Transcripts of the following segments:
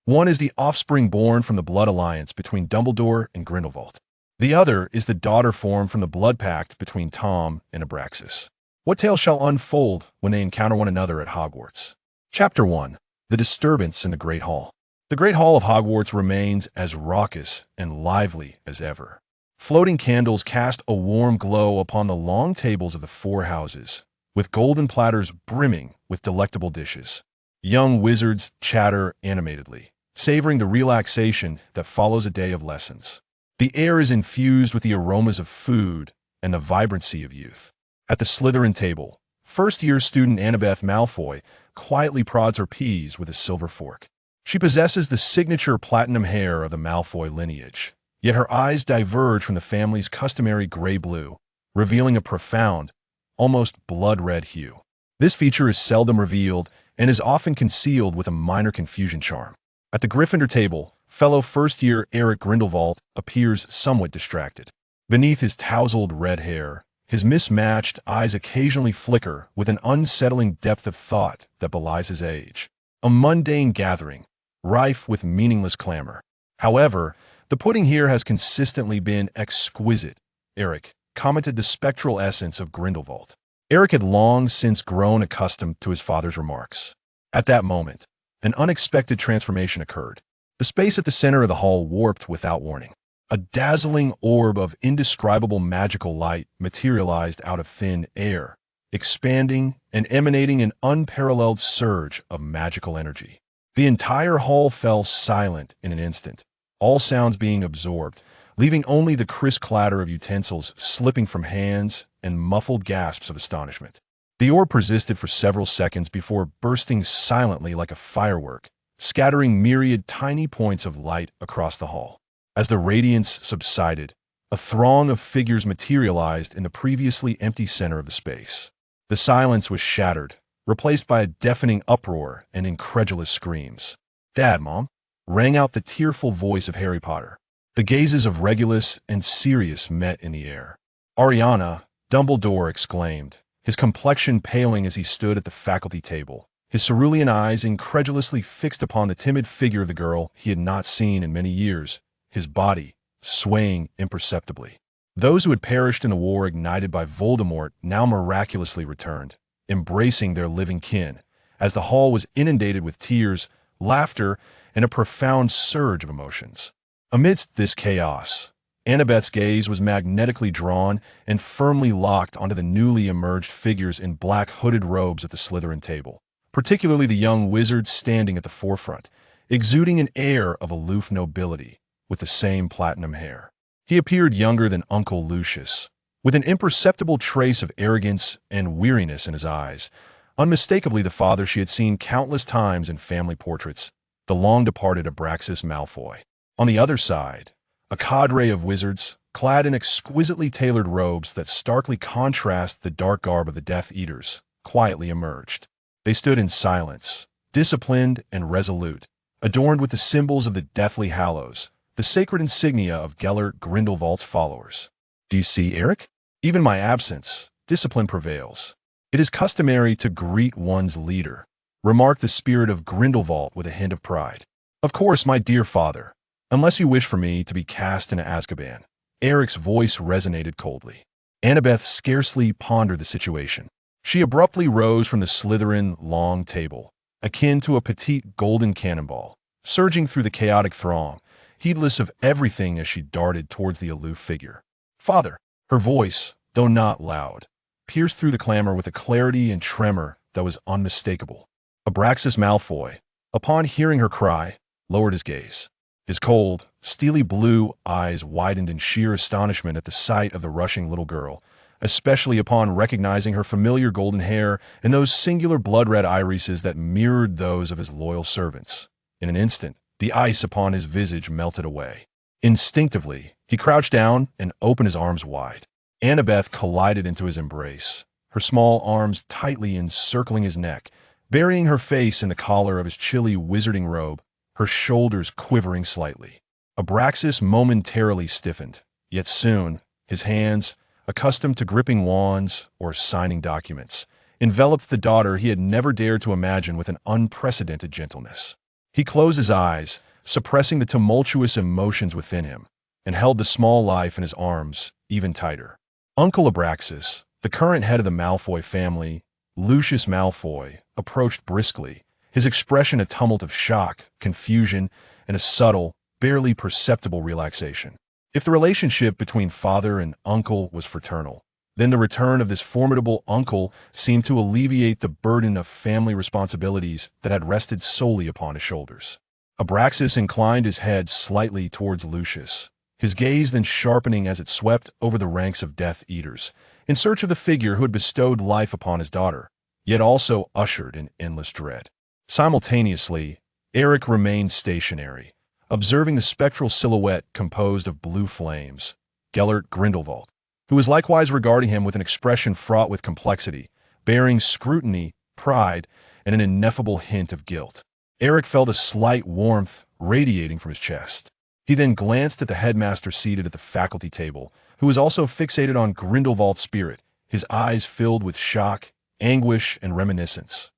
One is the offspring born from the blood alliance between Dumbledore and Grindelwald. The other is the daughter formed from the blood pact between Tom and Abraxas. What tale shall unfold when they encounter one another at Hogwarts? Chapter 1. The Disturbance in the Great Hall. The Great Hall of Hogwarts remains as raucous and lively as ever. Floating candles cast a warm glow upon the long tables of the four houses, with golden platters brimming with delectable dishes. Young wizards chatter animatedly, savoring the relaxation that follows a day of lessons. The air is infused with the aromas of food and the vibrancy of youth. At the Slytherin table, first-year student Annabeth Malfoy quietly prods her peas with a silver fork. She possesses the signature platinum hair of the Malfoy lineage, yet her eyes diverge from the family's customary gray-blue, revealing a profound, almost blood-red hue. This feature is seldom revealed and is often concealed with a minor confusion charm. At the Gryffindor table, fellow first-year Eric Grindelwald appears somewhat distracted. Beneath his tousled red hair, his mismatched eyes occasionally flicker with an unsettling depth of thought that belies his age. A mundane gathering, rife with meaningless clamor. However, the pudding here has consistently been exquisite, Eric commented the spectral essence of Grindelwald. Eric had long since grown accustomed to his father's remarks. At that moment, an unexpected transformation occurred. The space at the center of the hall warped without warning. A dazzling orb of indescribable magical light materialized out of thin air, expanding and emanating an unparalleled surge of magical energy. The entire hall fell silent in an instant, all sounds being absorbed, leaving only the crisp clatter of utensils slipping from hands and muffled gasps of astonishment. The orb persisted for several seconds before bursting silently like a firework, scattering myriad tiny points of light across the hall. As the radiance subsided, a throng of figures materialized in the previously empty center of the space. The silence was shattered, replaced by a deafening uproar and incredulous screams. "Dad, Mom!" rang out the tearful voice of Harry Potter. The gazes of Regulus and Sirius met in the air. "Ariana!" Dumbledore exclaimed, his complexion paling as he stood at the faculty table, his cerulean eyes incredulously fixed upon the timid figure of the girl he had not seen in many years, his body swaying imperceptibly. Those who had perished in the war ignited by Voldemort now miraculously returned, embracing their living kin, as the hall was inundated with tears, laughter, and a profound surge of emotions. Amidst this chaos, Annabeth's gaze was magnetically drawn and firmly locked onto the newly emerged figures in black hooded robes at the Slytherin table, particularly the young wizard standing at the forefront, exuding an air of aloof nobility, with the same platinum hair. He appeared younger than Uncle Lucius, with an imperceptible trace of arrogance and weariness in his eyes, unmistakably the father she had seen countless times in family portraits, the long-departed Abraxas Malfoy. On the other side, a cadre of wizards, clad in exquisitely tailored robes that starkly contrast the dark garb of the Death Eaters, quietly emerged. They stood in silence, disciplined and resolute, adorned with the symbols of the Deathly Hallows, the sacred insignia of Gellert Grindelwald's followers. "Do you see, Eric? Even in my absence, discipline prevails. It is customary to greet one's leader," remarked the spirit of Grindelwald with a hint of pride. "Of course, my dear father, unless you wish for me to be cast into Azkaban." Eric's voice resonated coldly. Annabeth scarcely pondered the situation. She abruptly rose from the Slytherin long table, akin to a petite golden cannonball, surging through the chaotic throng, heedless of everything as she darted towards the aloof figure. "Father!" Her voice, though not loud, pierced through the clamor with a clarity and tremor that was unmistakable. Abraxas Malfoy, upon hearing her cry, lowered his gaze. His cold, steely blue eyes widened in sheer astonishment at the sight of the rushing little girl, especially upon recognizing her familiar golden hair and those singular blood-red irises that mirrored those of his loyal servants. In an instant, the ice upon his visage melted away. Instinctively, he crouched down and opened his arms wide. Annabeth collided into his embrace, her small arms tightly encircling his neck, burying her face in the collar of his chilly wizarding robe, her shoulders quivering slightly. Abraxas momentarily stiffened, yet soon, his hands, accustomed to gripping wands or signing documents, enveloped the daughter he had never dared to imagine with an unprecedented gentleness. He closed his eyes, suppressing the tumultuous emotions within him, and held the small life in his arms even tighter. Uncle Abraxas, the current head of the Malfoy family, Lucius Malfoy, approached briskly, his expression a tumult of shock, confusion, and a subtle, barely perceptible relaxation. If the relationship between father and uncle was fraternal, then the return of this formidable uncle seemed to alleviate the burden of family responsibilities that had rested solely upon his shoulders. Abraxas inclined his head slightly towards Lucius, his gaze then sharpening as it swept over the ranks of Death Eaters, in search of the figure who had bestowed life upon his daughter, yet also ushered in endless dread. Simultaneously, Eric remained stationary, observing the spectral silhouette composed of blue flames, Gellert Grindelwald, who was likewise regarding him with an expression fraught with complexity, bearing scrutiny, pride, and an ineffable hint of guilt. Eric felt a slight warmth radiating from his chest. He then glanced at the headmaster seated at the faculty table, who was also fixated on Grindelwald's spirit, his eyes filled with shock, anguish, and reminiscence.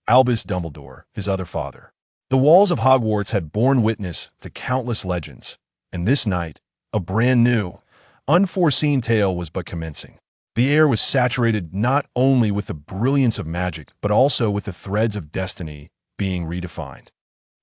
Albus Dumbledore, his other father. The walls of Hogwarts had borne witness to countless legends, and this night, a brand new, unforeseen tale was but commencing. The air was saturated not only with the brilliance of magic, but also with the threads of destiny being redefined.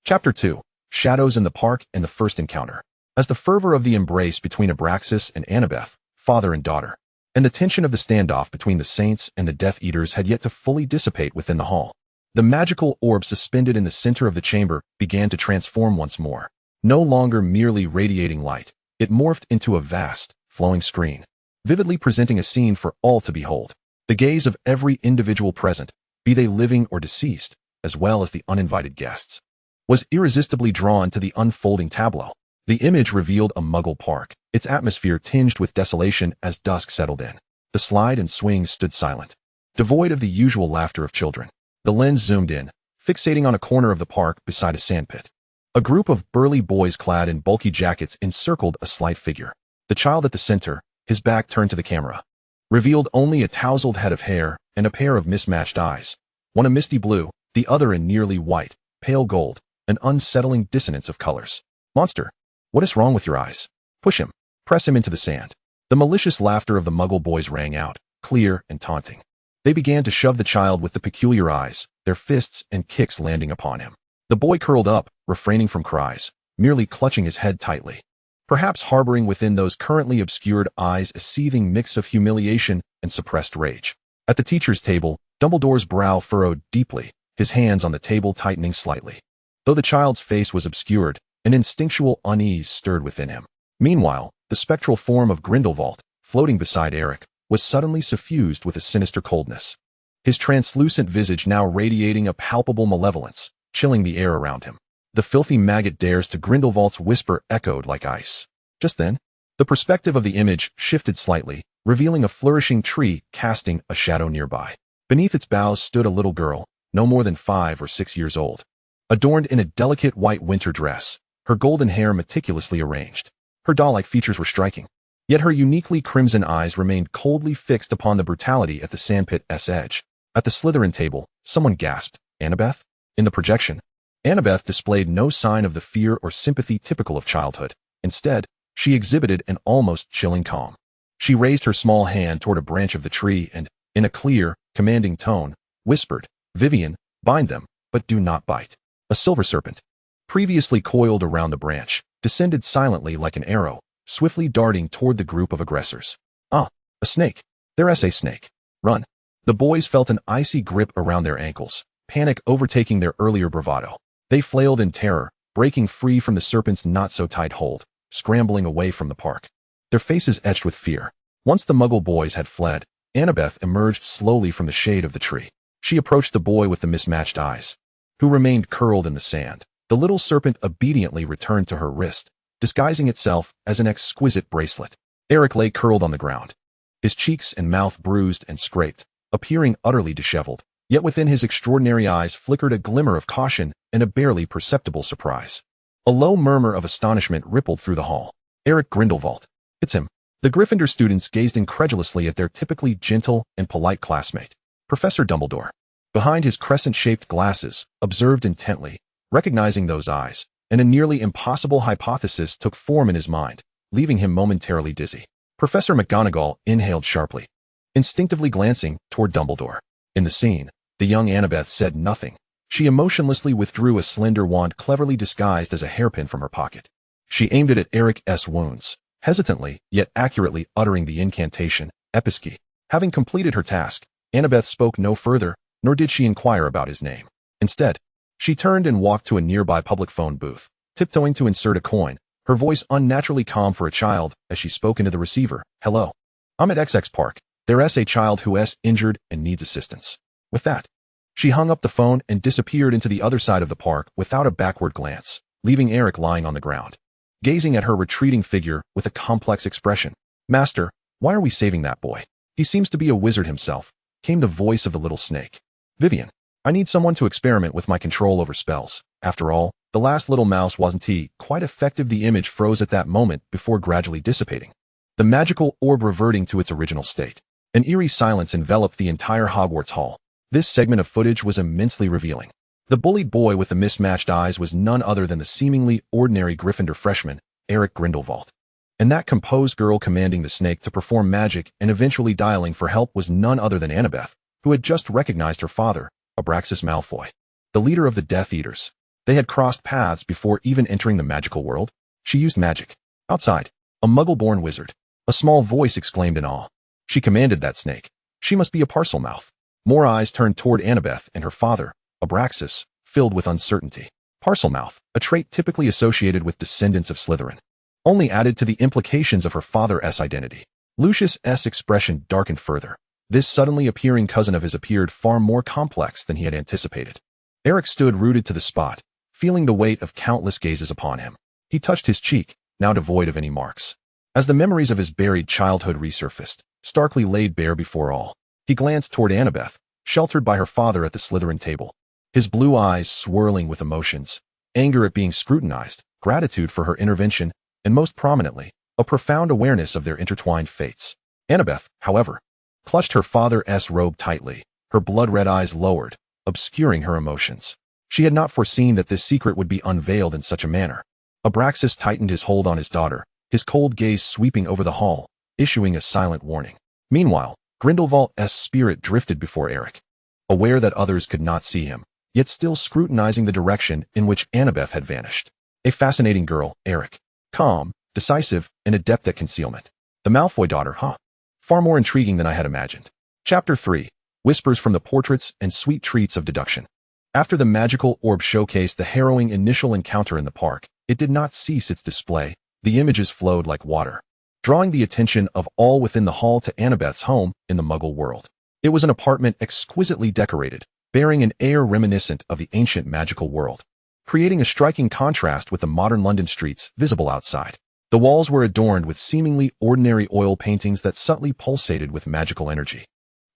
Chapter 2. Shadows in the Park and the First Encounter. As the fervor of the embrace between Abraxas and Annabeth, father and daughter, and the tension of the standoff between the Saints and the Death Eaters had yet to fully dissipate within the hall, the magical orb suspended in the center of the chamber began to transform once more. No longer merely radiating light, it morphed into a vast, flowing screen, vividly presenting a scene for all to behold. The gaze of every individual present, be they living or deceased, as well as the uninvited guests, was irresistibly drawn to the unfolding tableau. The image revealed a Muggle park, its atmosphere tinged with desolation as dusk settled in. The slide and swings stood silent, devoid of the usual laughter of children. The lens zoomed in, fixating on a corner of the park beside a sandpit. A group of burly boys clad in bulky jackets encircled a slight figure. The child at the center, his back turned to the camera, revealed only a tousled head of hair and a pair of mismatched eyes, one a misty blue, the other a nearly white, pale gold, an unsettling dissonance of colors. Monster, what is wrong with your eyes? Push him. Press him into the sand. The malicious laughter of the Muggle boys rang out, clear and taunting. They began to shove the child with the peculiar eyes, their fists and kicks landing upon him. The boy curled up, refraining from cries, merely clutching his head tightly, perhaps harboring within those currently obscured eyes a seething mix of humiliation and suppressed rage. At the teacher's table, Dumbledore's brow furrowed deeply, his hands on the table tightening slightly. Though the child's face was obscured, an instinctual unease stirred within him. Meanwhile, the spectral form of Grindelwald, floating beside Eric, was suddenly suffused with a sinister coldness, his translucent visage now radiating a palpable malevolence, chilling the air around him. The filthy maggot dares to Grindelwald's whisper echoed like ice. Just then, the perspective of the image shifted slightly, revealing a flourishing tree casting a shadow nearby. Beneath its boughs stood a little girl, no more than 5 or 6 years old, adorned in a delicate white winter dress, her golden hair meticulously arranged. Her doll-like features were striking, yet her uniquely crimson eyes remained coldly fixed upon the brutality at the sandpit's edge. At the Slytherin table, someone gasped, "Annabeth?" In the projection, Annabeth displayed no sign of the fear or sympathy typical of childhood. Instead, she exhibited an almost chilling calm. She raised her small hand toward a branch of the tree and, in a clear, commanding tone, whispered, "Vivian, bind them, but do not bite." A silver serpent, previously coiled around the branch, descended silently like an arrow, swiftly darting toward the group of aggressors. "Ah, a snake. There's a snake. Run." The boys felt an icy grip around their ankles, panic overtaking their earlier bravado. They flailed in terror, breaking free from the serpent's not-so-tight hold, scrambling away from the park, their faces etched with fear. Once the Muggle boys had fled, Annabeth emerged slowly from the shade of the tree. She approached the boy with the mismatched eyes, who remained curled in the sand. The little serpent obediently returned to her wrist, disguising itself as an exquisite bracelet. Eric lay curled on the ground, his cheeks and mouth bruised and scraped, appearing utterly disheveled. Yet within his extraordinary eyes flickered a glimmer of caution and a barely perceptible surprise. A low murmur of astonishment rippled through the hall. "Eric Grindelwald. It's him." The Gryffindor students gazed incredulously at their typically gentle and polite classmate. Professor Dumbledore, behind his crescent-shaped glasses, observed intently, Recognizing those eyes, and a nearly impossible hypothesis took form in his mind, leaving him momentarily dizzy. Professor McGonagall inhaled sharply, instinctively glancing toward Dumbledore. In the scene, the young Annabeth said nothing. She emotionlessly withdrew a slender wand cleverly disguised as a hairpin from her pocket. She aimed it at Eric's wounds, hesitantly yet accurately uttering the incantation, Episci. Having completed her task, Annabeth spoke no further, nor did she inquire about his name. Instead, she turned and walked to a nearby public phone booth, tiptoeing to insert a coin, her voice unnaturally calm for a child as she spoke into the receiver. Hello. I'm at XX Park. There's a child who's injured and needs assistance. With that, she hung up the phone and disappeared into the other side of the park without a backward glance, leaving Eric lying on the ground, gazing at her retreating figure with a complex expression. Master, why are we saving that boy? He seems to be a wizard himself, came the voice of the little snake. Vivian, I need someone to experiment with my control over spells. After all, the last little mouse wasn't he quite effective. The image froze at that moment before gradually dissipating, the magical orb reverting to its original state. An eerie silence enveloped the entire Hogwarts hall. This segment of footage was immensely revealing. The bullied boy with the mismatched eyes was none other than the seemingly ordinary Gryffindor freshman, Eric Grindelwald. And that composed girl commanding the snake to perform magic and eventually dialing for help was none other than Annabeth, who had just recognized her father, Abraxas Malfoy, the leader of the Death Eaters. They had crossed paths before even entering the magical world. She used magic. Outside, a muggle-born wizard. A small voice exclaimed in awe. She commanded that snake. She must be a Parselmouth. More eyes turned toward Annabeth and her father, Abraxas, filled with uncertainty. Parselmouth, a trait typically associated with descendants of Slytherin, only added to the implications of her father's identity. Lucius's expression darkened further. This suddenly appearing cousin of his appeared far more complex than he had anticipated. Eric stood rooted to the spot, feeling the weight of countless gazes upon him. He touched his cheek, now devoid of any marks. As the memories of his buried childhood resurfaced, starkly laid bare before all, he glanced toward Annabeth, sheltered by her father at the Slytherin table, his blue eyes swirling with emotions, anger at being scrutinized, gratitude for her intervention, and most prominently, a profound awareness of their intertwined fates. Annabeth, however, clutched her father's robe tightly, her blood-red eyes lowered, obscuring her emotions. She had not foreseen that this secret would be unveiled in such a manner. Abraxas tightened his hold on his daughter, his cold gaze sweeping over the hall, issuing a silent warning. Meanwhile, Grindelwald's spirit drifted before Eric, aware that others could not see him, yet still scrutinizing the direction in which Annabeth had vanished. A fascinating girl, Eric. Calm, decisive, and adept at concealment. The Malfoy daughter, huh? Far more intriguing than I had imagined. Chapter 3. Whispers from the Portraits and Sweet Treats of Deduction. After the magical orb showcased the harrowing initial encounter in the park, it did not cease its display. The images flowed like water, drawing the attention of all within the hall to Annabeth's home in the Muggle world. It was an apartment exquisitely decorated, bearing an air reminiscent of the ancient magical world, creating a striking contrast with the modern London streets visible outside. The walls were adorned with seemingly ordinary oil paintings that subtly pulsated with magical energy,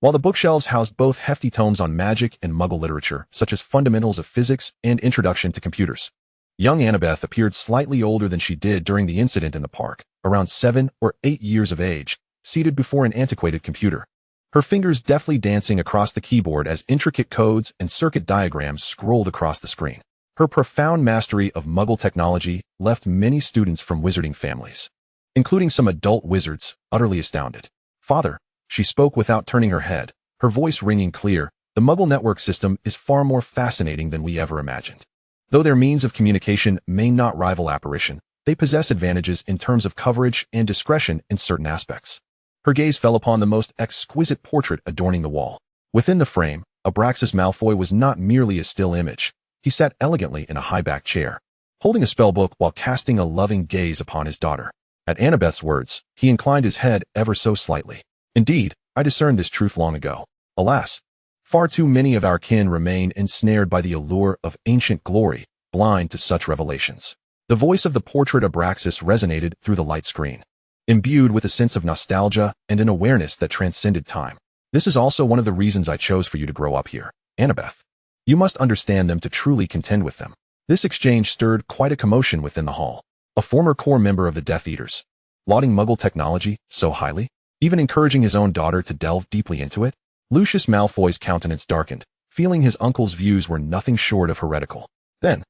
while the bookshelves housed both hefty tomes on magic and Muggle literature, such as Fundamentals of Physics and Introduction to Computers. Young Annabeth appeared slightly older than she did during the incident in the park, around 7 or 8 years of age, seated before an antiquated computer, her fingers deftly dancing across the keyboard as intricate codes and circuit diagrams scrolled across the screen. Her profound mastery of Muggle technology left many students from wizarding families, including some adult wizards, utterly astounded. Father, she spoke without turning her head, her voice ringing clear, the Muggle network system is far more fascinating than we ever imagined. Though their means of communication may not rival apparition, they possess advantages in terms of coverage and discretion in certain aspects. Her gaze fell upon the most exquisite portrait adorning the wall. Within the frame, Abraxas Malfoy was not merely a still image. He sat elegantly in a high-backed chair, holding a spellbook while casting a loving gaze upon his daughter. At Annabeth's words, he inclined his head ever so slightly. Indeed, I discerned this truth long ago. Alas, far too many of our kin remain ensnared by the allure of ancient glory, blind to such revelations. The voice of the portrait Abraxas resonated through the light screen, imbued with a sense of nostalgia and an awareness that transcended time. This is also one of the reasons I chose for you to grow up here, Annabeth. You must understand them to truly contend with them. This exchange stirred quite a commotion within the hall. A former core member of the Death Eaters, lauding Muggle technology so highly, even encouraging his own daughter to delve deeply into it. Lucius Malfoy's countenance darkened, feeling his uncle's views were nothing short of heretical. Then,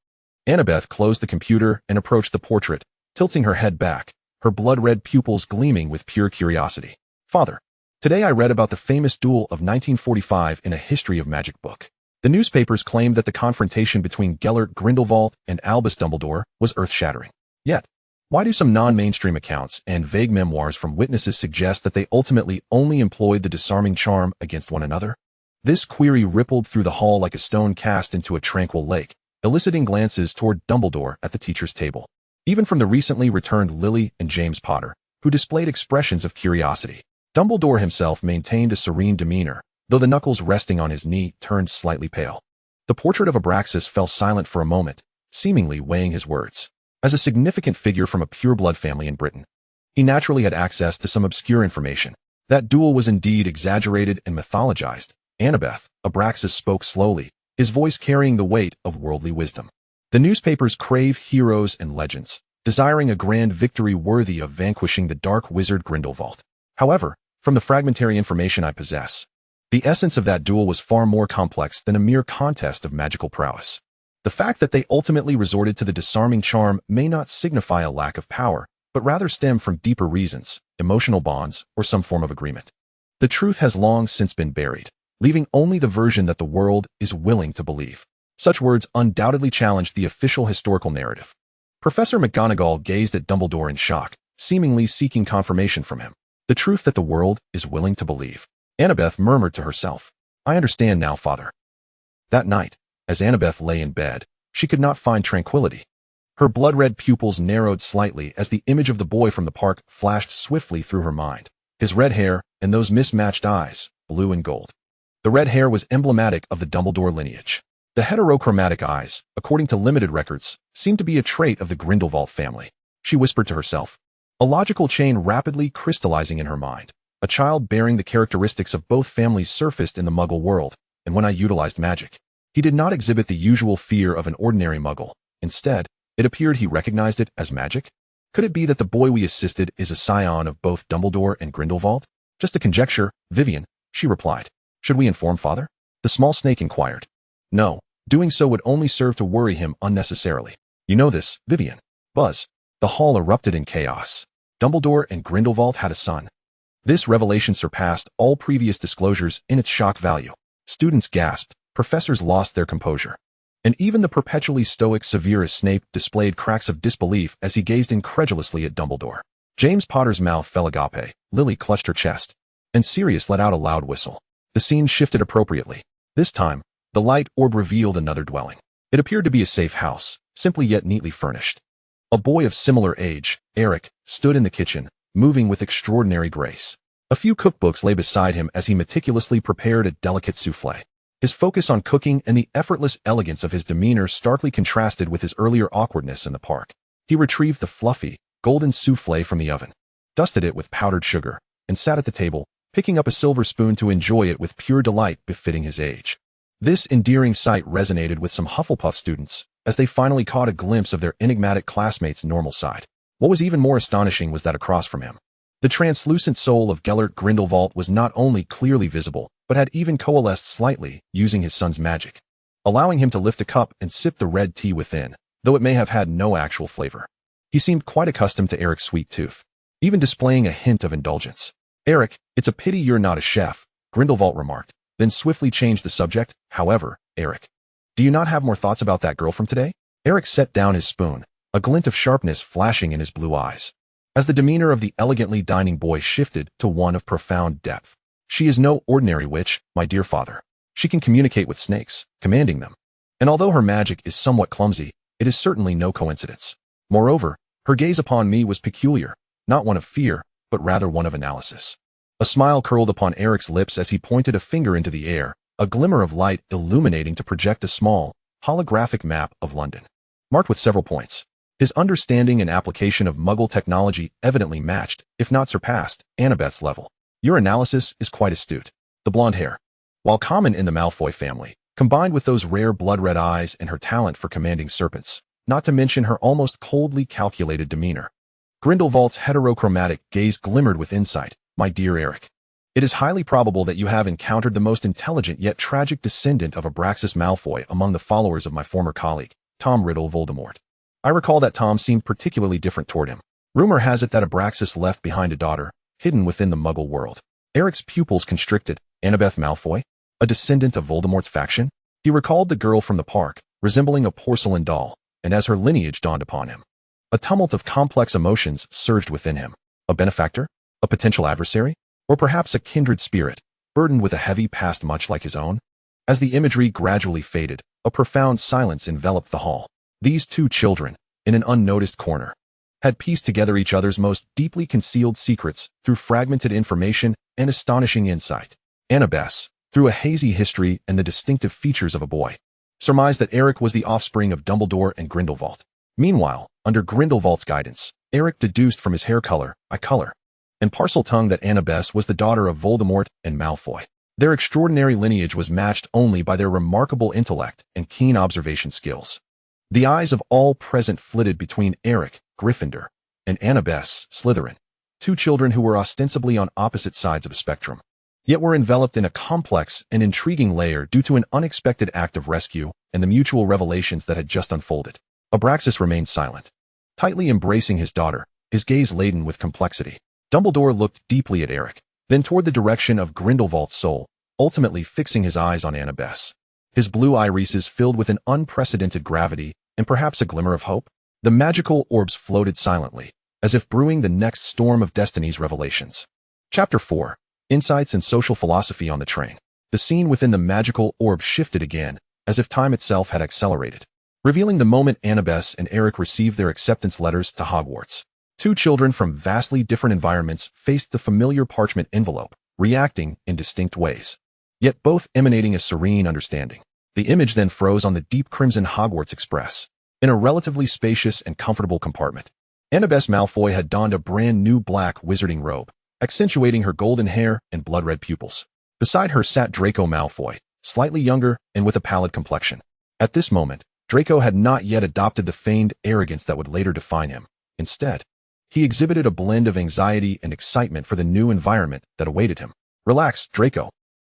Annabeth closed the computer and approached the portrait, tilting her head back, her blood-red pupils gleaming with pure curiosity. Father, today I read about the famous duel of 1945 in a history of magic book. The newspapers claimed that the confrontation between Gellert Grindelwald and Albus Dumbledore was earth-shattering. Yet, why do some non-mainstream accounts and vague memoirs from witnesses suggest that they ultimately only employed the disarming charm against one another? This query rippled through the hall like a stone cast into a tranquil lake, eliciting glances toward Dumbledore at the teacher's table. Even from the recently returned Lily and James Potter, who displayed expressions of curiosity. Dumbledore himself maintained a serene demeanor, though the knuckles resting on his knee turned slightly pale. The portrait of Abraxas fell silent for a moment, seemingly weighing his words. As a significant figure from a pure-blood family in Britain, he naturally had access to some obscure information. That duel was indeed exaggerated and mythologized. Annabeth, Abraxas spoke slowly, his voice carrying the weight of worldly wisdom. The newspapers crave heroes and legends, desiring a grand victory worthy of vanquishing the dark wizard Grindelwald. However, from the fragmentary information I possess, the essence of that duel was far more complex than a mere contest of magical prowess. The fact that they ultimately resorted to the disarming charm may not signify a lack of power, but rather stem from deeper reasons, emotional bonds, or some form of agreement. The truth has long since been buried, leaving only the version that the world is willing to believe. Such words undoubtedly challenged the official historical narrative. Professor McGonagall gazed at Dumbledore in shock, seemingly seeking confirmation from him. The truth that the world is willing to believe. Annabeth murmured to herself, "I understand now, Father." That night, as Annabeth lay in bed, she could not find tranquility. Her blood-red pupils narrowed slightly as the image of the boy from the park flashed swiftly through her mind. His red hair and those mismatched eyes, blue and gold. The red hair was emblematic of the Dumbledore lineage. The heterochromatic eyes, according to limited records, seemed to be a trait of the Grindelwald family. She whispered to herself, a logical chain rapidly crystallizing in her mind. A child bearing the characteristics of both families surfaced in the Muggle world, and when I utilized magic, he did not exhibit the usual fear of an ordinary Muggle. Instead, it appeared he recognized it as magic. Could it be that the boy we assisted is a scion of both Dumbledore and Grindelwald? Just a conjecture, Vivian, she replied. Should we inform Father? The small snake inquired. No, doing so would only serve to worry him unnecessarily. You know this, Vivian. Buzz. The hall erupted in chaos. Dumbledore and Grindelwald had a son. This revelation surpassed all previous disclosures in its shock value. Students gasped, professors lost their composure. And even the perpetually stoic Severus Snape displayed cracks of disbelief as he gazed incredulously at Dumbledore. James Potter's mouth fell agape, Lily clutched her chest, and Sirius let out a loud whistle. The scene shifted appropriately. This time, the light orb revealed another dwelling. It appeared to be a safe house, simply yet neatly furnished. A boy of similar age, Eric, stood in the kitchen, moving with extraordinary grace. A few cookbooks lay beside him as he meticulously prepared a delicate souffle. His focus on cooking and the effortless elegance of his demeanor starkly contrasted with his earlier awkwardness in the park. He retrieved the fluffy, golden souffle from the oven, dusted it with powdered sugar, and sat at the table, picking up a silver spoon to enjoy it with pure delight befitting his age. This endearing sight resonated with some Hufflepuff students, as they finally caught a glimpse of their enigmatic classmate's normal side. What was even more astonishing was that across from him, the translucent soul of Gellert Grindelwald was not only clearly visible, but had even coalesced slightly, using his son's magic, allowing him to lift a cup and sip the red tea within, though it may have had no actual flavor. He seemed quite accustomed to Eric's sweet tooth, even displaying a hint of indulgence. Eric, it's a pity you're not a chef, Grindelwald remarked, then swiftly changed the subject. However, Eric, do you not have more thoughts about that girl from today? Eric set down his spoon, a glint of sharpness flashing in his blue eyes, as the demeanor of the elegantly dining boy shifted to one of profound depth. She is no ordinary witch, my dear father. She can communicate with snakes, commanding them. And although her magic is somewhat clumsy, it is certainly no coincidence. Moreover, her gaze upon me was peculiar, not one of fear, but rather one of analysis. A smile curled upon Eric's lips as he pointed a finger into the air, a glimmer of light illuminating to project a small, holographic map of London, marked with several points. His understanding and application of Muggle technology evidently matched, if not surpassed, Annabeth's level. Your analysis is quite astute. The blonde hair, while common in the Malfoy family, combined with those rare blood-red eyes and her talent for commanding serpents, not to mention her almost coldly calculated demeanor. Grindelwald's heterochromatic gaze glimmered with insight. My dear Eric, it is highly probable that you have encountered the most intelligent yet tragic descendant of Abraxas Malfoy among the followers of my former colleague, Tom riddled Voldemort. I recall that Tom seemed particularly different toward him. Rumor has it that Abraxas left behind a daughter, hidden within the Muggle world. Eric's pupils constricted. Annabeth Malfoy, a descendant of Voldemort's faction? He recalled the girl from the park, resembling a porcelain doll, and as her lineage dawned upon him, a tumult of complex emotions surged within him. A benefactor? A potential adversary? Or perhaps a kindred spirit, burdened with a heavy past much like his own? As the imagery gradually faded, a profound silence enveloped the hall. These two children, in an unnoticed corner, had pieced together each other's most deeply concealed secrets through fragmented information and astonishing insight. Annabeth, through a hazy history and the distinctive features of a boy, surmised that Eric was the offspring of Dumbledore and Grindelwald. Meanwhile, under Grindelwald's guidance, Eric deduced from his hair color, eye color, and parcel tongue that Annabeth was the daughter of Voldemort and Malfoy. Their extraordinary lineage was matched only by their remarkable intellect and keen observation skills. The eyes of all present flitted between Eric, Gryffindor, and Annabeth, Slytherin, two children who were ostensibly on opposite sides of a spectrum, yet were enveloped in a complex and intriguing layer due to an unexpected act of rescue and the mutual revelations that had just unfolded. Abraxas remained silent, tightly embracing his daughter, his gaze laden with complexity. Dumbledore looked deeply at Eric, then toward the direction of Grindelwald's soul, ultimately fixing his eyes on Annabeth. His blue irises filled with an unprecedented gravity and perhaps a glimmer of hope. The magical orbs floated silently, as if brewing the next storm of Destiny's revelations. Chapter 4. Insights and Social Philosophy on the Train. The scene within the magical orb shifted again, as if time itself had accelerated, revealing the moment Annabeth and Eric received their acceptance letters to Hogwarts. Two children from vastly different environments faced the familiar parchment envelope, reacting in distinct ways, yet both emanating a serene understanding. The image then froze on the deep crimson Hogwarts Express, in a relatively spacious and comfortable compartment. Annabeth Malfoy had donned a brand new black wizarding robe, accentuating her golden hair and blood-red pupils. Beside her sat Draco Malfoy, slightly younger and with a pallid complexion. At this moment, Draco had not yet adopted the feigned arrogance that would later define him. Instead, he exhibited a blend of anxiety and excitement for the new environment that awaited him. "Relax, Draco."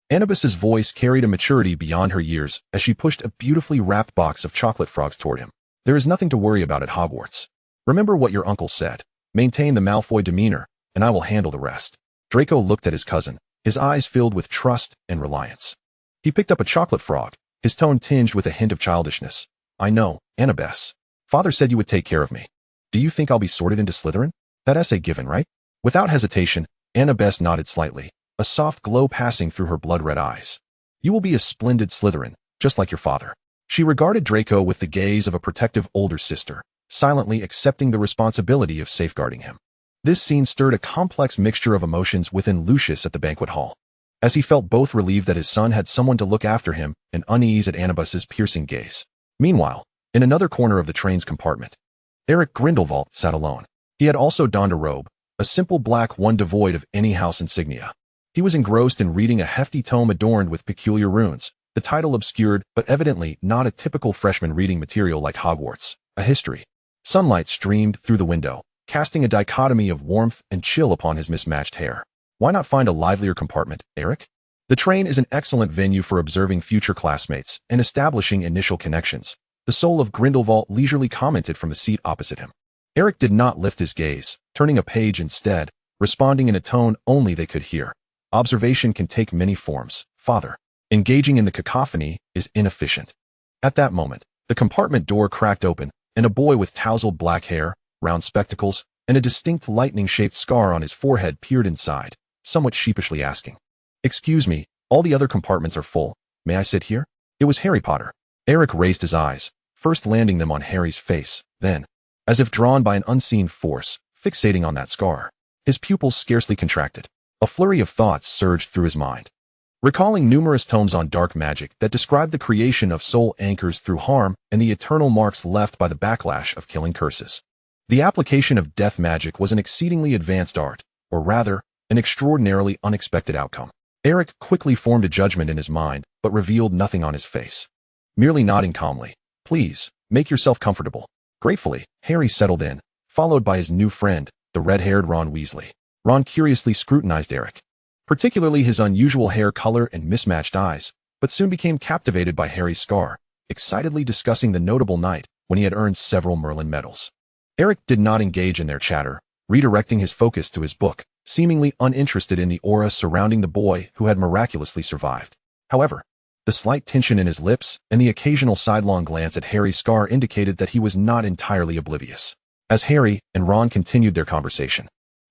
Annabeth's voice carried a maturity beyond her years as she pushed a beautifully wrapped box of chocolate frogs toward him. "There is nothing to worry about at Hogwarts. Remember what your uncle said. Maintain the Malfoy demeanor, and I will handle the rest." Draco looked at his cousin, his eyes filled with trust and reliance. He picked up a chocolate frog, his tone tinged with a hint of childishness. "I know, Annabeth. Father said you would take care of me. Do you think I'll be sorted into Slytherin? That essay given, right?" Without hesitation, Annabeth nodded slightly, a soft glow passing through her blood-red eyes. "You will be a splendid Slytherin, just like your father." She regarded Draco with the gaze of a protective older sister, silently accepting the responsibility of safeguarding him. This scene stirred a complex mixture of emotions within Lucius at the banquet hall, as he felt both relieved that his son had someone to look after him and unease at Annabeth's piercing gaze. Meanwhile, in another corner of the train's compartment, Eric Grindelwald sat alone. He had also donned a robe, a simple black one devoid of any house insignia. He was engrossed in reading a hefty tome adorned with peculiar runes, the title obscured but evidently not a typical freshman reading material like Hogwarts, a history. Sunlight streamed through the window, casting a dichotomy of warmth and chill upon his mismatched hair. "Why not find a livelier compartment, Eric? The train is an excellent venue for observing future classmates and establishing initial connections," the soul of Grindelwald leisurely commented from the seat opposite him. Eric did not lift his gaze, turning a page instead, responding in a tone only they could hear. "Observation can take many forms, Father. Engaging in the cacophony is inefficient." At that moment, the compartment door cracked open, and a boy with tousled black hair, round spectacles, and a distinct lightning-shaped scar on his forehead peered inside, somewhat sheepishly asking, "Excuse me, all the other compartments are full. May I sit here?" It was Harry Potter. Eric raised his eyes, first landing them on Harry's face, then, as if drawn by an unseen force, fixating on that scar. His pupils scarcely contracted. A flurry of thoughts surged through his mind, recalling numerous tomes on dark magic that described the creation of soul anchors through harm and the eternal marks left by the backlash of killing curses. The application of death magic was an exceedingly advanced art, or rather, an extraordinarily unexpected outcome. Eric quickly formed a judgment in his mind, but revealed nothing on his face, merely nodding calmly. "Please, make yourself comfortable." Gratefully, Harry settled in, followed by his new friend, the red-haired Ron Weasley. Ron curiously scrutinized Eric, particularly his unusual hair color and mismatched eyes, but soon became captivated by Harry's scar, excitedly discussing the notable night when he had earned several Merlin medals. Eric did not engage in their chatter, redirecting his focus to his book, seemingly uninterested in the aura surrounding the boy who had miraculously survived. However, the slight tension in his lips and the occasional sidelong glance at Harry's scar indicated that he was not entirely oblivious. As Harry and Ron continued their conversation,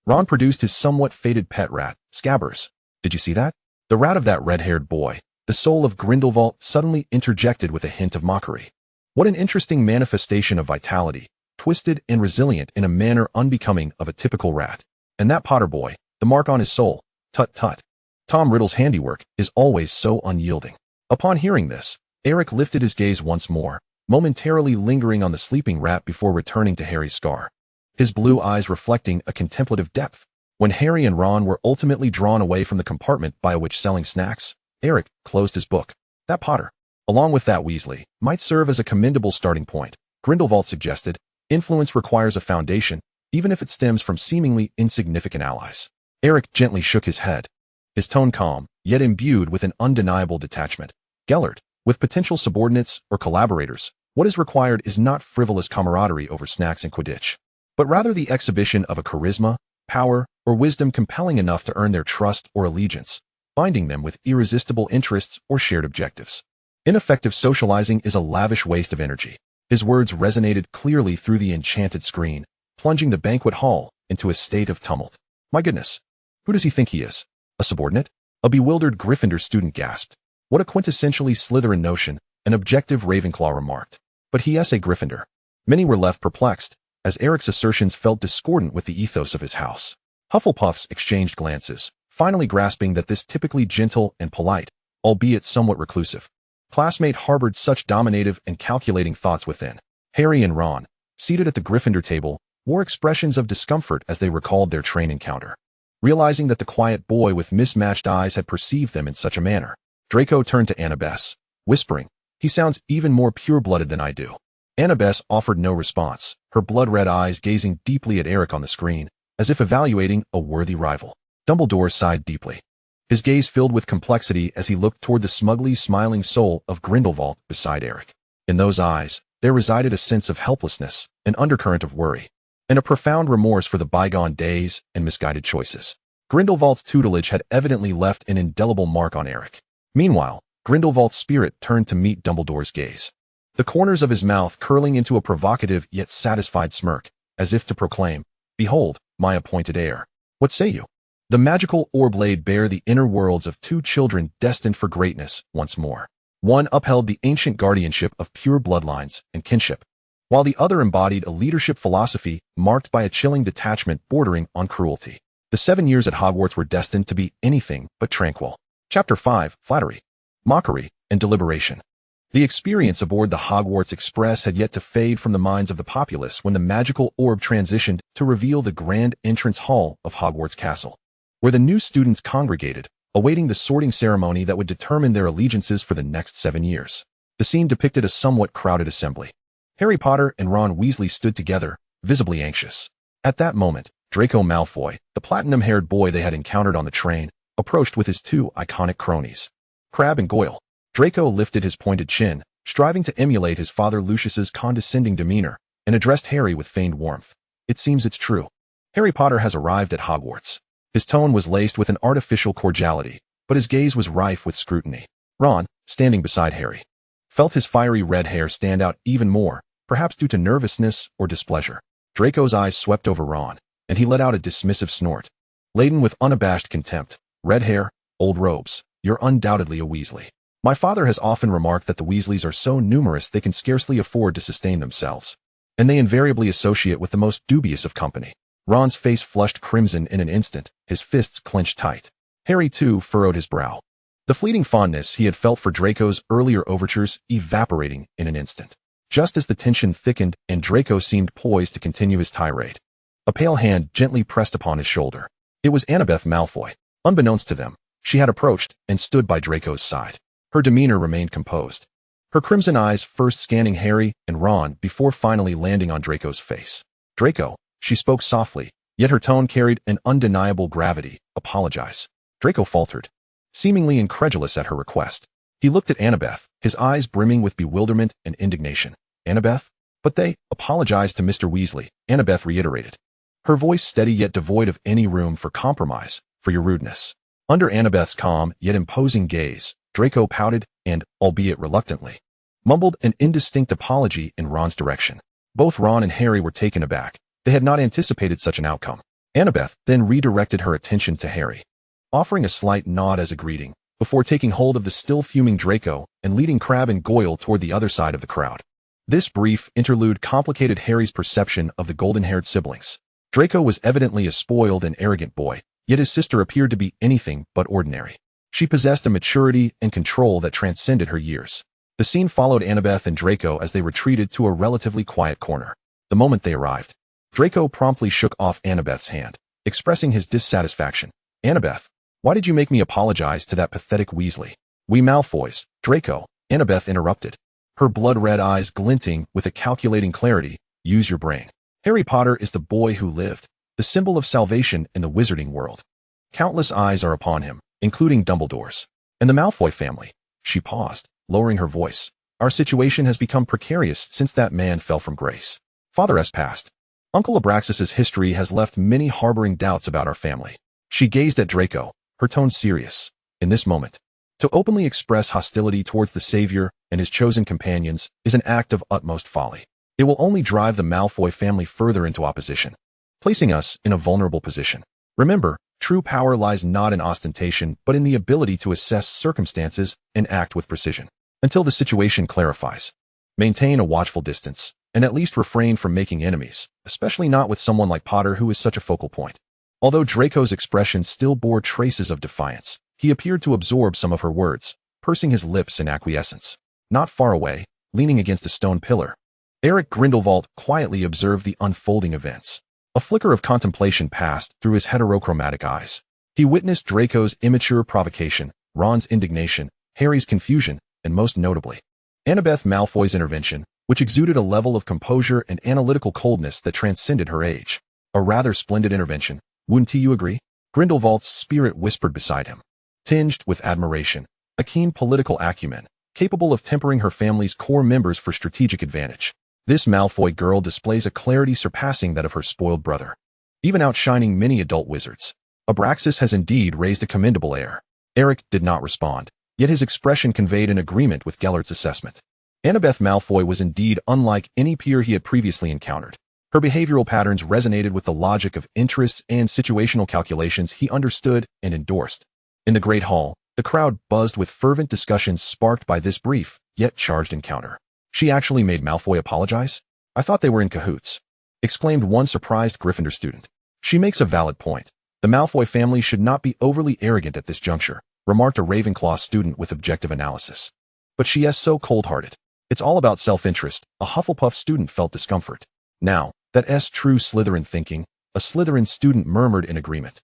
Ron produced his somewhat faded pet rat, Scabbers. "Did you see that? The rat of that red-haired boy." The soul of Grindelwald suddenly interjected with a hint of mockery. What an interesting manifestation of vitality, twisted and resilient in a manner unbecoming of a typical rat. And that Potter boy, the mark on his soul, tut tut. Tom Riddle's handiwork is always so unyielding. Upon hearing this, Eric lifted his gaze once more, momentarily lingering on the sleeping rat before returning to Harry's scar, his blue eyes reflecting a contemplative depth. When Harry and Ron were ultimately drawn away from the compartment by a witch selling snacks, Eric closed his book. "That Potter, along with that Weasley, might serve as a commendable starting point," Grindelwald suggested. "Influence requires a foundation, even if it stems from seemingly insignificant allies." Eric gently shook his head, his tone calm, yet imbued with an undeniable detachment. "Gellert, with potential subordinates or collaborators, what is required is not frivolous camaraderie over snacks and Quidditch, but rather the exhibition of a charisma, power, or wisdom compelling enough to earn their trust or allegiance, binding them with irresistible interests or shared objectives. Ineffective socializing is a lavish waste of energy." His words resonated clearly through the enchanted screen, plunging the banquet hall into a state of tumult. "My goodness, who does he think he is? A subordinate?" A bewildered Gryffindor student gasped. "What a quintessentially Slytherin notion," an objective Ravenclaw remarked. "But he is a Gryffindor." Many were left perplexed, as Eric's assertions felt discordant with the ethos of his house. Hufflepuffs exchanged glances, finally grasping that this typically gentle and polite, albeit somewhat reclusive, classmate harbored such dominative and calculating thoughts within. Harry and Ron, seated at the Gryffindor table, wore expressions of discomfort as they recalled their train encounter. Realizing that the quiet boy with mismatched eyes had perceived them in such a manner, Draco turned to Annabeth, whispering, "He sounds even more pure-blooded than I do." Annabeth offered no response, her blood-red eyes gazing deeply at Eric on the screen, as if evaluating a worthy rival. Dumbledore sighed deeply, his gaze filled with complexity as he looked toward the smugly smiling soul of Grindelwald beside Eric. In those eyes, there resided a sense of helplessness, an undercurrent of worry, and a profound remorse for the bygone days and misguided choices. Grindelwald's tutelage had evidently left an indelible mark on Eric. Meanwhile, Grindelwald's spirit turned to meet Dumbledore's gaze, the corners of his mouth curling into a provocative yet satisfied smirk, as if to proclaim, "Behold, my appointed heir. What say you?" The magical orb laid bare the inner worlds of two children destined for greatness once more. One upheld the ancient guardianship of pure bloodlines and kinship, while the other embodied a leadership philosophy marked by a chilling detachment bordering on cruelty. The 7 years at Hogwarts were destined to be anything but tranquil. Chapter 5: Flattery, Mockery, and Deliberation. The experience aboard the Hogwarts Express had yet to fade from the minds of the populace when the magical orb transitioned to reveal the grand entrance hall of Hogwarts Castle, where the new students congregated, awaiting the sorting ceremony that would determine their allegiances for the next 7 years. The scene depicted a somewhat crowded assembly. Harry Potter and Ron Weasley stood together, visibly anxious. At that moment, Draco Malfoy, the platinum-haired boy they had encountered on the train, approached with his two iconic cronies, Crabbe and Goyle. Draco lifted his pointed chin, striving to emulate his father Lucius's condescending demeanor, and addressed Harry with feigned warmth. "It seems it's true. Harry Potter has arrived at Hogwarts." His tone was laced with an artificial cordiality, but his gaze was rife with scrutiny. Ron, standing beside Harry, felt his fiery red hair stand out even more, perhaps due to nervousness or displeasure. Draco's eyes swept over Ron, and he let out a dismissive snort, laden with unabashed contempt. "Red hair, old robes, you're undoubtedly a Weasley. My father has often remarked that the Weasleys are so numerous they can scarcely afford to sustain themselves, and they invariably associate with the most dubious of company." Ron's face flushed crimson in an instant, his fists clenched tight. Harry, too, furrowed his brow, the fleeting fondness he had felt for Draco's earlier overtures evaporating in an instant. Just as the tension thickened and Draco seemed poised to continue his tirade, a pale hand gently pressed upon his shoulder. It was Annabeth Malfoy. Unbeknownst to them, she had approached and stood by Draco's side. Her demeanor remained composed, her crimson eyes first scanning Harry and Ron before finally landing on Draco's face. "Draco," she spoke softly, yet her tone carried an undeniable gravity. "Apologize." Draco faltered, seemingly incredulous at her request. He looked at Annabeth, his eyes brimming with bewilderment and indignation. "Annabeth, But they apologized to Mr. Weasley, Annabeth reiterated, her voice steady yet devoid of any room for compromise, for your rudeness. Under Annabeth's calm yet imposing gaze, Draco pouted and, albeit reluctantly, mumbled an indistinct apology in Ron's direction. Both Ron and Harry were taken aback. They had not anticipated such an outcome. Annabeth then redirected her attention to Harry, offering a slight nod as a greeting, before taking hold of the still fuming Draco and leading Crabbe and Goyle toward the other side of the crowd. This brief interlude complicated Harry's perception of the golden-haired siblings. Draco was evidently a spoiled and arrogant boy, yet his sister appeared to be anything but ordinary. She possessed a maturity and control that transcended her years. The scene followed Annabeth and Draco as they retreated to a relatively quiet corner. The moment they arrived, Draco promptly shook off Annabeth's hand, expressing his dissatisfaction. Annabeth, why did you make me apologize to that pathetic Weasley? We Malfoys, Draco, Annabeth interrupted, her blood-red eyes glinting with a calculating clarity. Use your brain. Harry Potter is the boy who lived, the symbol of salvation in the wizarding world. Countless eyes are upon him, including Dumbledore's. And the Malfoy family. She paused, lowering her voice. Our situation has become precarious since that man fell from grace. Father has passed. Uncle Abraxas's history has left many harboring doubts about our family. She gazed at Draco, her tone serious. In this moment, to openly express hostility towards the Savior and his chosen companions is an act of utmost folly. It will only drive the Malfoy family further into opposition, placing us in a vulnerable position. Remember, true power lies not in ostentation but in the ability to assess circumstances and act with precision. Until the situation clarifies, maintain a watchful distance, and at least refrain from making enemies, especially not with someone like Potter who is such a focal point. Although Draco's expression still bore traces of defiance, he appeared to absorb some of her words, pursing his lips in acquiescence. Not far away, leaning against a stone pillar, Eric Grindelwald quietly observed the unfolding events. A flicker of contemplation passed through his heterochromatic eyes. He witnessed Draco's immature provocation, Ron's indignation, Harry's confusion, and most notably, Annabeth Malfoy's intervention, which exuded a level of composure and analytical coldness that transcended her age. A rather splendid intervention, wouldn't you agree? Grindelwald's spirit whispered beside him, tinged with admiration, a keen political acumen, capable of tempering her family's core members for strategic advantage. This Malfoy girl displays a clarity surpassing that of her spoiled brother, even outshining many adult wizards. Abraxas has indeed raised a commendable air. Eric did not respond, yet his expression conveyed an agreement with Gellert's assessment. Annabeth Malfoy was indeed unlike any peer he had previously encountered. Her behavioral patterns resonated with the logic of interests and situational calculations he understood and endorsed. In the Great Hall, the crowd buzzed with fervent discussions sparked by this brief, yet charged encounter. She actually made Malfoy apologize? I thought they were in cahoots, exclaimed one surprised Gryffindor student. She makes a valid point. The Malfoy family should not be overly arrogant at this juncture, remarked a Ravenclaw student with objective analysis. But she is so cold-hearted. It's all about self-interest. A Hufflepuff student felt discomfort. Now, that's true Slytherin thinking, a Slytherin student murmured in agreement.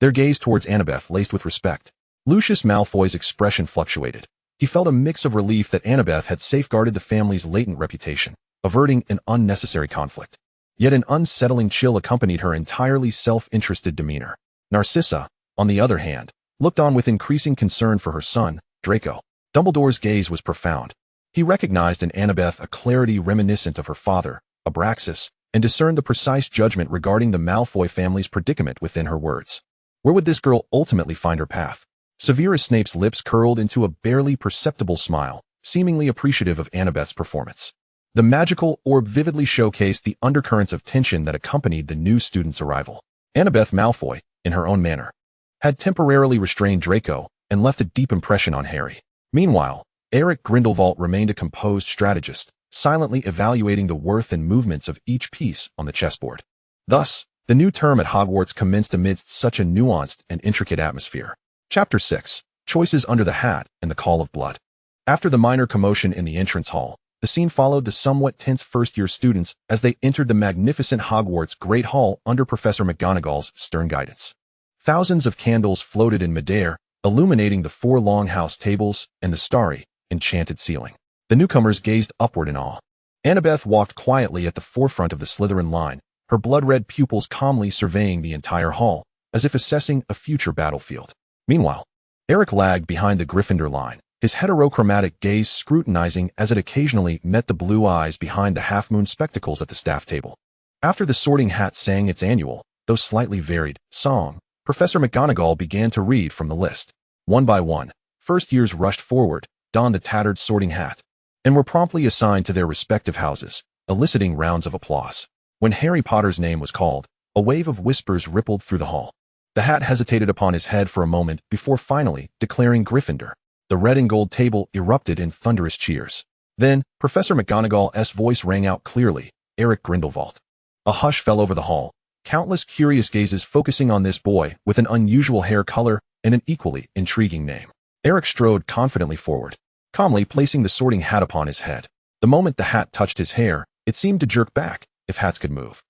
Their gaze towards Annabeth laced with respect. Lucius Malfoy's expression fluctuated. He felt a mix of relief that Annabeth had safeguarded the family's latent reputation, averting an unnecessary conflict. Yet an unsettling chill accompanied her entirely self-interested demeanor. Narcissa, on the other hand, looked on with increasing concern for her son, Draco. Dumbledore's gaze was profound. He recognized in Annabeth a clarity reminiscent of her father, Abraxas, and discerned the precise judgment regarding the Malfoy family's predicament within her words. Where would this girl ultimately find her path? Severus Snape's lips curled into a barely perceptible smile, seemingly appreciative of Annabeth's performance. The magical orb vividly showcased the undercurrents of tension that accompanied the new student's arrival. Annabeth Malfoy, in her own manner, had temporarily restrained Draco and left a deep impression on Harry. Meanwhile, Eric Grindelwald remained a composed strategist, silently evaluating the worth and movements of each piece on the chessboard. Thus, the new term at Hogwarts commenced amidst such a nuanced and intricate atmosphere. Chapter 6. Choices Under the Hat and the Call of Blood. After the minor commotion in the entrance hall, the scene followed the somewhat tense first-year students as they entered the magnificent Hogwarts Great Hall under Professor McGonagall's stern guidance. Thousands of candles floated in midair, illuminating the 4 long-house tables and the starry, enchanted ceiling. The newcomers gazed upward in awe. Annabeth walked quietly at the forefront of the Slytherin line, her blood-red pupils calmly surveying the entire hall, as if assessing a future battlefield. Meanwhile, Eric lagged behind the Gryffindor line, his heterochromatic gaze scrutinizing as it occasionally met the blue eyes behind the half-moon spectacles at the staff table. After the Sorting Hat sang its annual, though slightly varied, song, Professor McGonagall began to read from the list. One by one, first years rushed forward, donned the tattered Sorting Hat, and were promptly assigned to their respective houses, eliciting rounds of applause. When Harry Potter's name was called, a wave of whispers rippled through the hall. The hat hesitated upon his head for a moment before finally declaring Gryffindor. The red and gold table erupted in thunderous cheers. Then, Professor McGonagall's voice rang out clearly, Eric Grindelwald. A hush fell over the hall, countless curious gazes focusing on this boy with an unusual hair color and an equally intriguing name. Eric strode confidently forward, calmly placing the Sorting Hat upon his head. The moment the hat touched his hair, it seemed to jerk back, if hats could move,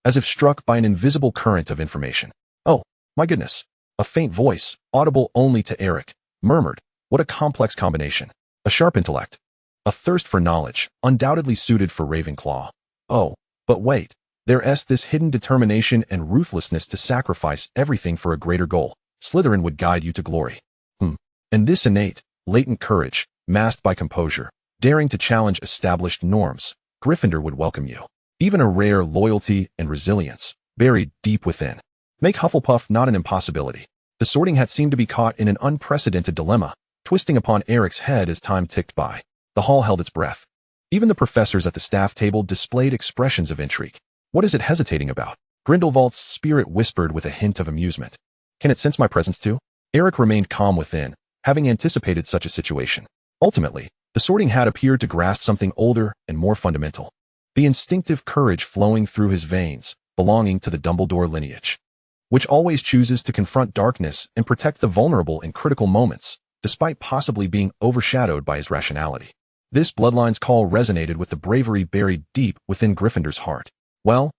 as if struck by an invisible current of information. Oh, my goodness. A faint voice, audible only to Eric, murmured, what a complex combination. A sharp intellect. A thirst for knowledge, undoubtedly suited for Ravenclaw. Oh, but wait. There's this hidden determination and ruthlessness to sacrifice everything for a greater goal. Slytherin would guide you to glory. And this innate, latent courage, masked by composure, daring to challenge established norms, Gryffindor would welcome you. Even a rare loyalty and resilience, buried deep within. Make Hufflepuff not an impossibility. The Sorting Hat seemed to be caught in an unprecedented dilemma, twisting upon Eric's head as time ticked by. The hall held its breath. Even the professors at the staff table displayed expressions of intrigue. What is it hesitating about? Grindelwald's spirit whispered with a hint of amusement. Can it sense my presence too? Eric remained calm within, having anticipated such a situation. Ultimately, the Sorting Hat appeared to grasp something older and more fundamental. The instinctive courage flowing through his veins, belonging to the Dumbledore lineage, which always chooses to confront darkness and protect the vulnerable in critical moments, despite possibly being overshadowed by his rationality. This bloodline's call resonated with the bravery buried deep within Gryffindor's heart. Well,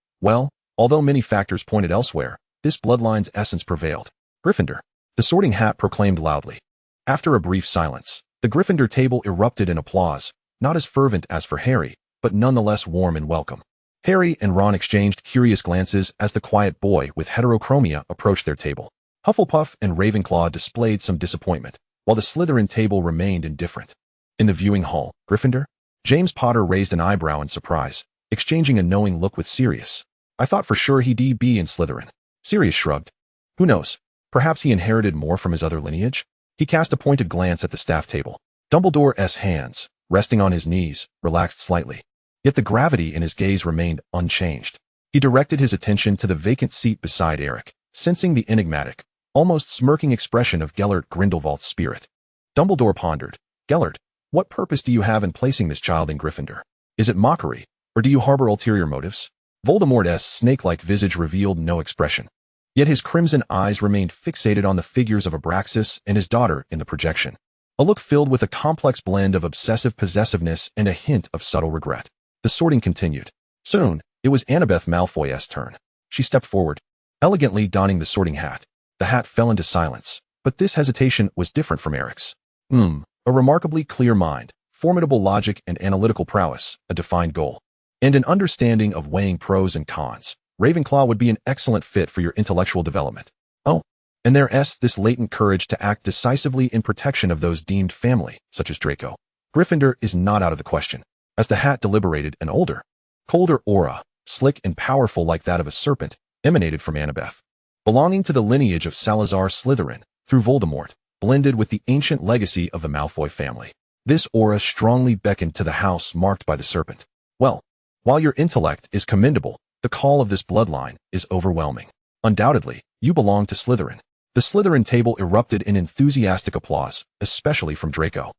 although many factors pointed elsewhere, this bloodline's essence prevailed. Gryffindor, the Sorting Hat proclaimed loudly. After a brief silence, the Gryffindor table erupted in applause, not as fervent as for Harry, but nonetheless warm and welcome. Harry and Ron exchanged curious glances as the quiet boy with heterochromia approached their table. Hufflepuff and Ravenclaw displayed some disappointment, while the Slytherin table remained indifferent. In the viewing hall, Gryffindor? James Potter raised an eyebrow in surprise, exchanging a knowing look with Sirius. I thought for sure he'd be in Slytherin. Sirius shrugged. Who knows? Perhaps he inherited more from his other lineage? He cast a pointed glance at the staff table. Dumbledore's hands, resting on his knees, relaxed slightly. Yet the gravity in his gaze remained unchanged. He directed his attention to the vacant seat beside Eric, sensing the enigmatic, almost smirking expression of Gellert Grindelwald's spirit. Dumbledore pondered. Gellert, what purpose do you have in placing this child in Gryffindor? Is it mockery, or do you harbor ulterior motives? Voldemort's snake-like visage revealed no expression. Yet his crimson eyes remained fixated on the figures of Abraxas and his daughter in the projection. A look filled with a complex blend of obsessive possessiveness and a hint of subtle regret. The sorting continued. Soon, it was Annabeth Malfoy's turn. She stepped forward, elegantly donning the Sorting Hat. The hat fell into silence, but this hesitation was different from Eric's. A remarkably clear mind, formidable logic and analytical prowess, a defined goal, and an understanding of weighing pros and cons. Ravenclaw would be an excellent fit for your intellectual development. Oh, and there's this latent courage to act decisively in protection of those deemed family, such as Draco. Gryffindor is not out of the question. As the hat deliberated, an older, colder aura, slick and powerful like that of a serpent, emanated from Annabeth. Belonging to the lineage of Salazar Slytherin, through Voldemort, blended with the ancient legacy of the Malfoy family. This aura strongly beckoned to the house marked by the serpent. Well, while your intellect is commendable, the call of this bloodline is overwhelming. Undoubtedly, you belong to Slytherin. The Slytherin table erupted in enthusiastic applause, especially from Draco,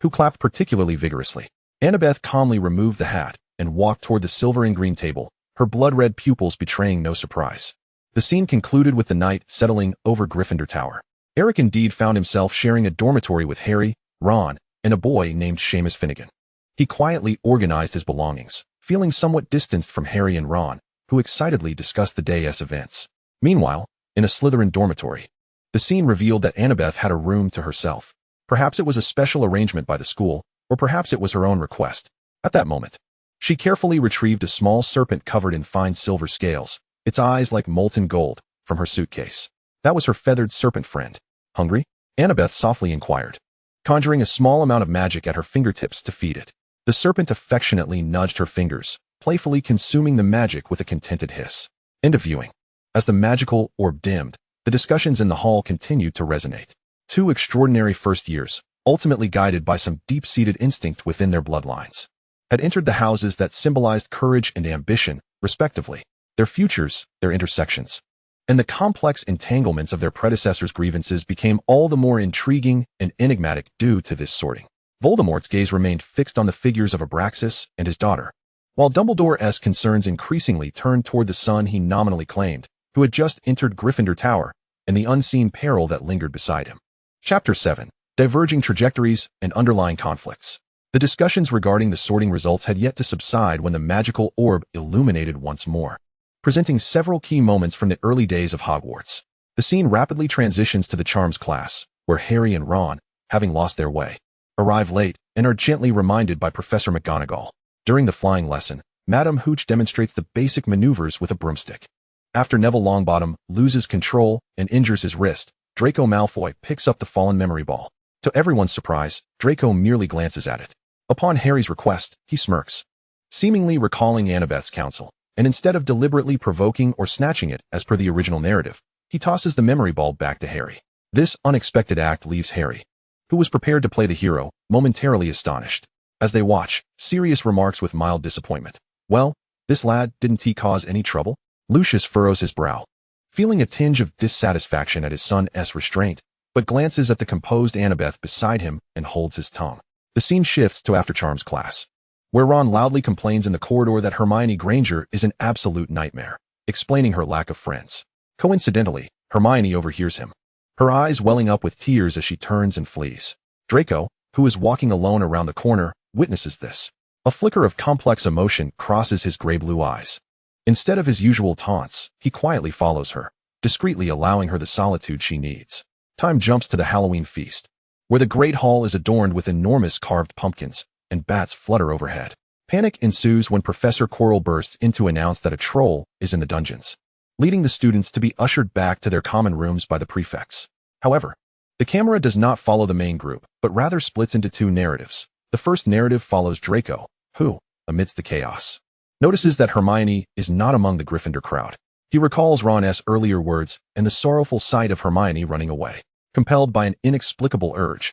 who clapped particularly vigorously. Annabeth calmly removed the hat and walked toward the silver and green table, her blood-red pupils betraying no surprise. The scene concluded with the night settling over Gryffindor Tower. Eric indeed found himself sharing a dormitory with Harry, Ron, and a boy named Seamus Finnegan. He quietly organized his belongings, feeling somewhat distanced from Harry and Ron, who excitedly discussed the day's events. Meanwhile, in a Slytherin dormitory, the scene revealed that Annabeth had a room to herself. Perhaps it was a special arrangement by the school, or perhaps it was her own request. At that moment, she carefully retrieved a small serpent covered in fine silver scales, its eyes like molten gold, from her suitcase. That was her feathered serpent friend. Hungry? Annabeth softly inquired. conjuring a small amount of magic at her fingertips to feed it. The serpent affectionately nudged her fingers, playfully consuming the magic with a contented hiss. End of viewing. As the magical orb dimmed, the discussions in the hall continued to resonate. Two extraordinary first years, ultimately guided by some deep-seated instinct within their bloodlines, had entered the houses that symbolized courage and ambition, respectively, their futures, their intersections, and the complex entanglements of their predecessors' grievances became all the more intriguing and enigmatic due to this sorting. Voldemort's gaze remained fixed on the figures of Abraxas and his daughter, while Dumbledore's concerns increasingly turned toward the son he nominally claimed, who had just entered Gryffindor Tower, and the unseen peril that lingered beside him. Chapter 7. Diverging Trajectories and Underlying Conflicts. The discussions regarding the sorting results had yet to subside when the magical orb illuminated once more, presenting several key moments from the early days of Hogwarts. The scene rapidly transitions to the Charms class, where Harry and Ron, having lost their way, arrive late and are gently reminded by Professor McGonagall. During the flying lesson, Madame Hooch demonstrates the basic maneuvers with a broomstick. After Neville Longbottom loses control and injures his wrist, Draco Malfoy picks up the fallen memory ball. To everyone's surprise, Draco merely glances at it. Upon Harry's request, he smirks, seemingly recalling Annabeth's counsel, and instead of deliberately provoking or snatching it as per the original narrative, he tosses the memory ball back to Harry. This unexpected act leaves Harry, who was prepared to play the hero, momentarily astonished. As they watch, Sirius remarks with mild disappointment, "Well, this lad, didn't he cause any trouble?" Lucius furrows his brow, feeling a tinge of dissatisfaction at his son's restraint, but glances at the composed Annabeth beside him and holds his tongue. The scene shifts to After Charms class, where Ron loudly complains in the corridor that Hermione Granger is an absolute nightmare, explaining her lack of friends. Coincidentally, Hermione overhears him, her eyes welling up with tears as she turns and flees. Draco, who is walking alone around the corner, witnesses this. A flicker of complex emotion crosses his gray-blue eyes. Instead of his usual taunts, he quietly follows her, discreetly allowing her the solitude she needs. Time jumps to the Halloween feast, where the Great Hall is adorned with enormous carved pumpkins, and bats flutter overhead. Panic ensues when Professor Quirrell bursts in to announce that a troll is in the dungeons, leading the students to be ushered back to their common rooms by the prefects. However, the camera does not follow the main group, but rather splits into two narratives. The first narrative follows Draco, who, amidst the chaos, notices that Hermione is not among the Gryffindor crowd. He recalls Ron's earlier words and the sorrowful sight of Hermione running away. Compelled by an inexplicable urge,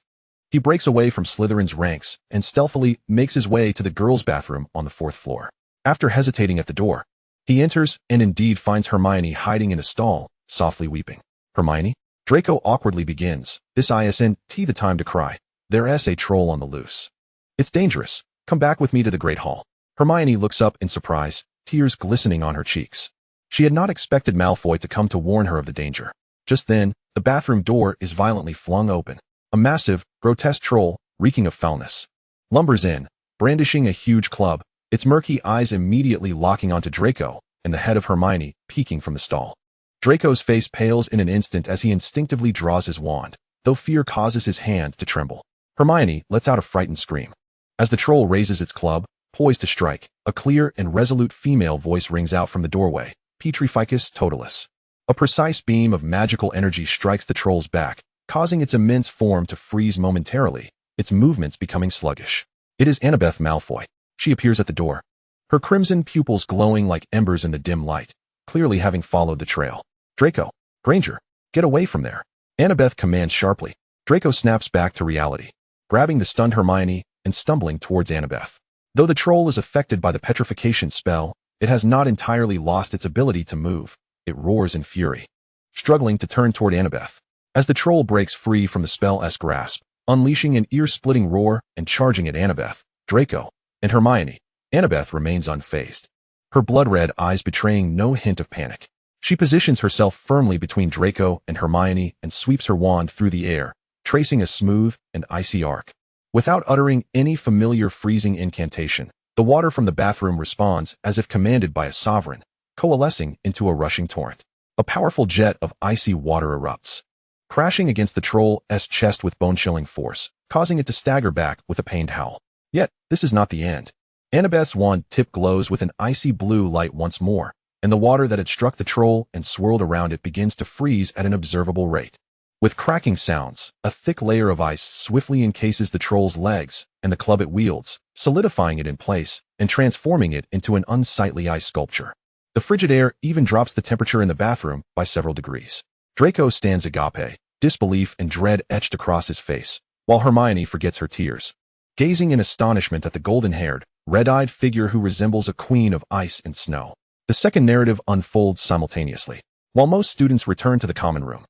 he breaks away from Slytherin's ranks and stealthily makes his way to the girls' bathroom on the 4th floor. After hesitating at the door, he enters and indeed finds Hermione hiding in a stall, softly weeping. "Hermione?" Draco awkwardly begins, "This isn't the time to cry. There's a troll on the loose. It's dangerous. Come back with me to the Great Hall." Hermione looks up in surprise, tears glistening on her cheeks. She had not expected Malfoy to come to warn her of the danger. Just then, the bathroom door is violently flung open. A massive, grotesque troll, reeking of foulness, lumbers in, brandishing a huge club, its murky eyes immediately locking onto Draco and the head of Hermione peeking from the stall. Draco's face pales in an instant as he instinctively draws his wand, though fear causes his hand to tremble. Hermione lets out a frightened scream. As the troll raises its club, poised to strike, a clear and resolute female voice rings out from the doorway, "Petrificus totalis." A precise beam of magical energy strikes the troll's back, causing its immense form to freeze momentarily, its movements becoming sluggish. It is Annabeth Malfoy. She appears at the door, her crimson pupils glowing like embers in the dim light, clearly having followed the trail. "Draco, Granger, get away from there," Annabeth commands sharply. Draco snaps back to reality, grabbing the stunned Hermione and stumbling towards Annabeth. Though the troll is affected by the petrification spell, it has not entirely lost its ability to move. It roars in fury, struggling to turn toward Annabeth. As the troll breaks free from the spell's grasp, unleashing an ear-splitting roar and charging at Annabeth, Draco, and Hermione, Annabeth remains unfazed, her blood-red eyes betraying no hint of panic. She positions herself firmly between Draco and Hermione and sweeps her wand through the air, tracing a smooth and icy arc. Without uttering any familiar freezing incantation, the water from the bathroom responds as if commanded by a sovereign, coalescing into a rushing torrent. A powerful jet of icy water erupts, crashing against the troll's chest with bone-chilling force, causing it to stagger back with a pained howl. Yet, this is not the end. Annabeth's wand tip glows with an icy blue light once more, and the water that had struck the troll and swirled around it begins to freeze at an observable rate. With cracking sounds, a thick layer of ice swiftly encases the troll's legs and the club it wields, solidifying it in place and transforming it into an unsightly ice sculpture. The frigid air even drops the temperature in the bathroom by several degrees. Draco stands agape, disbelief and dread etched across his face, while Hermione forgets her tears, gazing in astonishment at the golden-haired, red-eyed figure who resembles a queen of ice and snow. The second narrative unfolds simultaneously. While most students return to the common room,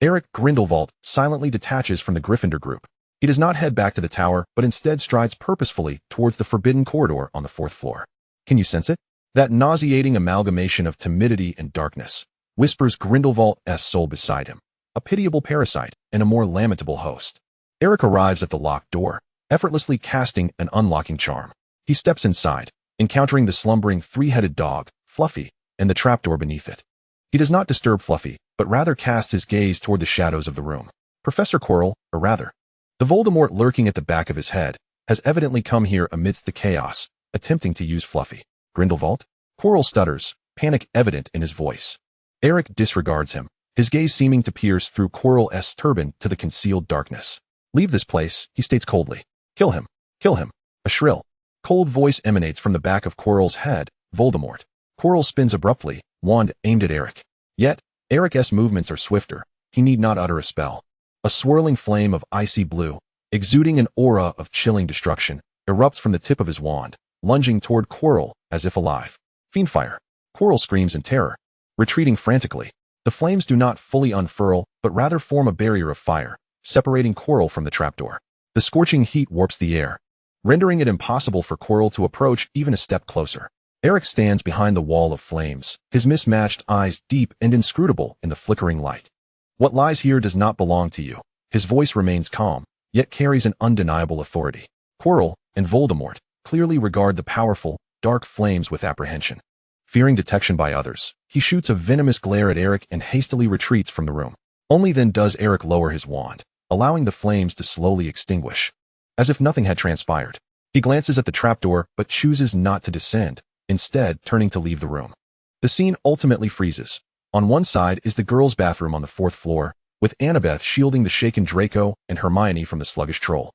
Eric Grindelwald silently detaches from the Gryffindor group. He does not head back to the tower, but instead strides purposefully towards the forbidden corridor on the 4th floor. Can you sense it? That nauseating amalgamation of timidity and darkness, whispers Grindelwald's soul beside him, a pitiable parasite and a more lamentable host. Eric arrives at the locked door, effortlessly casting an unlocking charm. He steps inside, encountering the slumbering three-headed dog, Fluffy, and the trapdoor beneath it. He does not disturb Fluffy, but rather casts his gaze toward the shadows of the room. Professor Quirrell, or rather, the Voldemort lurking at the back of his head, has evidently come here amidst the chaos, attempting to use Fluffy. Grindelwald? Quirrell stutters, panic evident in his voice. Eric disregards him, his gaze seeming to pierce through Quirrell's turban to the concealed darkness. Leave this place, he states coldly. Kill him. Kill him. A shrill, cold voice emanates from the back of Quirrell's head. Voldemort. Quirrell spins abruptly, wand aimed at Eric. Yet, Eric's movements are swifter. He need not utter a spell. A swirling flame of icy blue, exuding an aura of chilling destruction, erupts from the tip of his wand, lunging toward Quirrell as if alive. Fiendfire. Quirrell screams in terror, retreating frantically. The flames do not fully unfurl, but rather form a barrier of fire, separating Quirrell from the trapdoor. The scorching heat warps the air, rendering it impossible for Quirrell to approach even a step closer. Eric stands behind the wall of flames, his mismatched eyes deep and inscrutable in the flickering light. What lies here does not belong to you. His voice remains calm, yet carries an undeniable authority. Quirrell and Voldemort clearly regard the powerful, dark flames with apprehension. Fearing detection by others, he shoots a venomous glare at Eric and hastily retreats from the room. Only then does Eric lower his wand, allowing the flames to slowly extinguish. As if nothing had transpired, he glances at the trapdoor but chooses not to descend, instead turning to leave the room. The scene ultimately freezes. On one side is the girls' bathroom on the 4th floor, with Annabeth shielding the shaken Draco and Hermione from the sluggish troll.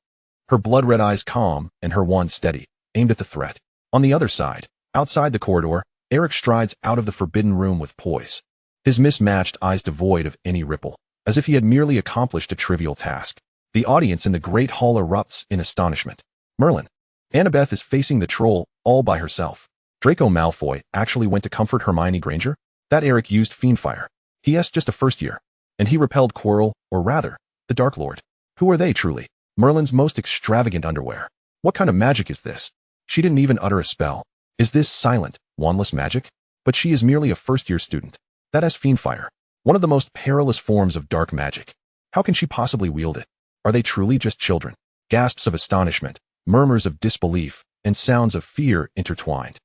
Her blood-red eyes calm and her wand steady, aimed at the threat. On the other side, outside the corridor, Eric strides out of the forbidden room with poise, his mismatched eyes devoid of any ripple, as if he had merely accomplished a trivial task. The audience in the Great Hall erupts in astonishment. Merlin. Annabeth is facing the troll all by herself. Draco Malfoy actually went to comfort Hermione Granger? That Eric used Fiendfire. He*s just a first year. And he repelled Quirrell, or rather, the Dark Lord. Who are they truly? Merlin's most extravagant underwear. What kind of magic is this? She didn't even utter a spell. Is this silent, wandless magic? But she is merely a first-year student. That is Fiendfire. One of the most perilous forms of dark magic. How can she possibly wield it? Are they truly just children? Gasps of astonishment, murmurs of disbelief, and sounds of fear intertwined,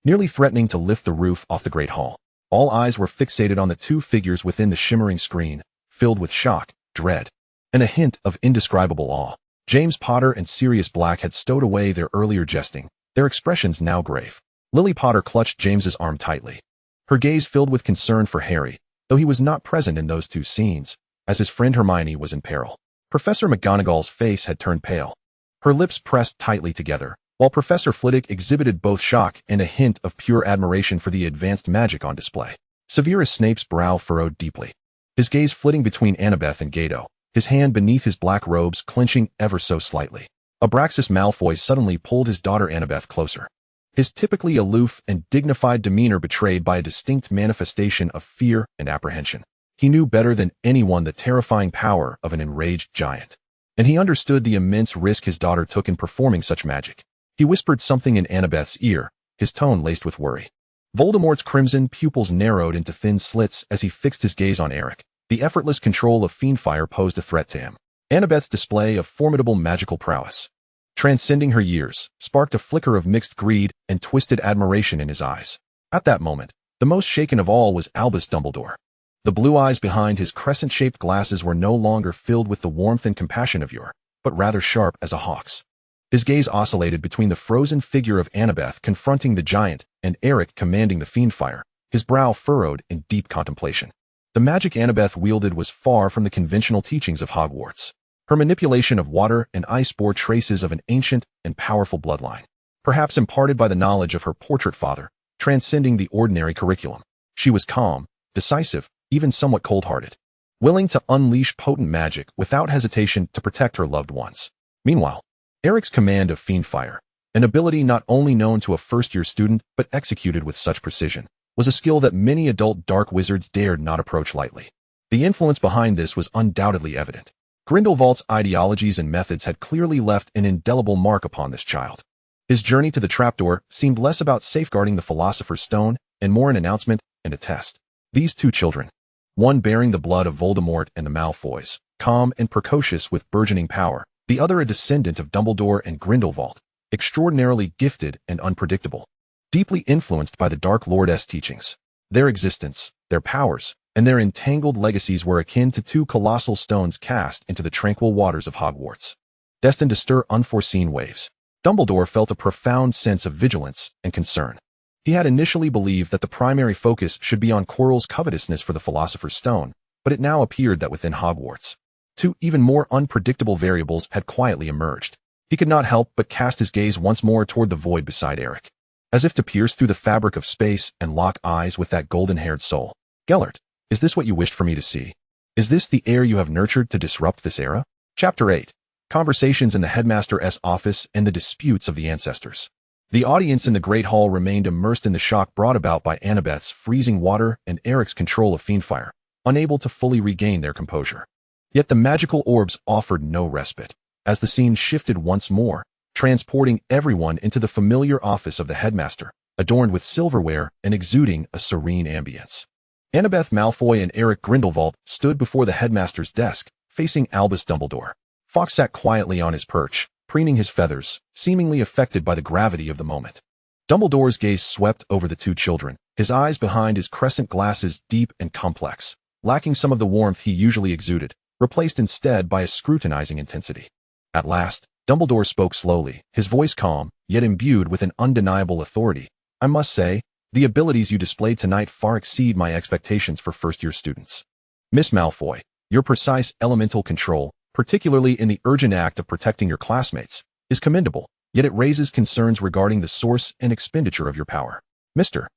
nearly threatening to lift the roof off the Great Hall. All eyes were fixated on the two figures within the shimmering screen, filled with shock, dread, and a hint of indescribable awe. James Potter and Sirius Black had stowed away their earlier jesting, their expressions now grave. Lily Potter clutched James's arm tightly, her gaze filled with concern for Harry, though he was not present in those two scenes, as his friend Hermione was in peril. Professor McGonagall's face had turned pale, her lips pressed tightly together, while Professor Flitwick exhibited both shock and a hint of pure admiration for the advanced magic on display. Severus Snape's brow furrowed deeply, his gaze flitting between Annabeth and Gato, his hand beneath his black robes clenching ever so slightly. Abraxas Malfoy suddenly pulled his daughter Annabeth closer, his typically aloof and dignified demeanor betrayed by a distinct manifestation of fear and apprehension. He knew better than anyone the terrifying power of an enraged giant, and he understood the immense risk his daughter took in performing such magic. He whispered something in Annabeth's ear, his tone laced with worry. Voldemort's crimson pupils narrowed into thin slits as he fixed his gaze on Eric. The effortless control of Fiendfire posed a threat to him. Annabeth's display of formidable magical prowess, transcending her years, sparked a flicker of mixed greed and twisted admiration in his eyes. At that moment, the most shaken of all was Albus Dumbledore. The blue eyes behind his crescent-shaped glasses were no longer filled with the warmth and compassion of yore, but rather sharp as a hawk's. His gaze oscillated between the frozen figure of Annabeth confronting the giant and Eric commanding the Fiendfire, his brow furrowed in deep contemplation. The magic Annabeth wielded was far from the conventional teachings of Hogwarts. Her manipulation of water and ice bore traces of an ancient and powerful bloodline, perhaps imparted by the knowledge of her portrait father, transcending the ordinary curriculum. She was calm, decisive, even somewhat cold-hearted, willing to unleash potent magic without hesitation to protect her loved ones. Meanwhile, Eric's command of fiend fire, an ability not only known to a first-year student but executed with such precision, was a skill that many adult dark wizards dared not approach lightly. The influence behind this was undoubtedly evident. Grindelwald's ideologies and methods had clearly left an indelible mark upon this child. His journey to the trapdoor seemed less about safeguarding the Philosopher's Stone and more an announcement and a test. These two children, one bearing the blood of Voldemort and the Malfoys, calm and precocious with burgeoning power, the other a descendant of Dumbledore and Grindelwald, extraordinarily gifted and unpredictable, deeply influenced by the Dark Lord's teachings. Their existence, their powers, and their entangled legacies were akin to two colossal stones cast into the tranquil waters of Hogwarts, destined to stir unforeseen waves. Dumbledore felt a profound sense of vigilance and concern. He had initially believed that the primary focus should be on Quirrell's covetousness for the Philosopher's Stone, but it now appeared that within Hogwarts, two even more unpredictable variables had quietly emerged. He could not help but cast his gaze once more toward the void beside Eric, as if to pierce through the fabric of space and lock eyes with that golden-haired soul. Gellert, is this what you wished for me to see? Is this the heir you have nurtured to disrupt this era? Chapter 8. Conversations in the Headmaster's office and the disputes of the ancestors. The audience in the Great Hall remained immersed in the shock brought about by Annabeth's freezing water and Eric's control of fiendfire, unable to fully regain their composure. Yet the magical orbs offered no respite, as the scene shifted once more, transporting everyone into the familiar office of the headmaster, adorned with silverware and exuding a serene ambience. Annabeth Malfoy and Eric Grindelwald stood before the headmaster's desk, facing Albus Dumbledore. Fawkes sat quietly on his perch, preening his feathers, seemingly affected by the gravity of the moment. Dumbledore's gaze swept over the two children, his eyes behind his crescent glasses deep and complex, lacking some of the warmth he usually exuded, replaced instead by a scrutinizing intensity. At last, Dumbledore spoke slowly, his voice calm, yet imbued with an undeniable authority. I must say, the abilities you displayed tonight far exceed my expectations for first-year students. Miss Malfoy, your precise elemental control, particularly in the urgent act of protecting your classmates, is commendable, yet it raises concerns regarding the source and expenditure of your power. Mr.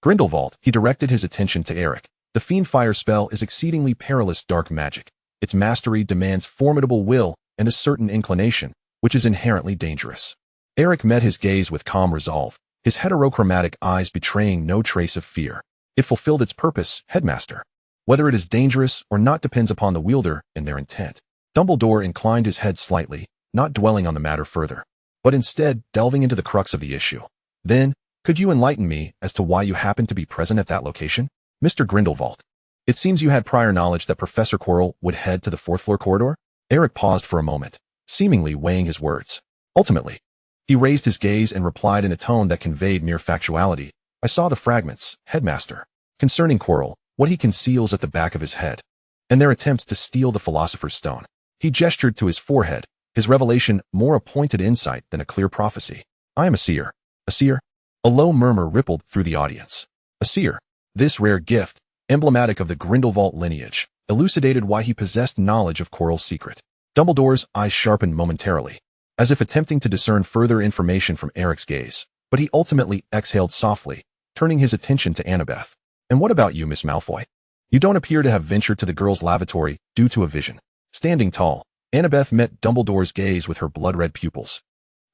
Grindelwald, he directed his attention to Eric. The fiendfire spell is exceedingly perilous dark magic. Its mastery demands formidable will and a certain inclination, which is inherently dangerous. Eric met his gaze with calm resolve, his heterochromatic eyes betraying no trace of fear. It fulfilled its purpose, Headmaster. Whether it is dangerous or not depends upon the wielder and their intent. Dumbledore inclined his head slightly, not dwelling on the matter further, but instead delving into the crux of the issue. Then, could you enlighten me as to why you happened to be present at that location? Mr. Grindelwald, it seems you had prior knowledge that Professor Quirrell would head to the fourth-floor corridor? Eric paused for a moment, seemingly weighing his words. Ultimately, he raised his gaze and replied in a tone that conveyed mere factuality. I saw the fragments, Headmaster, concerning Quirrell, what he conceals at the back of his head, and their attempts to steal the Philosopher's Stone. He gestured to his forehead, his revelation more a pointed insight than a clear prophecy. I am a seer. A seer? A low murmur rippled through the audience. A seer. This rare gift, emblematic of the Grindelwald lineage, elucidated why he possessed knowledge of Quirrell's secret. Dumbledore's eyes sharpened momentarily, as if attempting to discern further information from Eric's gaze, but he ultimately exhaled softly, turning his attention to Annabeth. And what about you, Miss Malfoy? You don't appear to have ventured to the girls' lavatory due to a vision. Standing tall, Annabeth met Dumbledore's gaze with her blood-red pupils,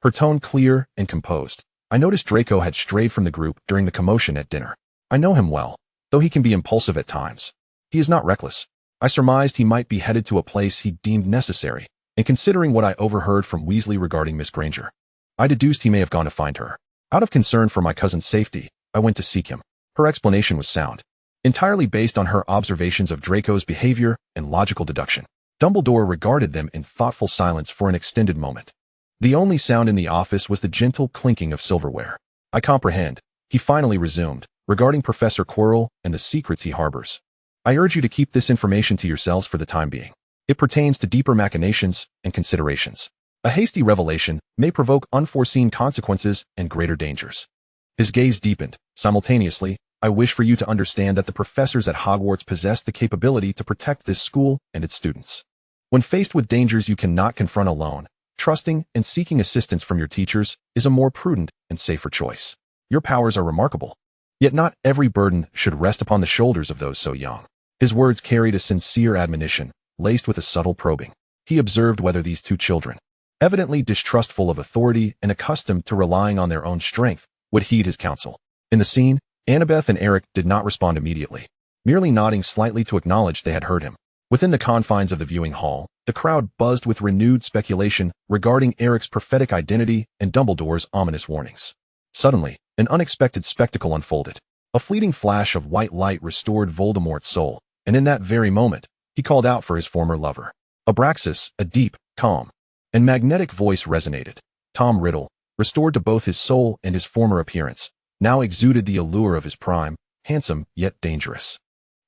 her tone clear and composed. I noticed Draco had strayed from the group during the commotion at dinner. I know him well, though he can be impulsive at times. He is not reckless. I surmised he might be headed to a place he deemed necessary, and considering what I overheard from Weasley regarding Miss Granger, I deduced he may have gone to find her. Out of concern for my cousin's safety, I went to seek him. Her explanation was sound, entirely based on her observations of Draco's behavior and logical deduction. Dumbledore regarded them in thoughtful silence for an extended moment. The only sound in the office was the gentle clinking of silverware. I comprehend, he finally resumed, regarding Professor Quirrell and the secrets he harbors. I urge you to keep this information to yourselves for the time being. It pertains to deeper machinations and considerations. A hasty revelation may provoke unforeseen consequences and greater dangers. His gaze deepened. Simultaneously, I wish for you to understand that the professors at Hogwarts possess the capability to protect this school and its students. When faced with dangers you cannot confront alone, trusting and seeking assistance from your teachers is a more prudent and safer choice. Your powers are remarkable, yet not every burden should rest upon the shoulders of those so young. His words carried a sincere admonition, laced with a subtle probing. He observed whether these two children, evidently distrustful of authority and accustomed to relying on their own strength, would heed his counsel. In the scene, Annabeth and Eric did not respond immediately, merely nodding slightly to acknowledge they had heard him. Within the confines of the viewing hall, the crowd buzzed with renewed speculation regarding Eric's prophetic identity and Dumbledore's ominous warnings. Suddenly, an unexpected spectacle unfolded. A fleeting flash of white light restored Voldemort's soul, and in that very moment, he called out for his former lover. Abraxas, a deep, calm, and magnetic voice resonated. Tom Riddle, restored to both his soul and his former appearance, now exuded the allure of his prime, handsome yet dangerous.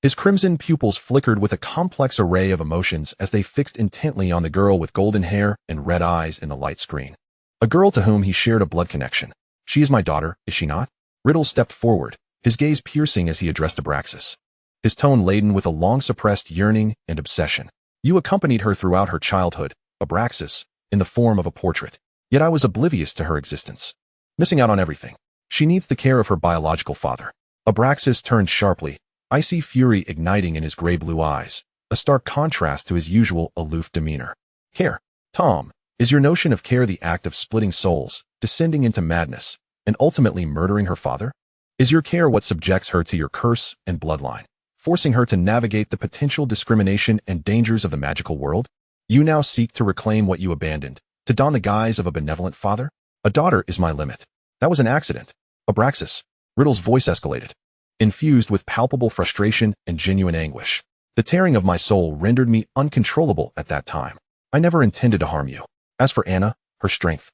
His crimson pupils flickered with a complex array of emotions as they fixed intently on the girl with golden hair and red eyes in the light screen. A girl to whom he shared a blood connection. She is my daughter, is she not? Riddle stepped forward, his gaze piercing as he addressed Abraxas, his tone laden with a long-suppressed yearning and obsession. You accompanied her throughout her childhood, Abraxas, in the form of a portrait. Yet I was oblivious to her existence. Missing out on everything. She needs the care of her biological father. Abraxas turned sharply, icy fury igniting in his gray-blue eyes, a stark contrast to his usual aloof demeanor. Care. Tom, is your notion of care the act of splitting souls, descending into madness, and ultimately murdering her father? Is your care what subjects her to your curse and bloodline, forcing her to navigate the potential discrimination and dangers of the magical world? You now seek to reclaim what you abandoned, to don the guise of a benevolent father? A daughter is my limit. That was an accident. Abraxas. Riddle's voice escalated, infused with palpable frustration and genuine anguish. The tearing of my soul rendered me uncontrollable at that time. I never intended to harm you. As for Anna, her strength,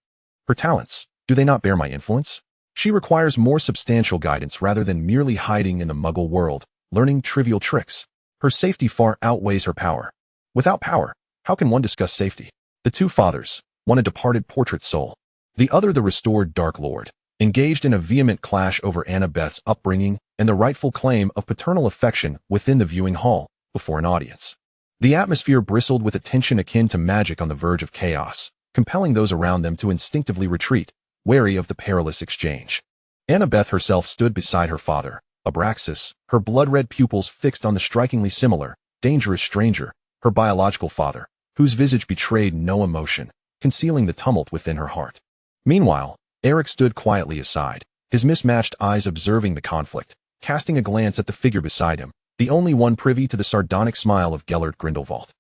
her talents, do they not bear my influence? She requires more substantial guidance rather than merely hiding in the muggle world, learning trivial tricks. Her safety far outweighs her power. Without power, how can one discuss safety? The two fathers, one a departed portrait soul, the other the restored Dark Lord, engaged in a vehement clash over Annabeth's upbringing and the rightful claim of paternal affection within the viewing hall, before an audience. The atmosphere bristled with a tension akin to magic on the verge of chaos, compelling those around them to instinctively retreat, wary of the perilous exchange. Annabeth herself stood beside her father, Abraxas, her blood-red pupils fixed on the strikingly similar, dangerous stranger, her biological father, whose visage betrayed no emotion, concealing the tumult within her heart. Meanwhile, Eric stood quietly aside, his mismatched eyes observing the conflict, casting a glance at the figure beside him, the only one privy to the sardonic smile of Grindelwald,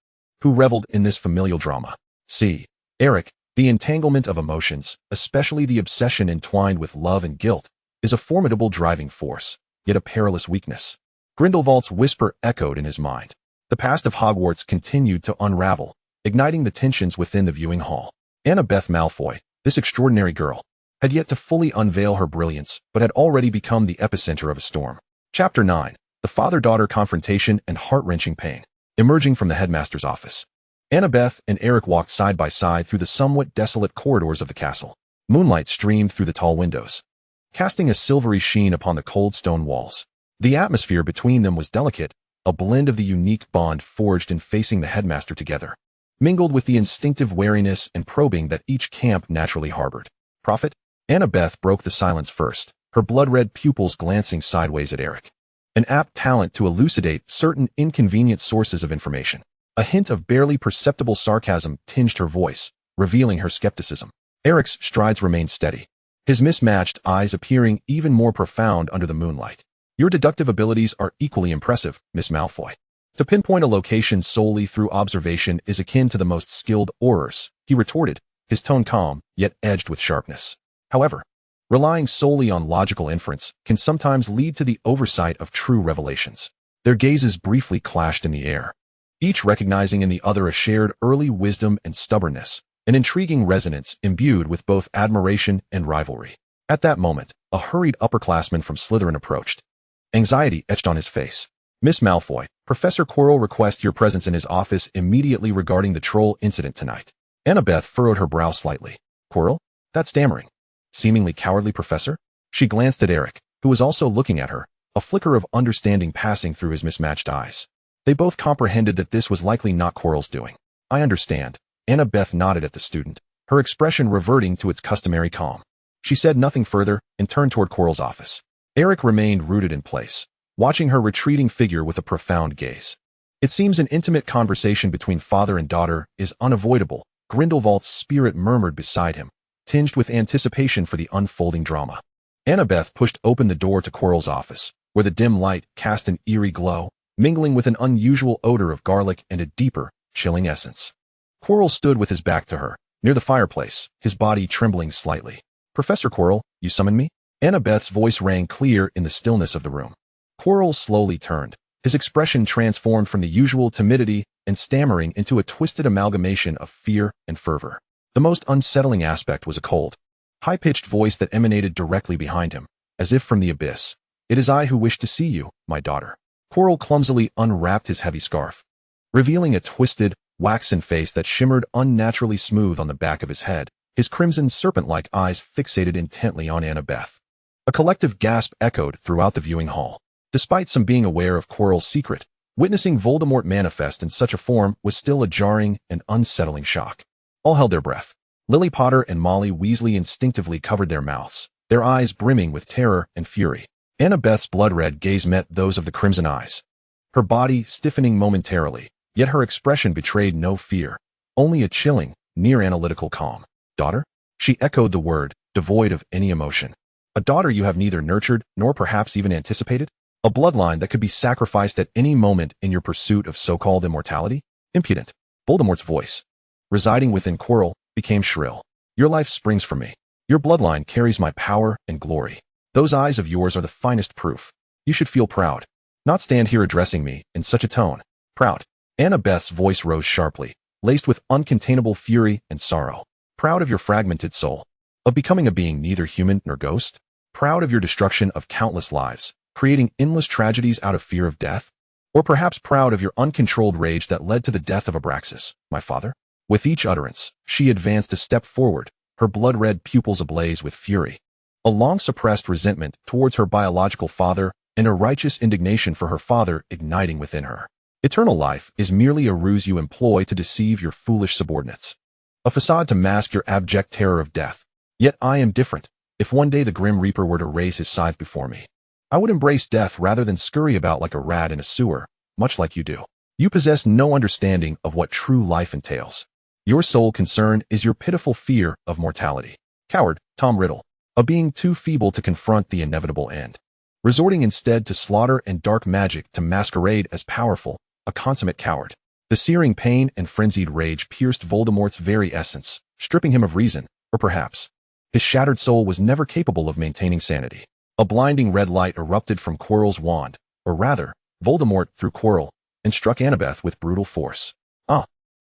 who reveled in this familial drama. See, Eric, the entanglement of emotions, especially the obsession entwined with love and guilt, is a formidable driving force, yet a perilous weakness. Grindelwald's whisper echoed in his mind. The past of Hogwarts continued to unravel, igniting the tensions within the viewing hall. Annabeth Malfoy, this extraordinary girl, had yet to fully unveil her brilliance, but had already become the epicenter of a storm. Chapter 9. The father-daughter confrontation and heart-wrenching pain. Emerging from the headmaster's office, Annabeth and Eric walked side by side through the somewhat desolate corridors of the castle. Moonlight streamed through the tall windows, casting a silvery sheen upon the cold stone walls. The atmosphere between them was delicate, a blend of the unique bond forged in facing the headmaster together, mingled with the instinctive wariness and probing that each camp naturally harbored. Prophet? Annabeth broke the silence first, her blood-red pupils glancing sideways at Eric. An apt talent to elucidate certain inconvenient sources of information. A hint of barely perceptible sarcasm tinged her voice, revealing her skepticism. Eric's strides remained steady, his mismatched eyes appearing even more profound under the moonlight. Your deductive abilities are equally impressive, Miss Malfoy. To pinpoint a location solely through observation is akin to the most skilled aurors, he retorted, his tone calm, yet edged with sharpness. However, relying solely on logical inference can sometimes lead to the oversight of true revelations. Their gazes briefly clashed in the air, each recognizing in the other a shared early wisdom and stubbornness, an intriguing resonance imbued with both admiration and rivalry. At that moment, a hurried upperclassman from Slytherin approached. Anxiety etched on his face. Miss Malfoy, Professor Quirrell requests your presence in his office immediately regarding the troll incident tonight. Annabeth furrowed her brow slightly. Quirrell? That stammering, seemingly cowardly professor? She glanced at Eric, who was also looking at her, a flicker of understanding passing through his mismatched eyes. They both comprehended that this was likely not Quirrell's doing. I understand. Annabeth nodded at the student, her expression reverting to its customary calm. She said nothing further and turned toward Quirrell's office. Eric remained rooted in place, watching her retreating figure with a profound gaze. It seems an intimate conversation between father and daughter is unavoidable, Grindelwald's spirit murmured beside him, tinged with anticipation for the unfolding drama. Annabeth pushed open the door to Quirrell's office, where the dim light cast an eerie glow, mingling with an unusual odor of garlic and a deeper, chilling essence. Quirrell stood with his back to her, near the fireplace, his body trembling slightly. Professor Quirrell, you summoned me? Annabeth's voice rang clear in the stillness of the room. Quirrell slowly turned, his expression transformed from the usual timidity and stammering into a twisted amalgamation of fear and fervor. The most unsettling aspect was a cold, high-pitched voice that emanated directly behind him, as if from the abyss. It is I who wish to see you, my daughter. Quirrell clumsily unwrapped his heavy scarf, revealing a twisted, waxen face that shimmered unnaturally smooth on the back of his head, his crimson serpent-like eyes fixated intently on Annabeth. A collective gasp echoed throughout the viewing hall. Despite some being aware of Quirrell's secret, witnessing Voldemort manifest in such a form was still a jarring and unsettling shock. All held their breath. Lily Potter and Molly Weasley instinctively covered their mouths, their eyes brimming with terror and fury. Annabeth's blood-red gaze met those of the crimson eyes, her body stiffening momentarily, yet her expression betrayed no fear, only a chilling, near-analytical calm. Daughter? She echoed the word, devoid of any emotion. A daughter you have neither nurtured nor perhaps even anticipated? A bloodline that could be sacrificed at any moment in your pursuit of so-called immortality? Impudent. Voldemort's voice, residing within Quirrell, became shrill. Your life springs from me. Your bloodline carries my power and glory. Those eyes of yours are the finest proof. You should feel proud. Not stand here addressing me in such a tone. Proud. Annabeth's voice rose sharply, laced with uncontainable fury and sorrow. Proud of your fragmented soul. Of becoming a being neither human nor ghost? Proud of your destruction of countless lives, creating endless tragedies out of fear of death? Or perhaps proud of your uncontrolled rage that led to the death of Abraxas, my father? With each utterance, she advanced a step forward, her blood-red pupils ablaze with fury. A long-suppressed resentment towards her biological father and a righteous indignation for her father igniting within her. Eternal life is merely a ruse you employ to deceive your foolish subordinates. A facade to mask your abject terror of death. Yet I am different. If one day the Grim Reaper were to raise his scythe before me, I would embrace death rather than scurry about like a rat in a sewer, much like you do. You possess no understanding of what true life entails. Your sole concern is your pitiful fear of mortality. Coward, Tom Riddle. A being too feeble to confront the inevitable end. Resorting instead to slaughter and dark magic to masquerade as powerful, a consummate coward. The searing pain and frenzied rage pierced Voldemort's very essence, stripping him of reason, or perhaps his shattered soul was never capable of maintaining sanity. A blinding red light erupted from Quirrell's wand, or rather, Voldemort threw Quirrell, and struck Annabeth with brutal force.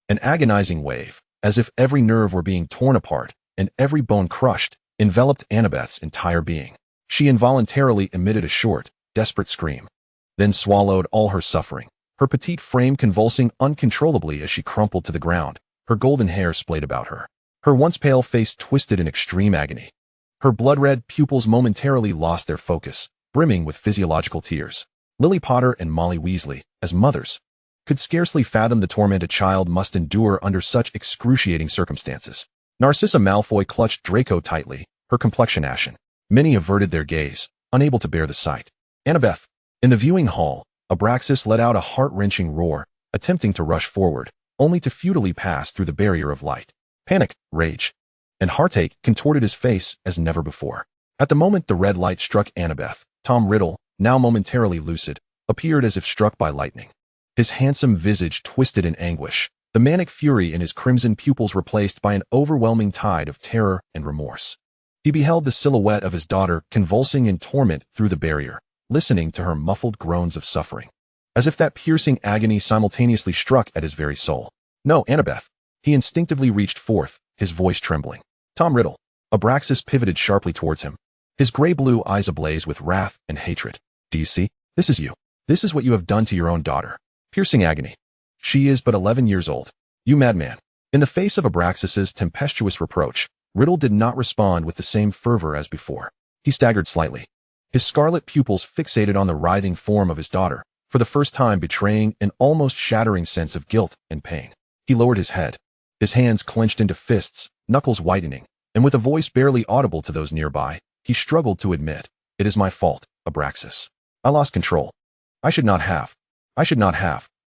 An agonizing wave, as if every nerve were being torn apart, and every bone crushed, enveloped Annabeth's entire being. She involuntarily emitted a short, desperate scream, then swallowed all her suffering, her petite frame convulsing uncontrollably as she crumpled to the ground, her golden hair splayed about her. Her once pale face twisted in extreme agony. Her blood-red pupils momentarily lost their focus, brimming with physiological tears. Lily Potter and Molly Weasley, as mothers, could scarcely fathom the torment a child must endure under such excruciating circumstances. Narcissa Malfoy clutched Draco tightly, her complexion ashen. Many averted their gaze, unable to bear the sight. Annabeth. In the viewing hall, Abraxas let out a heart-wrenching roar, attempting to rush forward, only to futilely pass through the barrier of light. Panic, rage, and heartache contorted his face as never before. At the moment the red light struck Annabeth, Tom Riddle, now momentarily lucid, appeared as if struck by lightning. His handsome visage twisted in anguish, the manic fury in his crimson pupils replaced by an overwhelming tide of terror and remorse. He beheld the silhouette of his daughter convulsing in torment through the barrier, listening to her muffled groans of suffering, as if that piercing agony simultaneously struck at his very soul. No, Annabeth. He instinctively reached forth, his voice trembling. Tom Riddle. Abraxas pivoted sharply towards him, his gray-blue eyes ablaze with wrath and hatred. Do you see? This is you. This is what you have done to your own daughter. Piercing agony. She is but 11 years old. You madman. In the face of Abraxas's tempestuous reproach, Riddle did not respond with the same fervor as before. He staggered slightly, his scarlet pupils fixated on the writhing form of his daughter, for the first time betraying an almost shattering sense of guilt and pain. He lowered his head, his hands clenched into fists, knuckles whitening, and with a voice barely audible to those nearby, he struggled to admit, "It is my fault, Abraxas. I lost control. I should not have.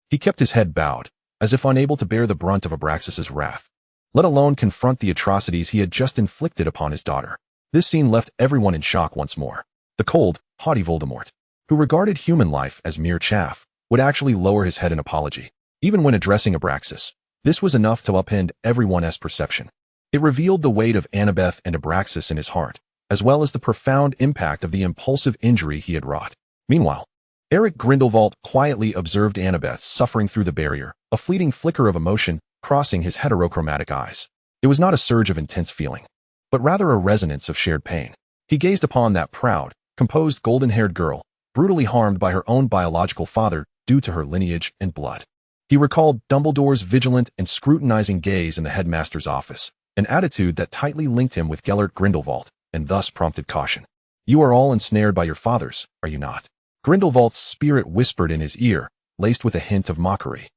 He kept his head bowed, as if unable to bear the brunt of Abraxas's wrath, let alone confront the atrocities he had just inflicted upon his daughter. This scene left everyone in shock once more. The cold, haughty Voldemort, who regarded human life as mere chaff, would actually lower his head in apology. Even when addressing Abraxas, this was enough to upend everyone's perception. It revealed the weight of Annabeth and Abraxas in his heart, as well as the profound impact of the impulsive injury he had wrought. Meanwhile, Eric Grindelwald quietly observed Annabeth suffering through the barrier, a fleeting flicker of emotion crossing his heterochromatic eyes. It was not a surge of intense feeling, but rather a resonance of shared pain. He gazed upon that proud, composed golden-haired girl, brutally harmed by her own biological father due to her lineage and blood. He recalled Dumbledore's vigilant and scrutinizing gaze in the headmaster's office, an attitude that tightly linked him with Gellert Grindelwald, and thus prompted caution. "You are all ensnared by your fathers, are you not?" Grindelwald's spirit whispered in his ear, laced with a hint of mockery.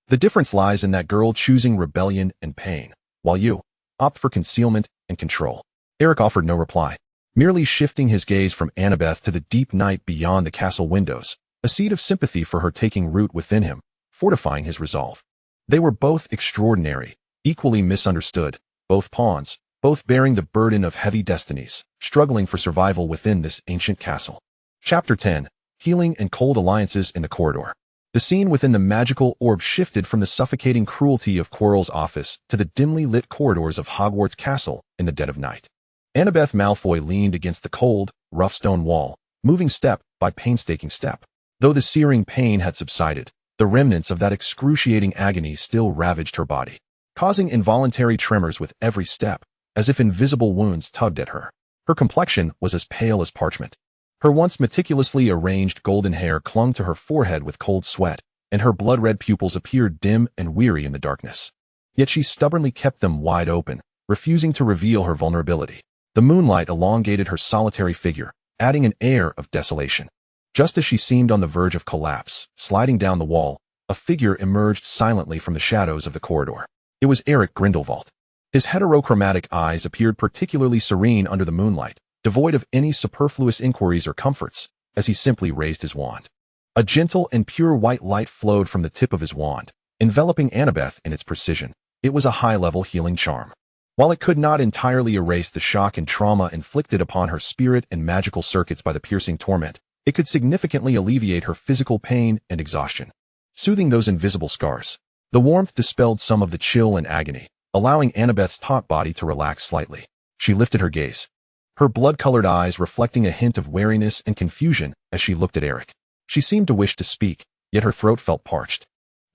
"The difference lies in that girl choosing rebellion and pain, while you opt for concealment and control." Eric offered no reply, merely shifting his gaze from Annabeth to the deep night beyond the castle windows, a seed of sympathy for her taking root within him, fortifying his resolve. They were both extraordinary, equally misunderstood, both pawns, both bearing the burden of heavy destinies, struggling for survival within this ancient castle. Chapter 10. Healing and Cold Alliances in the Corridor. The scene within the magical orb shifted from the suffocating cruelty of Quirrell's office to the dimly lit corridors of Hogwarts Castle in the dead of night. Annabeth Malfoy leaned against the cold, rough stone wall, moving step by painstaking step. Though the searing pain had subsided, the remnants of that excruciating agony still ravaged her body, causing involuntary tremors with every step, as if invisible wounds tugged at her. Her complexion was as pale as parchment. Her once meticulously arranged golden hair clung to her forehead with cold sweat, and her blood-red pupils appeared dim and weary in the darkness. Yet she stubbornly kept them wide open, refusing to reveal her vulnerability. The moonlight elongated her solitary figure, adding an air of desolation. Just as she seemed on the verge of collapse, sliding down the wall, a figure emerged silently from the shadows of the corridor. It was Eric Grindelwald. His heterochromatic eyes appeared particularly serene under the moonlight, devoid of any superfluous inquiries or comforts, as he simply raised his wand. A gentle and pure white light flowed from the tip of his wand, enveloping Annabeth in its precision. It was a high-level healing charm. While it could not entirely erase the shock and trauma inflicted upon her spirit and magical circuits by the piercing torment, it could significantly alleviate her physical pain and exhaustion, soothing those invisible scars. The warmth dispelled some of the chill and agony, allowing Annabeth's taut body to relax slightly. She lifted her gaze, her blood-colored eyes reflecting a hint of wariness and confusion as she looked at Eric. She seemed to wish to speak, yet her throat felt parched.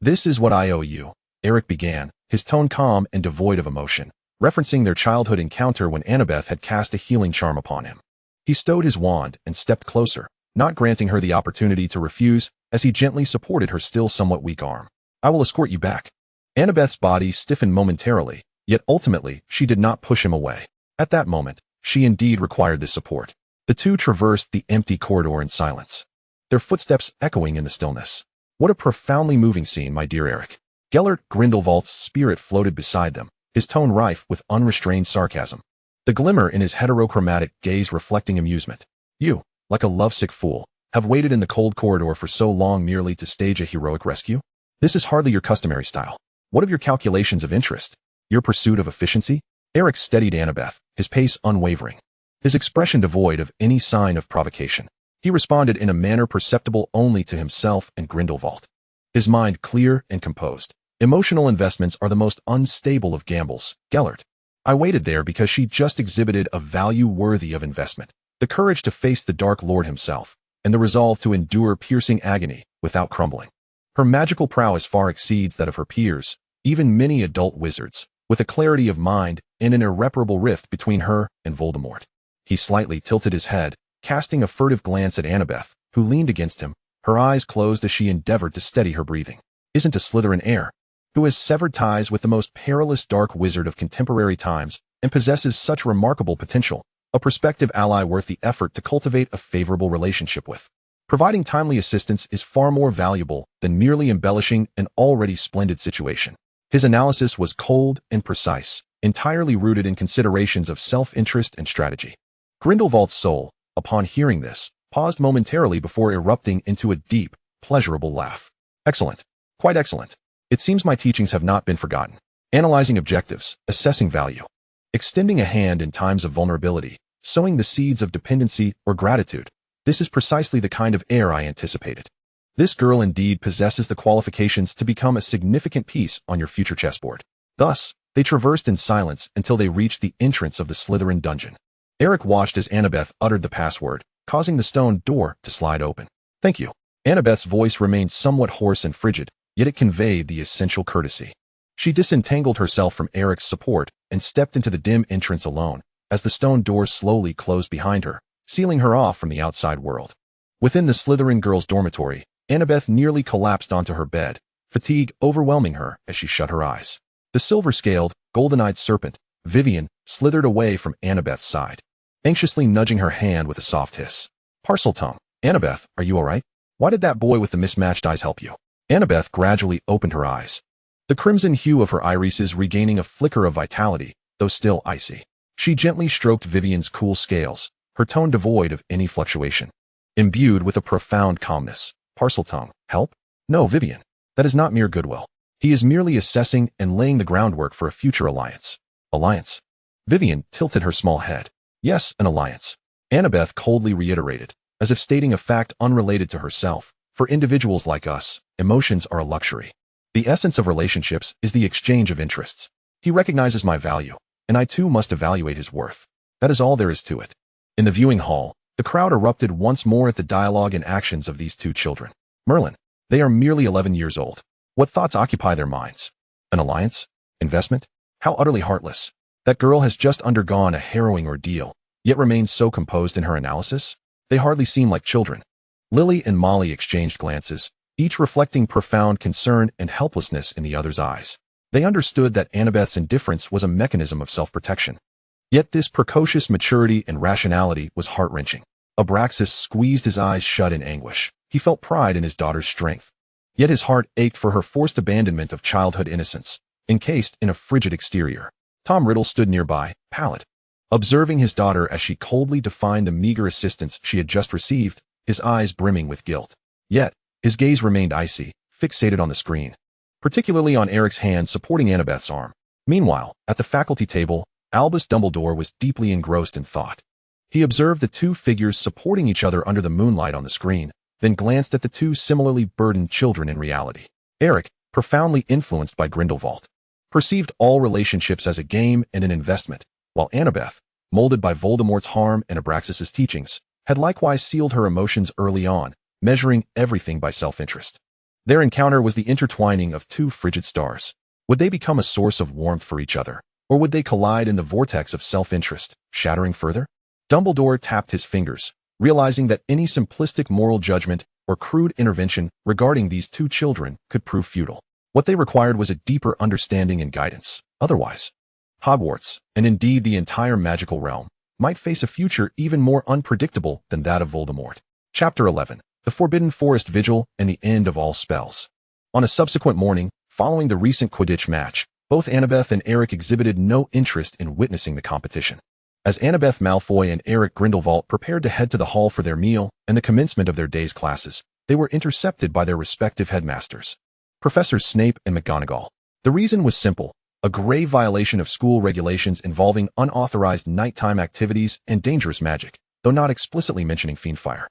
"This is what I owe you," Eric began, his tone calm and devoid of emotion, referencing their childhood encounter when Annabeth had cast a healing charm upon him. He stowed his wand and stepped closer, not granting her the opportunity to refuse, as he gently supported her still somewhat weak arm. "I will escort you back." Annabeth's body stiffened momentarily, yet ultimately she did not push him away. At that moment, she indeed required this support. The two traversed the empty corridor in silence, their footsteps echoing in the stillness. "What a profoundly moving scene, my dear Eric." Gellert Grindelwald's spirit floated beside them, his tone rife with unrestrained sarcasm, the glimmer in his heterochromatic gaze reflecting amusement. "You, like a lovesick fool, have waited in the cold corridor for so long merely to stage a heroic rescue? This is hardly your customary style. What of your calculations of interest? Your pursuit of efficiency?" Eric steadied Annabeth, his pace unwavering, his expression devoid of any sign of provocation. He responded in a manner perceptible only to himself and Grindelwald, his mind clear and composed. "Emotional investments are the most unstable of gambles, Gellert. I waited there because she just exhibited a value worthy of investment, the courage to face the Dark Lord himself, and the resolve to endure piercing agony without crumbling. Her magical prowess far exceeds that of her peers, even many adult wizards, with a clarity of mind and an irreparable rift between her and Voldemort." He slightly tilted his head, casting a furtive glance at Annabeth, who leaned against him, her eyes closed as she endeavored to steady her breathing. "Isn't a Slytherin heir, who has severed ties with the most perilous dark wizard of contemporary times and possesses such remarkable potential, a prospective ally worth the effort to cultivate a favorable relationship with. Providing timely assistance is far more valuable than merely embellishing an already splendid situation. His analysis was cold and precise, entirely rooted in considerations of self-interest and strategy. Grindelwald's soul, upon hearing this, paused momentarily before erupting into a deep, pleasurable laugh. Excellent. Quite excellent. It seems my teachings have not been forgotten. Analyzing objectives, assessing value, extending a hand in times of vulnerability, sowing the seeds of dependency or gratitude. This is precisely the kind of heir I anticipated. This girl indeed possesses the qualifications to become a significant piece on your future chessboard. Thus, they traversed in silence until they reached the entrance of the Slytherin dungeon. Eric watched as Annabeth uttered the password, causing the stone door to slide open. Thank you. Annabeth's voice remained somewhat hoarse and frigid, yet it conveyed the essential courtesy. She disentangled herself from Eric's support and stepped into the dim entrance alone, as the stone door slowly closed behind her, sealing her off from the outside world. Within the Slytherin girls' dormitory, Annabeth nearly collapsed onto her bed, fatigue overwhelming her as she shut her eyes. The silver-scaled, golden-eyed serpent, Vivian, slithered away from Annabeth's side, anxiously nudging her hand with a soft hiss. Parseltongue, Annabeth, are you all right? Why did that boy with the mismatched eyes help you? Annabeth gradually opened her eyes, the crimson hue of her irises regaining a flicker of vitality, though still icy. She gently stroked Vivian's cool scales, her tone devoid of any fluctuation, imbued with a profound calmness. Parseltongue, help? No, Vivian. That is not mere goodwill. He is merely assessing and laying the groundwork for a future alliance. Alliance? Vivian tilted her small head. Yes, an alliance. Annabeth coldly reiterated, as if stating a fact unrelated to herself. For individuals like us, emotions are a luxury. The essence of relationships is the exchange of interests. He recognizes my value, and I too must evaluate his worth. That is all there is to it. In the viewing hall, the crowd erupted once more at the dialogue and actions of these two children. Merlin, they are merely 11 years old. What thoughts occupy their minds? An alliance? Investment? How utterly heartless. That girl has just undergone a harrowing ordeal, yet remains so composed in her analysis? They hardly seem like children. Lily and Molly exchanged glances, each reflecting profound concern and helplessness in the other's eyes. They understood that Annabeth's indifference was a mechanism of self-protection. Yet this precocious maturity and rationality was heart-wrenching. Abraxas squeezed his eyes shut in anguish. He felt pride in his daughter's strength. Yet his heart ached for her forced abandonment of childhood innocence, encased in a frigid exterior. Tom Riddle stood nearby, pallid, observing his daughter as she coldly defined the meager assistance she had just received, his eyes brimming with guilt. Yet, his gaze remained icy, fixated on the screen, particularly on Eric's hand supporting Annabeth's arm. Meanwhile, at the faculty table, Albus Dumbledore was deeply engrossed in thought. He observed the two figures supporting each other under the moonlight on the screen, then glanced at the two similarly burdened children in reality. Eric, profoundly influenced by Grindelwald, perceived all relationships as a game and an investment, while Annabeth, molded by Voldemort's harm and Abraxas's teachings, had likewise sealed her emotions early on, measuring everything by self-interest. Their encounter was the intertwining of two frigid stars. Would they become a source of warmth for each other, or would they collide in the vortex of self-interest, shattering further? Dumbledore tapped his fingers, realizing that any simplistic moral judgment or crude intervention regarding these two children could prove futile. What they required was a deeper understanding and guidance. Otherwise, Hogwarts, and indeed the entire magical realm, might face a future even more unpredictable than that of Voldemort. Chapter 11. The Forbidden Forest Vigil and the End of All Spells. On a subsequent morning, following the recent Quidditch match, both Annabeth and Eric exhibited no interest in witnessing the competition. As Annabeth Malfoy and Eric Grindelwald prepared to head to the hall for their meal and the commencement of their day's classes, they were intercepted by their respective headmasters, Professors Snape and McGonagall. The reason was simple: a grave violation of school regulations involving unauthorized nighttime activities and dangerous magic, though not explicitly mentioning fiendfire.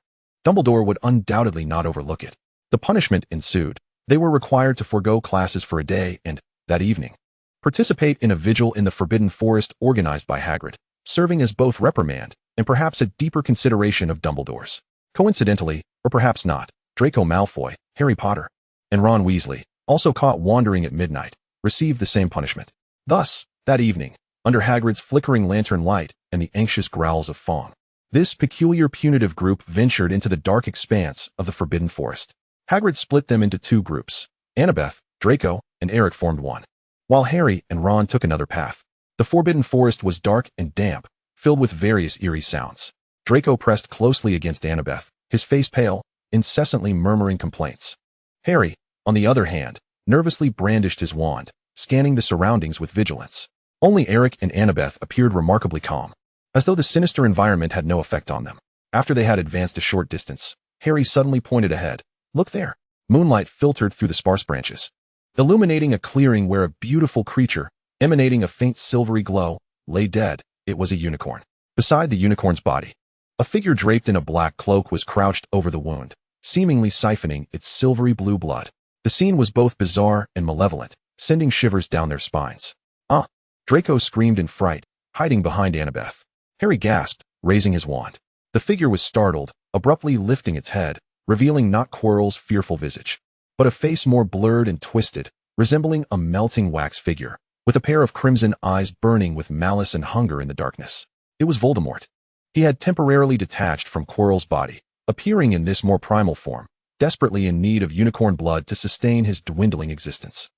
Dumbledore would undoubtedly not overlook it. The punishment ensued. They were required to forego classes for a day and, that evening, participate in a vigil in the Forbidden Forest organized by Hagrid, serving as both reprimand and perhaps a deeper consideration of Dumbledore's. Coincidentally, or perhaps not, Draco Malfoy, Harry Potter, and Ron Weasley, also caught wandering at midnight, received the same punishment. Thus, that evening, under Hagrid's flickering lantern light and the anxious growls of Fawne, this peculiar punitive group ventured into the dark expanse of the Forbidden Forest. Hagrid split them into two groups. Annabeth, Draco, and Eric formed one, while Harry and Ron took another path. The Forbidden Forest was dark and damp, filled with various eerie sounds. Draco pressed closely against Annabeth, his face pale, incessantly murmuring complaints. Harry, on the other hand, nervously brandished his wand, scanning the surroundings with vigilance. Only Eric and Annabeth appeared remarkably calm, as though the sinister environment had no effect on them. After they had advanced a short distance, Harry suddenly pointed ahead. Look there. Moonlight filtered through the sparse branches, illuminating a clearing where a beautiful creature, emanating a faint silvery glow, lay dead. It was a unicorn. Beside the unicorn's body, a figure draped in a black cloak was crouched over the wound, seemingly siphoning its silvery blue blood. The scene was both bizarre and malevolent, sending shivers down their spines. Ah! Draco screamed in fright, hiding behind Annabeth. Harry gasped, raising his wand. The figure was startled, abruptly lifting its head, revealing not Quirrell's fearful visage, but a face more blurred and twisted, resembling a melting wax figure, with a pair of crimson eyes burning with malice and hunger in the darkness. It was Voldemort. He had temporarily detached from Quirrell's body, appearing in this more primal form, desperately in need of unicorn blood to sustain his dwindling existence.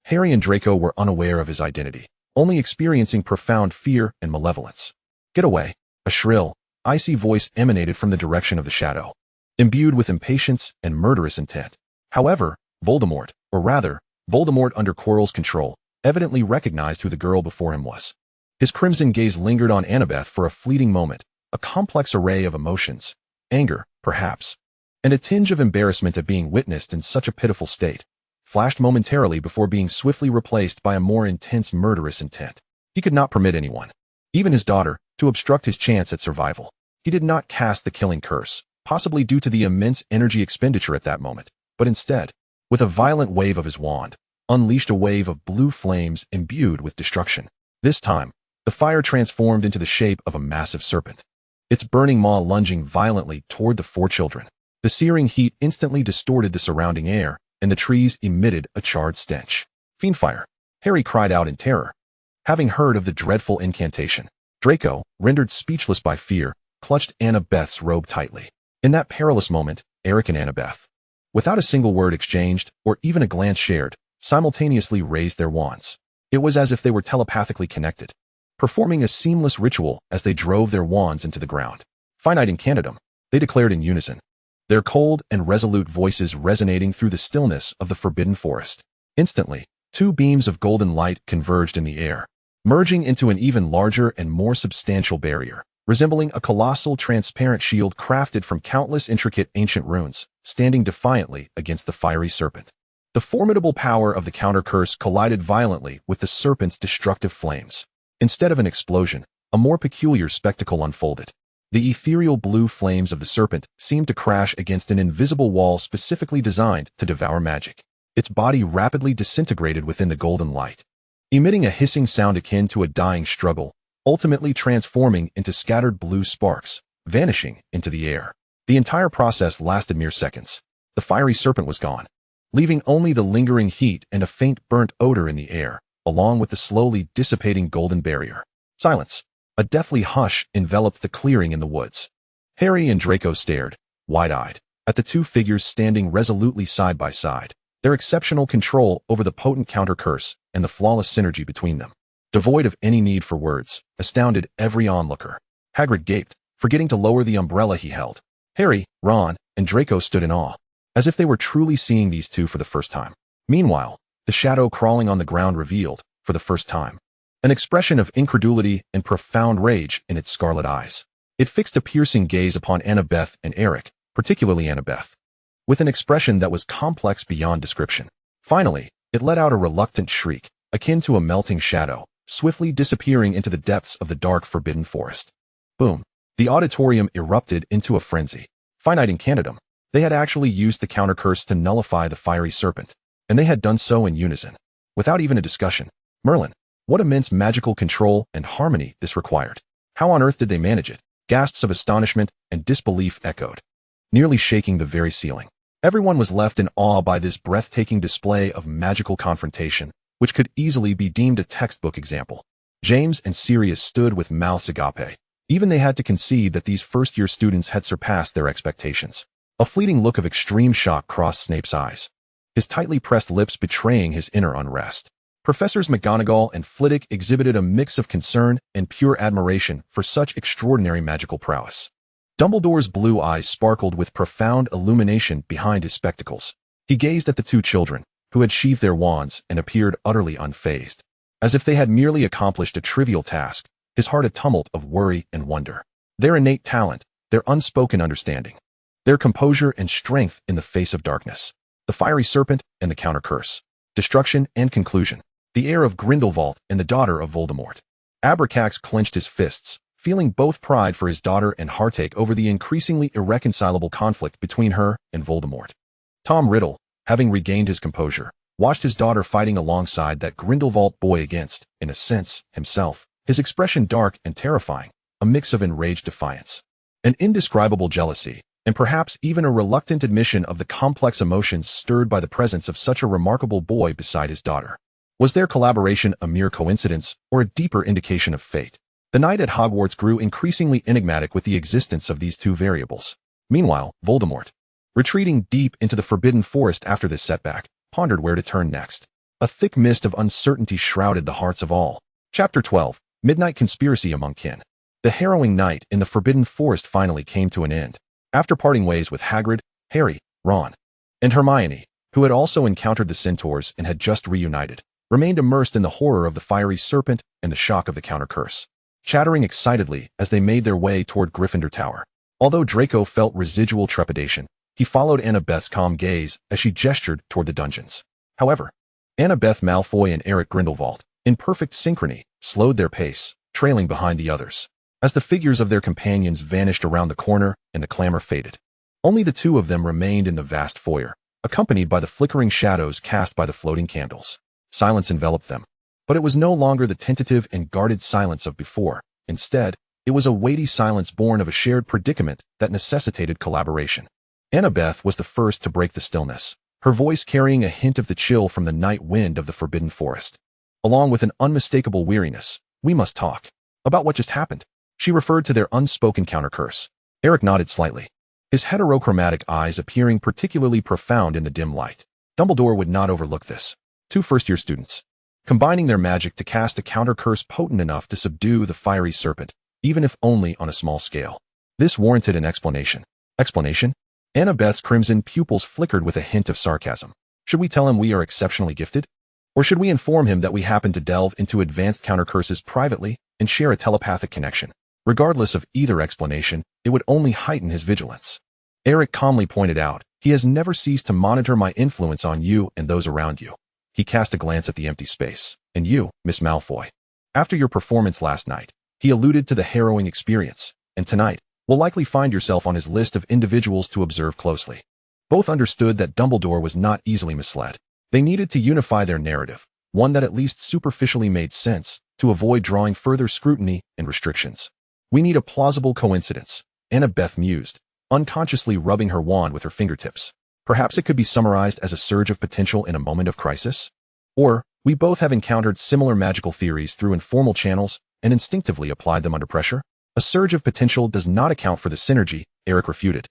Harry and Draco were unaware of his identity, only experiencing profound fear and malevolence. Get away! A shrill, icy voice emanated from the direction of the shadow, imbued with impatience and murderous intent. However, Voldemort, or rather, Voldemort under Quirrell's control, evidently recognized who the girl before him was. His crimson gaze lingered on Annabeth for a fleeting moment, a complex array of emotions, anger, perhaps, and a tinge of embarrassment at being witnessed in such a pitiful state, flashed momentarily before being swiftly replaced by a more intense murderous intent. He could not permit anyone, even his daughter, to obstruct his chance at survival. He did not cast the killing curse, possibly due to the immense energy expenditure at that moment, but instead, with a violent wave of his wand, unleashed a wave of blue flames imbued with destruction. This time, the fire transformed into the shape of a massive serpent, its burning maw lunging violently toward the four children. The searing heat instantly distorted the surrounding air, and the trees emitted a charred stench. Fiendfire! Harry cried out in terror, having heard of the dreadful incantation. Draco, rendered speechless by fear, clutched Annabeth's robe tightly. In that perilous moment, Eric and Annabeth, without a single word exchanged or even a glance shared, simultaneously raised their wands. It was as if they were telepathically connected, performing a seamless ritual as they drove their wands into the ground. Finite incantum, they declared in unison, their cold and resolute voices resonating through the stillness of the forbidden forest. Instantly, two beams of golden light converged in the air, merging into an even larger and more substantial barrier, resembling a colossal transparent shield crafted from countless intricate ancient runes, standing defiantly against the fiery serpent. The formidable power of the counter curse collided violently with the serpent's destructive flames. Instead of an explosion, a more peculiar spectacle unfolded. The ethereal blue flames of the serpent seemed to crash against an invisible wall specifically designed to devour magic. Its body rapidly disintegrated within the golden light, emitting a hissing sound akin to a dying struggle, ultimately transforming into scattered blue sparks, vanishing into the air. The entire process lasted mere seconds. The fiery serpent was gone, leaving only the lingering heat and a faint burnt odor in the air, along with the slowly dissipating golden barrier. Silence. A deathly hush enveloped the clearing in the woods. Harry and Draco stared, wide-eyed, at the two figures standing resolutely side by side, their exceptional control over the potent counter curse and the flawless synergy between them, devoid of any need for words, astounded every onlooker. Hagrid gaped, forgetting to lower the umbrella he held. Harry, Ron, and Draco stood in awe, as if they were truly seeing these two for the first time. Meanwhile, the shadow crawling on the ground revealed, for the first time, an expression of incredulity and profound rage in its scarlet eyes. It fixed a piercing gaze upon Annabeth and Eric, particularly Annabeth, with an expression that was complex beyond description. Finally, it let out a reluctant shriek, akin to a melting shadow, swiftly disappearing into the depths of the dark forbidden forest. Boom! The auditorium erupted into a frenzy. Finite incantum. They had actually used the counter curse to nullify the fiery serpent, and they had done so in unison, without even a discussion. Merlin, what immense magical control and harmony this required. How on earth did they manage it? Gasps of astonishment and disbelief echoed, nearly shaking the very ceiling. Everyone was left in awe by this breathtaking display of magical confrontation, which could easily be deemed a textbook example. James and Sirius stood with mouths agape. Even they had to concede that these first-year students had surpassed their expectations. A fleeting look of extreme shock crossed Snape's eyes, his tightly pressed lips betraying his inner unrest. Professors McGonagall and Flitwick exhibited a mix of concern and pure admiration for such extraordinary magical prowess. Dumbledore's blue eyes sparkled with profound illumination behind his spectacles. He gazed at the two children, who had sheathed their wands and appeared utterly unfazed. As if they had merely accomplished a trivial task, his heart a tumult of worry and wonder. Their innate talent, their unspoken understanding, their composure and strength in the face of darkness, the fiery serpent and the counter-curse, destruction and conclusion, the heir of Grindelwald and the daughter of Voldemort. Abraxas clenched his fists, feeling both pride for his daughter and heartache over the increasingly irreconcilable conflict between her and Voldemort. Tom Riddle, having regained his composure, watched his daughter fighting alongside that Grindelwald boy against, in a sense, himself, his expression dark and terrifying, a mix of enraged defiance, an indescribable jealousy, and perhaps even a reluctant admission of the complex emotions stirred by the presence of such a remarkable boy beside his daughter. Was their collaboration a mere coincidence or a deeper indication of fate? The night at Hogwarts grew increasingly enigmatic with the existence of these two variables. Meanwhile, Voldemort, retreating deep into the Forbidden Forest after this setback, pondered where to turn next. A thick mist of uncertainty shrouded the hearts of all. Chapter 12. Midnight Conspiracy Among Kin. The harrowing night in the Forbidden Forest finally came to an end. After parting ways with Hagrid, Harry, Ron, and Hermione, who had also encountered the Centaurs and had just reunited, remained immersed in the horror of the fiery serpent and the shock of the counter-curse, chattering excitedly as they made their way toward Gryffindor Tower. Although Draco felt residual trepidation, he followed Annabeth's calm gaze as she gestured toward the dungeons. However, Annabeth Malfoy and Eric Grindelwald, in perfect synchrony, slowed their pace, trailing behind the others. As the figures of their companions vanished around the corner and the clamor faded, only the two of them remained in the vast foyer, accompanied by the flickering shadows cast by the floating candles. Silence enveloped them, but it was no longer the tentative and guarded silence of before. Instead, it was a weighty silence born of a shared predicament that necessitated collaboration. Annabeth was the first to break the stillness, her voice carrying a hint of the chill from the night wind of the Forbidden Forest. Along with an unmistakable weariness, "We must talk. About what just happened." She referred to their unspoken counter-curse. Eric nodded slightly, his heterochromatic eyes appearing particularly profound in the dim light. Dumbledore would not overlook this. Two first-year students, combining their magic to cast a counter-curse potent enough to subdue the fiery serpent, even if only on a small scale. This warranted an explanation. Explanation? Annabeth's crimson pupils flickered with a hint of sarcasm. Should we tell him we are exceptionally gifted? Or should we inform him that we happen to delve into advanced counter-curses privately and share a telepathic connection? Regardless of either explanation, it would only heighten his vigilance. Eric calmly pointed out, "He has never ceased to monitor my influence on you and those around you." He cast a glance at the empty space. "And you, Miss Malfoy. After your performance last night," he alluded to the harrowing experience, "and tonight, will likely find yourself on his list of individuals to observe closely." Both understood that Dumbledore was not easily misled. They needed to unify their narrative, one that at least superficially made sense, to avoid drawing further scrutiny and restrictions. "We need a plausible coincidence," Annabeth mused, unconsciously rubbing her wand with her fingertips. "Perhaps it could be summarized as a surge of potential in a moment of crisis? Or, we both have encountered similar magical theories through informal channels and instinctively applied them under pressure." "A surge of potential does not account for the synergy," Eric refuted.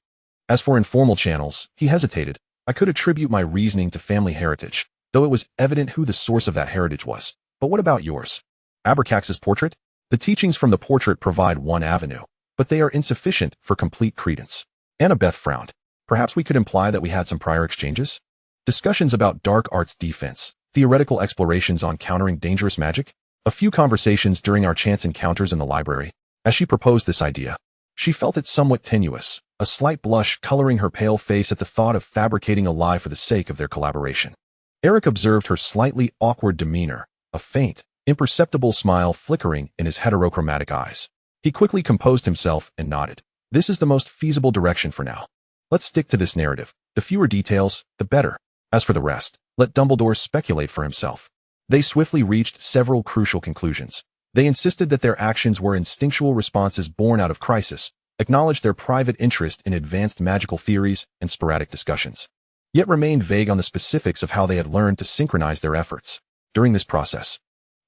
"As for informal channels," he hesitated, "I could attribute my reasoning to family heritage, though it was evident who the source of that heritage was. But what about yours? Abraxas's portrait? The teachings from the portrait provide one avenue, but they are insufficient for complete credence." Annabeth frowned. "Perhaps we could imply that we had some prior exchanges? Discussions about dark arts defense, theoretical explorations on countering dangerous magic? A few conversations during our chance encounters in the library." As she proposed this idea, she felt it somewhat tenuous, a slight blush coloring her pale face at the thought of fabricating a lie for the sake of their collaboration. Eric observed her slightly awkward demeanor, a faint, imperceptible smile flickering in his heterochromatic eyes. He quickly composed himself and nodded. "This is the most feasible direction for now. Let's stick to this narrative. The fewer details, the better. As for the rest, let Dumbledore speculate for himself." They swiftly reached several crucial conclusions. They insisted that their actions were instinctual responses born out of crisis, acknowledged their private interest in advanced magical theories and sporadic discussions, yet remained vague on the specifics of how they had learned to synchronize their efforts. During this process,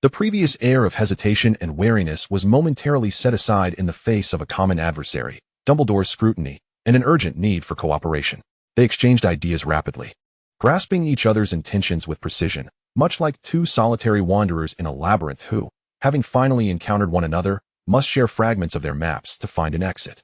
the previous air of hesitation and wariness was momentarily set aside in the face of a common adversary, Dumbledore's scrutiny, and an urgent need for cooperation. They exchanged ideas rapidly, grasping each other's intentions with precision, much like two solitary wanderers in a labyrinth who, having finally encountered one another, must share fragments of their maps to find an exit.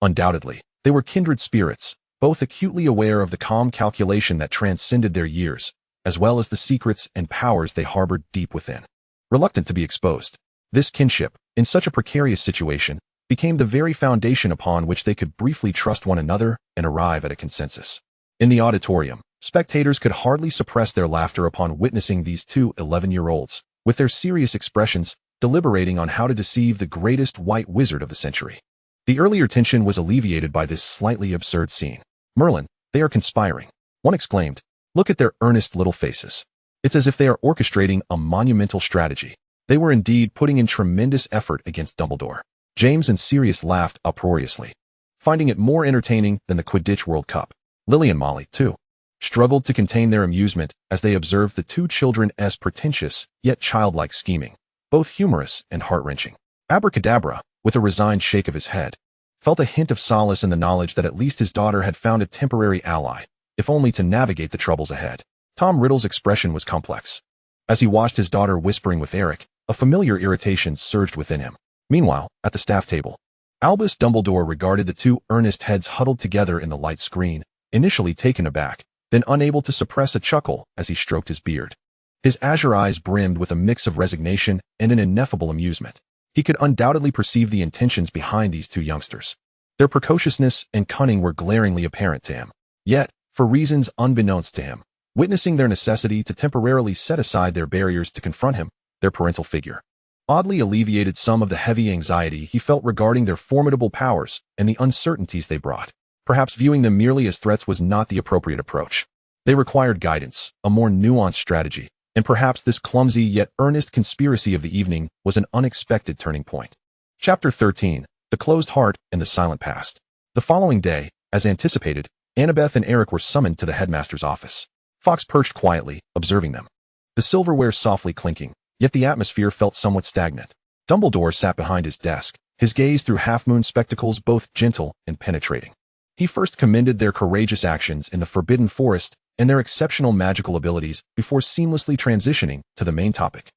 Undoubtedly, they were kindred spirits, both acutely aware of the calm calculation that transcended their years, as well as the secrets and powers they harbored deep within. Reluctant to be exposed, this kinship, in such a precarious situation, became the very foundation upon which they could briefly trust one another and arrive at a consensus. In the auditorium, spectators could hardly suppress their laughter upon witnessing these two 11-year-olds, with their serious expressions, deliberating on how to deceive the greatest white wizard of the century. The earlier tension was alleviated by this slightly absurd scene. "Merlin, they are conspiring," one exclaimed. "Look at their earnest little faces. It's as if they are orchestrating a monumental strategy." They were indeed putting in tremendous effort against Dumbledore. James and Sirius laughed uproariously, finding it more entertaining than the Quidditch World Cup. Lily and Molly, too, struggled to contain their amusement as they observed the two children's pretentious, yet childlike scheming, both humorous and heart-wrenching. Abracadabra, with a resigned shake of his head, felt a hint of solace in the knowledge that at least his daughter had found a temporary ally, if only to navigate the troubles ahead. Tom Riddle's expression was complex. As he watched his daughter whispering with Eric, a familiar irritation surged within him. Meanwhile, at the staff table, Albus Dumbledore regarded the two earnest heads huddled together in the light screen, initially taken aback, then unable to suppress a chuckle as he stroked his beard. His azure eyes brimmed with a mix of resignation and an ineffable amusement. He could undoubtedly perceive the intentions behind these two youngsters. Their precociousness and cunning were glaringly apparent to him. Yet, for reasons unbeknownst to him, witnessing their necessity to temporarily set aside their barriers to confront him, their parental figure, oddly alleviated some of the heavy anxiety he felt regarding their formidable powers and the uncertainties they brought. Perhaps viewing them merely as threats was not the appropriate approach. They required guidance, a more nuanced strategy, and perhaps this clumsy yet earnest conspiracy of the evening was an unexpected turning point. Chapter 13, The Closed Heart and the Silent Past. The following day, as anticipated, Annabeth and Eric were summoned to the headmaster's office. Fox perched quietly, observing them. The silverware softly clinking, yet the atmosphere felt somewhat stagnant. Dumbledore sat behind his desk, his gaze through half-moon spectacles both gentle and penetrating. He first commended their courageous actions in the Forbidden Forest and their exceptional magical abilities before seamlessly transitioning to the main topic,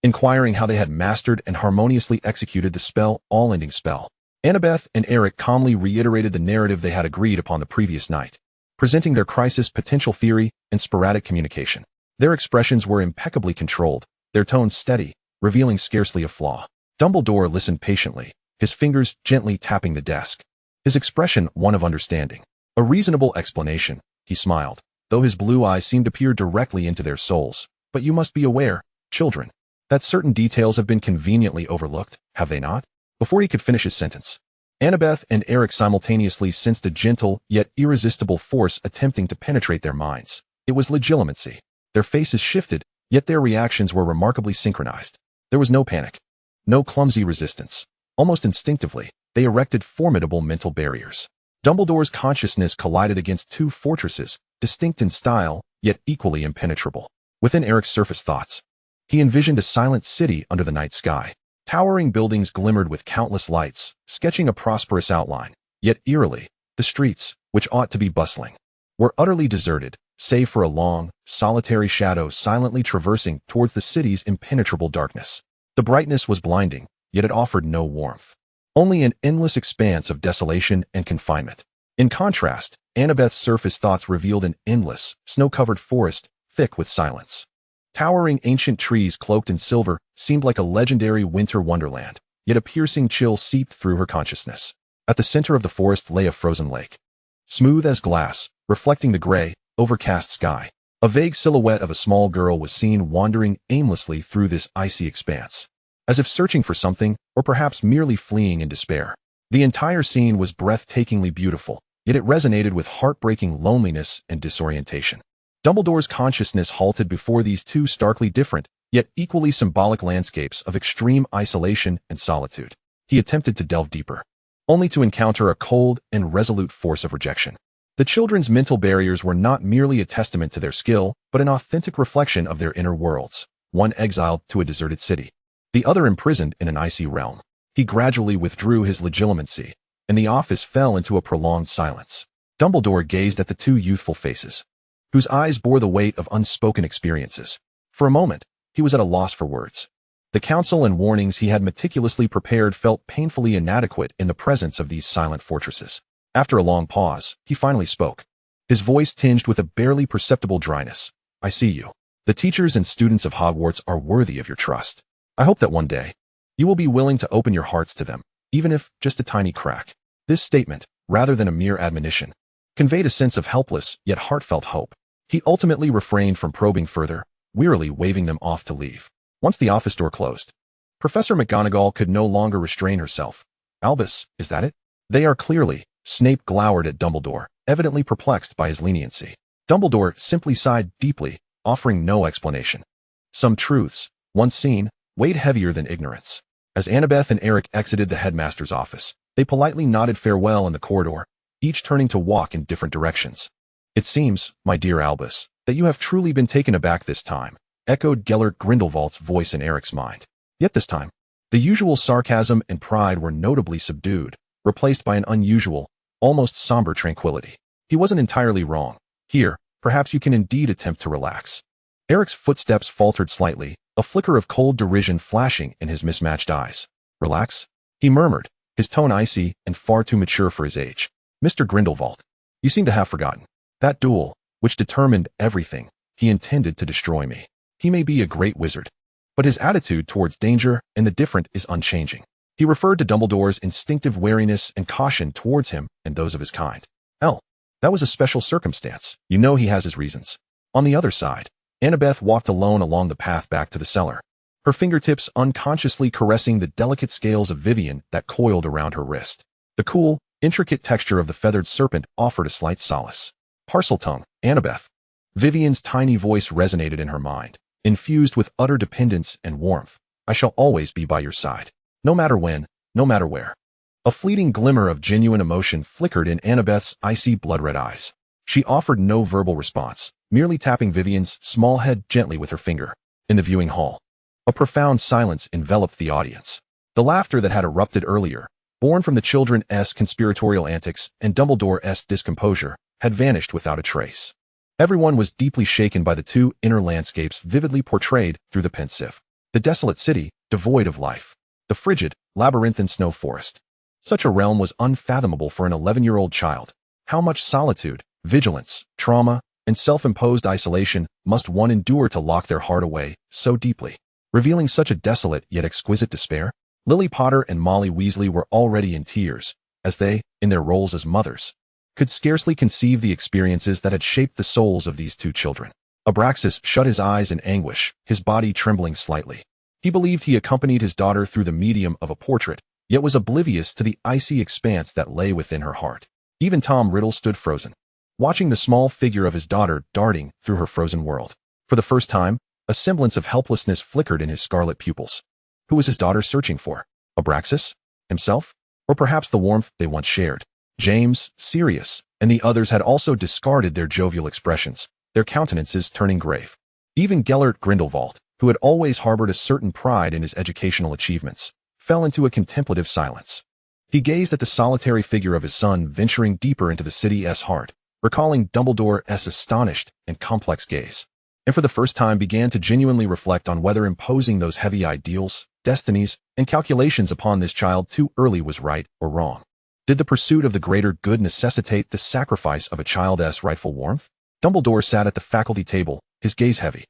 inquiring how they had mastered and harmoniously executed the spell, all-ending spell. Annabeth and Eric calmly reiterated the narrative they had agreed upon the previous night, presenting their crisis potential theory and sporadic communication. Their expressions were impeccably controlled, their tones steady, revealing scarcely a flaw. Dumbledore listened patiently, his fingers gently tapping the desk, his expression one of understanding. "A reasonable explanation," he smiled, though his blue eyes seemed to peer directly into their souls. "But you must be aware, children, that certain details have been conveniently overlooked, have they not?" Before he could finish his sentence, Annabeth and Eric simultaneously sensed a gentle yet irresistible force attempting to penetrate their minds. It was legitimacy. Their faces shifted, yet their reactions were remarkably synchronized. There was no panic, no clumsy resistance. Almost instinctively, they erected formidable mental barriers. Dumbledore's consciousness collided against two fortresses, distinct in style, yet equally impenetrable. Within Eric's surface thoughts, he envisioned a silent city under the night sky. Towering buildings glimmered with countless lights, sketching a prosperous outline. Yet eerily, the streets, which ought to be bustling, were utterly deserted, save for a long, solitary shadow silently traversing towards the city's impenetrable darkness. The brightness was blinding, yet it offered no warmth. Only an endless expanse of desolation and confinement. In contrast, Annabeth's surface thoughts revealed an endless, snow-covered forest, thick with silence. Towering ancient trees cloaked in silver seemed like a legendary winter wonderland, yet a piercing chill seeped through her consciousness. At the center of the forest lay a frozen lake, smooth as glass, reflecting the gray, overcast sky. A vague silhouette of a small girl was seen wandering aimlessly through this icy expanse, as if searching for something, or perhaps merely fleeing in despair. The entire scene was breathtakingly beautiful, yet it resonated with heartbreaking loneliness and disorientation. Dumbledore's consciousness halted before these two starkly different, yet equally symbolic landscapes of extreme isolation and solitude. He attempted to delve deeper, only to encounter a cold and resolute force of rejection. The children's mental barriers were not merely a testament to their skill, but an authentic reflection of their inner worlds, one exiled to a deserted city, the other imprisoned in an icy realm. He gradually withdrew his legitimacy, and the office fell into a prolonged silence. Dumbledore gazed at the two youthful faces, whose eyes bore the weight of unspoken experiences. For a moment, he was at a loss for words. The counsel and warnings he had meticulously prepared felt painfully inadequate in the presence of these silent fortresses. After a long pause, he finally spoke. His voice tinged with a barely perceptible dryness. I see you. The teachers and students of Hogwarts are worthy of your trust. I hope that one day, you will be willing to open your hearts to them, even if just a tiny crack. This statement, rather than a mere admonition, conveyed a sense of helpless yet heartfelt hope. He ultimately refrained from probing further, wearily waving them off to leave. Once the office door closed, Professor McGonagall could no longer restrain herself. Albus, is that it? They are clearly. Snape glowered at Dumbledore, evidently perplexed by his leniency. Dumbledore simply sighed deeply, offering no explanation. Some truths, once seen, weighed heavier than ignorance. As Annabeth and Eric exited the headmaster's office, they politely nodded farewell in the corridor, each turning to walk in different directions. It seems, my dear Albus, that you have truly been taken aback this time, echoed Gellert Grindelwald's voice in Eric's mind. Yet this time, the usual sarcasm and pride were notably subdued, replaced by an unusual, almost somber tranquility. He wasn't entirely wrong. Here, perhaps you can indeed attempt to relax. Eric's footsteps faltered slightly, a flicker of cold derision flashing in his mismatched eyes. Relax? He murmured, his tone icy and far too mature for his age. Mr. Grindelwald, you seem to have forgotten. That duel, which determined everything, he intended to destroy me. He may be a great wizard, but his attitude towards danger and the different is unchanging. He referred to Dumbledore's instinctive wariness and caution towards him and those of his kind. That was a special circumstance. You know he has his reasons. On the other side, Annabeth walked alone along the path back to the cellar, her fingertips unconsciously caressing the delicate scales of Vivian that coiled around her wrist. The cool, intricate texture of the feathered serpent offered a slight solace. Parseltongue, Annabeth. Vivian's tiny voice resonated in her mind, infused with utter dependence and warmth. I shall always be by your side. No matter when, no matter where. A fleeting glimmer of genuine emotion flickered in Annabeth's icy blood-red eyes. She offered no verbal response, merely tapping Vivian's small head gently with her finger. In the viewing hall, a profound silence enveloped the audience. The laughter that had erupted earlier, born from the children's conspiratorial antics and Dumbledore's discomposure, had vanished without a trace. Everyone was deeply shaken by the two inner landscapes vividly portrayed through the pensive. The desolate city, devoid of life. The frigid, labyrinthine snow forest. Such a realm was unfathomable for an 11-year-old child. How much solitude, vigilance, trauma, and self-imposed isolation must one endure to lock their heart away so deeply, revealing such a desolate yet exquisite despair? Lily Potter and Molly Weasley were already in tears, as they, in their roles as mothers, could scarcely conceive the experiences that had shaped the souls of these two children. Abraxas shut his eyes in anguish, his body trembling slightly. He believed he accompanied his daughter through the medium of a portrait, yet was oblivious to the icy expanse that lay within her heart. Even Tom Riddle stood frozen, watching the small figure of his daughter darting through her frozen world. For the first time, a semblance of helplessness flickered in his scarlet pupils. Who was his daughter searching for? Abraxas? Himself? Or perhaps the warmth they once shared? James, Sirius, and the others had also discarded their jovial expressions, their countenances turning grave. Even Gellert Grindelwald, who had always harbored a certain pride in his educational achievements, fell into a contemplative silence. He gazed at the solitary figure of his son venturing deeper into the city's heart, recalling Dumbledore's astonished and complex gaze, and for the first time began to genuinely reflect on whether imposing those heavy ideals, destinies, and calculations upon this child too early was right or wrong. Did the pursuit of the greater good necessitate the sacrifice of a child's rightful warmth? Dumbledore sat at the faculty table, his gaze heavy.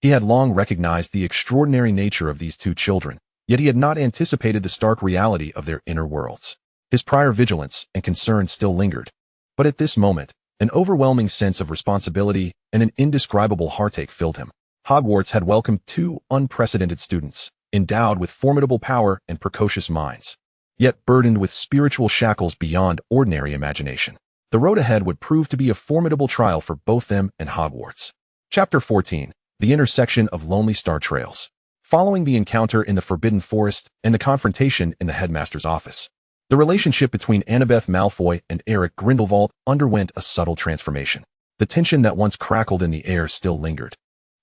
He had long recognized the extraordinary nature of these two children, yet he had not anticipated the stark reality of their inner worlds. His prior vigilance and concern still lingered, but at this moment, an overwhelming sense of responsibility and an indescribable heartache filled him. Hogwarts had welcomed two unprecedented students, endowed with formidable power and precocious minds, yet burdened with spiritual shackles beyond ordinary imagination. The road ahead would prove to be a formidable trial for both them and Hogwarts. Chapter 14. The Intersection of Lonely Star Trails. Following the encounter in the Forbidden Forest and the confrontation in the headmaster's office, the relationship between Annabeth Malfoy and Eric Grindelwald underwent a subtle transformation. The tension that once crackled in the air still lingered,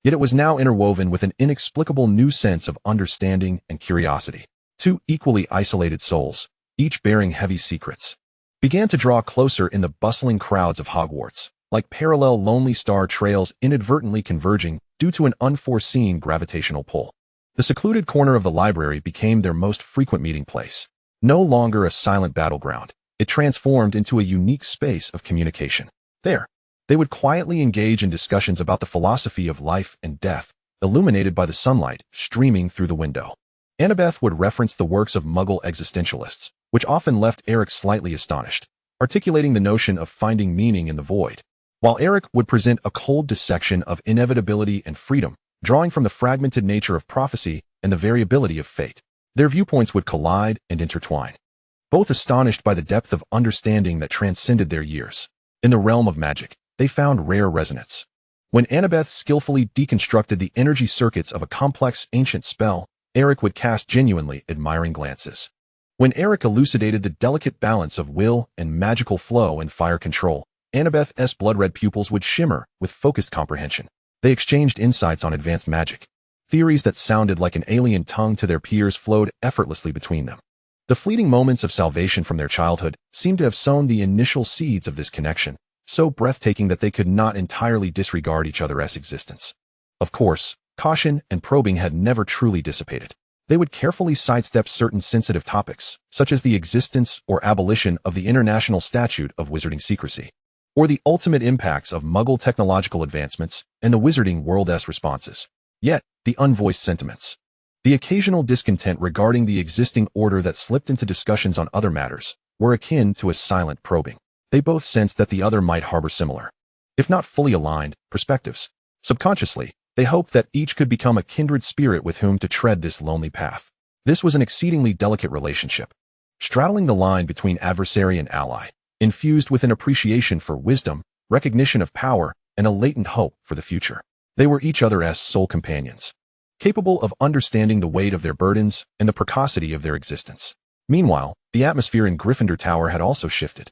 yet it was now interwoven with an inexplicable new sense of understanding and curiosity. Two equally isolated souls, each bearing heavy secrets, began to draw closer in the bustling crowds of Hogwarts. like parallel lonely star trails inadvertently converging due to an unforeseen gravitational pull. The secluded corner of the library became their most frequent meeting place. No longer a silent battleground, it transformed into a unique space of communication. There, they would quietly engage in discussions about the philosophy of life and death, illuminated by the sunlight streaming through the window. Annabeth would reference the works of Muggle existentialists, which often left Eric slightly astonished, articulating the notion of finding meaning in the void, while Eric would present a cold dissection of inevitability and freedom, drawing from the fragmented nature of prophecy and the variability of fate. Their viewpoints would collide and intertwine, both astonished by the depth of understanding that transcended their years. In the realm of magic, they found rare resonance. When Annabeth skillfully deconstructed the energy circuits of a complex ancient spell, Eric would cast genuinely admiring glances. When Eric elucidated the delicate balance of will and magical flow and fire control, Annabeth's blood-red pupils would shimmer with focused comprehension. They exchanged insights on advanced magic. Theories that sounded like an alien tongue to their peers flowed effortlessly between them. The fleeting moments of salvation from their childhood seemed to have sown the initial seeds of this connection, so breathtaking that they could not entirely disregard each other's existence. Of course, caution and probing had never truly dissipated. They would carefully sidestep certain sensitive topics, such as the existence or abolition of the International Statute of Wizarding Secrecy, or the ultimate impacts of Muggle technological advancements and the wizarding world's responses. Yet, the unvoiced sentiments, the occasional discontent regarding the existing order that slipped into discussions on other matters, were akin to a silent probing. They both sensed that the other might harbor similar, if not fully aligned, perspectives. Subconsciously, they hoped that each could become a kindred spirit with whom to tread this lonely path. This was an exceedingly delicate relationship, straddling the line between adversary and ally, infused with an appreciation for wisdom, recognition of power, and a latent hope for the future. They were each other's sole companions, capable of understanding the weight of their burdens and the precocity of their existence. Meanwhile, the atmosphere in Gryffindor Tower had also shifted.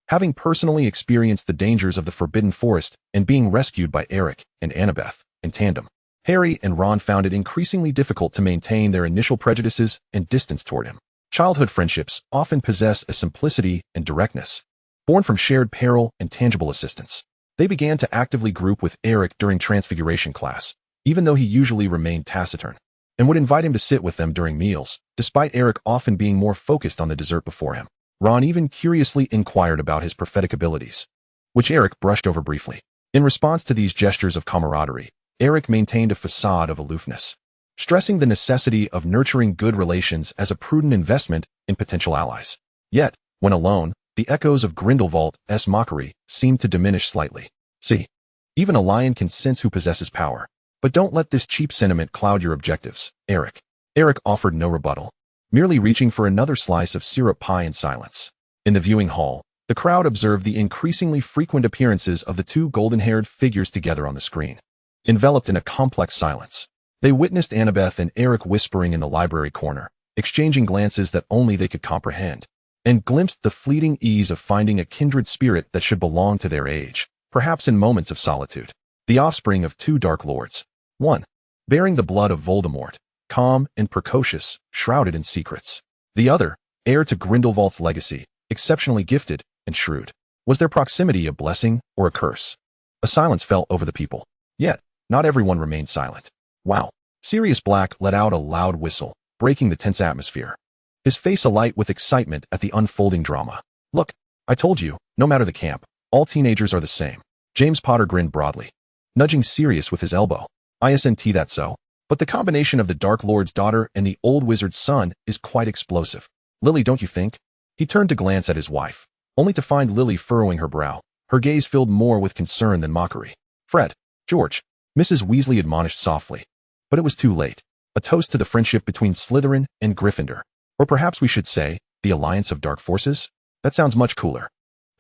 Having personally experienced the dangers of the Forbidden Forest and being rescued by Eric and Annabeth in tandem, Harry and Ron found it increasingly difficult to maintain their initial prejudices and distance toward him. Childhood friendships often possess a simplicity and directness, born from shared peril and tangible assistance. They began to actively group with Eric during Transfiguration class, even though he usually remained taciturn, and would invite him to sit with them during meals, despite Eric often being more focused on the dessert before him. Ron even curiously inquired about his prophetic abilities, which Eric brushed over briefly. In response to these gestures of camaraderie, Eric maintained a facade of aloofness, stressing the necessity of nurturing good relations as a prudent investment in potential allies. Yet, when alone, the echoes of Grindelwald's mockery seemed to diminish slightly. See, even a lion can sense who possesses power. But don't let this cheap sentiment cloud your objectives, Eric. Eric offered no rebuttal, merely reaching for another slice of syrup pie in silence. In the viewing hall, the crowd observed the increasingly frequent appearances of the two golden-haired figures together on the screen. Enveloped in a complex silence, they witnessed Annabeth and Eric whispering in the library corner, exchanging glances that only they could comprehend, and glimpsed the fleeting ease of finding a kindred spirit that should belong to their age, perhaps in moments of solitude. The offspring of two Dark Lords, one bearing the blood of Voldemort, calm and precocious, shrouded in secrets. The other, heir to Grindelwald's legacy, exceptionally gifted and shrewd. Was their proximity a blessing or a curse? A silence fell over the people. Yet, not everyone remained silent. Wow. Sirius Black let out a loud whistle, breaking the tense atmosphere, his face alight with excitement at the unfolding drama. Look, I told you, no matter the camp, all teenagers are the same. James Potter grinned broadly, nudging Sirius with his elbow. Isn't that so? But the combination of the Dark Lord's daughter and the old wizard's son is quite explosive. Lily, don't you think? He turned to glance at his wife, only to find Lily furrowing her brow, her gaze filled more with concern than mockery. Fred, George, Mrs. Weasley admonished softly. But it was too late. A toast to the friendship between Slytherin and Gryffindor. Or perhaps we should say, the alliance of dark forces? That sounds much cooler.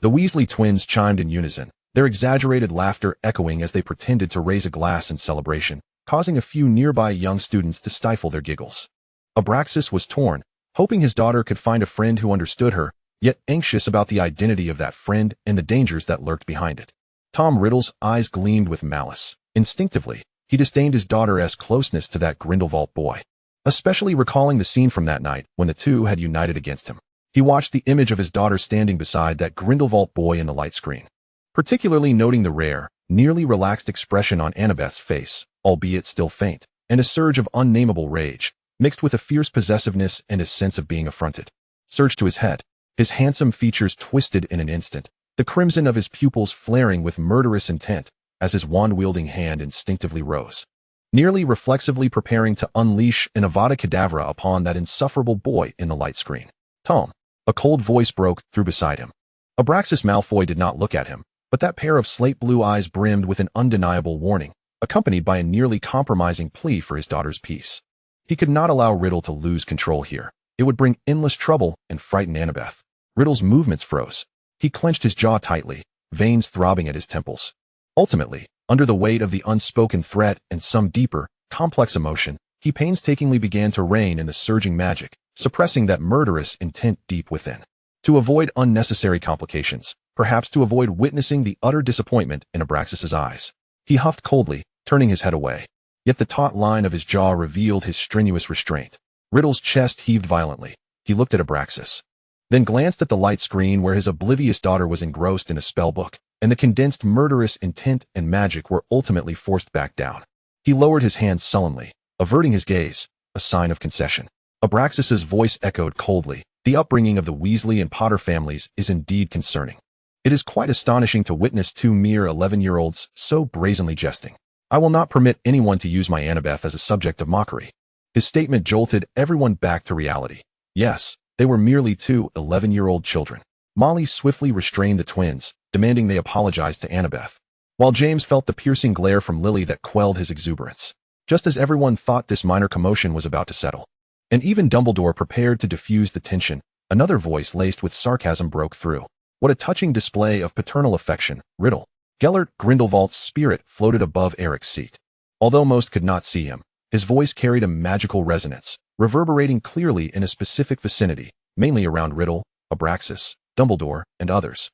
The Weasley twins chimed in unison, their exaggerated laughter echoing as they pretended to raise a glass in celebration, causing a few nearby young students to stifle their giggles. Abraxas was torn, hoping his daughter could find a friend who understood her, yet anxious about the identity of that friend and the dangers that lurked behind it. Tom Riddle's eyes gleamed with malice. Instinctively, he disdained his daughter's closeness to that Grindelwald boy, especially recalling the scene from that night when the two had united against him. He watched the image of his daughter standing beside that Grindelwald boy in the light screen, particularly noting the rare, nearly relaxed expression on Annabeth's face, albeit still faint, and a surge of unnameable rage, mixed with a fierce possessiveness and a sense of being affronted, surged to his head. His handsome features twisted in an instant, the crimson of his pupils flaring with murderous intent as his wand-wielding hand instinctively rose, nearly reflexively preparing to unleash an Avada Kedavra upon that insufferable boy in the light screen. Tom. A cold voice broke through beside him. Abraxas Malfoy did not look at him, but that pair of slate-blue eyes brimmed with an undeniable warning, accompanied by a nearly compromising plea for his daughter's peace. He could not allow Riddle to lose control here. It would bring endless trouble and frighten Annabeth. Riddle's movements froze. He clenched his jaw tightly, veins throbbing at his temples. Ultimately, under the weight of the unspoken threat and some deeper, complex emotion, he painstakingly began to rein in the surging magic, suppressing that murderous intent deep within. To avoid unnecessary complications, perhaps to avoid witnessing the utter disappointment in Abraxas's eyes, he huffed coldly, turning his head away. Yet the taut line of his jaw revealed his strenuous restraint. Riddle's chest heaved violently. He looked at Abraxas, then glanced at the light screen where his oblivious daughter was engrossed in a spellbook, and the condensed murderous intent and magic were ultimately forced back down. He lowered his hands sullenly, averting his gaze, a sign of concession. Abraxas's voice echoed coldly. The upbringing of the Weasley and Potter families is indeed concerning. It is quite astonishing to witness two mere 11-year-olds so brazenly jesting. I will not permit anyone to use my Annabeth as a subject of mockery. His statement jolted everyone back to reality. Yes, they were merely two 11-year-old children. Molly swiftly restrained the twins, demanding they apologize to Annabeth, while James felt the piercing glare from Lily that quelled his exuberance, just as everyone thought this minor commotion was about to settle. And even Dumbledore prepared to diffuse the tension. Another voice laced with sarcasm broke through. What a touching display of paternal affection, Riddle. Gellert Grindelwald's spirit floated above Eric's seat. Although most could not see him, his voice carried a magical resonance, reverberating clearly in a specific vicinity, mainly around Riddle, Abraxas, Dumbledore, and others.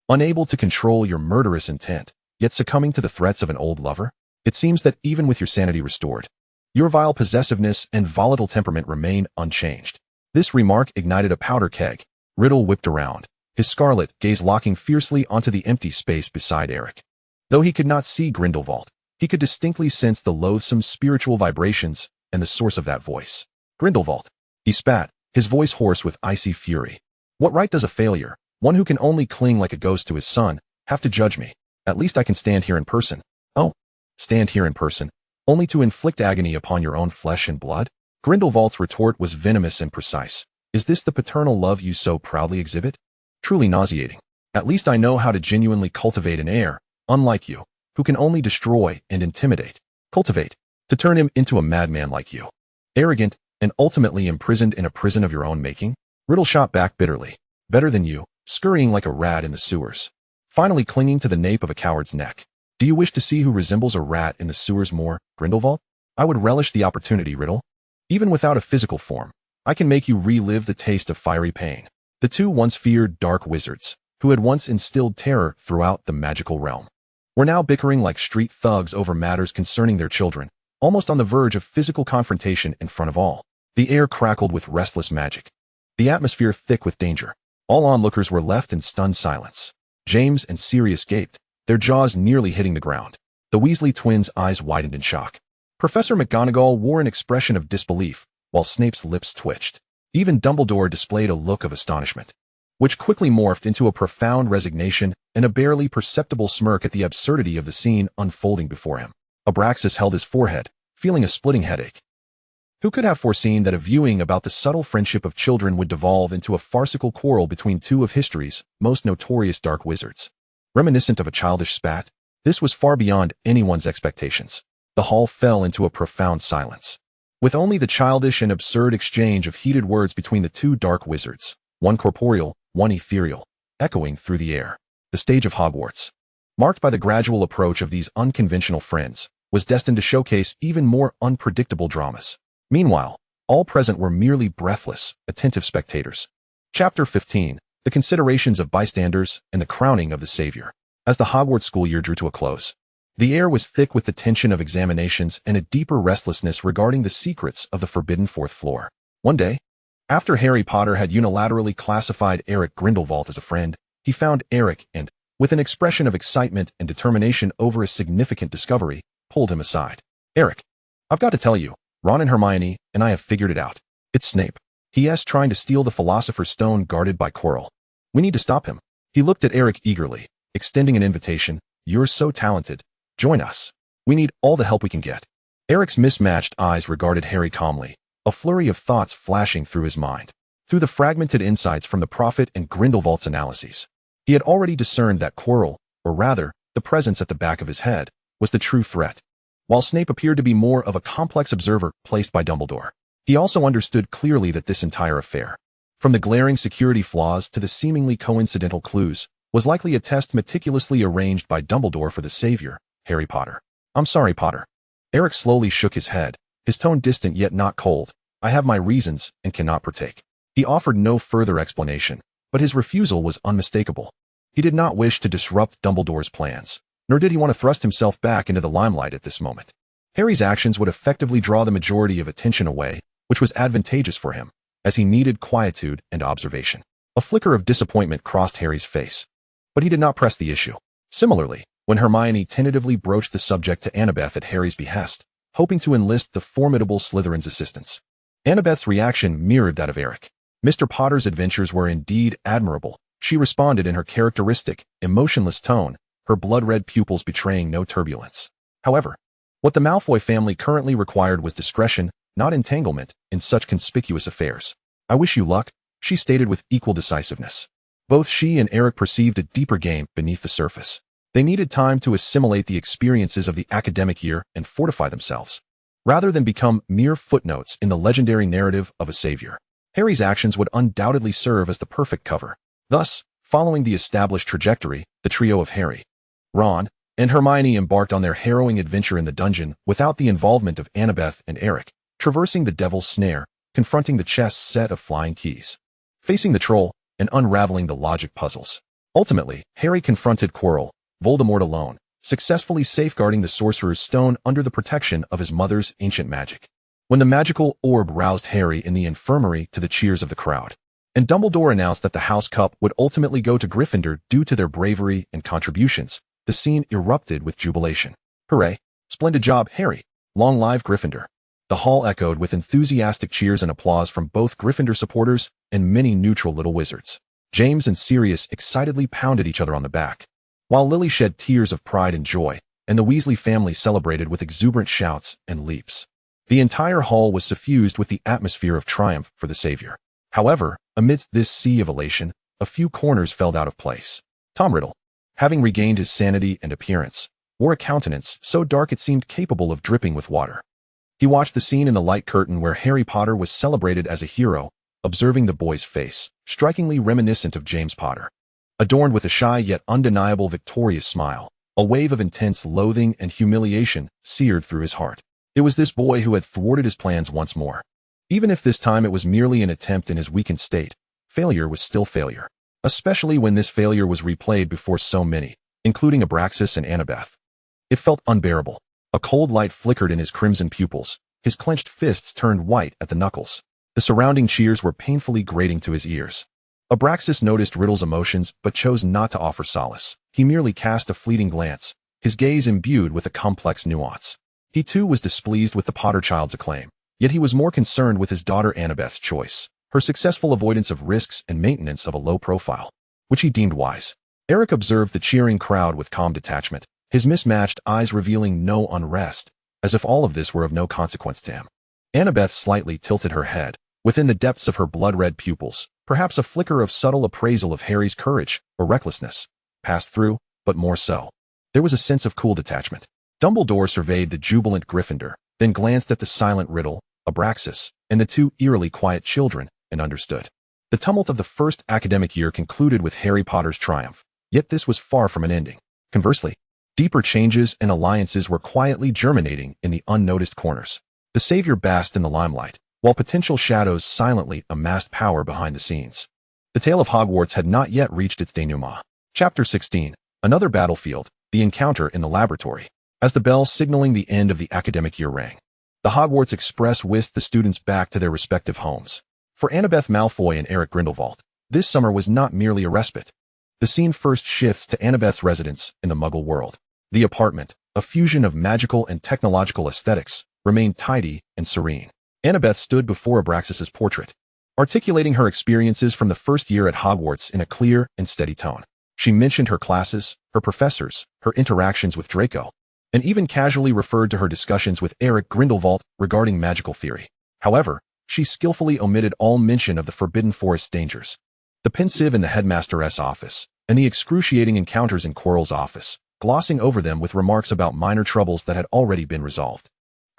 Unable to control your murderous intent, yet succumbing to the threats of an old lover? It seems that even with your sanity restored, your vile possessiveness and volatile temperament remain unchanged. This remark ignited a powder keg. Riddle whipped around, his scarlet gaze locking fiercely onto the empty space beside Eric. Though he could not see Grindelwald, he could distinctly sense the loathsome spiritual vibrations and the source of that voice. Grindelwald. He spat, his voice hoarse with icy fury. What right does a failure, one who can only cling like a ghost to his son, have to judge me? At least I can stand here in person. Oh, stand here in person, only to inflict agony upon your own flesh and blood? Grindelwald's retort was venomous and precise. Is this the paternal love you so proudly exhibit? Truly nauseating. At least I know how to genuinely cultivate an heir, unlike you, who can only destroy and intimidate. Cultivate, to turn him into a madman like you. Arrogant, and ultimately imprisoned in a prison of your own making? Riddle shot back bitterly. Better than you, scurrying like a rat in the sewers, finally clinging to the nape of a coward's neck. Do you wish to see who resembles a rat in the sewers more, Grindelwald? I would relish the opportunity, Riddle. Even without a physical form, I can make you relive the taste of fiery pain. The two once feared dark wizards, who had once instilled terror throughout the magical realm, were now bickering like street thugs over matters concerning their children, almost on the verge of physical confrontation in front of all. The air crackled with restless magic, the atmosphere thick with danger. All onlookers were left in stunned silence. James and Sirius gaped, their jaws nearly hitting the ground. The Weasley twins' eyes widened in shock. Professor McGonagall wore an expression of disbelief, while Snape's lips twitched. Even Dumbledore displayed a look of astonishment, which quickly morphed into a profound resignation and a barely perceptible smirk at the absurdity of the scene unfolding before him. Abraxas held his forehead, feeling a splitting headache. Who could have foreseen that a viewing about the subtle friendship of children would devolve into a farcical quarrel between two of history's most notorious dark wizards? Reminiscent of a childish spat, this was far beyond anyone's expectations. The hall fell into a profound silence, with only the childish and absurd exchange of heated words between the two dark wizards, one corporeal, one ethereal, echoing through the air. The stage of Hogwarts, marked by the gradual approach of these unconventional friends, was destined to showcase even more unpredictable dramas. Meanwhile, all present were merely breathless, attentive spectators. Chapter 15. The considerations of bystanders and the crowning of the Savior. As the Hogwarts school year drew to a close, the air was thick with the tension of examinations and a deeper restlessness regarding the secrets of the forbidden fourth floor. One day, after Harry Potter had unilaterally classified Eric Grindelwald as a friend, he found Eric and with an expression of excitement and determination over a significant discovery, pulled him aside. "Eric, I've got to tell you, Ron and Hermione and I have figured it out. It's Snape. He is trying to steal the Philosopher's Stone guarded by Quirrell. We need to stop him." He looked at Eric eagerly, extending an invitation. "You're so talented. Join us. We need all the help we can get." Eric's mismatched eyes regarded Harry calmly, a flurry of thoughts flashing through his mind. Through the fragmented insights from the Prophet and Grindelwald's analyses, he had already discerned that Quirrell, or rather, the presence at the back of his head, was the true threat. While Snape appeared to be more of a complex observer placed by Dumbledore, he also understood clearly that this entire affair, from the glaring security flaws to the seemingly coincidental clues, was likely a test meticulously arranged by Dumbledore for the savior, Harry Potter. "I'm sorry, Potter." Eric slowly shook his head, his tone distant yet not cold. "I have my reasons and cannot partake." He offered no further explanation, but his refusal was unmistakable. He did not wish to disrupt Dumbledore's plans, nor did he want to thrust himself back into the limelight at this moment. Harry's actions would effectively draw the majority of attention away, which was advantageous for him, as he needed quietude and observation. A flicker of disappointment crossed Harry's face, but he did not press the issue. Similarly, when Hermione tentatively broached the subject to Annabeth at Harry's behest, hoping to enlist the formidable Slytherin's assistance, Annabeth's reaction mirrored that of Eric. Mr. Potter's adventures were indeed admirable, she responded in her characteristic, emotionless tone, her blood-red pupils betraying no turbulence. However, what the Malfoy family currently required was discretion, not entanglement, in such conspicuous affairs. "I wish you luck," she stated with equal decisiveness. Both she and Eric perceived a deeper game beneath the surface. They needed time to assimilate the experiences of the academic year and fortify themselves, rather than become mere footnotes in the legendary narrative of a savior. Harry's actions would undoubtedly serve as the perfect cover. Thus, following the established trajectory, the trio of Harry, Ron, and Hermione embarked on their harrowing adventure in the dungeon without the involvement of Annabeth and Eric, traversing the Devil's Snare, confronting the chess set of flying keys, facing the troll, and unraveling the logic puzzles. Ultimately, Harry confronted Quirrell, Voldemort alone, successfully safeguarding the Sorcerer's Stone under the protection of his mother's ancient magic. When the magical orb roused Harry in the infirmary to the cheers of the crowd, and Dumbledore announced that the House Cup would ultimately go to Gryffindor due to their bravery and contributions, the scene erupted with jubilation. "Hooray! Splendid job, Harry! Long live Gryffindor!" The hall echoed with enthusiastic cheers and applause from both Gryffindor supporters and many neutral little wizards. James and Sirius excitedly pounded each other on the back, while Lily shed tears of pride and joy, and the Weasley family celebrated with exuberant shouts and leaps. The entire hall was suffused with the atmosphere of triumph for the savior. However, amidst this sea of elation, a few corners fell out of place. Tom Riddle, having regained his sanity and appearance, wore a countenance so dark it seemed capable of dripping with water. He watched the scene in the light curtain where Harry Potter was celebrated as a hero, observing the boy's face, strikingly reminiscent of James Potter. Adorned with a shy yet undeniable victorious smile, a wave of intense loathing and humiliation seared through his heart. It was this boy who had thwarted his plans once more. Even if this time it was merely an attempt in his weakened state, failure was still failure, especially when this failure was replayed before so many, including Abraxas and Annabeth. It felt unbearable. A cold light flickered in his crimson pupils, his clenched fists turned white at the knuckles. The surrounding cheers were painfully grating to his ears. Abraxas noticed Riddle's emotions but chose not to offer solace. He merely cast a fleeting glance, his gaze imbued with a complex nuance. He too was displeased with the Potter child's acclaim, yet he was more concerned with his daughter Annabeth's choice, her successful avoidance of risks and maintenance of a low profile, which he deemed wise. Eric observed the cheering crowd with calm detachment, his mismatched eyes revealing no unrest, as if all of this were of no consequence to him. Annabeth slightly tilted her head, within the depths of her blood-red pupils, perhaps a flicker of subtle appraisal of Harry's courage or recklessness passed through, but more so, there was a sense of cool detachment. Dumbledore surveyed the jubilant Gryffindor, then glanced at the silent Riddle, Abraxas, and the two eerily quiet children, and understood. The tumult of the first academic year concluded with Harry Potter's triumph, yet this was far from an ending. Conversely, deeper changes and alliances were quietly germinating in the unnoticed corners. The savior basked in the limelight, while potential shadows silently amassed power behind the scenes. The tale of Hogwarts had not yet reached its denouement. Chapter 16. Another battlefield, the encounter in the laboratory. As the bell signaling the end of the academic year rang, the Hogwarts Express whisked the students back to their respective homes. For Annabeth Malfoy and Eric Grindelwald, this summer was not merely a respite. The scene first shifts to Annabeth's residence in the Muggle world. The apartment, a fusion of magical and technological aesthetics, remained tidy and serene. Annabeth stood before Abraxas's portrait, articulating her experiences from the first year at Hogwarts in a clear and steady tone. She mentioned her classes, her professors, her interactions with Draco, and even casually referred to her discussions with Eric Grindelwald regarding magical theory. However, she skillfully omitted all mention of the Forbidden Forest dangers, the pensive in the headmaster's office, and the excruciating encounters in Quirrell's office, glossing over them with remarks about minor troubles that had already been resolved.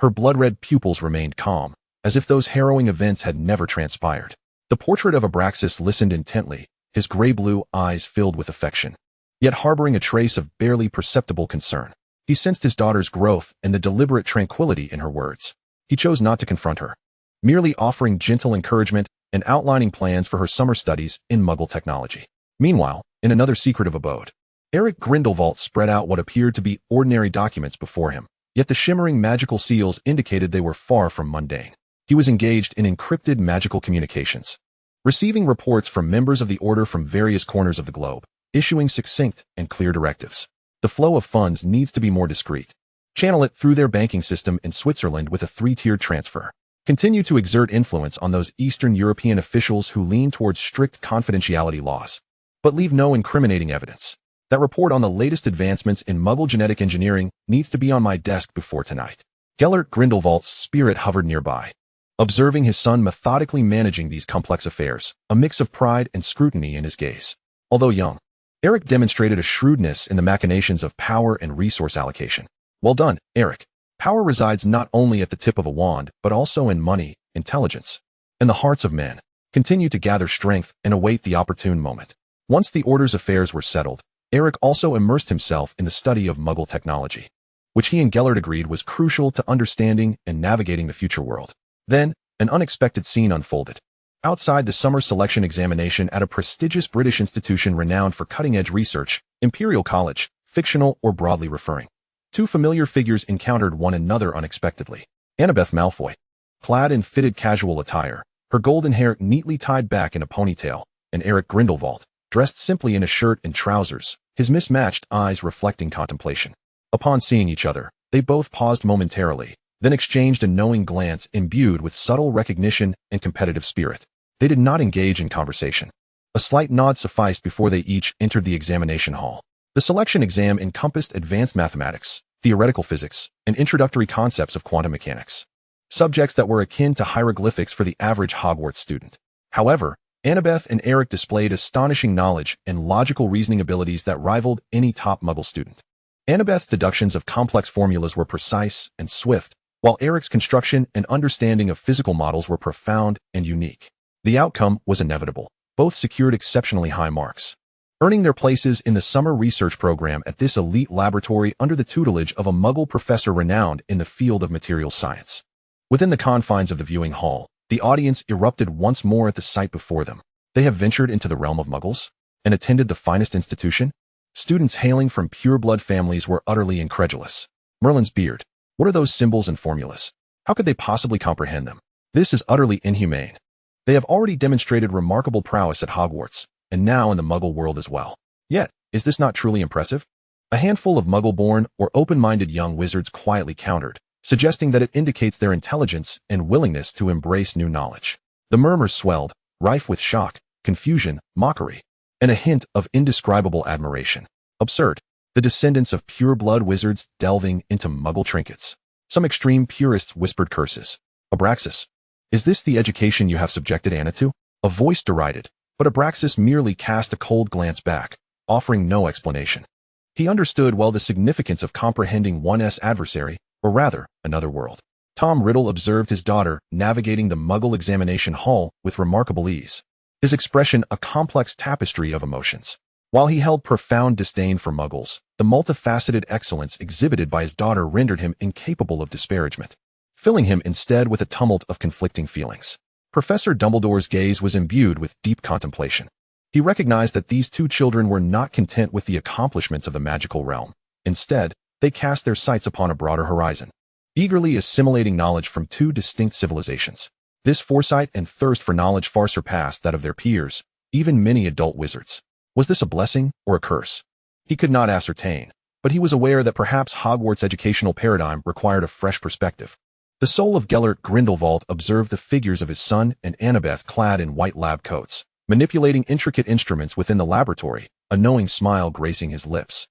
Her blood-red pupils remained calm, as if those harrowing events had never transpired. The portrait of Abraxas listened intently, his gray-blue eyes filled with affection, yet harboring a trace of barely perceptible concern. He sensed his daughter's growth and the deliberate tranquility in her words. He chose not to confront her, merely offering gentle encouragement and outlining plans for her summer studies in Muggle technology. Meanwhile, in another secretive abode, Eric Grindelwald spread out what appeared to be ordinary documents before him, yet the shimmering magical seals indicated they were far from mundane. He was engaged in encrypted magical communications, receiving reports from members of the Order from various corners of the globe, issuing succinct and clear directives. The flow of funds needs to be more discreet. Channel it through their banking system in Switzerland with a 3-tiered transfer. Continue to exert influence on those Eastern European officials who lean towards strict confidentiality laws, but leave no incriminating evidence. That report on the latest advancements in Muggle genetic engineering needs to be on my desk before tonight. Gellert Grindelwald's spirit hovered nearby, observing his son methodically managing these complex affairs, a mix of pride and scrutiny in his gaze. Although young, Eric demonstrated a shrewdness in the machinations of power and resource allocation. Well done, Eric. Power resides not only at the tip of a wand, but also in money, intelligence, and the hearts of men. Continue to gather strength and await the opportune moment. Once the Order's affairs were settled, Eric also immersed himself in the study of Muggle technology, which he and Gellert agreed was crucial to understanding and navigating the future world. Then, an unexpected scene unfolded. Outside the summer selection examination at a prestigious British institution renowned for cutting-edge research, Imperial College, fictional or broadly referring, two familiar figures encountered one another unexpectedly. Annabeth Malfoy, clad in fitted casual attire, her golden hair neatly tied back in a ponytail, and Eric Grindelwald, dressed simply in a shirt and trousers, his mismatched eyes reflecting contemplation. Upon seeing each other, they both paused momentarily, then exchanged a knowing glance imbued with subtle recognition and competitive spirit. They did not engage in conversation. A slight nod sufficed before they each entered the examination hall. The selection exam encompassed advanced mathematics, theoretical physics, and introductory concepts of quantum mechanics, subjects that were akin to hieroglyphics for the average Hogwarts student. However, Annabeth and Eric displayed astonishing knowledge and logical reasoning abilities that rivaled any top Muggle student. Annabeth's deductions of complex formulas were precise and swift, while Eric's construction and understanding of physical models were profound and unique. The outcome was inevitable. Both secured exceptionally high marks, earning their places in the summer research program at this elite laboratory under the tutelage of a Muggle professor renowned in the field of materials science. Within the confines of the viewing hall, the audience erupted once more at the sight before them. They have ventured into the realm of Muggles and attended the finest institution? Students hailing from pure-blood families were utterly incredulous. Merlin's beard. What are those symbols and formulas? How could they possibly comprehend them? This is utterly inhumane. They have already demonstrated remarkable prowess at Hogwarts, and now in the Muggle world as well. Yet, is this not truly impressive? A handful of Muggle-born or open-minded young wizards quietly countered, suggesting that it indicates their intelligence and willingness to embrace new knowledge. The murmurs swelled, rife with shock, confusion, mockery, and a hint of indescribable admiration. Absurd. The descendants of pure-blood wizards delving into Muggle trinkets. Some extreme purists whispered curses. Abraxas, is this the education you have subjected Anna to? A voice derided, but Abraxas merely cast a cold glance back, offering no explanation. He understood well the significance of comprehending one's adversary, or rather, another world. Tom Riddle observed his daughter navigating the Muggle examination hall with remarkable ease, his expression a complex tapestry of emotions. While he held profound disdain for Muggles, the multifaceted excellence exhibited by his daughter rendered him incapable of disparagement, filling him instead with a tumult of conflicting feelings. Professor Dumbledore's gaze was imbued with deep contemplation. He recognized that these two children were not content with the accomplishments of the magical realm. Instead, they cast their sights upon a broader horizon, eagerly assimilating knowledge from two distinct civilizations. This foresight and thirst for knowledge far surpassed that of their peers, even many adult wizards. Was this a blessing or a curse? He could not ascertain, but he was aware that perhaps Hogwarts' educational paradigm required a fresh perspective. The soul of Gellert Grindelwald observed the figures of his son and Annabeth clad in white lab coats, manipulating intricate instruments within the laboratory, a knowing smile gracing his lips.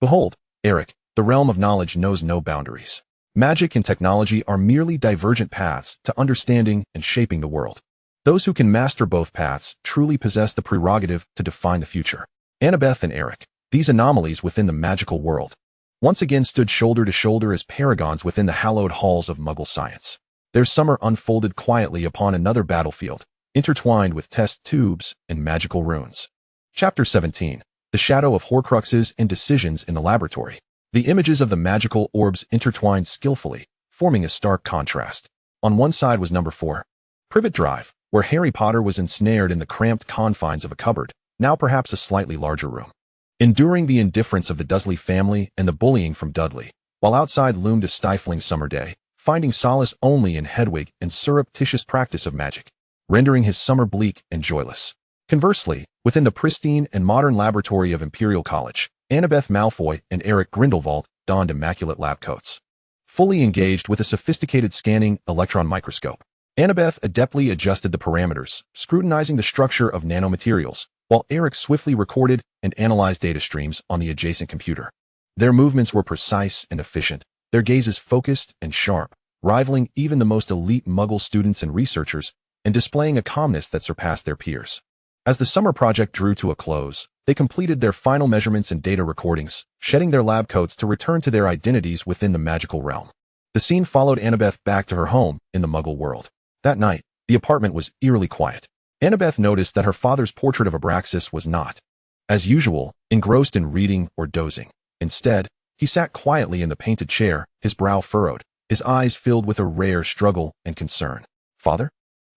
Behold, Eric, the realm of knowledge knows no boundaries. Magic and technology are merely divergent paths to understanding and shaping the world. Those who can master both paths truly possess the prerogative to define the future. Annabeth and Eric, these anomalies within the magical world, once again stood shoulder to shoulder as paragons within the hallowed halls of Muggle science. Their summer unfolded quietly upon another battlefield, intertwined with test tubes and magical runes. Chapter 17. The Shadow of Horcruxes and Decisions in the Laboratory. The images of the magical orbs intertwined skillfully, forming a stark contrast. On one side was number 4, Privet Drive, where Harry Potter was ensnared in the cramped confines of a cupboard, now perhaps a slightly larger room. Enduring the indifference of the Dursley family and the bullying from Dudley, while outside loomed a stifling summer day, finding solace only in Hedwig and surreptitious practice of magic, rendering his summer bleak and joyless. Conversely, within the pristine and modern laboratory of Imperial College, Annabeth Malfoy and Eric Grindelwald donned immaculate lab coats. Fully engaged with a sophisticated scanning electron microscope, Annabeth adeptly adjusted the parameters, scrutinizing the structure of nanomaterials, while Eric swiftly recorded and analyzed data streams on the adjacent computer. Their movements were precise and efficient, their gazes focused and sharp, rivaling even the most elite Muggle students and researchers, and displaying a calmness that surpassed their peers. As the summer project drew to a close, they completed their final measurements and data recordings, shedding their lab coats to return to their identities within the magical realm. The scene followed Annabeth back to her home in the Muggle world. That night, the apartment was eerily quiet. Annabeth noticed that her father's portrait of Abraxas was not, as usual, engrossed in reading or dozing. Instead, he sat quietly in the painted chair, his brow furrowed, his eyes filled with a rare struggle and concern. "Father?"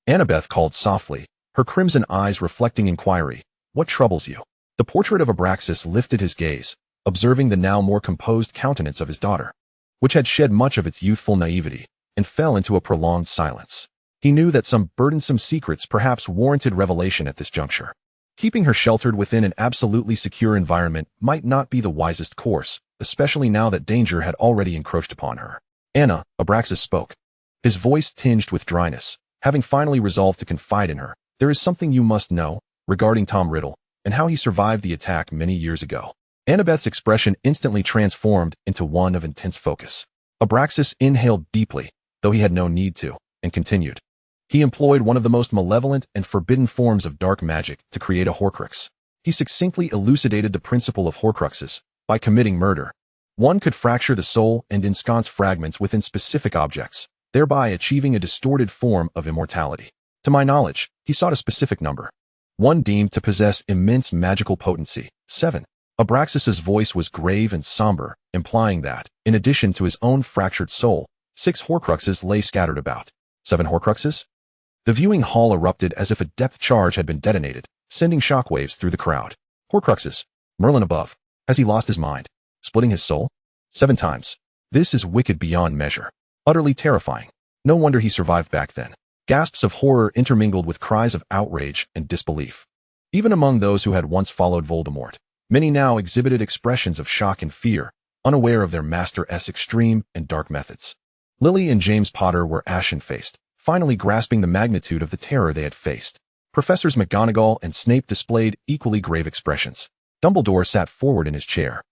Annabeth called softly, her crimson eyes reflecting inquiry. "What troubles you?" The portrait of Abraxas lifted his gaze, observing the now more composed countenance of his daughter, which had shed much of its youthful naivety, and fell into a prolonged silence. He knew that some burdensome secrets perhaps warranted revelation at this juncture. Keeping her sheltered within an absolutely secure environment might not be the wisest course, especially now that danger had already encroached upon her. "Anna," Abraxas spoke, his voice tinged with dryness, having finally resolved to confide in her. "There is something you must know regarding Tom Riddle and how he survived the attack many years ago." Annabeth's expression instantly transformed into one of intense focus. Abraxas inhaled deeply, though he had no need to, and continued. "He employed one of the most malevolent and forbidden forms of dark magic to create a Horcrux. He succinctly elucidated the principle of Horcruxes. By committing murder, one could fracture the soul and ensconce fragments within specific objects, thereby achieving a distorted form of immortality. To my knowledge, he sought a specific number, one deemed to possess immense magical potency, 7. Abraxas's voice was grave and somber, implying that, in addition to his own fractured soul, 6 Horcruxes lay scattered about. 7 Horcruxes? The viewing hall erupted as if a depth charge had been detonated, sending shockwaves through the crowd. Horcruxes. Merlin above. Has he lost his mind? Splitting his soul? 7 times. This is wicked beyond measure. Utterly terrifying. No wonder he survived back then. Gasps of horror intermingled with cries of outrage and disbelief. Even among those who had once followed Voldemort, many now exhibited expressions of shock and fear, unaware of their master's extreme and dark methods. Lily and James Potter were ashen-faced, finally grasping the magnitude of the terror they had faced. Professors McGonagall and Snape displayed equally grave expressions. Dumbledore sat forward in his chair,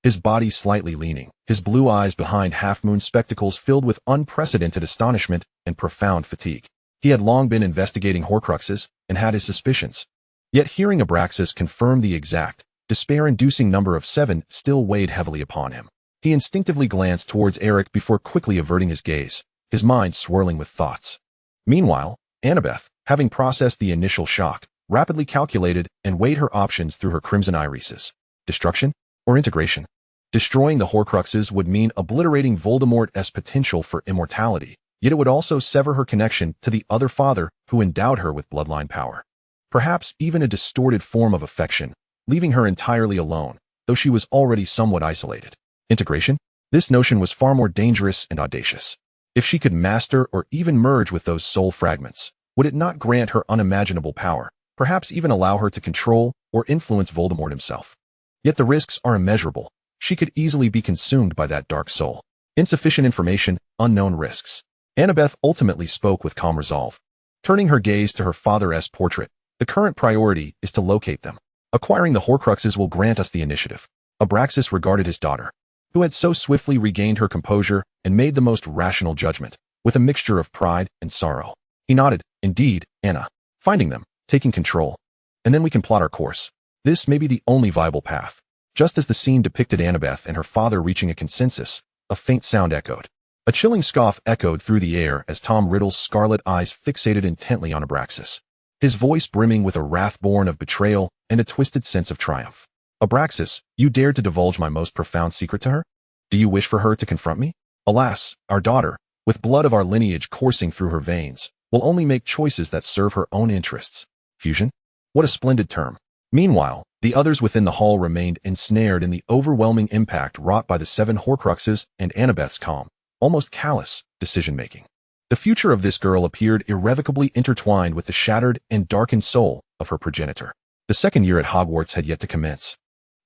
his body slightly leaning, his blue eyes behind half-moon spectacles filled with unprecedented astonishment and profound fatigue. He had long been investigating Horcruxes and had his suspicions. Yet hearing Abraxas confirm the exact, despair-inducing number of 7 still weighed heavily upon him. He instinctively glanced towards Eric before quickly averting his gaze, his mind swirling with thoughts. Meanwhile, Annabeth, having processed the initial shock, rapidly calculated and weighed her options through her crimson irises. Destruction or integration? Destroying the Horcruxes would mean obliterating Voldemort's potential for immortality, yet it would also sever her connection to the other father who endowed her with bloodline power. Perhaps even a distorted form of affection, leaving her entirely alone, though she was already somewhat isolated. Integration? This notion was far more dangerous and audacious. If she could master or even merge with those soul fragments, would it not grant her unimaginable power, perhaps even allow her to control or influence Voldemort himself. Yet the risks are immeasurable. She could easily be consumed by that dark soul. Insufficient information, unknown risks. Annabeth ultimately spoke with calm resolve. Turning her gaze to her father's portrait, the current priority is to locate them. Acquiring the Horcruxes will grant us the initiative. Abraxas regarded his daughter, who had so swiftly regained her composure and made the most rational judgment, with a mixture of pride and sorrow. He nodded. Indeed, Anna. Finding them, taking control, and then we can plot our course. This may be the only viable path. Just as the scene depicted Annabeth and her father reaching a consensus, a faint sound echoed. A chilling scoff echoed through the air as Tom Riddle's scarlet eyes fixated intently on Abraxas, his voice brimming with a wrath born of betrayal and a twisted sense of triumph. Abraxas, you dared to divulge my most profound secret to her? Do you wish for her to confront me? Alas, our daughter, with blood of our lineage coursing through her veins, will only make choices that serve her own interests. Fusion? What a splendid term. Meanwhile, the others within the hall remained ensnared in the overwhelming impact wrought by the 7 Horcruxes and Annabeth's calm, almost callous, decision-making. The future of this girl appeared irrevocably intertwined with the shattered and darkened soul of her progenitor. The second year at Hogwarts had yet to commence,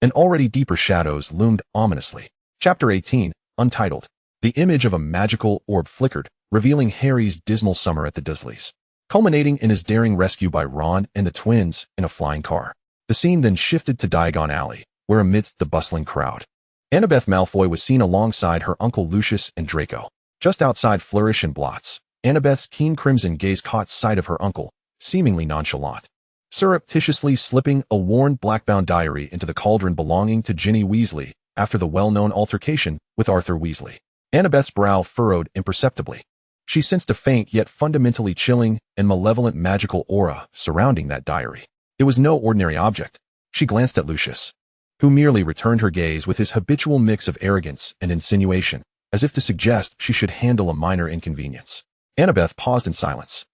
and already deeper shadows loomed ominously. Chapter 18, Untitled. The image of a magical orb flickered, revealing Harry's dismal summer at the Dursleys, culminating in his daring rescue by Ron and the twins in a flying car. The scene then shifted to Diagon Alley, where amidst the bustling crowd, Annabeth Malfoy was seen alongside her uncle Lucius and Draco. Just outside Flourish and Blots, Annabeth's keen crimson gaze caught sight of her uncle, seemingly nonchalant, surreptitiously slipping a worn black-bound diary into the cauldron belonging to Ginny Weasley after the well-known altercation with Arthur Weasley. Annabeth's brow furrowed imperceptibly. She sensed a faint yet fundamentally chilling and malevolent magical aura surrounding that diary. It was no ordinary object. She glanced at Lucius, who merely returned her gaze with his habitual mix of arrogance and insinuation, as if to suggest she should handle a minor inconvenience. Annabeth paused in silence.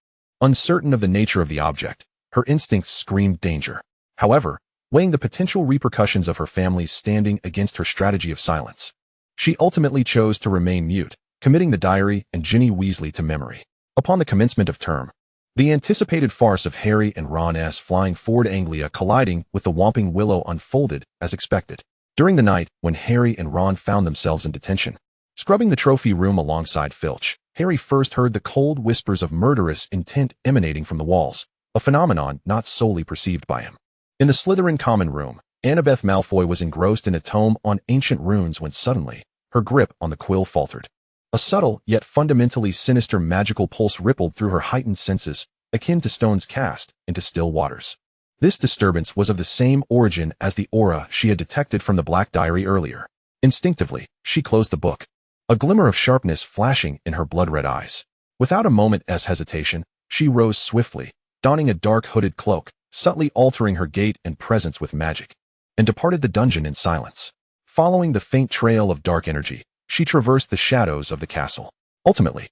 Uncertain of the nature of the object, her instincts screamed danger. However, weighing the potential repercussions of her family's standing against her strategy of silence, she ultimately chose to remain mute, committing the diary and Ginny Weasley to memory. Upon the commencement of term, the anticipated farce of Harry and Ron's flying Ford Anglia colliding with the Whomping Willow unfolded as expected. During the night, when Harry and Ron found themselves in detention, scrubbing the trophy room alongside Filch, Harry first heard the cold whispers of murderous intent emanating from the walls, a phenomenon not solely perceived by him. In the Slytherin common room, Annabeth Malfoy was engrossed in a tome on ancient runes when suddenly, her grip on the quill faltered. A subtle yet fundamentally sinister magical pulse rippled through her heightened senses, akin to stones cast into still waters. This disturbance was of the same origin as the aura she had detected from the Black Diary earlier. Instinctively, she closed the book, a glimmer of sharpness flashing in her blood-red eyes. Without a moment's hesitation, she rose swiftly, donning a dark hooded cloak, subtly altering her gait and presence with magic, and departed the dungeon in silence. Following the faint trail of dark energy, she traversed the shadows of the castle. Ultimately,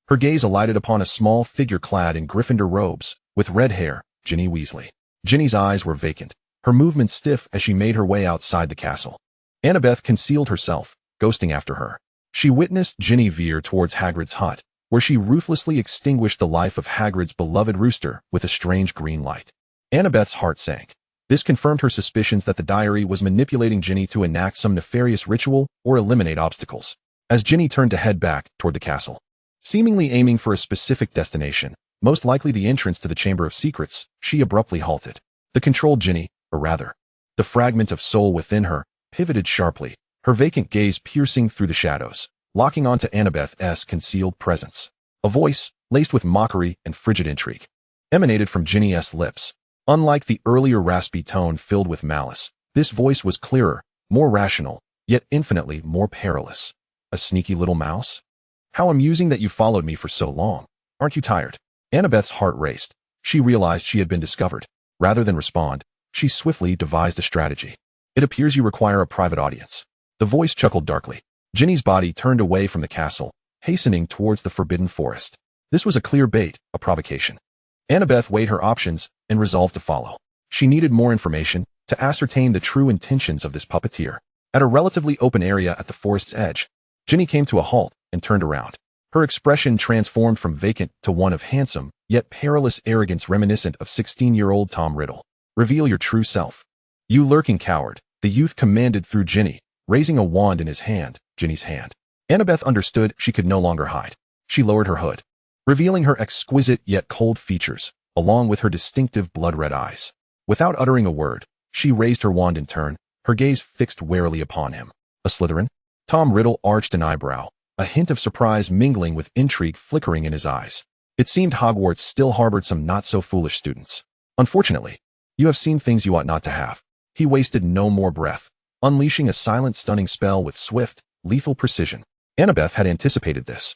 her gaze alighted upon a small figure clad in Gryffindor robes, with red hair, Ginny Weasley. Ginny's eyes were vacant, her movements stiff as she made her way outside the castle. Annabeth concealed herself, ghosting after her. She witnessed Ginny veer towards Hagrid's hut, where she ruthlessly extinguished the life of Hagrid's beloved rooster with a strange green light. Annabeth's heart sank. This confirmed her suspicions that the diary was manipulating Ginny to enact some nefarious ritual or eliminate obstacles. As Ginny turned to head back toward the castle, seemingly aiming for a specific destination, most likely the entrance to the Chamber of Secrets, she abruptly halted. The controlled Ginny, or rather, the fragment of soul within her, pivoted sharply, her vacant gaze piercing through the shadows, locking onto Annabeth's concealed presence. A voice, laced with mockery and frigid intrigue, emanated from Ginny's lips. Unlike the earlier raspy tone filled with malice, this voice was clearer, more rational, yet infinitely more perilous. A sneaky little mouse? How amusing that you followed me for so long. Aren't you tired? Annabeth's heart raced. She realized she had been discovered. Rather than respond, she swiftly devised a strategy. It appears you require a private audience. The voice chuckled darkly. Ginny's body turned away from the castle, hastening towards the forbidden forest. This was a clear bait, a provocation. Annabeth weighed her options and resolved to follow. She needed more information to ascertain the true intentions of this puppeteer. At a relatively open area at the forest's edge, Ginny came to a halt and turned around. Her expression transformed from vacant to one of handsome, yet perilous arrogance reminiscent of 16-year-old Tom Riddle. "Reveal your true self. You lurking coward," the youth commanded through Ginny, raising a wand in his hand, Ginny's hand. Annabeth understood she could no longer hide. She lowered her hood, revealing her exquisite yet cold features, along with her distinctive blood-red eyes. Without uttering a word, she raised her wand in turn, her gaze fixed warily upon him. "A Slytherin?" Tom Riddle arched an eyebrow, a hint of surprise mingling with intrigue flickering in his eyes. It seemed Hogwarts still harbored some not-so-foolish students. "Unfortunately, you have seen things you ought not to have." He wasted no more breath, unleashing a silent stunning spell with swift, lethal precision. Annabeth had anticipated this.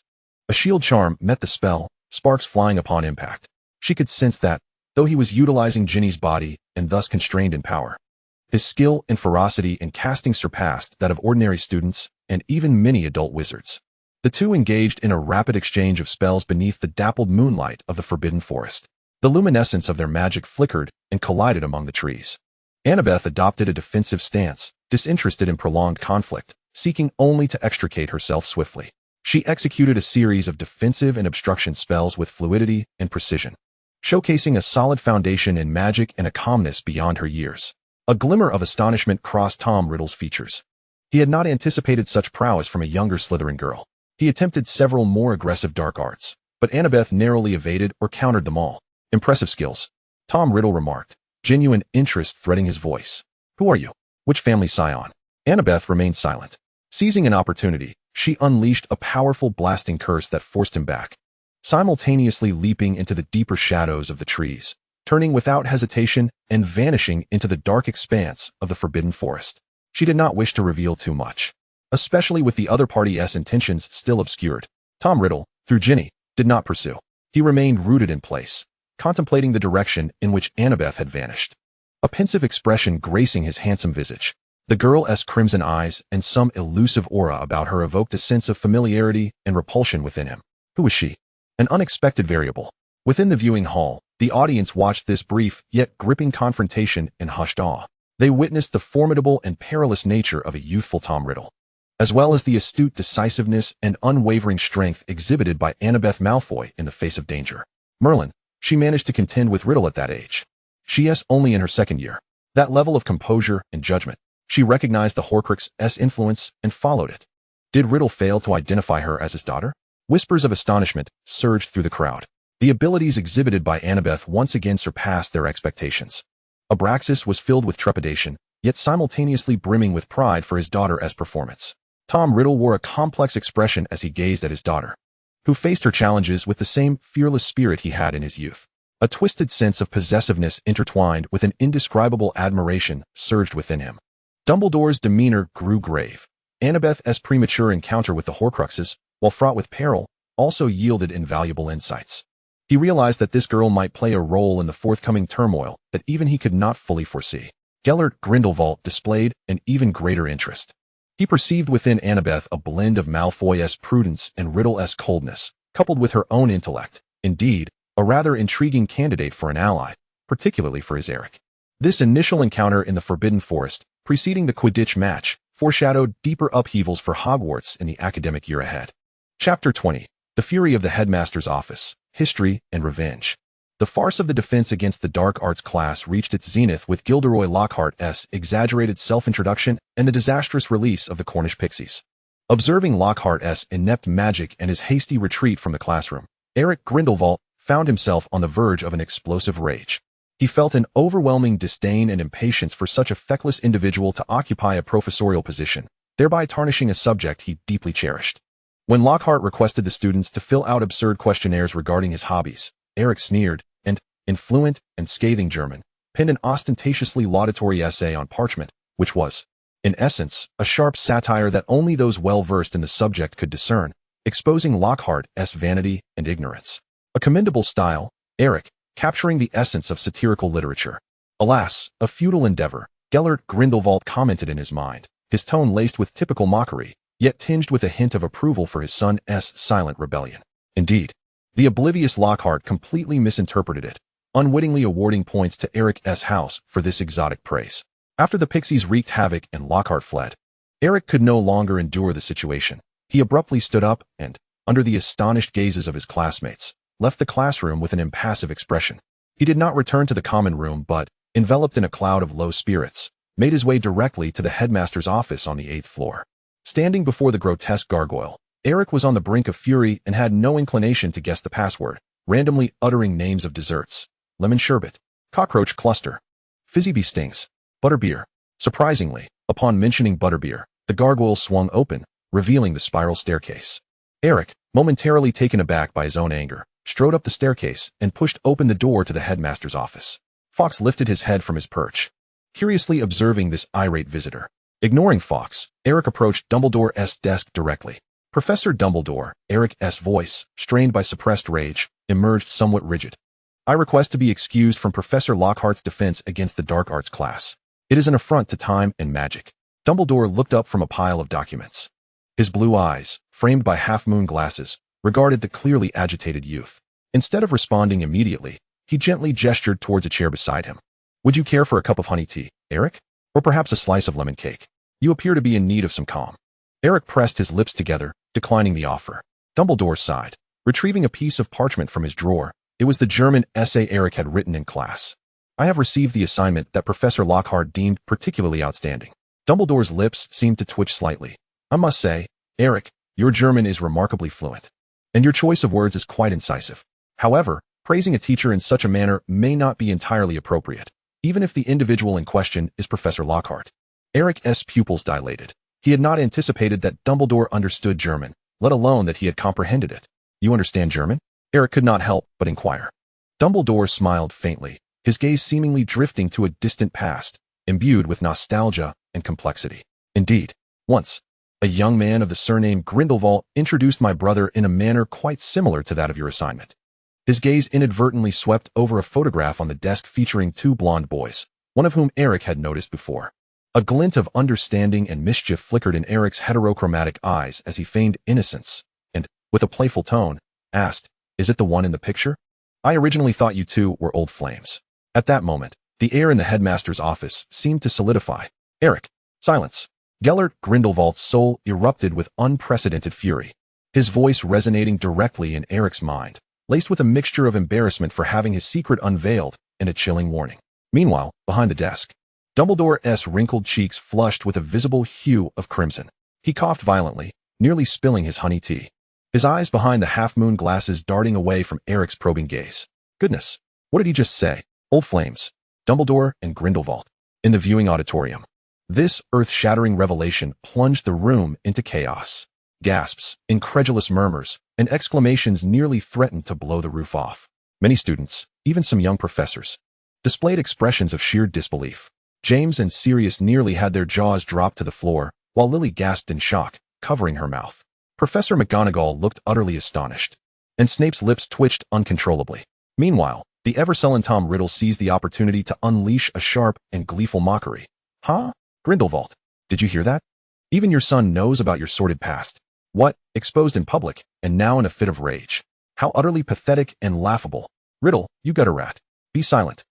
A shield charm met the spell, sparks flying upon impact. She could sense that, though he was utilizing Ginny's body and thus constrained in power, his skill and ferocity in casting surpassed that of ordinary students and even many adult wizards. The two engaged in a rapid exchange of spells beneath the dappled moonlight of the Forbidden Forest. The luminescence of their magic flickered and collided among the trees. Annabeth adopted a defensive stance, disinterested in prolonged conflict, seeking only to extricate herself swiftly. She executed a series of defensive and obstruction spells with fluidity and precision, showcasing a solid foundation in magic and a calmness beyond her years. A glimmer of astonishment crossed Tom Riddle's features. He had not anticipated such prowess from a younger Slytherin girl. He attempted several more aggressive dark arts, but Annabeth narrowly evaded or countered them all. "Impressive skills," Tom Riddle remarked, genuine interest threading his voice. "Who are you? Which family scion?" Annabeth remained silent. Seizing an opportunity, she unleashed a powerful blasting curse that forced him back, simultaneously leaping into the deeper shadows of the trees, turning without hesitation and vanishing into the dark expanse of the Forbidden Forest. She did not wish to reveal too much, especially with the other party's intentions still obscured. Tom Riddle, through Ginny, did not pursue. He remained rooted in place, contemplating the direction in which Annabeth had vanished, a pensive expression gracing his handsome visage. The girl's crimson eyes and some elusive aura about her evoked a sense of familiarity and repulsion within him. Who was she? An unexpected variable. Within the viewing hall, the audience watched this brief yet gripping confrontation in hushed awe. They witnessed the formidable and perilous nature of a youthful Tom Riddle, as well as the astute decisiveness and unwavering strength exhibited by Annabeth Malfoy in the face of danger. Merlin, she managed to contend with Riddle at that age. She is only in her second year. That level of composure and judgment. She recognized the Horcrux's influence and followed it. Did Riddle fail to identify her as his daughter? Whispers of astonishment surged through the crowd. The abilities exhibited by Annabeth once again surpassed their expectations. Abraxas was filled with trepidation, yet simultaneously brimming with pride for his daughter's performance. Tom Riddle wore a complex expression as he gazed at his daughter, who faced her challenges with the same fearless spirit he had in his youth. A twisted sense of possessiveness intertwined with an indescribable admiration surged within him. Dumbledore's demeanor grew grave. Annabeth's premature encounter with the Horcruxes, while fraught with peril, also yielded invaluable insights. He realized that this girl might play a role in the forthcoming turmoil that even he could not fully foresee. Gellert Grindelwald displayed an even greater interest. He perceived within Annabeth a blend of Malfoy's prudence and Riddle's coldness, coupled with her own intellect. Indeed, a rather intriguing candidate for an ally, particularly for his Eric. This initial encounter in the Forbidden Forest, preceding the Quidditch match, foreshadowed deeper upheavals for Hogwarts in the academic year ahead. Chapter 20. The Fury of the Headmaster's Office, History and Revenge. The farce of the defense against the dark arts class reached its zenith with Gilderoy Lockhart's exaggerated self-introduction and the disastrous release of the Cornish Pixies. Observing Lockhart's inept magic and his hasty retreat from the classroom, Eric Grindelwald found himself on the verge of an explosive rage. He felt an overwhelming disdain and impatience for such a feckless individual to occupy a professorial position, thereby tarnishing a subject he deeply cherished. When Lockhart requested the students to fill out absurd questionnaires regarding his hobbies, Eric sneered and, in fluent and scathing German, penned an ostentatiously laudatory essay on parchment, which was, in essence, a sharp satire that only those well-versed in the subject could discern, exposing Lockhart's vanity and ignorance. A commendable style, Eric, capturing the essence of satirical literature. Alas, a futile endeavor, Gellert Grindelwald commented in his mind, his tone laced with typical mockery, yet tinged with a hint of approval for his son's silent rebellion. Indeed, the oblivious Lockhart completely misinterpreted it, unwittingly awarding points to Eric's house for this exotic praise. After the Pixies wreaked havoc and Lockhart fled, Eric could no longer endure the situation. He abruptly stood up and, under the astonished gazes of his classmates, left the classroom with an impassive expression. He did not return to the common room but, enveloped in a cloud of low spirits, made his way directly to the headmaster's office on the 8th floor. Standing before the grotesque gargoyle, Eric was on the brink of fury and had no inclination to guess the password, randomly uttering names of desserts. Lemon sherbet, cockroach cluster, fizzy bee stings, butterbeer. Surprisingly, upon mentioning butterbeer, the gargoyle swung open, revealing the spiral staircase. Eric, momentarily taken aback by his own anger, strode up the staircase and pushed open the door to the headmaster's office. Fawkes lifted his head from his perch, curiously observing this irate visitor. Ignoring Fawkes, Eric approached Dumbledore's desk directly. Professor Dumbledore, Eric's voice, strained by suppressed rage, emerged somewhat rigid. I request to be excused from Professor Lockhart's defense against the dark arts class. It is an affront to time and magic. Dumbledore looked up from a pile of documents. His blue eyes, framed by half-moon glasses, regarded the clearly agitated youth. Instead of responding immediately, he gently gestured towards a chair beside him. Would you care for a cup of honey tea, Eric? Or perhaps a slice of lemon cake? You appear to be in need of some calm. Eric pressed his lips together, declining the offer. Dumbledore sighed, retrieving a piece of parchment from his drawer. It was the German essay Eric had written in class. I have received the assignment that Professor Lockhart deemed particularly outstanding. Dumbledore's lips seemed to twitch slightly. I must say, Eric, your German is remarkably fluent, and your choice of words is quite incisive. However, praising a teacher in such a manner may not be entirely appropriate, even if the individual in question is Professor Lockhart. Eric's pupils dilated. He had not anticipated that Dumbledore understood German, let alone that he had comprehended it. You understand German? Eric could not help but inquire. Dumbledore smiled faintly, his gaze seemingly drifting to a distant past, imbued with nostalgia and complexity. Indeed, once, a young man of the surname Grindelwald introduced my brother in a manner quite similar to that of your assignment. His gaze inadvertently swept over a photograph on the desk featuring two blonde boys, one of whom Eric had noticed before. A glint of understanding and mischief flickered in Eric's heterochromatic eyes as he feigned innocence, and, with a playful tone, asked, Is it the one in the picture? I originally thought you two were old flames. At that moment, the air in the headmaster's office seemed to solidify. Eric, silence. Gellert Grindelwald's soul erupted with unprecedented fury, his voice resonating directly in Eric's mind, laced with a mixture of embarrassment for having his secret unveiled and a chilling warning. Meanwhile, behind the desk, Dumbledore's wrinkled cheeks flushed with a visible hue of crimson. He coughed violently, nearly spilling his honey tea, his eyes behind the half-moon glasses darting away from Eric's probing gaze. Goodness, what did he just say? Old flames, Dumbledore and Grindelwald. In the viewing auditorium, this earth-shattering revelation plunged the room into chaos. Gasps, incredulous murmurs, and exclamations nearly threatened to blow the roof off. Many students, even some young professors, displayed expressions of sheer disbelief. James and Sirius nearly had their jaws drop to the floor, while Lily gasped in shock, covering her mouth. Professor McGonagall looked utterly astonished, and Snape's lips twitched uncontrollably. Meanwhile, the ever-sullen Tom Riddle seized the opportunity to unleash a sharp and gleeful mockery. Huh? Grindelwald, did you hear that? Even your son knows about your sordid past. What? Exposed in public, and now in a fit of rage. How utterly pathetic and laughable. Riddle, you gutter rat. Be silent.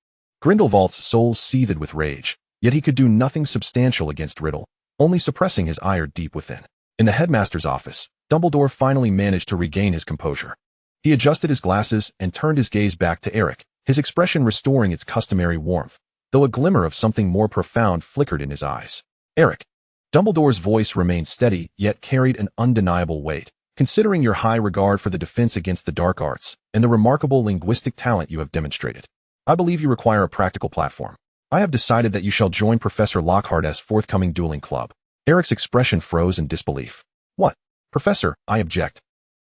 Grindelwald's soul seethed with rage, yet he could do nothing substantial against Riddle, only suppressing his ire deep within. In the headmaster's office, Dumbledore finally managed to regain his composure. He adjusted his glasses and turned his gaze back to Eric, his expression restoring its customary warmth, though a glimmer of something more profound flickered in his eyes. Eric. Dumbledore's voice remained steady, yet carried an undeniable weight. Considering your high regard for the defense against the dark arts and the remarkable linguistic talent you have demonstrated, I believe you require a practical platform. I have decided that you shall join Professor Lockhart's forthcoming dueling club. Eric's expression froze in disbelief. What? Professor, I object.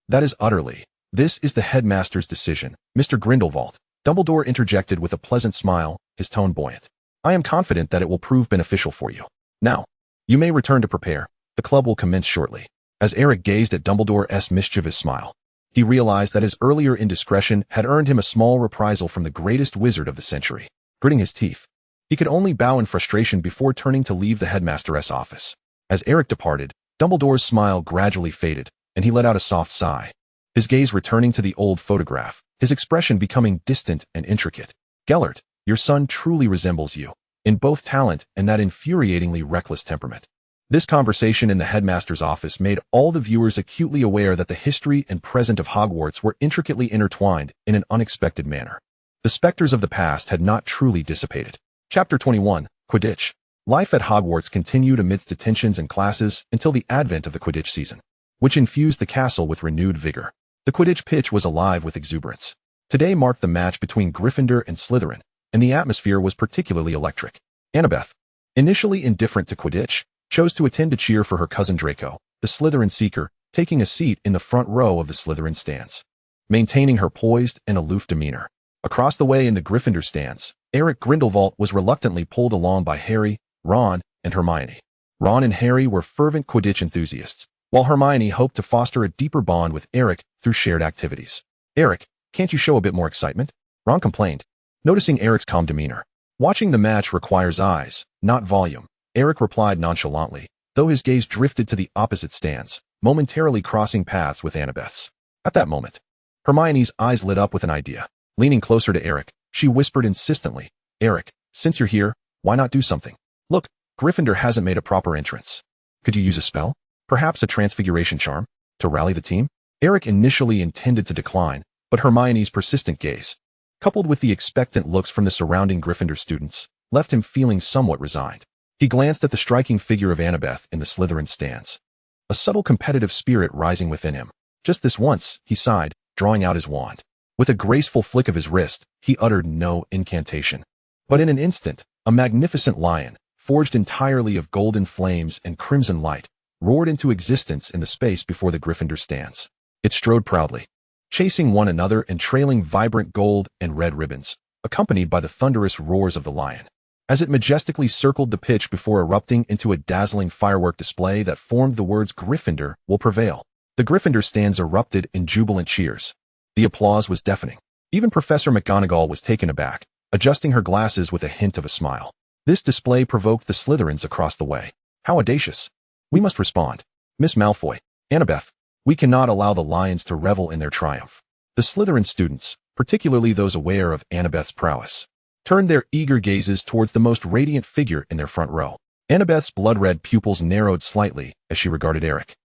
That is utterly. This is the headmaster's decision, Mr. Grindelwald. Dumbledore interjected with a pleasant smile, his tone buoyant. I am confident that it will prove beneficial for you. Now, you may return to prepare. The club will commence shortly. As Eric gazed at Dumbledore's mischievous smile, he realized that his earlier indiscretion had earned him a small reprisal from the greatest wizard of the century. Gritting his teeth, he could only bow in frustration before turning to leave the headmaster's office. As Eric departed, Dumbledore's smile gradually faded, and he let out a soft sigh, his gaze returning to the old photograph, his expression becoming distant and intricate. Gellert, your son truly resembles you, in both talent and that infuriatingly reckless temperament. This conversation in the headmaster's office made all the viewers acutely aware that the history and present of Hogwarts were intricately intertwined in an unexpected manner. The specters of the past had not truly dissipated. Chapter 21, Quidditch. Life at Hogwarts continued amidst detentions and classes until the advent of the Quidditch season, which infused the castle with renewed vigor. The Quidditch pitch was alive with exuberance. Today marked the match between Gryffindor and Slytherin, and the atmosphere was particularly electric. Annabeth, initially indifferent to Quidditch, chose to attend to cheer for her cousin Draco, the Slytherin seeker, taking a seat in the front row of the Slytherin stands. Maintaining her poised and aloof demeanor. Across the way in the Gryffindor stands, Eric Grindelwald was reluctantly pulled along by Harry, Ron, and Hermione. Ron and Harry were fervent Quidditch enthusiasts, while Hermione hoped to foster a deeper bond with Eric through shared activities. "Eric, can't you show a bit more excitement?" Ron complained, noticing Eric's calm demeanor. "Watching the match requires eyes, not volume," Eric replied nonchalantly, though his gaze drifted to the opposite stands, momentarily crossing paths with Annabeth's. At that moment, Hermione's eyes lit up with an idea. Leaning closer to Eric, she whispered insistently, "Eric, since you're here, why not do something? Look, Gryffindor hasn't made a proper entrance. Could you use a spell? Perhaps a transfiguration charm? To rally the team?" Eric initially intended to decline, but Hermione's persistent gaze, coupled with the expectant looks from the surrounding Gryffindor students, left him feeling somewhat resigned. He glanced at the striking figure of Annabeth in the Slytherin stands, a subtle competitive spirit rising within him. "Just this once," he sighed, drawing out his wand. With a graceful flick of his wrist, he uttered no incantation. But in an instant, a magnificent lion, forged entirely of golden flames and crimson light, roared into existence in the space before the Gryffindor stands. It strode proudly, chasing one another and trailing vibrant gold and red ribbons, accompanied by the thunderous roars of the lion. As it majestically circled the pitch before erupting into a dazzling firework display that formed the words "Gryffindor will prevail," the Gryffindor stands erupted in jubilant cheers. The applause was deafening. Even Professor McGonagall was taken aback, adjusting her glasses with a hint of a smile. This display provoked the Slytherins across the way. "How audacious! We must respond. Miss Malfoy, Annabeth, we cannot allow the lions to revel in their triumph." The Slytherin students, particularly those aware of Annabeth's prowess, turned their eager gazes towards the most radiant figure in their front row. Annabeth's blood-red pupils narrowed slightly as she regarded Eric,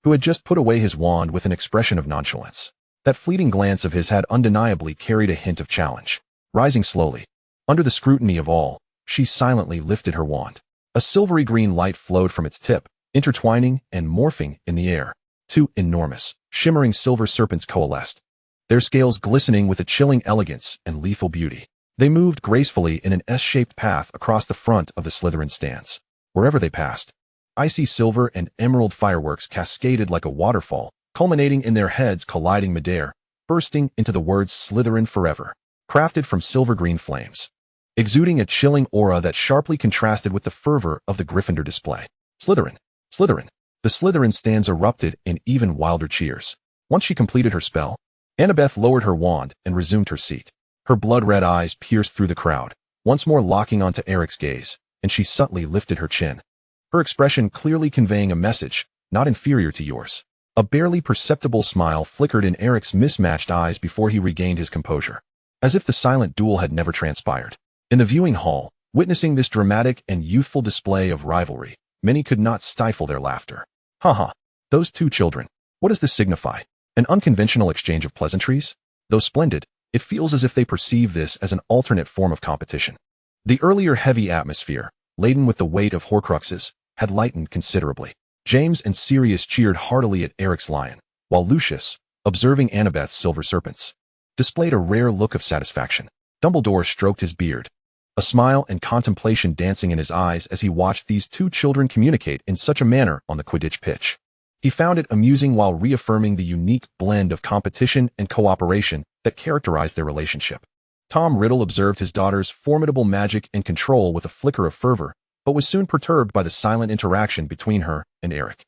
who had just put away his wand with an expression of nonchalance. That fleeting glance of his had undeniably carried a hint of challenge. Rising slowly, under the scrutiny of all, she silently lifted her wand. A silvery green light flowed from its tip, intertwining and morphing in the air. Two enormous, shimmering silver serpents coalesced, their scales glistening with a chilling elegance and lethal beauty. They moved gracefully in an S-shaped path across the front of the Slytherin stands. Wherever they passed, icy silver and emerald fireworks cascaded like a waterfall, culminating in their heads colliding midair, bursting into the words "Slytherin Forever," crafted from silver-green flames, exuding a chilling aura that sharply contrasted with the fervor of the Gryffindor display. "Slytherin! Slytherin!" The Slytherin stands erupted in even wilder cheers. Once she completed her spell, Annabeth lowered her wand and resumed her seat. Her blood-red eyes pierced through the crowd, once more locking onto Eric's gaze, and she subtly lifted her chin, her expression clearly conveying a message not inferior to yours. A barely perceptible smile flickered in Eric's mismatched eyes before he regained his composure, as if the silent duel had never transpired. In the viewing hall, witnessing this dramatic and youthful display of rivalry, many could not stifle their laughter. "Ha! Those two children. What does this signify? An unconventional exchange of pleasantries? Though splendid, it feels as if they perceive this as an alternate form of competition." The earlier heavy atmosphere, laden with the weight of Horcruxes, had lightened considerably. James and Sirius cheered heartily at Eric's lion, while Lucius, observing Annabeth's silver serpents, displayed a rare look of satisfaction. Dumbledore stroked his beard, a smile and contemplation dancing in his eyes as he watched these two children communicate in such a manner on the Quidditch pitch. He found it amusing while reaffirming the unique blend of competition and cooperation that characterized their relationship. Tom Riddle observed his daughter's formidable magic and control with a flicker of fervor, but was soon perturbed by the silent interaction between her and Eric.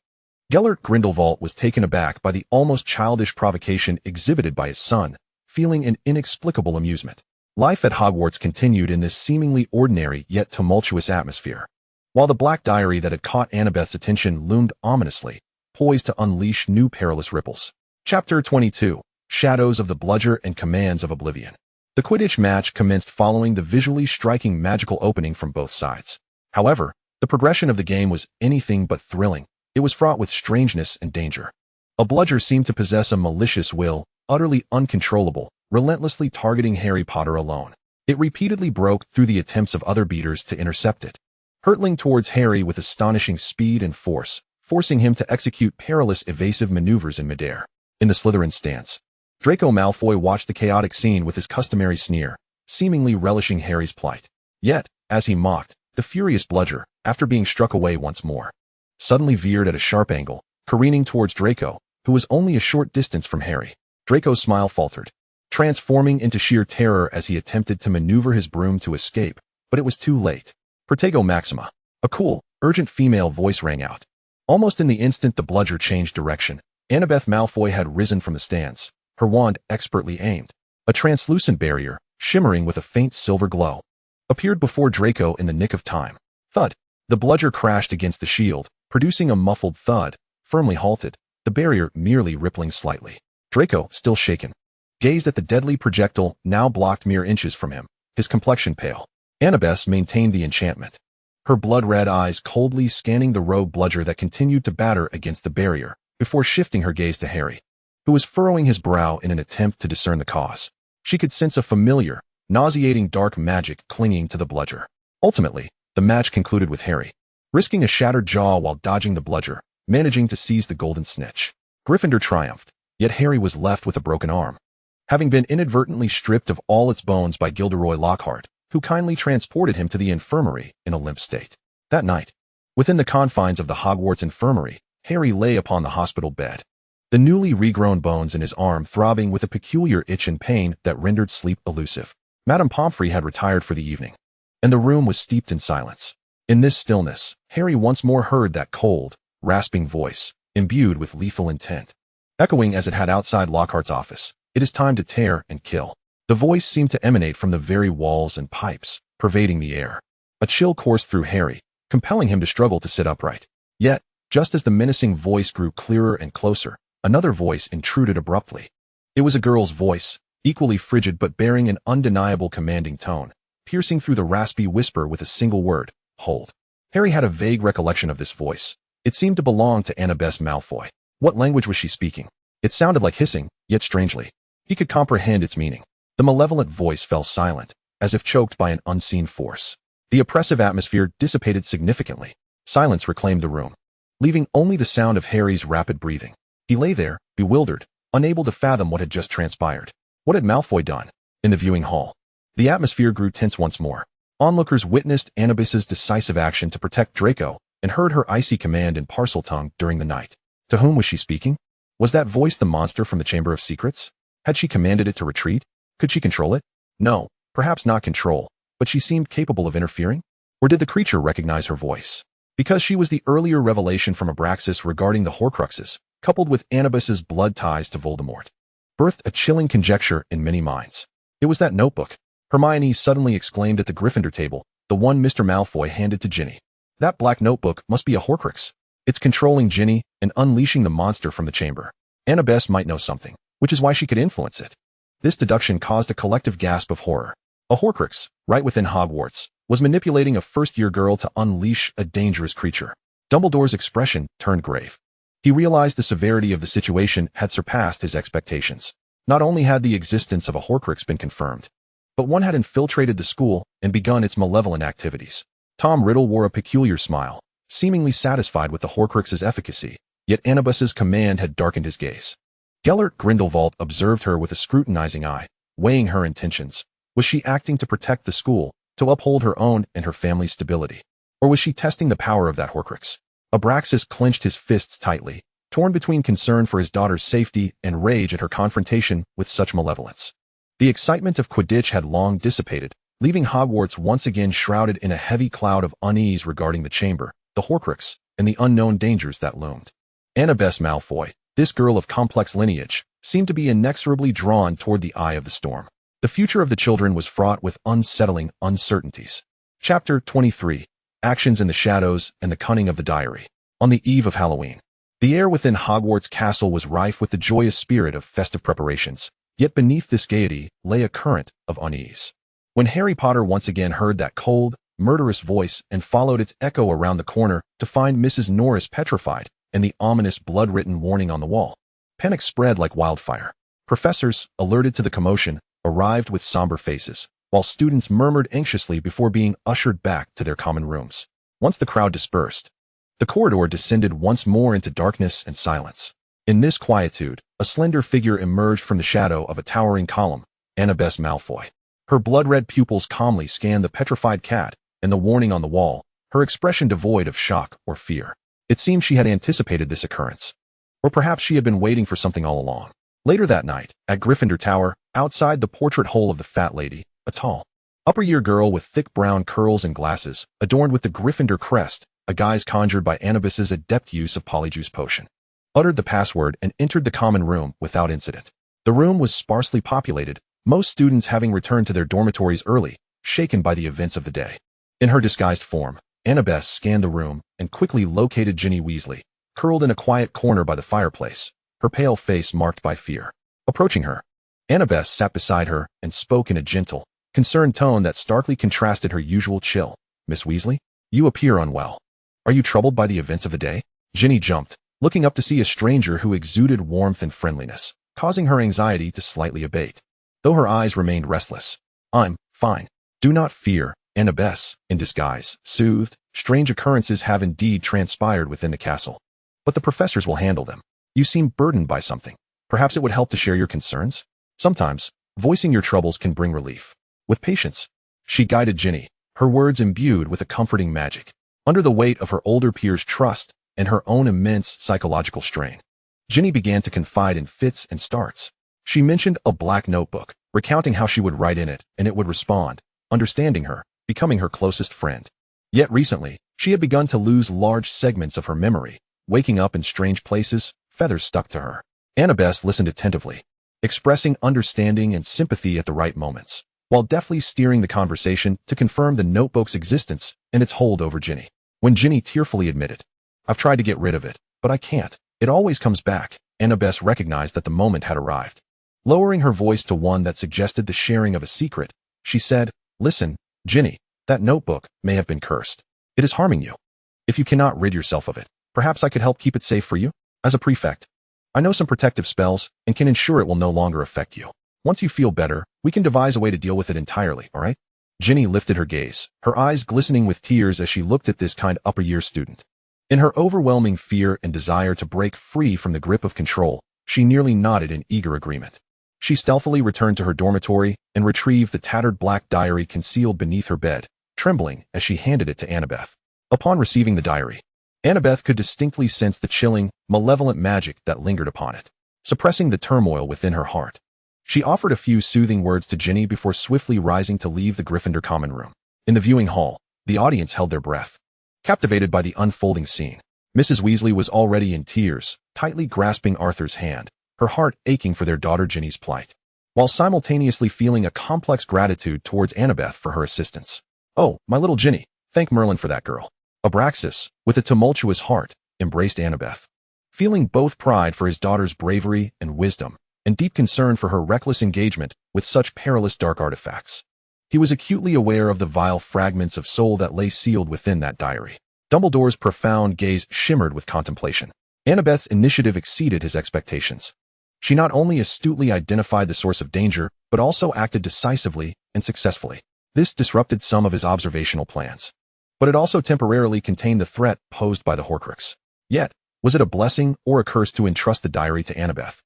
Gellert Grindelwald was taken aback by the almost childish provocation exhibited by his son, feeling an inexplicable amusement. Life at Hogwarts continued in this seemingly ordinary yet tumultuous atmosphere, while the black diary that had caught Annabeth's attention loomed ominously, poised to unleash new perilous ripples. Chapter 22, Shadows of the Bludger and Commands of Oblivion. The Quidditch match commenced following the visually striking magical opening from both sides. However, The progression of the game was anything but thrilling. It was fraught with strangeness and danger. A bludger seemed to possess a malicious will, utterly uncontrollable, relentlessly targeting Harry Potter alone. It repeatedly broke through the attempts of other beaters to intercept it, hurtling towards Harry with astonishing speed and force, forcing him to execute perilous evasive maneuvers in midair. In the Slytherin stance, Draco Malfoy watched the chaotic scene with his customary sneer, seemingly relishing Harry's plight. Yet, as he mocked, the furious bludger, after being struck away once more, suddenly veered at a sharp angle, careening towards Draco, who was only a short distance from Harry. Draco's smile faltered, transforming into sheer terror as he attempted to maneuver his broom to escape, but it was too late. Protego Maxima. A cool, urgent female voice rang out. Almost in the instant the bludger changed direction, Annabeth Malfoy had risen from the stance, her wand expertly aimed. A translucent barrier, shimmering with a faint silver glow, appeared before Draco in the nick of time. Thud. The bludger crashed against the shield, producing a muffled thud, firmly halted, the barrier merely rippling slightly. Draco, still shaken, gazed at the deadly projectile now blocked mere inches from him, his complexion pale. Annabeth maintained the enchantment, her blood-red eyes coldly scanning the rogue bludger that continued to batter against the barrier, before shifting her gaze to Harry, who was furrowing his brow in an attempt to discern the cause. She could sense a familiar, nauseating dark magic clinging to the bludger. Ultimately, the match concluded with Harry risking a shattered jaw while dodging the bludger, managing to seize the golden snitch. Gryffindor triumphed, yet Harry was left with a broken arm, having been inadvertently stripped of all its bones by Gilderoy Lockhart, who kindly transported him to the infirmary in a limp state. That night, within the confines of the Hogwarts infirmary, Harry lay upon the hospital bed, the newly regrown bones in his arm throbbing with a peculiar itch and pain that rendered sleep elusive. Madame Pomfrey had retired for the evening, and the room was steeped in silence. In this stillness, Harry once more heard that cold, rasping voice, imbued with lethal intent, echoing as it had outside Lockhart's office. It is time to tear and kill. The voice seemed to emanate from the very walls and pipes, pervading the air. A chill coursed through Harry, compelling him to struggle to sit upright. Yet, just as the menacing voice grew clearer and closer, another voice intruded abruptly. It was a girl's voice, equally frigid but bearing an undeniable commanding tone, piercing through the raspy whisper with a single word, "Hold." Harry had a vague recollection of this voice. It seemed to belong to Annabeth Malfoy. What language was she speaking? It sounded like hissing, yet strangely, he could comprehend its meaning. The malevolent voice fell silent, as if choked by an unseen force. The oppressive atmosphere dissipated significantly. Silence reclaimed the room, leaving only the sound of Harry's rapid breathing. He lay there, bewildered, unable to fathom what had just transpired. What had Malfoy done? In the viewing hall, the atmosphere grew tense once more. Onlookers witnessed Annabeth's decisive action to protect Draco and heard her icy command in Parseltongue during the night. To whom was she speaking? Was that voice the monster from the Chamber of Secrets? Had she commanded it to retreat? Could she control it? No, perhaps not control, but she seemed capable of interfering? Or did the creature recognize her voice? Because she was the earlier revelation from Abraxas regarding the Horcruxes, coupled with Annabeth's blood ties to Voldemort, birthed a chilling conjecture in many minds. It was that notebook, Hermione suddenly exclaimed at the Gryffindor table, the one Mr. Malfoy handed to Ginny. That black notebook must be a Horcrux. It's controlling Ginny and unleashing the monster from the chamber. Annabeth might know something, which is why she could influence it. This deduction caused a collective gasp of horror. A Horcrux, right within Hogwarts, was manipulating a first-year girl to unleash a dangerous creature. Dumbledore's expression turned grave. He realized the severity of the situation had surpassed his expectations. Not only had the existence of a Horcrux been confirmed, but one had infiltrated the school and begun its malevolent activities. Tom Riddle wore a peculiar smile, seemingly satisfied with the Horcrux's efficacy, yet Annabeth's command had darkened his gaze. Gellert Grindelwald observed her with a scrutinizing eye, weighing her intentions. Was she acting to protect the school, to uphold her own and her family's stability? Or was she testing the power of that Horcrux? Abraxas clenched his fists tightly, torn between concern for his daughter's safety and rage at her confrontation with such malevolence. The excitement of Quidditch had long dissipated, leaving Hogwarts once again shrouded in a heavy cloud of unease regarding the chamber, the Horcrux, and the unknown dangers that loomed. Annabeth Malfoy, this girl of complex lineage, seemed to be inexorably drawn toward the eye of the storm. The future of the children was fraught with unsettling uncertainties. Chapter 23. Actions in the Shadows and the Cunning of the Diary. On the eve of Halloween, the air within Hogwarts Castle was rife with the joyous spirit of festive preparations, yet beneath this gaiety lay a current of unease. When Harry Potter once again heard that cold, murderous voice and followed its echo around the corner to find Mrs. Norris petrified and the ominous blood-written warning on the wall. Panic spread like wildfire. Professors, alerted to the commotion, arrived with somber faces, while students murmured anxiously before being ushered back to their common rooms. Once the crowd dispersed, the corridor descended once more into darkness and silence. In this quietude, a slender figure emerged from the shadow of a towering column, Annabeth Malfoy. Her blood-red pupils calmly scanned the petrified cat and the warning on the wall, her expression devoid of shock or fear. It seemed she had anticipated this occurrence. Or perhaps she had been waiting for something all along. Later that night, at Gryffindor Tower, outside the portrait hole of the Fat Lady, a tall, upper-year girl with thick brown curls and glasses, adorned with the Gryffindor crest, a guise conjured by Annabeth's adept use of Polyjuice Potion, uttered the password and entered the common room without incident. The room was sparsely populated, most students having returned to their dormitories early, shaken by the events of the day. In her disguised form, Annabeth scanned the room and quickly located Ginny Weasley, curled in a quiet corner by the fireplace, her pale face marked by fear. Approaching her, Annabeth sat beside her and spoke in a gentle, concerned tone that starkly contrasted her usual chill. "Miss Weasley, you appear unwell. Are you troubled by the events of the day?" Ginny jumped, looking up to see a stranger who exuded warmth and friendliness, causing her anxiety to slightly abate, though her eyes remained restless. "I'm fine. Do not fear," Annabeth, in disguise, soothed. "Strange occurrences have indeed transpired within the castle, but the professors will handle them. You seem burdened by something. Perhaps it would help to share your concerns? Sometimes, voicing your troubles can bring relief. With patience." She guided Ginny, her words imbued with a comforting magic. Under the weight of her older peers' trust and her own immense psychological strain, Ginny began to confide in fits and starts. She mentioned a black notebook, recounting how she would write in it and it would respond, understanding her, becoming her closest friend. Yet recently, she had begun to lose large segments of her memory, waking up in strange places, feathers stuck to her. Annabeth listened attentively, expressing understanding and sympathy at the right moments, while deftly steering the conversation to confirm the notebook's existence and its hold over Ginny. When Ginny tearfully admitted, "I've tried to get rid of it, but I can't. It always comes back," Annabeth recognized that the moment had arrived. Lowering her voice to one that suggested the sharing of a secret, she said, "Listen, Ginny, that notebook may have been cursed. It is harming you. If you cannot rid yourself of it, perhaps I could help keep it safe for you. As a prefect, I know some protective spells and can ensure it will no longer affect you. Once you feel better, we can devise a way to deal with it entirely, all right?" Ginny lifted her gaze, her eyes glistening with tears as she looked at this kind upper-year student. In her overwhelming fear and desire to break free from the grip of control, she nearly nodded in eager agreement. She stealthily returned to her dormitory and retrieved the tattered black diary concealed beneath her bed, trembling as she handed it to Annabeth. Upon receiving the diary, Annabeth could distinctly sense the chilling, malevolent magic that lingered upon it, suppressing the turmoil within her heart. She offered a few soothing words to Ginny before swiftly rising to leave the Gryffindor common room. In the viewing hall, the audience held their breath, captivated by the unfolding scene. Mrs. Weasley was already in tears, tightly grasping Arthur's hand, her heart aching for their daughter Ginny's plight, while simultaneously feeling a complex gratitude towards Annabeth for her assistance. "Oh, my little Ginny, thank Merlin for that girl." Abraxas, with a tumultuous heart, embraced Annabeth, feeling both pride for his daughter's bravery and wisdom, and deep concern for her reckless engagement with such perilous dark artifacts. He was acutely aware of the vile fragments of soul that lay sealed within that diary. Dumbledore's profound gaze shimmered with contemplation. Annabeth's initiative exceeded his expectations. She not only astutely identified the source of danger, but also acted decisively and successfully. This disrupted some of his observational plans, but it also temporarily contained the threat posed by the Horcrux. Yet, was it a blessing or a curse to entrust the diary to Annabeth?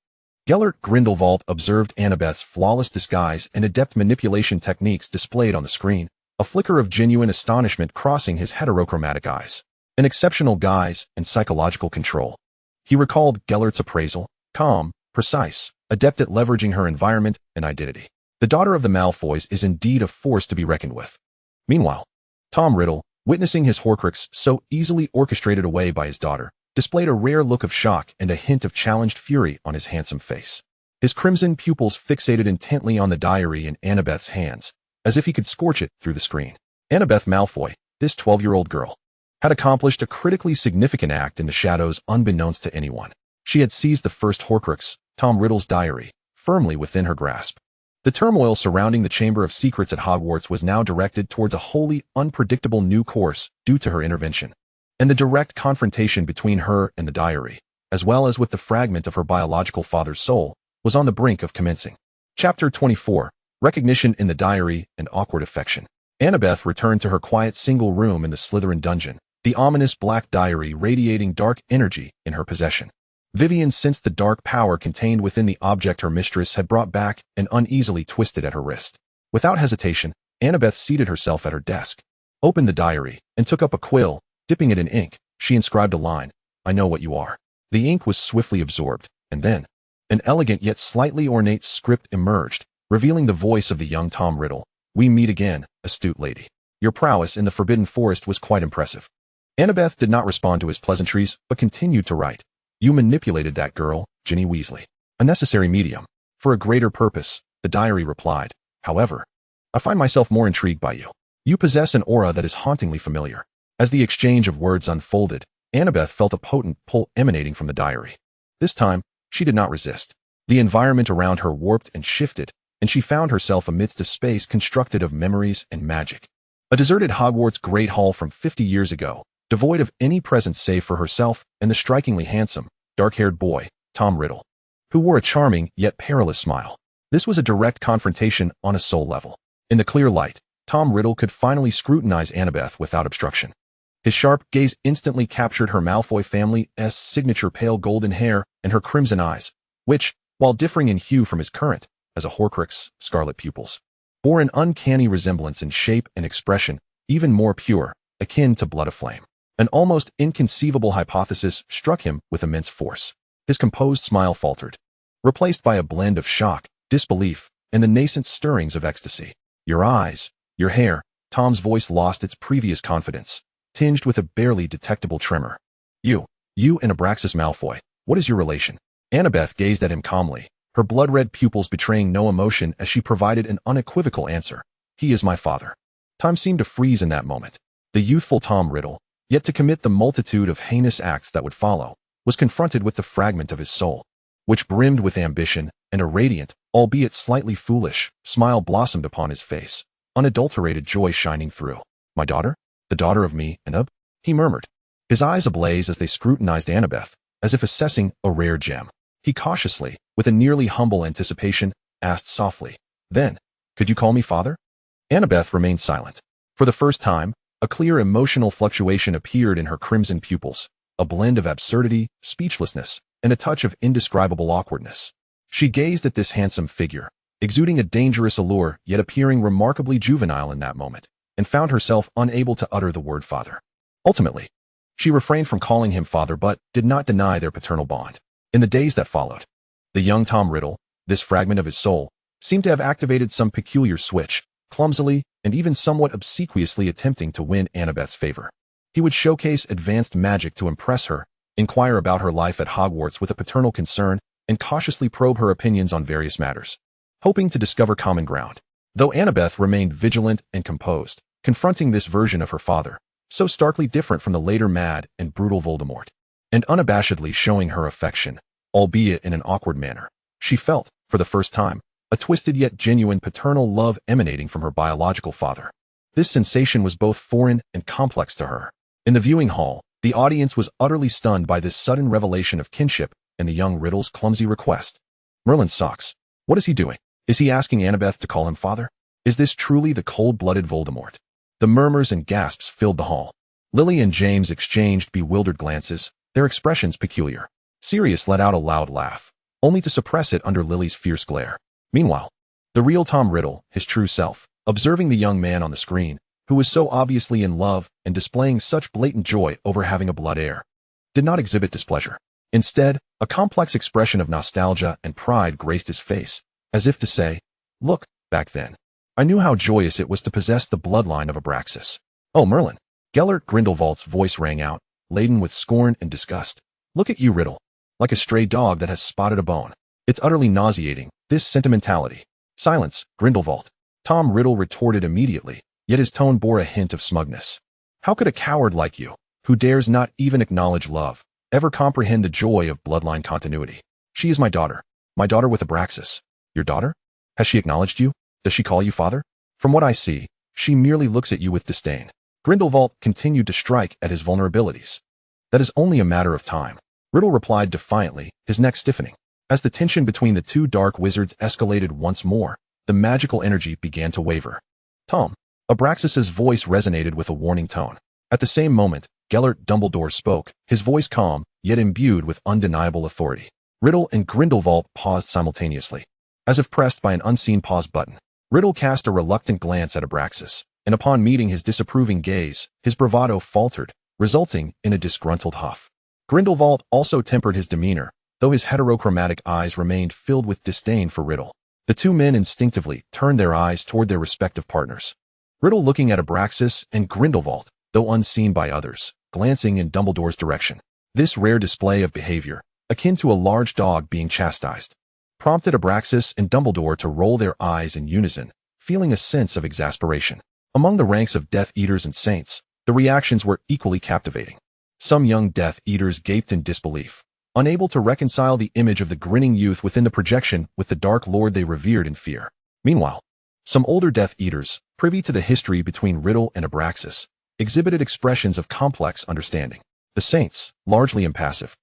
Gellert Grindelwald observed Annabeth's flawless disguise and adept manipulation techniques displayed on the screen, a flicker of genuine astonishment crossing his heterochromatic eyes. An exceptional guise and psychological control. He recalled Gellert's appraisal, calm, precise, adept at leveraging her environment and identity. The daughter of the Malfoys is indeed a force to be reckoned with. Meanwhile, Tom Riddle, witnessing his Horcrux so easily orchestrated away by his daughter, displayed a rare look of shock and a hint of challenged fury on his handsome face. His crimson pupils fixated intently on the diary in Annabeth's hands, as if he could scorch it through the screen. Annabeth Malfoy, this 12-year-old girl, had accomplished a critically significant act in the shadows unbeknownst to anyone. She had seized the first Horcrux, Tom Riddle's diary, firmly within her grasp. The turmoil surrounding the Chamber of Secrets at Hogwarts was now directed towards a wholly unpredictable new course due to her intervention, and the direct confrontation between her and the diary, as well as with the fragment of her biological father's soul, was on the brink of commencing. Chapter 24. Recognition in the Diary and Awkward Affection. Annabeth returned to her quiet single room in the Slytherin dungeon, the ominous black diary radiating dark energy in her possession. Vivian sensed the dark power contained within the object her mistress had brought back and uneasily twisted at her wrist. Without hesitation, Annabeth seated herself at her desk, opened the diary, and took up a quill. Dipping it in ink, she inscribed a line, "I know what you are." The ink was swiftly absorbed, and then an elegant yet slightly ornate script emerged, revealing the voice of the young Tom Riddle. "We meet again, astute lady. Your prowess in the Forbidden Forest was quite impressive." Annabeth did not respond to his pleasantries, but continued to write. "You manipulated that girl, Ginny Weasley. A necessary medium. For a greater purpose," the diary replied. "However, I find myself more intrigued by you. You possess an aura that is hauntingly familiar." As the exchange of words unfolded, Annabeth felt a potent pull emanating from the diary. This time, she did not resist. The environment around her warped and shifted, and she found herself amidst a space constructed of memories and magic. A deserted Hogwarts Great Hall from 50 years ago, devoid of any presence save for herself and the strikingly handsome, dark-haired boy, Tom Riddle, who wore a charming yet perilous smile. This was a direct confrontation on a soul level. In the clear light, Tom Riddle could finally scrutinize Annabeth without obstruction. His sharp gaze instantly captured her Malfoy family's signature pale golden hair and her crimson eyes, which, while differing in hue from his current, as a Horcrux, scarlet pupils, bore an uncanny resemblance in shape and expression, even more pure, akin to blood aflame. An almost inconceivable hypothesis struck him with immense force. His composed smile faltered, replaced by a blend of shock, disbelief, and the nascent stirrings of ecstasy. "Your eyes, your hair," Tom's voice lost its previous confidence, tinged with a barely detectable tremor. You and Abraxas Malfoy, what is your relation?" Annabeth gazed at him calmly, her blood-red pupils betraying no emotion as she provided an unequivocal answer. "He is my father." Time seemed to freeze in that moment. The youthful Tom Riddle, yet to commit the multitude of heinous acts that would follow, was confronted with the fragment of his soul, which brimmed with ambition, and a radiant, albeit slightly foolish, smile blossomed upon his face, unadulterated joy shining through. "My daughter? The daughter of me and he murmured, his eyes ablaze as they scrutinized Annabeth, as if assessing a rare gem. He cautiously, with a nearly humble anticipation, asked softly, "Then, could you call me father?" Annabeth remained silent. For the first time, a clear emotional fluctuation appeared in her crimson pupils, a blend of absurdity, speechlessness, and a touch of indescribable awkwardness. She gazed at this handsome figure, exuding a dangerous allure yet appearing remarkably juvenile in that moment, and found herself unable to utter the word father. Ultimately, she refrained from calling him father but did not deny their paternal bond. In the days that followed, the young Tom Riddle, this fragment of his soul, seemed to have activated some peculiar switch, clumsily and even somewhat obsequiously attempting to win Annabeth's favor. He would showcase advanced magic to impress her, inquire about her life at Hogwarts with a paternal concern, and cautiously probe her opinions on various matters, hoping to discover common ground. Though Annabeth remained vigilant and composed, confronting this version of her father, so starkly different from the later mad and brutal Voldemort, and unabashedly showing her affection, albeit in an awkward manner, she felt, for the first time, a twisted yet genuine paternal love emanating from her biological father. This sensation was both foreign and complex to her. In the viewing hall, the audience was utterly stunned by this sudden revelation of kinship and the young Riddle's clumsy request. "Merlin's socks. What is he doing? Is he asking Annabeth to call him father? Is this truly the cold-blooded Voldemort?" The murmurs and gasps filled the hall. Lily and James exchanged bewildered glances, their expressions peculiar. Sirius let out a loud laugh, only to suppress it under Lily's fierce glare. Meanwhile, the real Tom Riddle, his true self, observing the young man on the screen, who was so obviously in love and displaying such blatant joy over having a blood heir, did not exhibit displeasure. Instead, a complex expression of nostalgia and pride graced his face, as if to say, "Look, back then, I knew how joyous it was to possess the bloodline of Abraxas." "Oh, Merlin!" Gellert Grindelwald's voice rang out, laden with scorn and disgust. "Look at you, Riddle, like a stray dog that has spotted a bone. It's utterly nauseating, this sentimentality." "Silence, Grindelwald," Tom Riddle retorted immediately, yet his tone bore a hint of smugness. "How could a coward like you, who dares not even acknowledge love, ever comprehend the joy of bloodline continuity? She is my daughter with Abraxas." "Your daughter?" Has she acknowledged you? Does she call you father? From what I see, she merely looks at you with disdain. Grindelwald continued to strike at his vulnerabilities. That is only a matter of time. Riddle replied defiantly, his neck stiffening. As the tension between the two dark wizards escalated once more, the magical energy began to waver. Tom, Abraxas's voice resonated with a warning tone. At the same moment, Gellert Dumbledore spoke, his voice calm, yet imbued with undeniable authority. Riddle and Grindelwald paused simultaneously. As if pressed by an unseen pause button, Riddle cast a reluctant glance at Abraxas, and upon meeting his disapproving gaze, his bravado faltered, resulting in a disgruntled huff. Grindelwald also tempered his demeanor, though his heterochromatic eyes remained filled with disdain for Riddle. The two men instinctively turned their eyes toward their respective partners. Riddle looking at Abraxas and Grindelwald, though unseen by others, glancing in Dumbledore's direction. This rare display of behavior, akin to a large dog being chastised, prompted Abraxas and Dumbledore to roll their eyes in unison, feeling a sense of exasperation. Among the ranks of Death Eaters and Saints, the reactions were equally captivating. Some young Death Eaters gaped in disbelief, unable to reconcile the image of the grinning youth within the projection with the Dark Lord they revered in fear. Meanwhile, some older Death Eaters, privy to the history between Riddle and Abraxas, exhibited expressions of complex understanding. The Saints, largely impassive,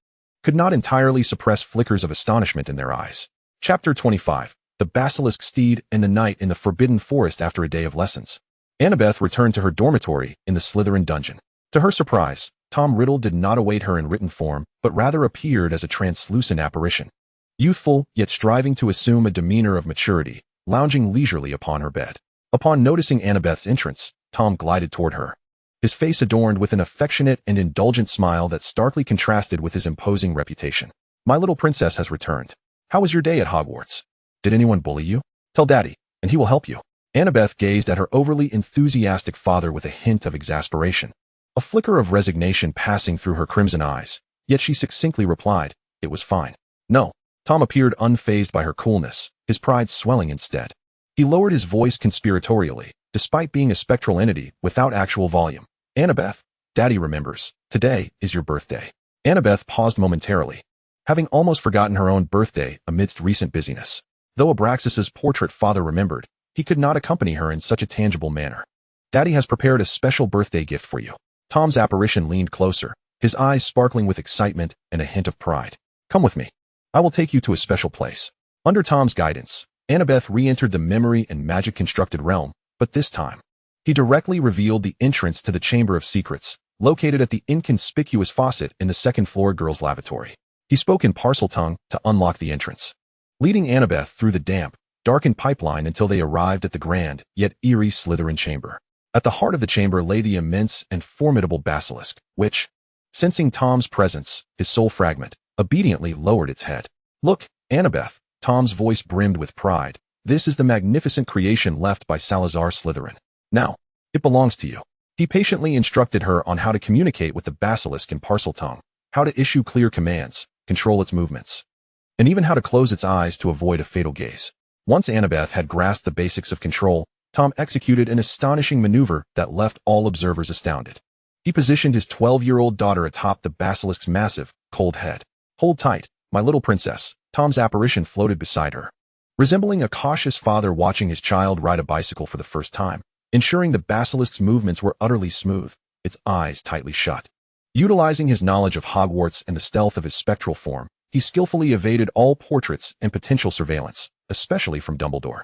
could not entirely suppress flickers of astonishment in their eyes. Chapter 25. The Basilisk Steed and the Knight in the Forbidden Forest. After a day of lessons, Annabeth returned to her dormitory in the Slytherin dungeon. To her surprise, Tom Riddle did not await her in written form, but rather appeared as a translucent apparition. Youthful, yet striving to assume a demeanor of maturity, lounging leisurely upon her bed. Upon noticing Annabeth's entrance, Tom glided toward her, his face adorned with an affectionate and indulgent smile that starkly contrasted with his imposing reputation. "My little princess has returned. How was your day at Hogwarts? Did anyone bully you? Tell Daddy, and he will help you." Annabeth gazed at her overly enthusiastic father with a hint of exasperation, a flicker of resignation passing through her crimson eyes, yet she succinctly replied, "It was fine." "No." Tom appeared unfazed by her coolness, his pride swelling instead. He lowered his voice conspiratorially, despite being a spectral entity without actual volume. "Annabeth, Daddy remembers. Today is your birthday." Annabeth paused momentarily, having almost forgotten her own birthday amidst recent busyness. Though Abraxas's portrait father remembered, he could not accompany her in such a tangible manner. "Daddy has prepared a special birthday gift for you." Tom's apparition leaned closer, his eyes sparkling with excitement and a hint of pride. "Come with me. I will take you to a special place." Under Tom's guidance, Annabeth re-entered the memory and magic-constructed realm, but this time, he directly revealed the entrance to the Chamber of Secrets, located at the inconspicuous faucet in the second-floor girls' lavatory. He spoke in Parseltongue to unlock the entrance, leading Annabeth through the damp, darkened pipeline until they arrived at the grand, yet eerie Slytherin chamber. At the heart of the chamber lay the immense and formidable basilisk, which, sensing Tom's presence, his soul fragment, obediently lowered its head. "Look, Annabeth," Tom's voice brimmed with pride. "This is the magnificent creation left by Salazar Slytherin. Now, it belongs to you." He patiently instructed her on how to communicate with the basilisk in Parseltongue, how to issue clear commands, control its movements, and even how to close its eyes to avoid a fatal gaze. Once Annabeth had grasped the basics of control, Tom executed an astonishing maneuver that left all observers astounded. He positioned his 12-year-old daughter atop the basilisk's massive, cold head. "Hold tight, my little princess." Tom's apparition floated beside her, resembling a cautious father watching his child ride a bicycle for the first time, ensuring the basilisk's movements were utterly smooth, its eyes tightly shut. Utilizing his knowledge of Hogwarts and the stealth of his spectral form, he skillfully evaded all portraits and potential surveillance, especially from Dumbledore,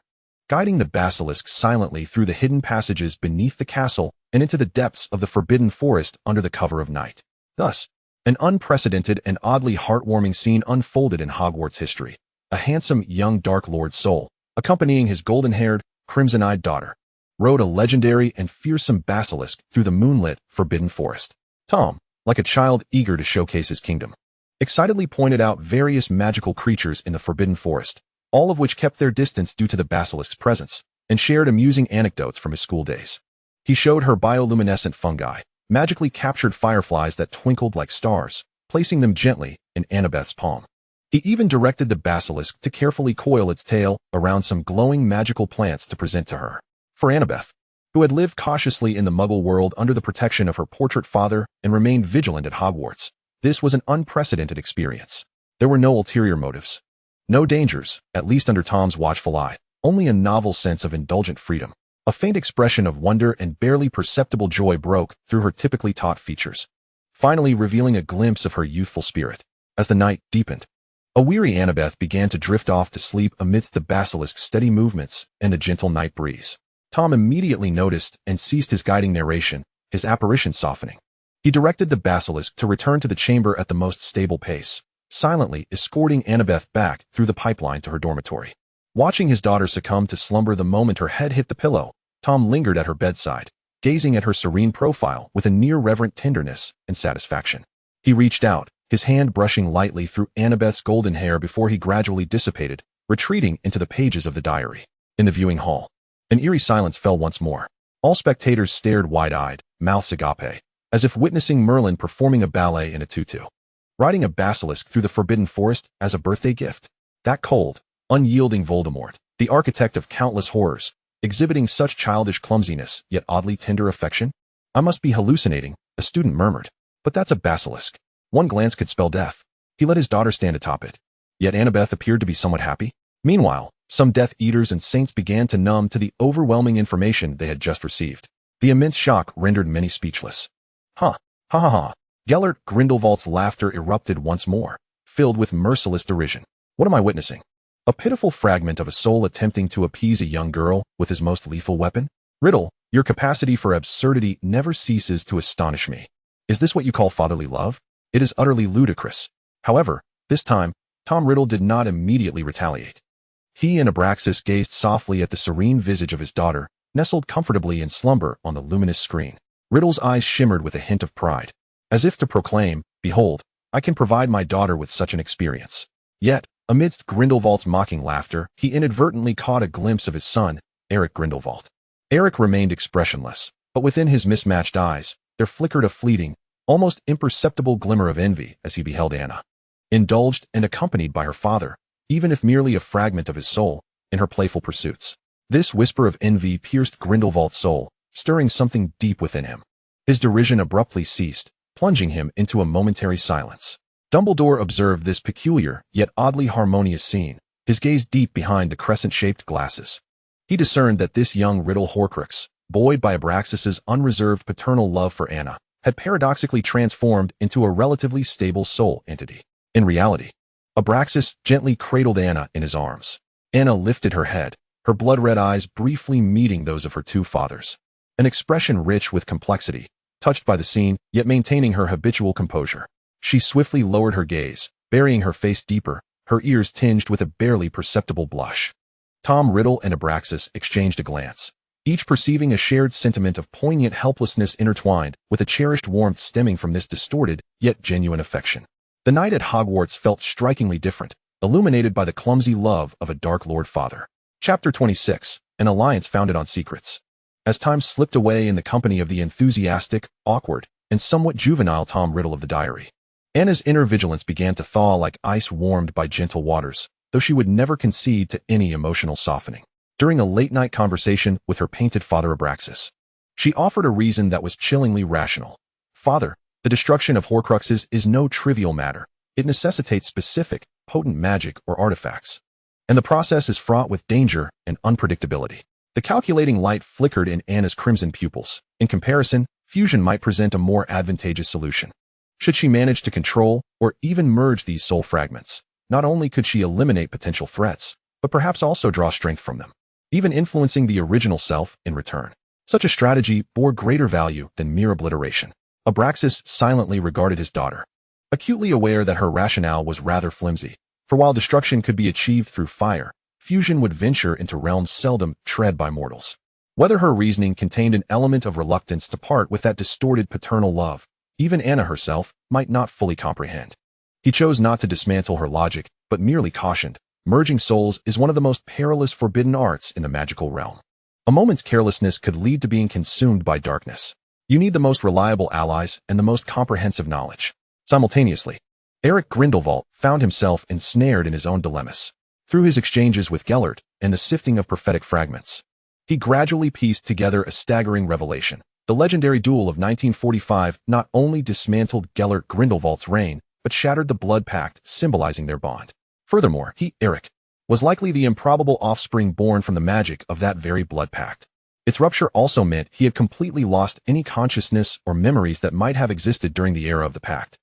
guiding the basilisk silently through the hidden passages beneath the castle and into the depths of the Forbidden Forest under the cover of night. Thus, an unprecedented and oddly heartwarming scene unfolded in Hogwarts history. A handsome young Dark Lord soul, accompanying his golden-haired, crimson-eyed daughter, rode a legendary and fearsome basilisk through the moonlit, Forbidden Forest. Tom, like a child eager to showcase his kingdom, excitedly pointed out various magical creatures in the Forbidden Forest, all of which kept their distance due to the basilisk's presence, and shared amusing anecdotes from his school days. He showed her bioluminescent fungi, magically captured fireflies that twinkled like stars, placing them gently in Annabeth's palm. He even directed the basilisk to carefully coil its tail around some glowing magical plants to present to her. For Annabeth, who had lived cautiously in the Muggle world under the protection of her portrait father and remained vigilant at Hogwarts, this was an unprecedented experience. There were no ulterior motives, no dangers, at least under Tom's watchful eye, only a novel sense of indulgent freedom. A faint expression of wonder and barely perceptible joy broke through her typically taut features, finally revealing a glimpse of her youthful spirit. As the night deepened, a weary Annabeth began to drift off to sleep amidst the basilisk's steady movements and the gentle night breeze. Tom immediately noticed and ceased his guiding narration, his apparition softening. He directed the basilisk to return to the chamber at the most stable pace, silently escorting Annabeth back through the pipeline to her dormitory. Watching his daughter succumb to slumber the moment her head hit the pillow, Tom lingered at her bedside, gazing at her serene profile with a near-reverent tenderness and satisfaction. He reached out, his hand brushing lightly through Annabeth's golden hair before he gradually dissipated, retreating into the pages of the diary. In the viewing hall, an eerie silence fell once more. All spectators stared wide-eyed, mouths agape, as if witnessing Merlin performing a ballet in a tutu. Riding a basilisk through the forbidden forest as a birthday gift. That cold, unyielding Voldemort, the architect of countless horrors, exhibiting such childish clumsiness yet oddly tender affection? I must be hallucinating, a student murmured. But that's a basilisk. One glance could spell death. He let his daughter stand atop it. Yet Annabeth appeared to be somewhat happy. Meanwhile, some Death Eaters and Saints began to numb to the overwhelming information they had just received. The immense shock rendered many speechless. Ha ha ha. Gellert Grindelwald's laughter erupted once more, filled with merciless derision. What am I witnessing? A pitiful fragment of a soul attempting to appease a young girl with his most lethal weapon? Riddle, your capacity for absurdity never ceases to astonish me. Is this what you call fatherly love? It is utterly ludicrous. However, this time, Tom Riddle did not immediately retaliate. He and Abraxas gazed softly at the serene visage of his daughter, nestled comfortably in slumber on the luminous screen. Riddle's eyes shimmered with a hint of pride, as if to proclaim, "Behold, I can provide my daughter with such an experience." Yet, amidst Grindelwald's mocking laughter, he inadvertently caught a glimpse of his son, Eric Grindelwald. Eric remained expressionless, but within his mismatched eyes, there flickered a fleeting, almost imperceptible glimmer of envy as he beheld Anna, indulged and accompanied by her father, even if merely a fragment of his soul, in her playful pursuits. This whisper of envy pierced Grindelwald's soul, stirring something deep within him. His derision abruptly ceased, plunging him into a momentary silence. Dumbledore observed this peculiar, yet oddly harmonious scene, his gaze deep behind the crescent-shaped glasses. He discerned that this young Riddle Horcrux, buoyed by Abraxas's unreserved paternal love for Anna, had paradoxically transformed into a relatively stable soul entity. In reality, Abraxas gently cradled Anna in his arms. Anna lifted her head, her blood-red eyes briefly meeting those of her two fathers. An expression rich with complexity, touched by the scene, yet maintaining her habitual composure. She swiftly lowered her gaze, burying her face deeper, her ears tinged with a barely perceptible blush. Tom Riddle and Abraxas exchanged a glance, each perceiving a shared sentiment of poignant helplessness intertwined with a cherished warmth stemming from this distorted, yet genuine affection. The night at Hogwarts felt strikingly different, illuminated by the clumsy love of a Dark Lord father. Chapter 26, An Alliance Founded on Secrets. As time slipped away in the company of the enthusiastic, awkward, and somewhat juvenile Tom Riddle of the diary, Anna's inner vigilance began to thaw like ice warmed by gentle waters, though she would never concede to any emotional softening. During a late-night conversation with her painted father Abraxas, she offered a reason that was chillingly rational. "Father, the destruction of Horcruxes is no trivial matter. It necessitates specific, potent magic or artifacts. And the process is fraught with danger and unpredictability." The calculating light flickered in Anna's crimson pupils. In comparison, fusion might present a more advantageous solution. Should she manage to control or even merge these soul fragments, not only could she eliminate potential threats, but perhaps also draw strength from them, even influencing the original self in return. Such a strategy bore greater value than mere obliteration. Abraxas silently regarded his daughter, acutely aware that her rationale was rather flimsy, for while destruction could be achieved through fire, fusion would venture into realms seldom tread by mortals. Whether her reasoning contained an element of reluctance to part with that distorted paternal love, even Anna herself might not fully comprehend. He chose not to dismantle her logic, but merely cautioned, merging souls is one of the most perilous forbidden arts in the magical realm. A moment's carelessness could lead to being consumed by darkness. You need the most reliable allies and the most comprehensive knowledge. Simultaneously, Eric Grindelwald found himself ensnared in his own dilemmas. Through his exchanges with Gellert and the sifting of prophetic fragments, he gradually pieced together a staggering revelation. The legendary duel of 1945 not only dismantled Gellert Grindelwald's reign, but shattered the blood pact symbolizing their bond. Furthermore, Eric, was likely the improbable offspring born from the magic of that very blood pact. Its rupture also meant he had completely lost any consciousness or memories that might have existed during the era of the pact.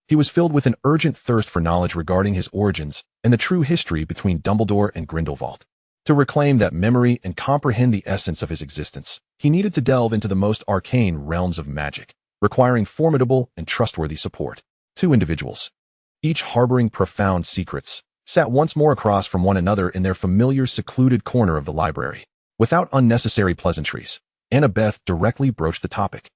He was filled with an urgent thirst for knowledge regarding his origins and the true history between Dumbledore and Grindelwald. To reclaim that memory and comprehend the essence of his existence, he needed to delve into the most arcane realms of magic, requiring formidable and trustworthy support. Two individuals, each harboring profound secrets, sat once more across from one another in their familiar secluded corner of the library. Without unnecessary pleasantries, Annabeth directly broached the topic.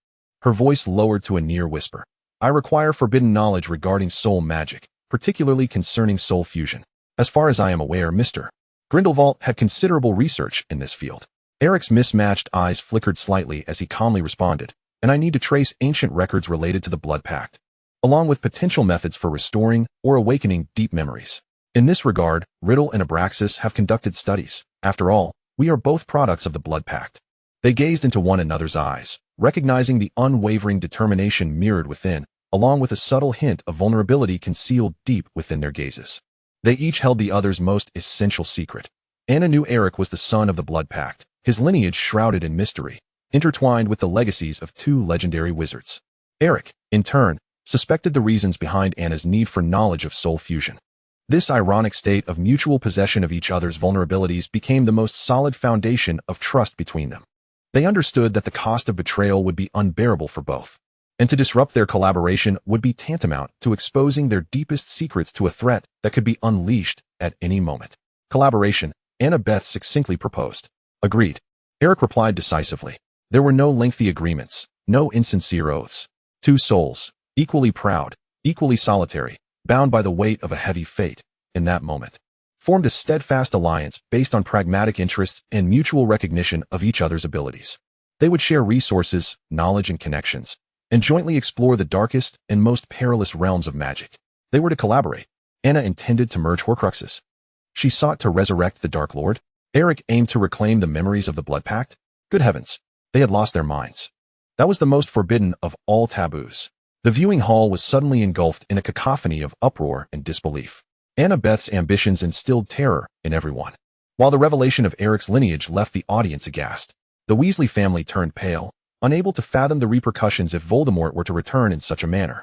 Her voice lowered to a near whisper. I require forbidden knowledge regarding soul magic, particularly concerning soul fusion. As far as I am aware, Mr. Grindelwald had considerable research in this field. Eric's mismatched eyes flickered slightly as he calmly responded, and I need to trace ancient records related to the Blood Pact, along with potential methods for restoring or awakening deep memories. In this regard, Riddle and Abraxas have conducted studies. After all, we are both products of the Blood Pact. They gazed into one another's eyes, recognizing the unwavering determination mirrored within, along with a subtle hint of vulnerability concealed deep within their gazes. They each held the other's most essential secret. Anna knew Eric was the son of the Blood Pact, his lineage shrouded in mystery, intertwined with the legacies of two legendary wizards. Eric, in turn, suspected the reasons behind Anna's need for knowledge of soul fusion. This ironic state of mutual possession of each other's vulnerabilities became the most solid foundation of trust between them. They understood that the cost of betrayal would be unbearable for both, and to disrupt their collaboration would be tantamount to exposing their deepest secrets to a threat that could be unleashed at any moment. Collaboration, Annabeth succinctly proposed. Agreed. Eric replied decisively. There were no lengthy agreements, no insincere oaths. Two souls, equally proud, equally solitary, bound by the weight of a heavy fate, in that moment, formed a steadfast alliance based on pragmatic interests and mutual recognition of each other's abilities. They would share resources, knowledge, and connections, and jointly explore the darkest and most perilous realms of magic. They were to collaborate. Anna intended to merge Horcruxes. She sought to resurrect the Dark Lord. Eric aimed to reclaim the memories of the Blood Pact. Good heavens, they had lost their minds. That was the most forbidden of all taboos. The viewing hall was suddenly engulfed in a cacophony of uproar and disbelief. Annabeth's ambitions instilled terror in everyone, while the revelation of Eric's lineage left the audience aghast. The Weasley family turned pale, unable to fathom the repercussions if Voldemort were to return in such a manner.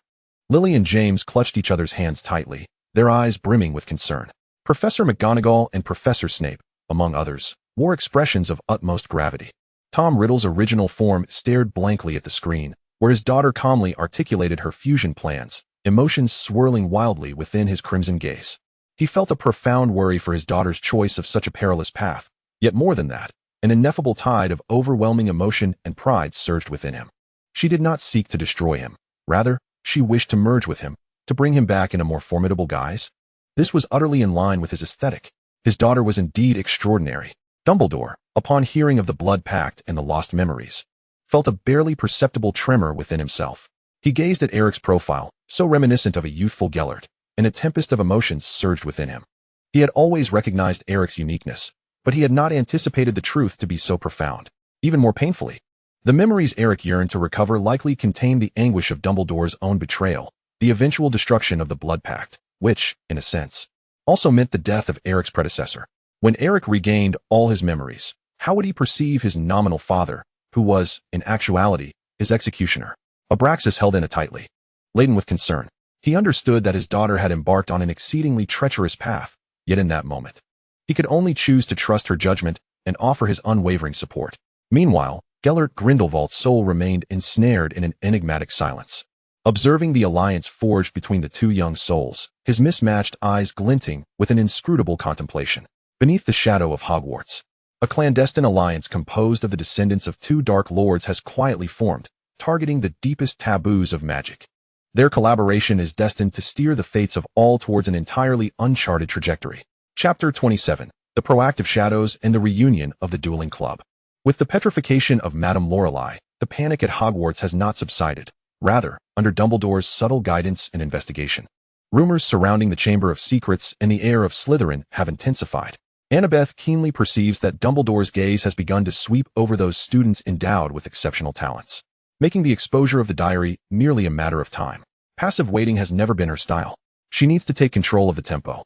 Lily and James clutched each other's hands tightly, their eyes brimming with concern. Professor McGonagall and Professor Snape, among others, wore expressions of utmost gravity. Tom Riddle's original form stared blankly at the screen, where his daughter calmly articulated her fusion plans, emotions swirling wildly within his crimson gaze. He felt a profound worry for his daughter's choice of such a perilous path, yet more than that, an ineffable tide of overwhelming emotion and pride surged within him. She did not seek to destroy him. Rather, she wished to merge with him, to bring him back in a more formidable guise. This was utterly in line with his aesthetic. His daughter was indeed extraordinary. Dumbledore, upon hearing of the Blood Pact and the lost memories, felt a barely perceptible tremor within himself. He gazed at Eric's profile, so reminiscent of a youthful Gellert, and a tempest of emotions surged within him. He had always recognized Eric's uniqueness, but he had not anticipated the truth to be so profound. Even more painfully, the memories Eric yearned to recover likely contained the anguish of Dumbledore's own betrayal, the eventual destruction of the Blood Pact, which, in a sense, also meant the death of Eric's predecessor. When Eric regained all his memories, how would he perceive his nominal father, who was, in actuality, his executioner? Abraxas held Anna tightly. Laden with concern, he understood that his daughter had embarked on an exceedingly treacherous path, yet in that moment, he could only choose to trust her judgment and offer his unwavering support. Meanwhile, Gellert Grindelwald's soul remained ensnared in an enigmatic silence. Observing the alliance forged between the two young souls, his mismatched eyes glinting with an inscrutable contemplation. Beneath the shadow of Hogwarts, a clandestine alliance composed of the descendants of two Dark Lords has quietly formed, targeting the deepest taboos of magic. Their collaboration is destined to steer the fates of all towards an entirely uncharted trajectory. Chapter 27. The Proactive Shadows and the Reunion of the Dueling Club. With the petrification of Madame Lorelei, the panic at Hogwarts has not subsided. Rather, under Dumbledore's subtle guidance and investigation, rumors surrounding the Chamber of Secrets and the heir of Slytherin have intensified. Annabeth keenly perceives that Dumbledore's gaze has begun to sweep over those students endowed with exceptional talents, making the exposure of the diary merely a matter of time. Passive waiting has never been her style. She needs to take control of the tempo.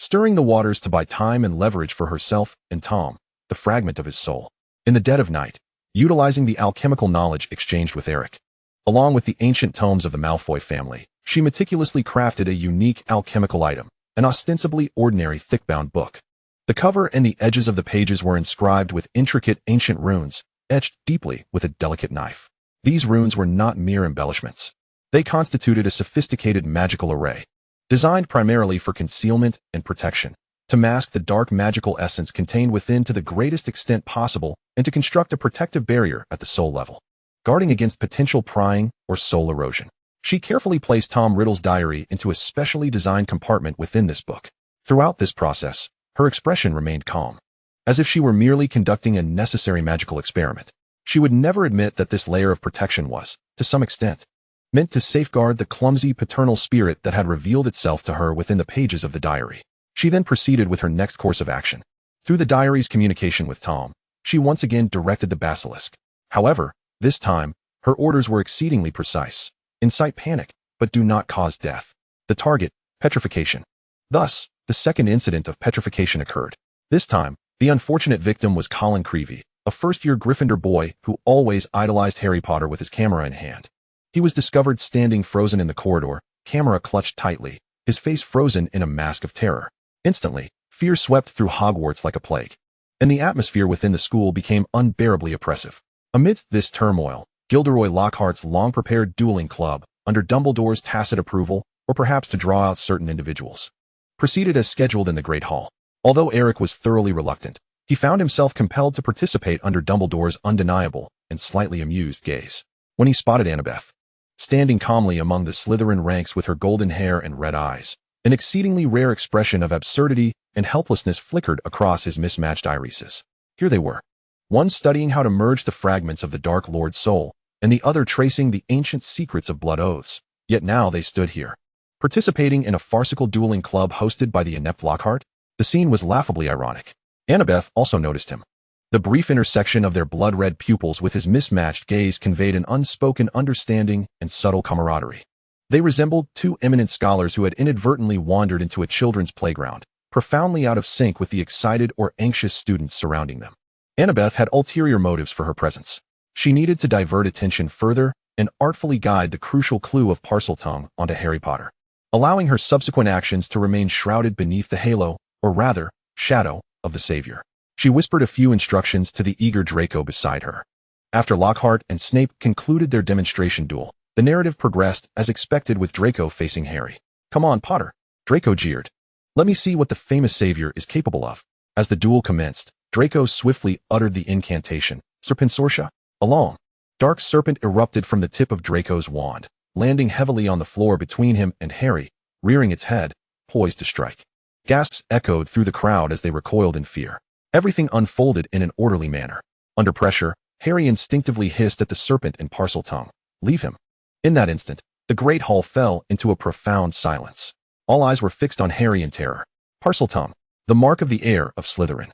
stirring the waters to buy time and leverage for herself and Tom, the fragment of his soul. In the dead of night, utilizing the alchemical knowledge exchanged with Eric, along with the ancient tomes of the Malfoy family, she meticulously crafted a unique alchemical item, an ostensibly ordinary thick-bound book. The cover and the edges of the pages were inscribed with intricate ancient runes, etched deeply with a delicate knife. These runes were not mere embellishments. They constituted a sophisticated magical array, designed primarily for concealment and protection, to mask the dark magical essence contained within to the greatest extent possible and to construct a protective barrier at the soul level, guarding against potential prying or soul erosion. She carefully placed Tom Riddle's diary into a specially designed compartment within this book. Throughout this process, her expression remained calm, as if she were merely conducting a necessary magical experiment. She would never admit that this layer of protection was, to some extent, meant to safeguard the clumsy paternal spirit that had revealed itself to her within the pages of the diary. She then proceeded with her next course of action. Through the diary's communication with Tom, she once again directed the basilisk. However, this time, her orders were exceedingly precise. Incite panic, but do not cause death. The target, petrification. Thus, the second incident of petrification occurred. This time, the unfortunate victim was Colin Creevey, a first-year Gryffindor boy who always idolized Harry Potter with his camera in hand. He was discovered standing frozen in the corridor, camera clutched tightly, his face frozen in a mask of terror. Instantly, fear swept through Hogwarts like a plague, and the atmosphere within the school became unbearably oppressive. Amidst this turmoil, Gilderoy Lockhart's long-prepared dueling club, under Dumbledore's tacit approval, or perhaps to draw out certain individuals, proceeded as scheduled in the Great Hall. Although Eric was thoroughly reluctant, he found himself compelled to participate under Dumbledore's undeniable and slightly amused gaze. When he spotted Annabeth, standing calmly among the Slytherin ranks with her golden hair and red eyes, an exceedingly rare expression of absurdity and helplessness flickered across his mismatched irises. Here they were, one studying how to merge the fragments of the Dark Lord's soul, and the other tracing the ancient secrets of blood oaths. Yet now they stood here, participating in a farcical dueling club hosted by the inept Lockhart. The scene was laughably ironic. Annabeth also noticed him. The brief intersection of their blood-red pupils with his mismatched gaze conveyed an unspoken understanding and subtle camaraderie. They resembled two eminent scholars who had inadvertently wandered into a children's playground, profoundly out of sync with the excited or anxious students surrounding them. Annabeth had ulterior motives for her presence. She needed to divert attention further and artfully guide the crucial clue of Parseltongue onto Harry Potter, allowing her subsequent actions to remain shrouded beneath the halo, or rather, shadow, of the Savior. She whispered a few instructions to the eager Draco beside her. After Lockhart and Snape concluded their demonstration duel, the narrative progressed as expected with Draco facing Harry. "Come on, Potter," Draco jeered. "Let me see what the famous Savior is capable of." As the duel commenced, Draco swiftly uttered the incantation, Serpensortia. A long, dark serpent erupted from the tip of Draco's wand, landing heavily on the floor between him and Harry, rearing its head, poised to strike. Gasps echoed through the crowd as they recoiled in fear. Everything unfolded in an orderly manner. Under pressure, Harry instinctively hissed at the serpent in Parseltongue, "Leave him." In that instant, the Great Hall fell into a profound silence. All eyes were fixed on Harry in terror. Parseltongue, the mark of the heir of Slytherin.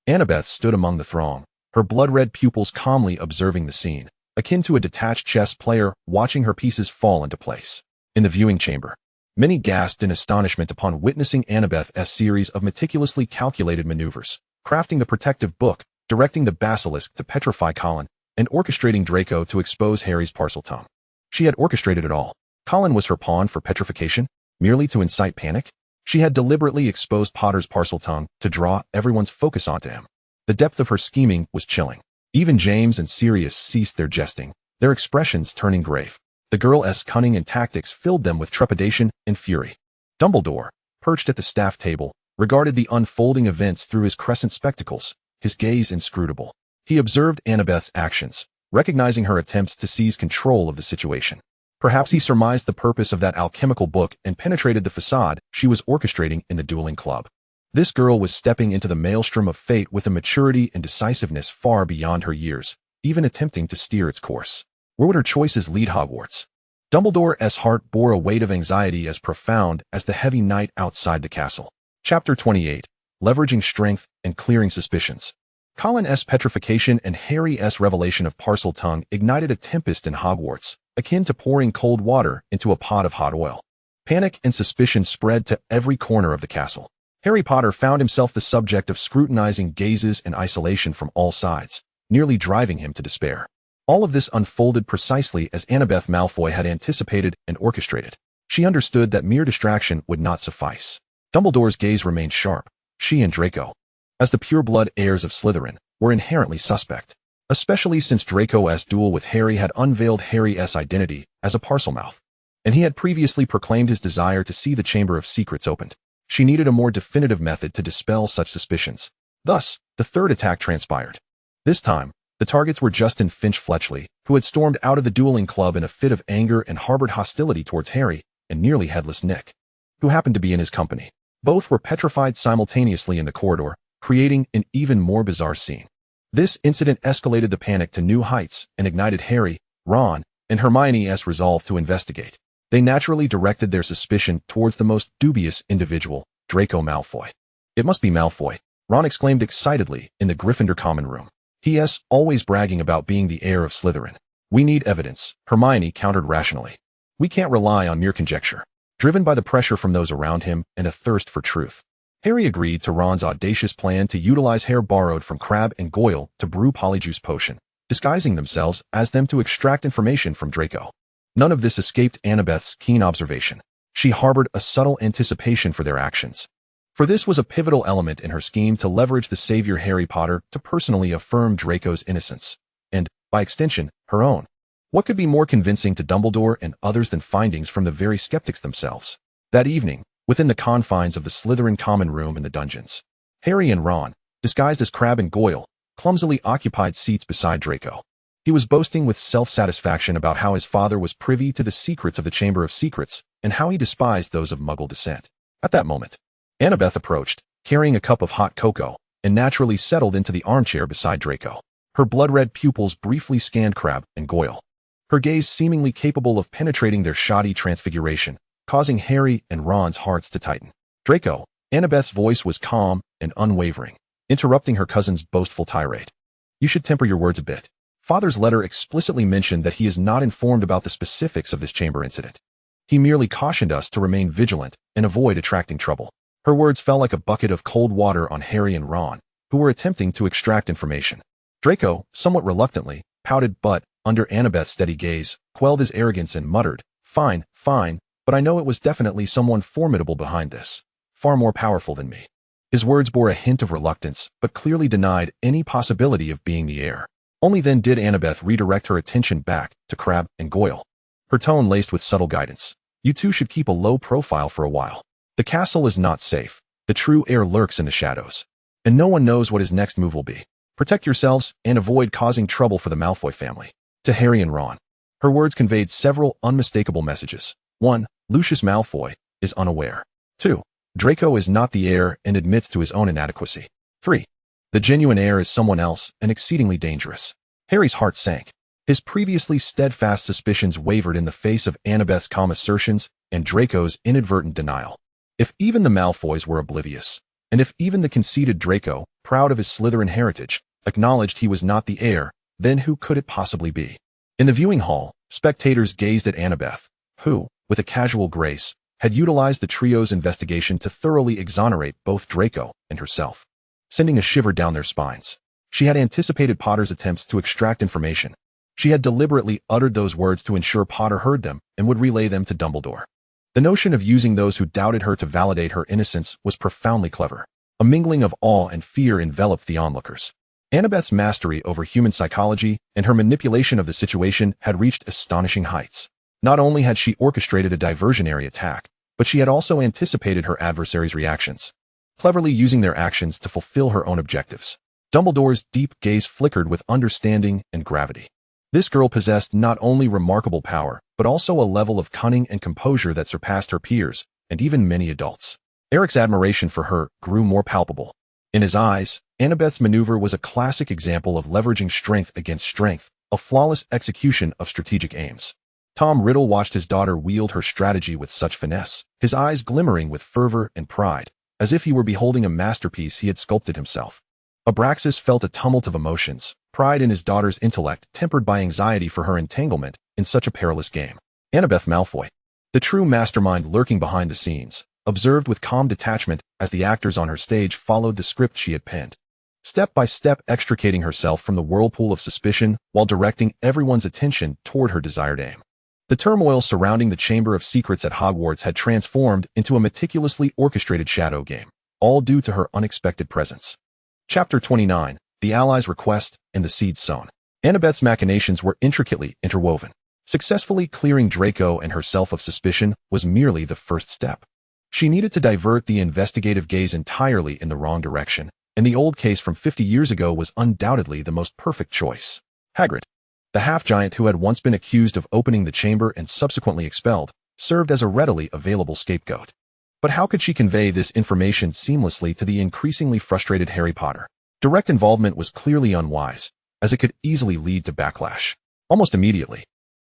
Annabeth stood among the throng, her blood-red pupils calmly observing the scene, akin to a detached chess player watching her pieces fall into place. In the viewing chamber, many gasped in astonishment upon witnessing Annabeth's series of meticulously calculated maneuvers, crafting the protective book, directing the basilisk to petrify Colin, and orchestrating Draco to expose Harry's Parseltongue. She had orchestrated it all. Colin was her pawn for petrification, merely to incite panic. She had deliberately exposed Potter's Parseltongue to draw everyone's focus onto him. The depth of her scheming was chilling. Even James and Sirius ceased their jesting, their expressions turning grave. The girl's cunning and tactics filled them with trepidation and fury. Dumbledore, perched at the staff table, regarded the unfolding events through his crescent spectacles, his gaze inscrutable. He observed Annabeth's actions, recognizing her attempts to seize control of the situation. Perhaps he surmised the purpose of that alchemical book and penetrated the facade she was orchestrating in the dueling club. This girl was stepping into the maelstrom of fate with a maturity and decisiveness far beyond her years, even attempting to steer its course. Where would her choices lead Hogwarts? Dumbledore's heart bore a weight of anxiety as profound as the heavy night outside the castle. Chapter 28. Leveraging Strength and Clearing Suspicions. Colin's petrification and Harry's revelation of Parseltongue ignited a tempest in Hogwarts, akin to pouring cold water into a pot of hot oil. Panic and suspicion spread to every corner of the castle. Harry Potter found himself the subject of scrutinizing gazes and isolation from all sides, nearly driving him to despair. All of this unfolded precisely as Annabeth Malfoy had anticipated and orchestrated. She understood that mere distraction would not suffice. Dumbledore's gaze remained sharp. She and Draco, as the pure-blood heirs of Slytherin, were inherently suspect, especially since Draco's duel with Harry had unveiled Harry's identity as a Parselmouth, and he had previously proclaimed his desire to see the Chamber of Secrets opened. She needed a more definitive method to dispel such suspicions. Thus, the third attack transpired. This time, the targets were Justin Finch-Fletchley, who had stormed out of the dueling club in a fit of anger and harbored hostility towards Harry, and nearly headless Nick, who happened to be in his company. Both were petrified simultaneously in the corridor, creating an even more bizarre scene. This incident escalated the panic to new heights and ignited Harry, Ron, and Hermione's resolve to investigate. They naturally directed their suspicion towards the most dubious individual, Draco Malfoy. "It must be Malfoy," Ron exclaimed excitedly in the Gryffindor common room. "He is always bragging about being the heir of Slytherin." "We need evidence," Hermione countered rationally. "We can't rely on mere conjecture." Driven by the pressure from those around him and a thirst for truth, Harry agreed to Ron's audacious plan to utilize hair borrowed from Crabbe and Goyle to brew Polyjuice Potion, disguising themselves as them to extract information from Draco. None of this escaped Annabeth's keen observation. She harbored a subtle anticipation for their actions. For this was a pivotal element in her scheme to leverage the savior Harry Potter to personally affirm Draco's innocence, and, by extension, her own. What could be more convincing to Dumbledore and others than findings from the very skeptics themselves? That evening, within the confines of the Slytherin common room in the dungeons, Harry and Ron, disguised as Crabbe and Goyle, clumsily occupied seats beside Draco. He was boasting with self-satisfaction about how his father was privy to the secrets of the Chamber of Secrets and how he despised those of Muggle descent. At that moment, Annabeth approached, carrying a cup of hot cocoa, and naturally settled into the armchair beside Draco. Her blood-red pupils briefly scanned Crabbe and Goyle, her gaze seemingly capable of penetrating their shoddy transfiguration, causing Harry and Ron's hearts to tighten. "Draco," Annabeth's voice was calm and unwavering, interrupting her cousin's boastful tirade. "You should temper your words a bit. Father's letter explicitly mentioned that he is not informed about the specifics of this chamber incident. He merely cautioned us to remain vigilant and avoid attracting trouble." Her words fell like a bucket of cold water on Harry and Ron, who were attempting to extract information. Draco, somewhat reluctantly, pouted but, under Annabeth's steady gaze, quelled his arrogance and muttered, fine, but I know it was definitely someone formidable behind this. Far more powerful than me." His words bore a hint of reluctance, but clearly denied any possibility of being the heir. Only then did Annabeth redirect her attention back to Crabbe and Goyle, her tone laced with subtle guidance. "You two should keep a low profile for a while. The castle is not safe. The true heir lurks in the shadows, and no one knows what his next move will be. Protect yourselves and avoid causing trouble for the Malfoy family." To Harry and Ron, her words conveyed several unmistakable messages. 1. Lucius Malfoy is unaware. 2. Draco is not the heir and admits to his own inadequacy. 3. The genuine heir is someone else and exceedingly dangerous. Harry's heart sank. His previously steadfast suspicions wavered in the face of Annabeth's calm assertions and Draco's inadvertent denial. If even the Malfoys were oblivious, and if even the conceited Draco, proud of his Slytherin heritage, acknowledged he was not the heir, then who could it possibly be? In the viewing hall, spectators gazed at Annabeth, who, with a casual grace, had utilized the trio's investigation to thoroughly exonerate both Draco and herself, sending a shiver down their spines. She had anticipated Potter's attempts to extract information. She had deliberately uttered those words to ensure Potter heard them and would relay them to Dumbledore. The notion of using those who doubted her to validate her innocence was profoundly clever. A mingling of awe and fear enveloped the onlookers. Annabeth's mastery over human psychology and her manipulation of the situation had reached astonishing heights. Not only had she orchestrated a diversionary attack, but she had also anticipated her adversaries' reactions, cleverly using their actions to fulfill her own objectives. Dumbledore's deep gaze flickered with understanding and gravity. This girl possessed not only remarkable power, but also a level of cunning and composure that surpassed her peers, and even many adults. Eric's admiration for her grew more palpable. In his eyes, Annabeth's maneuver was a classic example of leveraging strength against strength, a flawless execution of strategic aims. Tom Riddle watched his daughter wield her strategy with such finesse, his eyes glimmering with fervor and pride, as if he were beholding a masterpiece he had sculpted himself. Abraxas felt a tumult of emotions, pride in his daughter's intellect tempered by anxiety for her entanglement in such a perilous game. Annabeth Malfoy, the true mastermind lurking behind the scenes, observed with calm detachment as the actors on her stage followed the script she had penned, step by step extricating herself from the whirlpool of suspicion while directing everyone's attention toward her desired aim. The turmoil surrounding the Chamber of Secrets at Hogwarts had transformed into a meticulously orchestrated shadow game, all due to her unexpected presence. Chapter 29, The Allies' Request and the Seeds Sown. Annabeth's machinations were intricately interwoven. Successfully clearing Draco and herself of suspicion was merely the first step. She needed to divert the investigative gaze entirely in the wrong direction, and the old case from 50 years ago was undoubtedly the most perfect choice. Hagrid, the half-giant who had once been accused of opening the chamber and subsequently expelled, served as a readily available scapegoat. But how could she convey this information seamlessly to the increasingly frustrated Harry Potter? Direct involvement was clearly unwise, as it could easily lead to backlash. Almost immediately,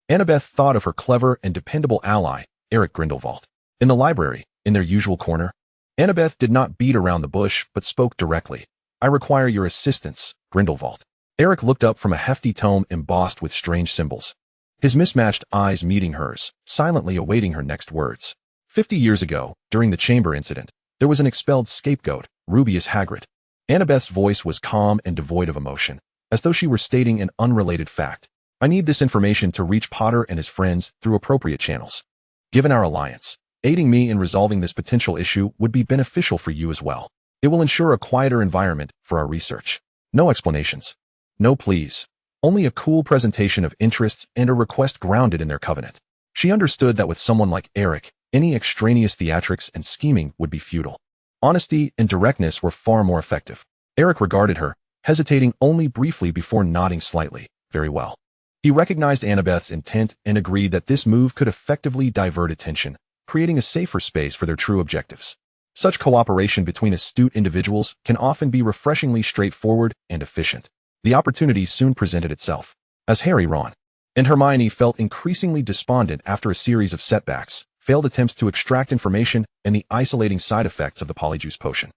Annabeth thought of her clever and dependable ally, Eric Grindelwald. In the library, in their usual corner, Annabeth did not beat around the bush but spoke directly. "I require your assistance, Grindelwald." Eric looked up from a hefty tome embossed with strange symbols, his mismatched eyes meeting hers, silently awaiting her next words. 50 years ago, during the chamber incident, there was an expelled scapegoat, Rubeus Hagrid. Annabeth's voice was calm and devoid of emotion, as though she were stating an unrelated fact. "I need this information to reach Potter and his friends through appropriate channels. Given our alliance, aiding me in resolving this potential issue would be beneficial for you as well. It will ensure a quieter environment for our research. No explanations. No pleas. Only a cool presentation of interests and a request grounded in their covenant." She understood that with someone like Eric, any extraneous theatrics and scheming would be futile. Honesty and directness were far more effective. Eric regarded her, hesitating only briefly before nodding slightly. Very well. He recognized Annabeth's intent and agreed that this move could effectively divert attention, creating a safer space for their true objectives. Such cooperation between astute individuals can often be refreshingly straightforward and efficient. The opportunity soon presented itself. As Harry, Ron, and Hermione felt increasingly despondent after a series of setbacks, failed attempts to extract information, and the isolating side effects of the polyjuice potion,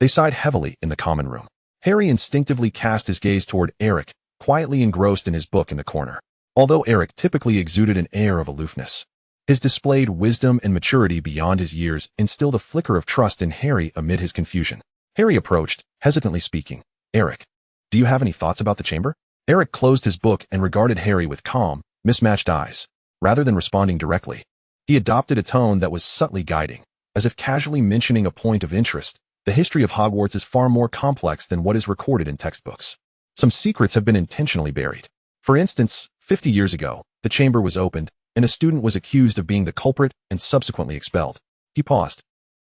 they sighed heavily in the common room. Harry instinctively cast his gaze toward Eric, quietly engrossed in his book in the corner. Although Eric typically exuded an air of aloofness, his displayed wisdom and maturity beyond his years instilled a flicker of trust in Harry amid his confusion. Harry approached, hesitantly speaking. "Eric, do you have any thoughts about the chamber?" Eric closed his book and regarded Harry with calm, mismatched eyes. Rather than responding directly, he adopted a tone that was subtly guiding, as if casually mentioning a point of interest. "The history of Hogwarts is far more complex than what is recorded in textbooks. Some secrets have been intentionally buried. For instance, 50 years ago, the chamber was opened, and a student was accused of being the culprit and subsequently expelled." He paused,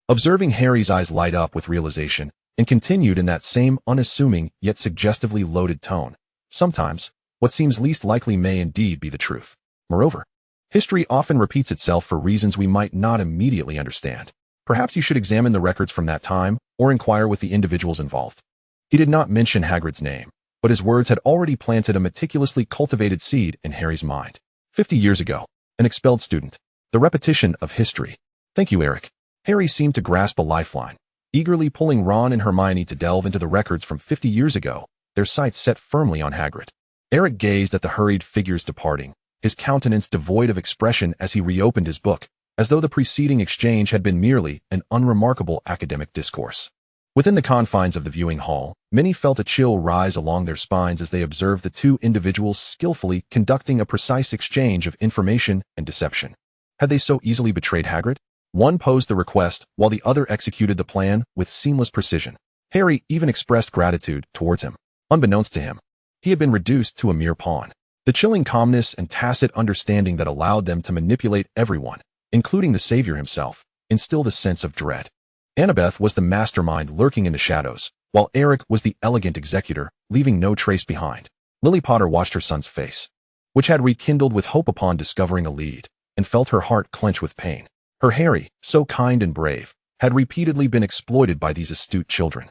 observing Harry's eyes light up with realization, and continued in that same unassuming yet suggestively loaded tone. "Sometimes, what seems least likely may indeed be the truth. Moreover, history often repeats itself for reasons we might not immediately understand. Perhaps you should examine the records from that time, or inquire with the individuals involved." He did not mention Hagrid's name, but his words had already planted a meticulously cultivated seed in Harry's mind. 50 years ago, an expelled student. The repetition of history. "Thank you, Eric." Harry seemed to grasp a lifeline, eagerly pulling Ron and Hermione to delve into the records from 50 years ago, their sights set firmly on Hagrid. Eric gazed at the hurried figures departing, his countenance devoid of expression as he reopened his book, as though the preceding exchange had been merely an unremarkable academic discourse. Within the confines of the viewing hall, many felt a chill rise along their spines as they observed the two individuals skillfully conducting a precise exchange of information and deception. Had they so easily betrayed Hagrid? One posed the request, while the other executed the plan with seamless precision. Harry even expressed gratitude towards him. Unbeknownst to him, he had been reduced to a mere pawn. The chilling calmness and tacit understanding that allowed them to manipulate everyone, including the Savior himself, instilled a sense of dread. Annabeth was the mastermind lurking in the shadows, while Eric was the elegant executor, leaving no trace behind. Lily Potter watched her son's face, which had rekindled with hope upon discovering a lead, and felt her heart clench with pain. Her Harry, so kind and brave, had repeatedly been exploited by these astute children,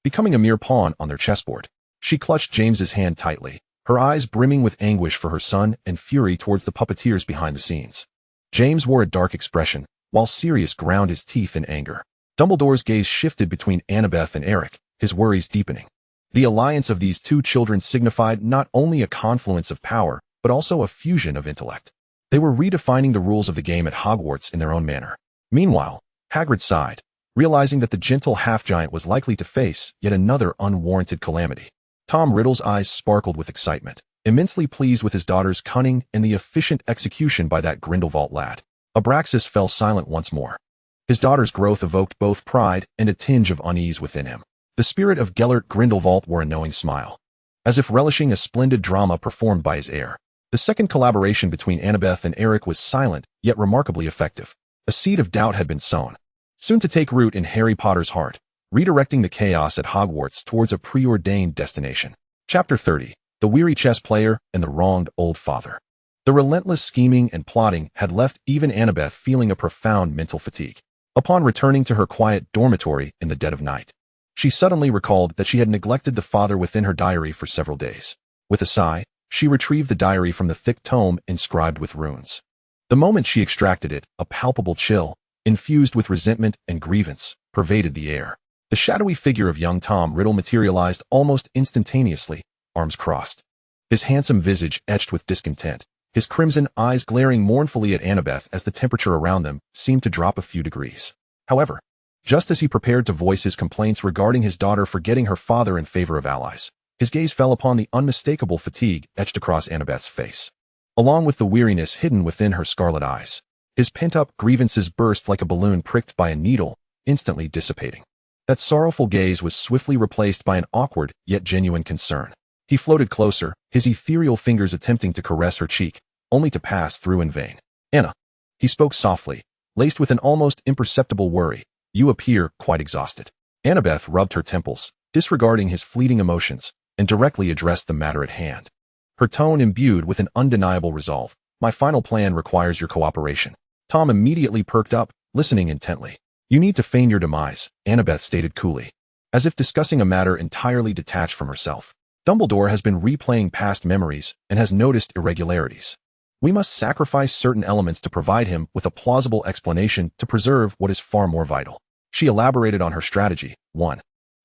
becoming a mere pawn on their chessboard. She clutched James's hand tightly, her eyes brimming with anguish for her son and fury towards the puppeteers behind the scenes. James wore a dark expression, while Sirius ground his teeth in anger. Dumbledore's gaze shifted between Annabeth and Eric, his worries deepening. The alliance of these two children signified not only a confluence of power, but also a fusion of intellect. They were redefining the rules of the game at Hogwarts in their own manner. Meanwhile, Hagrid sighed, realizing that the gentle half-giant was likely to face yet another unwarranted calamity. Tom Riddle's eyes sparkled with excitement, immensely pleased with his daughter's cunning and the efficient execution by that Grindelwald lad. Abraxas fell silent once more. His daughter's growth evoked both pride and a tinge of unease within him. The spirit of Gellert Grindelwald wore a knowing smile, as if relishing a splendid drama performed by his heir. The second collaboration between Annabeth and Eric was silent, yet remarkably effective. A seed of doubt had been sown, soon to take root in Harry Potter's heart, redirecting the chaos at Hogwarts towards a preordained destination. Chapter 30. The Weary Chess Player and the Wronged Old Father. The relentless scheming and plotting had left even Annabeth feeling a profound mental fatigue. Upon returning to her quiet dormitory in the dead of night, she suddenly recalled that she had neglected the father within her diary for several days. With a sigh, she retrieved the diary from the thick tome inscribed with runes. The moment she extracted it, a palpable chill, infused with resentment and grievance, pervaded the air. The shadowy figure of young Tom Riddle materialized almost instantaneously, arms crossed, his handsome visage etched with discontent, his crimson eyes glaring mournfully at Annabeth as the temperature around them seemed to drop a few degrees. However, just as he prepared to voice his complaints regarding his daughter forgetting her father in favor of allies, his gaze fell upon the unmistakable fatigue etched across Annabeth's face, along with the weariness hidden within her scarlet eyes. His pent-up grievances burst like a balloon pricked by a needle, instantly dissipating. That sorrowful gaze was swiftly replaced by an awkward yet genuine concern. He floated closer, his ethereal fingers attempting to caress her cheek, only to pass through in vain. "Anna," he spoke softly, laced with an almost imperceptible worry, "you appear quite exhausted." Annabeth rubbed her temples, disregarding his fleeting emotions, and directly addressed the matter at hand. Her tone imbued with an undeniable resolve. "My final plan requires your cooperation." Tom immediately perked up, listening intently. "You need to feign your demise," Annabeth stated coolly, as if discussing a matter entirely detached from herself. "Dumbledore has been replaying past memories and has noticed irregularities. We must sacrifice certain elements to provide him with a plausible explanation to preserve what is far more vital." She elaborated on her strategy. 1.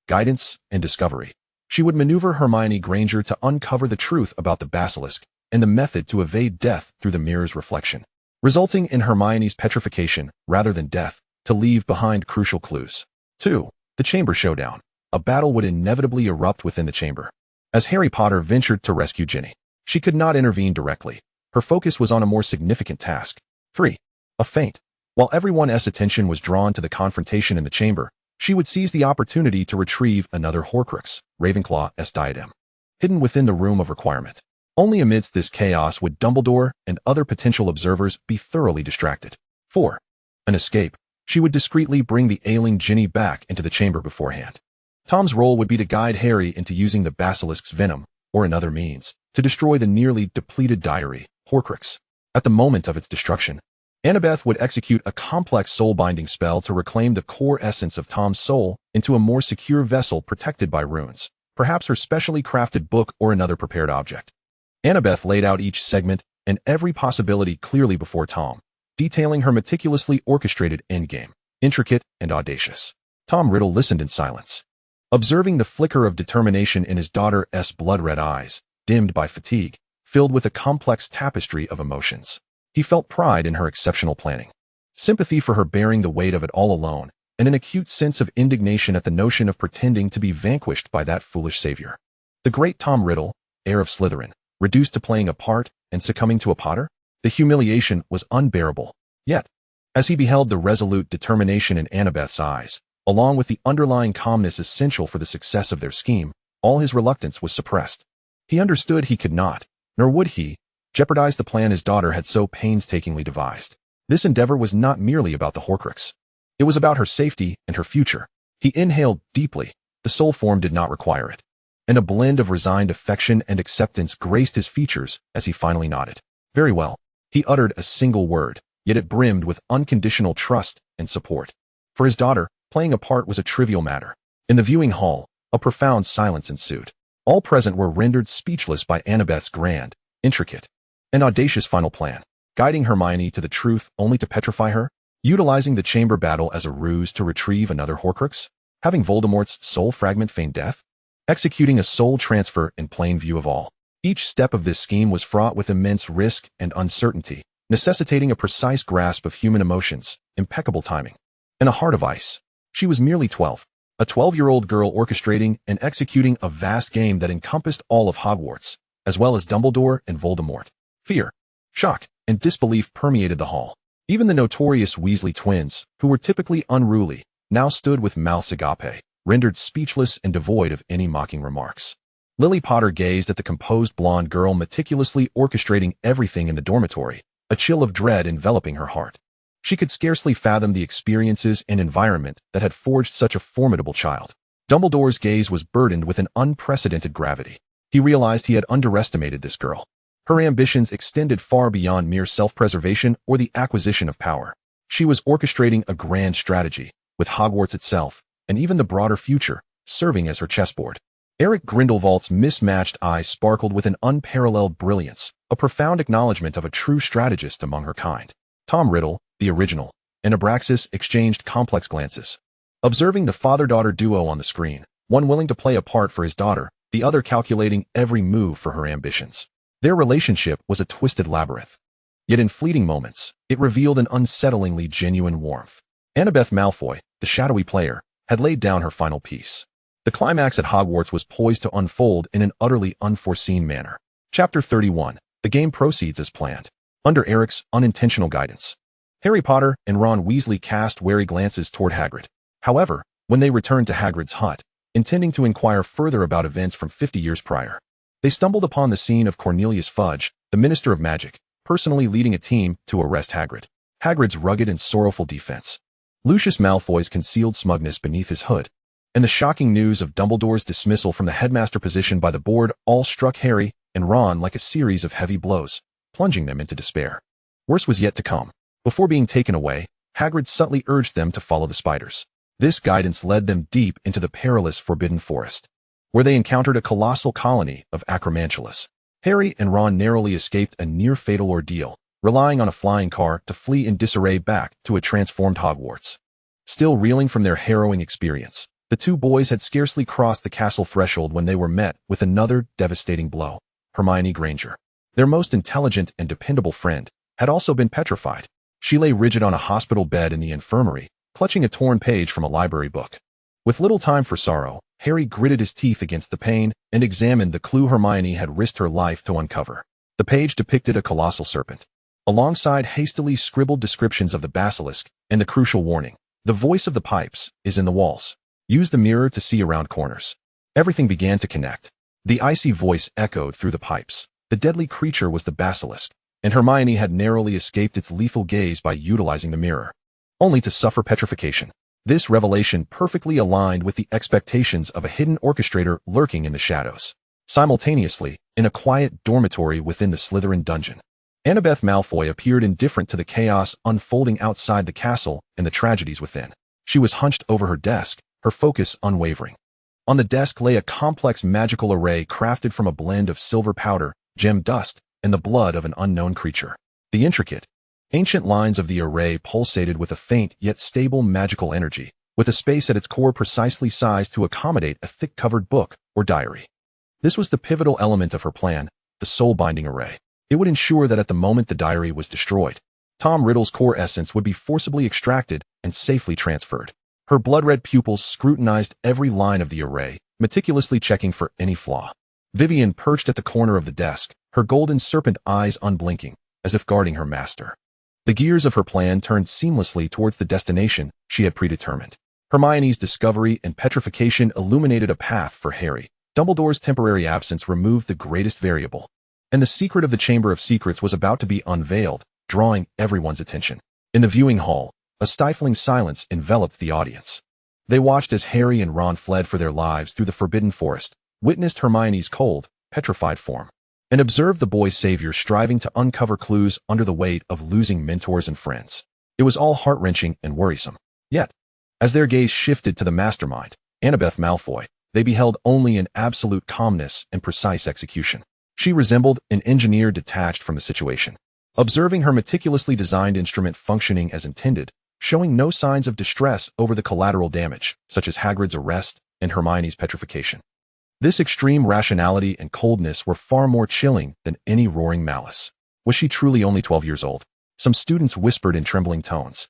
Guidance and discovery. She would maneuver Hermione Granger to uncover the truth about the basilisk and the method to evade death through the mirror's reflection, resulting in Hermione's petrification rather than death, to leave behind crucial clues. 2. The Chamber Showdown. A battle would inevitably erupt within the chamber, as Harry Potter ventured to rescue Ginny. She could not intervene directly. Her focus was on a more significant task. 3. A feint. While everyone's attention was drawn to the confrontation in the chamber, she would seize the opportunity to retrieve another Horcrux, Ravenclaw's diadem, hidden within the Room of Requirement. Only amidst this chaos would Dumbledore and other potential observers be thoroughly distracted. 4. An escape. She would discreetly bring the ailing Ginny back into the chamber beforehand. Tom's role would be to guide Harry into using the basilisk's venom, or another means, to destroy the nearly depleted diary, Horcrux. At the moment of its destruction, Annabeth would execute a complex soul-binding spell to reclaim the core essence of Tom's soul into a more secure vessel protected by runes, perhaps her specially crafted book or another prepared object. Annabeth laid out each segment and every possibility clearly before Tom, detailing her meticulously orchestrated endgame, intricate and audacious. Tom Riddle listened in silence, observing the flicker of determination in his daughter's blood-red eyes, dimmed by fatigue, filled with a complex tapestry of emotions. He felt pride in her exceptional planning, sympathy for her bearing the weight of it all alone, and an acute sense of indignation at the notion of pretending to be vanquished by that foolish savior. The great Tom Riddle, heir of Slytherin, reduced to playing a part and succumbing to a Potter? The humiliation was unbearable. Yet, as he beheld the resolute determination in Annabeth's eyes, along with the underlying calmness essential for the success of their scheme, all his reluctance was suppressed. He understood he could not, nor would he, jeopardize the plan his daughter had so painstakingly devised. This endeavor was not merely about the Horcrux. It was about her safety and her future. He inhaled deeply. The soul form did not require it, and a blend of resigned affection and acceptance graced his features as he finally nodded. Very well. He uttered a single word, yet it brimmed with unconditional trust and support. For his daughter, playing a part was a trivial matter. In the viewing hall, a profound silence ensued. All present were rendered speechless by Annabeth's grand, intricate, and audacious final plan, guiding Hermione to the truth only to petrify her, utilizing the chamber battle as a ruse to retrieve another Horcrux, having Voldemort's soul fragment feign death, executing a soul transfer in plain view of all. Each step of this scheme was fraught with immense risk and uncertainty, necessitating a precise grasp of human emotions, impeccable timing, and a heart of ice. She was merely 12. A 12-year-old girl orchestrating and executing a vast game that encompassed all of Hogwarts, as well as Dumbledore and Voldemort. Fear, shock, and disbelief permeated the hall. Even the notorious Weasley twins, who were typically unruly, now stood with mouths agape, rendered speechless and devoid of any mocking remarks. Lily Potter gazed at the composed blonde girl meticulously orchestrating everything in the dormitory, a chill of dread enveloping her heart. She could scarcely fathom the experiences and environment that had forged such a formidable child. Dumbledore's gaze was burdened with an unprecedented gravity. He realized he had underestimated this girl. Her ambitions extended far beyond mere self-preservation or the acquisition of power. She was orchestrating a grand strategy, with Hogwarts itself, and even the broader future, serving as her chessboard. Eric Grindelwald's mismatched eyes sparkled with an unparalleled brilliance, a profound acknowledgement of a true strategist among her kind. Tom Riddle, the original, and Abraxas exchanged complex glances. Observing the father-daughter duo on the screen, one willing to play a part for his daughter, the other calculating every move for her ambitions. Their relationship was a twisted labyrinth. Yet in fleeting moments, it revealed an unsettlingly genuine warmth. Annabeth Malfoy, the shadowy player, had laid down her final piece. The climax at Hogwarts was poised to unfold in an utterly unforeseen manner. Chapter 31. The game proceeds as planned. Under Eric's unintentional guidance, Harry Potter and Ron Weasley cast wary glances toward Hagrid. However, when they returned to Hagrid's hut, intending to inquire further about events from 50 years prior, they stumbled upon the scene of Cornelius Fudge, the Minister of Magic, personally leading a team to arrest Hagrid. Hagrid's rugged and sorrowful defense, Lucius Malfoy's concealed smugness beneath his hood, and the shocking news of Dumbledore's dismissal from the headmaster position by the board all struck Harry and Ron like a series of heavy blows, plunging them into despair. Worse was yet to come. Before being taken away, Hagrid subtly urged them to follow the spiders. This guidance led them deep into the perilous Forbidden Forest, where they encountered a colossal colony of Acromantulas. Harry and Ron narrowly escaped a near-fatal ordeal, relying on a flying car to flee in disarray back to a transformed Hogwarts. Still reeling from their harrowing experience, the two boys had scarcely crossed the castle threshold when they were met with another devastating blow. Hermione Granger, their most intelligent and dependable friend, had also been petrified. She lay rigid on a hospital bed in the infirmary, clutching a torn page from a library book. With little time for sorrow, Harry gritted his teeth against the pain and examined the clue Hermione had risked her life to uncover. The page depicted a colossal serpent, alongside hastily scribbled descriptions of the basilisk and the crucial warning: "The voice of the pipes is in the walls. Use the mirror to see around corners." Everything began to connect. The icy voice echoed through the pipes. The deadly creature was the basilisk, and Hermione had narrowly escaped its lethal gaze by utilizing the mirror, only to suffer petrification. This revelation perfectly aligned with the expectations of a hidden orchestrator lurking in the shadows. Simultaneously, in a quiet dormitory within the Slytherin dungeon, Annabeth Malfoy appeared indifferent to the chaos unfolding outside the castle and the tragedies within. She was hunched over her desk, her focus unwavering. On the desk lay a complex magical array crafted from a blend of silver powder, gem dust, and the blood of an unknown creature. The intricate, ancient lines of the array pulsated with a faint yet stable magical energy, with a space at its core precisely sized to accommodate a thick-covered book or diary. This was the pivotal element of her plan, the soul-binding array. It would ensure that at the moment the diary was destroyed, Tom Riddle's core essence would be forcibly extracted and safely transferred. Her blood-red pupils scrutinized every line of the array, meticulously checking for any flaw. Vivian perched at the corner of the desk, her golden serpent eyes unblinking, as if guarding her master. The gears of her plan turned seamlessly towards the destination she had predetermined. Hermione's discovery and petrification illuminated a path for Harry. Dumbledore's temporary absence removed the greatest variable, and the secret of the Chamber of Secrets was about to be unveiled, drawing everyone's attention. In the viewing hall, a stifling silence enveloped the audience. They watched as Harry and Ron fled for their lives through the Forbidden Forest, witnessed Hermione's cold, petrified form, and observed the boy's savior striving to uncover clues under the weight of losing mentors and friends. It was all heart-wrenching and worrisome. Yet, as their gaze shifted to the mastermind, Annabeth Malfoy, they beheld only an absolute calmness and precise execution. She resembled an engineer detached from the situation, observing her meticulously designed instrument functioning as intended, showing no signs of distress over the collateral damage, such as Hagrid's arrest and Hermione's petrification. This extreme rationality and coldness were far more chilling than any roaring malice. Was she truly only 12 years old? Some students whispered in trembling tones.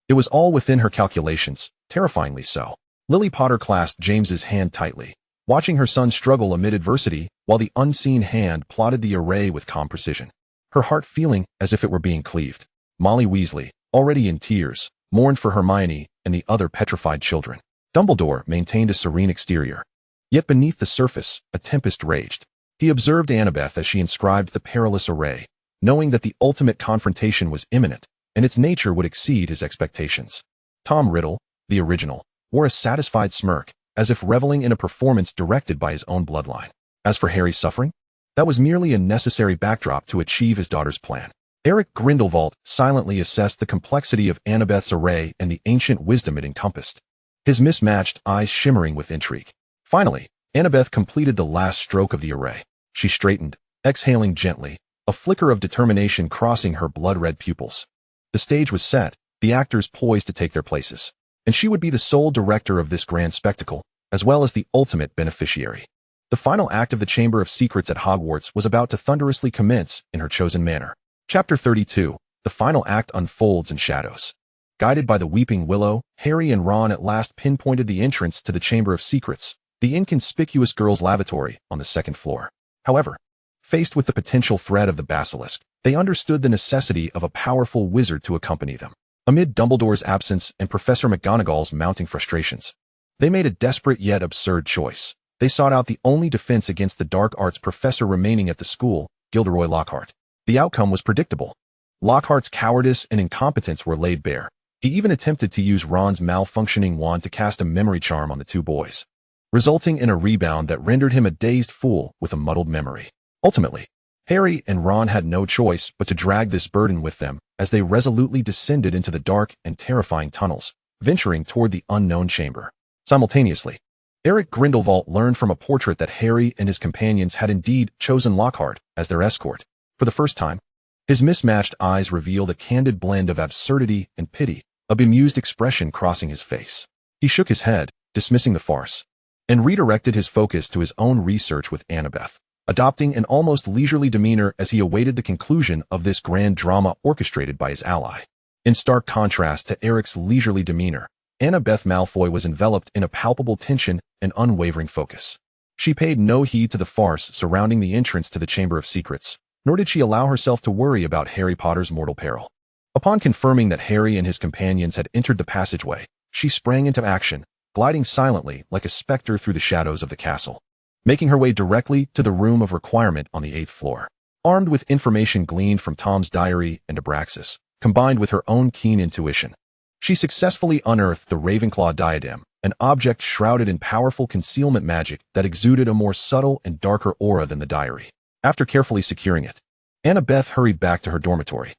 It was all within her calculations, terrifyingly so. Lily Potter clasped James's hand tightly, watching her son struggle amid adversity while the unseen hand plotted the array with calm precision, her heart feeling as if it were being cleaved. Molly Weasley, already in tears, mourned for Hermione and the other petrified children. Dumbledore maintained a serene exterior. Yet beneath the surface, a tempest raged. He observed Annabeth as she inscribed the perilous array, knowing that the ultimate confrontation was imminent, and its nature would exceed his expectations. Tom Riddle, the original, wore a satisfied smirk, as if reveling in a performance directed by his own bloodline. As for Harry's suffering, that was merely a necessary backdrop to achieve his daughter's plan. Eric Grindelwald silently assessed the complexity of Annabeth's array and the ancient wisdom it encompassed, his mismatched eyes shimmering with intrigue. Finally, Annabeth completed the last stroke of the array. She straightened, exhaling gently, a flicker of determination crossing her blood-red pupils. The stage was set, the actors poised to take their places, and she would be the sole director of this grand spectacle, as well as the ultimate beneficiary. The final act of the Chamber of Secrets at Hogwarts was about to thunderously commence in her chosen manner. Chapter 32. The final act unfolds in shadows. Guided by the Weeping Willow, Harry and Ron at last pinpointed the entrance to the Chamber of Secrets, the inconspicuous girls' lavatory on the second floor. However, faced with the potential threat of the basilisk, they understood the necessity of a powerful wizard to accompany them. Amid Dumbledore's absence and Professor McGonagall's mounting frustrations, they made a desperate yet absurd choice. They sought out the only defense against the dark arts professor remaining at the school, Gilderoy Lockhart. The outcome was predictable. Lockhart's cowardice and incompetence were laid bare. He even attempted to use Ron's malfunctioning wand to cast a memory charm on the two boys, resulting in a rebound that rendered him a dazed fool with a muddled memory. Ultimately, Harry and Ron had no choice but to drag this burden with them as they resolutely descended into the dark and terrifying tunnels, venturing toward the unknown chamber. Simultaneously, Eric Grindelwald learned from a portrait that Harry and his companions had indeed chosen Lockhart as their escort. For the first time, his mismatched eyes revealed a candid blend of absurdity and pity, a bemused expression crossing his face. He shook his head, dismissing the farce, and redirected his focus to his own research with Annabeth, adopting an almost leisurely demeanor as he awaited the conclusion of this grand drama orchestrated by his ally. In stark contrast to Eric's leisurely demeanor, Annabeth Malfoy was enveloped in a palpable tension and unwavering focus. She paid no heed to the farce surrounding the entrance to the Chamber of Secrets, nor did she allow herself to worry about Harry Potter's mortal peril. Upon confirming that Harry and his companions had entered the passageway, she sprang into action, gliding silently like a specter through the shadows of the castle, making her way directly to the room of requirement on the 8th floor. Armed with information gleaned from Tom's diary and Abraxas, combined with her own keen intuition, she successfully unearthed the Ravenclaw diadem, an object shrouded in powerful concealment magic that exuded a more subtle and darker aura than the diary. After carefully securing it, Annabeth hurried back to her dormitory.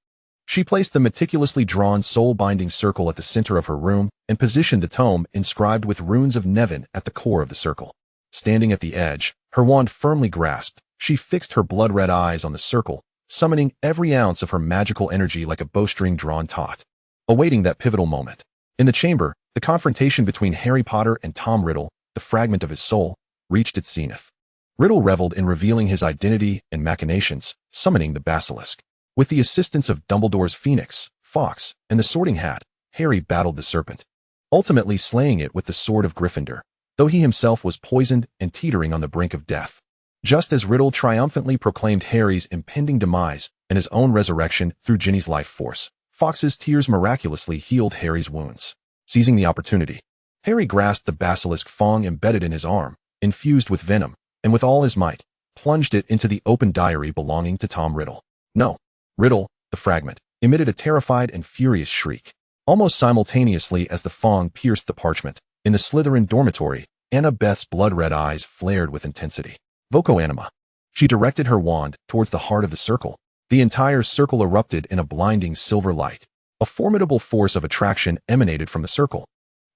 She placed the meticulously drawn soul-binding circle at the center of her room and positioned the tome inscribed with runes of Nevin at the core of the circle. Standing at the edge, her wand firmly grasped, she fixed her blood-red eyes on the circle, summoning every ounce of her magical energy like a bowstring drawn taut, awaiting that pivotal moment. In the chamber, the confrontation between Harry Potter and Tom Riddle, the fragment of his soul, reached its zenith. Riddle reveled in revealing his identity and machinations, summoning the basilisk. With the assistance of Dumbledore's Phoenix, Fox, and the Sorting Hat, Harry battled the serpent, ultimately slaying it with the sword of Gryffindor, though he himself was poisoned and teetering on the brink of death. Just as Riddle triumphantly proclaimed Harry's impending demise and his own resurrection through Ginny's life force, Fox's tears miraculously healed Harry's wounds. Seizing the opportunity, Harry grasped the basilisk fang embedded in his arm, infused with venom, and with all his might, plunged it into the open diary belonging to Tom Riddle. No. Riddle, the fragment, emitted a terrified and furious shriek. Almost simultaneously as the fang pierced the parchment, in the Slytherin dormitory, Annabeth's blood-red eyes flared with intensity. Voco anima. She directed her wand towards the heart of the circle. The entire circle erupted in a blinding silver light. A formidable force of attraction emanated from the circle,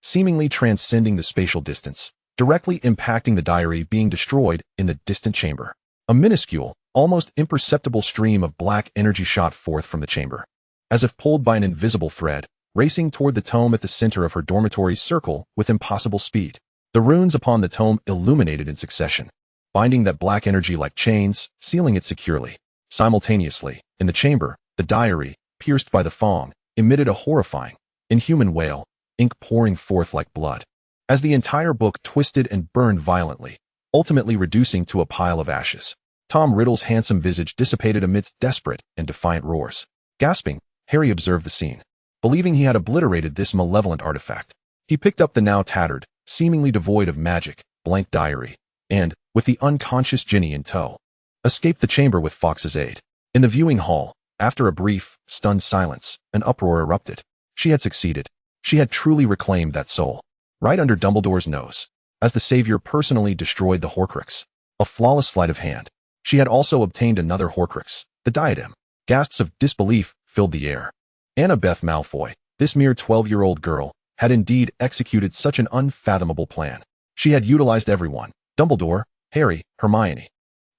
seemingly transcending the spatial distance, directly impacting the diary being destroyed in the distant chamber. A minuscule, almost imperceptible stream of black energy shot forth from the chamber, as if pulled by an invisible thread, racing toward the tome at the center of her dormitory's circle with impossible speed. The runes upon the tome illuminated in succession, binding that black energy like chains, sealing it securely. Simultaneously, in the chamber, the diary, pierced by the fang, emitted a horrifying, inhuman wail, ink pouring forth like blood. As the entire book twisted and burned violently, ultimately reducing to a pile of ashes. Tom Riddle's handsome visage dissipated amidst desperate and defiant roars. Gasping, Harry observed the scene. Believing he had obliterated this malevolent artifact, he picked up the now tattered, seemingly devoid of magic, blank diary, and, with the unconscious Ginny in tow, escaped the chamber with Fawkes's aid. In the viewing hall, after a brief, stunned silence, an uproar erupted. She had succeeded. She had truly reclaimed that soul. Right under Dumbledore's nose, as the savior personally destroyed the Horcrux. A flawless sleight of hand. She had also obtained another Horcrux, the diadem. Gasps of disbelief filled the air. Annabeth Malfoy, this mere 12-year-old girl, had indeed executed such an unfathomable plan. She had utilized everyone, Dumbledore, Harry, Hermione,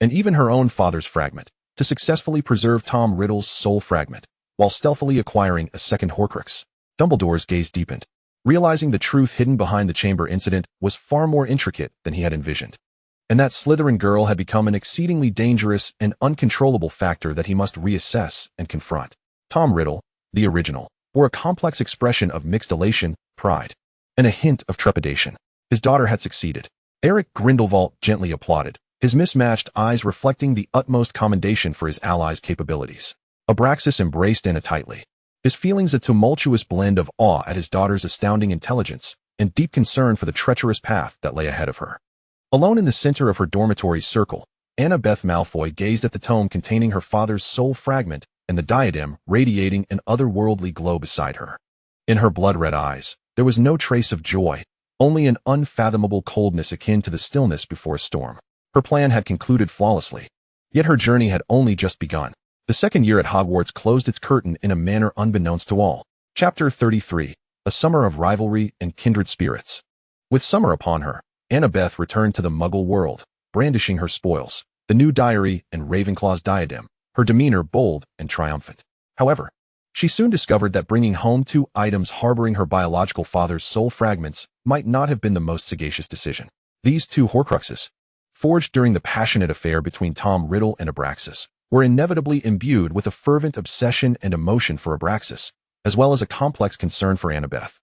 and even her own father's fragment, to successfully preserve Tom Riddle's soul fragment, while stealthily acquiring a second Horcrux. Dumbledore's gaze deepened, realizing the truth hidden behind the chamber incident was far more intricate than he had envisioned. And that Slytherin girl had become an exceedingly dangerous and uncontrollable factor that he must reassess and confront. Tom Riddle, the original, bore a complex expression of mixed elation, pride, and a hint of trepidation. His daughter had succeeded. Eric Grindelwald gently applauded, his mismatched eyes reflecting the utmost commendation for his ally's capabilities. Abraxas embraced Anna tightly, his feelings a tumultuous blend of awe at his daughter's astounding intelligence and deep concern for the treacherous path that lay ahead of her. Alone in the center of her dormitory circle, Annabeth Malfoy gazed at the tome containing her father's soul fragment and the diadem radiating an otherworldly glow beside her. In her blood-red eyes, there was no trace of joy, only an unfathomable coldness akin to the stillness before a storm. Her plan had concluded flawlessly, yet her journey had only just begun. The second year at Hogwarts closed its curtain in a manner unbeknownst to all. Chapter 33, A Summer of Rivalry and Kindred Spirits. With summer upon her, Annabeth returned to the Muggle world, brandishing her spoils, the new diary and Ravenclaw's diadem, her demeanor bold and triumphant. However, she soon discovered that bringing home two items harboring her biological father's soul fragments might not have been the most sagacious decision. These two Horcruxes, forged during the passionate affair between Tom Riddle and Abraxas, were inevitably imbued with a fervent obsession and emotion for Abraxas, as well as a complex concern for Annabeth.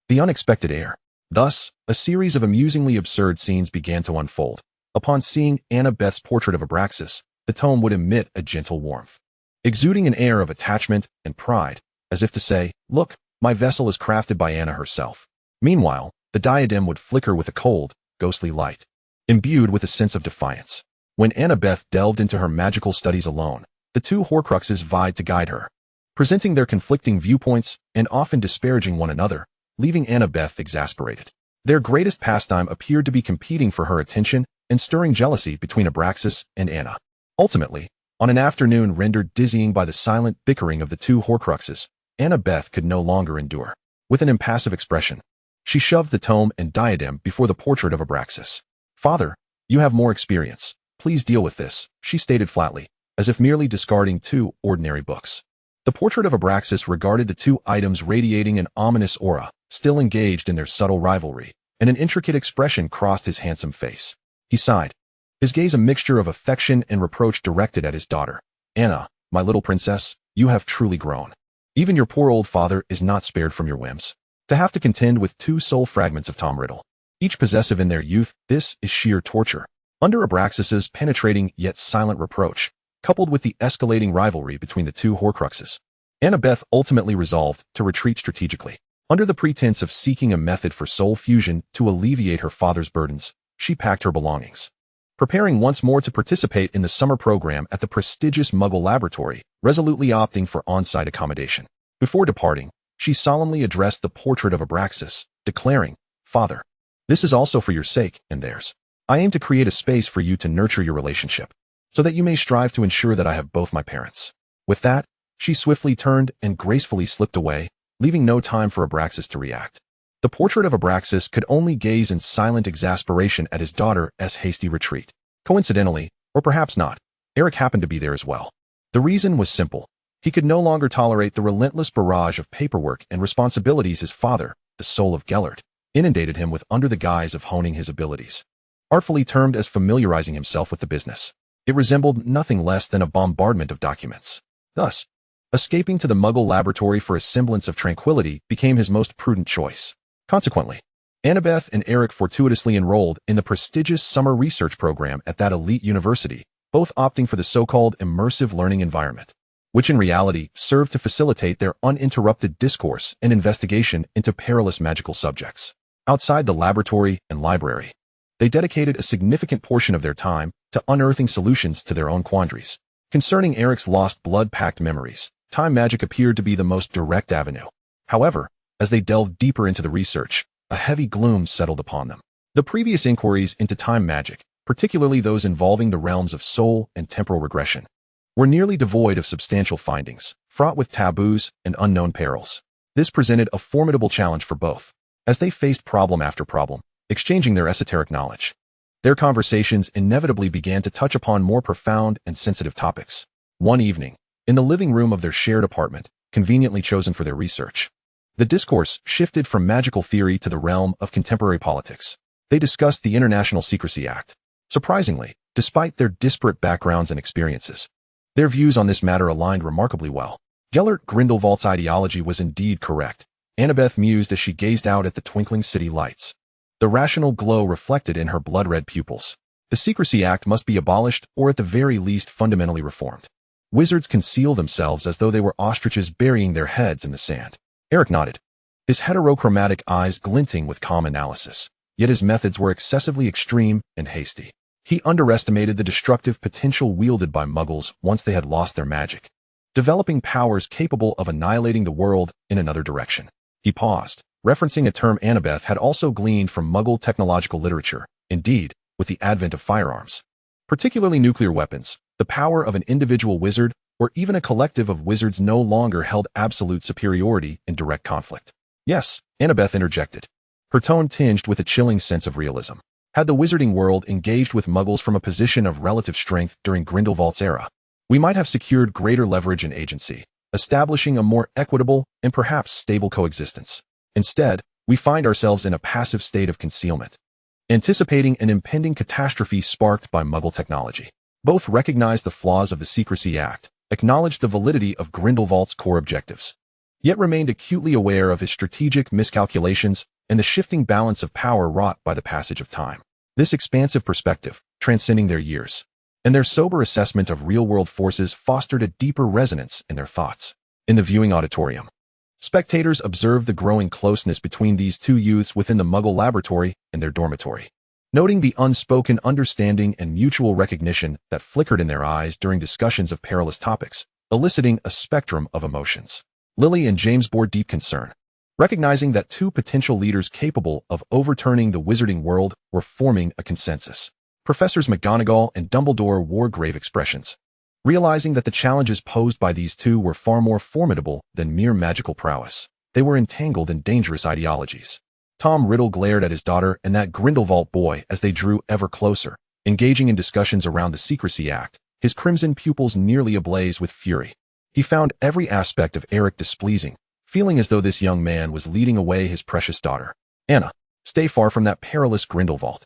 The unexpected heir. Thus, a series of amusingly absurd scenes began to unfold. Upon seeing Annabeth's portrait of Abraxas, the tome would emit a gentle warmth, exuding an air of attachment and pride, as if to say, "Look, my vessel is crafted by Anna herself." Meanwhile, the diadem would flicker with a cold, ghostly light, imbued with a sense of defiance. When Annabeth delved into her magical studies alone, the two Horcruxes vied to guide her, presenting their conflicting viewpoints and often disparaging one another, leaving Annabeth exasperated. Their greatest pastime appeared to be competing for her attention and stirring jealousy between Abraxas and Anna. Ultimately, on an afternoon rendered dizzying by the silent bickering of the two Horcruxes, Annabeth could no longer endure. With an impassive expression, she shoved the tome and diadem before the portrait of Abraxas. "Father, you have more experience. Please deal with this," she stated flatly, as if merely discarding two ordinary books. The portrait of Abraxas regarded the two items radiating an ominous aura, still engaged in their subtle rivalry, and an intricate expression crossed his handsome face. He sighed, his gaze a mixture of affection and reproach directed at his daughter. "Anna, my little princess, you have truly grown. Even your poor old father is not spared from your whims. To have to contend with two soul fragments of Tom Riddle, each possessive in their youth, this is sheer torture." Under Abraxas's penetrating yet silent reproach, coupled with the escalating rivalry between the two Horcruxes, Annabeth ultimately resolved to retreat strategically. Under the pretense of seeking a method for soul fusion to alleviate her father's burdens, she packed her belongings, preparing once more to participate in the summer program at the prestigious Muggle laboratory, resolutely opting for on-site accommodation. Before departing, she solemnly addressed the portrait of Abraxas, declaring, "Father, this is also for your sake and theirs. I aim to create a space for you to nurture your relationship, so that you may strive to ensure that I have both my parents." With that, she swiftly turned and gracefully slipped away, leaving no time for Abraxas to react. The portrait of Abraxas could only gaze in silent exasperation at his daughter's hasty retreat. Coincidentally, or perhaps not, Eric happened to be there as well. The reason was simple. He could no longer tolerate the relentless barrage of paperwork and responsibilities his father, the soul of Gellert, inundated him with under the guise of honing his abilities. Artfully termed as familiarizing himself with the business, it resembled nothing less than a bombardment of documents. Thus, Escaping to the Muggle laboratory for a semblance of tranquility became his most prudent choice. Consequently, Annabeth and Eric fortuitously enrolled in the prestigious summer research program at that elite university, both opting for the so-called immersive learning environment, which in reality served to facilitate their uninterrupted discourse and investigation into perilous magical subjects. Outside the laboratory and library, they dedicated a significant portion of their time to unearthing solutions to their own quandaries. Concerning Eric's lost blood pact memories, time magic appeared to be the most direct avenue. However, as they delved deeper into the research, a heavy gloom settled upon them. The previous inquiries into time magic, particularly those involving the realms of soul and temporal regression, were nearly devoid of substantial findings, fraught with taboos and unknown perils. This presented a formidable challenge for both, as they faced problem after problem, exchanging their esoteric knowledge. Their conversations inevitably began to touch upon more profound and sensitive topics. One evening, in the living room of their shared apartment, conveniently chosen for their research, the discourse shifted from magical theory to the realm of contemporary politics. They discussed the International Secrecy Act. Surprisingly, despite their disparate backgrounds and experiences, their views on this matter aligned remarkably well. Gellert Grindelwald's ideology was indeed correct, Annabeth mused as she gazed out at the twinkling city lights. The rational glow reflected in her blood-red pupils. The Secrecy Act must be abolished or at the very least fundamentally reformed. Wizards conceal themselves as though they were ostriches burying their heads in the sand. Eric nodded, his heterochromatic eyes glinting with calm analysis, yet his methods were excessively extreme and hasty. He underestimated the destructive potential wielded by Muggles once they had lost their magic, developing powers capable of annihilating the world in another direction. He paused, referencing a term Annabeth had also gleaned from Muggle technological literature. Indeed, with the advent of firearms, particularly nuclear weapons, the power of an individual wizard or even a collective of wizards no longer held absolute superiority in direct conflict. Yes, Annabeth interjected, her tone tinged with a chilling sense of realism. Had the wizarding world engaged with Muggles from a position of relative strength during Grindelwald's era, we might have secured greater leverage and agency, establishing a more equitable and perhaps stable coexistence. Instead, we find ourselves in a passive state of concealment, anticipating an impending catastrophe sparked by Muggle technology. Both recognized the flaws of the Secrecy Act, acknowledged the validity of Grindelwald's core objectives, yet remained acutely aware of his strategic miscalculations and the shifting balance of power wrought by the passage of time. This expansive perspective, transcending their years, and their sober assessment of real-world forces fostered a deeper resonance in their thoughts. In the viewing auditorium, spectators observed the growing closeness between these two youths within the Muggle laboratory and their dormitory, noting the unspoken understanding and mutual recognition that flickered in their eyes during discussions of perilous topics, eliciting a spectrum of emotions. Lily and James bore deep concern, recognizing that two potential leaders capable of overturning the wizarding world were forming a consensus. Professors McGonagall and Dumbledore wore grave expressions, realizing that the challenges posed by these two were far more formidable than mere magical prowess. They were entangled in dangerous ideologies. Tom Riddle glared at his daughter and that Grindelwald boy as they drew ever closer, engaging in discussions around the Secrecy Act, his crimson pupils nearly ablaze with fury. He found every aspect of Eric displeasing, feeling as though this young man was leading away his precious daughter. Anna, stay far from that perilous Grindelwald.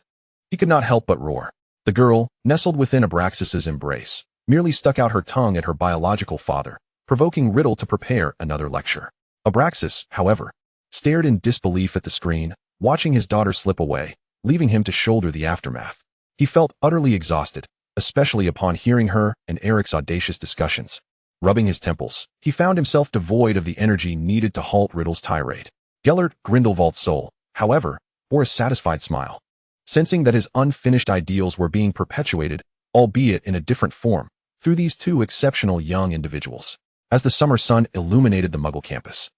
He could not help but roar. The girl, nestled within Abraxas's embrace, merely stuck out her tongue at her biological father, provoking Riddle to prepare another lecture. Abraxas, however, stared in disbelief at the screen, watching his daughter slip away, leaving him to shoulder the aftermath. He felt utterly exhausted, especially upon hearing her and Eric's audacious discussions. Rubbing his temples, he found himself devoid of the energy needed to halt Riddle's tirade. Gellert Grindelwald's soul, however, bore a satisfied smile, sensing that his unfinished ideals were being perpetuated, albeit in a different form, through these two exceptional young individuals. As the summer sun illuminated the Muggle campus,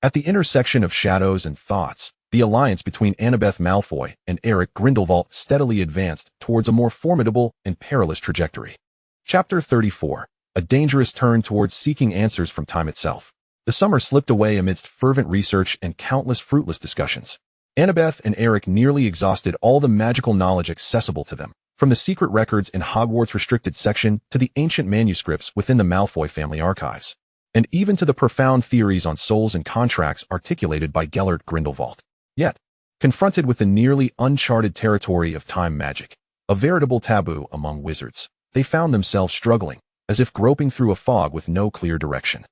at the intersection of shadows and thoughts, the alliance between Annabeth Malfoy and Eric Grindelwald steadily advanced towards a more formidable and perilous trajectory. Chapter 34. A dangerous turn towards seeking answers from time itself. The summer slipped away amidst fervent research and countless fruitless discussions. Annabeth and Eric nearly exhausted all the magical knowledge accessible to them, from the secret records in Hogwarts' restricted section to the ancient manuscripts within the Malfoy family archives, and even to the profound theories on souls and contracts articulated by Gellert Grindelwald. Yet, confronted with the nearly uncharted territory of time magic, a veritable taboo among wizards, they found themselves struggling, as if groping through a fog with no clear direction.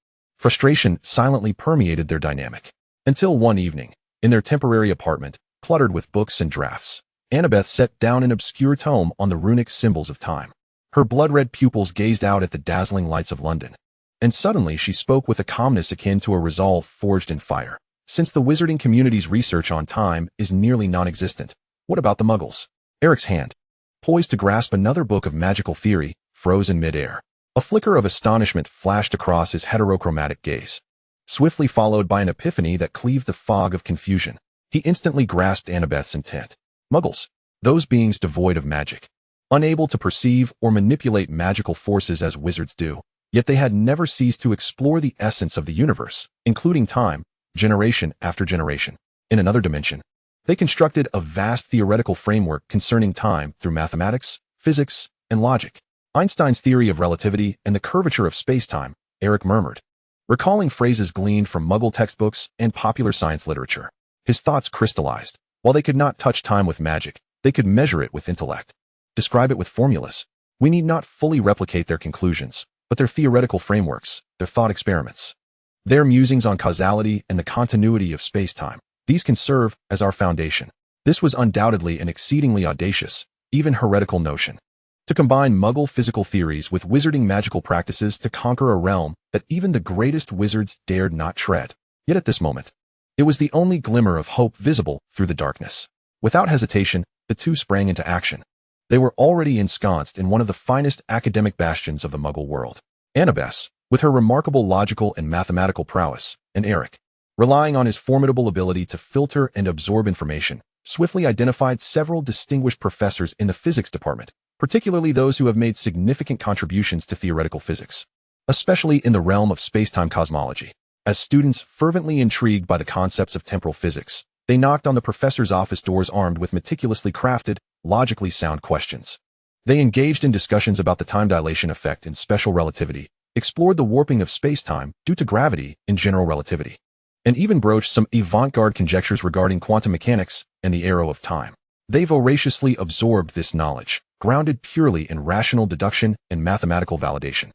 Frustration silently permeated their dynamic. Until one evening, in their temporary apartment, cluttered with books and drafts, Annabeth set down an obscure tome on the runic symbols of time. Her blood-red pupils gazed out at the dazzling lights of London. And suddenly she spoke with a calmness akin to a resolve forged in fire. Since the wizarding community's research on time is nearly non-existent, what about the Muggles? Eric's hand, poised to grasp another book of magical theory, froze in midair. A flicker of astonishment flashed across his heterochromatic gaze, swiftly followed by an epiphany that cleaved the fog of confusion. He instantly grasped Annabeth's intent. Muggles, those beings devoid of magic, unable to perceive or manipulate magical forces as wizards do, yet they had never ceased to explore the essence of the universe, including time, generation after generation. In another dimension, they constructed a vast theoretical framework concerning time through mathematics, physics, and logic. Einstein's theory of relativity and the curvature of space-time, Eric murmured, recalling phrases gleaned from Muggle textbooks and popular science literature. His thoughts crystallized. While they could not touch time with magic, they could measure it with intellect, describe it with formulas. We need not fully replicate their conclusions, but their theoretical frameworks, their thought experiments, their musings on causality and the continuity of space-time. These can serve as our foundation. This was undoubtedly an exceedingly audacious, even heretical notion. To combine Muggle physical theories with wizarding magical practices to conquer a realm that even the greatest wizards dared not tread. Yet at this moment, it was the only glimmer of hope visible through the darkness. Without hesitation, the two sprang into action. They were already ensconced in one of the finest academic bastions of the Muggle world. Annabeth, with her remarkable logical and mathematical prowess, and Eric, relying on his formidable ability to filter and absorb information, swiftly identified several distinguished professors in the physics department, particularly those who have made significant contributions to theoretical physics, especially in the realm of space-time cosmology. As students fervently intrigued by the concepts of temporal physics, they knocked on the professor's office doors armed with meticulously crafted, logically sound questions. They engaged in discussions about the time dilation effect in special relativity, explored the warping of space-time due to gravity in general relativity, and even broached some avant-garde conjectures regarding quantum mechanics and the arrow of time. They voraciously absorbed this knowledge, grounded purely in rational deduction and mathematical validation,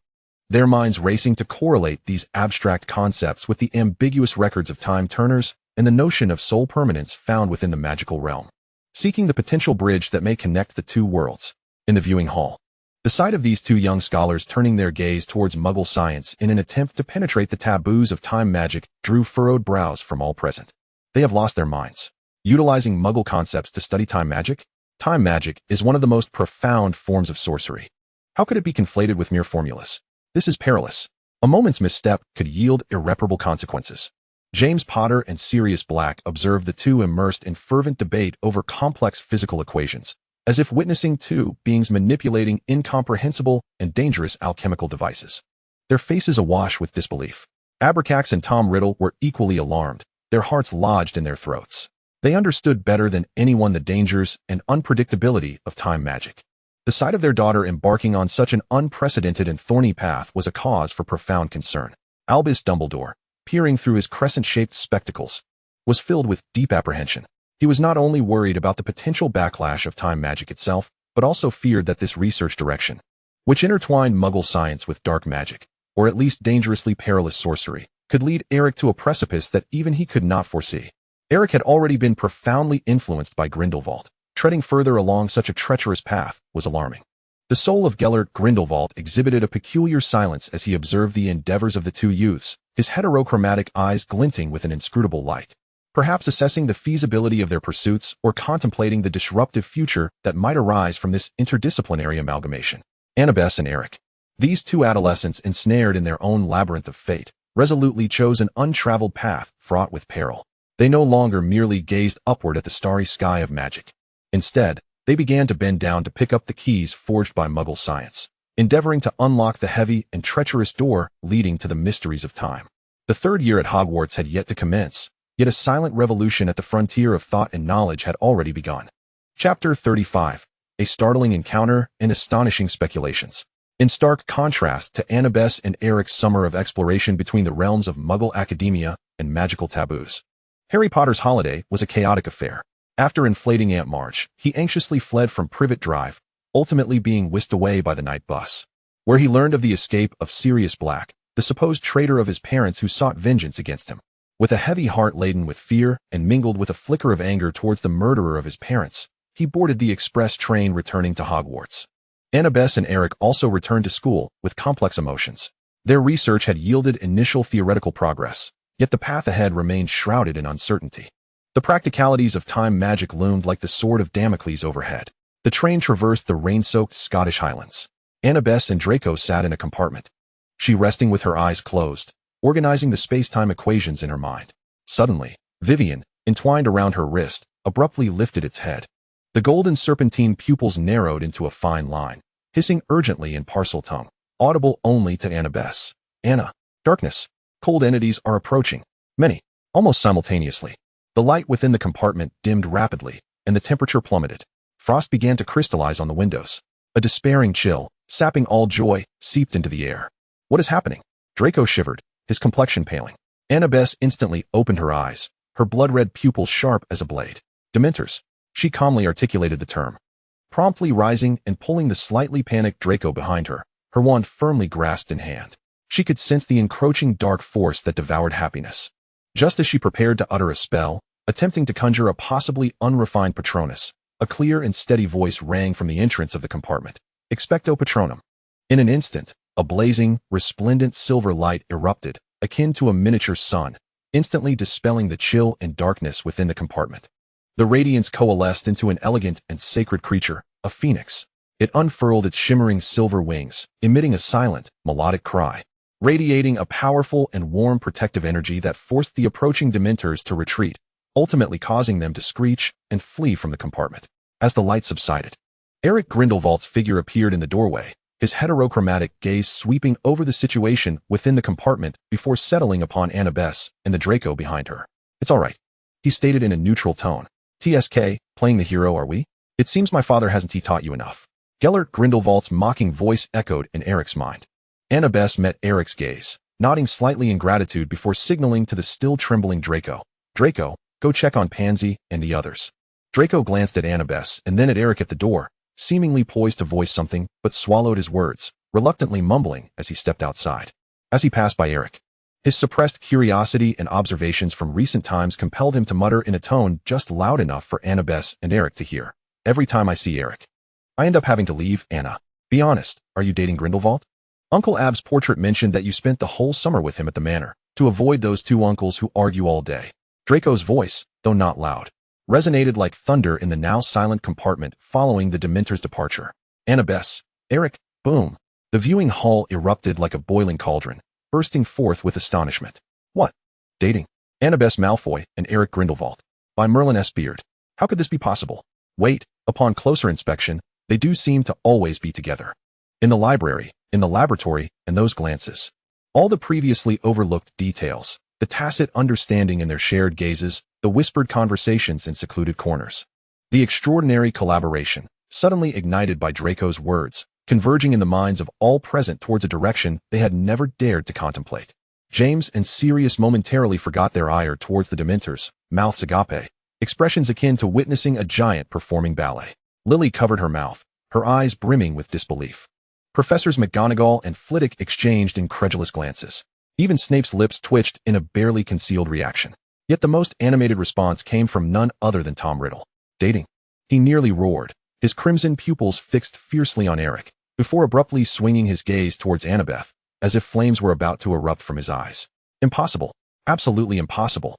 their minds racing to correlate these abstract concepts with the ambiguous records of time turners and the notion of soul permanence found within the magical realm, seeking the potential bridge that may connect the two worlds. In the viewing hall, the sight of these two young scholars turning their gaze towards Muggle science in an attempt to penetrate the taboos of time magic drew furrowed brows from all present. They have lost their minds. Utilizing Muggle concepts to study time magic? Time magic is one of the most profound forms of sorcery. How could it be conflated with mere formulas? This is perilous. A moment's misstep could yield irreparable consequences. James Potter and Sirius Black observed the two immersed in fervent debate over complex physical equations, as if witnessing two beings manipulating incomprehensible and dangerous alchemical devices. Their faces awash with disbelief. Abraxas and Tom Riddle were equally alarmed, their hearts lodged in their throats. They understood better than anyone the dangers and unpredictability of time magic. The sight of their daughter embarking on such an unprecedented and thorny path was a cause for profound concern. Albus Dumbledore, peering through his crescent-shaped spectacles, was filled with deep apprehension. He was not only worried about the potential backlash of time magic itself, but also feared that this research direction, which intertwined Muggle science with dark magic, or at least dangerously perilous sorcery, could lead Eric to a precipice that even he could not foresee. Eric had already been profoundly influenced by Grindelwald. Treading further along such a treacherous path was alarming. The soul of Gellert Grindelwald exhibited a peculiar silence as he observed the endeavors of the two youths, his heterochromatic eyes glinting with an inscrutable light, perhaps assessing the feasibility of their pursuits or contemplating the disruptive future that might arise from this interdisciplinary amalgamation. Annabeth and Eric, these two adolescents ensnared in their own labyrinth of fate, resolutely chose an untraveled path fraught with peril. They no longer merely gazed upward at the starry sky of magic. Instead, they began to bend down to pick up the keys forged by Muggle science, endeavoring to unlock the heavy and treacherous door leading to the mysteries of time. The third year at Hogwarts had yet to commence, yet a silent revolution at the frontier of thought and knowledge had already begun. Chapter 35. A startling encounter and astonishing speculations. In stark contrast to Annabeth and Eric's summer of exploration between the realms of Muggle academia and magical taboos, Harry Potter's holiday was a chaotic affair. After inflating Aunt March, he anxiously fled from Privet Drive, ultimately being whisked away by the night bus, where he learned of the escape of Sirius Black, the supposed traitor of his parents who sought vengeance against him. With a heavy heart laden with fear and mingled with a flicker of anger towards the murderer of his parents, he boarded the express train returning to Hogwarts. Annabeth and Eric also returned to school with complex emotions. Their research had yielded initial theoretical progress, yet the path ahead remained shrouded in uncertainty. The practicalities of time magic loomed like the sword of Damocles overhead. The train traversed the rain-soaked Scottish Highlands. Annabeth and Draco sat in a compartment, she resting with her eyes closed, organizing the space-time equations in her mind. Suddenly, Vivian, entwined around her wrist, abruptly lifted its head. The golden serpentine pupils narrowed into a fine line, hissing urgently in parcel tongue, audible only to Annabeth. Anna, darkness, cold entities are approaching. Many, almost simultaneously. The light within the compartment dimmed rapidly, and the temperature plummeted. Frost began to crystallize on the windows. A despairing chill, sapping all joy, seeped into the air. What is happening? Draco shivered, his complexion paling. Annabeth instantly opened her eyes, her blood-red pupils sharp as a blade. Dementors. She calmly articulated the term. Promptly rising and pulling the slightly panicked Draco behind her, her wand firmly grasped in hand. She could sense the encroaching dark force that devoured happiness. Just as she prepared to utter a spell, attempting to conjure a possibly unrefined Patronus, a clear and steady voice rang from the entrance of the compartment. Expecto Patronum. In an instant, a blazing, resplendent silver light erupted, akin to a miniature sun, instantly dispelling the chill and darkness within the compartment. The radiance coalesced into an elegant and sacred creature, a phoenix. It unfurled its shimmering silver wings, emitting a silent, melodic cry, radiating a powerful and warm protective energy that forced the approaching Dementors to retreat, ultimately causing them to screech and flee from the compartment. As the light subsided, Eric Grindelwald's figure appeared in the doorway, his heterochromatic gaze sweeping over the situation within the compartment before settling upon Annabeth and the Draco behind her. It's all right, he stated in a neutral tone. TSK, playing the hero are we? It seems my father hasn't taught you enough. Gellert Grindelwald's mocking voice echoed in Eric's mind. Annabeth met Eric's gaze, nodding slightly in gratitude before signaling to the still trembling Draco. Draco, go check on Pansy and the others. Draco glanced at Annabeth and then at Eric at the door, seemingly poised to voice something, but swallowed his words, reluctantly mumbling as he stepped outside. As he passed by Eric, his suppressed curiosity and observations from recent times compelled him to mutter in a tone just loud enough for Annabeth and Eric to hear. Every time I see Eric, I end up having to leave. Anna, be honest, are you dating Grindelwald? Uncle Ab's portrait mentioned that you spent the whole summer with him at the manor, to avoid those two uncles who argue all day. Draco's voice, though not loud, resonated like thunder in the now silent compartment following the Dementor's departure. Annabeth, Eric, boom. The viewing hall erupted like a boiling cauldron, bursting forth with astonishment. What? Dating? Annabeth Malfoy and Eric Grindelwald. By Merlin S. Beard. How could this be possible? Wait, upon closer inspection, they do seem to always be together. In the library, in the laboratory, and those glances. All the previously overlooked details, the tacit understanding in their shared gazes, the whispered conversations in secluded corners. The extraordinary collaboration, suddenly ignited by Draco's words, converging in the minds of all present towards a direction they had never dared to contemplate. James and Sirius momentarily forgot their ire towards the Dementors, mouths agape, expressions akin to witnessing a giant performing ballet. Lily covered her mouth, her eyes brimming with disbelief. Professors McGonagall and Flitwick exchanged incredulous glances. Even Snape's lips twitched in a barely concealed reaction. Yet the most animated response came from none other than Tom Riddle. Dating? He nearly roared, his crimson pupils fixed fiercely on Eric, before abruptly swinging his gaze towards Annabeth, as if flames were about to erupt from his eyes. Impossible. Absolutely impossible.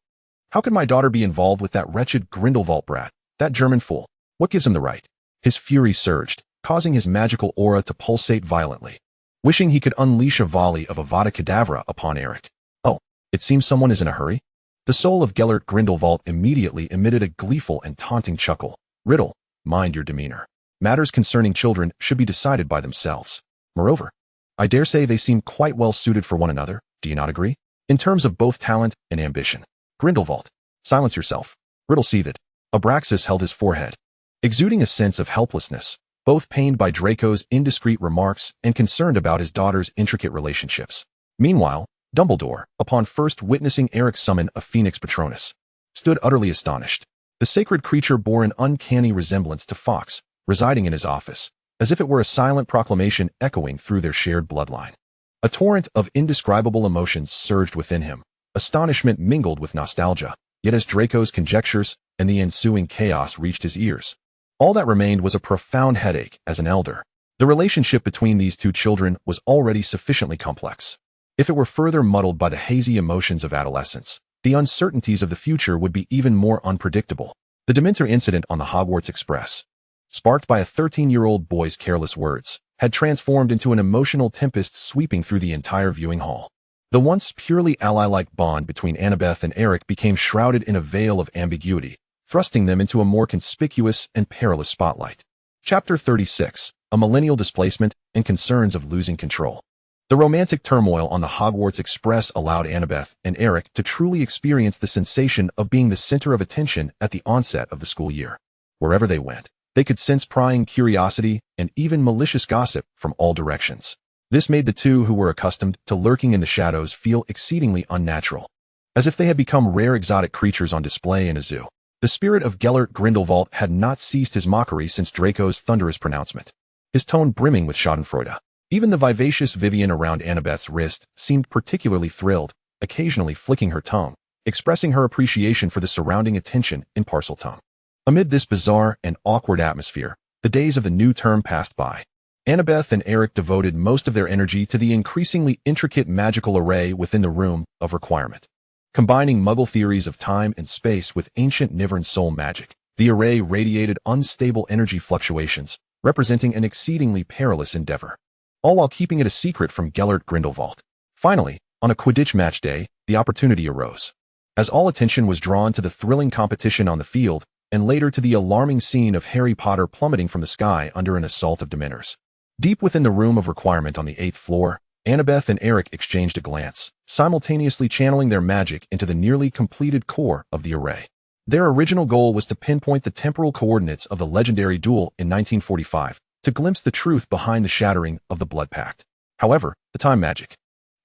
How could my daughter be involved with that wretched Grindelwald brat, that German fool? What gives him the right? His fury surged, causing his magical aura to pulsate violently, wishing he could unleash a volley of Avada Kedavra upon Eric. Oh, it seems someone is in a hurry. The soul of Gellert Grindelwald immediately emitted a gleeful and taunting chuckle. Riddle, mind your demeanor. Matters concerning children should be decided by themselves. Moreover, I dare say they seem quite well suited for one another, do you not agree? In terms of both talent and ambition. Grindelwald, silence yourself. Riddle seethed. Abraxas held his forehead, exuding a sense of helplessness, both pained by Draco's indiscreet remarks and concerned about his daughter's intricate relationships. Meanwhile, Dumbledore, upon first witnessing Eric summon a Phoenix Patronus, stood utterly astonished. The sacred creature bore an uncanny resemblance to Fawkes, residing in his office, as if it were a silent proclamation echoing through their shared bloodline. A torrent of indescribable emotions surged within him. Astonishment mingled with nostalgia, yet as Draco's conjectures and the ensuing chaos reached his ears, all that remained was a profound headache as an elder. The relationship between these two children was already sufficiently complex. If it were further muddled by the hazy emotions of adolescence, the uncertainties of the future would be even more unpredictable. The Dementor incident on the Hogwarts Express, sparked by a 13-year-old boy's careless words, had transformed into an emotional tempest sweeping through the entire viewing hall. The once purely ally-like bond between Annabeth and Eric became shrouded in a veil of ambiguity, thrusting them into a more conspicuous and perilous spotlight. Chapter 36. A Millennial Displacement and Concerns of Losing Control. The romantic turmoil on the Hogwarts Express allowed Annabeth and Eric to truly experience the sensation of being the center of attention at the onset of the school year. Wherever they went, they could sense prying curiosity and even malicious gossip from all directions. This made the two who were accustomed to lurking in the shadows feel exceedingly unnatural, as if they had become rare exotic creatures on display in a zoo. The spirit of Gellert Grindelwald had not ceased his mockery since Draco's thunderous pronouncement, his tone brimming with schadenfreude. Even the vivacious Vivian around Annabeth's wrist seemed particularly thrilled, occasionally flicking her tongue, expressing her appreciation for the surrounding attention in Parseltongue. Amid this bizarre and awkward atmosphere, the days of the new term passed by. Annabeth and Eric devoted most of their energy to the increasingly intricate magical array within the Room of Requirement. Combining Muggle theories of time and space with ancient Nivern soul magic, the array radiated unstable energy fluctuations, representing an exceedingly perilous endeavor, all while keeping it a secret from Gellert Grindelwald. Finally, on a Quidditch match day, the opportunity arose. As all attention was drawn to the thrilling competition on the field, and later to the alarming scene of Harry Potter plummeting from the sky under an assault of Dementors. Deep within the Room of Requirement on the 8th floor, Annabeth and Eric exchanged a glance, simultaneously channeling their magic into the nearly completed core of the array. Their original goal was to pinpoint the temporal coordinates of the legendary duel in 1945, to glimpse the truth behind the shattering of the Blood Pact. However, the time magic,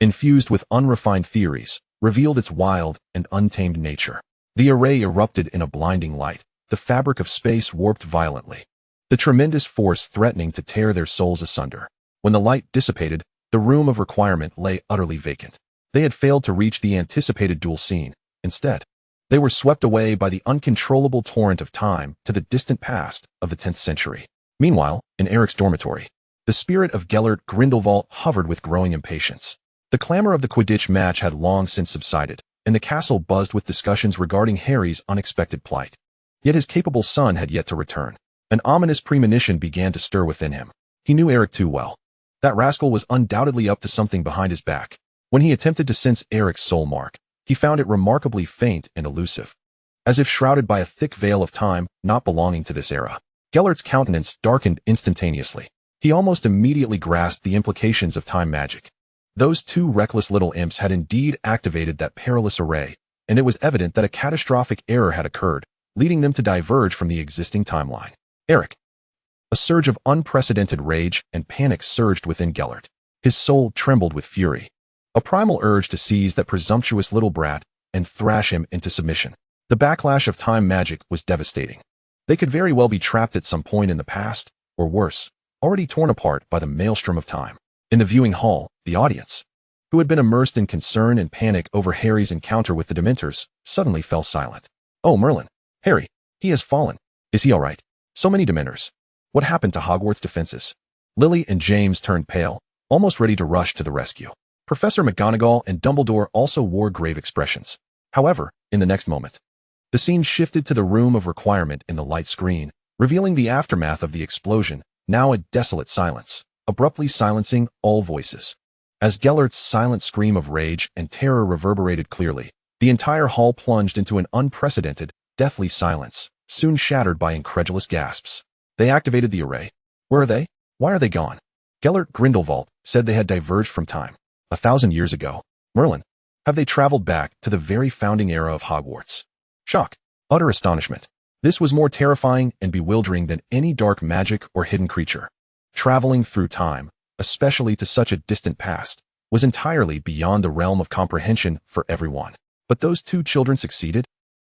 infused with unrefined theories, revealed its wild and untamed nature. The array erupted in a blinding light, the fabric of space warped violently, the tremendous force threatening to tear their souls asunder. When the light dissipated, the Room of Requirement lay utterly vacant. They had failed to reach the anticipated duel scene. Instead, they were swept away by the uncontrollable torrent of time to the distant past of the 10th century. Meanwhile, in Eric's dormitory, the spirit of Gellert Grindelwald hovered with growing impatience. The clamor of the Quidditch match had long since subsided, and the castle buzzed with discussions regarding Harry's unexpected plight. Yet his capable son had yet to return. An ominous premonition began to stir within him. He knew Eric too well. That rascal was undoubtedly up to something behind his back. When he attempted to sense Eric's soul mark, he found it remarkably faint and elusive, as if shrouded by a thick veil of time not belonging to this era. Gellert's countenance darkened instantaneously. He almost immediately grasped the implications of time magic. Those two reckless little imps had indeed activated that perilous array, and it was evident that a catastrophic error had occurred, leading them to diverge from the existing timeline. Eric. A surge of unprecedented rage and panic surged within Gellert. His soul trembled with fury, a primal urge to seize that presumptuous little brat and thrash him into submission. The backlash of time magic was devastating. They could very well be trapped at some point in the past, or worse, already torn apart by the maelstrom of time. In the viewing hall, the audience, who had been immersed in concern and panic over Harry's encounter with the Dementors, suddenly fell silent. Oh, Merlin. Harry. He has fallen. Is he all right? So many Dementors. What happened to Hogwarts defenses? Lily and James turned pale, almost ready to rush to the rescue. Professor McGonagall and Dumbledore also wore grave expressions. However, in the next moment, the scene shifted to the Room of Requirement in the light screen, revealing the aftermath of the explosion, now a desolate silence, abruptly silencing all voices. As Gellert's silent scream of rage and terror reverberated clearly, the entire hall plunged into an unprecedented, deathly silence, soon shattered by incredulous gasps. They activated the array. Where are they? Why are they gone? Gellert Grindelwald said they had diverged from time. 1,000 years ago. Merlin. Have they traveled back to the very founding era of Hogwarts? Shock. Utter astonishment. This was more terrifying and bewildering than any dark magic or hidden creature. Traveling through time, especially to such a distant past, was entirely beyond the realm of comprehension for everyone. But those two children succeeded?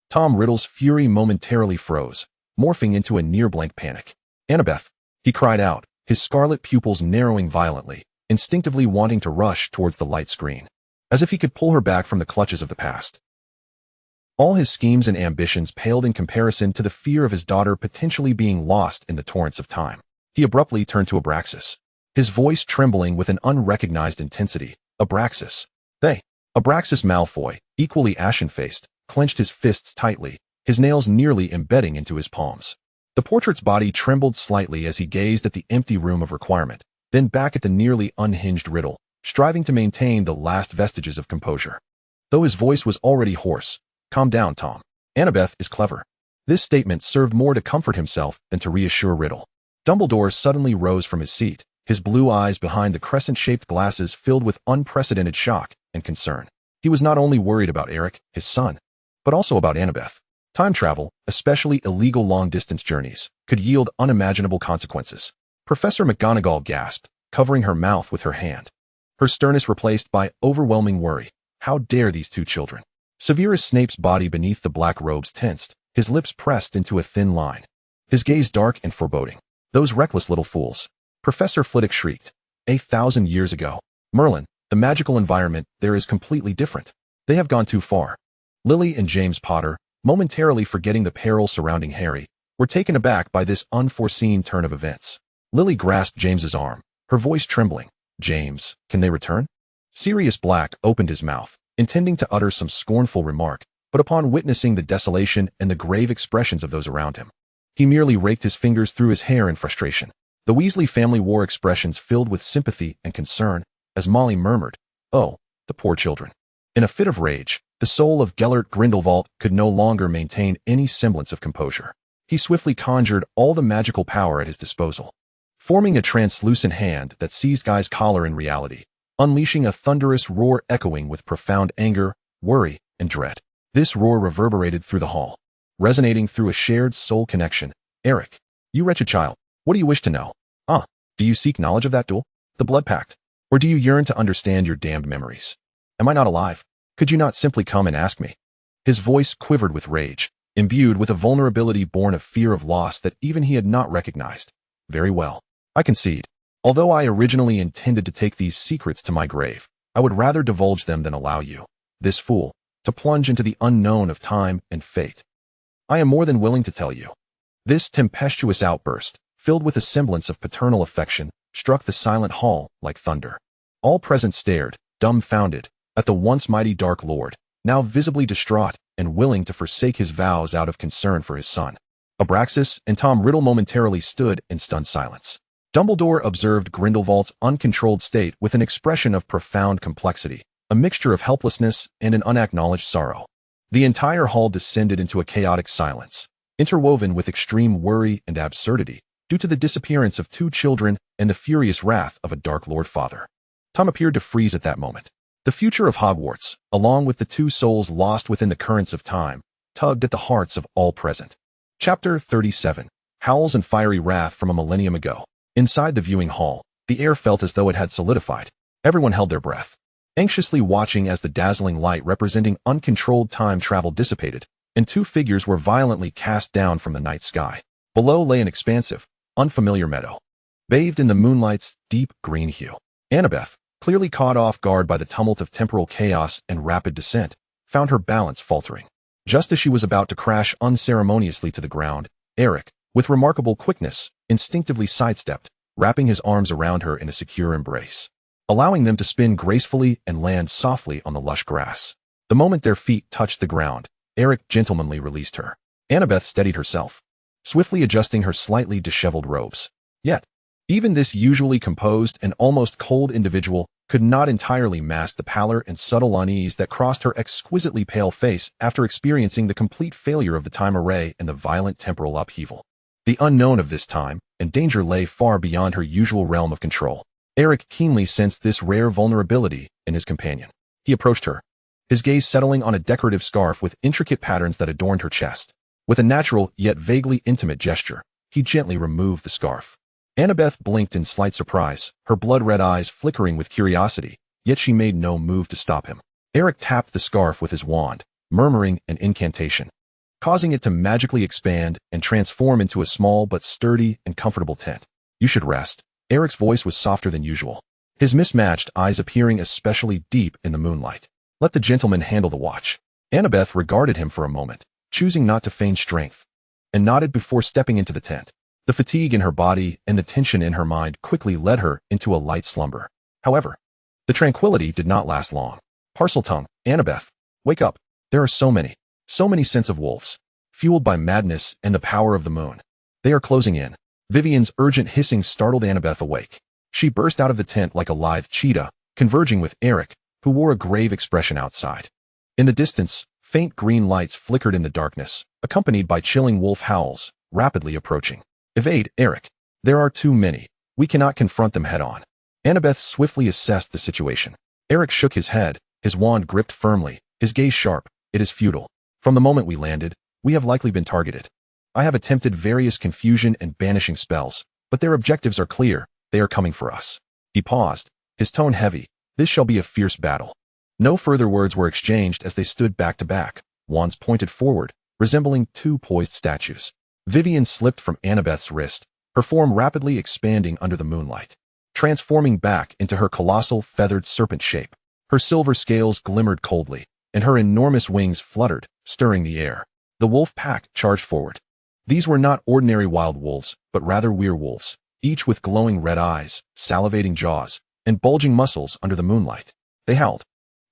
Tom Riddle's fury momentarily froze, morphing into a near-blank panic. Annabeth, he cried out, his scarlet pupils narrowing violently, instinctively wanting to rush towards the light screen, as if he could pull her back from the clutches of the past. All his schemes and ambitions paled in comparison to the fear of his daughter potentially being lost in the torrents of time. He abruptly turned to Abraxas, his voice trembling with an unrecognized intensity. "Abraxas." "They." Abraxas Malfoy, equally ashen-faced, clenched his fists tightly, his nails nearly embedding into his palms. The portrait's body trembled slightly as he gazed at the empty room of requirement, then back at the nearly unhinged riddle, striving to maintain the last vestiges of composure. Though his voice was already hoarse, "Calm down, Tom. Annabeth is clever." This statement served more to comfort himself than to reassure Riddle. Dumbledore suddenly rose from his seat, his blue eyes behind the crescent-shaped glasses filled with unprecedented shock and concern. He was not only worried about Eric, his son, but also about Annabeth. Time travel, especially illegal long-distance journeys, could yield unimaginable consequences. Professor McGonagall gasped, covering her mouth with her hand, her sternness replaced by overwhelming worry. How dare these two children? Severus Snape's body beneath the black robes tensed, his lips pressed into a thin line, his gaze dark and foreboding. "Those reckless little fools." Professor Flitwick shrieked. "1,000 years ago. Merlin, the magical environment there is completely different. They have gone too far." Lily and James Potter, momentarily forgetting the peril surrounding Harry, were taken aback by this unforeseen turn of events. Lily grasped James's arm, her voice trembling. "James, can they return?" Sirius Black opened his mouth, intending to utter some scornful remark, but upon witnessing the desolation and the grave expressions of those around him, he merely raked his fingers through his hair in frustration. The Weasley family wore expressions filled with sympathy and concern, as Molly murmured, "Oh, the poor children." In a fit of rage, the soul of Gellert Grindelwald could no longer maintain any semblance of composure. He swiftly conjured all the magical power at his disposal, forming a translucent hand that seized Guy's collar in reality, unleashing a thunderous roar echoing with profound anger, worry, and dread. This roar reverberated through the hall, resonating through a shared soul connection. "Eric, you wretched child, what do you wish to know? Do you seek knowledge of that duel? The blood pact? Or do you yearn to understand your damned memories? Am I not alive? Could you not simply come and ask me?" His voice quivered with rage, imbued with a vulnerability born of fear of loss that even he had not recognized. "Very well. I concede. Although I originally intended to take these secrets to my grave, I would rather divulge them than allow you, this fool, to plunge into the unknown of time and fate. I am more than willing to tell you." This tempestuous outburst, filled with a semblance of paternal affection, struck the silent hall like thunder. All present stared, dumbfounded, at the once mighty Dark Lord, now visibly distraught and willing to forsake his vows out of concern for his son. Abraxas and Tom Riddle momentarily stood in stunned silence. Dumbledore observed Grindelwald's uncontrolled state with an expression of profound complexity, a mixture of helplessness and an unacknowledged sorrow. The entire hall descended into a chaotic silence, interwoven with extreme worry and absurdity, due to the disappearance of two children and the furious wrath of a Dark Lord father. Tom appeared to freeze at that moment. The future of Hogwarts, along with the two souls lost within the currents of time, tugged at the hearts of all present. Chapter 37. Howls and Fiery Wrath from a Millennium Ago. Inside the viewing hall, the air felt as though it had solidified. Everyone held their breath, anxiously watching as the dazzling light representing uncontrolled time travel dissipated, and two figures were violently cast down from the night sky. Below lay an expansive, unfamiliar meadow, bathed in the moonlight's deep green hue. Annabeth, clearly caught off guard by the tumult of temporal chaos and rapid descent, found her balance faltering. Just as she was about to crash unceremoniously to the ground, Eric, with remarkable quickness, instinctively sidestepped, wrapping his arms around her in a secure embrace, allowing them to spin gracefully and land softly on the lush grass. The moment their feet touched the ground, Eric gentlemanly released her. Annabeth steadied herself, swiftly adjusting her slightly disheveled robes. Yet, even this usually composed and almost cold individual could not entirely mask the pallor and subtle unease that crossed her exquisitely pale face after experiencing the complete failure of the time array and the violent temporal upheaval. The unknown of this time and danger lay far beyond her usual realm of control. Eric keenly sensed this rare vulnerability in his companion. He approached her, his gaze settling on a decorative scarf with intricate patterns that adorned her chest. With a natural yet vaguely intimate gesture, he gently removed the scarf. Annabeth blinked in slight surprise, her blood-red eyes flickering with curiosity, yet she made no move to stop him. Eric tapped the scarf with his wand, murmuring an incantation, causing it to magically expand and transform into a small but sturdy and comfortable tent. "You should rest." Eric's voice was softer than usual, his mismatched eyes appearing especially deep in the moonlight. Let the gentleman handle the watch. Annabeth regarded him for a moment, choosing not to feign strength, and nodded before stepping into the tent. The fatigue in her body and the tension in her mind quickly led her into a light slumber. However, the tranquility did not last long. Parseltongue, Annabeth, wake up. There are so many scents of wolves, fueled by madness and the power of the moon. They are closing in. Vivian's urgent hissing startled Annabeth awake. She burst out of the tent like a lithe cheetah, converging with Eric, who wore a grave expression outside. In the distance, faint green lights flickered in the darkness, accompanied by chilling wolf howls, rapidly approaching. Evade, Eric. There are too many. We cannot confront them head-on. Annabeth swiftly assessed the situation. Eric shook his head, his wand gripped firmly, his gaze sharp. It is futile. From the moment we landed, we have likely been targeted. I have attempted various confusion and banishing spells, but their objectives are clear. They are coming for us. He paused, his tone heavy. This shall be a fierce battle. No further words were exchanged as they stood back to back, wands pointed forward, resembling two poised statues. Vivian slipped from Annabeth's wrist, her form rapidly expanding under the moonlight, transforming back into her colossal feathered serpent shape. Her silver scales glimmered coldly, and her enormous wings fluttered, stirring the air. The wolf pack charged forward. These were not ordinary wild wolves, but rather werewolves, each with glowing red eyes, salivating jaws, and bulging muscles under the moonlight. They howled,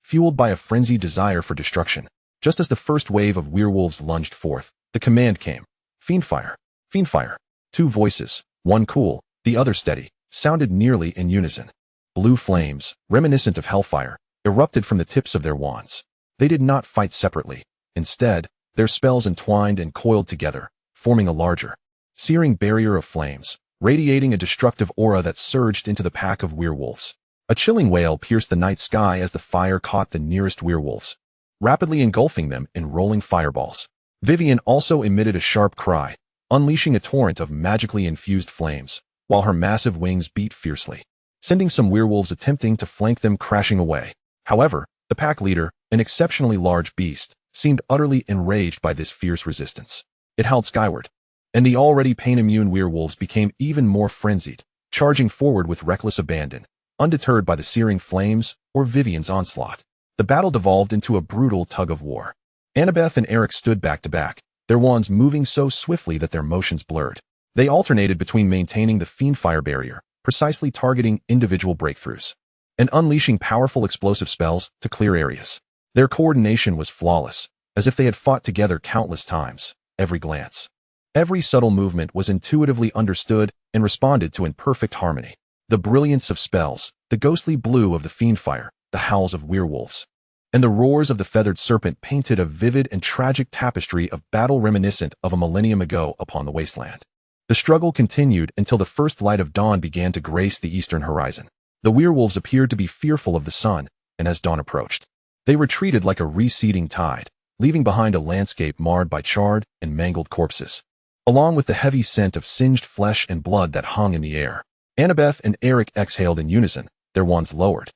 fueled by a frenzied desire for destruction. Just as the first wave of werewolves lunged forth, the command came. Fiendfire! Fiendfire! Two voices, one cool, the other steady, sounded nearly in unison. Blue flames, reminiscent of hellfire, erupted from the tips of their wands. They did not fight separately. Instead, their spells entwined and coiled together, forming a larger, searing barrier of flames, radiating a destructive aura that surged into the pack of werewolves. A chilling wail pierced the night sky as the fire caught the nearest werewolves, rapidly engulfing them in rolling fireballs. Vivian also emitted a sharp cry, unleashing a torrent of magically infused flames, while her massive wings beat fiercely, sending some werewolves attempting to flank them crashing away. However, the pack leader, an exceptionally large beast, seemed utterly enraged by this fierce resistance. It howled skyward, and the already pain-immune werewolves became even more frenzied, charging forward with reckless abandon, undeterred by the searing flames or Vivian's onslaught. The battle devolved into a brutal tug-of-war. Annabeth and Eric stood back to back, their wands moving so swiftly that their motions blurred. They alternated between maintaining the fiendfire barrier, precisely targeting individual breakthroughs, and unleashing powerful explosive spells to clear areas. Their coordination was flawless, as if they had fought together countless times. Every glance, every subtle movement was intuitively understood and responded to in perfect harmony. The brilliance of spells, the ghostly blue of the fiendfire, the howls of werewolves, and the roars of the feathered serpent painted a vivid and tragic tapestry of battle reminiscent of a millennium ago upon the wasteland. The struggle continued until the first light of dawn began to grace the eastern horizon. The werewolves appeared to be fearful of the sun, and as dawn approached, they retreated like a receding tide, leaving behind a landscape marred by charred and mangled corpses, along with the heavy scent of singed flesh and blood that hung in the air. Annabeth and Eric exhaled in unison, their wands lowered,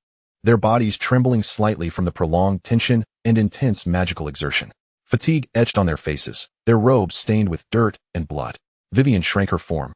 their bodies trembling slightly from the prolonged tension and intense magical exertion. Fatigue etched on their faces, their robes stained with dirt and blood. Vivian shrank her form,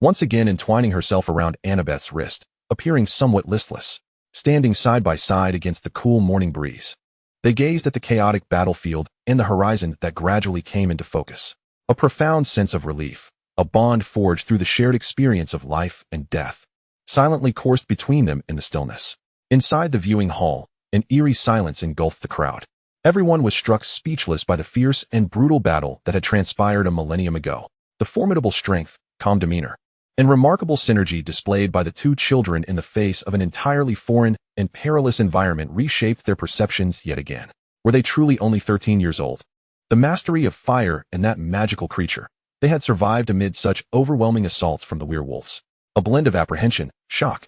once again entwining herself around Annabeth's wrist, appearing somewhat listless, standing side by side against the cool morning breeze. They gazed at the chaotic battlefield and the horizon that gradually came into focus. A profound sense of relief, a bond forged through the shared experience of life and death, silently coursed between them in the stillness. Inside the viewing hall, an eerie silence engulfed the crowd. Everyone was struck speechless by the fierce and brutal battle that had transpired a millennium ago. The formidable strength, calm demeanor, and remarkable synergy displayed by the two children in the face of an entirely foreign and perilous environment reshaped their perceptions yet again. Were they truly only 13 years old? The mastery of fire and that magical creature. They had survived amid such overwhelming assaults from the werewolves. A blend of apprehension, shock,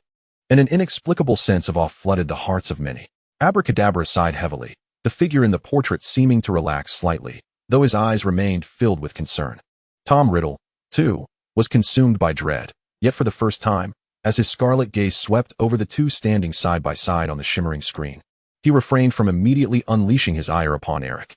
and an inexplicable sense of awe flooded the hearts of many. Abracadabra sighed heavily, the figure in the portrait seeming to relax slightly, though his eyes remained filled with concern. Tom Riddle, too, was consumed by dread, yet for the first time, as his scarlet gaze swept over the two standing side by side on the shimmering screen, he refrained from immediately unleashing his ire upon Eric.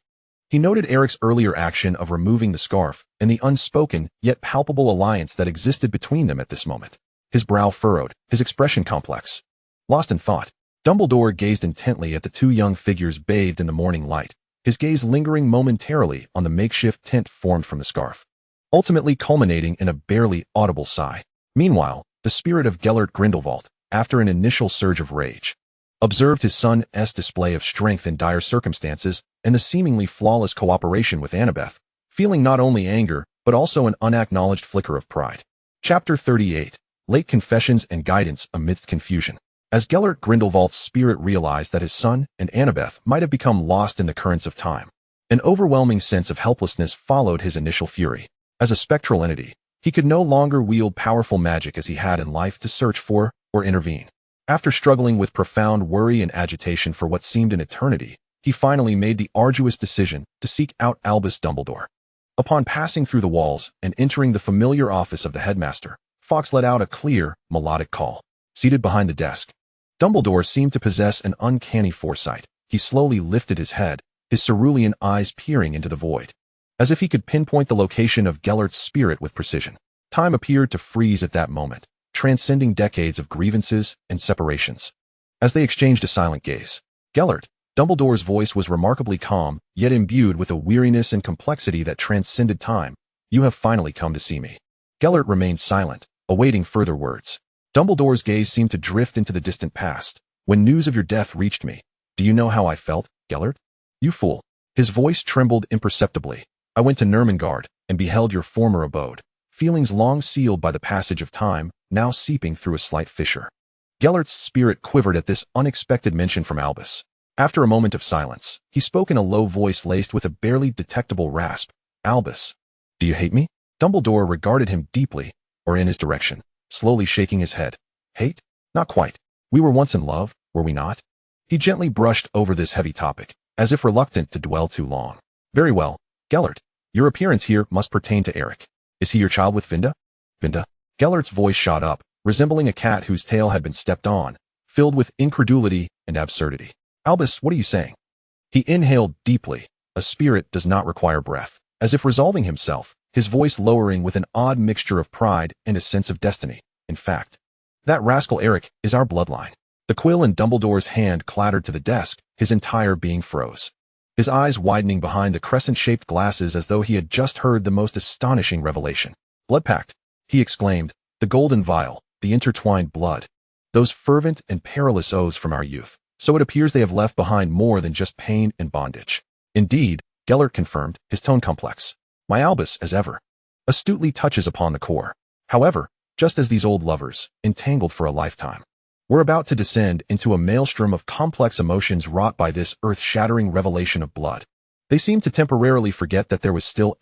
He noted Eric's earlier action of removing the scarf and the unspoken yet palpable alliance that existed between them at this moment. His brow furrowed, his expression complex. Lost in thought, Dumbledore gazed intently at the two young figures bathed in the morning light, his gaze lingering momentarily on the makeshift tent formed from the scarf, ultimately culminating in a barely audible sigh. Meanwhile, the spirit of Gellert Grindelwald, after an initial surge of rage, observed his son's display of strength in dire circumstances and the seemingly flawless cooperation with Annabeth, feeling not only anger, but also an unacknowledged flicker of pride. Chapter 38. Late Confessions and Guidance Amidst Confusion. As Gellert Grindelwald's spirit realized that his son and Annabeth might have become lost in the currents of time, an overwhelming sense of helplessness followed his initial fury. As a spectral entity, he could no longer wield powerful magic as he had in life to search for or intervene. After struggling with profound worry and agitation for what seemed an eternity, he finally made the arduous decision to seek out Albus Dumbledore. Upon passing through the walls and entering the familiar office of the headmaster, Fawkes let out a clear, melodic call. Seated behind the desk, Dumbledore seemed to possess an uncanny foresight. He slowly lifted his head, his cerulean eyes peering into the void, as if he could pinpoint the location of Gellert's spirit with precision. Time appeared to freeze at that moment, transcending decades of grievances and separations. As they exchanged a silent gaze, Gellert, Dumbledore's voice was remarkably calm, yet imbued with a weariness and complexity that transcended time. "You have finally come to see me." Gellert remained silent, awaiting further words. Dumbledore's gaze seemed to drift into the distant past. "When news of your death reached me, do you know how I felt, Gellert? You fool." His voice trembled imperceptibly. "I went to Nurmengard and beheld your former abode, feelings long sealed by the passage of time, now seeping through a slight fissure." Gellert's spirit quivered at this unexpected mention from Albus. After a moment of silence, he spoke in a low voice laced with a barely detectable rasp. "Albus, do you hate me?" Dumbledore regarded him deeply, or in his direction, slowly shaking his head. "Hate? Not quite. We were once in love, were we not?" He gently brushed over this heavy topic, as if reluctant to dwell too long. "Very well, Gellert. Your appearance here must pertain to Eric. Is he your child with Vinda?" "Vinda?" Gellert's voice shot up, resembling a cat whose tail had been stepped on, filled with incredulity and absurdity. "Albus, what are you saying?" He inhaled deeply. A spirit does not require breath. As if resolving himself, his voice lowering with an odd mixture of pride and a sense of destiny. "In fact, that rascal Eric is our bloodline." The quill in Dumbledore's hand clattered to the desk, his entire being froze, his eyes widening behind the crescent-shaped glasses as though he had just heard the most astonishing revelation. "Blood pact," he exclaimed, "the golden vial, the intertwined blood. Those fervent and perilous oaths from our youth. So it appears they have left behind more than just pain and bondage." "Indeed," Gellert confirmed, his tone complex. "My Albus, as ever, astutely touches upon the core. However, just as these old lovers, entangled for a lifetime, we're about to descend into a maelstrom of complex emotions wrought by this earth-shattering revelation of blood. They seem to temporarily forget that there was still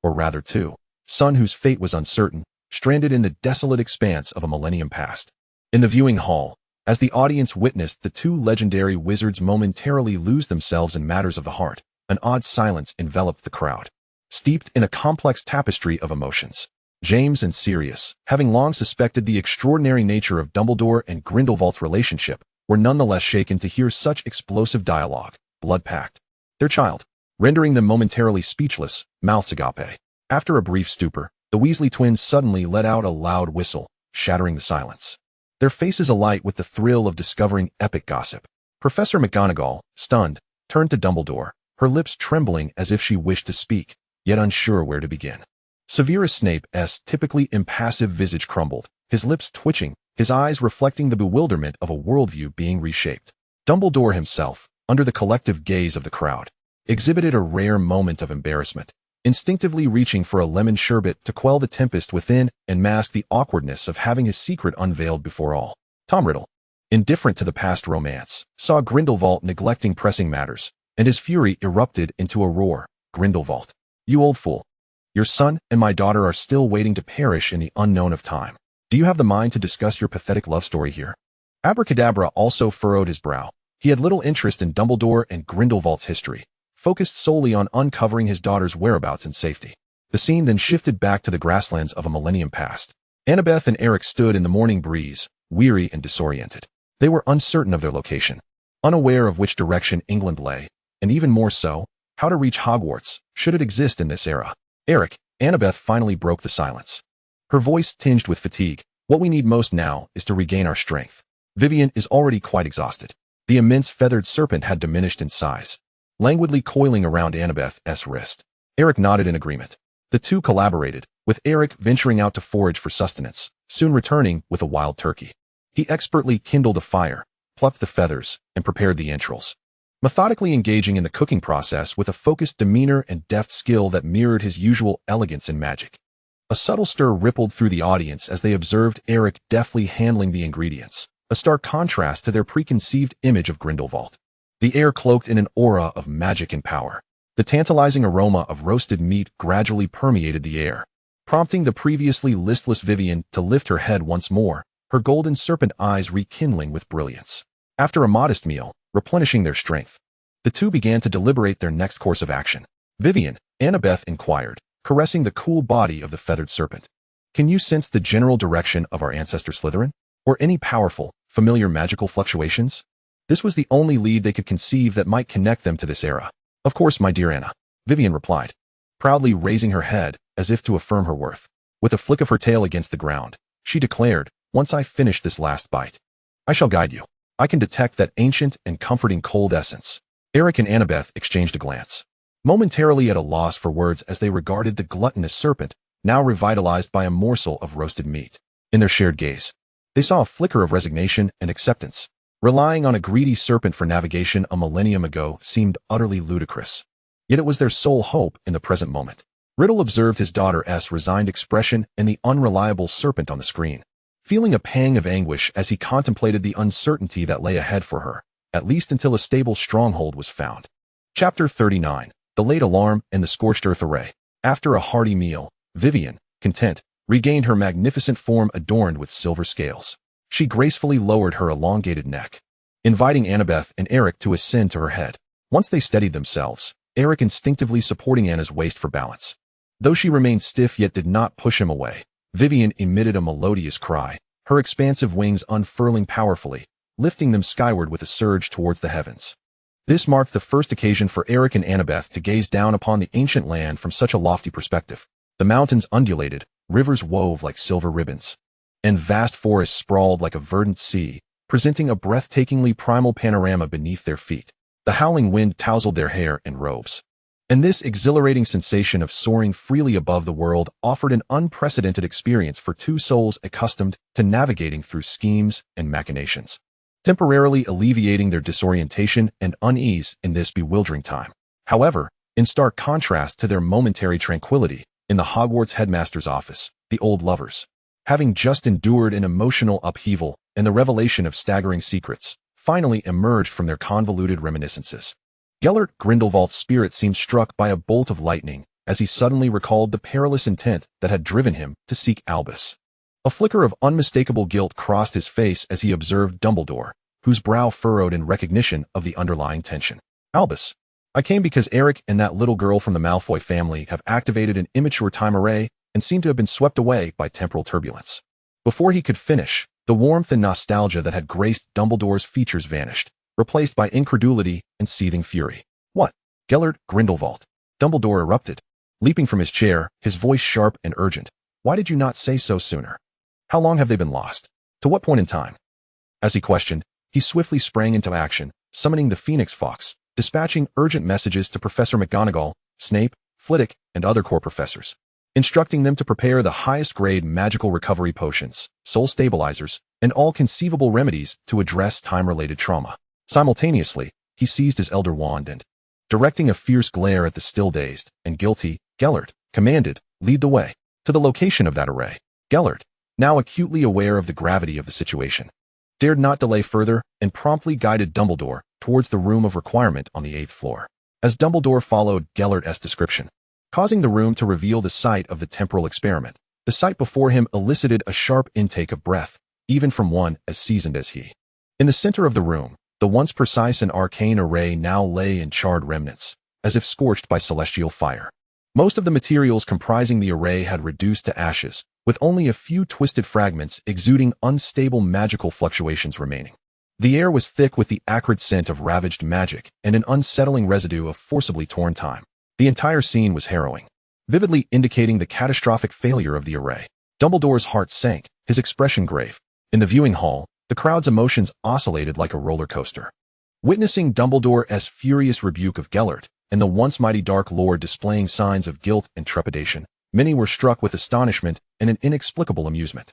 or rather two, son whose fate was uncertain, stranded in the desolate expanse of a millennium past." In the viewing hall, as the audience witnessed the two legendary wizards momentarily lose themselves in matters of the heart, an odd silence enveloped the crowd, steeped in a complex tapestry of emotions. James and Sirius, having long suspected the extraordinary nature of Dumbledore and Grindelwald's relationship, were nonetheless shaken to hear such explosive dialogue. Blood pact. Their child, rendering them momentarily speechless, mouths agape. After a brief stupor, the Weasley twins suddenly let out a loud whistle, shattering the silence, their faces alight with the thrill of discovering epic gossip. Professor McGonagall, stunned, turned to Dumbledore, her lips trembling as if she wished to speak, yet unsure where to begin. Severus Snape's typically impassive visage crumbled, his lips twitching, his eyes reflecting the bewilderment of a worldview being reshaped. Dumbledore himself, under the collective gaze of the crowd, exhibited a rare moment of embarrassment, instinctively reaching for a lemon sherbet to quell the tempest within and mask the awkwardness of having his secret unveiled before all. Tom Riddle, indifferent to the past romance, saw Grindelwald neglecting pressing matters, and his fury erupted into a roar. "Grindelwald, you old fool. Your son and my daughter are still waiting to perish in the unknown of time. Do you have the mind to discuss your pathetic love story here?" Abracadabra also furrowed his brow. He had little interest in Dumbledore and Grindelwald's history, focused solely on uncovering his daughter's whereabouts and safety. The scene then shifted back to the grasslands of a millennium past. Annabeth and Eric stood in the morning breeze, weary and disoriented. They were uncertain of their location, unaware of which direction England lay, and even more so, how to reach Hogwarts, should it exist in this era. "Eric," Annabeth finally broke the silence, her voice tinged with fatigue, "what we need most now is to regain our strength. Vivian is already quite exhausted. The immense feathered serpent had diminished in size, languidly coiling around Annabeth's wrist. Eric nodded in agreement. The two collaborated, with Eric venturing out to forage for sustenance, soon returning with a wild turkey. He expertly kindled a fire, plucked the feathers, and prepared the entrails, methodically engaging in the cooking process with a focused demeanor and deft skill that mirrored his usual elegance and magic. A subtle stir rippled through the audience as they observed Eric deftly handling the ingredients, a stark contrast to their preconceived image of Grindelwald. The air cloaked in an aura of magic and power. The tantalizing aroma of roasted meat gradually permeated the air, prompting the previously listless Vivian to lift her head once more, her golden serpent eyes rekindling with brilliance. After a modest meal, replenishing their strength, the two began to deliberate their next course of action. Vivian, Annabeth inquired, caressing the cool body of the feathered serpent. Can you sense the general direction of our ancestor Slytherin? Or any powerful, familiar magical fluctuations? This was the only lead they could conceive that might connect them to this era. Of course, my dear Anna, Vivian replied, proudly raising her head as if to affirm her worth. With a flick of her tail against the ground, she declared, once I finish this last bite, I shall guide you. I can detect that ancient and comforting cold essence. Eric and Annabeth exchanged a glance, momentarily at a loss for words as they regarded the gluttonous serpent, now revitalized by a morsel of roasted meat. In their shared gaze, they saw a flicker of resignation and acceptance. Relying on a greedy serpent for navigation a millennium ago seemed utterly ludicrous. Yet it was their sole hope in the present moment. Riddle observed his daughter's resigned expression and the unreliable serpent on the screen, feeling a pang of anguish as he contemplated the uncertainty that lay ahead for her, at least until a stable stronghold was found. Chapter 39. The Late Alarm and the Scorched Earth Array. After a hearty meal, Vivian, content, regained her magnificent form adorned with silver scales. She gracefully lowered her elongated neck, inviting Annabeth and Eric to ascend to her head. Once they steadied themselves, Eric instinctively supporting Anna's waist for balance. Though she remained stiff yet did not push him away, Vivian emitted a melodious cry, her expansive wings unfurling powerfully, lifting them skyward with a surge towards the heavens. This marked the first occasion for Eric and Annabeth to gaze down upon the ancient land from such a lofty perspective. The mountains undulated, rivers wove like silver ribbons, and vast forests sprawled like a verdant sea, presenting a breathtakingly primal panorama beneath their feet. The howling wind tousled their hair and robes, and this exhilarating sensation of soaring freely above the world offered an unprecedented experience for two souls accustomed to navigating through schemes and machinations, temporarily alleviating their disorientation and unease in this bewildering time. However, in stark contrast to their momentary tranquility, in the Hogwarts headmaster's office, the old lovers, having just endured an emotional upheaval and the revelation of staggering secrets, finally emerged from their convoluted reminiscences. Gellert Grindelwald's spirit seemed struck by a bolt of lightning as he suddenly recalled the perilous intent that had driven him to seek Albus. A flicker of unmistakable guilt crossed his face as he observed Dumbledore, whose brow furrowed in recognition of the underlying tension. Albus, I came because Eric and that little girl from the Malfoy family have activated an immature time array and seem to have been swept away by temporal turbulence. Before he could finish, the warmth and nostalgia that had graced Dumbledore's features vanished, replaced by incredulity and seething fury. What? Gellert Grindelwald. Dumbledore erupted, leaping from his chair, his voice sharp and urgent. Why did you not say so sooner? How long have they been lost? To what point in time? As he questioned, he swiftly sprang into action, summoning the Phoenix Fox, dispatching urgent messages to Professor McGonagall, Snape, Flitwick, and other core professors, instructing them to prepare the highest-grade magical recovery potions, soul stabilizers, and all conceivable remedies to address time-related trauma. Simultaneously, he seized his elder wand and, directing a fierce glare at the still-dazed and guilty, Gellert, commanded, lead the way. To the location of that array, Gellert, now acutely aware of the gravity of the situation, dared not delay further and promptly guided Dumbledore towards the room of requirement on the 8th floor. As Dumbledore followed Gellert's description, causing the room to reveal the site of the temporal experiment, the sight before him elicited a sharp intake of breath, even from one as seasoned as he. In the center of the room, the once precise and arcane array now lay in charred remnants, as if scorched by celestial fire. Most of the materials comprising the array had reduced to ashes, with only a few twisted fragments exuding unstable magical fluctuations remaining. The air was thick with the acrid scent of ravaged magic and an unsettling residue of forcibly torn time. The entire scene was harrowing, vividly indicating the catastrophic failure of the array. Dumbledore's heart sank, his expression grave. In the viewing hall, The crowd's emotions oscillated like a roller coaster. Witnessing Dumbledore's furious rebuke of Gellert and the once mighty Dark Lord displaying signs of guilt and trepidation, many were struck with astonishment and an inexplicable amusement.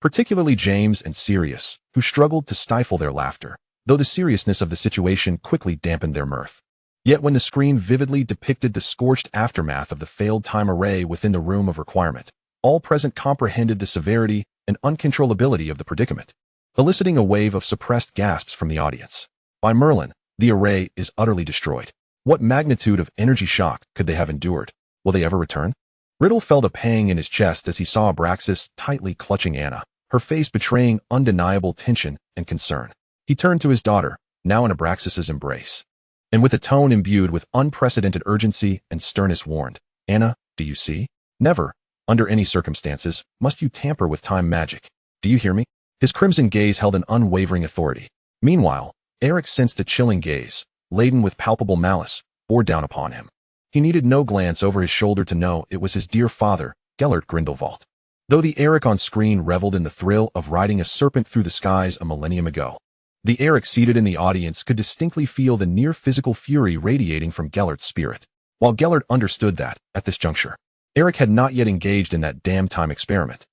Particularly James and Sirius, who struggled to stifle their laughter, though the seriousness of the situation quickly dampened their mirth. Yet when the screen vividly depicted the scorched aftermath of the failed time array within the room of requirement, all present comprehended the severity and uncontrollability of the predicament, eliciting a wave of suppressed gasps from the audience. By Merlin, the array is utterly destroyed. What magnitude of energy shock could they have endured? Will they ever return? Riddle felt a pang in his chest as he saw Abraxas tightly clutching Anna, her face betraying undeniable tension and concern. He turned to his daughter, now in Abraxas's embrace, and with a tone imbued with unprecedented urgency and sternness warned, "Anna, do you see? Never, under any circumstances, must you tamper with time magic. Do you hear me?" His crimson gaze held an unwavering authority. Meanwhile, Eric sensed a chilling gaze, laden with palpable malice, bore down upon him. He needed no glance over his shoulder to know it was his dear father, Gellert Grindelwald. Though the Eric on screen reveled in the thrill of riding a serpent through the skies a millennium ago, the Eric seated in the audience could distinctly feel the near-physical fury radiating from Gellert's spirit. While Gellert understood that, at this juncture, Eric had not yet engaged in that damn time experiment.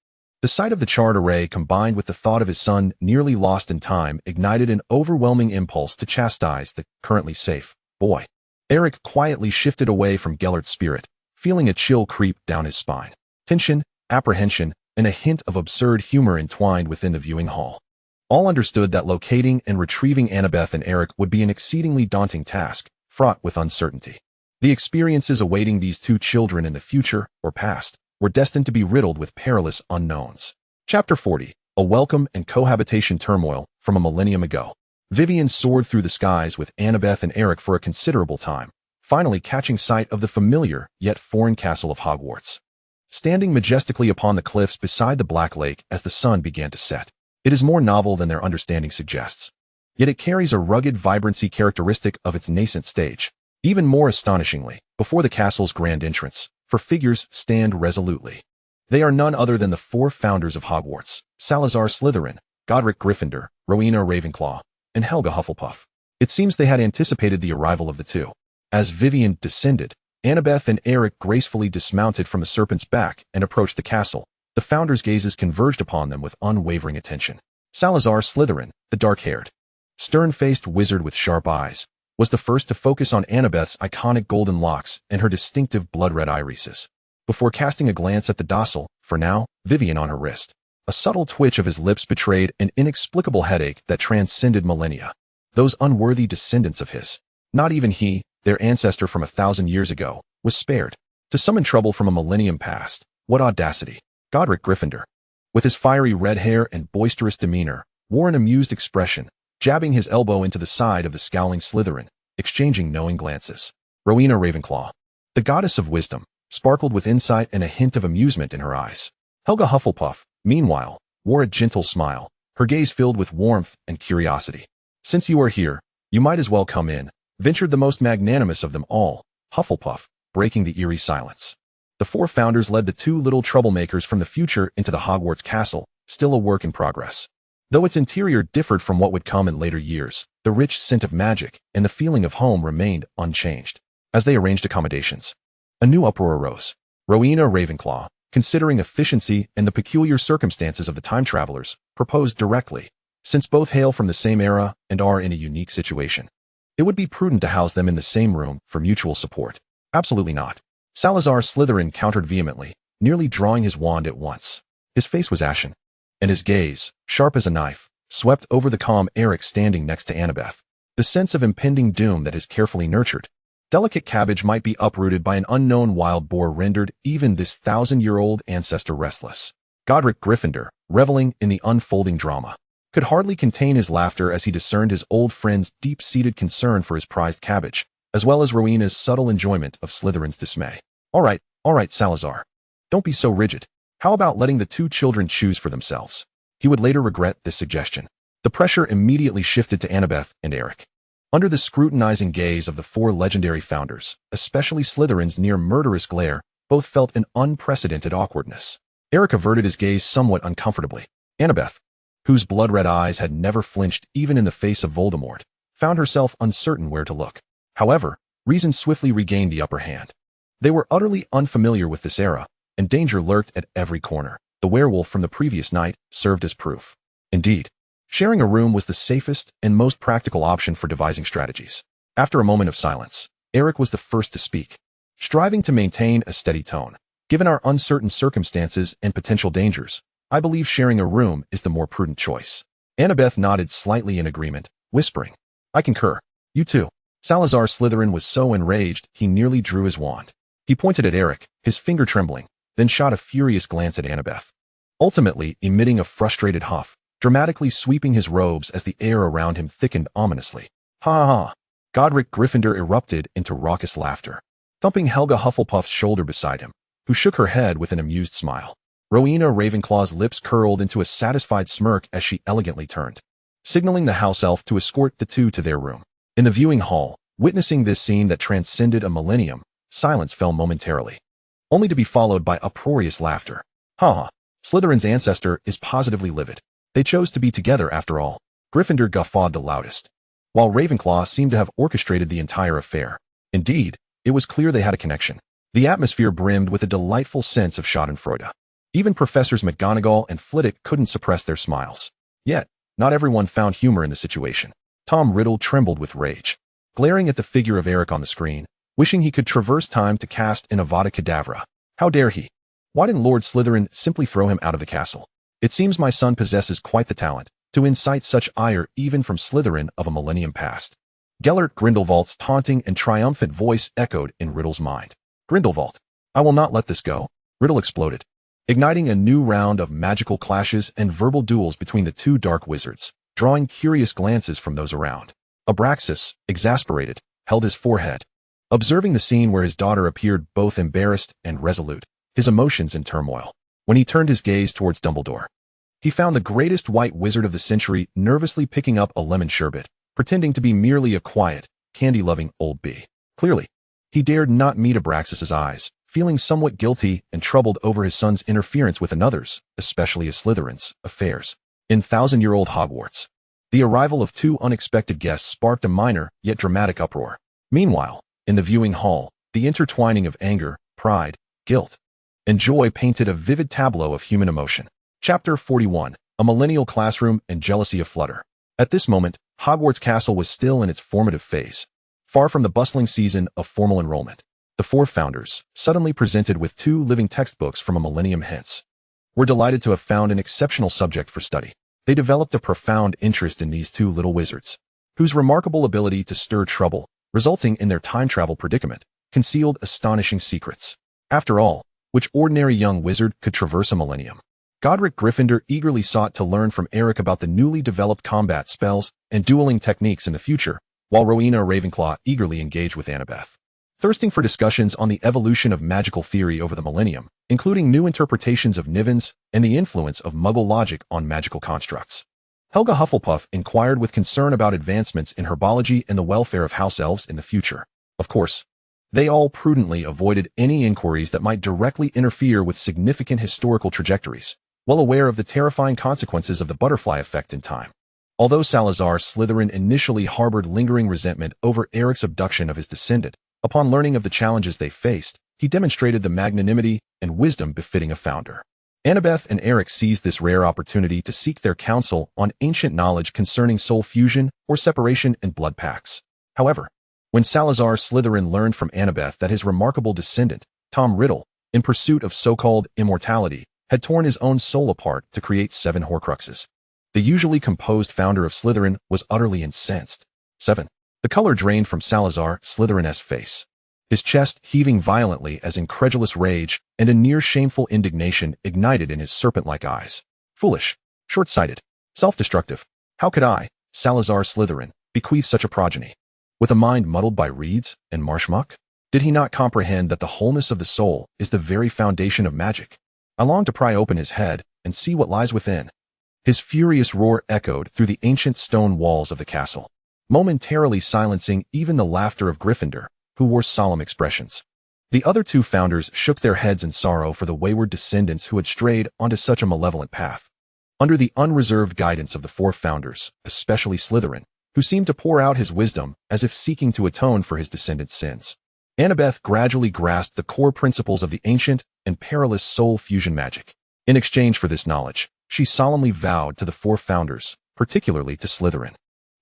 The sight of the charred array combined with the thought of his son nearly lost in time ignited an overwhelming impulse to chastise the currently safe boy. Eric quietly shifted away from Gellert's spirit, feeling a chill creep down his spine. Tension, apprehension, and a hint of absurd humor entwined within the viewing hall. All understood that locating and retrieving Annabeth and Eric would be an exceedingly daunting task, fraught with uncertainty. The experiences awaiting these two children in the future, or past, were destined to be riddled with perilous unknowns. Chapter 40, A Welcome and Cohabitation Turmoil from a Millennium Ago. Vivian soared through the skies with Annabeth and Eric for a considerable time, finally catching sight of the familiar yet foreign castle of Hogwarts. Standing majestically upon the cliffs beside the Black Lake as the sun began to set, it is more novel than their understanding suggests. Yet it carries a rugged vibrancy characteristic of its nascent stage. Even more astonishingly, before the castle's grand entrance, for figures stand resolutely. They are none other than the four founders of Hogwarts, Salazar Slytherin, Godric Gryffindor, Rowena Ravenclaw, and Helga Hufflepuff. It seems they had anticipated the arrival of the two. As Vivian descended, Annabeth and Eric gracefully dismounted from the serpent's back and approached the castle. The founders' gazes converged upon them with unwavering attention. Salazar Slytherin, the dark-haired, stern-faced wizard with sharp eyes, was the first to focus on Annabeth's iconic golden locks and her distinctive blood-red irises. Before casting a glance at the docile, for now, Vivian on her wrist, a subtle twitch of his lips betrayed an inexplicable headache that transcended millennia. Those unworthy descendants of his, not even he, their ancestor from 1,000 years ago, was spared. To summon trouble from a millennium past, what audacity! Godric Gryffindor, with his fiery red hair and boisterous demeanor, wore an amused expression, jabbing his elbow into the side of the scowling Slytherin, exchanging knowing glances. Rowena Ravenclaw, the goddess of wisdom, sparkled with insight and a hint of amusement in her eyes. Helga Hufflepuff, meanwhile, wore a gentle smile, her gaze filled with warmth and curiosity. "Since you are here, you might as well come in," ventured the most magnanimous of them all, Hufflepuff, breaking the eerie silence. The four founders led the two little troublemakers from the future into the Hogwarts castle, still a work in progress. Though its interior differed from what would come in later years, the rich scent of magic and the feeling of home remained unchanged. As they arranged accommodations, a new uproar arose. Rowena Ravenclaw, considering efficiency and the peculiar circumstances of the time travelers, proposed directly, since both hail from the same era and are in a unique situation, it would be prudent to house them in the same room for mutual support. Absolutely not. Salazar Slytherin countered vehemently, nearly drawing his wand at once. His face was ashen, and his gaze, sharp as a knife, swept over the calm Eric standing next to Annabeth. The sense of impending doom that his carefully nurtured, delicate cabbage might be uprooted by an unknown wild boar rendered even this 1,000-year-old ancestor restless. Godric Gryffindor, reveling in the unfolding drama, could hardly contain his laughter as he discerned his old friend's deep-seated concern for his prized cabbage, as well as Rowena's subtle enjoyment of Slytherin's dismay. All right, Salazar. Don't be so rigid. How about letting the two children choose for themselves? He would later regret this suggestion. The pressure immediately shifted to Annabeth and Eric. Under the scrutinizing gaze of the four legendary founders, especially Slytherin's near-murderous glare, both felt an unprecedented awkwardness. Eric averted his gaze somewhat uncomfortably. Annabeth, whose blood-red eyes had never flinched even in the face of Voldemort, found herself uncertain where to look. However, reason swiftly regained the upper hand. They were utterly unfamiliar with this era, and danger lurked at every corner. The werewolf from the previous night served as proof. Indeed, sharing a room was the safest and most practical option for devising strategies. After a moment of silence, Eric was the first to speak, striving to maintain a steady tone. Given our uncertain circumstances and potential dangers, I believe sharing a room is the more prudent choice. Annabeth nodded slightly in agreement, whispering, I concur. You too. Salazar Slytherin was so enraged he nearly drew his wand. He pointed at Eric, his finger trembling, then shot a furious glance at Annabeth, ultimately emitting a frustrated huff, dramatically sweeping his robes as the air around him thickened ominously. Ha ha ha! Godric Gryffindor erupted into raucous laughter, thumping Helga Hufflepuff's shoulder beside him, who shook her head with an amused smile. Rowena Ravenclaw's lips curled into a satisfied smirk as she elegantly turned, signaling the house elf to escort the two to their room. In the viewing hall, witnessing this scene that transcended a millennium, silence fell momentarily, only to be followed by uproarious laughter. Ha ha! Slytherin's ancestor is positively livid. They chose to be together after all. Gryffindor guffawed the loudest, while Ravenclaw seemed to have orchestrated the entire affair. Indeed, it was clear they had a connection. The atmosphere brimmed with a delightful sense of schadenfreude. Even Professors McGonagall and Flitwick couldn't suppress their smiles. Yet, not everyone found humor in the situation. Tom Riddle trembled with rage, glaring at the figure of Eric on the screen, wishing he could traverse time to cast an Avada Kedavra. How dare he? Why didn't Lord Slytherin simply throw him out of the castle? It seems my son possesses quite the talent to incite such ire even from Slytherin of a millennium past. Gellert Grindelwald's taunting and triumphant voice echoed in Riddle's mind. Grindelwald, I will not let this go. Riddle exploded, igniting a new round of magical clashes and verbal duels between the two dark wizards, drawing curious glances from those around. Abraxas, exasperated, held his forehead, observing the scene where his daughter appeared both embarrassed and resolute, his emotions in turmoil. When he turned his gaze towards Dumbledore, he found the greatest white wizard of the century nervously picking up a lemon sherbet, pretending to be merely a quiet, candy-loving old bee. Clearly, he dared not meet Abraxas's eyes, feeling somewhat guilty and troubled over his son's interference with another's, especially a Slytherin's, affairs. In thousand-year-old Hogwarts, the arrival of two unexpected guests sparked a minor yet dramatic uproar. Meanwhile, in the viewing hall, the intertwining of anger, pride, guilt, and joy painted a vivid tableau of human emotion. Chapter 41, A Millennial Classroom and Jealousy of Flutter. At this moment, Hogwarts Castle was still in its formative phase, far from the bustling season of formal enrollment. The four founders, suddenly presented with two living textbooks from a millennium hence, were delighted to have found an exceptional subject for study. They developed a profound interest in these two little wizards, whose remarkable ability to stir trouble, resulting in their time travel predicament, concealed astonishing secrets. After all, which ordinary young wizard could traverse a millennium? Godric Gryffindor eagerly sought to learn from Eric about the newly developed combat spells and dueling techniques in the future, while Rowena Ravenclaw eagerly engaged with Annabeth, thirsting for discussions on the evolution of magical theory over the millennium, including new interpretations of Nivens and the influence of Muggle logic on magical constructs. Helga Hufflepuff inquired with concern about advancements in herbology and the welfare of house elves in the future. Of course, they all prudently avoided any inquiries that might directly interfere with significant historical trajectories, well aware of the terrifying consequences of the butterfly effect in time. Although Salazar Slytherin initially harbored lingering resentment over Eric's abduction of his descendant, upon learning of the challenges they faced, he demonstrated the magnanimity and wisdom befitting a founder. Annabeth and Eric seized this rare opportunity to seek their counsel on ancient knowledge concerning soul fusion or separation and blood pacts. However, when Salazar Slytherin learned from Annabeth that his remarkable descendant, Tom Riddle, in pursuit of so-called immortality, had torn his own soul apart to create 7 Horcruxes, the usually composed founder of Slytherin was utterly incensed. 7. The color drained from Salazar Slytherin's face, his chest heaving violently as incredulous rage and a near-shameful indignation ignited in his serpent-like eyes. Foolish, short-sighted, self-destructive. How could I, Salazar Slytherin, bequeath such a progeny? With a mind muddled by reeds and marsh muck? Did he not comprehend that the wholeness of the soul is the very foundation of magic? I longed to pry open his head and see what lies within. His furious roar echoed through the ancient stone walls of the castle, momentarily silencing even the laughter of Gryffindor, who wore solemn expressions. The other two founders shook their heads in sorrow for the wayward descendants who had strayed onto such a malevolent path. under the unreserved guidance of the four founders, especially Slytherin, who seemed to pour out his wisdom as if seeking to atone for his descendants' sins. Annabeth gradually grasped the core principles of the ancient and perilous soul fusion magic. In exchange for this knowledge, she solemnly vowed to the four founders, particularly to Slytherin,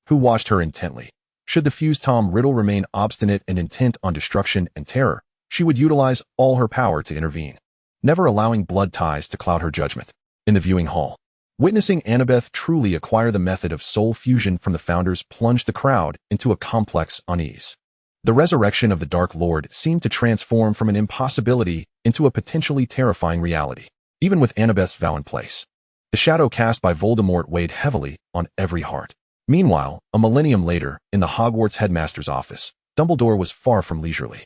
who watched her intently. Should the fused Tom Riddle remain obstinate and intent on destruction and terror, she would utilize all her power to intervene, never allowing blood ties to cloud her judgment. In the viewing hall, witnessing Annabeth truly acquire the method of soul fusion from the founders plunged the crowd into a complex unease. The resurrection of the Dark Lord seemed to transform from an impossibility into a potentially terrifying reality, even with Annabeth's vow in place. The shadow cast by Voldemort weighed heavily on every heart. Meanwhile, a millennium later, in the Hogwarts headmaster's office, Dumbledore was far from leisurely.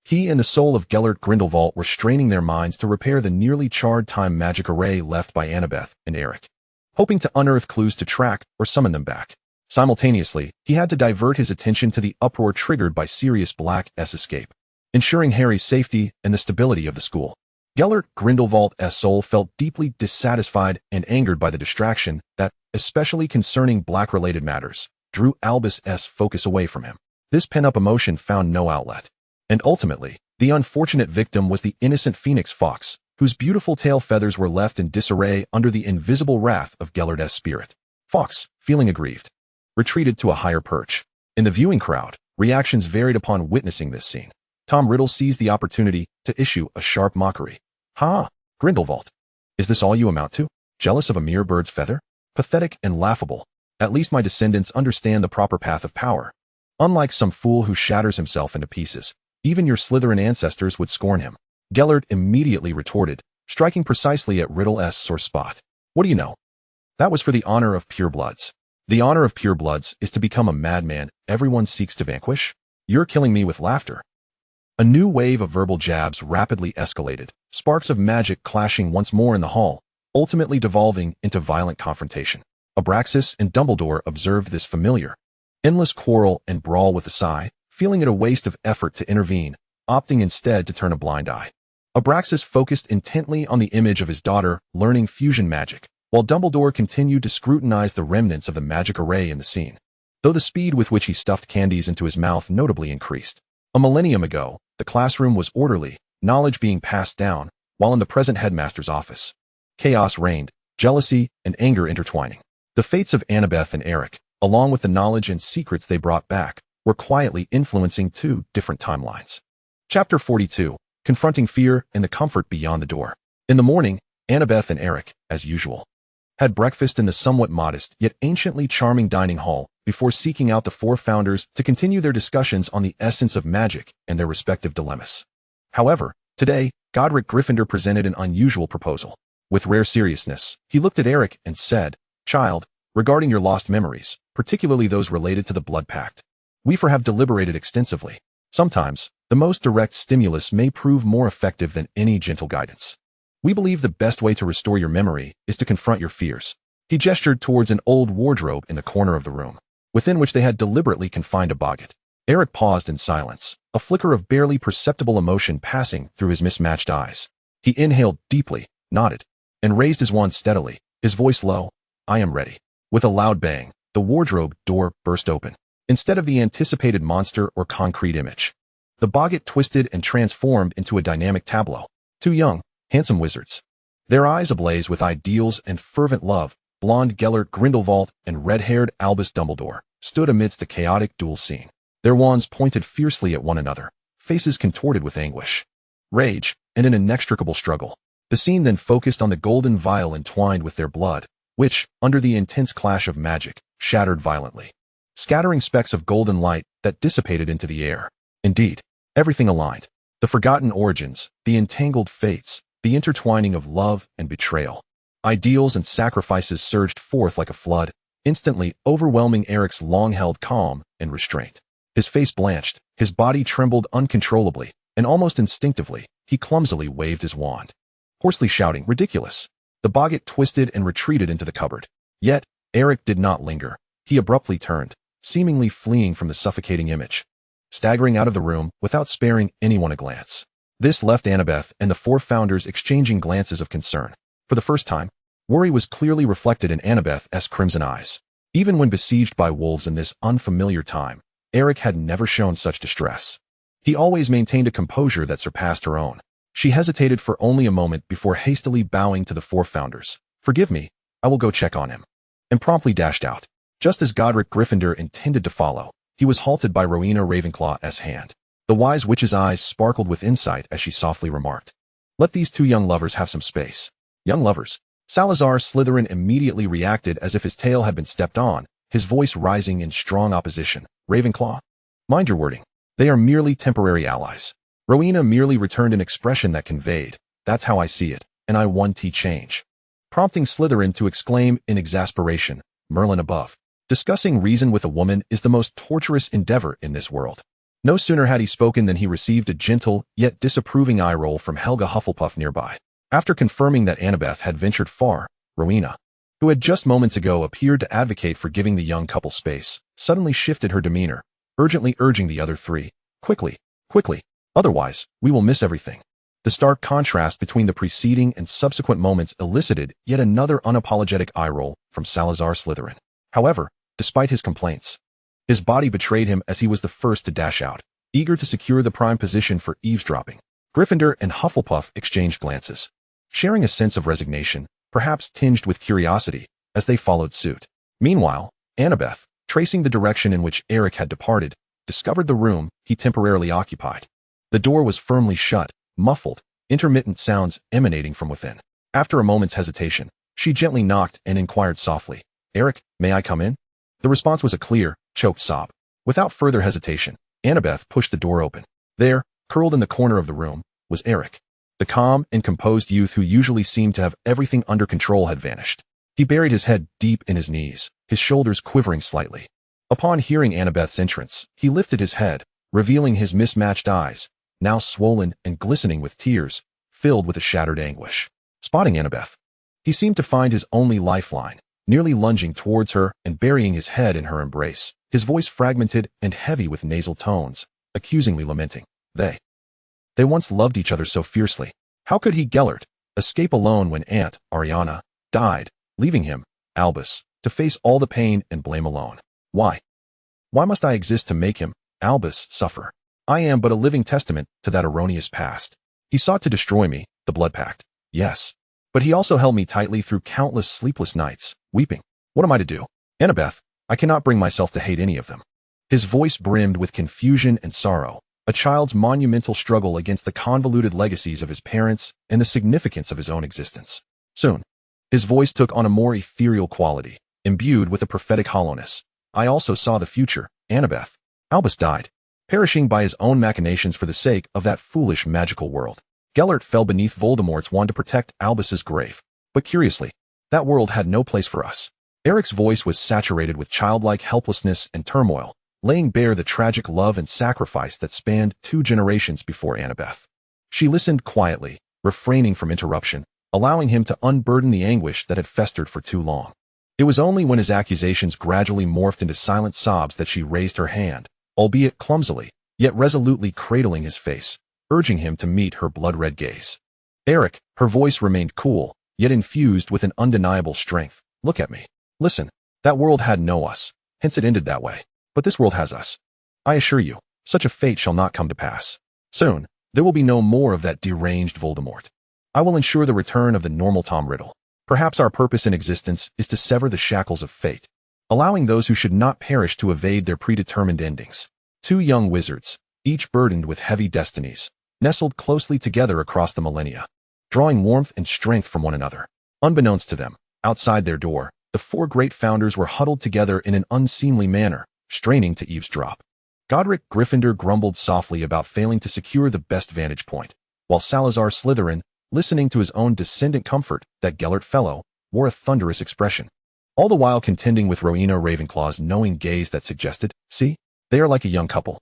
He and the soul of Gellert Grindelwald were straining their minds to repair the nearly charred time magic array left by Annabeth and Eric, hoping to unearth clues to track or summon them back. Simultaneously, he had to divert his attention to the uproar triggered by Sirius Black's escape, ensuring Harry's safety and the stability of the school. Gellert Grindelwald's soul felt deeply dissatisfied and angered by the distraction that, especially concerning Black-related matters, drew Albus's focus away from him. This pent-up emotion found no outlet. And ultimately, the unfortunate victim was the innocent Phoenix Fox, whose beautiful tail feathers were left in disarray under the invisible wrath of Gellert's spirit. Fox, feeling aggrieved, retreated to a higher perch. In the viewing crowd, reactions varied upon witnessing this scene. Tom Riddle seized the opportunity to issue a sharp mockery. "Ha, Grindelwald! Is this all you amount to? Jealous of a mere bird's feather? Pathetic and laughable. At least my descendants understand the proper path of power. Unlike some fool who shatters himself into pieces, even your Slytherin ancestors would scorn him." Gellert immediately retorted, striking precisely at Riddle's sore spot. "What do you know? That was for the honor of purebloods. The honor of purebloods is to become a madman everyone seeks to vanquish? You're killing me with laughter." A new wave of verbal jabs rapidly escalated, sparks of magic clashing once more in the hall, ultimately devolving into violent confrontation. Abraxas and Dumbledore observed this familiar, endless quarrel and brawl with a sigh, feeling it a waste of effort to intervene, opting instead to turn a blind eye. Abraxas focused intently on the image of his daughter learning fusion magic, while Dumbledore continued to scrutinize the remnants of the magic array in the scene, though the speed with which he stuffed candies into his mouth notably increased. A millennium ago, the classroom was orderly, knowledge being passed down, while in the present headmaster's office, chaos reigned, jealousy and anger intertwining. The fates of Annabeth and Eric, along with the knowledge and secrets they brought back, were quietly influencing two different timelines. Chapter 42, Confronting Fear and the Comfort Beyond the Door. In the morning, Annabeth and Eric, as usual, had breakfast in the somewhat modest yet anciently charming dining hall before seeking out the four founders to continue their discussions on the essence of magic and their respective dilemmas. However, today, Godric Gryffindor presented an unusual proposal. With rare seriousness, he looked at Eric and said, "Child, regarding your lost memories, particularly those related to the Blood Pact, we have deliberated extensively. Sometimes, the most direct stimulus may prove more effective than any gentle guidance. We believe the best way to restore your memory is to confront your fears." He gestured towards an old wardrobe in the corner of the room, within which they had deliberately confined a boggart. Eric paused in silence, a flicker of barely perceptible emotion passing through his mismatched eyes. He inhaled deeply, nodded, and raised his wand steadily, his voice low. "I am ready." With a loud bang, the wardrobe door burst open. Instead of the anticipated monster or concrete image, the boggart twisted and transformed into a dynamic tableau. Two young, handsome wizards, their eyes ablaze with ideals and fervent love, blonde Gellert Grindelwald and red-haired Albus Dumbledore, stood amidst the chaotic duel scene. Their wands pointed fiercely at one another, faces contorted with anguish, rage, and an inextricable struggle. The scene then focused on the golden vial entwined with their blood, which, under the intense clash of magic, shattered violently, scattering specks of golden light that dissipated into the air. Indeed, everything aligned. The forgotten origins, the entangled fates, the intertwining of love and betrayal. Ideals and sacrifices surged forth like a flood, instantly overwhelming Eric's long-held calm and restraint. His face blanched, his body trembled uncontrollably, and almost instinctively, he clumsily waved his wand, hoarsely shouting, "Ridiculous!" The boggart twisted and retreated into the cupboard. Yet, Eric did not linger. He abruptly turned, seemingly fleeing from the suffocating image, staggering out of the room without sparing anyone a glance. This left Annabeth and the four founders exchanging glances of concern. For the first time, Worry was clearly reflected in Annabeth's crimson eyes. Even when besieged by wolves in this unfamiliar time, Eric had never shown such distress. He always maintained a composure that surpassed her own. She hesitated for only a moment before hastily bowing to the four founders. "Forgive me, I will go check on him," and promptly dashed out. Just as Godric Gryffindor intended to follow, he was halted by Rowena Ravenclaw's hand. The wise witch's eyes sparkled with insight as she softly remarked, "Let these two young lovers have some space." Young lovers? Salazar Slytherin immediately reacted as if his tail had been stepped on, his voice rising in strong opposition. "Ravenclaw? Mind your wording. They are merely temporary allies." Rowena merely returned an expression that conveyed, "That's how I see it, and I want to change," prompting Slytherin to exclaim in exasperation, "Merlin above. Discussing reason with a woman is the most torturous endeavor in this world." No sooner had he spoken than he received a gentle, yet disapproving eye roll from Helga Hufflepuff nearby. After confirming that Annabeth had ventured far, Rowena, who had just moments ago appeared to advocate for giving the young couple space, suddenly shifted her demeanor, urgently urging the other three, "Quickly, quickly, otherwise, we will miss everything." The stark contrast between the preceding and subsequent moments elicited yet another unapologetic eye roll from Salazar Slytherin. However, despite his complaints, his body betrayed him as he was the first to dash out, eager to secure the prime position for eavesdropping. Gryffindor and Hufflepuff exchanged glances, sharing a sense of resignation, perhaps tinged with curiosity, as they followed suit. Meanwhile, Annabeth, tracing the direction in which Eric had departed, discovered the room he temporarily occupied. The door was firmly shut, muffled, intermittent sounds emanating from within. After a moment's hesitation, she gently knocked and inquired softly, "Eric, may I come in?" The response was a clear, choked sob. Without further hesitation, Annabeth pushed the door open. There, curled in the corner of the room, was Eric. The calm and composed youth who usually seemed to have everything under control had vanished. He buried his head deep in his knees, his shoulders quivering slightly. Upon hearing Annabeth's entrance, he lifted his head, revealing his mismatched eyes, now swollen and glistening with tears, filled with a shattered anguish. Spotting Annabeth, he seemed to find his only lifeline, nearly lunging towards her and burying his head in her embrace, his voice fragmented and heavy with nasal tones, accusingly lamenting, They once loved each other so fiercely. How could he, Gellert, escape alone when Aunt Ariana died, leaving him, Albus, to face all the pain and blame alone? Why? Why must I exist to make him, Albus, suffer? I am but a living testament to that erroneous past. He sought to destroy me, the blood pact, yes. But he also held me tightly through countless sleepless nights, weeping. What am I to do? Annabeth, I cannot bring myself to hate any of them. His voice brimmed with confusion and sorrow, a child's monumental struggle against the convoluted legacies of his parents and the significance of his own existence. Soon, his voice took on a more ethereal quality, imbued with a prophetic hollowness. I also saw the future, Annabeth. Albus died, perishing by his own machinations for the sake of that foolish magical world. Gellert fell beneath Voldemort's wand to protect Albus's grave. But curiously, that world had no place for us. Eric's voice was saturated with childlike helplessness and turmoil, laying bare the tragic love and sacrifice that spanned 2 generations before Annabeth. She listened quietly, refraining from interruption, allowing him to unburden the anguish that had festered for too long. It was only when his accusations gradually morphed into silent sobs that she raised her hand, albeit clumsily, yet resolutely cradling his face, urging him to meet her blood-red gaze. "Eric," her voice remained cool, yet infused with an undeniable strength. "Look at me. Listen, that world had no us, hence it ended that way. But this world has us. I assure you, such a fate shall not come to pass. Soon, there will be no more of that deranged Voldemort. I will ensure the return of the normal Tom Riddle. Perhaps our purpose in existence is to sever the shackles of fate, allowing those who should not perish to evade their predetermined endings." 2 young wizards, each burdened with heavy destinies, nestled closely together across the millennia, drawing warmth and strength from one another. Unbeknownst to them, outside their door, the 4 great founders were huddled together in an unseemly manner, straining to eavesdrop. Godric Gryffindor grumbled softly about failing to secure the best vantage point, while Salazar Slytherin, listening to his own descendant comfort, that Gellert fellow, wore a thunderous expression, all the while contending with Rowena Ravenclaw's knowing gaze that suggested, "See, they are like a young couple,"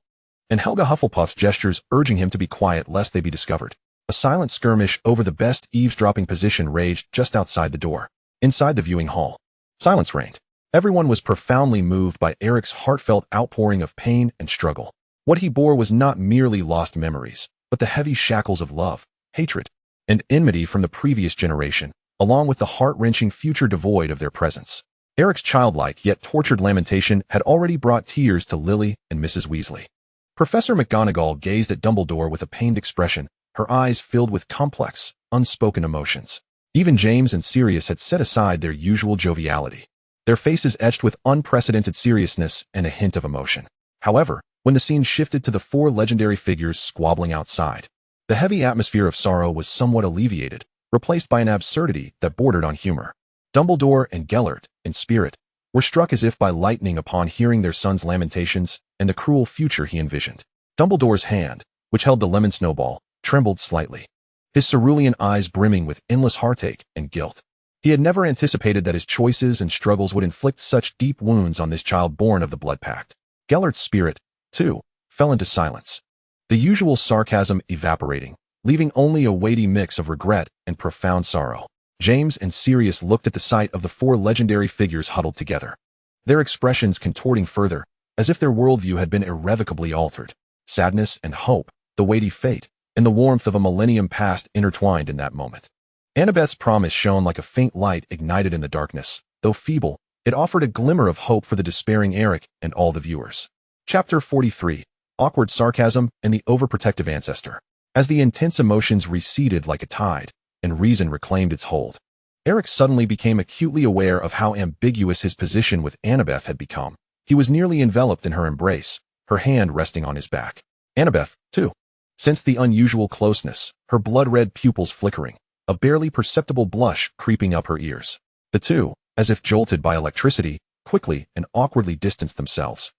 and Helga Hufflepuff's gestures urging him to be quiet lest they be discovered. A silent skirmish over the best eavesdropping position raged just outside the door. Inside the viewing hall, silence reigned. Everyone was profoundly moved by Eric's heartfelt outpouring of pain and struggle. What he bore was not merely lost memories, but the heavy shackles of love, hatred, and enmity from the previous generation, along with the heart-wrenching future devoid of their presence. Eric's childlike yet tortured lamentation had already brought tears to Lily and Mrs. Weasley. Professor McGonagall gazed at Dumbledore with a pained expression, her eyes filled with complex, unspoken emotions. Even James and Sirius had set aside their usual joviality, their faces etched with unprecedented seriousness and a hint of emotion. However, when the scene shifted to the four legendary figures squabbling outside, the heavy atmosphere of sorrow was somewhat alleviated, replaced by an absurdity that bordered on humor. Dumbledore and Gellert, in spirit, were struck as if by lightning upon hearing their son's lamentations and the cruel future he envisioned. Dumbledore's hand, which held the lemon snowball, trembled slightly, his cerulean eyes brimming with endless heartache and guilt. He had never anticipated that his choices and struggles would inflict such deep wounds on this child born of the Blood Pact. Gellert's spirit, too, fell into silence, the usual sarcasm evaporating, leaving only a weighty mix of regret and profound sorrow. James and Sirius looked at the sight of the four legendary figures huddled together, their expressions contorting further, as if their worldview had been irrevocably altered. Sadness and hope, the weighty fate, and the warmth of a millennium past intertwined in that moment. Annabeth's promise shone like a faint light ignited in the darkness. Though feeble, it offered a glimmer of hope for the despairing Eric and all the viewers. Chapter 43. Awkward Sarcasm and the Overprotective Ancestor. As the intense emotions receded like a tide, and reason reclaimed its hold, Eric suddenly became acutely aware of how ambiguous his position with Annabeth had become. He was nearly enveloped in her embrace, her hand resting on his back. Annabeth, too, sensed the unusual closeness, her blood-red pupils flickering, a barely perceptible blush creeping up her ears. The two, as if jolted by electricity, quickly and awkwardly distanced themselves,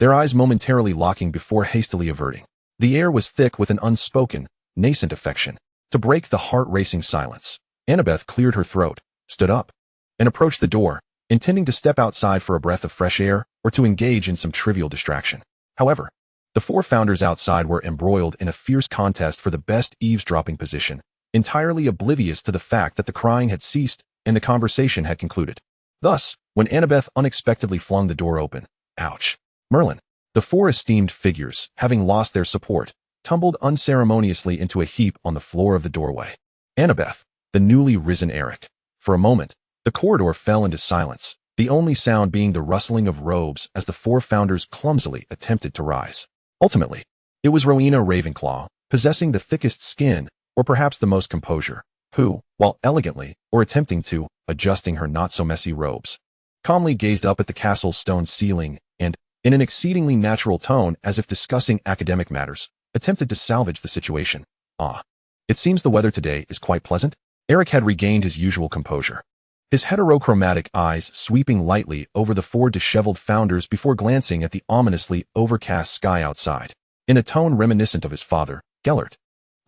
their eyes momentarily locking before hastily averting. The air was thick with an unspoken, nascent affection. To break the heart-racing silence, Annabeth cleared her throat, stood up, and approached the door, intending to step outside for a breath of fresh air or to engage in some trivial distraction. However, the four founders outside were embroiled in a fierce contest for the best eavesdropping position, entirely oblivious to the fact that the crying had ceased and the conversation had concluded. Thus, when Annabeth unexpectedly flung the door open, ouch! Merlin, the four esteemed figures, having lost their support, tumbled unceremoniously into a heap on the floor of the doorway. Annabeth, the newly risen Eric. For a moment, the corridor fell into silence, the only sound being the rustling of robes as the four founders clumsily attempted to rise. Ultimately, it was Rowena Ravenclaw, possessing the thickest skin, or perhaps the most composure, who, while elegantly, or attempting to, adjusting her not-so-messy robes, calmly gazed up at the castle's stone ceiling and, in an exceedingly natural tone as if discussing academic matters, attempted to salvage the situation. Ah, it seems the weather today is quite pleasant. Eric had regained his usual composure, his heterochromatic eyes sweeping lightly over the four disheveled founders before glancing at the ominously overcast sky outside. In a tone reminiscent of his father, Gellert,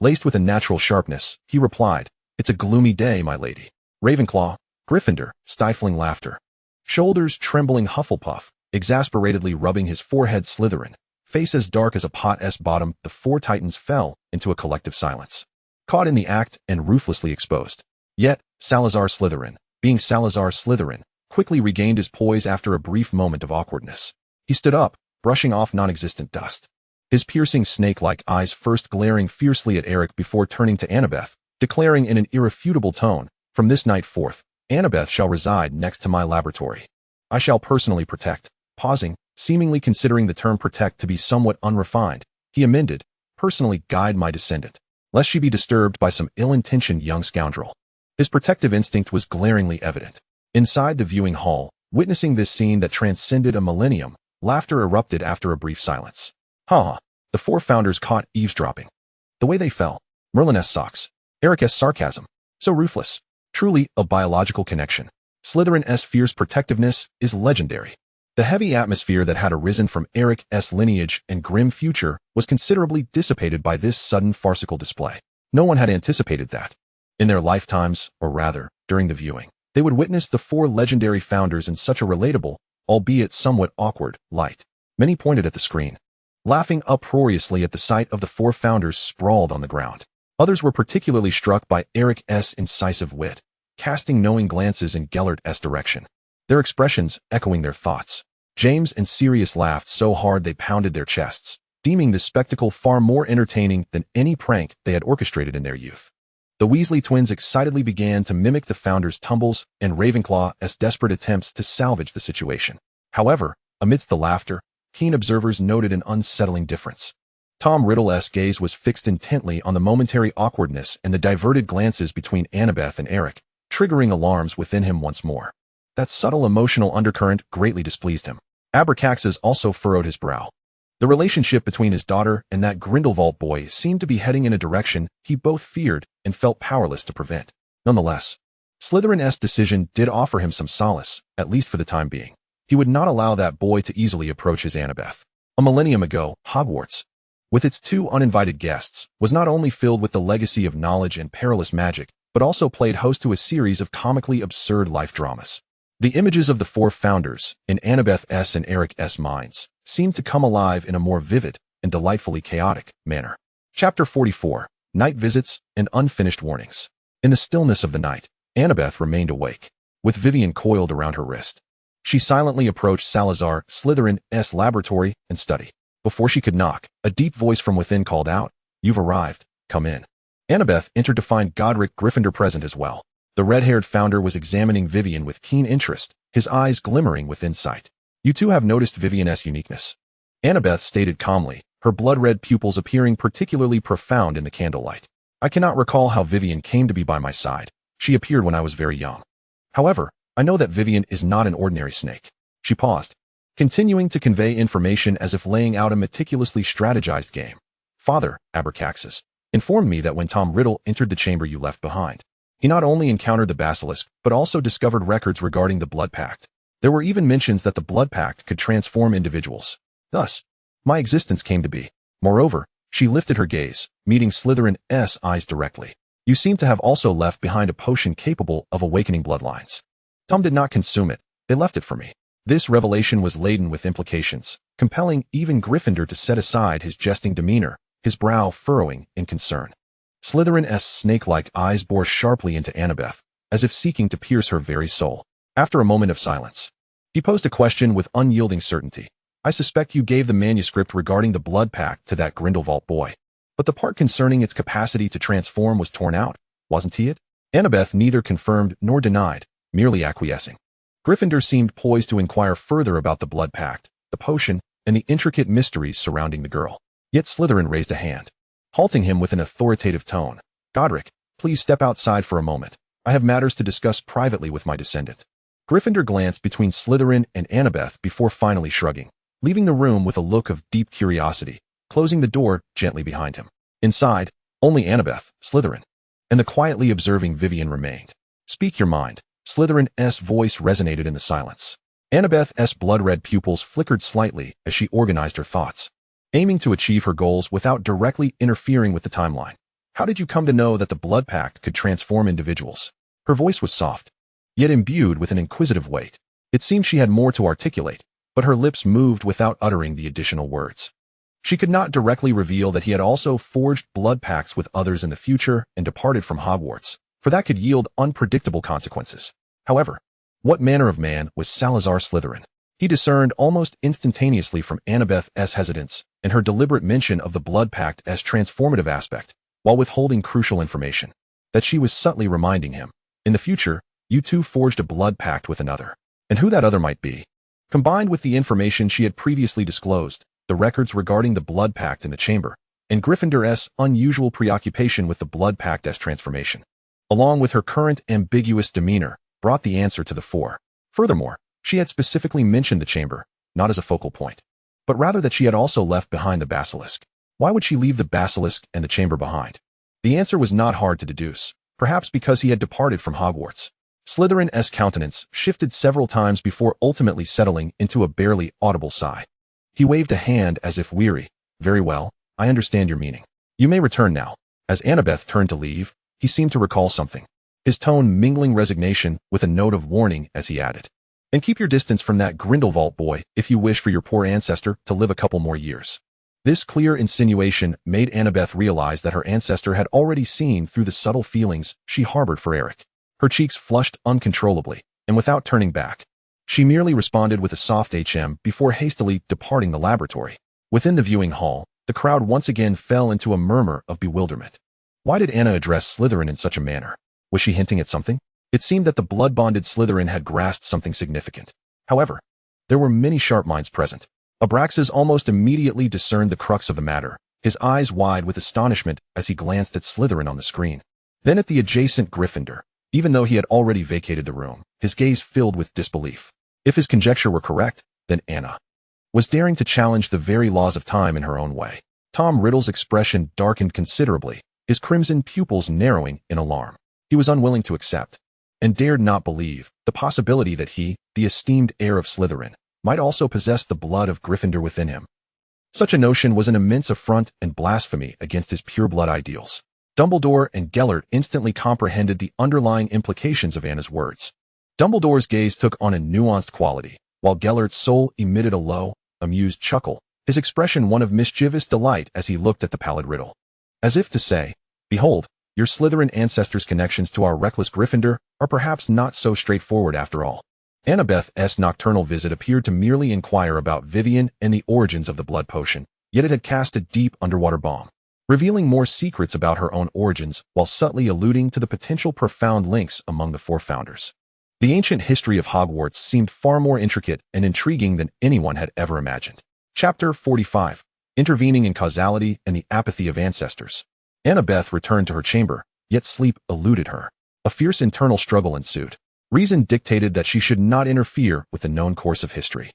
laced with a natural sharpness, he replied, "It's a gloomy day, my lady." Ravenclaw, Gryffindor, stifling laughter. Shoulders trembling Hufflepuff, exasperatedly rubbing his forehead Slytherin. Face as dark as a pot's bottom, the four titans fell into a collective silence, caught in the act and ruthlessly exposed. Yet, Salazar Slytherin, being Salazar Slytherin, quickly regained his poise after a brief moment of awkwardness. He stood up, brushing off non-existent dust, his piercing snake-like eyes first glaring fiercely at Eric before turning to Annabeth, declaring in an irrefutable tone, "From this night forth, Annabeth shall reside next to my laboratory. I shall personally protect." Pausing, seemingly considering the term protect to be somewhat unrefined, he amended, "personally guide my descendant, lest she be disturbed by some ill-intentioned young scoundrel." His protective instinct was glaringly evident. Inside the viewing hall, witnessing this scene that transcended a millennium, laughter erupted after a brief silence. Ha! The four founders caught eavesdropping. The way they fell. Merlin's socks. Eric's sarcasm. So ruthless. Truly a biological connection. Slytherin's fierce protectiveness is legendary. The heavy atmosphere that had arisen from Eric's lineage and grim future was considerably dissipated by this sudden farcical display. No one had anticipated that, in their lifetimes, or rather, during the viewing, they would witness the four legendary founders in such a relatable, albeit somewhat awkward, light. Many pointed at the screen, laughing uproariously at the sight of the four founders sprawled on the ground. Others were particularly struck by Eric's incisive wit, casting knowing glances in Gellert's direction, their expressions echoing their thoughts. James and Sirius laughed so hard they pounded their chests, deeming this spectacle far more entertaining than any prank they had orchestrated in their youth. The Weasley twins excitedly began to mimic the Founder's tumbles and Ravenclaw's desperate attempts to salvage the situation. However, amidst the laughter, keen observers noted an unsettling difference. Tom Riddle's gaze was fixed intently on the momentary awkwardness and the diverted glances between Annabeth and Eric, triggering alarms within him once more. That subtle emotional undercurrent greatly displeased him. Abraxas also furrowed his brow. The relationship between his daughter and that Grindelwald boy seemed to be heading in a direction he both feared and felt powerless to prevent. Nonetheless, Slytherin's decision did offer him some solace, at least for the time being. He would not allow that boy to easily approach his Annabeth. A millennium ago, Hogwarts, with its 2 uninvited guests, was not only filled with the legacy of knowledge and perilous magic, but also played host to a series of comically absurd life dramas. The images of the 4 founders, in Annabeth's and Eric's minds, seemed to come alive in a more vivid and delightfully chaotic manner. Chapter 44. Night Visits and Unfinished Warnings. In the stillness of the night, Annabeth remained awake, with Vivian coiled around her wrist. She silently approached Salazar Slytherin's laboratory and study. Before she could knock, a deep voice from within called out, "You've arrived, come in." Annabeth entered to find Godric Gryffindor present as well. The red-haired founder was examining Vivian with keen interest, his eyes glimmering with insight. "You two have noticed Vivian's uniqueness," Annabeth stated calmly, her blood-red pupils appearing particularly profound in the candlelight. "I cannot recall how Vivian came to be by my side. She appeared when I was very young. However, I know that Vivian is not an ordinary snake." She paused, continuing to convey information as if laying out a meticulously strategized game. "Father, Abraxas, informed me that when Tom Riddle entered the chamber you left behind, he not only encountered the basilisk, but also discovered records regarding the Blood Pact. There were even mentions that the Blood Pact could transform individuals. Thus, my existence came to be. Moreover," she lifted her gaze, meeting Slytherin's eyes directly. "You seem to have also left behind a potion capable of awakening bloodlines. Tom did not consume it, they left it for me." This revelation was laden with implications, compelling even Gryffindor to set aside his jesting demeanor, his brow furrowing in concern. Slytherin's snake-like eyes bored sharply into Annabeth, as if seeking to pierce her very soul. After a moment of silence, he posed a question with unyielding certainty. "I suspect you gave the manuscript regarding the Blood Pact to that Grindelwald boy. But the part concerning its capacity to transform was torn out, wasn't he it?" Annabeth neither confirmed nor denied, merely acquiescing. Gryffindor seemed poised to inquire further about the Blood Pact, the potion, and the intricate mysteries surrounding the girl. Yet Slytherin raised a hand, halting him with an authoritative tone. "Godric, please step outside for a moment. I have matters to discuss privately with my descendant." Gryffindor glanced between Slytherin and Annabeth before finally shrugging, leaving the room with a look of deep curiosity, closing the door gently behind him. Inside, only Annabeth, Slytherin, and the quietly observing Vivian remained. "Speak your mind." Slytherin's voice resonated in the silence. Annabeth's blood-red pupils flickered slightly as she organized her thoughts, aiming to achieve her goals without directly interfering with the timeline. "How did you come to know that the Blood Pact could transform individuals?" Her voice was soft, yet imbued with an inquisitive weight. It seemed she had more to articulate, but her lips moved without uttering the additional words. She could not directly reveal that he had also forged blood pacts with others in the future and departed from Hogwarts, for that could yield unpredictable consequences. However, what manner of man was Salazar Slytherin? He discerned almost instantaneously from Annabeth's hesitance and her deliberate mention of the Blood Pact as transformative aspect, while withholding crucial information, that she was subtly reminding him, "In the future, you two forged a blood pact with another." And who that other might be, combined with the information she had previously disclosed, the records regarding the Blood Pact in the chamber, and Gryffindor's unusual preoccupation with the Blood Pact as transformation, along with her current ambiguous demeanor, brought the answer to the fore. Furthermore, she had specifically mentioned the chamber, not as a focal point, but rather that she had also left behind the basilisk. Why would she leave the basilisk and the chamber behind? The answer was not hard to deduce, perhaps because he had departed from Hogwarts. Slytherin's countenance shifted several times before ultimately settling into a barely audible sigh. He waved a hand as if weary. "Very well, I understand your meaning. You may return now." As Annabeth turned to leave, he seemed to recall something, his tone mingling resignation with a note of warning as he added, "And keep your distance from that Grindelwald boy if you wish for your poor ancestor to live a couple more years." This clear insinuation made Annabeth realize that her ancestor had already seen through the subtle feelings she harbored for Eric. Her cheeks flushed uncontrollably, and without turning back, she merely responded with a soft "HM" before hastily departing the laboratory. Within the viewing hall, the crowd once again fell into a murmur of bewilderment. Why did Anna address Slytherin in such a manner? Was she hinting at something? It seemed that the blood-bonded Slytherin had grasped something significant. However, there were many sharp minds present. Abraxas almost immediately discerned the crux of the matter, his eyes wide with astonishment as he glanced at Slytherin on the screen. Then at the adjacent Gryffindor. Even though he had already vacated the room, his gaze filled with disbelief. If his conjecture were correct, then Anna was daring to challenge the very laws of time in her own way. Tom Riddle's expression darkened considerably, his crimson pupils narrowing in alarm. He was unwilling to accept, and dared not believe, the possibility that he, the esteemed heir of Slytherin, might also possess the blood of Gryffindor within him. Such a notion was an immense affront and blasphemy against his pure-blood ideals. Dumbledore and Gellert instantly comprehended the underlying implications of Anna's words. Dumbledore's gaze took on a nuanced quality, while Gellert's soul emitted a low, amused chuckle, his expression one of mischievous delight as he looked at the pallid Riddle. As if to say, "Behold, your Slytherin ancestors' connections to our reckless Gryffindor are perhaps not so straightforward after all." Annabeth's nocturnal visit appeared to merely inquire about Vivian and the origins of the blood potion, yet it had cast a deep underwater bomb, revealing more secrets about her own origins while subtly alluding to the potential profound links among the four founders. The ancient history of Hogwarts seemed far more intricate and intriguing than anyone had ever imagined. Chapter 45. Intervening in Causality and the Apathy of Ancestors. Annabeth returned to her chamber, yet sleep eluded her. A fierce internal struggle ensued. Reason dictated that she should not interfere with the known course of history.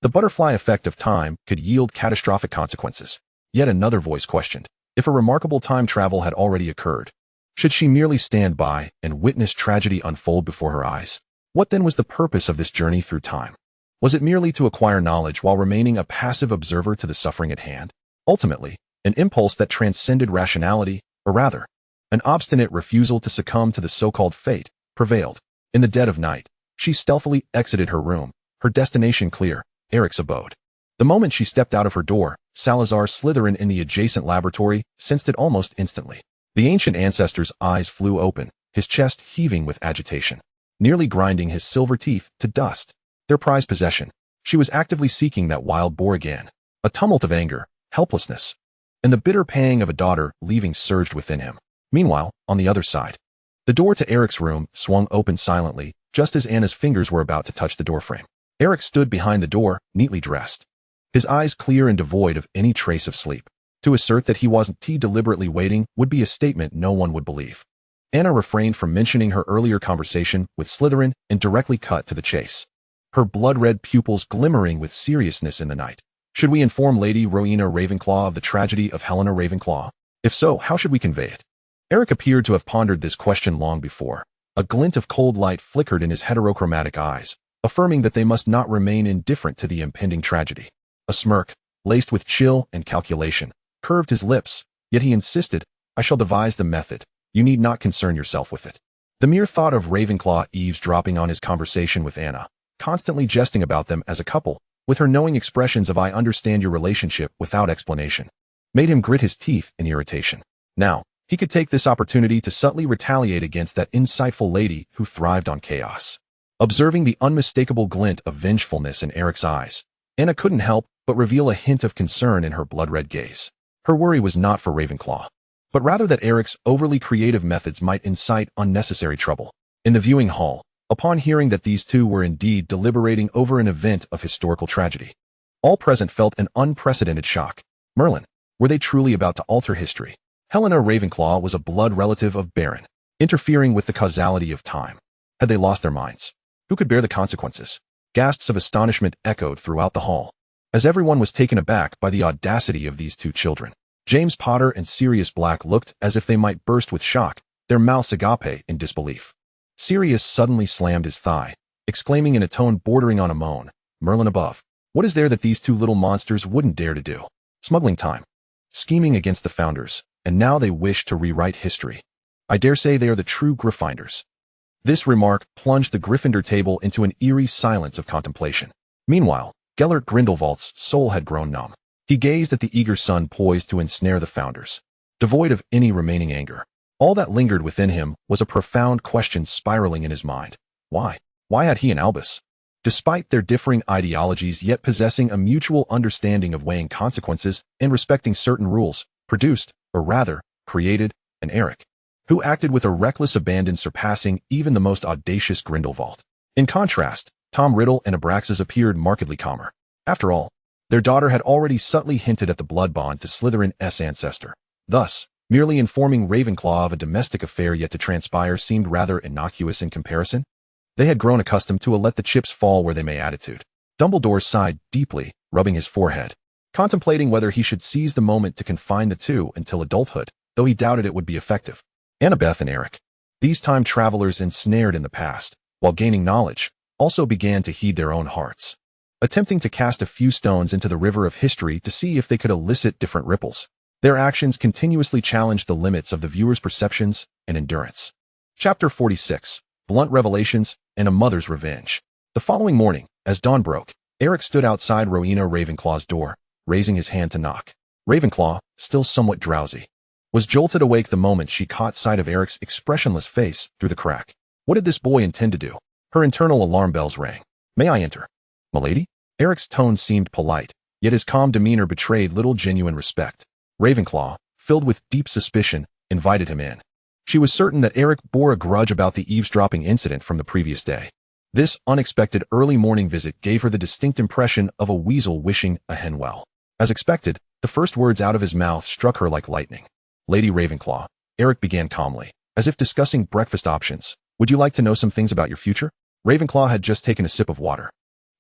The butterfly effect of time could yield catastrophic consequences. Yet another voice questioned, if a remarkable time travel had already occurred, should she merely stand by and witness tragedy unfold before her eyes? What then was the purpose of this journey through time? Was it merely to acquire knowledge while remaining a passive observer to the suffering at hand? Ultimately, an impulse that transcended rationality, or rather, an obstinate refusal to succumb to the so-called fate, prevailed. In the dead of night, she stealthily exited her room, her destination clear, Eric's abode. The moment she stepped out of her door, Salazar Slytherin in the adjacent laboratory sensed it almost instantly. The ancient ancestor's eyes flew open, his chest heaving with agitation, nearly grinding his silver teeth to dust. Their prized possession. She was actively seeking that wild boar again. A tumult of anger, helplessness, and the bitter pang of a daughter leaving surged within him. Meanwhile, on the other side, the door to Eric's room swung open silently, just as Anna's fingers were about to touch the doorframe. Eric stood behind the door, neatly dressed, his eyes clear and devoid of any trace of sleep. To assert that he wasn't deliberately waiting would be a statement no one would believe. Anna refrained from mentioning her earlier conversation with Slytherin and directly cut to the chase, her blood-red pupils glimmering with seriousness in the night. Should we inform Lady Rowena Ravenclaw of the tragedy of Helena Ravenclaw? If so, how should we convey it? Eric appeared to have pondered this question long before. A glint of cold light flickered in his heterochromatic eyes, affirming that they must not remain indifferent to the impending tragedy. A smirk, laced with chill and calculation, curved his lips, yet he insisted, "I shall devise the method. You need not concern yourself with it." The mere thought of Ravenclaw eavesdropping on his conversation with Anna, constantly jesting about them as a couple, with her knowing expressions of "I understand your relationship" without explanation, made him grit his teeth in irritation. Now, he could take this opportunity to subtly retaliate against that insightful lady who thrived on chaos. Observing the unmistakable glint of vengefulness in Eric's eyes, Anna couldn't help but reveal a hint of concern in her blood-red gaze. Her worry was not for Ravenclaw, but rather that Eric's overly creative methods might incite unnecessary trouble. In the viewing hall, upon hearing that these two were indeed deliberating over an event of historical tragedy, all present felt an unprecedented shock. Merlin, were they truly about to alter history? Helena Ravenclaw was a blood relative of Baron, interfering with the causality of time. Had they lost their minds? Who could bear the consequences? Gasps of astonishment echoed throughout the hall, as everyone was taken aback by the audacity of these two children. James Potter and Sirius Black looked as if they might burst with shock, their mouths agape in disbelief. Sirius suddenly slammed his thigh, exclaiming in a tone bordering on a moan, "Merlin above! What is there that these two little monsters wouldn't dare to do? Smuggling time, scheming against the founders, and now they wish to rewrite history. I dare say they are the true Gryffindors." This remark plunged the Gryffindor table into an eerie silence of contemplation. Meanwhile, Gellert Grindelwald's soul had grown numb. He gazed at the eager son poised to ensnare the founders, devoid of any remaining anger. All that lingered within him was a profound question spiraling in his mind. Why? Why had he and Albus, despite their differing ideologies yet possessing a mutual understanding of weighing consequences and respecting certain rules, produced, or rather, created, and Eric, who acted with a reckless abandon surpassing even the most audacious Grindelwald. In contrast, Tom Riddle and Abraxas appeared markedly calmer. After all, their daughter had already subtly hinted at the blood bond to Slytherin's ancestor. Thus, merely informing Ravenclaw of a domestic affair yet to transpire seemed rather innocuous in comparison. They had grown accustomed to a let the chips fall where they may attitude. Dumbledore sighed deeply, rubbing his forehead, contemplating whether he should seize the moment to confine the two until adulthood, though he doubted it would be effective. Annabeth and Eric, these time travelers ensnared in the past, while gaining knowledge, also began to heed their own hearts, attempting to cast a few stones into the river of history to see if they could elicit different ripples. Their actions continuously challenged the limits of the viewer's perceptions and endurance. Chapter 46, Blunt Revelations and a Mother's Revenge. The following morning, as dawn broke, Eric stood outside Rowena Ravenclaw's door, raising his hand to knock. Ravenclaw, still somewhat drowsy, was jolted awake the moment she caught sight of Eric's expressionless face through the crack. What did this boy intend to do? Her internal alarm bells rang. "May I enter, milady?" Eric's tone seemed polite, yet his calm demeanor betrayed little genuine respect. Ravenclaw, filled with deep suspicion, invited him in. She was certain that Eric bore a grudge about the eavesdropping incident from the previous day. This unexpected early morning visit gave her the distinct impression of a weasel wishing a hen well. As expected, the first words out of his mouth struck her like lightning. "Lady Ravenclaw," Eric began calmly, as if discussing breakfast options, "would you like to know some things about your future?" Ravenclaw had just taken a sip of water,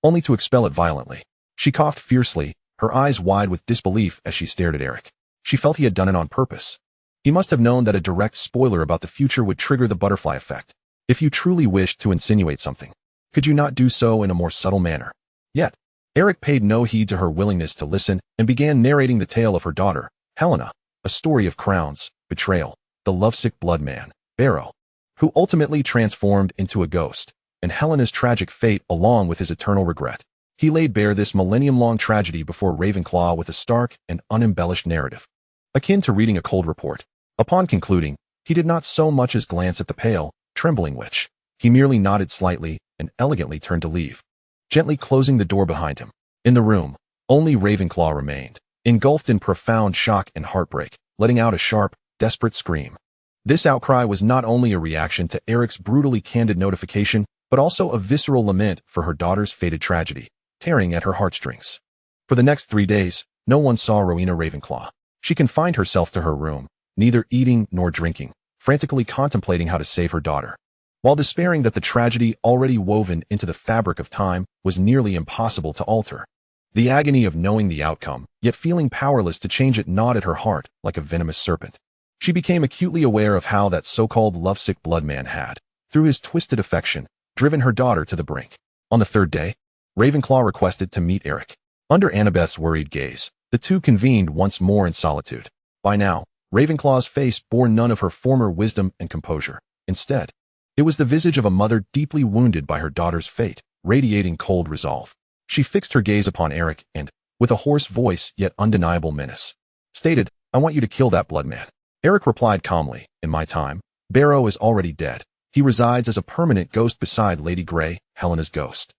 only to expel it violently. She coughed fiercely, her eyes wide with disbelief as she stared at Eric. She felt he had done it on purpose. He must have known that a direct spoiler about the future would trigger the butterfly effect. If you truly wished to insinuate something, could you not do so in a more subtle manner? Yet, Eric paid no heed to her willingness to listen and began narrating the tale of her daughter, Helena, a story of crowns, betrayal, the lovesick blood man, Barrow, who ultimately transformed into a ghost, and Helena's tragic fate along with his eternal regret. He laid bare this millennium-long tragedy before Ravenclaw with a stark and unembellished narrative, akin to reading a cold report. Upon concluding, he did not so much as glance at the pale, trembling witch. He merely nodded slightly and elegantly turned to leave, gently closing the door behind him. In the room, only Ravenclaw remained, engulfed in profound shock and heartbreak, letting out a sharp, desperate scream. This outcry was not only a reaction to Eric's brutally candid notification, but also a visceral lament for her daughter's fated tragedy, tearing at her heartstrings. For the next 3 days, no one saw Rowena Ravenclaw. She confined herself to her room, neither eating nor drinking, frantically contemplating how to save her daughter, while despairing that the tragedy already woven into the fabric of time was nearly impossible to alter. The agony of knowing the outcome, yet feeling powerless to change it gnawed at her heart like a venomous serpent. She became acutely aware of how that so-called lovesick blood man had, through his twisted affection, driven her daughter to the brink. On the 3rd day, Ravenclaw requested to meet Eric. Under Annabeth's worried gaze, the two convened once more in solitude. By now, Ravenclaw's face bore none of her former wisdom and composure. Instead, it was the visage of a mother deeply wounded by her daughter's fate, radiating cold resolve. She fixed her gaze upon Eric and, with a hoarse voice yet undeniable menace, stated, "I want you to kill that blood man." Eric replied calmly, "In my time, Barrow is already dead. He resides as a permanent ghost beside Lady Grey, Helena's ghost."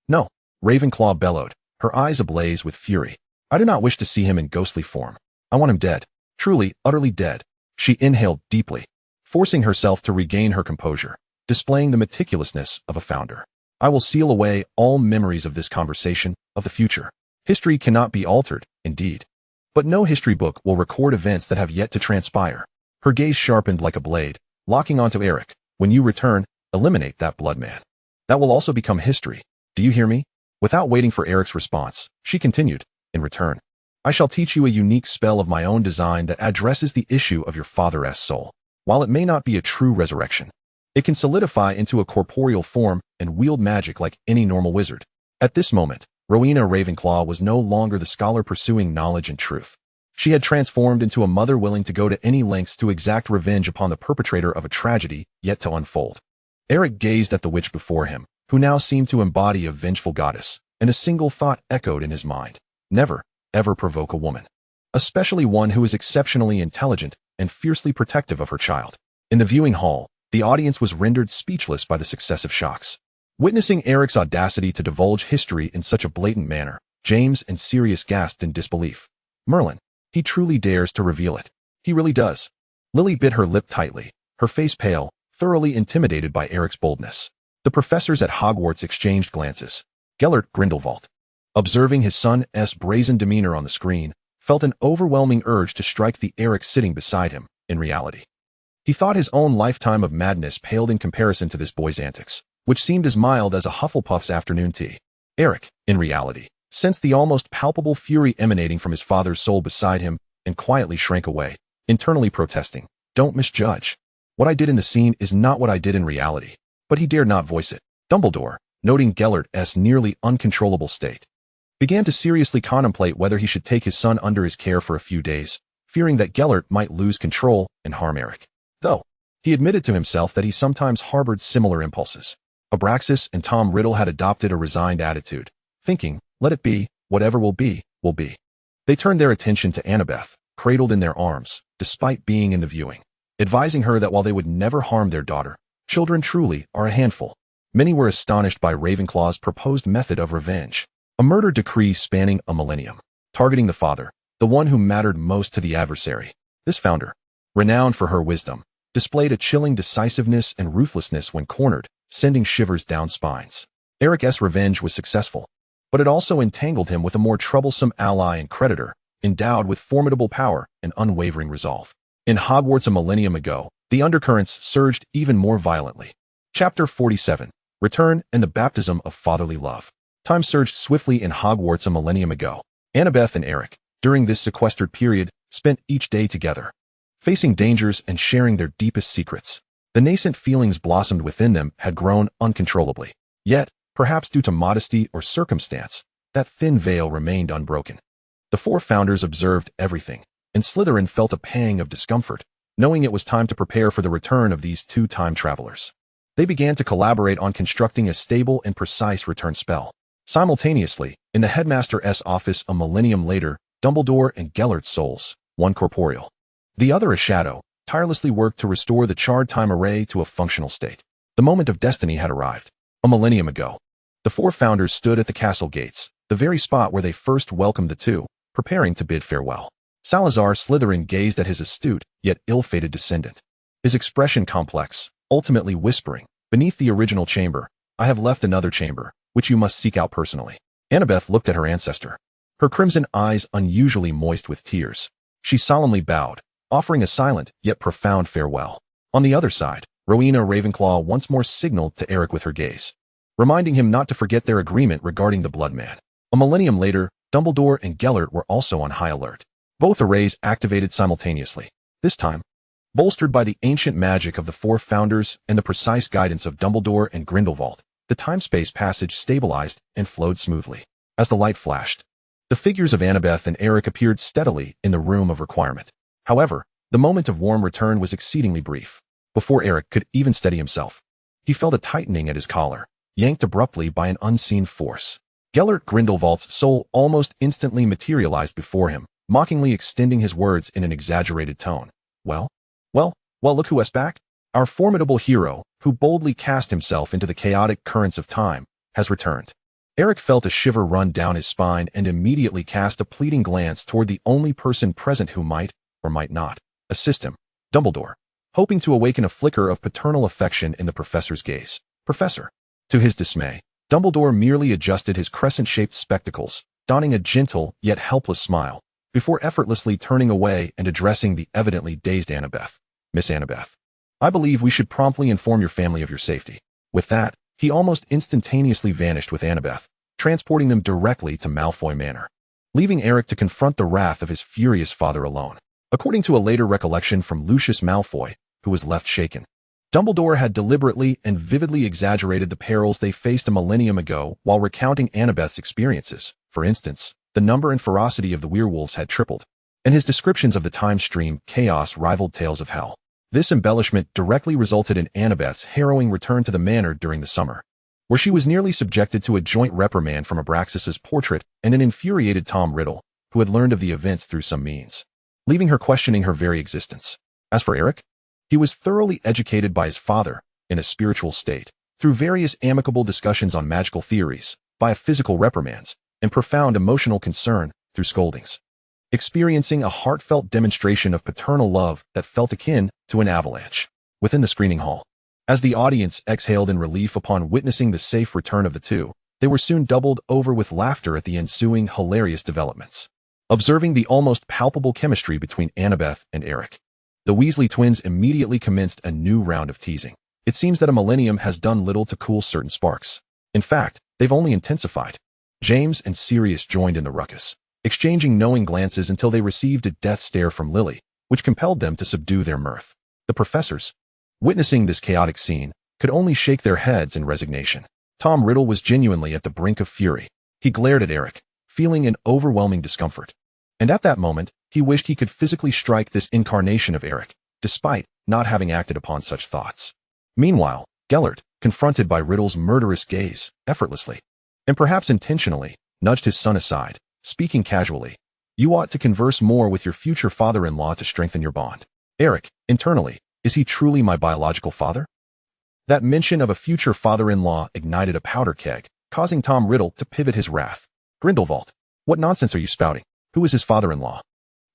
"No," Ravenclaw bellowed, her eyes ablaze with fury. "I do not wish to see him in ghostly form. I want him dead. Truly, utterly dead." She inhaled deeply, forcing herself to regain her composure, displaying the meticulousness of a founder. "I will seal away all memories of this conversation, of the future. History cannot be altered, indeed. But no history book will record events that have yet to transpire." Her gaze sharpened like a blade, locking onto Eric. "When you return, eliminate that blood man. That will also become history. Do you hear me?" Without waiting for Eric's response, she continued, "In return, I shall teach you a unique spell of my own design that addresses the issue of your father's soul. While it may not be a true resurrection, it can solidify into a corporeal form and wield magic like any normal wizard." At this moment, Rowena Ravenclaw was no longer the scholar pursuing knowledge and truth. She had transformed into a mother willing to go to any lengths to exact revenge upon the perpetrator of a tragedy yet to unfold. Eric gazed at the witch before him, who now seemed to embody a vengeful goddess, and a single thought echoed in his mind: never, ever provoke a woman, especially one who is exceptionally intelligent and fiercely protective of her child. In the viewing hall, the audience was rendered speechless by the successive shocks. Witnessing Eric's audacity to divulge history in such a blatant manner, James and Sirius gasped in disbelief. "Merlin, he truly dares to reveal it. He really does." Lily bit her lip tightly, her face pale, thoroughly intimidated by Eric's boldness. The professors at Hogwarts exchanged glances. Gellert Grindelwald, observing his son's brazen demeanor on the screen, felt an overwhelming urge to strike the Eric sitting beside him. In reality, he thought his own lifetime of madness paled in comparison to this boy's antics, which seemed as mild as a Hufflepuff's afternoon tea. Eric, in reality, sensed the almost palpable fury emanating from his father's soul beside him and quietly shrank away, internally protesting, "Don't misjudge. What I did in the scene is not what I did in reality." But he dared not voice it. Dumbledore, noting Gellert's nearly uncontrollable state, began to seriously contemplate whether he should take his son under his care for a few days, fearing that Gellert might lose control and harm Eric. Though, he admitted to himself that he sometimes harbored similar impulses. Abraxas and Tom Riddle had adopted a resigned attitude, thinking, "Let it be, whatever will be, will be." They turned their attention to Annabeth, cradled in their arms, despite being in the viewing, advising her that while they would never harm their daughter, children truly are a handful. Many were astonished by Ravenclaw's proposed method of revenge, a murder decree spanning a millennium, targeting the father, the one who mattered most to the adversary. This founder, renowned for her wisdom, displayed a chilling decisiveness and ruthlessness when cornered, sending shivers down spines. Eric's revenge was successful, but it also entangled him with a more troublesome ally and creditor, endowed with formidable power and unwavering resolve. In Hogwarts a millennium ago, the undercurrents surged even more violently. Chapter 47, Return and the Baptism of Fatherly Love. Time surged swiftly in Hogwarts a millennium ago. Annabeth and Eric, during this sequestered period, spent each day together, facing dangers and sharing their deepest secrets. The nascent feelings blossomed within them had grown uncontrollably. Yet, perhaps due to modesty or circumstance, that thin veil remained unbroken. The four founders observed everything, and Slytherin felt a pang of discomfort, knowing it was time to prepare for the return of these two time travelers. They began to collaborate on constructing a stable and precise return spell. Simultaneously, in the headmaster's office a millennium later, Dumbledore and Gellert's souls, one corporeal, the other a shadow, tirelessly worked to restore the charred time array to a functional state. The moment of destiny had arrived. A millennium ago, the four founders stood at the castle gates, the very spot where they first welcomed the two, preparing to bid farewell. Salazar Slytherin gazed at his astute, yet ill-fated descendant, his expression complex, ultimately whispering, "Beneath the original chamber, I have left another chamber, which you must seek out personally." Annabeth looked at her ancestor, her crimson eyes unusually moist with tears. She solemnly bowed, offering a silent yet profound farewell. On the other side, Rowena Ravenclaw once more signaled to Eric with her gaze, reminding him not to forget their agreement regarding the Blood Man. A millennium later, Dumbledore and Gellert were also on high alert. Both arrays activated simultaneously. This time, bolstered by the ancient magic of the four founders and the precise guidance of Dumbledore and Grindelwald, the time-space passage stabilized and flowed smoothly. As the light flashed, the figures of Annabeth and Eric appeared steadily in the room of requirement. However, the moment of warm return was exceedingly brief. Before Eric could even steady himself, he felt a tightening at his collar, yanked abruptly by an unseen force. Gellert Grindelwald's soul almost instantly materialized before him, mockingly extending his words in an exaggerated tone. Well, look who's back. Our formidable hero, who boldly cast himself into the chaotic currents of time, has returned." Eric felt a shiver run down his spine and immediately cast a pleading glance toward the only person present who might, or might not, assist him, Dumbledore, hoping to awaken a flicker of paternal affection in the professor's gaze. "Professor." To his dismay, Dumbledore merely adjusted his crescent-shaped spectacles, donning a gentle yet helpless smile, before effortlessly turning away and addressing the evidently dazed Annabeth. "Miss Annabeth, I believe we should promptly inform your family of your safety." With that, he almost instantaneously vanished with Annabeth, transporting them directly to Malfoy Manor, leaving Eric to confront the wrath of his furious father alone. According to a later recollection from Lucius Malfoy, who was left shaken, Dumbledore had deliberately and vividly exaggerated the perils they faced a millennium ago while recounting Annabeth's experiences. For instance, the number and ferocity of the werewolves had tripled, and his descriptions of the time stream chaos rivaled tales of hell. This embellishment directly resulted in Annabeth's harrowing return to the manor during the summer, where she was nearly subjected to a joint reprimand from Abraxas's portrait and an infuriated Tom Riddle, who had learned of the events through some means, leaving her questioning her very existence. As for Eric, he was thoroughly educated by his father, in a spiritual state, through various amicable discussions on magical theories, by physical reprimands, and profound emotional concern through scoldings. experiencing a heartfelt demonstration of paternal love that felt akin to an avalanche. Within the screening hall, as the audience exhaled in relief upon witnessing the safe return of the two, they were soon doubled over with laughter at the ensuing hilarious developments. Observing the almost palpable chemistry between Annabeth and Eric, the Weasley twins immediately commenced a new round of teasing. It seems that a millennium has done little to cool certain sparks. In fact, they've only intensified. James and Sirius joined in the ruckus, exchanging knowing glances until they received a death stare from Lily, which compelled them to subdue their mirth. The professors, witnessing this chaotic scene, could only shake their heads in resignation. Tom Riddle was genuinely at the brink of fury. He glared at Eric, feeling an overwhelming discomfort. And at that moment, he wished he could physically strike this incarnation of Eric, despite not having acted upon such thoughts. Meanwhile, Gellert, confronted by Riddle's murderous gaze, effortlessly, and perhaps intentionally, nudged his son aside, speaking casually. You ought to converse more with your future father-in-law to strengthen your bond. Eric, internally, is he truly my biological father? That mention of a future father-in-law ignited a powder keg, causing Tom Riddle to pivot his wrath. Grindelwald, what nonsense are you spouting? Who is his father-in-law?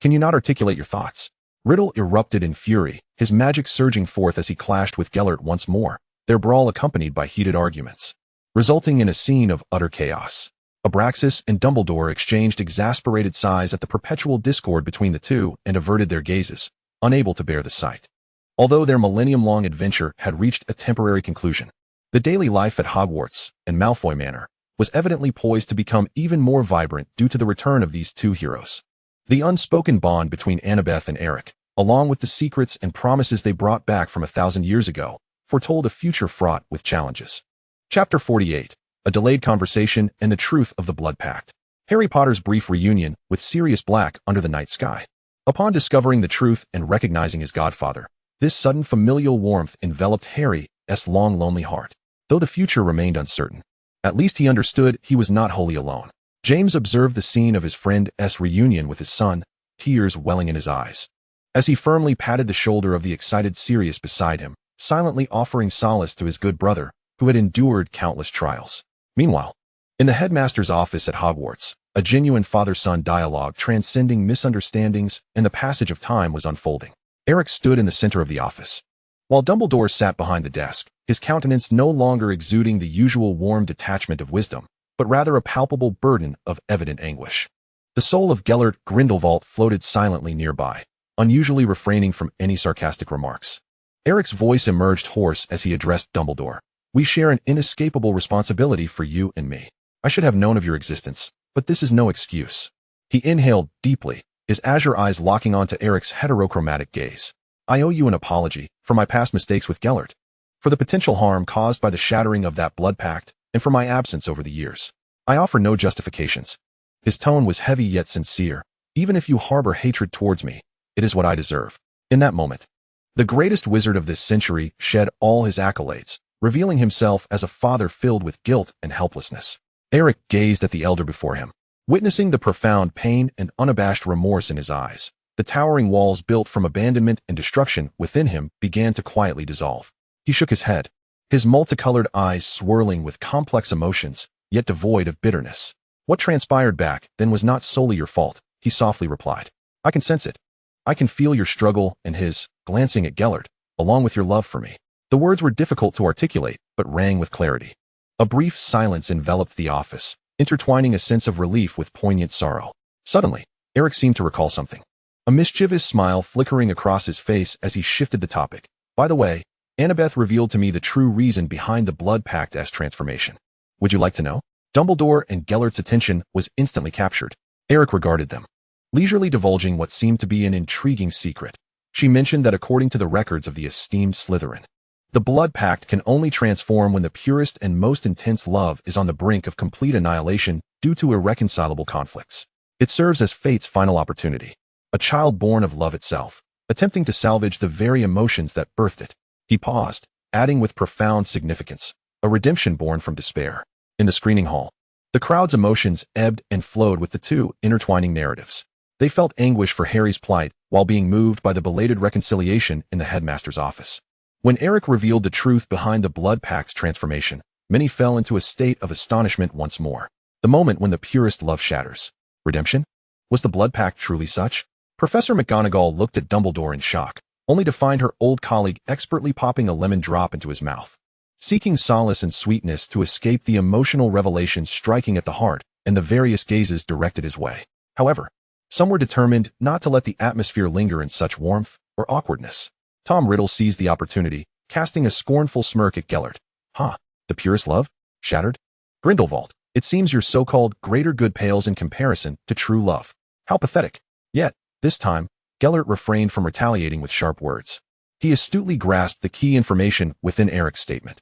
Can you not articulate your thoughts? Riddle erupted in fury, his magic surging forth as he clashed with Gellert once more, their brawl accompanied by heated arguments, resulting in a scene of utter chaos. Abraxas and Dumbledore exchanged exasperated sighs at the perpetual discord between the two and averted their gazes, unable to bear the sight. Although their millennium-long adventure had reached a temporary conclusion, the daily life at Hogwarts and Malfoy Manor was evidently poised to become even more vibrant due to the return of these two heroes. The unspoken bond between Annabeth and Eric, along with the secrets and promises they brought back from 1,000 years ago, foretold a future fraught with challenges. Chapter 48, A Delayed Conversation and the Truth of the Blood Pact. Harry Potter's brief reunion with Sirius Black under the night sky. Upon discovering the truth and recognizing his godfather, this sudden familial warmth enveloped Harry's long lonely heart. Though the future remained uncertain, at least he understood he was not wholly alone. James observed the scene of his friend's reunion with his son, tears welling in his eyes, as he firmly patted the shoulder of the excited Sirius beside him, silently offering solace to his good brother, who had endured countless trials. Meanwhile, in the headmaster's office at Hogwarts, a genuine father-son dialogue transcending misunderstandings and the passage of time was unfolding. Eric stood in the center of the office, while Dumbledore sat behind the desk, his countenance no longer exuding the usual warm detachment of wisdom, but rather a palpable burden of evident anguish. The soul of Gellert Grindelwald floated silently nearby, unusually refraining from any sarcastic remarks. Eric's voice emerged hoarse as he addressed Dumbledore. We share an inescapable responsibility for you and me. I should have known of your existence, but this is no excuse. He inhaled deeply, his azure eyes locking onto Eric's heterochromatic gaze. I owe you an apology for my past mistakes with Gellert, for the potential harm caused by the shattering of that blood pact, and for my absence over the years. I offer no justifications. His tone was heavy yet sincere. Even if you harbor hatred towards me, it is what I deserve. In that moment, the greatest wizard of this century shed all his accolades, revealing himself as a father filled with guilt and helplessness. Eric gazed at the elder before him, witnessing the profound pain and unabashed remorse in his eyes. The towering walls built from abandonment and destruction within him began to quietly dissolve. He shook his head, his multicolored eyes swirling with complex emotions, yet devoid of bitterness. What transpired back then was not solely your fault, he softly replied. I can sense it. I can feel your struggle and his, glancing at Gellert, along with your love for me. The words were difficult to articulate, but rang with clarity. A brief silence enveloped the office, intertwining a sense of relief with poignant sorrow. Suddenly, Eric seemed to recall something, a mischievous smile flickering across his face as he shifted the topic. By the way, Annabeth revealed to me the true reason behind the blood pact transformation. Would you like to know? Dumbledore and Gellert's attention was instantly captured. Eric regarded them, leisurely divulging what seemed to be an intriguing secret. She mentioned that according to the records of the esteemed Slytherin, the blood pact can only transform when the purest and most intense love is on the brink of complete annihilation due to irreconcilable conflicts. It serves as fate's final opportunity, a child born of love itself, attempting to salvage the very emotions that birthed it. He paused, adding with profound significance, a redemption born from despair. In the screening hall, the crowd's emotions ebbed and flowed with the two intertwining narratives. They felt anguish for Harry's plight while being moved by the belated reconciliation in the headmaster's office. When Eric revealed the truth behind the blood pact's transformation, many fell into a state of astonishment once more. The moment when the purest love shatters. Redemption? Was the blood pact truly such? Professor McGonagall looked at Dumbledore in shock, only to find her old colleague expertly popping a lemon drop into his mouth, seeking solace and sweetness to escape the emotional revelations striking at the heart and the various gazes directed his way. However, some were determined not to let the atmosphere linger in such warmth or awkwardness. Tom Riddle seized the opportunity, casting a scornful smirk at Gellert. Huh, the purest love? Shattered? Grindelwald, it seems your so-called greater good pales in comparison to true love. How pathetic. Yet, this time, Gellert refrained from retaliating with sharp words. He astutely grasped the key information within Eric's statement.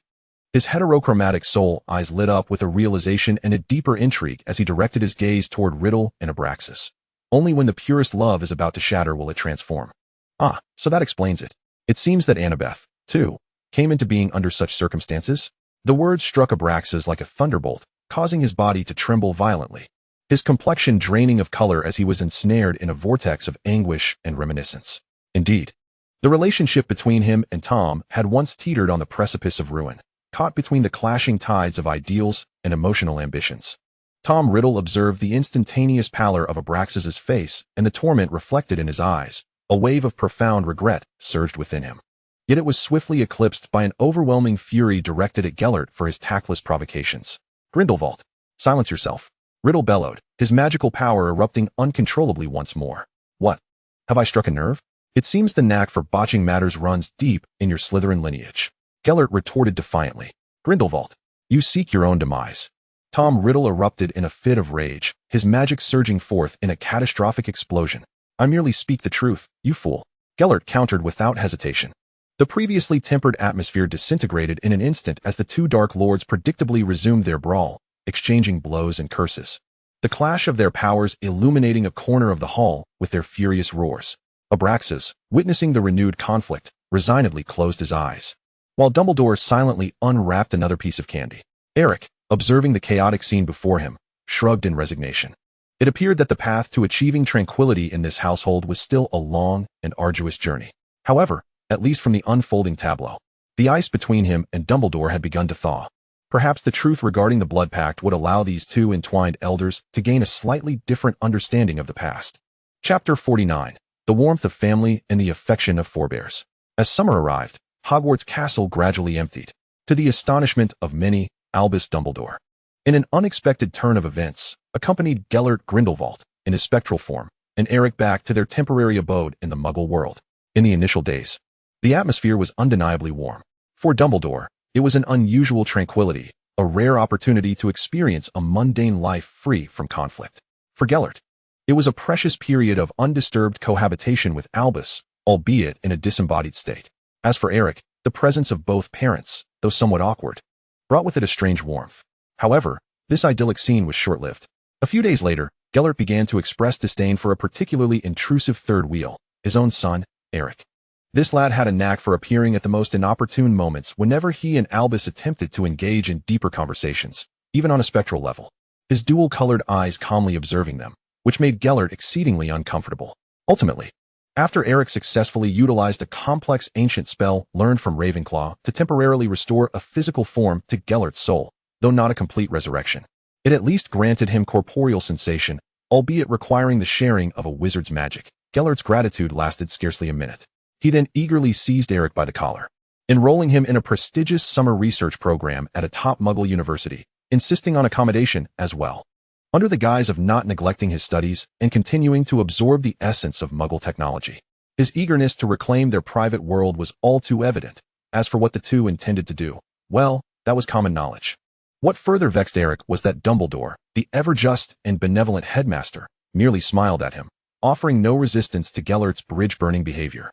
His heterochromatic soul eyes lit up with a realization and a deeper intrigue as he directed his gaze toward Riddle and Abraxas. Only when the purest love is about to shatter will it transform. Ah, so that explains it. It seems that Annabeth, too, came into being under such circumstances. The words struck Abraxas like a thunderbolt, causing his body to tremble violently, his complexion draining of color as he was ensnared in a vortex of anguish and reminiscence. Indeed, the relationship between him and Tom had once teetered on the precipice of ruin, caught between the clashing tides of ideals and emotional ambitions. Tom Riddle observed the instantaneous pallor of Abraxas's face and the torment reflected in his eyes. A wave of profound regret surged within him. Yet it was swiftly eclipsed by an overwhelming fury directed at Gellert for his tactless provocations. Grindelwald, silence yourself, Riddle bellowed, his magical power erupting uncontrollably once more. What? Have I struck a nerve? It seems the knack for botching matters runs deep in your Slytherin lineage. Gellert retorted defiantly. Grindelwald, you seek your own demise. Tom Riddle erupted in a fit of rage, his magic surging forth in a catastrophic explosion. I merely speak the truth, you fool. Gellert countered without hesitation. The previously tempered atmosphere disintegrated in an instant as the two Dark Lords predictably resumed their brawl, exchanging blows and curses. The clash of their powers illuminating a corner of the hall with their furious roars. Abraxas, witnessing the renewed conflict, resignedly closed his eyes, while Dumbledore silently unwrapped another piece of candy. Eric, observing the chaotic scene before him, shrugged in resignation. It appeared that the path to achieving tranquility in this household was still a long and arduous journey. However, at least from the unfolding tableau, the ice between him and Dumbledore had begun to thaw. Perhaps the truth regarding the blood pact would allow these two entwined elders to gain a slightly different understanding of the past. Chapter 49. The warmth of family and the affection of forebears. As summer arrived, Hogwarts Castle gradually emptied, to the astonishment of many, Albus Dumbledore. In an unexpected turn of events, accompanied Gellert Grindelwald, in his spectral form, and Eric back to their temporary abode in the Muggle world. In the initial days, the atmosphere was undeniably warm. For Dumbledore, it was an unusual tranquility, a rare opportunity to experience a mundane life free from conflict. For Gellert, it was a precious period of undisturbed cohabitation with Albus, albeit in a disembodied state. As for Eric, the presence of both parents, though somewhat awkward, brought with it a strange warmth. However, this idyllic scene was short-lived. A few days later, Gellert began to express disdain for a particularly intrusive third wheel, his own son, Eric. This lad had a knack for appearing at the most inopportune moments whenever he and Albus attempted to engage in deeper conversations, even on a spectral level, his dual-colored eyes calmly observing them, which made Gellert exceedingly uncomfortable. Ultimately, after Eric successfully utilized a complex ancient spell learned from Ravenclaw to temporarily restore a physical form to Gellert's soul, though not a complete resurrection, it at least granted him corporeal sensation, albeit requiring the sharing of a wizard's magic. Gellert's gratitude lasted scarcely a minute. He then eagerly seized Eric by the collar, enrolling him in a prestigious summer research program at a top Muggle university, insisting on accommodation as well, under the guise of not neglecting his studies and continuing to absorb the essence of Muggle technology. His eagerness to reclaim their private world was all too evident. As for what the two intended to do, well, that was common knowledge. What further vexed Eric was that Dumbledore, the ever-just and benevolent headmaster, merely smiled at him, offering no resistance to Gellert's bridge-burning behavior.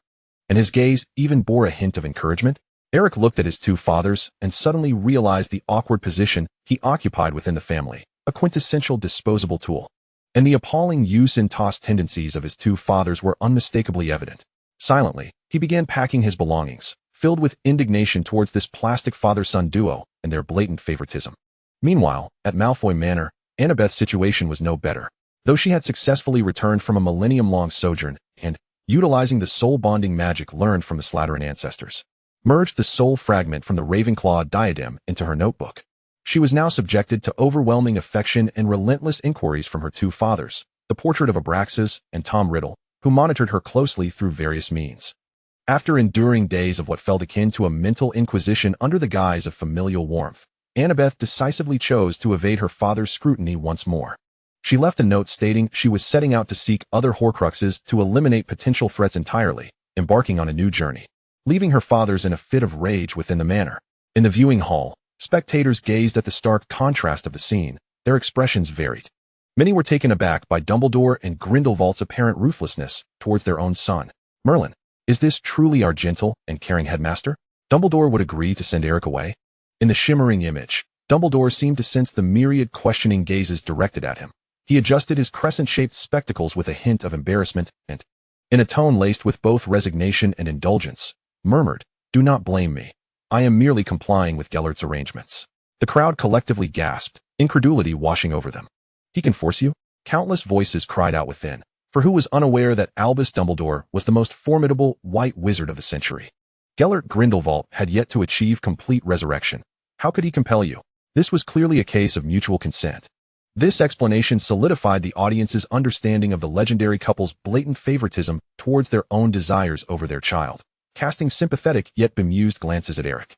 And his gaze even bore a hint of encouragement. Eric looked at his two fathers and suddenly realized the awkward position he occupied within the family, a quintessential disposable tool. And the appalling use and toss tendencies of his two fathers were unmistakably evident. Silently, he began packing his belongings, filled with indignation towards this plastic father-son duo and their blatant favoritism. Meanwhile, at Malfoy Manor, Annabeth's situation was no better. Though she had successfully returned from a millennium-long sojourn and, utilizing the soul-bonding magic learned from the Slytherin ancestors, merged the soul fragment from the Ravenclaw diadem into her notebook. She was now subjected to overwhelming affection and relentless inquiries from her two fathers, the portrait of Abraxas and Tom Riddle, who monitored her closely through various means. After enduring days of what felt akin to a mental inquisition under the guise of familial warmth, Annabeth decisively chose to evade her father's scrutiny once more. She left a note stating she was setting out to seek other Horcruxes to eliminate potential threats entirely, embarking on a new journey, leaving her fathers in a fit of rage within the manor. In the viewing hall, spectators gazed at the stark contrast of the scene. Their expressions varied. Many were taken aback by Dumbledore and Grindelwald's apparent ruthlessness towards their own son. Merlin, is this truly our gentle and caring headmaster? Dumbledore would agree to send Eric away? In the shimmering image, Dumbledore seemed to sense the myriad questioning gazes directed at him. He adjusted his crescent-shaped spectacles with a hint of embarrassment and, in a tone laced with both resignation and indulgence, murmured, "Do not blame me. I am merely complying with Gellert's arrangements." The crowd collectively gasped, incredulity washing over them. "He can force you?" Countless voices cried out within, for who was unaware that Albus Dumbledore was the most formidable white wizard of the century? Gellert Grindelwald had yet to achieve complete resurrection. How could he compel you? This was clearly a case of mutual consent. This explanation solidified the audience's understanding of the legendary couple's blatant favoritism towards their own desires over their child, casting sympathetic yet bemused glances at Eric,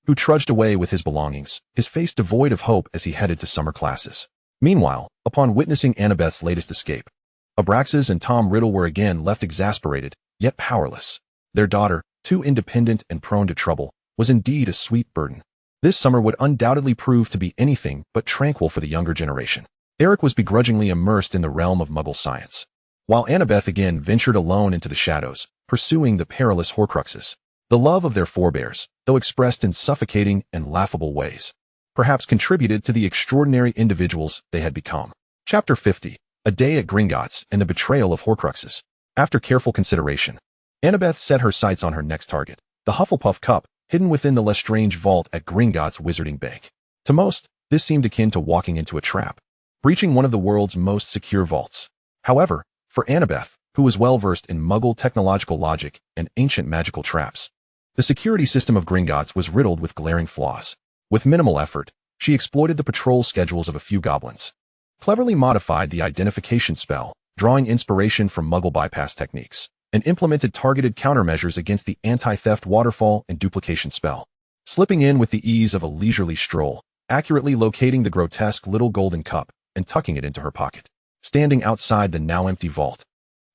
who trudged away with his belongings, his face devoid of hope as he headed to summer classes. Meanwhile, upon witnessing Annabeth's latest escape, Abraxas and Tom Riddle were again left exasperated, yet powerless. Their daughter, too independent and prone to trouble, was indeed a sweet burden. This summer would undoubtedly prove to be anything but tranquil for the younger generation. Eric was begrudgingly immersed in the realm of Muggle science, while Annabeth again ventured alone into the shadows, pursuing the perilous Horcruxes. The love of their forebears, though expressed in suffocating and laughable ways, perhaps contributed to the extraordinary individuals they had become. Chapter 50. A Day at Gringotts and the Betrayal of Horcruxes. After careful consideration, Annabeth set her sights on her next target, the Hufflepuff Cup, hidden within the Lestrange vault at Gringotts Wizarding Bank. To most, this seemed akin to walking into a trap, breaching one of the world's most secure vaults. However, for Annabeth, who was well-versed in Muggle technological logic and ancient magical traps, the security system of Gringotts was riddled with glaring flaws. With minimal effort, she exploited the patrol schedules of a few goblins, cleverly modified the identification spell, drawing inspiration from Muggle bypass techniques, and implemented targeted countermeasures against the anti-theft waterfall and duplication spell, slipping in with the ease of a leisurely stroll, accurately locating the grotesque little golden cup and tucking it into her pocket. Standing outside the now-empty vault,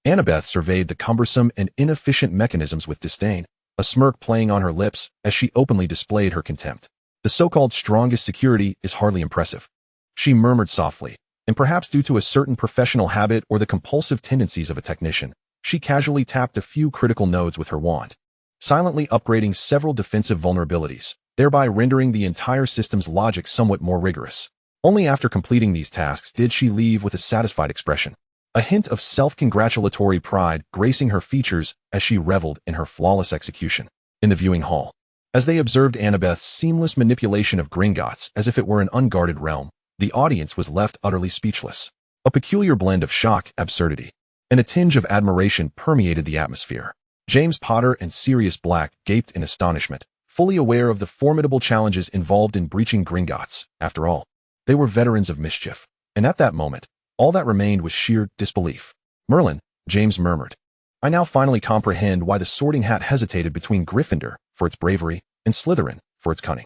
Annabeth surveyed the cumbersome and inefficient mechanisms with disdain, a smirk playing on her lips as she openly displayed her contempt. The so-called strongest security is hardly impressive, she murmured softly, and perhaps due to a certain professional habit or the compulsive tendencies of a technician, she casually tapped a few critical nodes with her wand, silently upgrading several defensive vulnerabilities, thereby rendering the entire system's logic somewhat more rigorous. Only after completing these tasks did she leave with a satisfied expression, a hint of self-congratulatory pride gracing her features as she reveled in her flawless execution. In the viewing hall, as they observed Annabeth's seamless manipulation of Gringotts as if it were an unguarded realm, the audience was left utterly speechless. A peculiar blend of shock, absurdity, and a tinge of admiration permeated the atmosphere. James Potter and Sirius Black gaped in astonishment, fully aware of the formidable challenges involved in breaching Gringotts. After all, they were veterans of mischief, and at that moment, all that remained was sheer disbelief. "Merlin," James murmured, "I now finally comprehend why the Sorting Hat hesitated between Gryffindor, for its bravery, and Slytherin, for its cunning."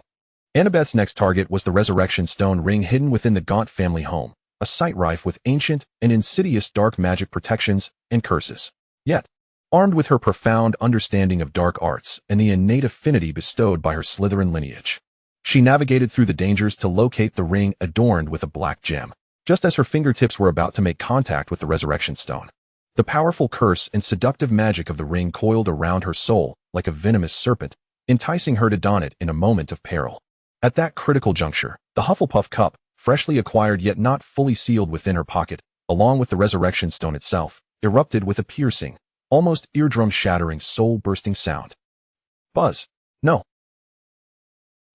Annabeth's next target was the Resurrection Stone ring hidden within the Gaunt family home, a site rife with ancient and insidious dark magic protections and curses. Yet, armed with her profound understanding of dark arts and the innate affinity bestowed by her Slytherin lineage, she navigated through the dangers to locate the ring adorned with a black gem. Just as her fingertips were about to make contact with the Resurrection Stone, the powerful curse and seductive magic of the ring coiled around her soul like a venomous serpent, enticing her to don it in a moment of peril. At that critical juncture, the Hufflepuff Cup, freshly acquired yet not fully sealed within her pocket, along with the Resurrection Stone itself, erupted with a piercing, almost eardrum-shattering, soul-bursting sound. Buzz. No.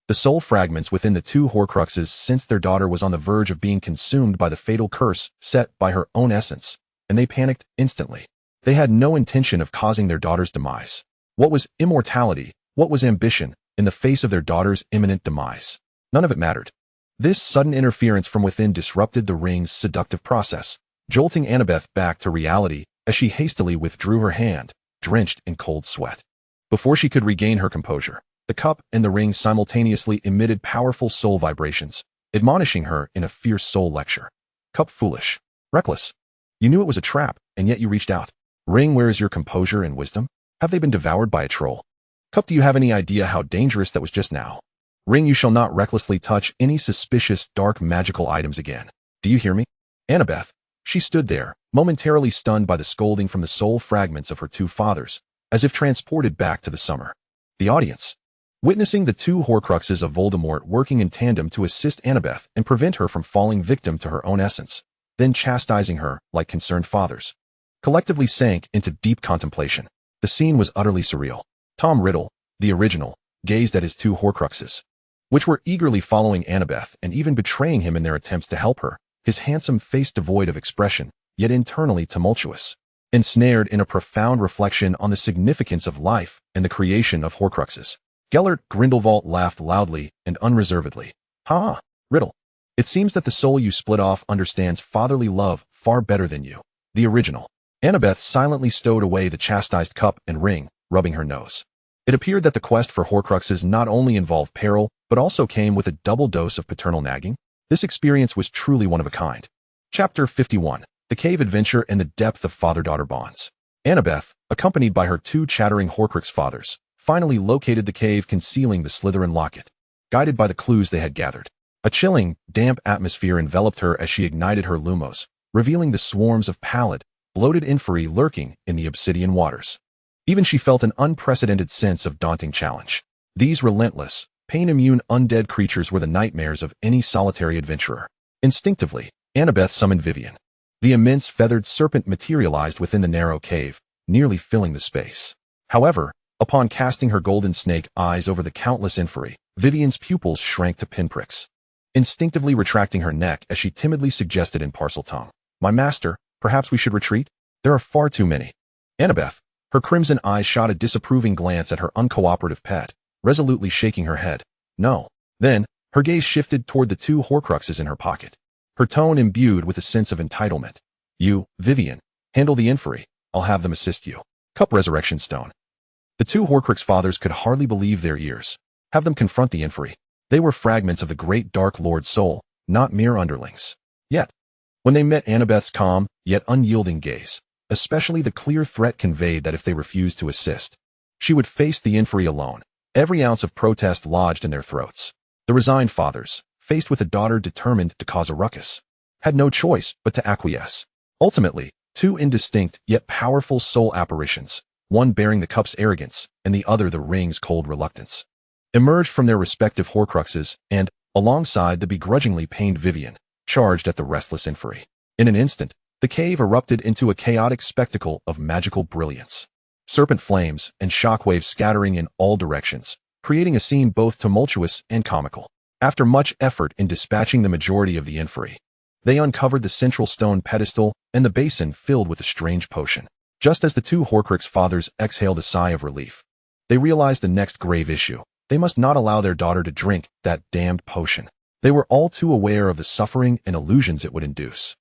The soul fragments within the two Horcruxes sensed their daughter was on the verge of being consumed by the fatal curse set by her own essence, and they panicked instantly. They had no intention of causing their daughter's demise. What was immortality? What was ambition in the face of their daughter's imminent demise? None of it mattered. This sudden interference from within disrupted the ring's seductive process, jolting Annabeth back to reality as she hastily withdrew her hand, drenched in cold sweat. Before she could regain her composure, the cup and the ring simultaneously emitted powerful soul vibrations, admonishing her in a fierce soul lecture. Cup, foolish. Reckless. You knew it was a trap, and yet you reached out. Ring, where is your composure and wisdom? Have they been devoured by a troll? Cup, do you have any idea how dangerous that was just now? Ring, you shall not recklessly touch any suspicious, dark, magical items again. Do you hear me? Annabeth. She stood there, momentarily stunned by the scolding from the soul fragments of her two fathers, as if transported back to the summer. The audience, witnessing the two Horcruxes of Voldemort working in tandem to assist Annabeth and prevent her from falling victim to her own essence, then chastising her like concerned fathers, collectively sank into deep contemplation. The scene was utterly surreal. Tom Riddle, the original, gazed at his two Horcruxes, which were eagerly following Annabeth and even betraying him in their attempts to help her, his handsome face devoid of expression, yet internally tumultuous, ensnared in a profound reflection on the significance of life and the creation of Horcruxes. Gellert Grindelwald laughed loudly and unreservedly. Ha! Riddle. It seems that the soul you split off understands fatherly love far better than you, the original. Annabeth silently stowed away the chastised cup and ring, rubbing her nose. It appeared that the quest for Horcruxes not only involved peril, but also came with a double dose of paternal nagging. This experience was truly one of a kind. Chapter 51. The Cave Adventure and the Depth of Father-Daughter Bonds. Annabeth, accompanied by her two chattering Horcrux fathers, finally located the cave concealing the Slytherin locket, guided by the clues they had gathered. A chilling, damp atmosphere enveloped her as she ignited her lumos, revealing the swarms of pallid, bloated inferi lurking in the obsidian waters. Even she felt an unprecedented sense of daunting challenge. These relentless, pain-immune undead creatures were the nightmares of any solitary adventurer. Instinctively, Annabeth summoned Vivian. The immense feathered serpent materialized within the narrow cave, nearly filling the space. However, upon casting her golden snake eyes over the countless inferi, Vivian's pupils shrank to pinpricks, instinctively retracting her neck as she timidly suggested in Parseltongue, "My master, perhaps we should retreat? There are far too many." Annabeth, her crimson eyes shot a disapproving glance at her uncooperative pet, resolutely shaking her head. "No." Then, her gaze shifted toward the two Horcruxes in her pocket, her tone imbued with a sense of entitlement. "You, Vivian, handle the inferi. I'll have them assist you." Cup, Resurrection Stone. The two Horcrux fathers could hardly believe their ears. Have them confront the inferi. They were fragments of the great Dark Lord's soul, not mere underlings. Yet, when they met Annabeth's calm, yet unyielding gaze, especially the clear threat conveyed that if they refused to assist, she would face the inferi alone, every ounce of protest lodged in their throats. The resigned fathers, faced with a daughter determined to cause a ruckus, had no choice but to acquiesce. Ultimately, two indistinct yet powerful soul apparitions, one bearing the cup's arrogance and the other the ring's cold reluctance, emerged from their respective Horcruxes and, alongside the begrudgingly pained Vivian, charged at the restless inferi. In an instant, the cave erupted into a chaotic spectacle of magical brilliance. Serpent flames and shockwaves scattering in all directions, creating a scene both tumultuous and comical. After much effort in dispatching the majority of the inferi, they uncovered the central stone pedestal and the basin filled with a strange potion. Just as the two Horcrux fathers exhaled a sigh of relief, they realized the next grave issue. They must not allow their daughter to drink that damned potion. They were all too aware of the suffering and illusions it would induce.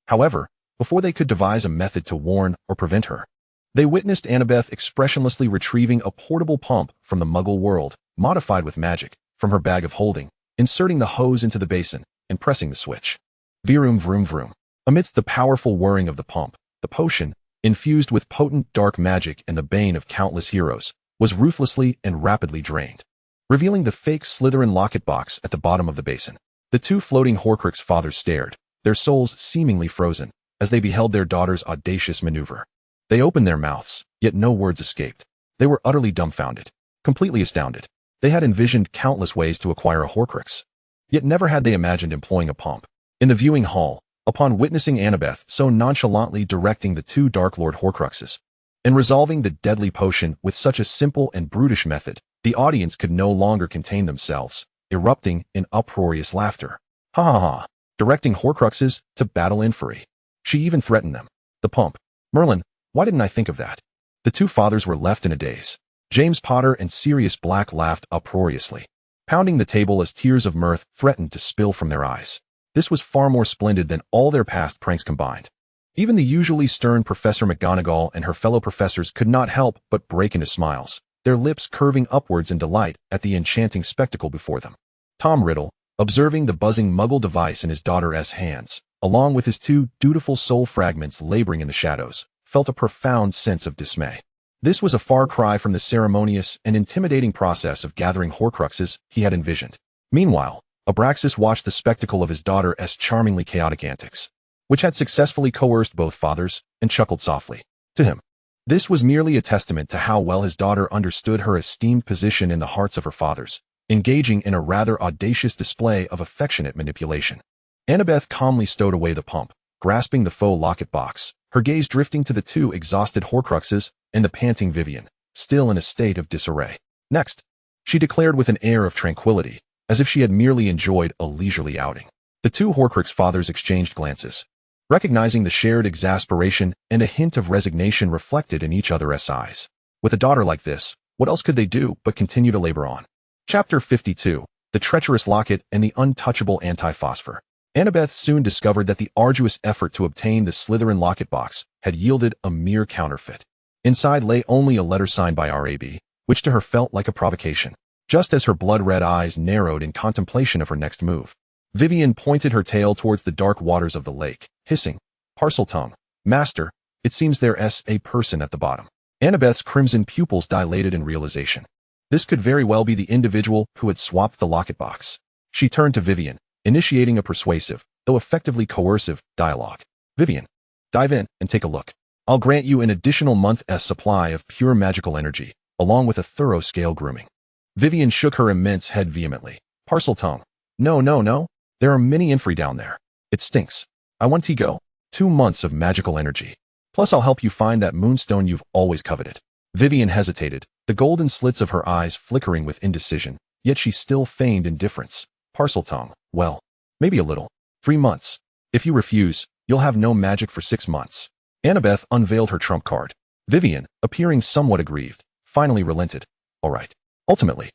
However, before they could devise a method to warn or prevent her, they witnessed Annabeth expressionlessly retrieving a portable pump from the Muggle world, modified with magic, from her bag of holding, inserting the hose into the basin, and pressing the switch. Vroom vroom vroom. Amidst the powerful whirring of the pump, the potion, infused with potent dark magic and the bane of countless heroes, was ruthlessly and rapidly drained, revealing the fake Slytherin locket box at the bottom of the basin. The two floating Horcrux fathers stared, their souls seemingly frozen, as they beheld their daughter's audacious maneuver. They opened their mouths, yet no words escaped. They were utterly dumbfounded, completely astounded. They had envisioned countless ways to acquire a Horcrux, yet never had they imagined employing a pump. In the viewing hall, upon witnessing Annabeth so nonchalantly directing the two Dark Lord Horcruxes, and resolving the deadly potion with such a simple and brutish method, the audience could no longer contain themselves, erupting in uproarious laughter. Ha ha ha! Directing Horcruxes to battle inferi. She even threatened them. The pump. Merlin, why didn't I think of that? The two fathers were left in a daze. James Potter and Sirius Black laughed uproariously, pounding the table as tears of mirth threatened to spill from their eyes. This was far more splendid than all their past pranks combined. Even the usually stern Professor McGonagall and her fellow professors could not help but break into smiles, their lips curving upwards in delight at the enchanting spectacle before them. Tom Riddle, observing the buzzing Muggle device in his daughter's hands, along with his two dutiful soul fragments laboring in the shadows, felt a profound sense of dismay. This was a far cry from the ceremonious and intimidating process of gathering Horcruxes he had envisioned. Meanwhile, Abraxas watched the spectacle of his daughter's charmingly chaotic antics, which had successfully coerced both fathers, and chuckled softly. To him, this was merely a testament to how well his daughter understood her esteemed position in the hearts of her fathers, engaging in a rather audacious display of affectionate manipulation. Annabeth calmly stowed away the pump, grasping the faux locket box, her gaze drifting to the two exhausted Horcruxes and the panting Vivian, still in a state of disarray. Next, she declared with an air of tranquility, as if she had merely enjoyed a leisurely outing. The two Horcrux fathers exchanged glances, recognizing the shared exasperation and a hint of resignation reflected in each other's eyes. With a daughter like this, what else could they do but continue to labor on? Chapter 52, The Treacherous Locket and the Untouchable Anti-Phosphor. Annabeth soon discovered that the arduous effort to obtain the Slytherin locket box had yielded a mere counterfeit. Inside lay only a letter signed by R.A.B., which to her felt like a provocation. Just as her blood-red eyes narrowed in contemplation of her next move, Vivian pointed her tail towards the dark waters of the lake, hissing, "Parseltongue, Master, it seems there's a person at the bottom." Annabeth's crimson pupils dilated in realization. This could very well be the individual who had swapped the locket box. She turned to Vivian, initiating a persuasive, though effectively coercive, dialogue. "Vivian, dive in and take a look. I'll grant you an additional month's supply of pure magical energy, along with a thorough scale grooming." Vivian shook her immense head vehemently. "Parseltongue, no. There are many infri down there. It stinks. I want to go. 2 months of magical energy. Plus I'll help you find that moonstone you've always coveted." Vivian hesitated, the golden slits of her eyes flickering with indecision, yet she still feigned indifference. "Parseltongue, well, maybe a little. 3 months. If you refuse, you'll have no magic for 6 months." Annabeth unveiled her trump card. Vivian, appearing somewhat aggrieved, finally relented. "All right." Ultimately,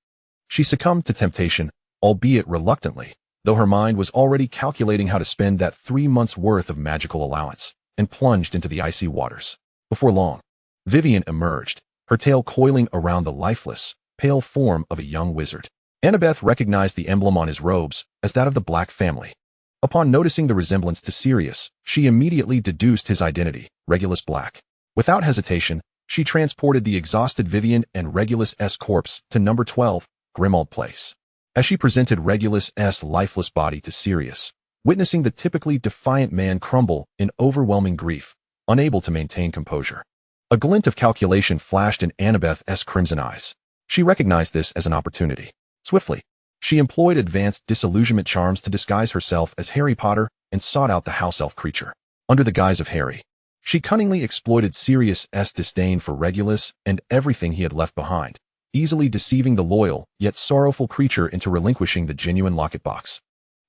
she succumbed to temptation, albeit reluctantly, though her mind was already calculating how to spend that 3 months' worth of magical allowance, and plunged into the icy waters. Before long, Vivian emerged, her tail coiling around the lifeless, pale form of a young wizard. Annabeth recognized the emblem on his robes as that of the Black family. Upon noticing the resemblance to Sirius, she immediately deduced his identity, Regulus Black. Without hesitation, she transported the exhausted Vivian and Regulus's corpse to number 12, Grimmauld Place. As she presented Regulus's lifeless body to Sirius, witnessing the typically defiant man crumble in overwhelming grief, unable to maintain composure, a glint of calculation flashed in Annabeth's crimson eyes. She recognized this as an opportunity. Swiftly, she employed advanced disillusionment charms to disguise herself as Harry Potter and sought out the house elf creature. Under the guise of Harry, she cunningly exploited Sirius's disdain for Regulus and everything he had left behind, easily deceiving the loyal yet sorrowful creature into relinquishing the genuine locket box,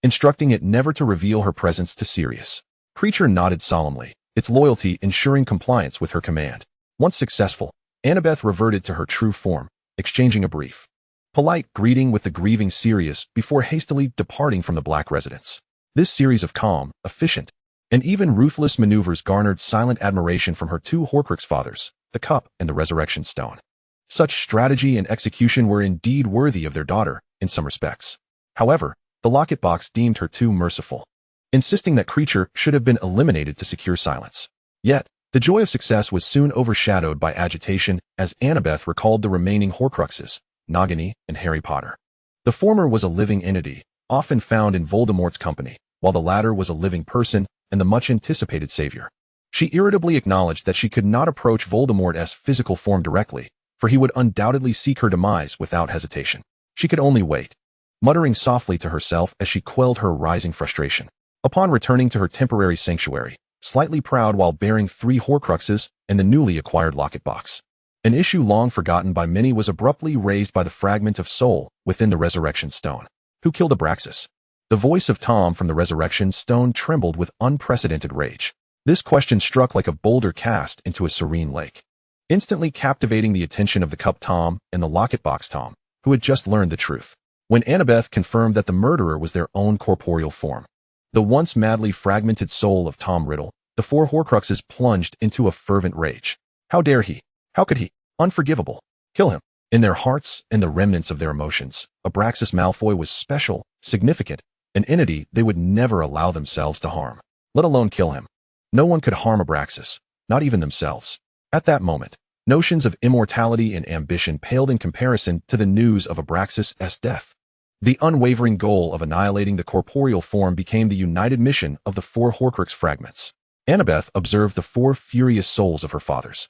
instructing it never to reveal her presence to Sirius. Creature nodded solemnly, its loyalty ensuring compliance with her command. Once successful, Annabeth reverted to her true form, exchanging a brief, polite greeting with the grieving Sirius before hastily departing from the Black residence. This series of calm, efficient, and even ruthless maneuvers garnered silent admiration from her two Horcrux fathers, the Cup and the Resurrection Stone. Such strategy and execution were indeed worthy of their daughter, in some respects. However, the locket box deemed her too merciful, insisting that creature should have been eliminated to secure silence. Yet, the joy of success was soon overshadowed by agitation as Annabeth recalled the remaining Horcruxes, Nagini and Harry Potter. The former was a living entity, often found in Voldemort's company, while the latter was a living person and the much-anticipated savior. She irritably acknowledged that she could not approach Voldemort's physical form directly, for he would undoubtedly seek her demise without hesitation. She could only wait, muttering softly to herself as she quelled her rising frustration. Upon returning to her temporary sanctuary, slightly proud while bearing 3 Horcruxes and the newly acquired locket box, an issue long forgotten by many was abruptly raised by the fragment of soul within the Resurrection Stone. Who killed Abraxas? The voice of Tom from the Resurrection Stone trembled with unprecedented rage. This question struck like a boulder cast into a serene lake, instantly captivating the attention of the Cup Tom and the locket box Tom, who had just learned the truth. When Annabeth confirmed that the murderer was their own corporeal form, the once madly fragmented soul of Tom Riddle, The four Horcruxes plunged into a fervent rage. How dare he? How could he? Unforgivable. Kill him. In their hearts and the remnants of their emotions, Abraxas Malfoy was special, significant, an entity they would never allow themselves to harm, let alone kill him. No one could harm Abraxas, not even themselves. At that moment, notions of immortality and ambition paled in comparison to the news of Abraxas' death. The unwavering goal of annihilating the corporeal form became the united mission of the four Horcrux fragments. Annabeth observed the four furious souls of her fathers.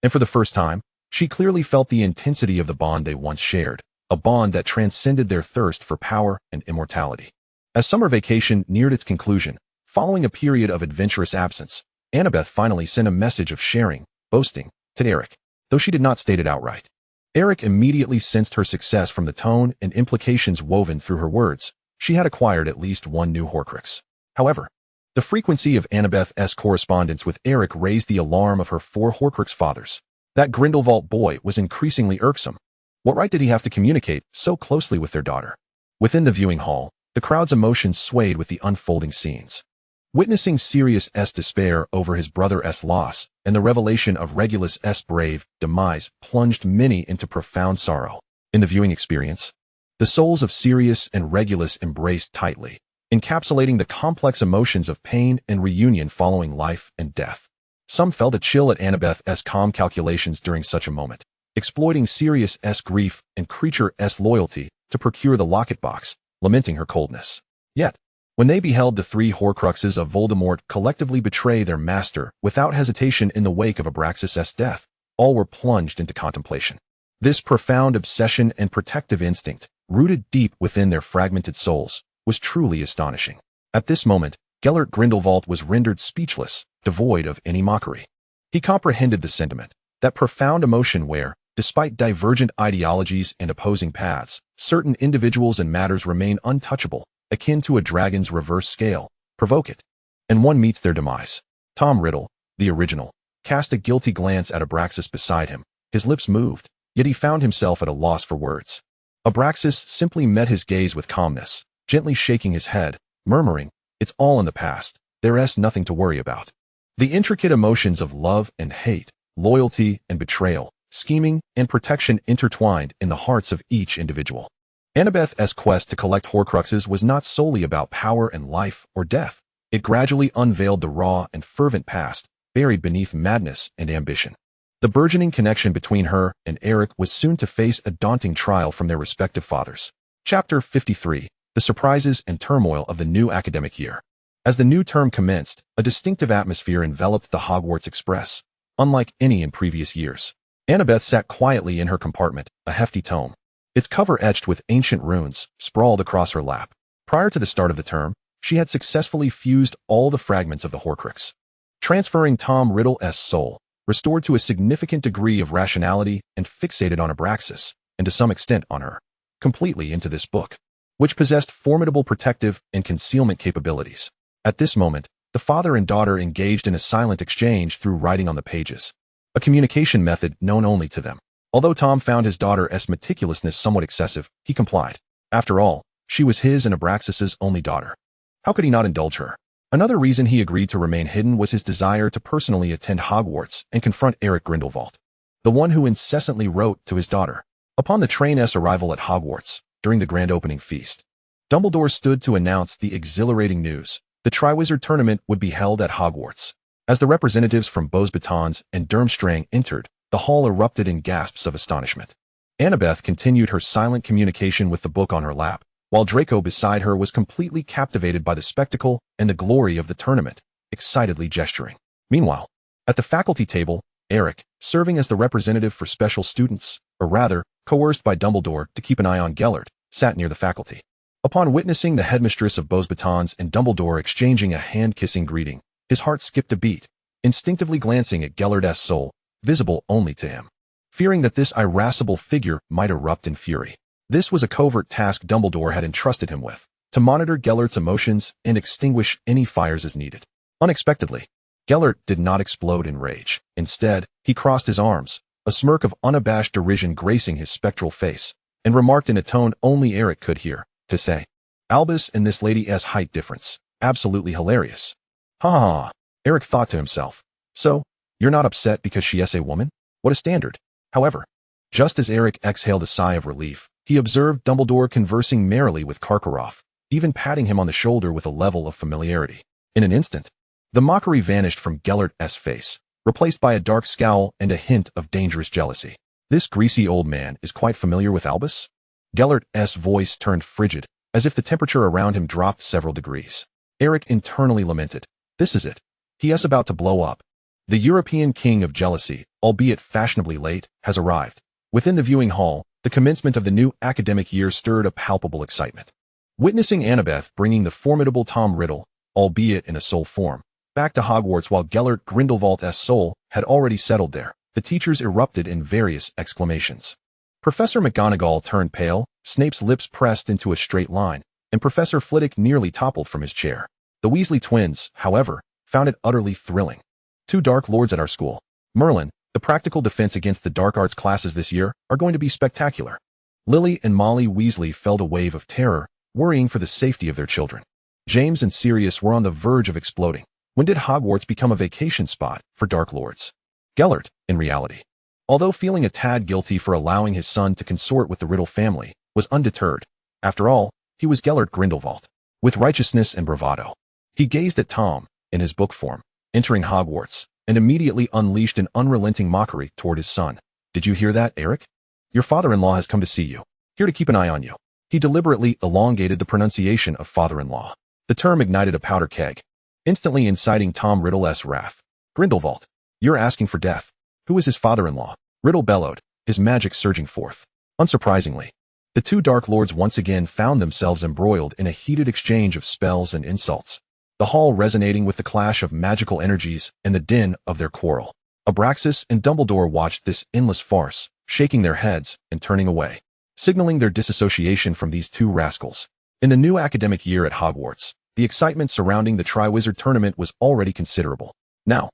And for the first time, she clearly felt the intensity of the bond they once shared, a bond that transcended their thirst for power and immortality. As summer vacation neared its conclusion, following a period of adventurous absence, Annabeth finally sent a message of sharing, boasting, to Eric, though she did not state it outright. Eric immediately sensed her success from the tone and implications woven through her words. She had acquired at least one new Horcrux. However, the frequency of Annabeth's correspondence with Eric raised the alarm of her four Horcrux fathers. That Grindelwald boy was increasingly irksome. What right did he have to communicate so closely with their daughter? Within the viewing hall, the crowd's emotions swayed with the unfolding scenes. Witnessing Sirius's despair over his brother's loss and the revelation of Regulus's brave demise plunged many into profound sorrow. In the viewing experience, the souls of Sirius and Regulus embraced tightly, encapsulating the complex emotions of pain and reunion following life and death. Some felt a chill at Annabeth's calm calculations during such a moment, exploiting Sirius's grief and Creature's loyalty to procure the locket box, lamenting her coldness. Yet, when they beheld the three Horcruxes of Voldemort collectively betray their master without hesitation in the wake of Abraxas' death, all were plunged into contemplation. This profound obsession and protective instinct, rooted deep within their fragmented souls, was truly astonishing. At this moment, Gellert Grindelwald was rendered speechless, devoid of any mockery. He comprehended the sentiment, that profound emotion where, despite divergent ideologies and opposing paths, certain individuals and matters remain untouchable, akin to a dragon's reverse scale, provoke it, and one meets their demise. Tom Riddle, the original, cast a guilty glance at Abraxas beside him. His lips moved, yet he found himself at a loss for words. Abraxas simply met his gaze with calmness, gently shaking his head, murmuring, "It's all in the past, there's nothing to worry about." The intricate emotions of love and hate, loyalty and betrayal, scheming and protection intertwined in the hearts of each individual. Annabeth's quest to collect Horcruxes was not solely about power and life or death. It gradually unveiled the raw and fervent past, buried beneath madness and ambition. The burgeoning connection between her and Eric was soon to face a daunting trial from their respective fathers. Chapter 53. The surprises and turmoil of the new academic year. As the new term commenced, a distinctive atmosphere enveloped the Hogwarts Express, unlike any in previous years. Annabeth sat quietly in her compartment, a hefty tome, its cover etched with ancient runes, sprawled across her lap. Prior to the start of the term, she had successfully fused all the fragments of the Horcrux, transferring Tom Riddle's soul, restored to a significant degree of rationality and fixated on Abraxas, and to some extent on her, completely into this book, which possessed formidable protective and concealment capabilities. At this moment, the father and daughter engaged in a silent exchange through writing on the pages, a communication method known only to them. Although Tom found his daughter's meticulousness somewhat excessive, he complied. After all, she was his and Abraxas's only daughter. How could he not indulge her? Another reason he agreed to remain hidden was his desire to personally attend Hogwarts and confront Eric Grindelwald, the one who incessantly wrote to his daughter. Upon the train's arrival at Hogwarts, during the grand opening feast, Dumbledore stood to announce the exhilarating news. The Triwizard Tournament would be held at Hogwarts. As the representatives from Beauxbatons and Durmstrang entered, the hall erupted in gasps of astonishment. Annabeth continued her silent communication with the book on her lap, while Draco beside her was completely captivated by the spectacle and the glory of the tournament, excitedly gesturing. Meanwhile, at the faculty table, Eric, serving as the representative for special students, or rather, coerced by Dumbledore to keep an eye on Gellert, sat near the faculty. Upon witnessing the headmistress of Beauxbatons and Dumbledore exchanging a hand-kissing greeting, his heart skipped a beat, instinctively glancing at Gellert's soul, visible only to him, fearing that this irascible figure might erupt in fury. This was a covert task Dumbledore had entrusted him with, to monitor Gellert's emotions and extinguish any fires as needed. Unexpectedly, Gellert did not explode in rage. Instead, he crossed his arms, a smirk of unabashed derision gracing his spectral face, and remarked in a tone only Eric could hear, to say, "Albus and this lady's height difference, absolutely hilarious. Ha ha ha." Eric thought to himself. So, you're not upset because she is a woman? What a standard. However, just as Eric exhaled a sigh of relief, he observed Dumbledore conversing merrily with Karkaroff, even patting him on the shoulder with a level of familiarity. In an instant, the mockery vanished from Gellert's face, replaced by a dark scowl and a hint of dangerous jealousy. This greasy old man is quite familiar with Albus? Gellert's voice turned frigid, as if the temperature around him dropped several degrees. Eric internally lamented. This is it. He is about to blow up. The European king of jealousy, albeit fashionably late, has arrived. Within the viewing hall, the commencement of the new academic year stirred a palpable excitement. Witnessing Annabeth bringing the formidable Tom Riddle, albeit in a soul form, back to Hogwarts while Gellert Grindelwald's soul had already settled there, the teachers erupted in various exclamations. Professor McGonagall turned pale, Snape's lips pressed into a straight line, and Professor Flitwick nearly toppled from his chair. The Weasley twins, however, found it utterly thrilling. 2 Dark Lords at our school. Merlin, the practical defense against the dark arts classes this year are going to be spectacular. Lily and Molly Weasley felt a wave of terror, worrying for the safety of their children. James and Sirius were on the verge of exploding. When did Hogwarts become a vacation spot for Dark Lords? Gellert, in reality, although feeling a tad guilty for allowing his son to consort with the Riddle family, was undeterred. After all, he was Gellert Grindelwald. With righteousness and bravado, he gazed at Tom, in his book form, entering Hogwarts, and immediately unleashed an unrelenting mockery toward his son. Did you hear that, Eric? Your father-in-law has come to see you, here to keep an eye on you. He deliberately elongated the pronunciation of father-in-law. The term ignited a powder keg, instantly inciting Tom Riddle's wrath. Grindelwald, you're asking for death. Who is his father-in-law? Riddle bellowed, his magic surging forth. Unsurprisingly, the 2 Dark Lords once again found themselves embroiled in a heated exchange of spells and insults, the hall resonating with the clash of magical energies and the din of their quarrel. Abraxas and Dumbledore watched this endless farce, shaking their heads and turning away, signaling their disassociation from these 2 rascals. In the new academic year at Hogwarts, the excitement surrounding the Triwizard Tournament was already considerable. Now,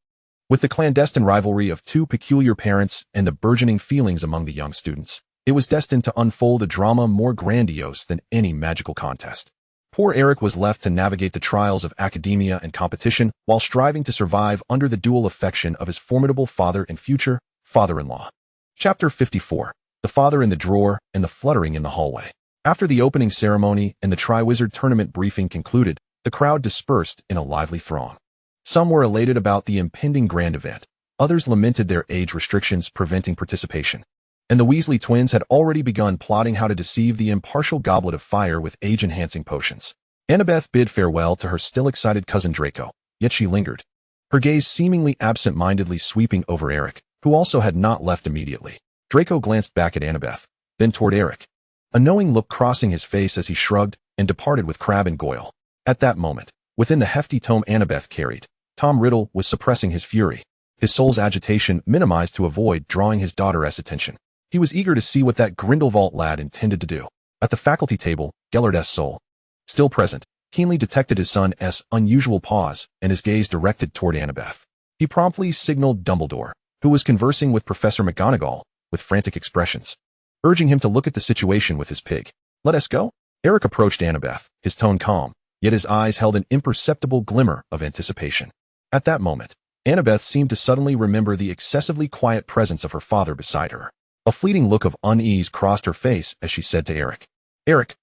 with the clandestine rivalry of 2 peculiar parents and the burgeoning feelings among the young students, it was destined to unfold a drama more grandiose than any magical contest. Poor Eric was left to navigate the trials of academia and competition while striving to survive under the dual affection of his formidable father and future father-in-law. Chapter 54. The Father in the Drawer and the Fluttering in the Hallway. After the opening ceremony and the Triwizard Tournament briefing concluded, the crowd dispersed in a lively throng. Some were elated about the impending grand event. Others lamented their age restrictions preventing participation. And the Weasley twins had already begun plotting how to deceive the impartial Goblet of Fire with age-enhancing potions. Annabeth bid farewell to her still-excited cousin Draco, yet she lingered, her gaze seemingly absent-mindedly sweeping over Eric, who also had not left immediately. Draco glanced back at Annabeth, then toward Eric, a knowing look crossing his face as he shrugged and departed with Crabbe and Goyle. At that moment, within the hefty tome Annabeth carried, Tom Riddle was suppressing his fury, his soul's agitation minimized to avoid drawing his daughter's attention. He was eager to see what that Grindelwald lad intended to do. At the faculty table, Gellert's soul, still present, keenly detected his son's unusual pause and his gaze directed toward Annabeth. He promptly signaled Dumbledore, who was conversing with Professor McGonagall, with frantic expressions, urging him to look at the situation with his pig. Let us go? Eric approached Annabeth, his tone calm, yet his eyes held an imperceptible glimmer of anticipation. At that moment, Annabeth seemed to suddenly remember the excessively quiet presence of her father beside her. A fleeting look of unease crossed her face as she said to Eric, Eric,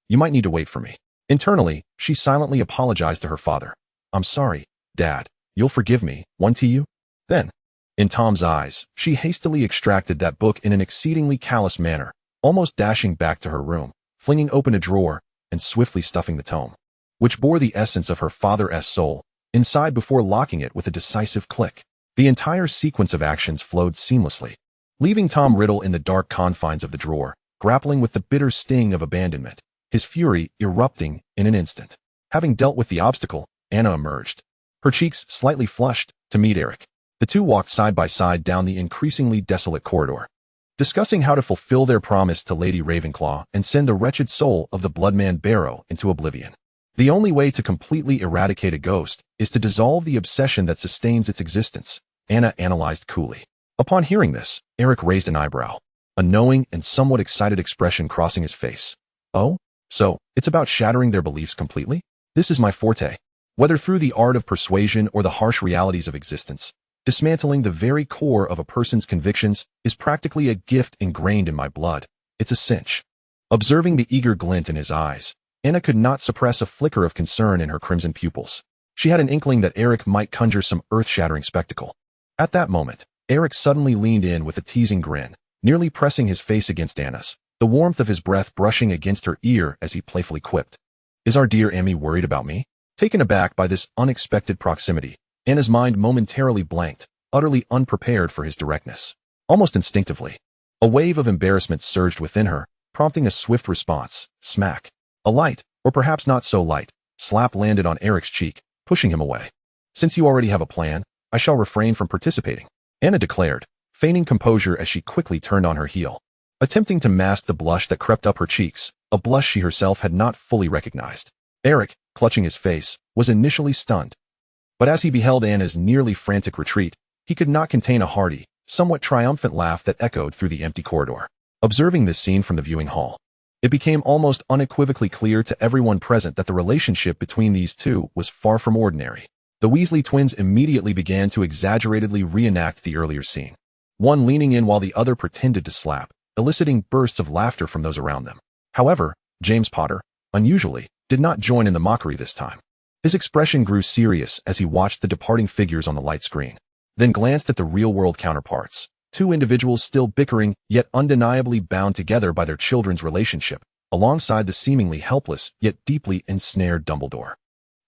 you might need to wait for me. Internally, she silently apologized to her father. I'm sorry, Dad. You'll forgive me, won't you? Then, in Tom's eyes, she hastily extracted that book in an exceedingly callous manner, almost dashing back to her room, flinging open a drawer, and swiftly stuffing the tome, which bore the essence of her father's soul, inside before locking it with a decisive click. The entire sequence of actions flowed seamlessly, leaving Tom Riddle in the dark confines of the drawer, grappling with the bitter sting of abandonment, his fury erupting in an instant. Having dealt with the obstacle, Anna emerged, her cheeks slightly flushed, to meet Eric. The 2 walked side by side down the increasingly desolate corridor, discussing how to fulfill their promise to Lady Ravenclaw and send the wretched soul of the Bloodman Barrow into oblivion. The only way to completely eradicate a ghost is to dissolve the obsession that sustains its existence, Anna analyzed coolly. Upon hearing this, Eric raised an eyebrow, a knowing and somewhat excited expression crossing his face. Oh? So, it's about shattering their beliefs completely? This is my forte. Whether through the art of persuasion or the harsh realities of existence, dismantling the very core of a person's convictions is practically a gift ingrained in my blood. It's a cinch. Observing the eager glint in his eyes, Anna could not suppress a flicker of concern in her crimson pupils. She had an inkling that Eric might conjure some earth-shattering spectacle. At that moment, Eric suddenly leaned in with a teasing grin, nearly pressing his face against Anna's, the warmth of his breath brushing against her ear as he playfully quipped. "Is our dear Emmy worried about me?" Taken aback by this unexpected proximity, Anna's mind momentarily blanked, utterly unprepared for his directness. Almost instinctively, a wave of embarrassment surged within her, prompting a swift response. Smack. A light, or perhaps not so light, slap landed on Eric's cheek, pushing him away. "Since you already have a plan, I shall refrain from participating," Anna declared, feigning composure as she quickly turned on her heel. Attempting to mask the blush that crept up her cheeks, a blush she herself had not fully recognized. Eric, clutching his face, was initially stunned. But as he beheld Anna's nearly frantic retreat, he could not contain a hearty, somewhat triumphant laugh that echoed through the empty corridor. Observing this scene from the viewing hall, it became almost unequivocally clear to everyone present that the relationship between these two was far from ordinary. The Weasley twins immediately began to exaggeratedly reenact the earlier scene, one leaning in while the other pretended to slap, eliciting bursts of laughter from those around them. However, James Potter, unusually, did not join in the mockery this time. His expression grew serious as he watched the departing figures on the light screen, then glanced at the real-world counterparts, two individuals still bickering yet undeniably bound together by their children's relationship, alongside the seemingly helpless yet deeply ensnared Dumbledore.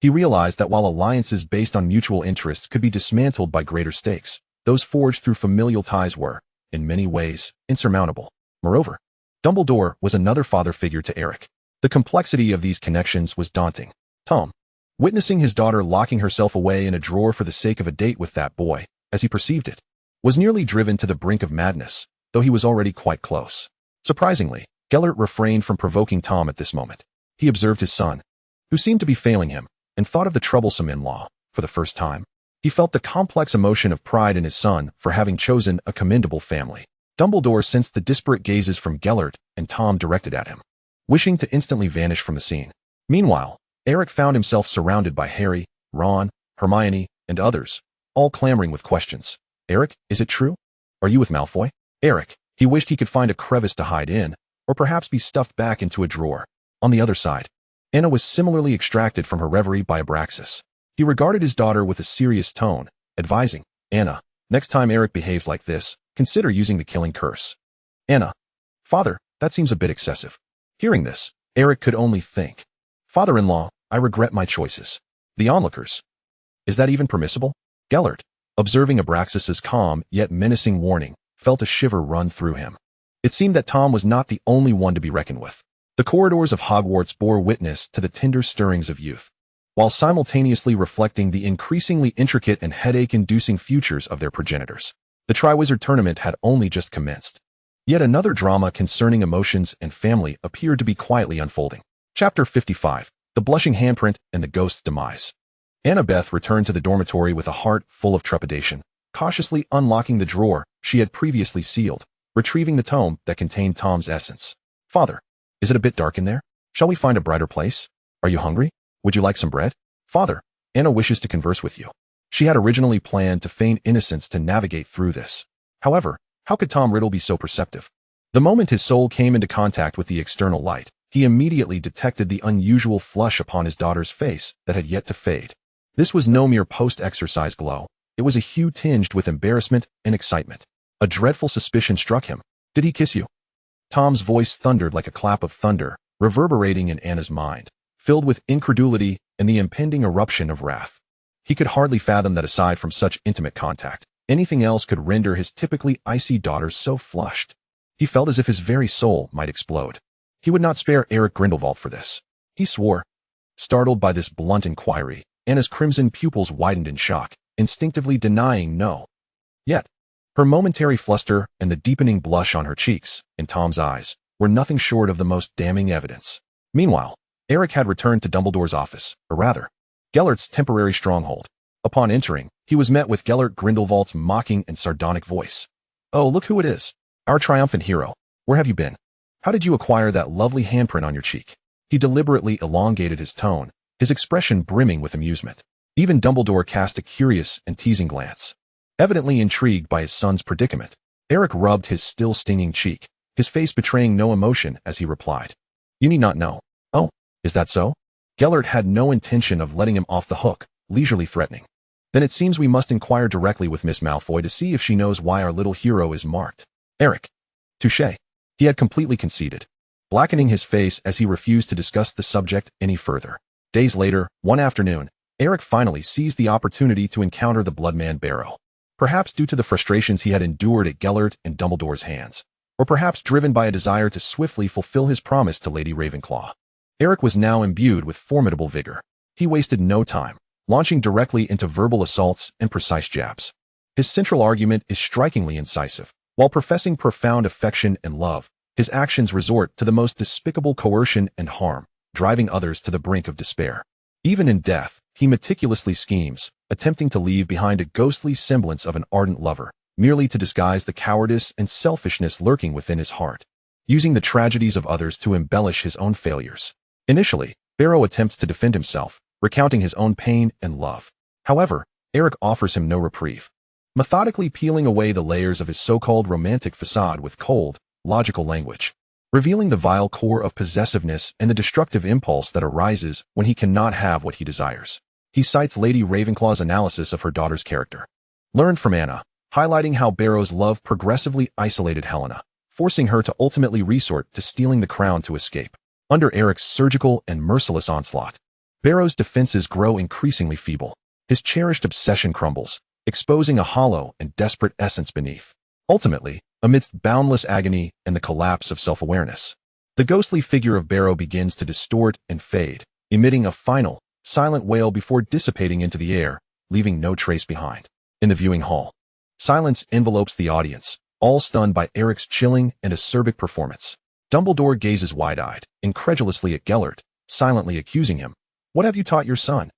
He realized that while alliances based on mutual interests could be dismantled by greater stakes, those forged through familial ties were, in many ways, insurmountable. Moreover, Dumbledore was another father figure to Eric. The complexity of these connections was daunting. Tom, witnessing his daughter locking herself away in a drawer for the sake of a date with that boy, as he perceived it, was nearly driven to the brink of madness, though he was already quite close. Surprisingly, Gellert refrained from provoking Tom at this moment. He observed his son, who seemed to be failing him, and thought of the troublesome in-law. For the first time, he felt the complex emotion of pride in his son for having chosen a commendable family. Dumbledore sensed the disparate gazes from Gellert and Tom directed at him, wishing to instantly vanish from the scene. Meanwhile, Eric found himself surrounded by Harry, Ron, Hermione, and others, all clamoring with questions. "Eric, is it true? Are you with Malfoy?" Eric, he wished he could find a crevice to hide in, or perhaps be stuffed back into a drawer. On the other side, Anna was similarly extracted from her reverie by Abraxas. He regarded his daughter with a serious tone, advising, "Anna, next time Eric behaves like this, consider using the killing curse." Anna, "Father, that seems a bit excessive." Hearing this, Eric could only think, "Father-in-law, I regret my choices." The onlookers, "Is that even permissible?" Gellert, observing Abraxas's calm yet menacing warning, felt a shiver run through him. It seemed that Tom was not the only one to be reckoned with. The corridors of Hogwarts bore witness to the tender stirrings of youth, while simultaneously reflecting the increasingly intricate and headache-inducing futures of their progenitors. The Triwizard Tournament had only just commenced. Yet another drama concerning emotions and family appeared to be quietly unfolding. Chapter 55, The Blushing Handprint and the Ghost's Demise. Annabeth returned to the dormitory with a heart full of trepidation, cautiously unlocking the drawer she had previously sealed, retrieving the tome that contained Tom's essence. "Father, is it a bit dark in there? Shall we find a brighter place? Are you hungry? Would you like some bread?" "Father, Anna wishes to converse with you." She had originally planned to feign innocence to navigate through this. However, how could Tom Riddle be so perceptive? The moment his soul came into contact with the external light, he immediately detected the unusual flush upon his daughter's face that had yet to fade. This was no mere post-exercise glow. It was a hue tinged with embarrassment and excitement. A dreadful suspicion struck him. "Did he kiss you?" Tom's voice thundered like a clap of thunder, reverberating in Anna's mind, filled with incredulity and the impending eruption of wrath. He could hardly fathom that aside from such intimate contact, anything else could render his typically icy daughter so flushed. He felt as if his very soul might explode. He would not spare Eric Grindelwald for this. He swore. Startled by this blunt inquiry, Anna's crimson pupils widened in shock, instinctively denying no. Yet, her momentary fluster and the deepening blush on her cheeks, in Tom's eyes, were nothing short of the most damning evidence. Meanwhile, Eric had returned to Dumbledore's office, or rather, Gellert's temporary stronghold. Upon entering, he was met with Gellert Grindelwald's mocking and sardonic voice. "Oh, look who it is. Our triumphant hero. Where have you been? How did you acquire that lovely handprint on your cheek?" He deliberately elongated his tone, his expression brimming with amusement. Even Dumbledore cast a curious and teasing glance. Evidently intrigued by his son's predicament, Eric rubbed his still stinging cheek, his face betraying no emotion as he replied. You need not know. Oh, is that so? Gellert had no intention of letting him off the hook, leisurely threatening. Then it seems we must inquire directly with Miss Malfoy to see if she knows why our little hero is marked. Eric. Touché. He had completely conceded, blackening his face as he refused to discuss the subject any further. Days later, one afternoon, Eric finally seized the opportunity to encounter the Bloodman Barrow. Perhaps due to the frustrations he had endured at Gellert and Dumbledore's hands, or perhaps driven by a desire to swiftly fulfill his promise to Lady Ravenclaw. Eric was now imbued with formidable vigor. He wasted no time, launching directly into verbal assaults and precise jabs. His central argument is strikingly incisive. While professing profound affection and love, his actions resort to the most despicable coercion and harm, driving others to the brink of despair. Even in death, he meticulously schemes, attempting to leave behind a ghostly semblance of an ardent lover, merely to disguise the cowardice and selfishness lurking within his heart, using the tragedies of others to embellish his own failures. Initially, Barrow attempts to defend himself, recounting his own pain and love. However, Eric offers him no reprieve, methodically peeling away the layers of his so-called romantic facade with cold, logical language, revealing the vile core of possessiveness and the destructive impulse that arises when he cannot have what he desires. He cites Lady Ravenclaw's analysis of her daughter's character, learned from Anna, highlighting how Barrow's love progressively isolated Helena, forcing her to ultimately resort to stealing the crown to escape. Under Eric's surgical and merciless onslaught, Barrow's defenses grow increasingly feeble. His cherished obsession crumbles, exposing a hollow and desperate essence beneath. Ultimately, amidst boundless agony and the collapse of self-awareness, the ghostly figure of Barrow begins to distort and fade, emitting a final, silent wail before dissipating into the air, leaving no trace behind. In the viewing hall, silence envelopes the audience, all stunned by Eric's chilling and acerbic performance. Dumbledore gazes wide-eyed, incredulously at Gellert, silently accusing him. What have you taught your son?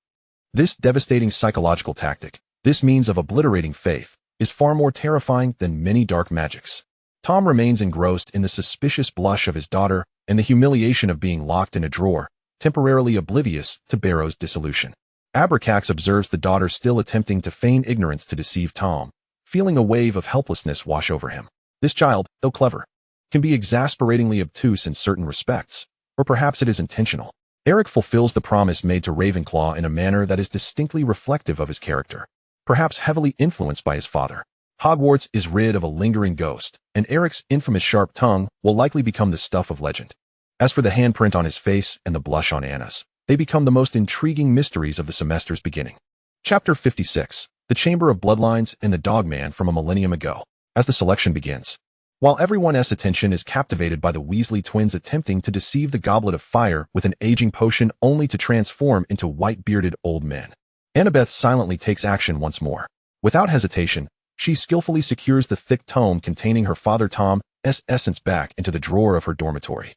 This devastating psychological tactic, this means of obliterating faith, is far more terrifying than many dark magics. Tom remains engrossed in the suspicious blush of his daughter and the humiliation of being locked in a drawer, temporarily oblivious to Barrow's dissolution. Abraxas observes the daughter still attempting to feign ignorance to deceive Tom, feeling a wave of helplessness wash over him. This child, though clever, can be exasperatingly obtuse in certain respects, or perhaps it is intentional. Eric fulfills the promise made to Ravenclaw in a manner that is distinctly reflective of his character, perhaps heavily influenced by his father. Hogwarts is rid of a lingering ghost, and Eric's infamous sharp tongue will likely become the stuff of legend. As for the handprint on his face and the blush on Anna's, they become the most intriguing mysteries of the semester's beginning. Chapter 56, The Chamber of Bloodlines and the Dogman from a Millennium Ago. As the selection begins, while everyone's attention is captivated by the Weasley twins attempting to deceive the Goblet of Fire with an aging potion only to transform into white-bearded old men, Annabeth silently takes action once more. Without hesitation, she skillfully secures the thick tome containing her father Tom's essence back into the drawer of her dormitory.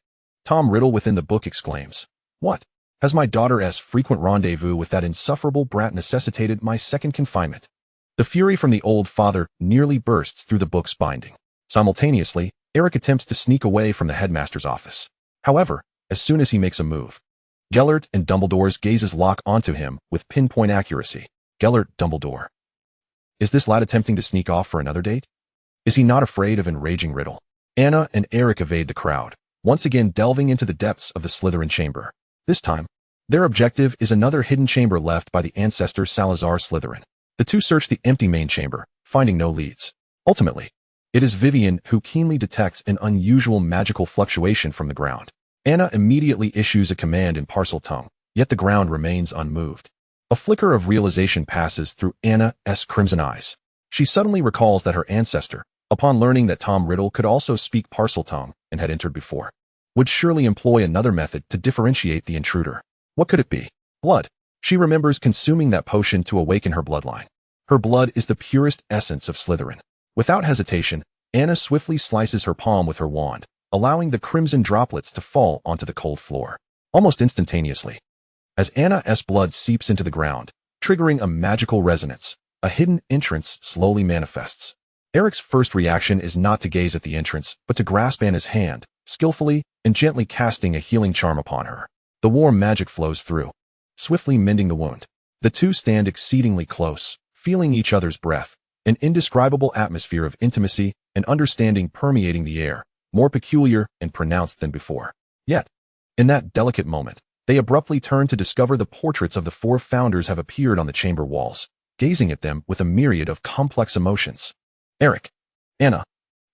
Tom Riddle within the book exclaims, "What? Has my daughter's frequent rendezvous with that insufferable brat necessitated my second confinement?" The fury from the old father nearly bursts through the book's binding. Simultaneously, Eric attempts to sneak away from the headmaster's office. However, as soon as he makes a move, Gellert and Dumbledore's gazes lock onto him with pinpoint accuracy. Gellert, Dumbledore. Is this lad attempting to sneak off for another date? Is he not afraid of enraging Riddle? Anna and Eric evade the crowd, once again delving into the depths of the Slytherin chamber. This time, their objective is another hidden chamber left by the ancestor Salazar Slytherin. The two search the empty main chamber, finding no leads. Ultimately, it is Vivian who keenly detects an unusual magical fluctuation from the ground. Anna immediately issues a command in Parcel tongue, yet the ground remains unmoved. A flicker of realization passes through Anna's crimson eyes. She suddenly recalls that her ancestor, upon learning that Tom Riddle could also speak Parcel tongue and had entered before, would surely employ another method to differentiate the intruder. What could it be? Blood. She remembers consuming that potion to awaken her bloodline. Her blood is the purest essence of Slytherin. Without hesitation, Anna swiftly slices her palm with her wand, allowing the crimson droplets to fall onto the cold floor. Almost instantaneously, as Anna's blood seeps into the ground, triggering a magical resonance, a hidden entrance slowly manifests. Eric's first reaction is not to gaze at the entrance, but to grasp Anna's hand, skillfully and gently casting a healing charm upon her. The warm magic flows through, swiftly mending the wound. The two stand exceedingly close, feeling each other's breath, an indescribable atmosphere of intimacy and understanding permeating the air, more peculiar and pronounced than before. Yet, in that delicate moment, they abruptly turn to discover the portraits of the four founders have appeared on the chamber walls, gazing at them with a myriad of complex emotions. Eric. Anna.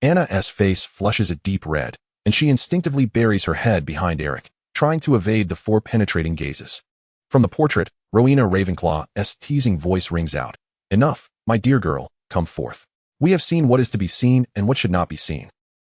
Anna's face flushes a deep red, and she instinctively buries her head behind Eric, trying to evade the four penetrating gazes. From the portrait, Rowena Ravenclaw's teasing voice rings out. Enough, my dear girl, come forth. We have seen what is to be seen and what should not be seen.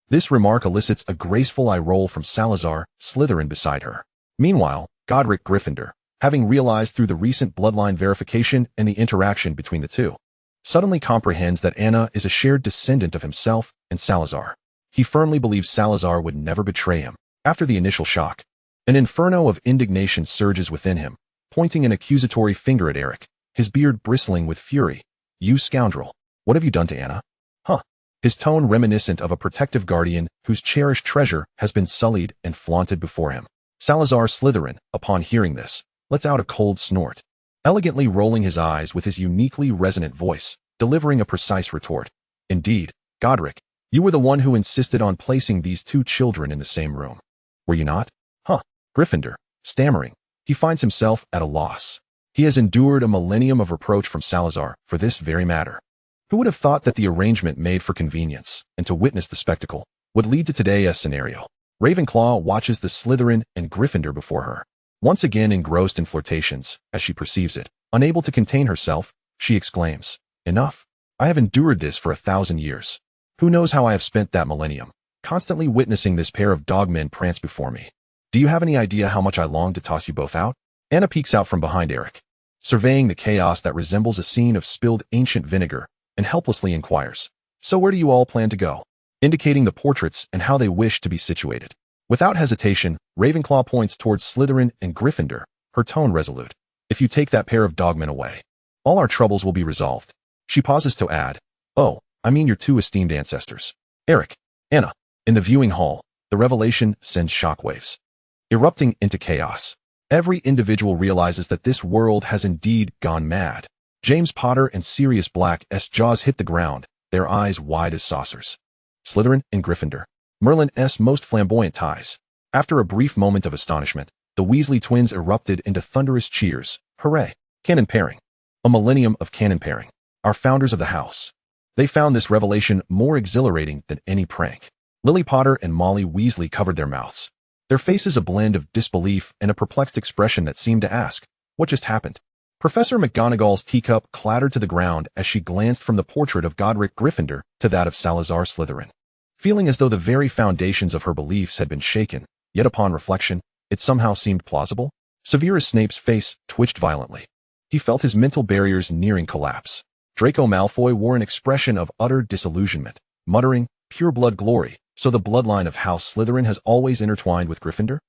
This remark elicits a graceful eye roll from Salazar, Slytherin beside her. Meanwhile, Godric Gryffindor, having realized through the recent bloodline verification and the interaction between the two, suddenly comprehends that Anna is a shared descendant of himself and Salazar. He firmly believes Salazar would never betray him. After the initial shock, an inferno of indignation surges within him, pointing an accusatory finger at Eric, his beard bristling with fury. You scoundrel, what have you done to Anna? Huh? His tone reminiscent of a protective guardian whose cherished treasure has been sullied and flaunted before him. Salazar Slytherin, upon hearing this, lets out a cold snort, elegantly rolling his eyes with his uniquely resonant voice, delivering a precise retort. Indeed, Godric, you were the one who insisted on placing these two children in the same room. Were you not? Huh? Gryffindor, stammering, he finds himself at a loss. He has endured a millennium of reproach from Salazar for this very matter. Who would have thought that the arrangement made for convenience and to witness the spectacle would lead to today's scenario? Ravenclaw watches the Slytherin and Gryffindor before her, once again engrossed in flirtations. As she perceives it, unable to contain herself, she exclaims, Enough! I have endured this for 1,000 years. Who knows how I have spent that millennium, constantly witnessing this pair of dogmen prance before me. Do you have any idea how much I long to toss you both out? Anna peeks out from behind Eric, surveying the chaos that resembles a scene of spilled ancient vinegar, and helplessly inquires, So where do you all plan to go? Indicating the portraits and how they wish to be situated. Without hesitation, Ravenclaw points towards Slytherin and Gryffindor, her tone resolute. If you take that pair of dogmen away, all our troubles will be resolved. She pauses to add, Oh, I mean your two esteemed ancestors. Eric. Anna. In the viewing hall, the revelation sends shockwaves, erupting into chaos. Every individual realizes that this world has indeed gone mad. James Potter and Sirius Black's jaws hit the ground, their eyes wide as saucers. Slytherin and Gryffindor, Merlin's most flamboyant ties. After a brief moment of astonishment, the Weasley twins erupted into thunderous cheers. Hooray! Canon pairing. A millennium of canon pairing. Our founders of the house. They found this revelation more exhilarating than any prank. Lily Potter and Molly Weasley covered their mouths, their faces a blend of disbelief and a perplexed expression that seemed to ask, What just happened? Professor McGonagall's teacup clattered to the ground as she glanced from the portrait of Godric Gryffindor to that of Salazar Slytherin, feeling as though the very foundations of her beliefs had been shaken, yet upon reflection, it somehow seemed plausible. Severus Snape's face twitched violently. He felt his mental barriers nearing collapse. Draco Malfoy wore an expression of utter disillusionment, muttering, Pure blood glory, so the bloodline of House Slytherin has always intertwined with Gryffindor?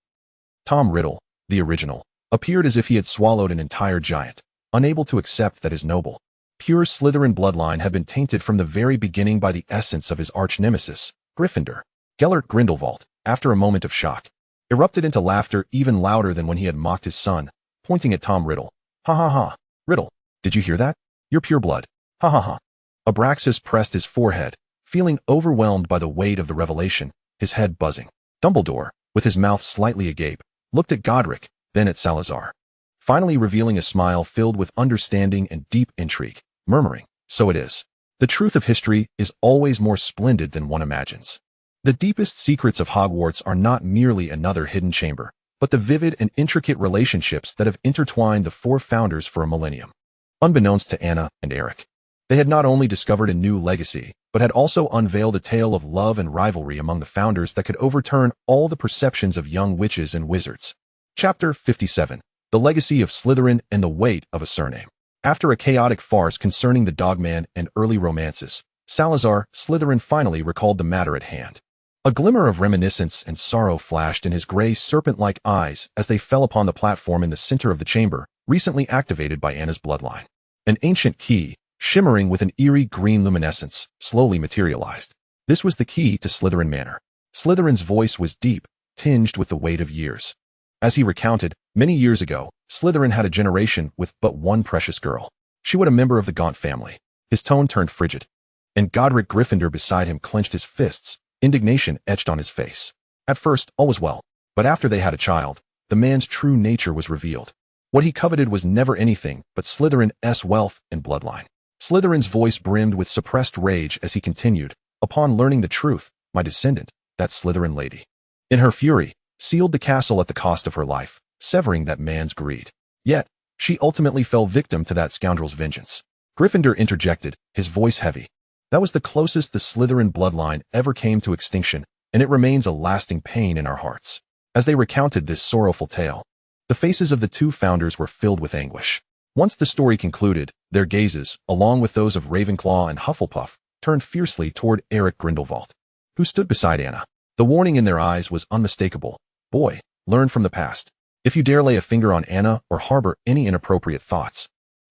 Tom Riddle, the original, appeared as if he had swallowed an entire giant, unable to accept that his noble, pure Slytherin bloodline had been tainted from the very beginning by the essence of his arch-nemesis, Gryffindor. Gellert Grindelwald, after a moment of shock, erupted into laughter even louder than when he had mocked his son, pointing at Tom Riddle. Ha ha ha. Riddle, did you hear that? You're pure blood. Ha ha ha. Abraxas pressed his forehead, feeling overwhelmed by the weight of the revelation, his head buzzing. Dumbledore, with his mouth slightly agape, looked at Godric, then at Salazar, finally revealing a smile filled with understanding and deep intrigue, murmuring, So it is. The truth of history is always more splendid than one imagines. The deepest secrets of Hogwarts are not merely another hidden chamber, but the vivid and intricate relationships that have intertwined the four founders for a millennium. Unbeknownst to Anna and Eric, they had not only discovered a new legacy, but had also unveiled a tale of love and rivalry among the founders that could overturn all the perceptions of young witches and wizards. Chapter 57. The Legacy of Slytherin and the Weight of a Surname. After a chaotic farce concerning the Dogman and early romances, Salazar Slytherin finally recalled the matter at hand. A glimmer of reminiscence and sorrow flashed in his gray serpent-like eyes as they fell upon the platform in the center of the chamber, recently activated by Anna's bloodline. An ancient key, shimmering with an eerie green luminescence, slowly materialized. This was the key to Slytherin Manor. Slytherin's voice was deep, tinged with the weight of years. As he recounted, many years ago, Slytherin had a generation with but one precious girl. She was a member of the Gaunt family. His tone turned frigid, and Godric Gryffindor beside him clenched his fists, indignation etched on his face. At first, all was well, but after they had a child, the man's true nature was revealed. What he coveted was never anything but Slytherin's wealth and bloodline. Slytherin's voice brimmed with suppressed rage as he continued, upon learning the truth, my descendant, that Slytherin lady, in her fury, sealed the castle at the cost of her life, severing that man's greed. Yet, she ultimately fell victim to that scoundrel's vengeance. Gryffindor interjected, his voice heavy. That was the closest the Slytherin bloodline ever came to extinction, and it remains a lasting pain in our hearts. As they recounted this sorrowful tale, the faces of the two founders were filled with anguish. Once the story concluded, their gazes, along with those of Ravenclaw and Hufflepuff, turned fiercely toward Eric Grindelwald, who stood beside Anna. The warning in their eyes was unmistakable. Boy, learn from the past. If you dare lay a finger on Anna or harbor any inappropriate thoughts,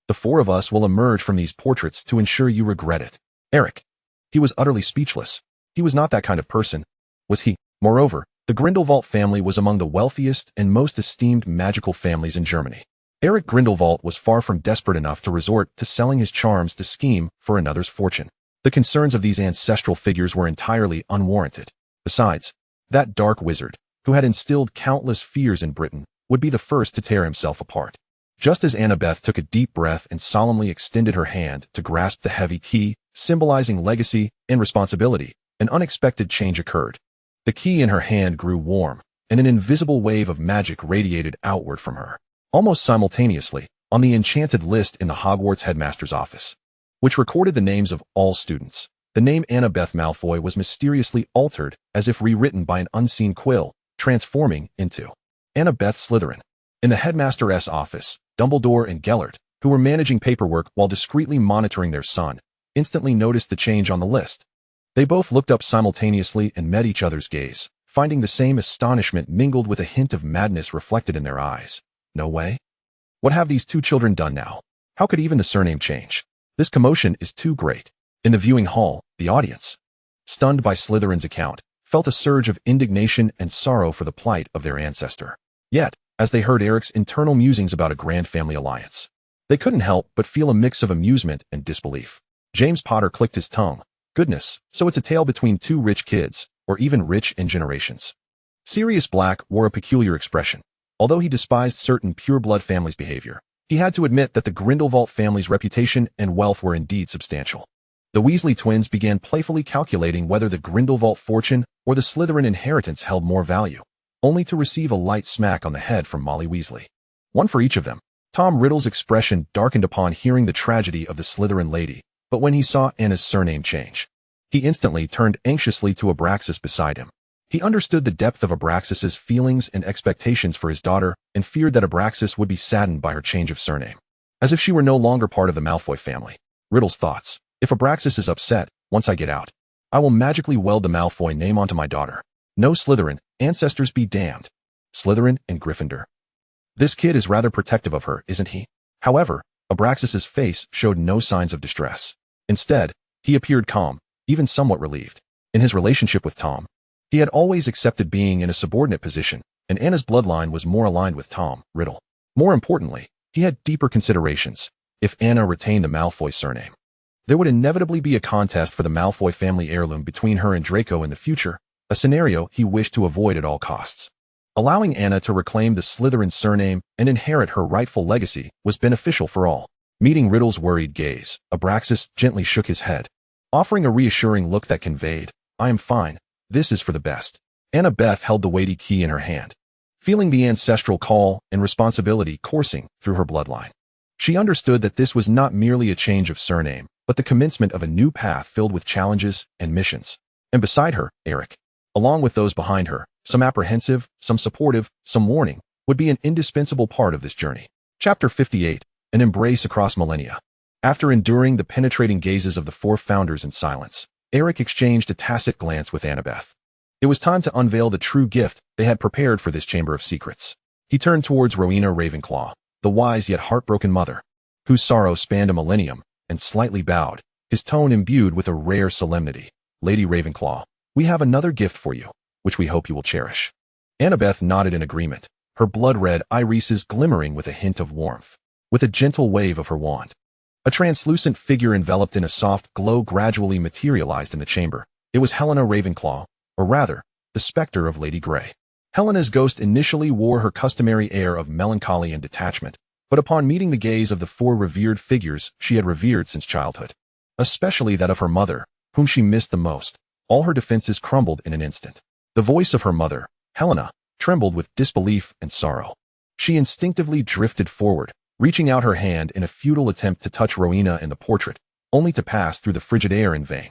the four of us will emerge from these portraits to ensure you regret it. Eric. He was utterly speechless. He was not that kind of person, was he? Moreover, the Grindelwald family was among the wealthiest and most esteemed magical families in Germany. Eric Grindelwald was far from desperate enough to resort to selling his charms to scheme for another's fortune. The concerns of these ancestral figures were entirely unwarranted. Besides, that dark wizard, who had instilled countless fears in Britain, would be the first to tear himself apart. Just as Annabeth took a deep breath and solemnly extended her hand to grasp the heavy key, symbolizing legacy and responsibility, an unexpected change occurred. The key in her hand grew warm, and an invisible wave of magic radiated outward from her. Almost simultaneously, on the enchanted list in the Hogwarts headmaster's office, which recorded the names of all students, the name Annabeth Malfoy was mysteriously altered as if rewritten by an unseen quill, transforming into Annabeth Slytherin. In the headmaster's office, Dumbledore and Gellert, who were managing paperwork while discreetly monitoring their son, instantly noticed the change on the list. They both looked up simultaneously and met each other's gaze, finding the same astonishment mingled with a hint of madness reflected in their eyes. No way? What have these two children done now? How could even the surname change? This commotion is too great. In the viewing hall, the audience, stunned by Slytherin's account, felt a surge of indignation and sorrow for the plight of their ancestor. Yet, as they heard Eric's internal musings about a grand family alliance, they couldn't help but feel a mix of amusement and disbelief. James Potter clicked his tongue. Goodness, so it's a tale between two rich kids, or even rich in generations. Sirius Black wore a peculiar expression. Although he despised certain pure-blood families' behavior, he had to admit that the Grindelwald family's reputation and wealth were indeed substantial. The Weasley twins began playfully calculating whether the Grindelwald fortune or the Slytherin inheritance held more value, only to receive a light smack on the head from Molly Weasley. One for each of them. Tom Riddle's expression darkened upon hearing the tragedy of the Slytherin lady, but when he saw Anna's surname change, he instantly turned anxiously to Abraxas beside him. He understood the depth of Abraxas's feelings and expectations for his daughter and feared that Abraxas would be saddened by her change of surname, as if she were no longer part of the Malfoy family. Riddle's thoughts. If Abraxas is upset, once I get out, I will magically weld the Malfoy name onto my daughter. No Slytherin, ancestors be damned. Slytherin and Gryffindor. This kid is rather protective of her, isn't he? However, Abraxas's face showed no signs of distress. Instead, he appeared calm, even somewhat relieved. In his relationship with Tom, he had always accepted being in a subordinate position, and Anna's bloodline was more aligned with Tom Riddle. More importantly, he had deeper considerations. If Anna retained the Malfoy surname, there would inevitably be a contest for the Malfoy family heirloom between her and Draco in the future, a scenario he wished to avoid at all costs. Allowing Anna to reclaim the Slytherin surname and inherit her rightful legacy was beneficial for all. Meeting Riddle's worried gaze, Abraxas gently shook his head, offering a reassuring look that conveyed, I am fine. This is for the best. Annabeth held the weighty key in her hand, feeling the ancestral call and responsibility coursing through her bloodline. She understood that this was not merely a change of surname, but the commencement of a new path filled with challenges and missions. And beside her, Eric, along with those behind her, some apprehensive, some supportive, some warning, would be an indispensable part of this journey. Chapter 58, An Embrace Across Millennia. After enduring the penetrating gazes of the four founders in silence, Eric exchanged a tacit glance with Annabeth. It was time to unveil the true gift they had prepared for this chamber of secrets. He turned towards Rowena Ravenclaw, the wise yet heartbroken mother, whose sorrow spanned a millennium, and slightly bowed, his tone imbued with a rare solemnity. Lady Ravenclaw, we have another gift for you, which we hope you will cherish. Annabeth nodded in agreement, her blood-red irises glimmering with a hint of warmth. With a gentle wave of her wand, a translucent figure enveloped in a soft glow gradually materialized in the chamber. It was Helena Ravenclaw, or rather, the specter of Lady Grey. Helena's ghost initially wore her customary air of melancholy and detachment, but upon meeting the gaze of the four revered figures she had revered since childhood, especially that of her mother, whom she missed the most, all her defenses crumbled in an instant. The voice of her mother, Helena, trembled with disbelief and sorrow. She instinctively drifted forward, reaching out her hand in a futile attempt to touch Rowena in the portrait, only to pass through the frigid air in vain.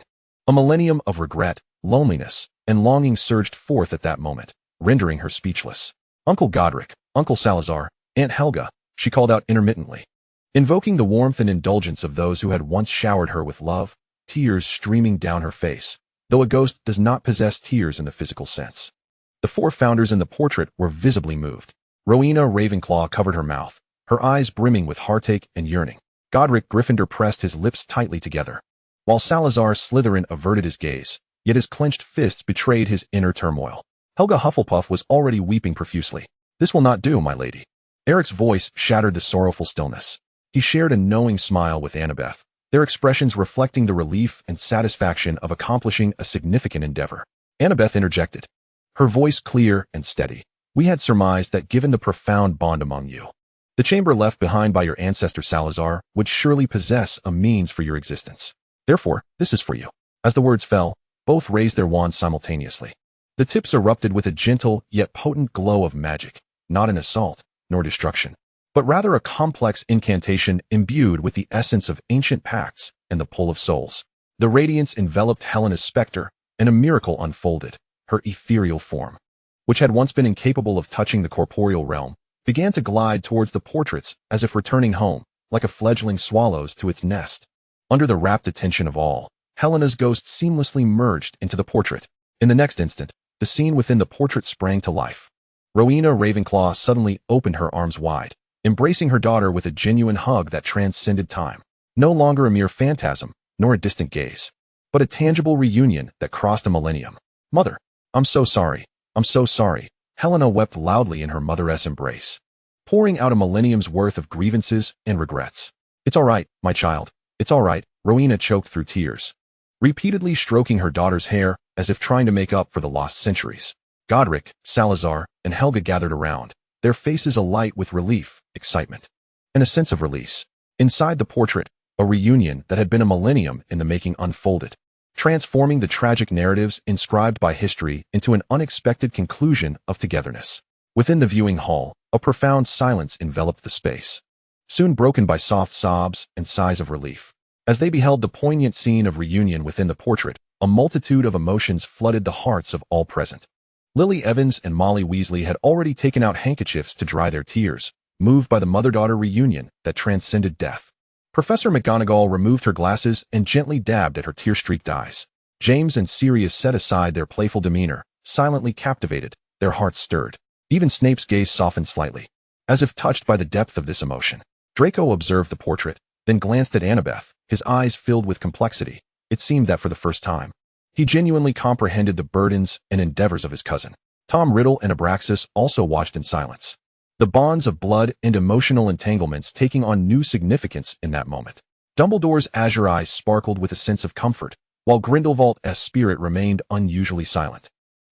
A millennium of regret, loneliness, and longing surged forth at that moment, rendering her speechless. Uncle Godric, Uncle Salazar, Aunt Helga, she called out intermittently, invoking the warmth and indulgence of those who had once showered her with love, tears streaming down her face, though a ghost does not possess tears in the physical sense. The four founders in the portrait were visibly moved. Rowena Ravenclaw covered her mouth, her eyes brimming with heartache and yearning. Godric Gryffindor pressed his lips tightly together, while Salazar Slytherin averted his gaze, yet his clenched fists betrayed his inner turmoil. Helga Hufflepuff was already weeping profusely. "This will not do, my lady." Eric's voice shattered the sorrowful stillness. He shared a knowing smile with Annabeth, their expressions reflecting the relief and satisfaction of accomplishing a significant endeavor. Annabeth interjected, her voice clear and steady. "We had surmised that given the profound bond among you, the chamber left behind by your ancestor Salazar would surely possess a means for your existence. Therefore, this is for you." As the words fell, both raised their wands simultaneously. The tips erupted with a gentle yet potent glow of magic, not an assault, nor destruction, but rather a complex incantation imbued with the essence of ancient pacts and the pull of souls. The radiance enveloped Helena's specter, and a miracle unfolded. Her ethereal form, which had once been incapable of touching the corporeal realm, began to glide towards the portraits as if returning home, like a fledgling swallows to its nest. Under the rapt attention of all, Helena's ghost seamlessly merged into the portrait. In the next instant, the scene within the portrait sprang to life. Rowena Ravenclaw suddenly opened her arms wide, embracing her daughter with a genuine hug that transcended time. No longer a mere phantasm, nor a distant gaze, but a tangible reunion that crossed a millennium. "Mother, I'm so sorry. I'm so sorry." Helena wept loudly in her mother's embrace, pouring out a millennium's worth of grievances and regrets. "It's all right, my child. It's all right," Rowena choked through tears, repeatedly stroking her daughter's hair as if trying to make up for the lost centuries. Godric, Salazar, and Helga gathered around, their faces alight with relief, excitement, and a sense of release. Inside the portrait, a reunion that had been a millennium in the making unfolded, transforming the tragic narratives inscribed by history into an unexpected conclusion of togetherness. Within the viewing hall, a profound silence enveloped the space, soon broken by soft sobs and sighs of relief. As they beheld the poignant scene of reunion within the portrait, a multitude of emotions flooded the hearts of all present. Lily Evans and Molly Weasley had already taken out handkerchiefs to dry their tears, moved by the mother-daughter reunion that transcended death. Professor McGonagall removed her glasses and gently dabbed at her tear-streaked eyes. James and Sirius set aside their playful demeanor, silently captivated, their hearts stirred. Even Snape's gaze softened slightly, as if touched by the depth of this emotion. Draco observed the portrait, then glanced at Annabeth, his eyes filled with complexity. It seemed that for the first time, he genuinely comprehended the burdens and endeavors of his cousin. Tom Riddle and Abraxas also watched in silence, the bonds of blood and emotional entanglements taking on new significance in that moment. Dumbledore's azure eyes sparkled with a sense of comfort, while Grindelwald's spirit remained unusually silent,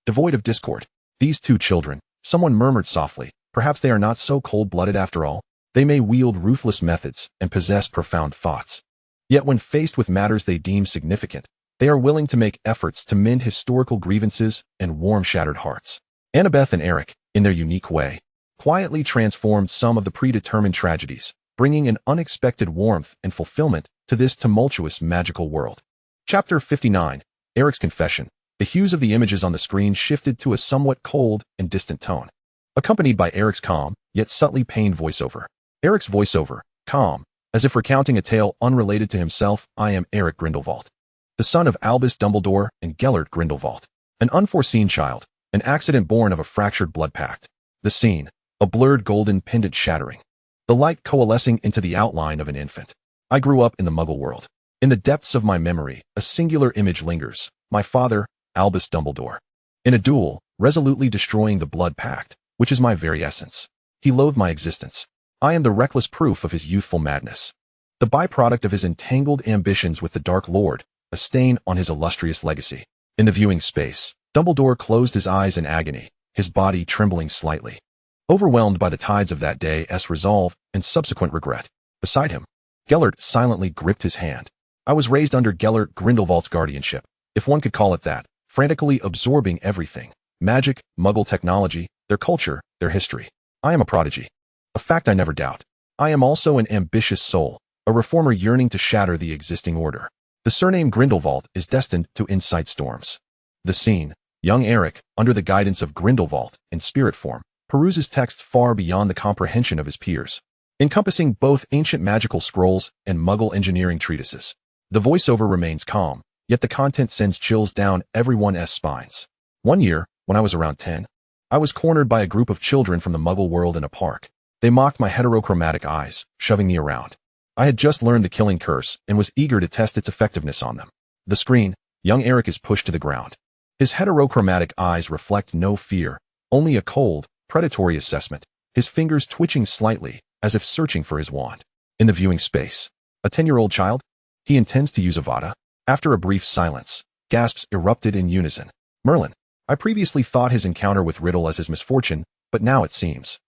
devoid of discord. "These two children," someone murmured softly, "perhaps they are not so cold-blooded after all. They may wield ruthless methods and possess profound thoughts. Yet when faced with matters they deem significant, they are willing to make efforts to mend historical grievances and warm shattered hearts." Annabeth and Eric, in their unique way, quietly transformed some of the predetermined tragedies, bringing an unexpected warmth and fulfillment to this tumultuous magical world. Chapter 59, Eric's Confession. The hues of the images on the screen shifted to a somewhat cold and distant tone, accompanied by Eric's calm, yet subtly pained voiceover. Eric's voiceover, calm, as if recounting a tale unrelated to himself. "I am Eric Grindelwald, the son of Albus Dumbledore and Gellert Grindelwald, an unforeseen child, an accident born of a fractured blood pact." The scene, a blurred golden pendant shattering, the light coalescing into the outline of an infant. "I grew up in the Muggle world. In the depths of my memory, a singular image lingers. My father, Albus Dumbledore, in a duel, resolutely destroying the blood pact, which is my very essence. He loathed my existence. I am the reckless proof of his youthful madness. The byproduct of his entangled ambitions with the Dark Lord, a stain on his illustrious legacy. In the viewing space, Dumbledore closed his eyes in agony, his body trembling slightly. Overwhelmed by the tides of that day's resolve and subsequent regret. Beside him, Gellert silently gripped his hand. I was raised under Gellert Grindelwald's guardianship, if one could call it that, frantically absorbing everything. Magic, Muggle technology, their culture, their history. I am a prodigy. A fact I never doubt. I am also an ambitious soul, a reformer yearning to shatter the existing order. The surname Grindelwald is destined to incite storms. The scene, young Eric, under the guidance of Grindelwald, in spirit form, peruses texts far beyond the comprehension of his peers, encompassing both ancient magical scrolls and Muggle engineering treatises. The voiceover remains calm, yet the content sends chills down everyone's spines. One year, when I was around 10, I was cornered by a group of children from the Muggle world in a park. They mocked my heterochromatic eyes, shoving me around. I had just learned the killing curse and was eager to test its effectiveness on them. The screen, young Eric is pushed to the ground. His heterochromatic eyes reflect no fear, only a cold, predatory assessment, his fingers twitching slightly, as if searching for his wand. In the viewing space, a 10-year-old child? He intends to use Avada? After a brief silence, gasps erupted in unison. Merlin. I previously thought his encounter with Riddle as his misfortune, but now it seems.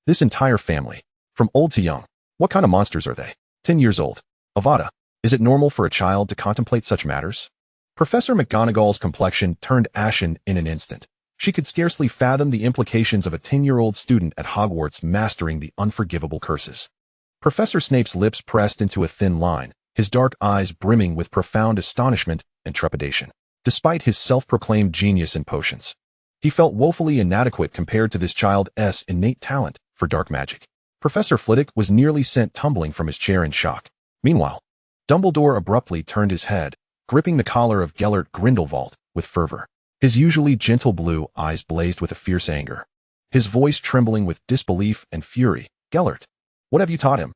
This entire family, from old to young, what kind of monsters are they? 10 years old. Avada. Is it normal for a child to contemplate such matters? Professor McGonagall's complexion turned ashen in an instant. She could scarcely fathom the implications of a 10-year-old student at Hogwarts mastering the unforgivable curses. Professor Snape's lips pressed into a thin line, his dark eyes brimming with profound astonishment and trepidation. Despite his self-proclaimed genius in potions, he felt woefully inadequate compared to this child's innate talent for dark magic. Professor Flitwick was nearly sent tumbling from his chair in shock. Meanwhile, Dumbledore abruptly turned his head, gripping the collar of Gellert Grindelwald with fervor. His usually gentle blue eyes blazed with a fierce anger, his voice trembling with disbelief and fury. Gellert, what have you taught him?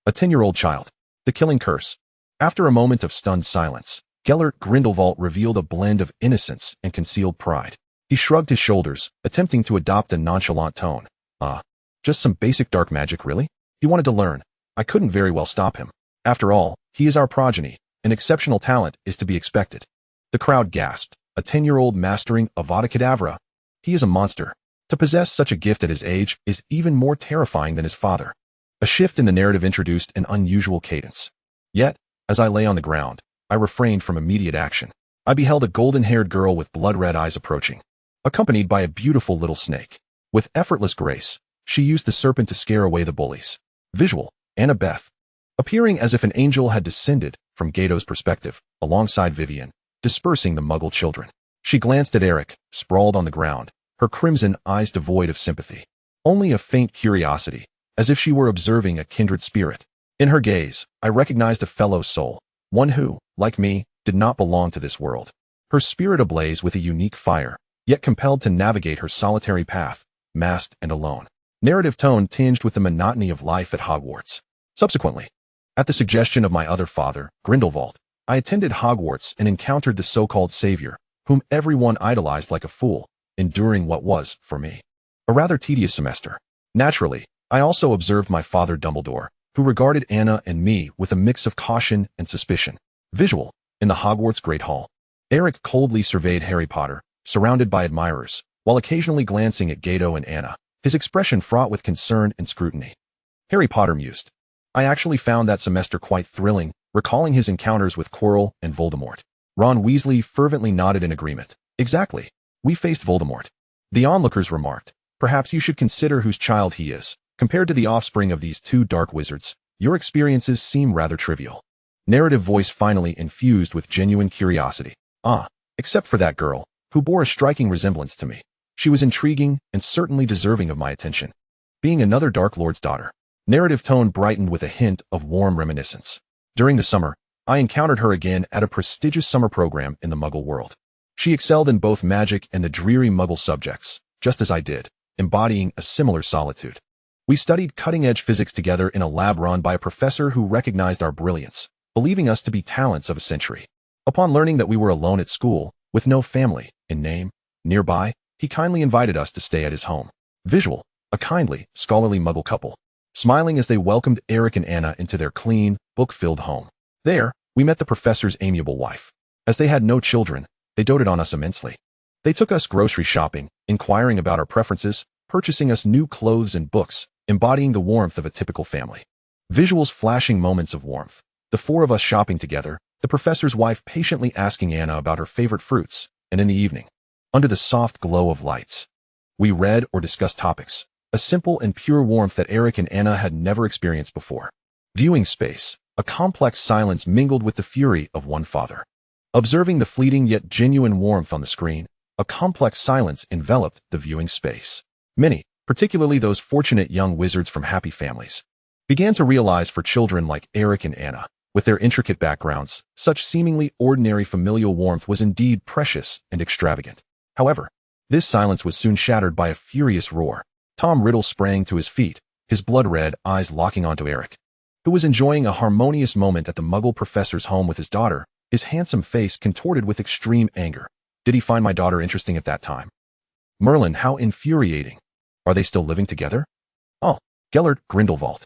A 10-year-old child. The killing curse. After a moment of stunned silence, Gellert Grindelwald revealed a blend of innocence and concealed pride. He shrugged his shoulders, attempting to adopt a nonchalant tone. Just some basic dark magic, really? He wanted to learn. I couldn't very well stop him. After all, he is our progeny. An exceptional talent is to be expected. The crowd gasped. A 10-year-old mastering Avada Kedavra. He is a monster. To possess such a gift at his age is even more terrifying than his father. A shift in the narrative introduced an unusual cadence. Yet, as I lay on the ground, I refrained from immediate action. I beheld a golden-haired girl with blood-red eyes approaching, accompanied by a beautiful little snake. With effortless grace, she used the serpent to scare away the bullies. Visual, Annabeth. Appearing as if an angel had descended, from Gato's perspective, alongside Vivian, dispersing the Muggle children. She glanced at Eric, sprawled on the ground, her crimson eyes devoid of sympathy. Only a faint curiosity, as if she were observing a kindred spirit. In her gaze, I recognized a fellow soul, one who, like me, did not belong to this world. Her spirit ablaze with a unique fire, yet compelled to navigate her solitary path, masked and alone. Narrative tone tinged with the monotony of life at Hogwarts. Subsequently, at the suggestion of my other father, Grindelwald, I attended Hogwarts and encountered the so-called savior, whom everyone idolized like a fool, enduring what was, for me, a rather tedious semester. Naturally, I also observed my father Dumbledore, who regarded Anna and me with a mix of caution and suspicion. Visual, in the Hogwarts Great Hall. Eric coldly surveyed Harry Potter, surrounded by admirers, while occasionally glancing at Gato and Anna, his expression fraught with concern and scrutiny. Harry Potter mused. I actually found that semester quite thrilling, recalling his encounters with Quirrell and Voldemort. Ron Weasley fervently nodded in agreement. Exactly. We faced Voldemort. The onlookers remarked, perhaps you should consider whose child he is. Compared to the offspring of these two dark wizards, your experiences seem rather trivial. Narrative voice finally infused with genuine curiosity. Except for that girl, who bore a striking resemblance to me. She was intriguing and certainly deserving of my attention. Being another Dark Lord's daughter. Narrative tone brightened with a hint of warm reminiscence. During the summer, I encountered her again at a prestigious summer program in the Muggle world. She excelled in both magic and the dreary Muggle subjects, just as I did, embodying a similar solitude. We studied cutting-edge physics together in a lab run by a professor who recognized our brilliance, believing us to be talents of a century. Upon learning that we were alone at school, with no family, in name, nearby, he kindly invited us to stay at his home. Visual, a kindly, scholarly muggle couple, smiling as they welcomed Eric and Anna into their clean, book-filled home. There, we met the professor's amiable wife. As they had no children, they doted on us immensely. They took us grocery shopping, inquiring about our preferences, purchasing us new clothes and books, embodying the warmth of a typical family. Visuals flashing moments of warmth. The four of us shopping together, the professor's wife patiently asking Anna about her favorite fruits, and in the evening, under the soft glow of lights, we read or discussed topics, a simple and pure warmth that Eric and Anna had never experienced before. Viewing space, a complex silence mingled with the fury of one father. Observing the fleeting yet genuine warmth on the screen, a complex silence enveloped the viewing space. Many, particularly those fortunate young wizards from happy families, began to realize for children like Eric and Anna, with their intricate backgrounds, such seemingly ordinary familial warmth was indeed precious and extravagant. However, this silence was soon shattered by a furious roar. Tom Riddle sprang to his feet, his blood-red eyes locking onto Eric, who was enjoying a harmonious moment at the Muggle professor's home with his daughter, his handsome face contorted with extreme anger. Did he find my daughter interesting at that time? Merlin, how infuriating. Are they still living together? Oh, Gellert Grindelwald.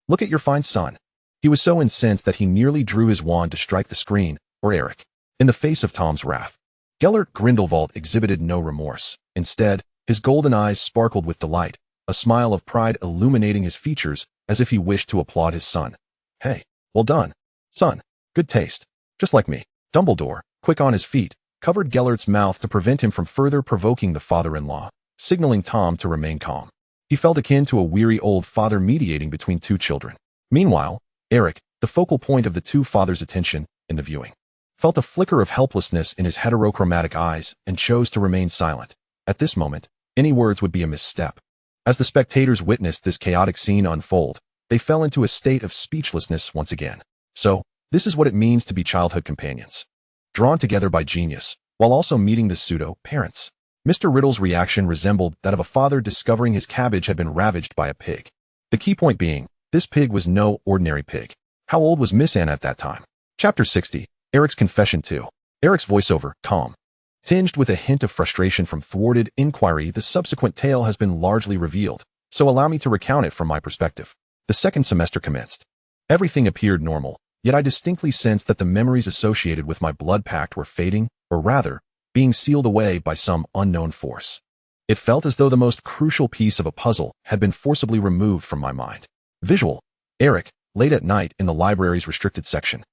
Look at your fine son. He was so incensed that he nearly drew his wand to strike the screen, or Eric. In the face of Tom's wrath, Gellert Grindelwald exhibited no remorse. Instead, his golden eyes sparkled with delight, a smile of pride illuminating his features as if he wished to applaud his son. Hey, well done, son. Good taste. Just like me. Dumbledore, quick on his feet, covered Gellert's mouth to prevent him from further provoking the father-in-law, signaling Tom to remain calm. He felt akin to a weary old father mediating between two children. Meanwhile, Eric, the focal point of the two fathers' attention in the viewing, felt a flicker of helplessness in his heterochromatic eyes and chose to remain silent. At this moment, any words would be a misstep. As the spectators witnessed this chaotic scene unfold, they fell into a state of speechlessness once again. So, this is what it means to be childhood companions. Drawn together by genius, while also meeting the pseudo-parents. Mr. Riddle's reaction resembled that of a father discovering his cabbage had been ravaged by a pig. The key point being, this pig was no ordinary pig. How old was Miss Anna at that time? Chapter 60, Eric's Confession 2. Eric's voiceover, calm. Tinged with a hint of frustration from thwarted inquiry, the subsequent tale has been largely revealed, so allow me to recount it from my perspective. The second semester commenced. Everything appeared normal, yet I distinctly sensed that the memories associated with my blood pact were fading, or rather, being sealed away by some unknown force. It felt as though the most crucial piece of a puzzle had been forcibly removed from my mind. Visual, Eric, late at night in the library's restricted section,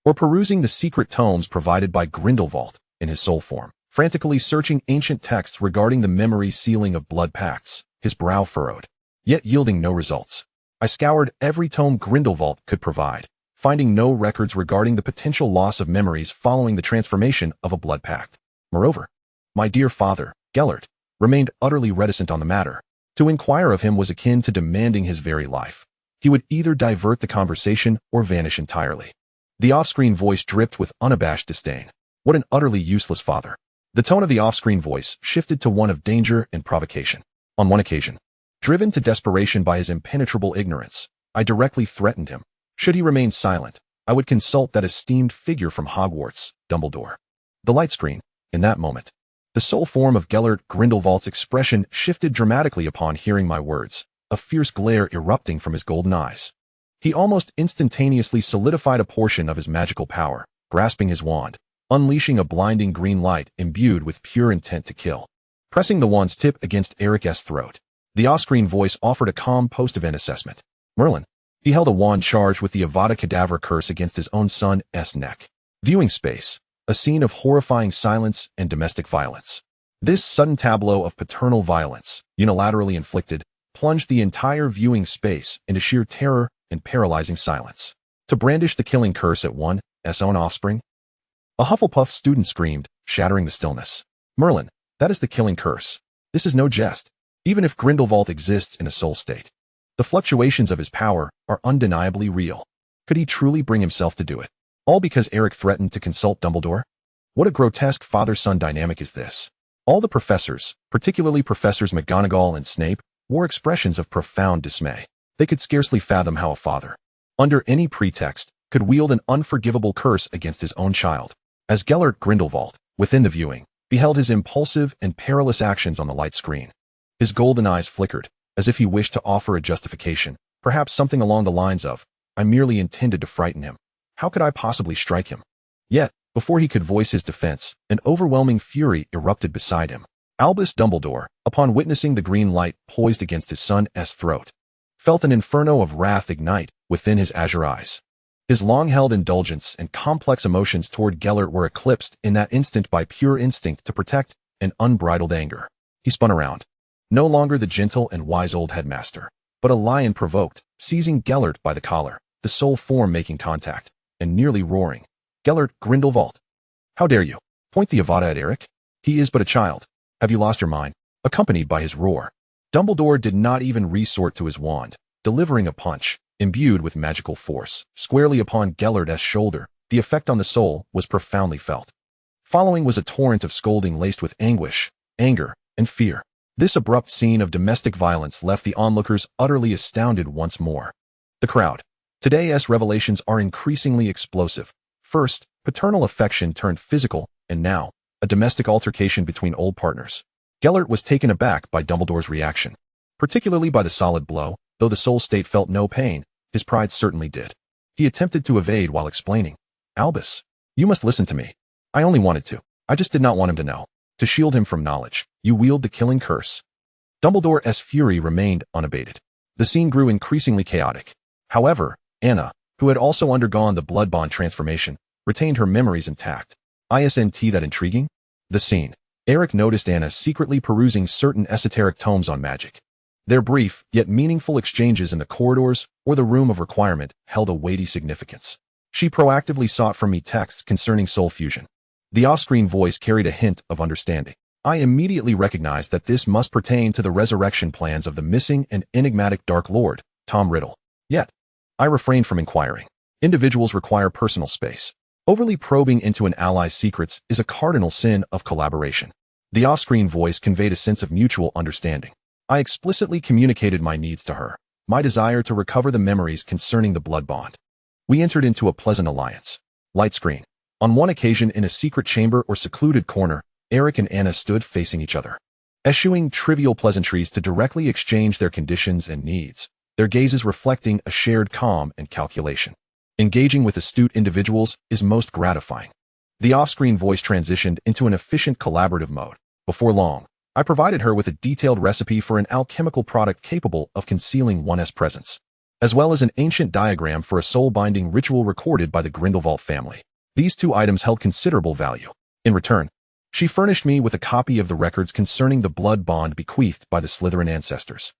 or perusing the secret tomes provided by Grindelwald in his soul form, frantically searching ancient texts regarding the memory sealing of blood pacts, his brow furrowed, yet yielding no results. I scoured every tome Grindelwald could provide, finding no records regarding the potential loss of memories following the transformation of a blood pact. Moreover, my dear father, Gellert, remained utterly reticent on the matter. To inquire of him was akin to demanding his very life. He would either divert the conversation or vanish entirely. The off-screen voice dripped with unabashed disdain. What an utterly useless father. The tone of the off-screen voice shifted to one of danger and provocation. On one occasion, driven to desperation by his impenetrable ignorance, I directly threatened him. Should he remain silent, I would consult that esteemed figure from Hogwarts, Dumbledore. The light screen, in that moment. The soul form of Gellert Grindelwald's expression shifted dramatically upon hearing my words, a fierce glare erupting from his golden eyes. He almost instantaneously solidified a portion of his magical power, grasping his wand, unleashing a blinding green light imbued with pure intent to kill. Pressing the wand's tip against Eric's throat, the off-screen voice offered a calm post-event assessment. Merlin. He held a wand charged with the Avada Kedavra curse against his own son's neck. Viewing space. A scene of horrifying silence and domestic violence. This sudden tableau of paternal violence, unilaterally inflicted, plunged the entire viewing space into sheer terror and paralyzing silence. To brandish the killing curse at one's own offspring? A Hufflepuff student screamed, shattering the stillness. Merlin, that is the killing curse. This is no jest. Even if Grindelwald exists in a soul state, the fluctuations of his power are undeniably real. Could he truly bring himself to do it? All because Eric threatened to consult Dumbledore? What a grotesque father-son dynamic is this? All the professors, particularly Professors McGonagall and Snape, wore expressions of profound dismay. They could scarcely fathom how a father, under any pretext, could wield an unforgivable curse against his own child. As Gellert Grindelwald, within the viewing, beheld his impulsive and perilous actions on the light screen, His golden eyes flickered, as if he wished to offer a justification, perhaps something along the lines of, "I merely intended to frighten him. How could I possibly strike him?" Yet, before he could voice his defense, an overwhelming fury erupted beside him. Albus Dumbledore, upon witnessing the green light poised against his son's throat, felt an inferno of wrath ignite within his azure eyes. His long-held indulgence and complex emotions toward Gellert were eclipsed in that instant by pure instinct to protect and unbridled anger. He spun around. No longer the gentle and wise old headmaster, but a lion provoked, seizing Gellert by the collar, the sole form making contact, and nearly roaring, "Gellert Grindelwald! How dare you point the Avada at Eric? He is but a child. Have you lost your mind?" Accompanied by his roar, Dumbledore did not even resort to his wand, delivering a punch, imbued with magical force, squarely upon Gellert's shoulder. The effect on the soul was profoundly felt. Following was a torrent of scolding laced with anguish, anger, and fear. This abrupt scene of domestic violence left the onlookers utterly astounded once more. The crowd. Today's revelations are increasingly explosive. First, paternal affection turned physical, and now, a domestic altercation between old partners. Gellert was taken aback by Dumbledore's reaction, particularly by the solid blow. Though the soul state felt no pain, his pride certainly did. He attempted to evade while explaining, "Albus, you must listen to me. I only wanted to. I just did not want him to know. To shield him from knowledge, you wield the killing curse." Dumbledore's fury remained unabated. The scene grew increasingly chaotic. However, Anna, who had also undergone the blood bond transformation, retained her memories intact. Isn't that intriguing? The scene. Eric noticed Anna secretly perusing certain esoteric tomes on magic. Their brief, yet meaningful exchanges in the corridors or the room of requirement held a weighty significance. She proactively sought from me texts concerning soul fusion. The off-screen voice carried a hint of understanding. I immediately recognized that this must pertain to the resurrection plans of the missing and enigmatic Dark Lord, Tom Riddle. Yet, I refrained from inquiring. Individuals require personal space. Overly probing into an ally's secrets is a cardinal sin of collaboration. The off-screen voice conveyed a sense of mutual understanding. I explicitly communicated my needs to her, my desire to recover the memories concerning the blood bond. We entered into a pleasant alliance. Light screen. On one occasion in a secret chamber or secluded corner, Eric and Anna stood facing each other, eschewing trivial pleasantries to directly exchange their conditions and needs, their gazes reflecting a shared calm and calculation. Engaging with astute individuals is most gratifying. The off-screen voice transitioned into an efficient collaborative mode. Before long, I provided her with a detailed recipe for an alchemical product capable of concealing one's presence, as well as an ancient diagram for a soul-binding ritual recorded by the Grindelwald family. These two items held considerable value. In return, she furnished me with a copy of the records concerning the blood bond bequeathed by the Slytherin ancestors.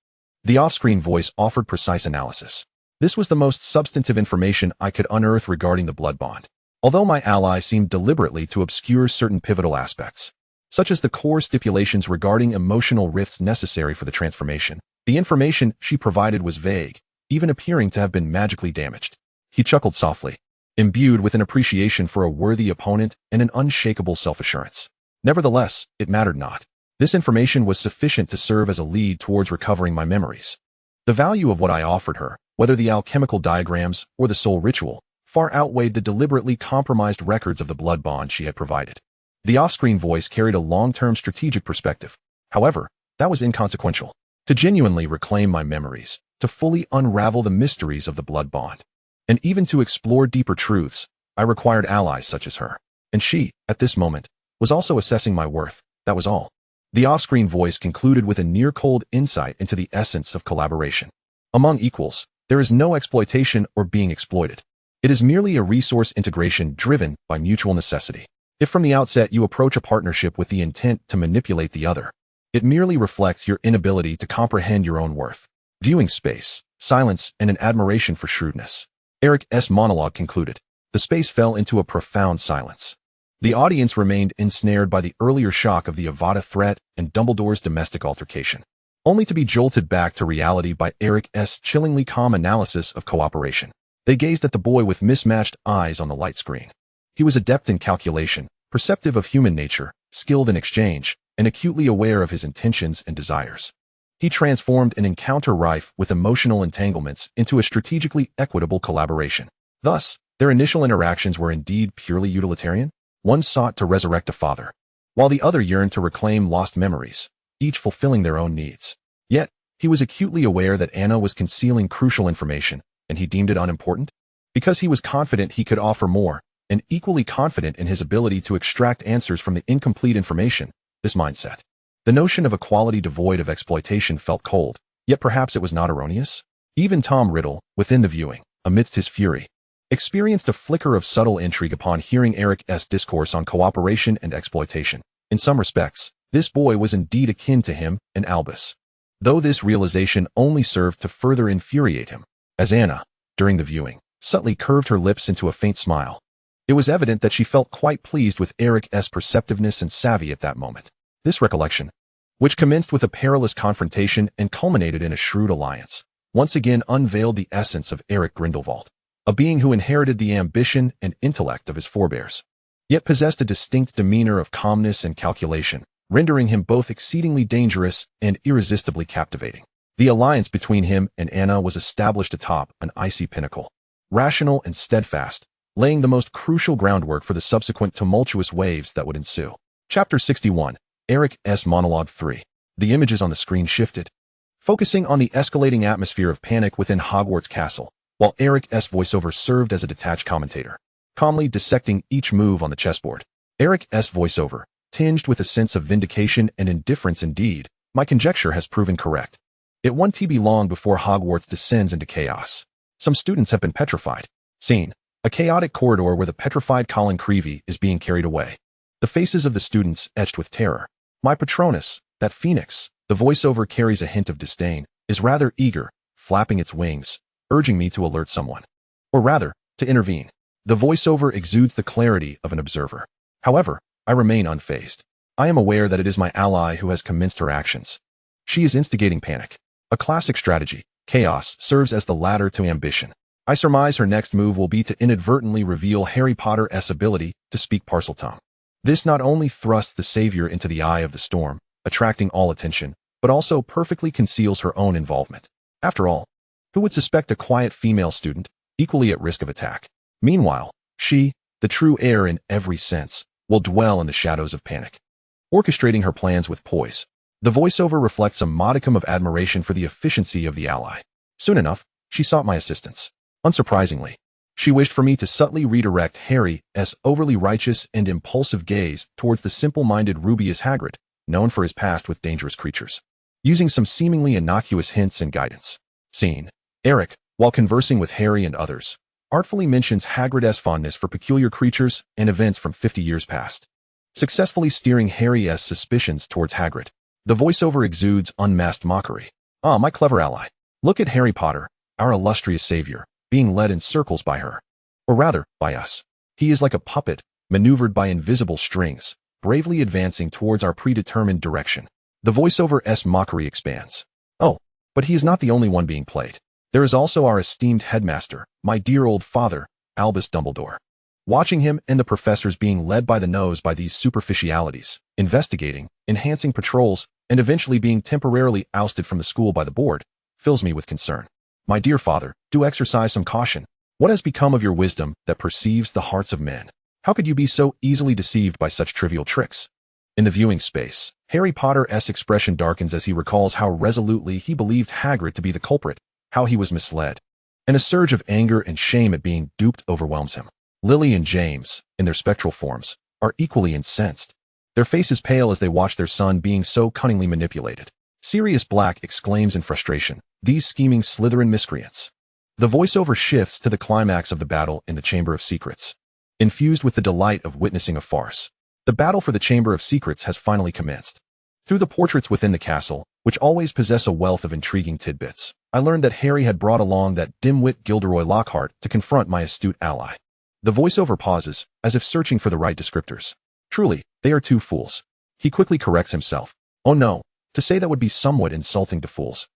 The off-screen voice offered precise analysis. This was the most substantive information I could unearth regarding the blood bond, although my ally seemed deliberately to obscure certain pivotal aspects, such as the core stipulations regarding emotional rifts necessary for the transformation. The information she provided was vague, even appearing to have been magically damaged. He chuckled softly, imbued with an appreciation for a worthy opponent and an unshakable self-assurance. Nevertheless, it mattered not. This information was sufficient to serve as a lead towards recovering my memories. The value of what I offered her, whether the alchemical diagrams or the soul ritual, far outweighed the deliberately compromised records of the blood bond she had provided. The off-screen voice carried a long-term strategic perspective. However, that was inconsequential. To genuinely reclaim my memories, to fully unravel the mysteries of the blood bond, and even to explore deeper truths, I required allies such as her. And she, at this moment, was also assessing my worth. That was all. The off-screen voice concluded with a near-cold insight into the essence of collaboration. Among equals, there is no exploitation or being exploited. It is merely a resource integration driven by mutual necessity. If from the outset you approach a partnership with the intent to manipulate the other, it merely reflects your inability to comprehend your own worth. Viewing space, silence, and an admiration for shrewdness. Eric's monologue concluded. The space fell into a profound silence. The audience remained ensnared by the earlier shock of the Avada threat and Dumbledore's domestic altercation, only to be jolted back to reality by Eric's chillingly calm analysis of cooperation. They gazed at the boy with mismatched eyes on the light screen. He was adept in calculation, perceptive of human nature, skilled in exchange, and acutely aware of his intentions and desires. He transformed an encounter rife with emotional entanglements into a strategically equitable collaboration. Thus, their initial interactions were indeed purely utilitarian. One sought to resurrect a father, while the other yearned to reclaim lost memories. each fulfilling their own needs. Yet, he was acutely aware that Anna was concealing crucial information, and he deemed it unimportant. Because he was confident he could offer more, and equally confident in his ability to extract answers from the incomplete information, this mindset. The notion of equality devoid of exploitation felt cold, yet perhaps it was not erroneous. Even Tom Riddle, within the viewing, amidst his fury, experienced a flicker of subtle intrigue upon hearing Eric's discourse on cooperation and exploitation. In some respects, this boy was indeed akin to him and Albus, though this realization only served to further infuriate him. As Anna, during the viewing, subtly curved her lips into a faint smile, it was evident that she felt quite pleased with Eric's perceptiveness and savvy at that moment. This recollection, which commenced with a perilous confrontation and culminated in a shrewd alliance, once again unveiled the essence of Eric Grindelwald, a being who inherited the ambition and intellect of his forebears, yet possessed a distinct demeanor of calmness and calculation, rendering him both exceedingly dangerous and irresistibly captivating. The alliance between him and Anna was established atop an icy pinnacle, rational and steadfast, laying the most crucial groundwork for the subsequent tumultuous waves that would ensue. Chapter 61. Eric's Monologue 3. The images on the screen shifted, focusing on the escalating atmosphere of panic within Hogwarts Castle, while Eric's voiceover served as a detached commentator, calmly dissecting each move on the chessboard. Eric's voiceover, tinged with a sense of vindication and indifference indeed, my conjecture has proven correct. It won't be long before Hogwarts descends into chaos. Some students have been petrified. Scene: a chaotic corridor where the petrified Colin Creevey is being carried away. The faces of the students etched with terror. My Patronus, that phoenix, the voiceover carries a hint of disdain, is rather eager, flapping its wings, urging me to alert someone. Or rather, to intervene. The voiceover exudes the clarity of an observer. However, I remain unfazed. I am aware that it is my ally who has commenced her actions. She is instigating panic. A classic strategy, chaos, serves as the ladder to ambition. I surmise her next move will be to inadvertently reveal Harry Potter's ability to speak Parseltongue. This not only thrusts the savior into the eye of the storm, attracting all attention, but also perfectly conceals her own involvement. After all, who would suspect a quiet female student, equally at risk of attack? Meanwhile, she, the true heir in every sense, will dwell in the shadows of panic, orchestrating her plans with poise. The voiceover reflects a modicum of admiration for the efficiency of the ally. Soon enough, she sought my assistance. Unsurprisingly, she wished for me to subtly redirect Harry's overly righteous and impulsive gaze towards the simple-minded Rubius Hagrid, known for his past with dangerous creatures, using some seemingly innocuous hints and guidance. Scene: Eric, while conversing with Harry and others, artfully mentions Hagrid's fondness for peculiar creatures and events from 50 years past, successfully steering Harry's suspicions towards Hagrid. The voiceover exudes unmasked mockery. Ah, my clever ally. Look at Harry Potter, our illustrious savior, being led in circles by her. Or rather, by us. He is like a puppet, maneuvered by invisible strings, bravely advancing towards our predetermined direction. The voiceover's mockery expands. Oh, but he is not the only one being played. There is also our esteemed headmaster, my dear old father, Albus Dumbledore. Watching him and the professors being led by the nose by these superficialities, investigating, enhancing patrols, and eventually being temporarily ousted from the school by the board, fills me with concern. My dear father, do exercise some caution. What has become of your wisdom that perceives the hearts of men? How could you be so easily deceived by such trivial tricks? In the viewing space, Harry Potter's expression darkens as he recalls how resolutely he believed Hagrid to be the culprit, how he was misled, and a surge of anger and shame at being duped overwhelms him. Lily and James, in their spectral forms, are equally incensed. Their faces pale as they watch their son being so cunningly manipulated. Sirius Black exclaims in frustration, "These scheming Slytherin miscreants." The voiceover shifts to the climax of the battle in the Chamber of Secrets. Infused with the delight of witnessing a farce, the battle for the Chamber of Secrets has finally commenced. Through the portraits within the castle, which always possess a wealth of intriguing tidbits, I learned that Harry had brought along that dim-wit Gilderoy Lockhart to confront my astute ally. The voiceover pauses, as if searching for the right descriptors. Truly, they are two fools. He quickly corrects himself. Oh no, to say that would be somewhat insulting to fools.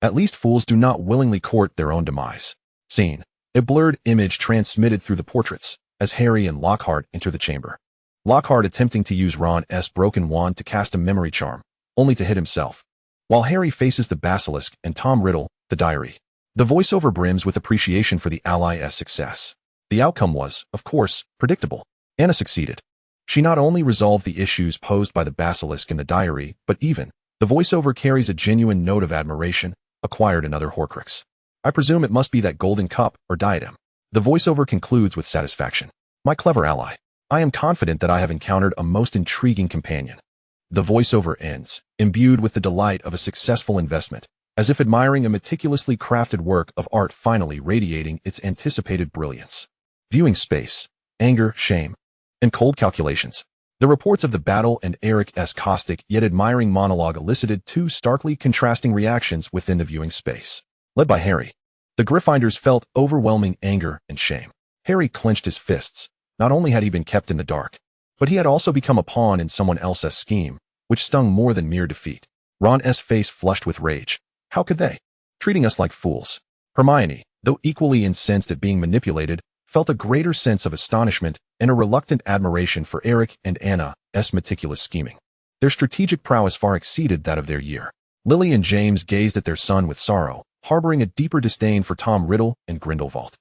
At least fools do not willingly court their own demise. Scene: a blurred image transmitted through the portraits, as Harry and Lockhart enter the chamber. Lockhart attempting to use Ron's broken wand to cast a memory charm, only to hit himself. While Harry faces the basilisk and Tom Riddle, the diary. The voiceover brims with appreciation for the ally's success. The outcome was, of course, predictable. Anna succeeded. She not only resolved the issues posed by the basilisk in the diary, but even, The voiceover carries a genuine note of admiration, acquired another Horcrux. I presume it must be that golden cup or diadem. The voiceover concludes with satisfaction. My clever ally. I am confident that I have encountered a most intriguing companion. The voiceover ends, imbued with the delight of a successful investment, as if admiring a meticulously crafted work of art finally radiating its anticipated brilliance. Viewing space, anger, shame, and cold calculations. The reports of the battle and Eric's caustic yet admiring monologue elicited two starkly contrasting reactions within the viewing space. Led by Harry, the Gryffindors felt overwhelming anger and shame. Harry clenched his fists. Not only had he been kept in the dark, but he had also become a pawn in someone else's scheme, which stung more than mere defeat. Ron's face flushed with rage. How could they? Treating us like fools. Hermione, though equally incensed at being manipulated, felt a greater sense of astonishment and a reluctant admiration for Eric and Anna's meticulous scheming. Their strategic prowess far exceeded that of their year. Lily and James gazed at their son with sorrow, harboring a deeper disdain for Tom Riddle and Grindelwald.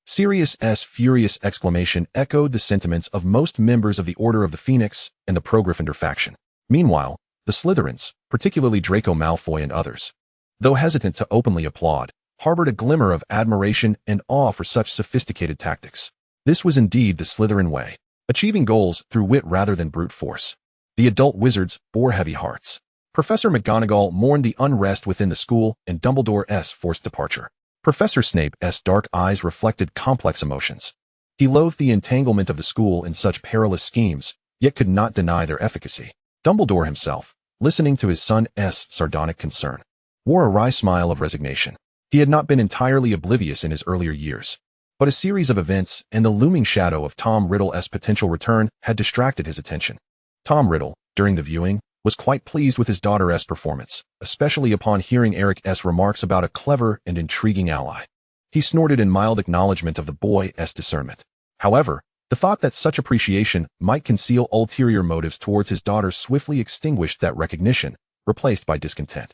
Sirius's furious exclamation echoed the sentiments of most members of the Order of the Phoenix and the pro-Gryffindor faction. Meanwhile, the Slytherins, particularly Draco Malfoy and others, though hesitant to openly applaud, harbored a glimmer of admiration and awe for such sophisticated tactics. This was indeed the Slytherin way, achieving goals through wit rather than brute force. The adult wizards bore heavy hearts. Professor McGonagall mourned the unrest within the school and Dumbledore's forced departure. Professor Snape's dark eyes reflected complex emotions. He loathed the entanglement of the school in such perilous schemes, yet could not deny their efficacy. Dumbledore himself, listening to his son's sardonic concern, wore a wry smile of resignation. He had not been entirely oblivious in his earlier years, but a series of events and the looming shadow of Tom Riddle's potential return had distracted his attention. Tom Riddle, during the viewing, was quite pleased with his daughter's performance, especially upon hearing Eric's remarks about a clever and intriguing ally. He snorted in mild acknowledgement of the boy's discernment. However, the thought that such appreciation might conceal ulterior motives towards his daughter swiftly extinguished that recognition, replaced by discontent.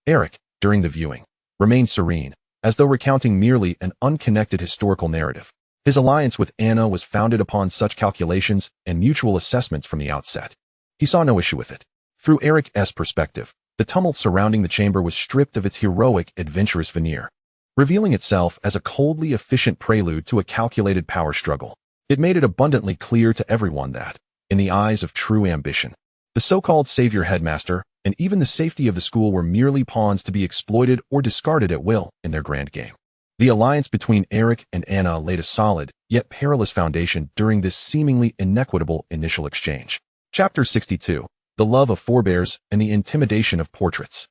Eric, during the viewing, remained serene, as though recounting merely an unconnected historical narrative. His alliance with Anna was founded upon such calculations and mutual assessments from the outset. He saw no issue with it. Through Eric's perspective, the tumult surrounding the chamber was stripped of its heroic, adventurous veneer, revealing itself as a coldly efficient prelude to a calculated power struggle. It made it abundantly clear to everyone that, in the eyes of true ambition, the so-called savior headmaster and even the safety of the school were merely pawns to be exploited or discarded at will in their grand game. The alliance between Eric and Anna laid a solid, yet perilous foundation during this seemingly inequitable initial exchange. Chapter 62. The Love of Forebears and the Intimidation of Portraits.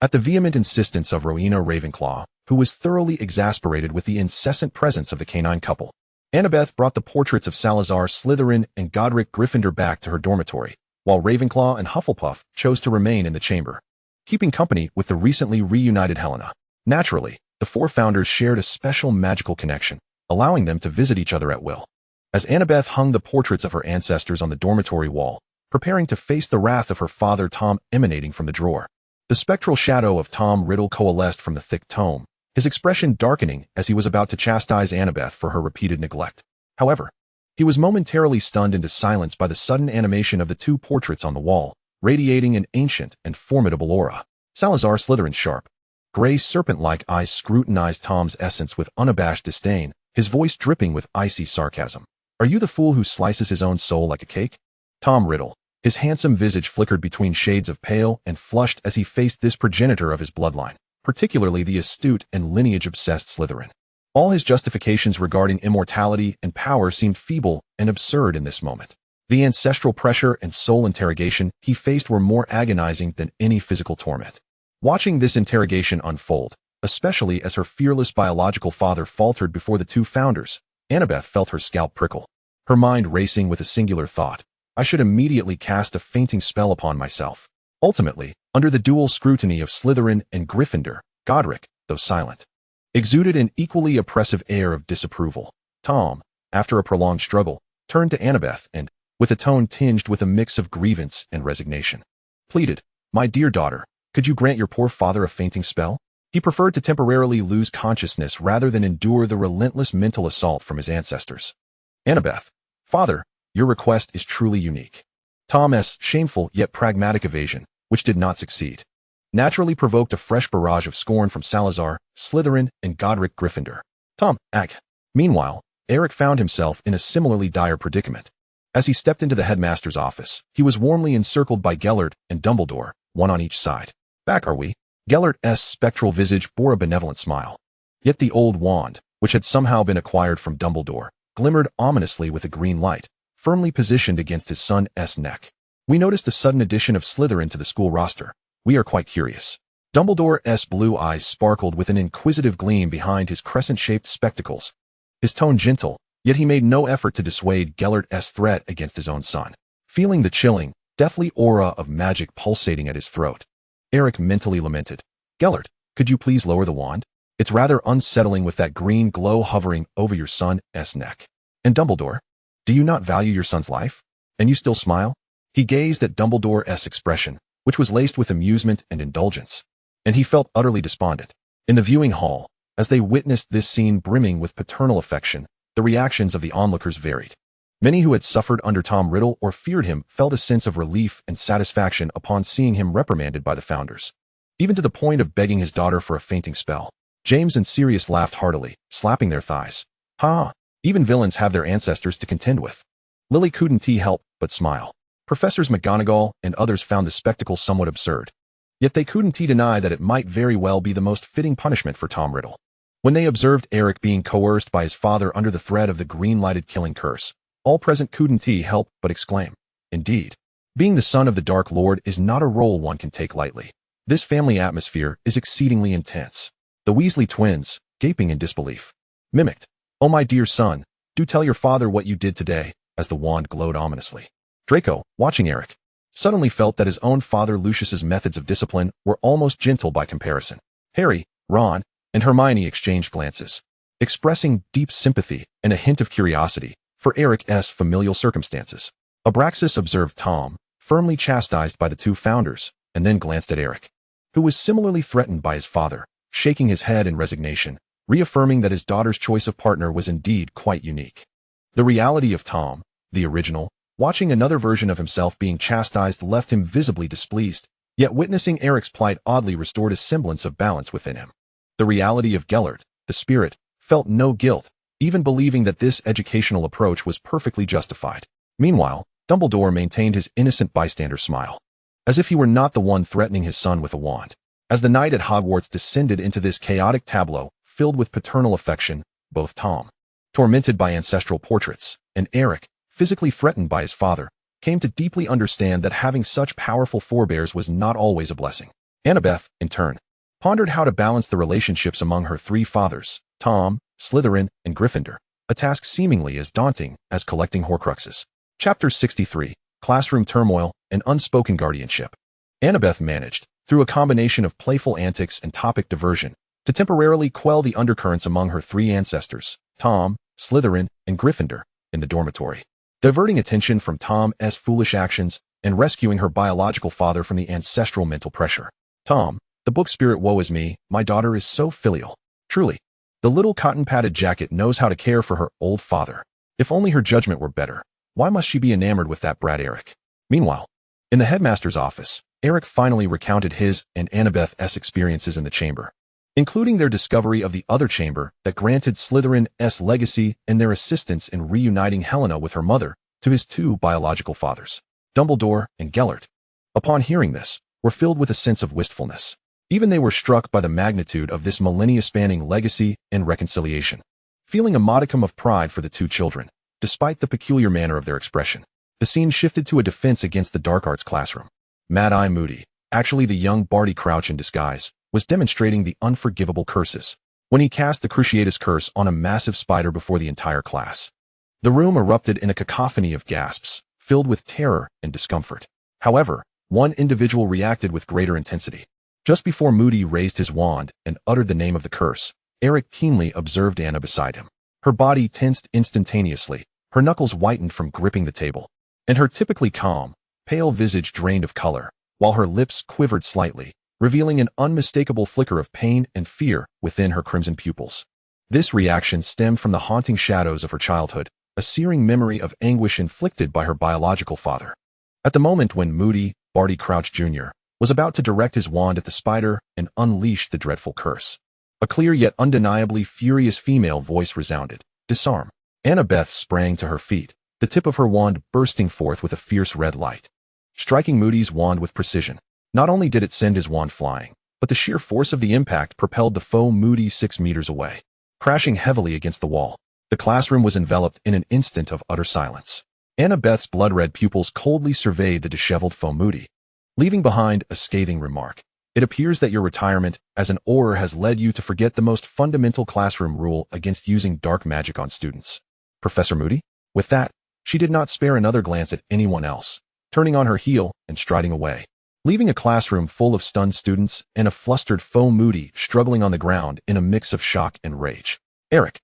At the vehement insistence of Rowena Ravenclaw, who was thoroughly exasperated with the incessant presence of the canine couple, Annabeth brought the portraits of Salazar Slytherin and Godric Gryffindor back to her dormitory, while Ravenclaw and Hufflepuff chose to remain in the chamber, keeping company with the recently reunited Helena. Naturally, the four founders shared a special magical connection, allowing them to visit each other at will. As Annabeth hung the portraits of her ancestors on the dormitory wall, preparing to face the wrath of her father Tom emanating from the drawer, the spectral shadow of Tom Riddle coalesced from the thick tome, his expression darkening as he was about to chastise Annabeth for her repeated neglect. However, he was momentarily stunned into silence by the sudden animation of the two portraits on the wall, radiating an ancient and formidable aura. Salazar Slytherin's sharp, gray serpent-like eyes scrutinized Tom's essence with unabashed disdain, his voice dripping with icy sarcasm. "Are you the fool who slices his own soul like a cake?" Tom Riddle, his handsome visage flickered between shades of pale and flushed as he faced this progenitor of his bloodline, particularly the astute and lineage-obsessed Slytherin. All his justifications regarding immortality and power seemed feeble and absurd in this moment. The ancestral pressure and soul interrogation he faced were more agonizing than any physical torment. Watching this interrogation unfold, especially as her fearless biological father faltered before the two founders, Annabeth felt her scalp prickle, her mind racing with a singular thought. I should immediately cast a fainting spell upon myself. Ultimately, under the dual scrutiny of Slytherin and Gryffindor, Godric, though silent, exuded an equally oppressive air of disapproval. Tom, after a prolonged struggle, turned to Annabeth and, with a tone tinged with a mix of grievance and resignation, pleaded, "My dear daughter, could you grant your poor father a fainting spell?" He preferred to temporarily lose consciousness rather than endure the relentless mental assault from his ancestors. Annabeth, "Father, your request is truly unique." Tom's shameful yet pragmatic evasion, which did not succeed, naturally provoked a fresh barrage of scorn from Salazar, Slytherin, and Godric Gryffindor. Tom, Ag. Meanwhile, Eric found himself in a similarly dire predicament. As he stepped into the headmaster's office, he was warmly encircled by Gellert and Dumbledore, one on each side. Back are we? Gellert's spectral visage bore a benevolent smile. Yet the old wand, which had somehow been acquired from Dumbledore, glimmered ominously with a green light, firmly positioned against his son's neck. We noticed a sudden addition of Slytherin to the school roster. We are quite curious. Dumbledore's blue eyes sparkled with an inquisitive gleam behind his crescent-shaped spectacles. His tone gentle, yet he made no effort to dissuade Gellert's threat against his own son. Feeling the chilling, deathly aura of magic pulsating at his throat, Eric mentally lamented. Gellert, could you please lower the wand? It's rather unsettling with that green glow hovering over your son's neck. And Dumbledore, do you not value your son's life? And you still smile? He gazed at Dumbledore's expression, which was laced with amusement and indulgence, and he felt utterly despondent. In the viewing hall, as they witnessed this scene brimming with paternal affection, the reactions of the onlookers varied. Many who had suffered under Tom Riddle or feared him felt a sense of relief and satisfaction upon seeing him reprimanded by the founders, even to the point of begging his daughter for a fainting spell. James and Sirius laughed heartily, slapping their thighs. Ha! Even villains have their ancestors to contend with. Lily couldn't help but smile. Professors McGonagall and others found the spectacle somewhat absurd. Yet they couldn't deny that it might very well be the most fitting punishment for Tom Riddle. When they observed Eric being coerced by his father under the threat of the green-lighted killing curse, all present couldn't help but exclaim, indeed. Being the son of the Dark Lord is not a role one can take lightly. This family atmosphere is exceedingly intense. The Weasley twins, gaping in disbelief, mimicked, "Oh my dear son, do tell your father what you did today," as the wand glowed ominously. Draco, watching Eric, suddenly felt that his own father Lucius's methods of discipline were almost gentle by comparison. Harry, Ron, and Hermione exchanged glances, expressing deep sympathy and a hint of curiosity for Eric's familial circumstances. Abraxas observed Tom, firmly chastised by the two founders, and then glanced at Eric, who was similarly threatened by his father, shaking his head in resignation, reaffirming that his daughter's choice of partner was indeed quite unique. The reality of Tom, the original, watching another version of himself being chastised left him visibly displeased, yet witnessing Eric's plight oddly restored a semblance of balance within him. The reality of Gellert, the spirit, felt no guilt, even believing that this educational approach was perfectly justified. Meanwhile, Dumbledore maintained his innocent bystander smile, as if he were not the one threatening his son with a wand. As the night at Hogwarts descended into this chaotic tableau, filled with paternal affection, both Tom, tormented by ancestral portraits, and Eric, physically threatened by his father, came to deeply understand that having such powerful forebears was not always a blessing. Annabeth, in turn, pondered how to balance the relationships among her three fathers, Tom, Slytherin, and Gryffindor, a task seemingly as daunting as collecting Horcruxes. Chapter 63, Classroom Turmoil and Unspoken Guardianship. Annabeth managed, through a combination of playful antics and topic diversion, to temporarily quell the undercurrents among her three ancestors, Tom, Slytherin, and Gryffindor, in the dormitory, diverting attention from Tom's foolish actions and rescuing her biological father from the ancestral mental pressure. Tom, the book spirit, woe is me, my daughter is so filial. Truly, the little cotton-padded jacket knows how to care for her old father. If only her judgment were better. Why must she be enamored with that brat Eric? Meanwhile, in the headmaster's office, Eric finally recounted his and Annabeth's experiences in the chamber, including their discovery of the other chamber that granted Slytherin's legacy and their assistance in reuniting Helena with her mother to his two biological fathers, Dumbledore and Gellert. Upon hearing this, were filled with a sense of wistfulness. Even they were struck by the magnitude of this millennia-spanning legacy and reconciliation. Feeling a modicum of pride for the two children, despite the peculiar manner of their expression, the scene shifted to a defense against the dark arts classroom. Mad-Eye Moody, actually the young Barty Crouch in disguise, was demonstrating the unforgivable curses when he cast the Cruciatus Curse on a massive spider before the entire class. The room erupted in a cacophony of gasps, filled with terror and discomfort. However, one individual reacted with greater intensity. Just before Moody raised his wand and uttered the name of the curse, Eric keenly observed Anna beside him. Her body tensed instantaneously, her knuckles whitened from gripping the table, and her typically calm, pale visage drained of color, while her lips quivered slightly, revealing an unmistakable flicker of pain and fear within her crimson pupils. This reaction stemmed from the haunting shadows of her childhood, a searing memory of anguish inflicted by her biological father. At the moment when Moody, Barty Crouch Jr., was about to direct his wand at the spider and unleash the dreadful curse. A clear yet undeniably furious female voice resounded, "Disarm." Annabeth sprang to her feet, the tip of her wand bursting forth with a fierce red light. Striking Moody's wand with precision, not only did it send his wand flying, but the sheer force of the impact propelled the foe Moody 6 meters away, crashing heavily against the wall. The classroom was enveloped in an instant of utter silence. Annabeth's blood-red pupils coldly surveyed the disheveled foe Moody, leaving behind a scathing remark. "It appears that your retirement as an Auror has led you to forget the most fundamental classroom rule against using dark magic on students, Professor Moody." With that, she did not spare another glance at anyone else, turning on her heel and striding away, leaving a classroom full of stunned students and a flustered foe Moody struggling on the ground in a mix of shock and rage. Eric,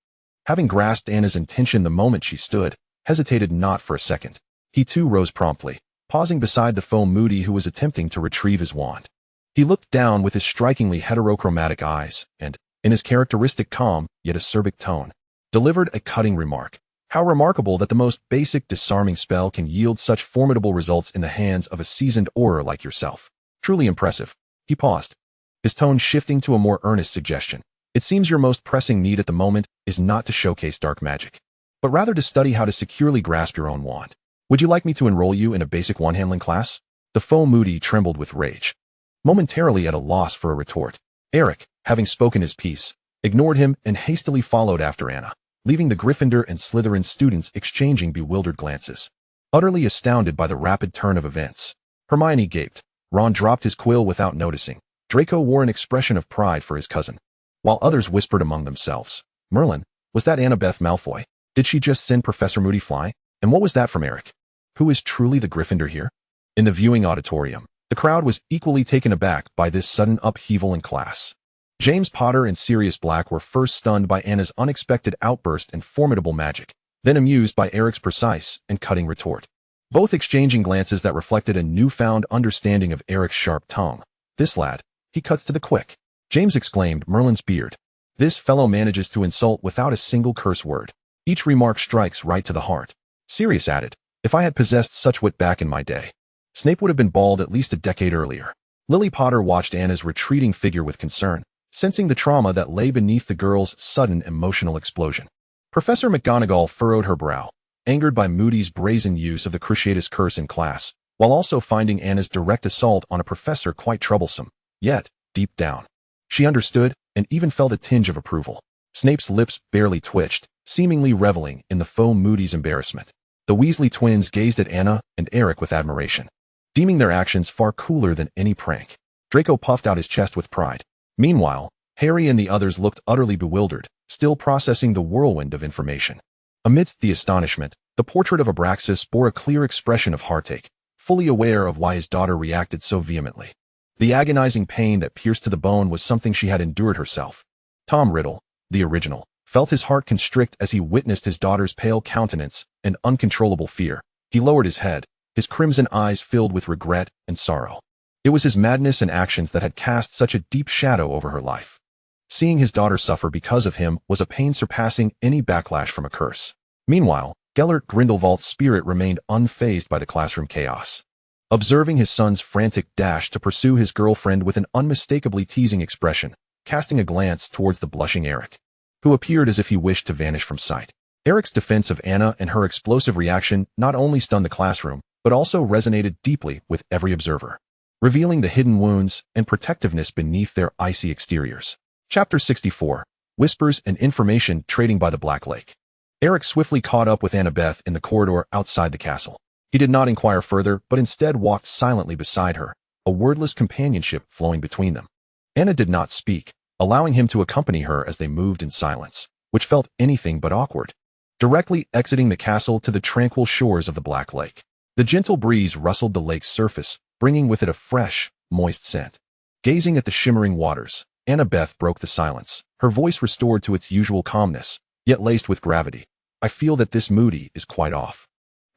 having grasped Anna's intention the moment she stood, hesitated not for a second. He too rose promptly, pausing beside the foe Moody who was attempting to retrieve his wand. He looked down with his strikingly heterochromatic eyes and, in his characteristic calm yet acerbic tone, delivered a cutting remark. "How remarkable that the most basic disarming spell can yield such formidable results in the hands of a seasoned Auror like yourself. Truly impressive." He paused, his tone shifting to a more earnest suggestion. "It seems your most pressing need at the moment is not to showcase dark magic, but rather to study how to securely grasp your own wand. Would you like me to enroll you in a basic wand-handling class?" The foe Moody trembled with rage, momentarily at a loss for a retort. Eric, having spoken his piece, ignored him and hastily followed after Anna, leaving the Gryffindor and Slytherin students exchanging bewildered glances, utterly astounded by the rapid turn of events. Hermione gaped. Ron dropped his quill without noticing. Draco wore an expression of pride for his cousin, while others whispered among themselves. "Merlin, was that Annabeth Malfoy? Did she just send Professor Moody flying? And what was that from Eric? Who is truly the Gryffindor here?" In the viewing auditorium, the crowd was equally taken aback by this sudden upheaval in class. James Potter and Sirius Black were first stunned by Anna's unexpected outburst and formidable magic, then amused by Eric's precise and cutting retort, both exchanging glances that reflected a newfound understanding of Eric's sharp tongue. "This lad, he cuts to the quick," James exclaimed, Merlin's beard. "This fellow manages to insult without a single curse word. Each remark strikes right to the heart." Sirius added, "If I had possessed such wit back in my day, Snape would have been bald at least a decade earlier." Lily Potter watched Anna's retreating figure with concern, sensing the trauma that lay beneath the girl's sudden emotional explosion. Professor McGonagall furrowed her brow, angered by Moody's brazen use of the Cruciatus curse in class, while also finding Anna's direct assault on a professor quite troublesome. Yet, deep down, she understood and even felt a tinge of approval. Snape's lips barely twitched, seemingly reveling in the foe Moody's embarrassment. The Weasley twins gazed at Anna and Eric with admiration, deeming their actions far cooler than any prank. Draco puffed out his chest with pride. Meanwhile, Harry and the others looked utterly bewildered, still processing the whirlwind of information. Amidst the astonishment, the portrait of Abraxas bore a clear expression of heartache, fully aware of why his daughter reacted so vehemently. The agonizing pain that pierced to the bone was something she had endured herself. Tom Riddle, the original, felt his heart constrict as he witnessed his daughter's pale countenance and uncontrollable fear. He lowered his head, his crimson eyes filled with regret and sorrow. It was his madness and actions that had cast such a deep shadow over her life. Seeing his daughter suffer because of him was a pain surpassing any backlash from a curse. Meanwhile, Gellert Grindelwald's spirit remained unfazed by the classroom chaos, observing his son's frantic dash to pursue his girlfriend with an unmistakably teasing expression, casting a glance towards the blushing Eric, who appeared as if he wished to vanish from sight. Eric's defense of Anna and her explosive reaction not only stunned the classroom, but also resonated deeply with every observer, revealing the hidden wounds and protectiveness beneath their icy exteriors. Chapter 64. Whispers and Information Trading by the Black Lake. Eric swiftly caught up with Annabeth in the corridor outside the castle. He did not inquire further, but instead walked silently beside her, a wordless companionship flowing between them. Anna did not speak, allowing him to accompany her as they moved in silence, which felt anything but awkward. Directly exiting the castle to the tranquil shores of the Black Lake, the gentle breeze rustled the lake's surface, bringing with it a fresh, moist scent. Gazing at the shimmering waters, Annabeth broke the silence, her voice restored to its usual calmness, yet laced with gravity. "I feel that this Moody is quite off.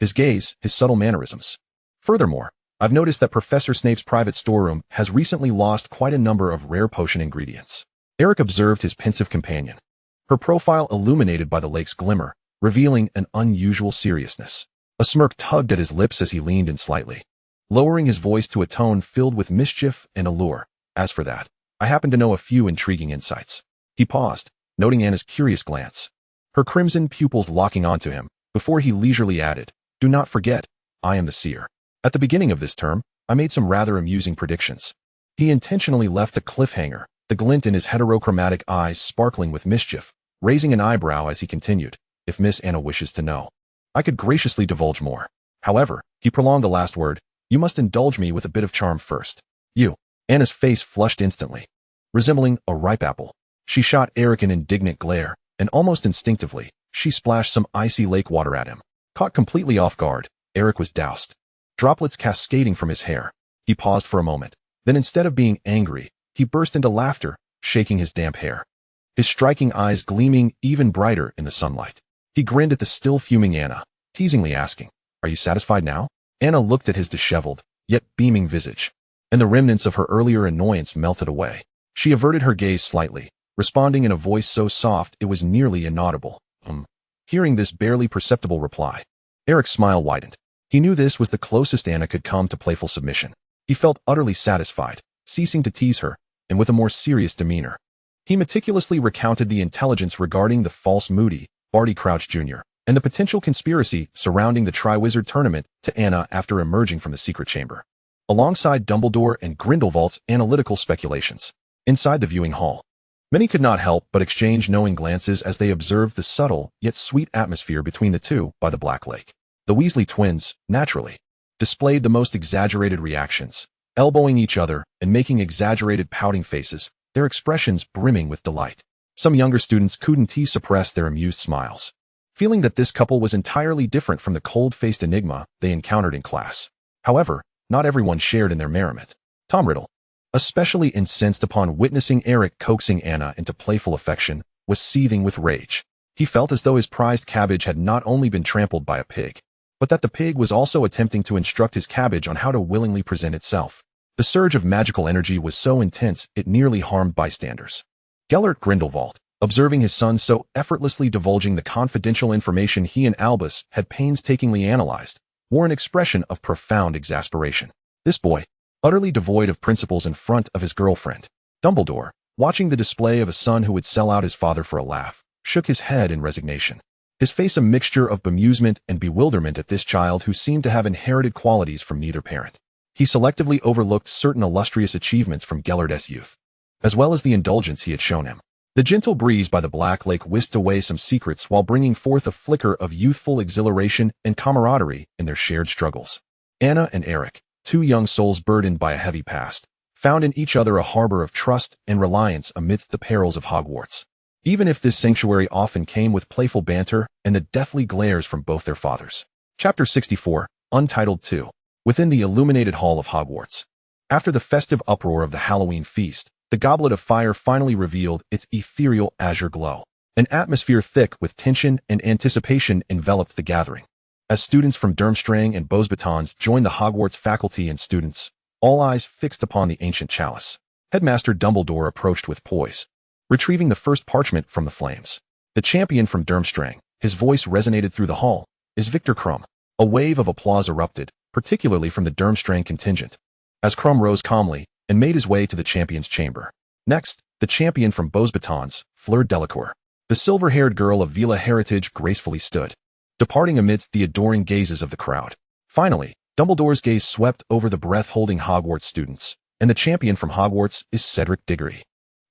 His gaze, his subtle mannerisms. Furthermore, I've noticed that Professor Snape's private storeroom has recently lost quite a number of rare potion ingredients." Eric observed his pensive companion, her profile illuminated by the lake's glimmer, revealing an unusual seriousness. A smirk tugged at his lips as he leaned in slightly. lowering his voice to a tone filled with mischief and allure. As for that, I happen to know a few intriguing insights. He paused, noting Anna's curious glance, her crimson pupils locking onto him, before he leisurely added, "Do not forget, I am the seer. At the beginning of this term, I made some rather amusing predictions." He intentionally left a cliffhanger, the glint in his heterochromatic eyes sparkling with mischief, raising an eyebrow as he continued, "If Miss Anna wishes to know, I could graciously divulge more. However," he prolonged the last word, "you must indulge me with a bit of charm first." "You." Anna's face flushed instantly, resembling a ripe apple. She shot Eric an indignant glare, and almost instinctively, she splashed some icy lake water at him. Caught completely off guard, Eric was doused, droplets cascading from his hair. He paused for a moment, then instead of being angry, he burst into laughter, shaking his damp hair, his striking eyes gleaming even brighter in the sunlight. He grinned at the still fuming Anna, teasingly asking, "Are you satisfied now?" Anna looked at his disheveled, yet beaming visage, and the remnants of her earlier annoyance melted away. She averted her gaze slightly, responding in a voice so soft it was nearly inaudible. Hearing this barely perceptible reply, Eric's smile widened. He knew this was the closest Anna could come to playful submission. He felt utterly satisfied, ceasing to tease her, and with a more serious demeanor, he meticulously recounted the intelligence regarding the false Moody, Barty Crouch Jr., and the potential conspiracy surrounding the Triwizard Tournament to Anna after emerging from the secret chamber, alongside Dumbledore and Grindelwald's analytical speculations. Inside the viewing hall, many could not help but exchange knowing glances as they observed the subtle yet sweet atmosphere between the two by the Black Lake. The Weasley twins, naturally, displayed the most exaggerated reactions, elbowing each other and making exaggerated pouting faces, their expressions brimming with delight. Some younger students couldn't suppress their amused smiles, feeling that this couple was entirely different from the cold-faced enigma they encountered in class. However, not everyone shared in their merriment. Tom Riddle, especially incensed upon witnessing Eric coaxing Anna into playful affection, was seething with rage. He felt as though his prized cabbage had not only been trampled by a pig, but that the pig was also attempting to instruct his cabbage on how to willingly present itself. The surge of magical energy was so intense it nearly harmed bystanders. Gellert Grindelwald, observing his son so effortlessly divulging the confidential information he and Albus had painstakingly analyzed, wore an expression of profound exasperation. This boy, utterly devoid of principles in front of his girlfriend. Dumbledore, watching the display of a son who would sell out his father for a laugh, shook his head in resignation, his face a mixture of bemusement and bewilderment at this child who seemed to have inherited qualities from neither parent. He selectively overlooked certain illustrious achievements from Gellert's youth, as well as the indulgence he had shown him. The gentle breeze by the Black Lake whisked away some secrets while bringing forth a flicker of youthful exhilaration and camaraderie in their shared struggles. Anna and Eric, two young souls burdened by a heavy past, found in each other a harbor of trust and reliance amidst the perils of Hogwarts. Even if this sanctuary often came with playful banter and the deathly glares from both their fathers. Chapter 64, Untitled 2. Within the illuminated hall of Hogwarts. After the festive uproar of the Halloween feast, the Goblet of Fire finally revealed its ethereal azure glow. An atmosphere thick with tension and anticipation enveloped the gathering. As students from Durmstrang and Beauxbatons joined the Hogwarts faculty and students, all eyes fixed upon the ancient chalice. Headmaster Dumbledore approached with poise, retrieving the first parchment from the flames. The champion from Durmstrang, his voice resonated through the hall, is Victor Krum. A wave of applause erupted, particularly from the Durmstrang contingent, as Krum rose calmly and made his way to the champion's chamber. Next, the champion from Beauxbatons, Fleur Delacour, the silver-haired girl of Vila heritage, gracefully stood, departing amidst the adoring gazes of the crowd. Finally, Dumbledore's gaze swept over the breath-holding Hogwarts students, and the champion from Hogwarts is Cedric Diggory.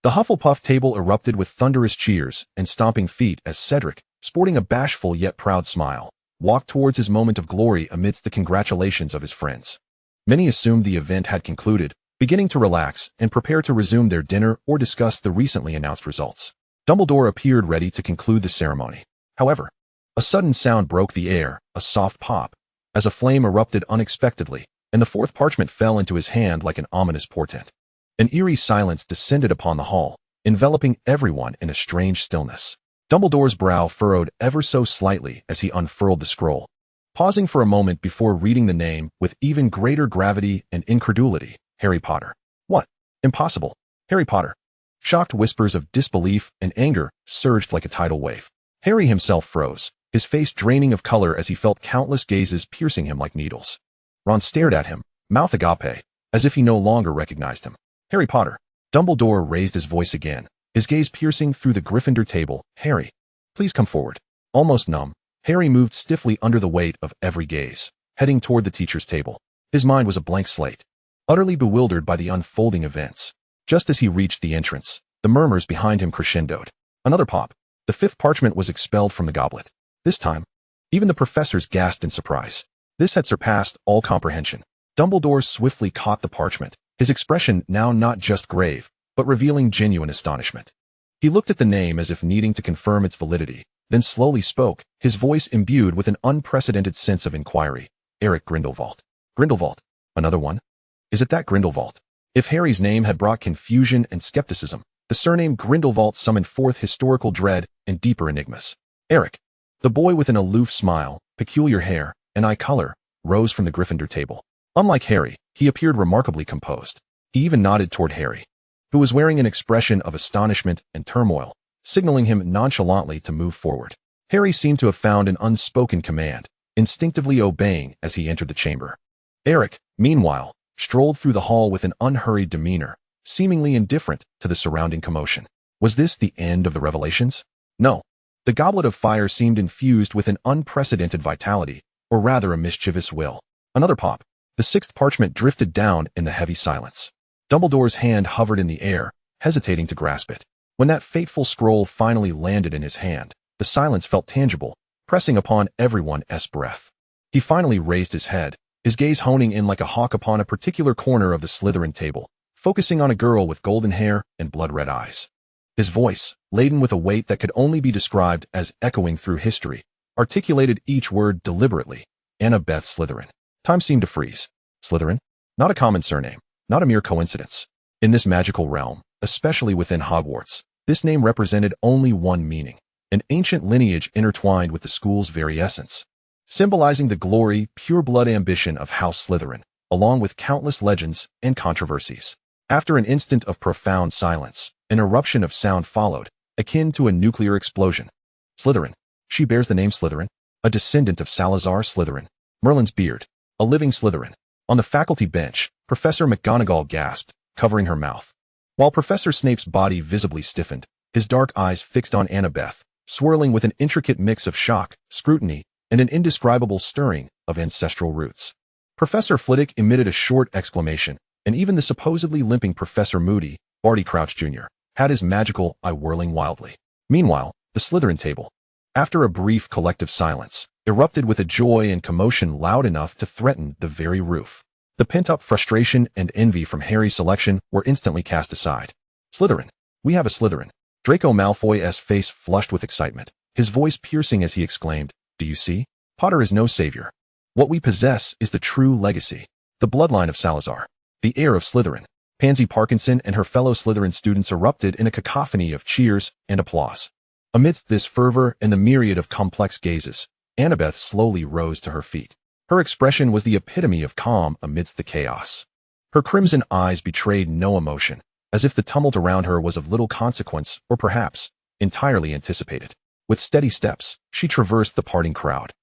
The Hufflepuff table erupted with thunderous cheers and stomping feet as Cedric, sporting a bashful yet proud smile, walked towards his moment of glory amidst the congratulations of his friends. Many assumed the event had concluded, beginning to relax and prepare to resume their dinner or discuss the recently announced results. Dumbledore appeared ready to conclude the ceremony. However, a sudden sound broke the air, a soft pop, as a flame erupted unexpectedly, and the fourth parchment fell into his hand like an ominous portent. An eerie silence descended upon the hall, enveloping everyone in a strange stillness. Dumbledore's brow furrowed ever so slightly as he unfurled the scroll, pausing for a moment before reading the name with even greater gravity and incredulity. Harry Potter. What? Impossible. Harry Potter. Shocked whispers of disbelief and anger surged like a tidal wave. Harry himself froze, his face draining of color as he felt countless gazes piercing him like needles. Ron stared at him, mouth agape, as if he no longer recognized him. Harry Potter. Dumbledore raised his voice again, his gaze piercing through the Gryffindor table. Harry, please come forward. Almost numb, Harry moved stiffly under the weight of every gaze, heading toward the teacher's table. His mind was a blank slate, utterly bewildered by the unfolding events. Just as he reached the entrance, the murmurs behind him crescendoed. Another pop. The fifth parchment was expelled from the goblet. This time, even the professors gasped in surprise. This had surpassed all comprehension. Dumbledore swiftly caught the parchment, his expression now not just grave, but revealing genuine astonishment. He looked at the name as if needing to confirm its validity, then slowly spoke, his voice imbued with an unprecedented sense of inquiry. Eric Grindelwald. Grindelwald? Another one? Is it that Grindelwald? If Harry's name had brought confusion and skepticism, the surname Grindelwald summoned forth historical dread and deeper enigmas. Eric. The boy with an aloof smile, peculiar hair, and eye color, rose from the Gryffindor table. Unlike Harry, he appeared remarkably composed. He even nodded toward Harry, who was wearing an expression of astonishment and turmoil, signaling him nonchalantly to move forward. Harry seemed to have found an unspoken command, instinctively obeying as he entered the chamber. Eric, meanwhile, strolled through the hall with an unhurried demeanor, seemingly indifferent to the surrounding commotion. Was this the end of the revelations? No. The goblet of fire seemed infused with an unprecedented vitality, or rather a mischievous will. Another pop. The sixth parchment drifted down in the heavy silence. Dumbledore's hand hovered in the air, hesitating to grasp it. When that fateful scroll finally landed in his hand, the silence felt tangible, pressing upon everyone's breath. He finally raised his head, his gaze honing in like a hawk upon a particular corner of the Slytherin table, focusing on a girl with golden hair and blood-red eyes. His voice, laden with a weight that could only be described as echoing through history, articulated each word deliberately. Annabeth Slytherin. Time seemed to freeze. Slytherin? Not a common surname, not a mere coincidence. In this magical realm, especially within Hogwarts, this name represented only one meaning, an ancient lineage intertwined with the school's very essence, symbolizing the glory, pure-blood ambition of House Slytherin, along with countless legends and controversies. After an instant of profound silence, an eruption of sound followed, akin to a nuclear explosion. Slytherin. She bears the name Slytherin, a descendant of Salazar Slytherin. Merlin's beard. A living Slytherin. On the faculty bench, Professor McGonagall gasped, covering her mouth. While Professor Snape's body visibly stiffened, his dark eyes fixed on Annabeth, swirling with an intricate mix of shock, scrutiny, and an indescribable stirring of ancestral roots. Professor Flitwick emitted a short exclamation, and even the supposedly limping Professor Moody, Barty Crouch Jr., had his magical eye whirling wildly. Meanwhile, the Slytherin table, after a brief collective silence, erupted with a joy and commotion loud enough to threaten the very roof. The pent-up frustration and envy from Harry's selection were instantly cast aside. Slytherin. We have a Slytherin. Draco Malfoy's face flushed with excitement, his voice piercing as he exclaimed, "Do you see? Potter is no savior. What we possess is the true legacy. The bloodline of Salazar. The heir of Slytherin." Pansy Parkinson and her fellow Slytherin students erupted in a cacophony of cheers and applause. Amidst this fervor and the myriad of complex gazes, Annabeth slowly rose to her feet. Her expression was the epitome of calm amidst the chaos. Her crimson eyes betrayed no emotion, as if the tumult around her was of little consequence or perhaps entirely anticipated. With steady steps, she traversed the parting crowd,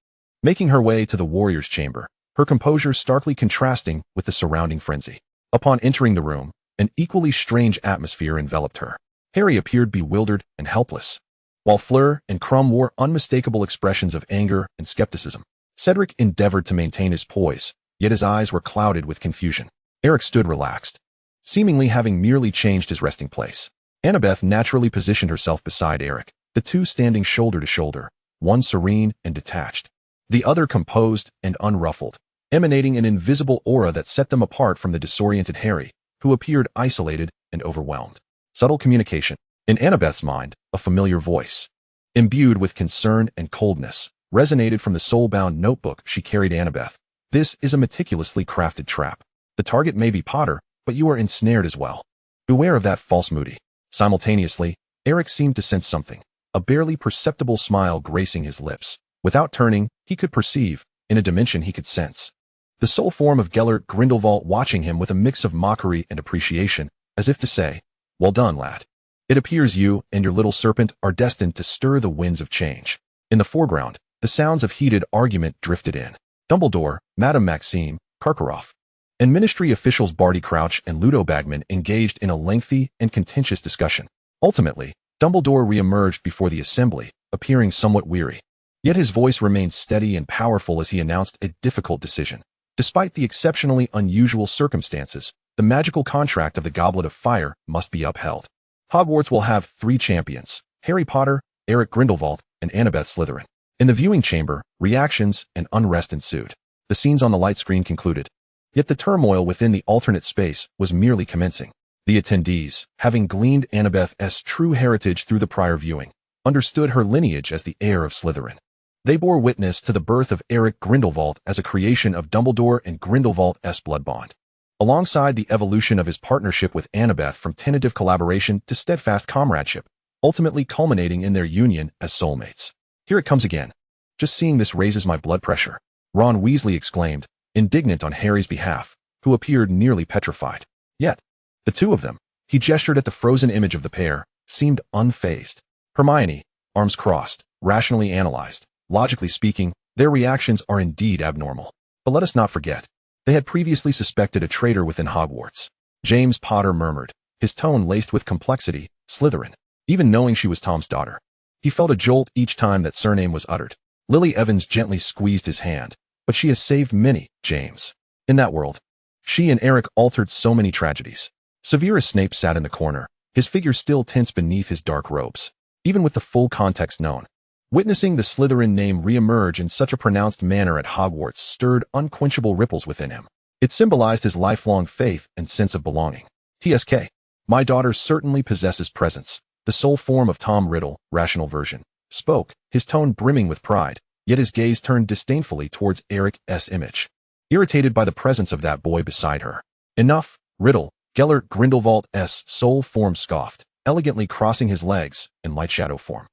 making her way to the warrior's chamber, her composure starkly contrasting with the surrounding frenzy. Upon entering the room, an equally strange atmosphere enveloped her. Harry appeared bewildered and helpless, while Fleur and Crumb wore unmistakable expressions of anger and skepticism. Cedric endeavored to maintain his poise, yet his eyes were clouded with confusion. Eric stood relaxed, seemingly having merely changed his resting place. Annabeth naturally positioned herself beside Eric, the two standing shoulder to shoulder, one serene and detached, the other composed and unruffled, emanating an invisible aura that set them apart from the disoriented Harry, who appeared isolated and overwhelmed. Subtle communication. In Annabeth's mind, a familiar voice, imbued with concern and coldness, resonated from the soul-bound notebook she carried. Annabeth, this is a meticulously crafted trap. The target may be Potter, but you are ensnared as well. Beware of that false Moody. Simultaneously, Eric seemed to sense something, a barely perceptible smile gracing his lips. Without turning, he could perceive, in a dimension he could sense, the soul form of Gellert Grindelwald watching him with a mix of mockery and appreciation, as if to say, "Well done, lad. It appears you and your little serpent are destined to stir the winds of change." In the foreground, the sounds of heated argument drifted in. Dumbledore, Madame Maxime, Karkaroff, and ministry officials Barty Crouch and Ludo Bagman engaged in a lengthy and contentious discussion. Ultimately, Dumbledore re-emerged before the assembly, appearing somewhat weary. Yet his voice remained steady and powerful as he announced a difficult decision. Despite the exceptionally unusual circumstances, the magical contract of the Goblet of Fire must be upheld. Hogwarts will have 3 champions: Harry Potter, Eric Grindelwald, and Annabeth Slytherin. In the viewing chamber, reactions and unrest ensued. The scenes on the light screen concluded. Yet the turmoil within the alternate space was merely commencing. The attendees, having gleaned Annabeth's true heritage through the prior viewing, understood her lineage as the heir of Slytherin. They bore witness to the birth of Eric Grindelwald as a creation of Dumbledore and Grindelwald's blood bond, alongside the evolution of his partnership with Annabeth from tentative collaboration to steadfast comradeship, ultimately culminating in their union as soulmates. Here it comes again. Just seeing this raises my blood pressure, Ron Weasley exclaimed, indignant on Harry's behalf, who appeared nearly petrified. Yet, the two of them, he gestured at the frozen image of the pair, seemed unfazed. Hermione, arms crossed, rationally analyzed. Logically speaking, their reactions are indeed abnormal. But let us not forget, they had previously suspected a traitor within Hogwarts. James Potter murmured, his tone laced with complexity, Slytherin. Even knowing she was Tom's daughter, he felt a jolt each time that surname was uttered. Lily Evans gently squeezed his hand. But she has saved many, James. In that world, she and Eric altered so many tragedies. Severus Snape sat in the corner, his figure still tense beneath his dark robes. Even with the full context known, witnessing the Slytherin name re-emerge in such a pronounced manner at Hogwarts stirred unquenchable ripples within him. It symbolized his lifelong faith and sense of belonging. TSK. My daughter certainly possesses presence. The soul form of Tom Riddle, rational version, spoke, his tone brimming with pride. Yet his gaze turned disdainfully towards Eric's image, irritated by the presence of that boy beside her. Enough, Riddle, Gellert Grindelwald's soul form scoffed, elegantly crossing his legs in light shadow form.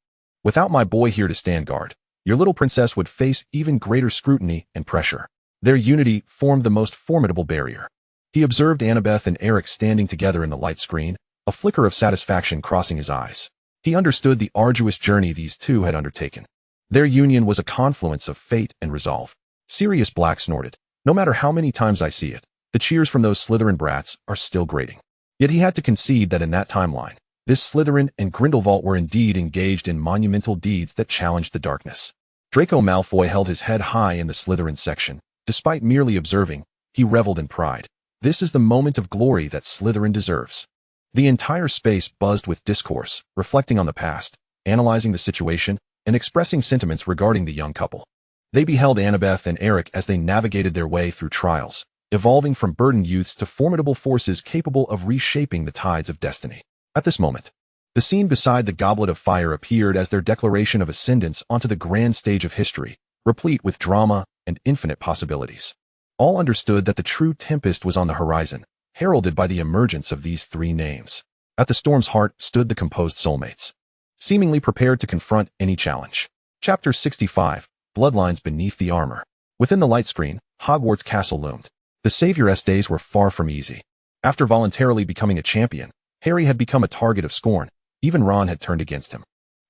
Without my boy here to stand guard, your little princess would face even greater scrutiny and pressure. Their unity formed the most formidable barrier. He observed Annabeth and Eric standing together in the light screen, a flicker of satisfaction crossing his eyes. He understood the arduous journey these two had undertaken. Their union was a confluence of fate and resolve. Sirius Black snorted. No matter how many times I see it, the cheers from those Slytherin brats are still grating. Yet he had to concede that in that timeline, this Slytherin and Grindelwald were indeed engaged in monumental deeds that challenged the darkness. Draco Malfoy held his head high in the Slytherin section. Despite merely observing, he reveled in pride. This is the moment of glory that Slytherin deserves. The entire space buzzed with discourse, reflecting on the past, analyzing the situation, and expressing sentiments regarding the young couple. They beheld Annabeth and Eric as they navigated their way through trials, evolving from burdened youths to formidable forces capable of reshaping the tides of destiny. At this moment, the scene beside the Goblet of Fire appeared as their declaration of ascendance onto the grand stage of history, replete with drama and infinite possibilities. All understood that the true tempest was on the horizon, heralded by the emergence of these 3 names. At the storm's heart stood the composed soulmates, seemingly prepared to confront any challenge. Chapter 65, Bloodlines Beneath the Armor. Within the light screen, Hogwarts Castle loomed. The Savior's days were far from easy. After voluntarily becoming a champion, Harry had become a target of scorn. Even Ron had turned against him.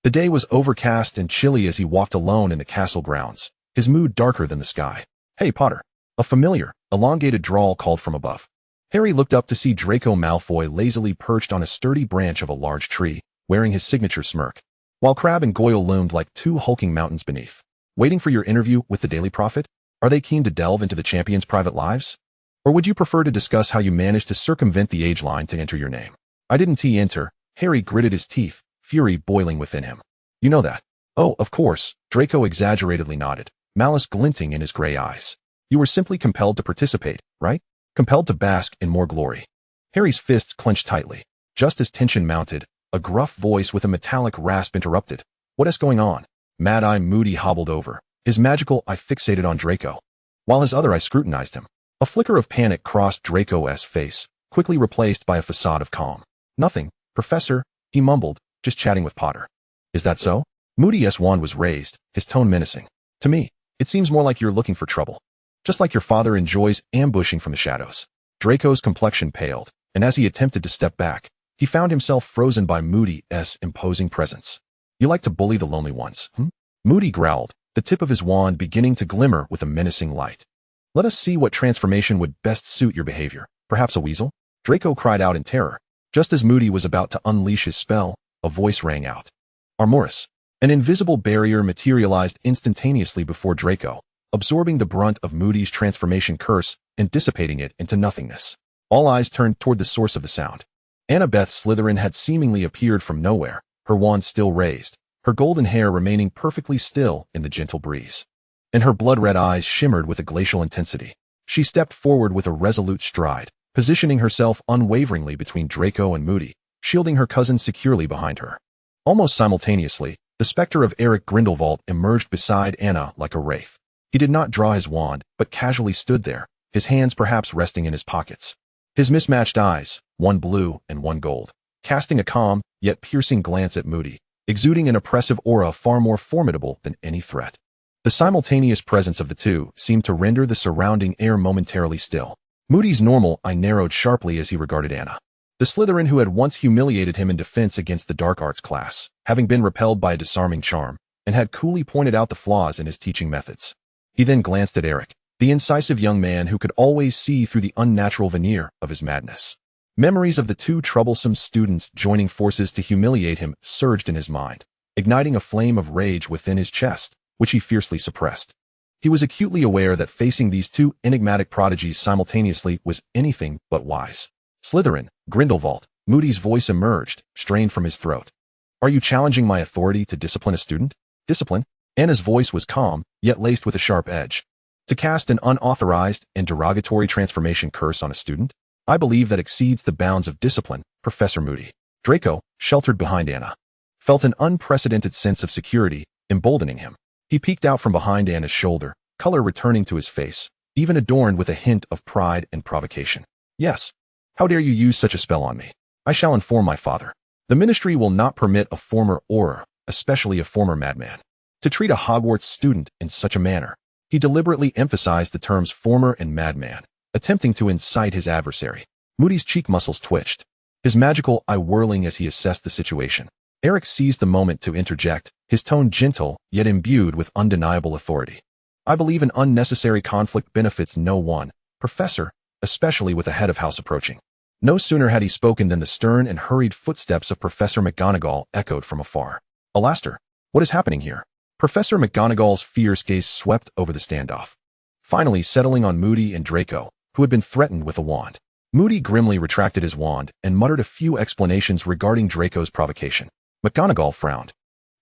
The day was overcast and chilly as he walked alone in the castle grounds, his mood darker than the sky. Hey, Potter. A familiar, elongated drawl called from above. Harry looked up to see Draco Malfoy lazily perched on a sturdy branch of a large tree, wearing his signature smirk, while Crabbe and Goyle loomed like 2 hulking mountains beneath. Waiting for your interview with the Daily Prophet? Are they keen to delve into the champions' private lives? Or would you prefer to discuss how you managed to circumvent the age line to enter your name? I didn't enter. Harry gritted his teeth, fury boiling within him. You know that. Oh, of course, Draco exaggeratedly nodded, malice glinting in his gray eyes. You were simply compelled to participate, right? Compelled to bask in more glory. Harry's fists clenched tightly. Just as tension mounted, a gruff voice with a metallic rasp interrupted. What is going on? Mad-Eye Moody hobbled over, his magical eye fixated on Draco, while his other eye scrutinized him. A flicker of panic crossed Draco's face, quickly replaced by a facade of calm. Nothing, Professor, he mumbled, just chatting with Potter. Is that so? Moody's wand was raised, his tone menacing. To me, it seems more like you're looking for trouble. Just like your father enjoys ambushing from the shadows. Draco's complexion paled, and as he attempted to step back, he found himself frozen by Moody's imposing presence. You like to bully the lonely ones, hmm? Moody growled, the tip of his wand beginning to glimmer with a menacing light. Let us see what transformation would best suit your behavior. Perhaps a weasel? Draco cried out in terror. Just as Moody was about to unleash his spell, a voice rang out. Armoris. An invisible barrier materialized instantaneously before Draco, absorbing the brunt of Moody's transformation curse and dissipating it into nothingness. All eyes turned toward the source of the sound. Annabeth Slytherin had seemingly appeared from nowhere, her wand still raised, her golden hair remaining perfectly still in the gentle breeze. And her blood-red eyes shimmered with a glacial intensity. She stepped forward with a resolute stride, positioning herself unwaveringly between Draco and Moody, shielding her cousin securely behind her. Almost simultaneously, the specter of Eric Grindelwald emerged beside Anna like a wraith. He did not draw his wand, but casually stood there, his hands perhaps resting in his pockets. His mismatched eyes, one blue and one gold, casting a calm, yet piercing glance at Moody, exuding an oppressive aura far more formidable than any threat. The simultaneous presence of the two seemed to render the surrounding air momentarily still. Moody's normal eye narrowed sharply as he regarded Anna. The Slytherin who had once humiliated him in defense against the dark arts class, having been repelled by a disarming charm, and had coolly pointed out the flaws in his teaching methods. He then glanced at Eric, the incisive young man who could always see through the unnatural veneer of his madness. Memories of the two troublesome students joining forces to humiliate him surged in his mind, igniting a flame of rage within his chest, which he fiercely suppressed. He was acutely aware that facing these two enigmatic prodigies simultaneously was anything but wise. Slytherin, Grindelwald, Moody's voice emerged, strained from his throat. Are you challenging my authority to discipline a student? Discipline? Anna's voice was calm, yet laced with a sharp edge. To cast an unauthorized and derogatory transformation curse on a student? I believe that exceeds the bounds of discipline, Professor Moody. Draco, sheltered behind Anna, felt an unprecedented sense of security, emboldening him. He peeked out from behind Anna's shoulder, color returning to his face, even adorned with a hint of pride and provocation. Yes. How dare you use such a spell on me? I shall inform my father. The ministry will not permit a former Auror, especially a former madman, to treat a Hogwarts student in such a manner. He deliberately emphasized the terms former and madman, attempting to incite his adversary. Moody's cheek muscles twitched, his magical eye whirling as he assessed the situation. Eric seized the moment to interject, his tone gentle, yet imbued with undeniable authority. I believe an unnecessary conflict benefits no one, Professor, especially with a head of house approaching. No sooner had he spoken than the stern and hurried footsteps of Professor McGonagall echoed from afar. Alastair, what is happening here? Professor McGonagall's fierce gaze swept over the standoff, finally settling on Moody and Draco, who had been threatened with a wand. Moody grimly retracted his wand and muttered a few explanations regarding Draco's provocation. McGonagall frowned,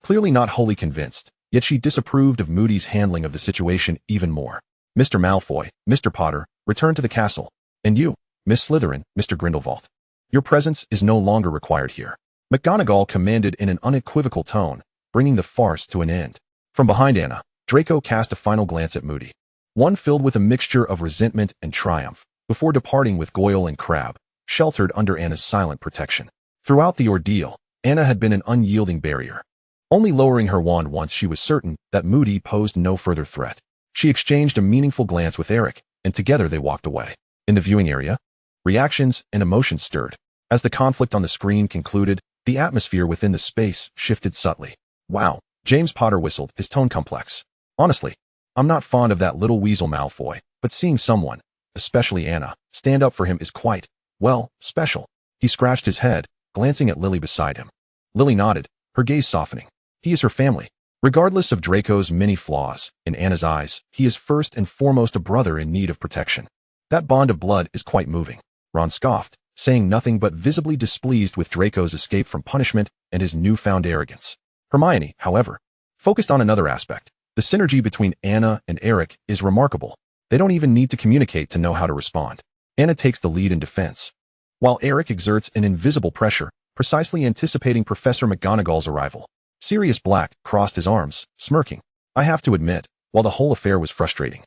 clearly not wholly convinced, yet she disapproved of Moody's handling of the situation even more. Mr. Malfoy, Mr. Potter, return to the castle. And you, Miss Slytherin, Mr. Grindelwald. Your presence is no longer required here. McGonagall commanded in an unequivocal tone, bringing the farce to an end. From behind Anna, Draco cast a final glance at Moody, one filled with a mixture of resentment and triumph, before departing with Goyle and Crabbe, sheltered under Anna's silent protection. Throughout the ordeal, Anna had been an unyielding barrier, only lowering her wand once she was certain that Moody posed no further threat. She exchanged a meaningful glance with Eric, and together they walked away. In the viewing area, reactions and emotions stirred. As the conflict on the screen concluded, the atmosphere within the space shifted subtly. Wow, James Potter whistled, his tone complex. Honestly, I'm not fond of that little weasel Malfoy, but seeing someone, especially Anna, stand up for him is quite, well, special. He scratched his head, glancing at Lily beside him. Lily nodded, her gaze softening. He is her family. Regardless of Draco's many flaws, in Anna's eyes, he is first and foremost a brother in need of protection. That bond of blood is quite moving. Ron scoffed, saying nothing but visibly displeased with Draco's escape from punishment and his newfound arrogance. Hermione, however, focused on another aspect. The synergy between Anna and Eric is remarkable. They don't even need to communicate to know how to respond. Anna takes the lead in defense, while Eric exerts an invisible pressure, precisely anticipating Professor McGonagall's arrival. Sirius Black crossed his arms, smirking. I have to admit, while the whole affair was frustrating,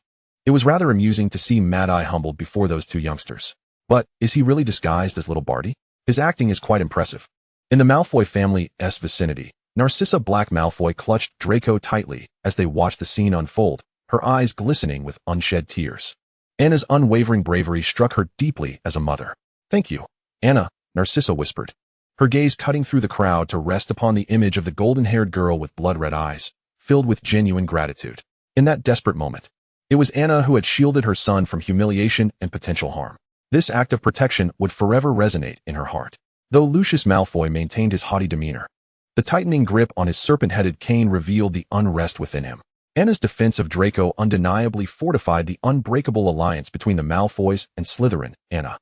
it was rather amusing to see Mad Eye humbled before those two youngsters. But, is he really disguised as little Barty? His acting is quite impressive. In the Malfoy family's vicinity, Narcissa Black Malfoy clutched Draco tightly as they watched the scene unfold, her eyes glistening with unshed tears. Anna's unwavering bravery struck her deeply as a mother. Thank you, Anna, Narcissa whispered, her gaze cutting through the crowd to rest upon the image of the golden-haired girl with blood-red eyes, filled with genuine gratitude. In that desperate moment, It was Anna who had shielded her son from humiliation and potential harm. This act of protection would forever resonate in her heart. Though Lucius Malfoy maintained his haughty demeanor, the tightening grip on his serpent-headed cane revealed the unrest within him. Anna's defense of Draco undeniably fortified the unbreakable alliance between the Malfoys and Slytherin. Anna.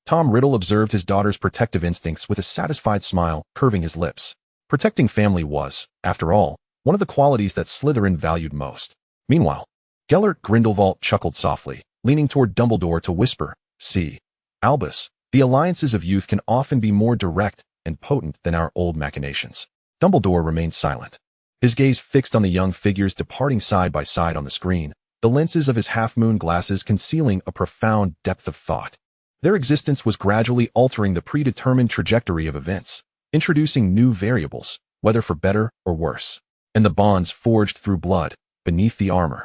Tom Riddle observed his daughter's protective instincts with a satisfied smile, curving his lips. Protecting family was, after all, one of the qualities that Slytherin valued most. Meanwhile, Gellert Grindelwald chuckled softly, leaning toward Dumbledore to whisper, "See, Albus, the alliances of youth can often be more direct and potent than our old machinations." Dumbledore remained silent, his gaze fixed on the young figures departing side by side on the screen, the lenses of his half-moon glasses concealing a profound depth of thought. Their existence was gradually altering the predetermined trajectory of events, introducing new variables, whether for better or worse. And the bonds forged through blood, beneath the armor,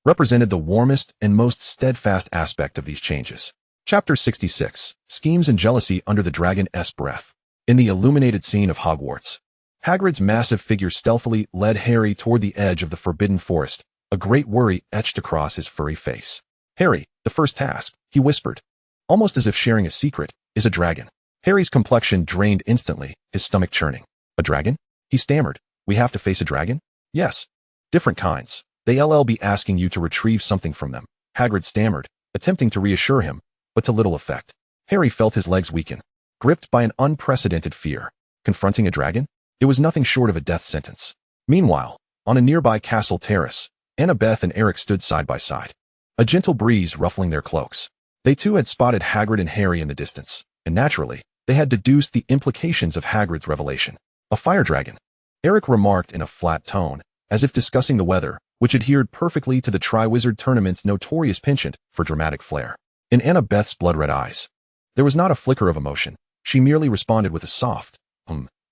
represented the warmest and most steadfast aspect of these changes. Chapter 66, Schemes and Jealousy Under the Dragon's Breath. In the illuminated scene of Hogwarts, Hagrid's massive figure stealthily led Harry toward the edge of the Forbidden Forest, a great worry etched across his furry face. "Harry, the first task," he whispered, almost as if sharing a secret, "is a dragon." Harry's complexion drained instantly, his stomach churning. "A dragon?" he stammered. "We have to face a dragon?" "Yes. Different kinds. They'll be asking you to retrieve something from them," Hagrid stammered, attempting to reassure him, but to little effect. Harry felt his legs weaken, gripped by an unprecedented fear. Confronting a dragon? It was nothing short of a death sentence. Meanwhile, on a nearby castle terrace, Annabeth and Eric stood side by side, a gentle breeze ruffling their cloaks. They too had spotted Hagrid and Harry in the distance, and naturally, they had deduced the implications of Hagrid's revelation. "A fire dragon," Eric remarked in a flat tone, as if discussing the weather, which adhered perfectly to the Triwizard Tournament's notorious penchant for dramatic flair. In Annabeth's blood-red eyes, there was not a flicker of emotion. She merely responded with a soft,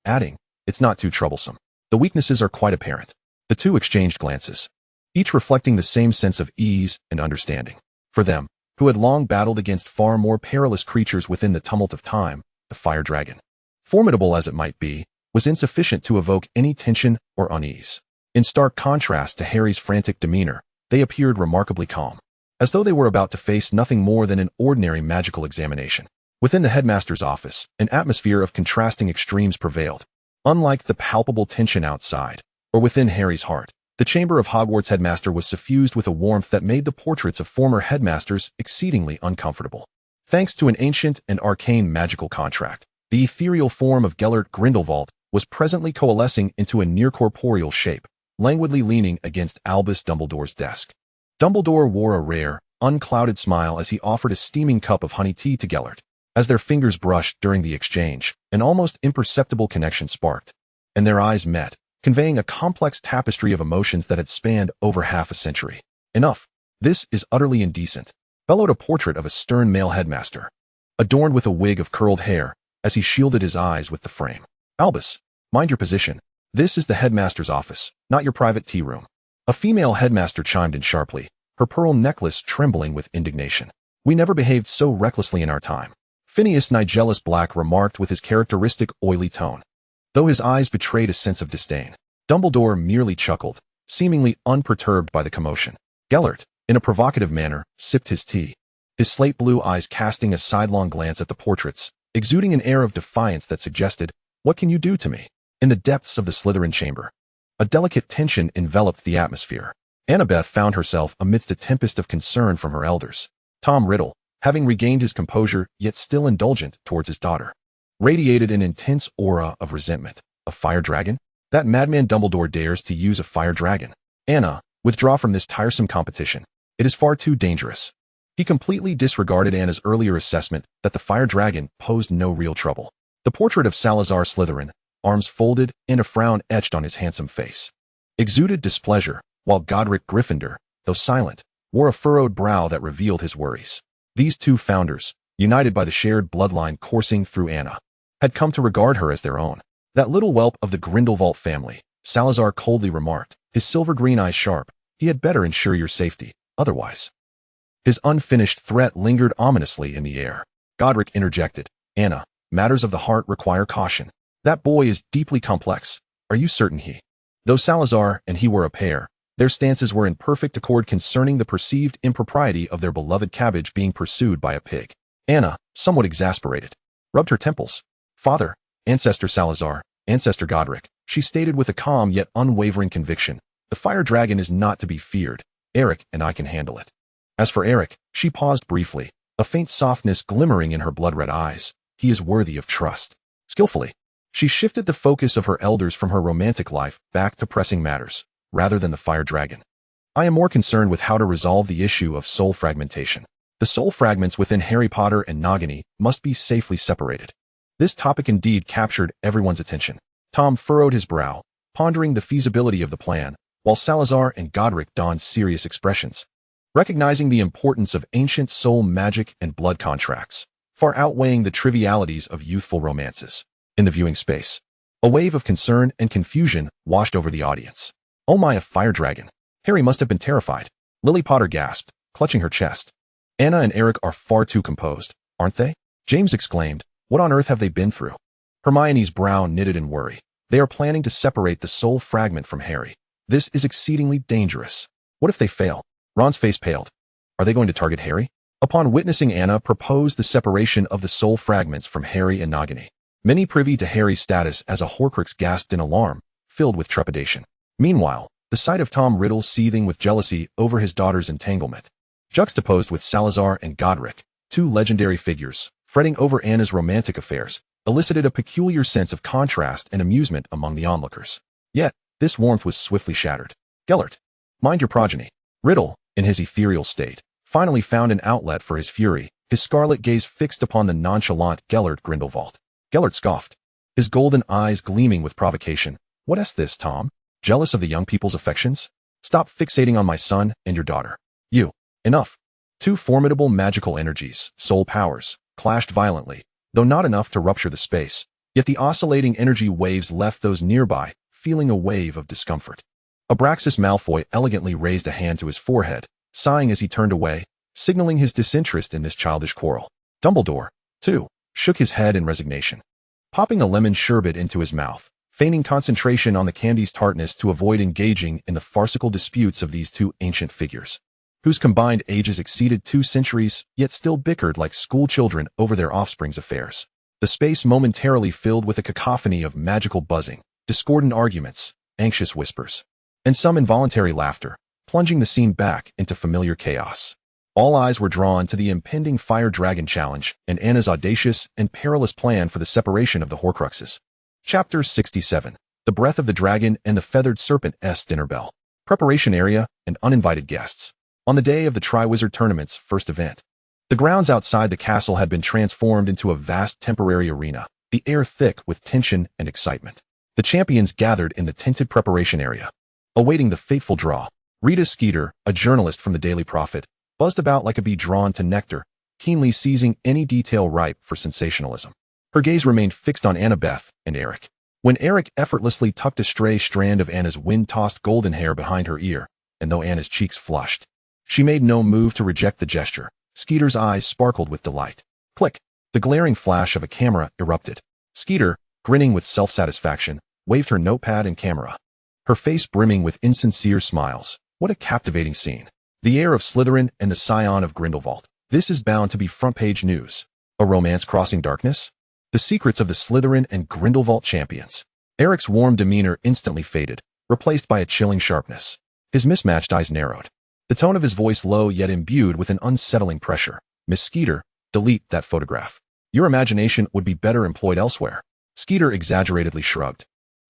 adding, "It's not too troublesome. The weaknesses are quite apparent." The two exchanged glances, each reflecting the same sense of ease and understanding. For them, who had long battled against far more perilous creatures within the tumult of time, the fire dragon, formidable as it might be, was insufficient to evoke any tension or unease. In stark contrast to Harry's frantic demeanor, they appeared remarkably calm, as though they were about to face nothing more than an ordinary magical examination. Within the headmaster's office, an atmosphere of contrasting extremes prevailed. Unlike the palpable tension outside, or within Harry's heart, the chamber of Hogwarts headmaster was suffused with a warmth that made the portraits of former headmasters exceedingly uncomfortable. Thanks to an ancient and arcane magical contract, the ethereal form of Gellert Grindelwald was presently coalescing into a near-corporeal shape, languidly leaning against Albus Dumbledore's desk. Dumbledore wore a rare, unclouded smile as he offered a steaming cup of honey tea to Gellert. As their fingers brushed during the exchange, an almost imperceptible connection sparked, and their eyes met, conveying a complex tapestry of emotions that had spanned over half a century. "Enough. This is utterly indecent," bellowed a portrait of a stern male headmaster, adorned with a wig of curled hair, as he shielded his eyes with the frame. "Albus, mind your position. This is the headmaster's office, not your private tea room." A female headmaster chimed in sharply, her pearl necklace trembling with indignation. "We never behaved so recklessly in our time," Phineas Nigellus Black remarked with his characteristic oily tone, though his eyes betrayed a sense of disdain. Dumbledore merely chuckled, seemingly unperturbed by the commotion. Gellert, in a provocative manner, sipped his tea, his slate-blue eyes casting a sidelong glance at the portraits, exuding an air of defiance that suggested, "What can you do to me?" In the depths of the Slytherin chamber, a delicate tension enveloped the atmosphere. Annabeth found herself amidst a tempest of concern from her elders. Tom Riddle, having regained his composure yet still indulgent towards his daughter, radiated an intense aura of resentment. "A fire dragon? That madman Dumbledore dares to use a fire dragon. Anna, withdraw from this tiresome competition. It is far too dangerous." He completely disregarded Anna's earlier assessment that the fire dragon posed no real trouble. The portrait of Salazar Slytherin, arms folded and a frown etched on his handsome face, exuded displeasure, while Godric Gryffindor, though silent, wore a furrowed brow that revealed his worries. These two founders, united by the shared bloodline coursing through Anna, had come to regard her as their own. "That little whelp of the Grindelwald family," Salazar coldly remarked, his silver-green eyes sharp. "He had better ensure your safety, otherwise." His unfinished threat lingered ominously in the air. Godric interjected, "Anna, matters of the heart require caution. That boy is deeply complex. Are you certain he?" Though Salazar and he were a pair, Their stances were in perfect accord concerning the perceived impropriety of their beloved cabbage being pursued by a pig. Anna, somewhat exasperated, rubbed her temples. "Father, Ancestor Salazar, Ancestor Godric," she stated with a calm yet unwavering conviction, "the fire dragon is not to be feared. Eric and I can handle it." As for Eric, she paused briefly, a faint softness glimmering in her blood-red eyes. "He is worthy of trust." Skillfully, she shifted the focus of her elders from her romantic life back to pressing matters, rather than the fire dragon. "I am more concerned with how to resolve the issue of soul fragmentation. The soul fragments within Harry Potter and Nagini must be safely separated." This topic indeed captured everyone's attention. Tom furrowed his brow, pondering the feasibility of the plan, while Salazar and Godric donned serious expressions, recognizing the importance of ancient soul magic and blood contracts, far outweighing the trivialities of youthful romances. In the viewing space, a wave of concern and confusion washed over the audience. "Oh my, a fire dragon!" Harry must have been terrified. Lily Potter gasped, clutching her chest. "Anna and Eric are far too composed, aren't they?" James exclaimed. "What on earth have they been through?" Hermione's brow knitted in worry. "They are planning to separate the soul fragment from Harry. This is exceedingly dangerous. What if they fail?" Ron's face paled. "Are they going to target Harry?" Upon witnessing Anna propose the separation of the soul fragments from Harry and Nagini, many privy to Harry's status as a Horcrux gasped in alarm, filled with trepidation. Meanwhile, the sight of Tom Riddle seething with jealousy over his daughter's entanglement, juxtaposed with Salazar and Godric, two legendary figures, fretting over Anna's romantic affairs, elicited a peculiar sense of contrast and amusement among the onlookers. Yet, this warmth was swiftly shattered. "Gellert, mind your progeny." Riddle, in his ethereal state, finally found an outlet for his fury, his scarlet gaze fixed upon the nonchalant Grindelwald. Gellert scoffed, his golden eyes gleaming with provocation. "What's this, Tom? Jealous of the young people's affections? Stop fixating on my son and your daughter. You." Enough. Two formidable magical energies, soul powers, clashed violently, though not enough to rupture the space, yet the oscillating energy waves left those nearby feeling a wave of discomfort. Abraxas Malfoy elegantly raised a hand to his forehead, sighing as he turned away, signaling his disinterest in this childish quarrel. Dumbledore, too, shook his head in resignation, popping a lemon sherbet into his mouth, feigning concentration on the candy's tartness to avoid engaging in the farcical disputes of these two ancient figures, whose combined ages exceeded 2 centuries, yet still bickered like school children over their offspring's affairs. The space momentarily filled with a cacophony of magical buzzing, discordant arguments, anxious whispers, and some involuntary laughter, plunging the scene back into familiar chaos. All eyes were drawn to the impending Fire Dragon Challenge and Anna's audacious and perilous plan for the separation of the Horcruxes. Chapter 67. The Breath of the Dragon and the Feathered Serpent's Dinner Bell. Preparation Area and Uninvited Guests. On the day of the Triwizard Tournament's first event, the grounds outside the castle had been transformed into a vast temporary arena, the air thick with tension and excitement. The champions gathered in the tinted preparation area, awaiting the fateful draw. Rita Skeeter, a journalist from the Daily Prophet, buzzed about like a bee drawn to nectar, keenly seizing any detail ripe for sensationalism. Her gaze remained fixed on Annabeth and Eric. When Eric effortlessly tucked a stray strand of Anna's wind-tossed golden hair behind her ear, and though Anna's cheeks flushed, she made no move to reject the gesture. Skeeter's eyes sparkled with delight. Click! The glaring flash of a camera erupted. Skeeter, grinning with self-satisfaction, waved her notepad and camera, her face brimming with insincere smiles. What a captivating scene. The heir of Slytherin and the scion of Grindelwald. This is bound to be front-page news. A romance crossing darkness? The secrets of the Slytherin and Grindelwald champions. Eric's warm demeanor instantly faded, replaced by a chilling sharpness. His mismatched eyes narrowed, the tone of his voice low yet imbued with an unsettling pressure. "Miss Skeeter, delete that photograph. Your imagination would be better employed elsewhere." Skeeter exaggeratedly shrugged,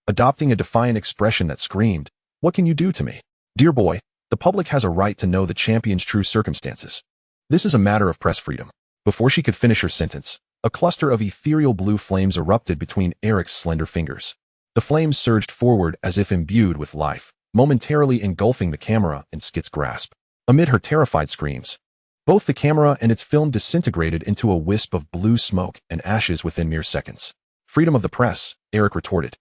adopting a defiant expression that screamed, "What can you do to me? Dear boy, the public has a right to know the champion's true circumstances. This is a matter of press freedom." Before she could finish her sentence, a cluster of ethereal blue flames erupted between Eric's slender fingers. The flames surged forward as if imbued with life, momentarily engulfing the camera in Skit's grasp. Amid her terrified screams, both the camera and its film disintegrated into a wisp of blue smoke and ashes within mere seconds. "Freedom of the press," Eric retorted,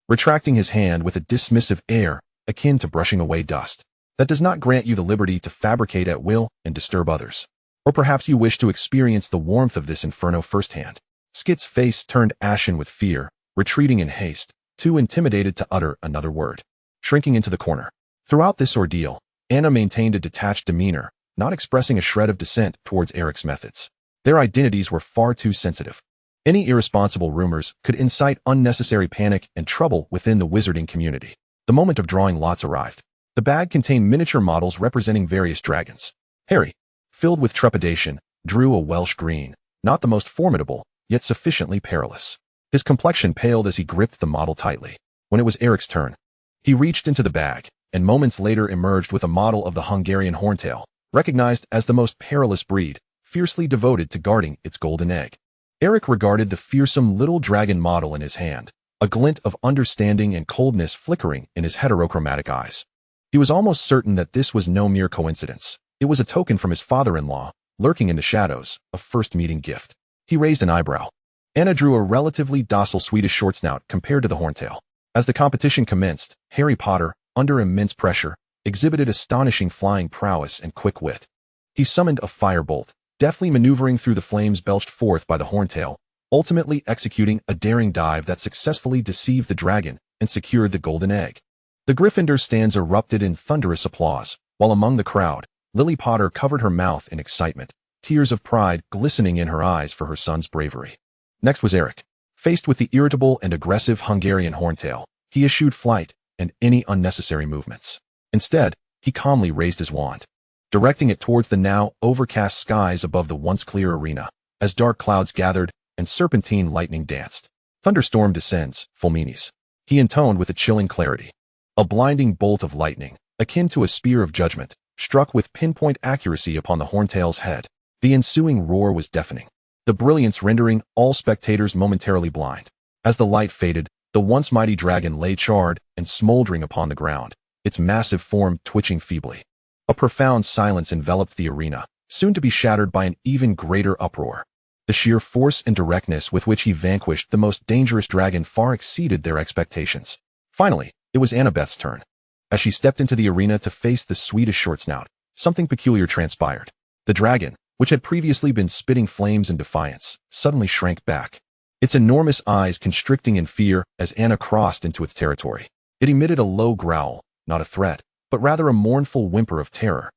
retracting his hand with a dismissive air akin to brushing away dust. "That does not grant you the liberty to fabricate at will and disturb others. Or perhaps you wish to experience the warmth of this inferno firsthand." Skit's face turned ashen with fear, retreating in haste, too intimidated to utter another word. Shrinking into the corner, Throughout this ordeal, Anna maintained a detached demeanor, not expressing a shred of dissent towards Eric's methods. Their identities were far too sensitive. Any irresponsible rumors could incite unnecessary panic and trouble within the wizarding community. The moment of drawing lots arrived. The bag contained miniature models representing various dragons. Harry, filled with trepidation, drew a Welsh green, not the most formidable, yet sufficiently perilous. His complexion paled as he gripped the model tightly. When it was Eric's turn, he reached into the bag, and moments later emerged with a model of the Hungarian horntail, recognized as the most perilous breed, fiercely devoted to guarding its golden egg. Eric regarded the fearsome little dragon model in his hand, a glint of understanding and coldness flickering in his heterochromatic eyes. He was almost certain that this was no mere coincidence. It was a token from his father-in-law, lurking in the shadows, a first meeting gift. He raised an eyebrow. Anna drew a relatively docile Swedish shortsnout compared to the horntail. As the competition commenced, Harry Potter, under immense pressure, exhibited astonishing flying prowess and quick wit. He summoned a firebolt, deftly maneuvering through the flames belched forth by the horntail, ultimately executing a daring dive that successfully deceived the dragon and secured the golden egg. The Gryffindor stands erupted in thunderous applause, while among the crowd, Lily Potter covered her mouth in excitement, tears of pride glistening in her eyes for her son's bravery. Next was Eric. Faced with the irritable and aggressive Hungarian horntail, he eschewed flight and any unnecessary movements. Instead, he calmly raised his wand, directing it towards the now overcast skies above the once clear arena. As dark clouds gathered and serpentine lightning danced, thunderstorm descends, fulminis. He intoned with a chilling clarity. A blinding bolt of lightning, akin to a spear of judgment, struck with pinpoint accuracy upon the horntail's head. The ensuing roar was deafening, the brilliance rendering all spectators momentarily blind. As the light faded, the once mighty dragon lay charred and smoldering upon the ground, its massive form twitching feebly. A profound silence enveloped the arena, soon to be shattered by an even greater uproar. The sheer force and directness with which he vanquished the most dangerous dragon far exceeded their expectations. Finally, it was Annabeth's turn. As she stepped into the arena to face the Swedish shortsnout, something peculiar transpired. The dragon, which had previously been spitting flames in defiance, suddenly shrank back, its enormous eyes constricting in fear as Anna crossed into its territory. It emitted a low growl, not a threat, but rather a mournful whimper of terror,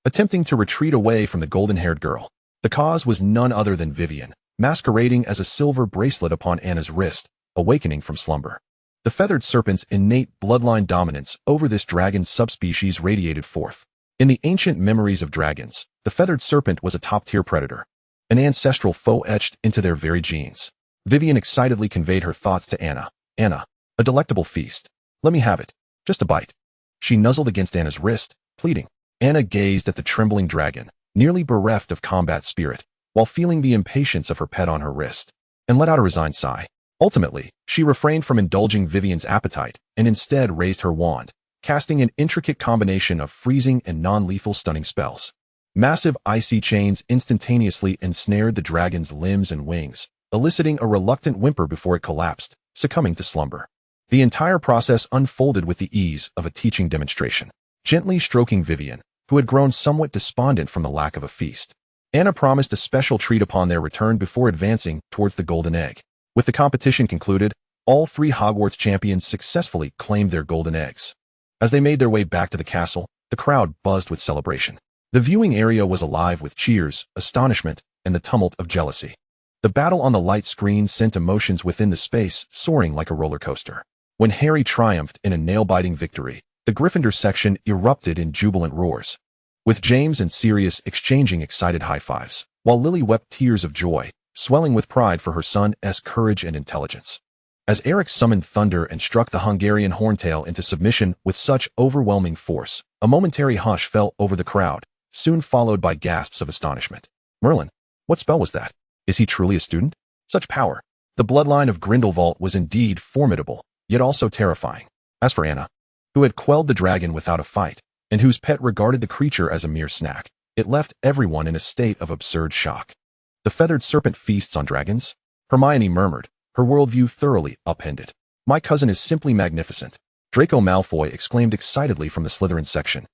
attempting to retreat away from the golden-haired girl. The cause was none other than Vivian, masquerading as a silver bracelet upon Anna's wrist, awakening from slumber. The feathered serpent's innate bloodline dominance over this dragon subspecies radiated forth. In the ancient memories of dragons, the feathered serpent was a top-tier predator, an ancestral foe etched into their very genes. Vivian excitedly conveyed her thoughts to Anna. Anna, a delectable feast. Let me have it. Just a bite. She nuzzled against Anna's wrist, pleading. Anna gazed at the trembling dragon, nearly bereft of combat spirit, while feeling the impatience of her pet on her wrist, and let out a resigned sigh. Ultimately, she refrained from indulging Vivian's appetite and instead raised her wand, casting an intricate combination of freezing and non-lethal stunning spells. Massive icy chains instantaneously ensnared the dragon's limbs and wings, eliciting a reluctant whimper before it collapsed, succumbing to slumber. The entire process unfolded with the ease of a teaching demonstration. Gently stroking Vivian, who had grown somewhat despondent from the lack of a feast, Anna promised a special treat upon their return before advancing towards the golden egg. With the competition concluded, all three Hogwarts champions successfully claimed their golden eggs. As they made their way back to the castle, the crowd buzzed with celebration. The viewing area was alive with cheers, astonishment, and the tumult of jealousy. The battle on the light screen sent emotions within the space soaring like a roller coaster. When Harry triumphed in a nail-biting victory, the Gryffindor section erupted in jubilant roars, with James and Sirius exchanging excited high-fives, while Lily wept tears of joy, swelling with pride for her son's courage and intelligence. As Eric summoned thunder and struck the Hungarian horntail into submission with such overwhelming force, a momentary hush fell over the crowd, soon followed by gasps of astonishment. Merlin, what spell was that? Is he truly a student? Such power! The bloodline of Grindelwald was indeed formidable, yet also terrifying. As for Anna, who had quelled the dragon without a fight, and whose pet regarded the creature as a mere snack, it left everyone in a state of absurd shock. The feathered serpent feasts on dragons? Hermione murmured, her worldview thoroughly upended. My cousin is simply magnificent. Draco Malfoy exclaimed excitedly from the Slytherin section,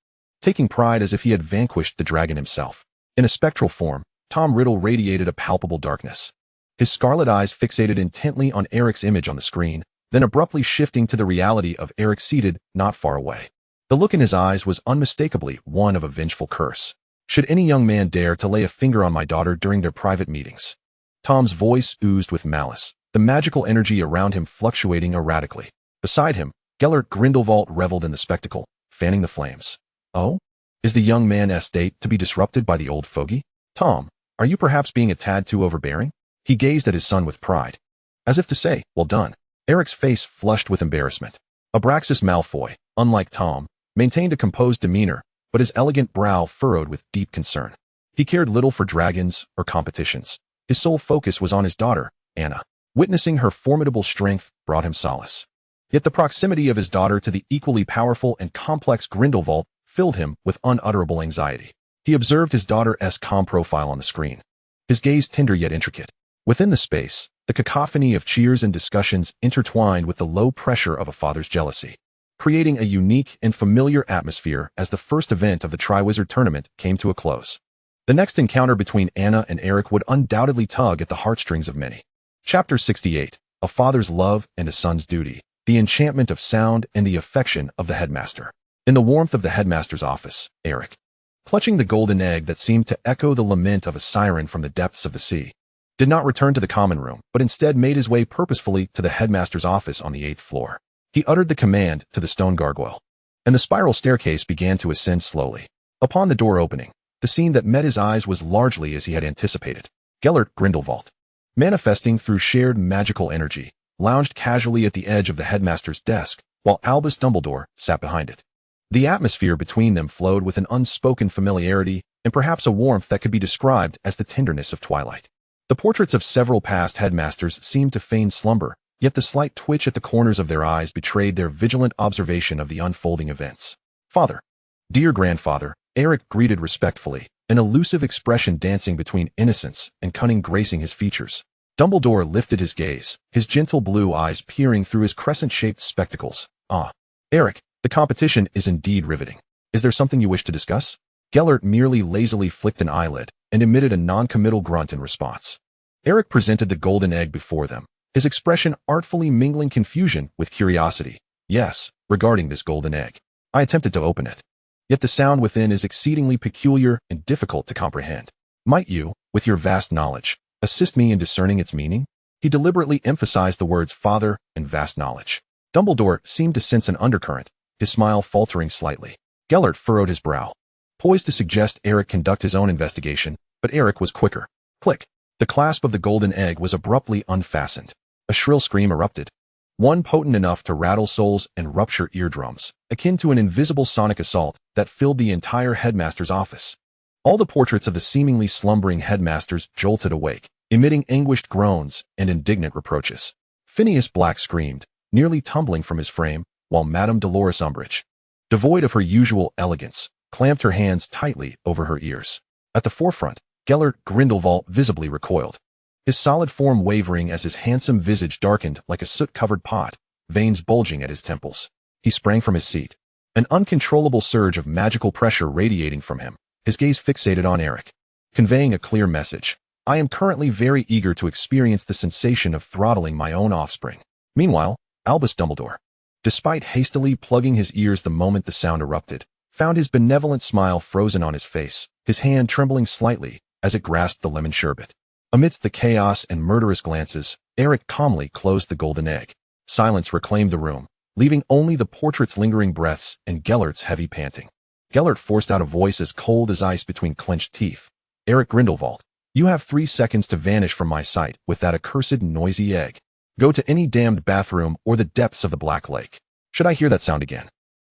taking pride as if he had vanquished the dragon himself. In a spectral form, Tom Riddle radiated a palpable darkness. His scarlet eyes fixated intently on Eric's image on the screen, then abruptly shifting to the reality of Eric seated not far away. The look in his eyes was unmistakably one of a vengeful curse. Should any young man dare to lay a finger on my daughter during their private meetings? Tom's voice oozed with malice, the magical energy around him fluctuating erratically. Beside him, Gellert Grindelwald reveled in the spectacle, fanning the flames. Oh? Is the young man's state to be disrupted by the old fogey? Tom, are you perhaps being a tad too overbearing? He gazed at his son with pride, as if to say, well done. Eric's face flushed with embarrassment. Abraxas Malfoy, unlike Tom, maintained a composed demeanor, but his elegant brow furrowed with deep concern. He cared little for dragons or competitions. His sole focus was on his daughter, Anna. Witnessing her formidable strength brought him solace. Yet the proximity of his daughter to the equally powerful and complex Grindelwald filled him with unutterable anxiety. He observed his daughter's calm profile on the screen, his gaze tender yet intricate. Within the space, the cacophony of cheers and discussions intertwined with the low pressure of a father's jealousy, creating a unique and familiar atmosphere as the first event of the Triwizard Tournament came to a close. The next encounter between Anna and Eric would undoubtedly tug at the heartstrings of many. Chapter 68, A Father's Love and a Son's Duty, the enchantment of sound and the affection of the headmaster. In the warmth of the headmaster's office, Eric, clutching the golden egg that seemed to echo the lament of a siren from the depths of the sea, did not return to the common room, but instead made his way purposefully to the headmaster's office on the 8th floor. He uttered the command to the stone gargoyle, and the spiral staircase began to ascend slowly. Upon the door opening, the scene that met his eyes was largely as he had anticipated. Gellert Grindelwald, manifesting through shared magical energy, lounged casually at the edge of the headmaster's desk, while Albus Dumbledore sat behind it. The atmosphere between them flowed with an unspoken familiarity and perhaps a warmth that could be described as the tenderness of twilight. The portraits of several past headmasters seemed to feign slumber, yet the slight twitch at the corners of their eyes betrayed their vigilant observation of the unfolding events. Father. Dear grandfather, Eric greeted respectfully, an elusive expression dancing between innocence and cunning gracing his features. Dumbledore lifted his gaze, his gentle blue eyes peering through his crescent-shaped spectacles. Ah, Eric, the competition is indeed riveting. Is there something you wish to discuss? Gellert merely lazily flicked an eyelid and emitted a non-committal grunt in response. Eric presented the golden egg before them, his expression artfully mingling confusion with curiosity. Yes, regarding this golden egg. I attempted to open it. Yet the sound within is exceedingly peculiar and difficult to comprehend. Might you, with your vast knowledge, assist me in discerning its meaning? He deliberately emphasized the words father and vast knowledge. Dumbledore seemed to sense an undercurrent, his smile faltering slightly. Gellert furrowed his brow, poised to suggest Eric conduct his own investigation, but Eric was quicker. Click. The clasp of the golden egg was abruptly unfastened. A shrill scream erupted, one potent enough to rattle souls and rupture eardrums, akin to an invisible sonic assault that filled the entire headmaster's office. All the portraits of the seemingly slumbering headmasters jolted awake, emitting anguished groans and indignant reproaches. Phineas Black screamed, nearly tumbling from his frame, while Madame Dolores Umbridge, devoid of her usual elegance, clamped her hands tightly over her ears. At the forefront, Gellert Grindelwald visibly recoiled, his solid form wavering as his handsome visage darkened like a soot-covered pot, veins bulging at his temples. He sprang from his seat, an uncontrollable surge of magical pressure radiating from him, his gaze fixated on Eric, conveying a clear message. I am currently very eager to experience the sensation of throttling my own offspring. Meanwhile, Albus Dumbledore, despite hastily plugging his ears the moment the sound erupted, found his benevolent smile frozen on his face, his hand trembling slightly as it grasped the lemon sherbet. Amidst the chaos and murderous glances, Eric calmly closed the golden egg. Silence reclaimed the room, leaving only the portrait's lingering breaths and Gellert's heavy panting. Gellert forced out a voice as cold as ice between clenched teeth. Eric Grindelwald, you have 3 seconds to vanish from my sight with that accursed noisy egg. Go to any damned bathroom or the depths of the Black Lake. Should I hear that sound again,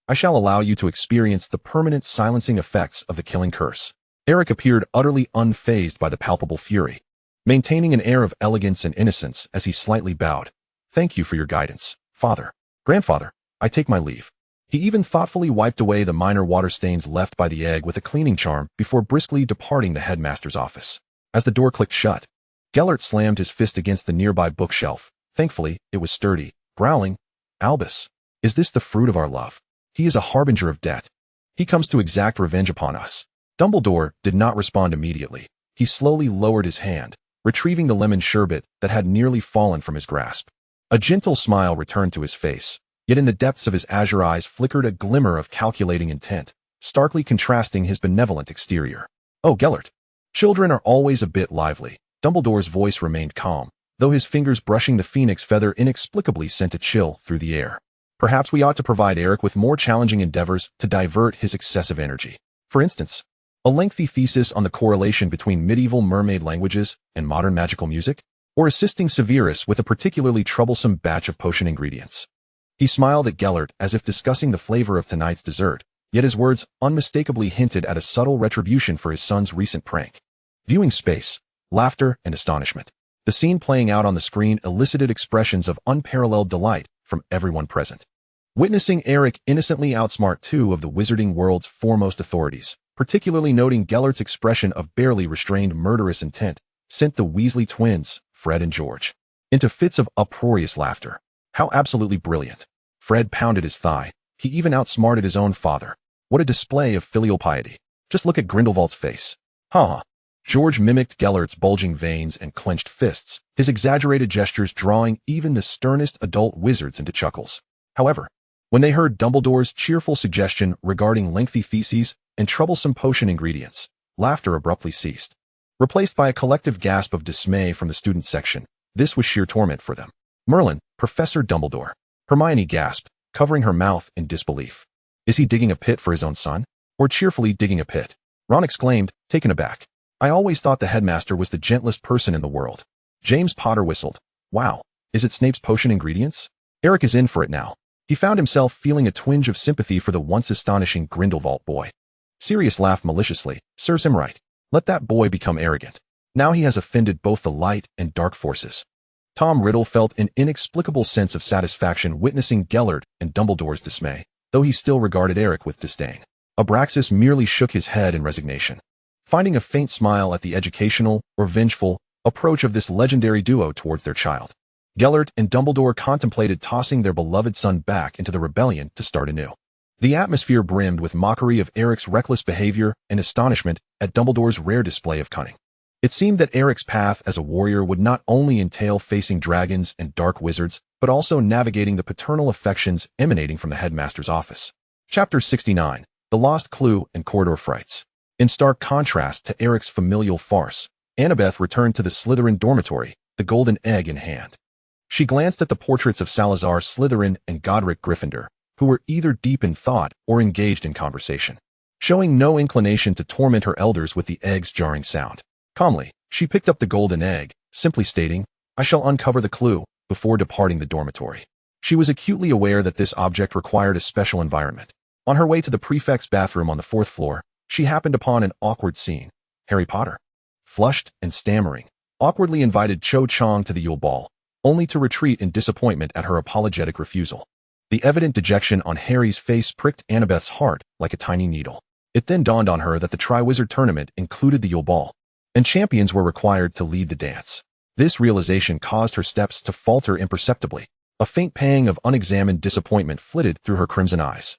I shall allow you to experience the permanent silencing effects of the killing curse. Eric appeared utterly unfazed by the palpable fury, maintaining an air of elegance and innocence as he slightly bowed. Thank you for your guidance, father. Grandfather, I take my leave. He even thoughtfully wiped away the minor water stains left by the egg with a cleaning charm before briskly departing the headmaster's office. As the door clicked shut, Gellert slammed his fist against the nearby bookshelf. Thankfully, it was sturdy, growling, Albus, is this the fruit of our love? He is a harbinger of death. He comes to exact revenge upon us. Dumbledore did not respond immediately. He slowly lowered his hand, retrieving the lemon sherbet that had nearly fallen from his grasp. A gentle smile returned to his face. Yet in the depths of his azure eyes flickered a glimmer of calculating intent, starkly contrasting his benevolent exterior. "Oh, Gellert. Children are always a bit lively." Dumbledore's voice remained calm, though his fingers brushing the phoenix feather inexplicably sent a chill through the air. "Perhaps we ought to provide Eric with more challenging endeavors to divert his excessive energy. For instance, a lengthy thesis on the correlation between medieval mermaid languages and modern magical music, or assisting Severus with a particularly troublesome batch of potion ingredients." He smiled at Gellert as if discussing the flavor of tonight's dessert, yet his words unmistakably hinted at a subtle retribution for his son's recent prank. Viewing space, laughter, and astonishment. The scene playing out on the screen elicited expressions of unparalleled delight from everyone present. Witnessing Eric innocently outsmart two of the wizarding world's foremost authorities, particularly noting Gellert's expression of barely restrained murderous intent, sent the Weasley twins, Fred and George, into fits of uproarious laughter. How absolutely brilliant. Fred pounded his thigh. He even outsmarted his own father. What a display of filial piety. Just look at Grindelwald's face. Ha! George mimicked Gellert's bulging veins and clenched fists, his exaggerated gestures drawing even the sternest adult wizards into chuckles. However, when they heard Dumbledore's cheerful suggestion regarding lengthy theses and troublesome potion ingredients, laughter abruptly ceased. Replaced by a collective gasp of dismay from the student section, this was sheer torment for them. "Merlin, Professor Dumbledore." Hermione gasped, covering her mouth in disbelief. "Is he digging a pit for his own son? Or cheerfully digging a pit?" Ron exclaimed, taken aback. "I always thought the headmaster was the gentlest person in the world." James Potter whistled. "Wow, is it Snape's potion ingredients?" Eric is in for it now. He found himself feeling a twinge of sympathy for the once astonishing Grindelwald boy. Sirius laughed maliciously. "Serves him right. Let that boy become arrogant. Now he has offended both the light and dark forces." Tom Riddle felt an inexplicable sense of satisfaction witnessing Gellert and Dumbledore's dismay, though he still regarded Eric with disdain. Abraxas merely shook his head in resignation, finding a faint smile at the educational, or vengeful, approach of this legendary duo towards their child. Gellert and Dumbledore contemplated tossing their beloved son back into the rebellion to start anew. The atmosphere brimmed with mockery of Eric's reckless behavior and astonishment at Dumbledore's rare display of cunning. It seemed that Eric's path as a warrior would not only entail facing dragons and dark wizards, but also navigating the paternal affections emanating from the headmaster's office. Chapter 69, The Lost Clue and Corridor Frights. In stark contrast to Eric's familial farce, Annabeth returned to the Slytherin dormitory, the golden egg in hand. She glanced at the portraits of Salazar Slytherin and Godric Gryffindor, who were either deep in thought or engaged in conversation, showing no inclination to torment her elders with the egg's jarring sound. Calmly, she picked up the golden egg, simply stating, "I shall uncover the clue," before departing the dormitory. She was acutely aware that this object required a special environment. On her way to the prefect's bathroom on the 4th floor, she happened upon an awkward scene. Harry Potter, flushed and stammering, awkwardly invited Cho Chang to the Yule Ball, only to retreat in disappointment at her apologetic refusal. The evident dejection on Harry's face pricked Annabeth's heart like a tiny needle. It then dawned on her that the Triwizard Tournament included the Yule Ball, and champions were required to lead the dance. This realization caused her steps to falter imperceptibly. A faint pang of unexamined disappointment flitted through her crimson eyes.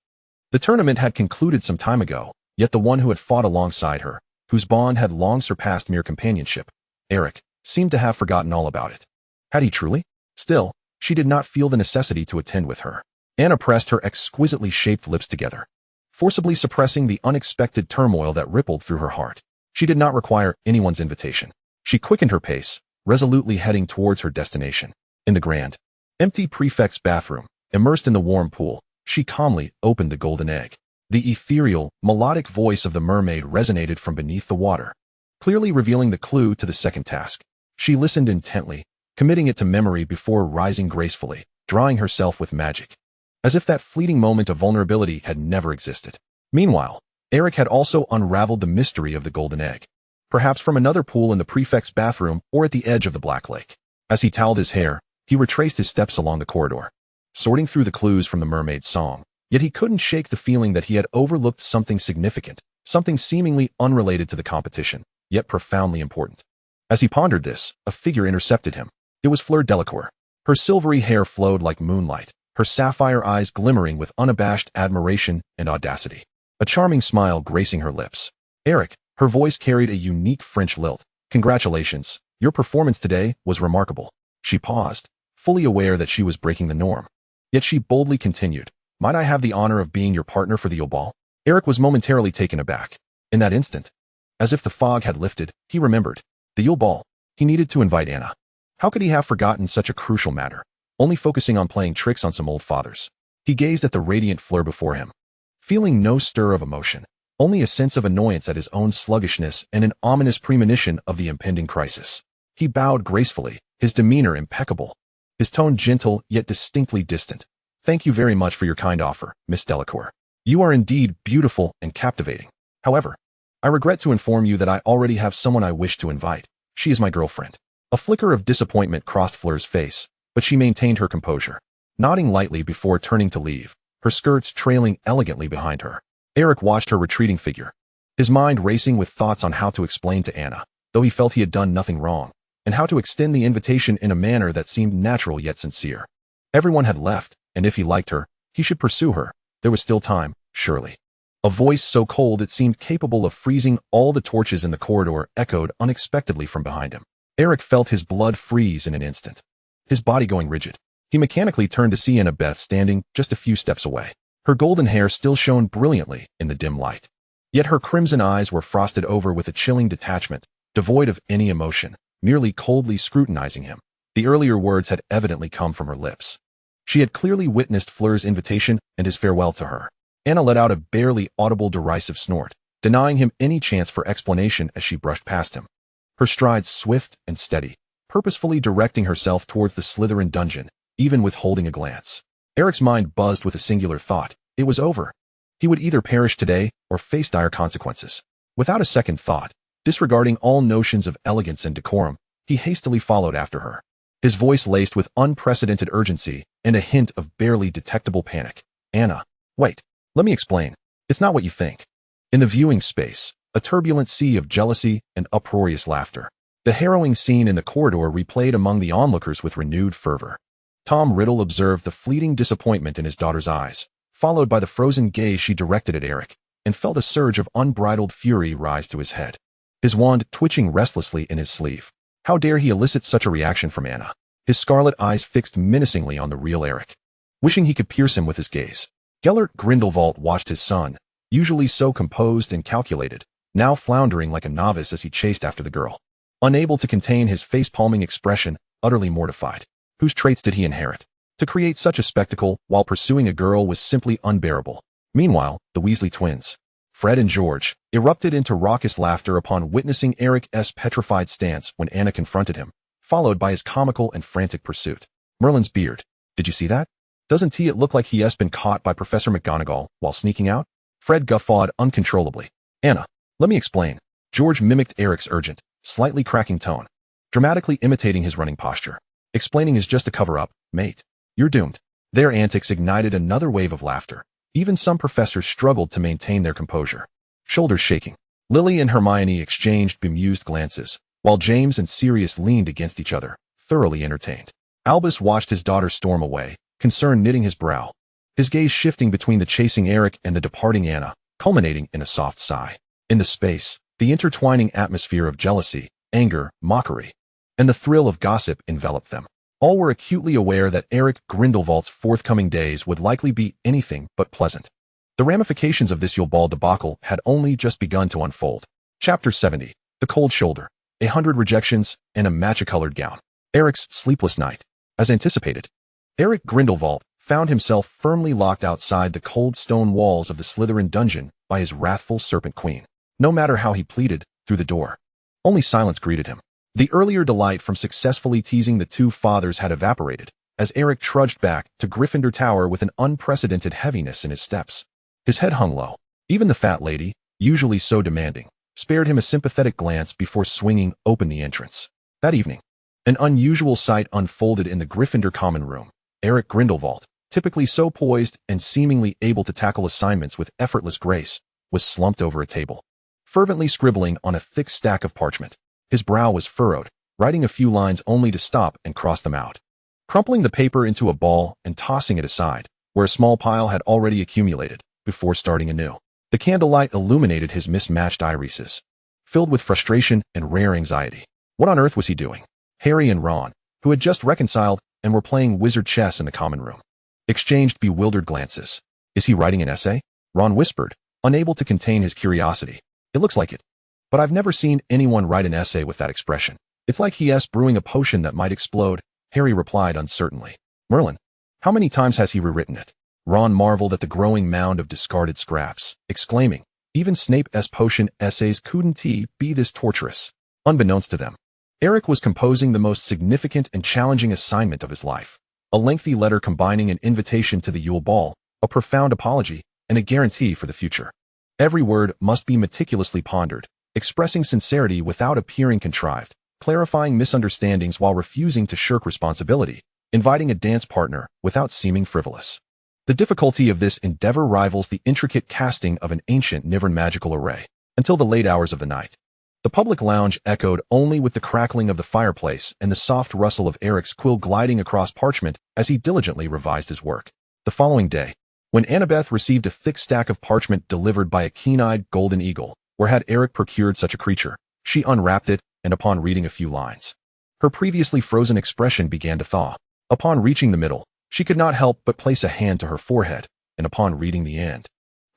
The tournament had concluded some time ago, yet the one who had fought alongside her, whose bond had long surpassed mere companionship, Eric, seemed to have forgotten all about it. Had he truly? Still, she did not feel the necessity to attend with her. Anna pressed her exquisitely shaped lips together, forcibly suppressing the unexpected turmoil that rippled through her heart. She did not require anyone's invitation. She quickened her pace, resolutely heading towards her destination. In the grand, empty prefect's bathroom, immersed in the warm pool, she calmly opened the golden egg. The ethereal, melodic voice of the mermaid resonated from beneath the water, clearly revealing the clue to the second task. She listened intently, committing it to memory before rising gracefully, drawing herself with magic, as if that fleeting moment of vulnerability had never existed. Meanwhile, Eric had also unraveled the mystery of the golden egg, perhaps from another pool in the prefect's bathroom or at the edge of the Black Lake. As he toweled his hair, he retraced his steps along the corridor, sorting through the clues from the mermaid's song. Yet he couldn't shake the feeling that he had overlooked something significant, something seemingly unrelated to the competition, yet profoundly important. As he pondered this, a figure intercepted him. It was Fleur Delacour. Her silvery hair flowed like moonlight, her sapphire eyes glimmering with unabashed admiration and audacity, a charming smile gracing her lips. "Eric," her voice carried a unique French lilt. "Congratulations, your performance today was remarkable." She paused, fully aware that she was breaking the norm. Yet she boldly continued, "Might I have the honor of being your partner for the Yule Ball?" Eric was momentarily taken aback. In that instant, as if the fog had lifted, he remembered. The Yule Ball. He needed to invite Anna. How could he have forgotten such a crucial matter, only focusing on playing tricks on some old fathers? He gazed at the radiant Fleur before him, feeling no stir of emotion, only a sense of annoyance at his own sluggishness and an ominous premonition of the impending crisis. He bowed gracefully, his demeanor impeccable, his tone gentle yet distinctly distant. "Thank you very much for your kind offer, Miss Delacour. You are indeed beautiful and captivating. However, I regret to inform you that I already have someone I wish to invite. She is my girlfriend." A flicker of disappointment crossed Fleur's face, but she maintained her composure, nodding lightly before turning to leave, her skirts trailing elegantly behind her. Eric watched her retreating figure, his mind racing with thoughts on how to explain to Anna, though he felt he had done nothing wrong, and how to extend the invitation in a manner that seemed natural yet sincere. Everyone had left, and if he liked her, he should pursue her. There was still time, surely. A voice so cold it seemed capable of freezing all the torches in the corridor echoed unexpectedly from behind him. Eric felt his blood freeze in an instant, his body going rigid. He mechanically turned to see Annabeth standing just a few steps away. Her golden hair still shone brilliantly in the dim light. Yet her crimson eyes were frosted over with a chilling detachment, devoid of any emotion, merely coldly scrutinizing him. The earlier words had evidently come from her lips. She had clearly witnessed Fleur's invitation and his farewell to her. Anna let out a barely audible derisive snort, denying him any chance for explanation as she brushed past him. Her strides swift and steady, purposefully directing herself towards the Slytherin dungeon, even withholding a glance. Eric's mind buzzed with a singular thought. It was over. He would either perish today or face dire consequences. Without a second thought, disregarding all notions of elegance and decorum, he hastily followed after her, his voice laced with unprecedented urgency and a hint of barely detectable panic. "Anna, wait. Let me explain. It's not what you think." In the viewing space, a turbulent sea of jealousy and uproarious laughter. The harrowing scene in the corridor replayed among the onlookers with renewed fervor. Tom Riddle observed the fleeting disappointment in his daughter's eyes, followed by the frozen gaze she directed at Eric, and felt a surge of unbridled fury rise to his head, his wand twitching restlessly in his sleeve. How dare he elicit such a reaction from Anna, his scarlet eyes fixed menacingly on the real Eric, wishing he could pierce him with his gaze. Gellert Grindelwald watched his son, usually so composed and calculated, now floundering like a novice as he chased after the girl. Unable to contain his face-palming expression, utterly mortified. Whose traits did he inherit? To create such a spectacle while pursuing a girl was simply unbearable. Meanwhile, the Weasley twins, Fred and George, erupted into raucous laughter upon witnessing Eric's petrified stance when Anna confronted him, followed by his comical and frantic pursuit. "Merlin's beard. Did you see that? Doesn't it look like he has been caught by Professor McGonagall while sneaking out?" Fred guffawed uncontrollably. "Anna, let me explain." George mimicked Eric's urgent, slightly cracking tone, dramatically imitating his running posture. "Explaining is just a cover-up, mate. You're doomed." Their antics ignited another wave of laughter. Even some professors struggled to maintain their composure, shoulders shaking. Lily and Hermione exchanged bemused glances, while James and Sirius leaned against each other, thoroughly entertained. Albus watched his daughter storm away, concern knitting his brow, his gaze shifting between the chasing Eric and the departing Anna, culminating in a soft sigh. In the space, the intertwining atmosphere of jealousy, anger, mockery, and the thrill of gossip enveloped them. All were acutely aware that Eric Grindelwald's forthcoming days would likely be anything but pleasant. The ramifications of this Yule Ball debacle had only just begun to unfold. Chapter 70. The Cold Shoulder, 100 Rejections, and a Matcha-Colored Gown. Eric's sleepless night. As anticipated, Eric Grindelwald found himself firmly locked outside the cold stone walls of the Slytherin dungeon by his wrathful Serpent Queen. No matter how he pleaded through the door, only silence greeted him. The earlier delight from successfully teasing the two fathers had evaporated, as Eric trudged back to Gryffindor Tower with an unprecedented heaviness in his steps. His head hung low. Even the fat lady, usually so demanding, spared him a sympathetic glance before swinging open the entrance. That evening, an unusual sight unfolded in the Gryffindor common room. Eric Grindelwald, typically so poised and seemingly able to tackle assignments with effortless grace, was slumped over a table, fervently scribbling on a thick stack of parchment. His brow was furrowed, writing a few lines only to stop and cross them out, crumpling the paper into a ball and tossing it aside, where a small pile had already accumulated, before starting anew. The candlelight illuminated his mismatched irises, filled with frustration and rare anxiety. What on earth was he doing? Harry and Ron, who had just reconciled and were playing wizard chess in the common room, exchanged bewildered glances. Is he writing an essay? Ron whispered, unable to contain his curiosity. It looks like it. But I've never seen anyone write an essay with that expression. It's like he's brewing a potion that might explode, Harry replied uncertainly. Merlin, how many times has he rewritten it? Ron marveled at the growing mound of discarded scraps, exclaiming, even Snape's potion essays couldn't be this torturous. Unbeknownst to them, Eric was composing the most significant and challenging assignment of his life. A lengthy letter combining an invitation to the Yule Ball, a profound apology, and a guarantee for the future. Every word must be meticulously pondered, expressing sincerity without appearing contrived, clarifying misunderstandings while refusing to shirk responsibility, inviting a dance partner without seeming frivolous. The difficulty of this endeavor rivals the intricate casting of an ancient Nivern magical array. Until the late hours of the night, the public lounge echoed only with the crackling of the fireplace and the soft rustle of Eric's quill gliding across parchment as he diligently revised his work. The following day, when Annabeth received a thick stack of parchment delivered by a keen-eyed golden eagle, where had Eric procured such a creature, she unwrapped it, and upon reading a few lines, her previously frozen expression began to thaw. Upon reaching the middle, she could not help but place a hand to her forehead, and upon reading the end,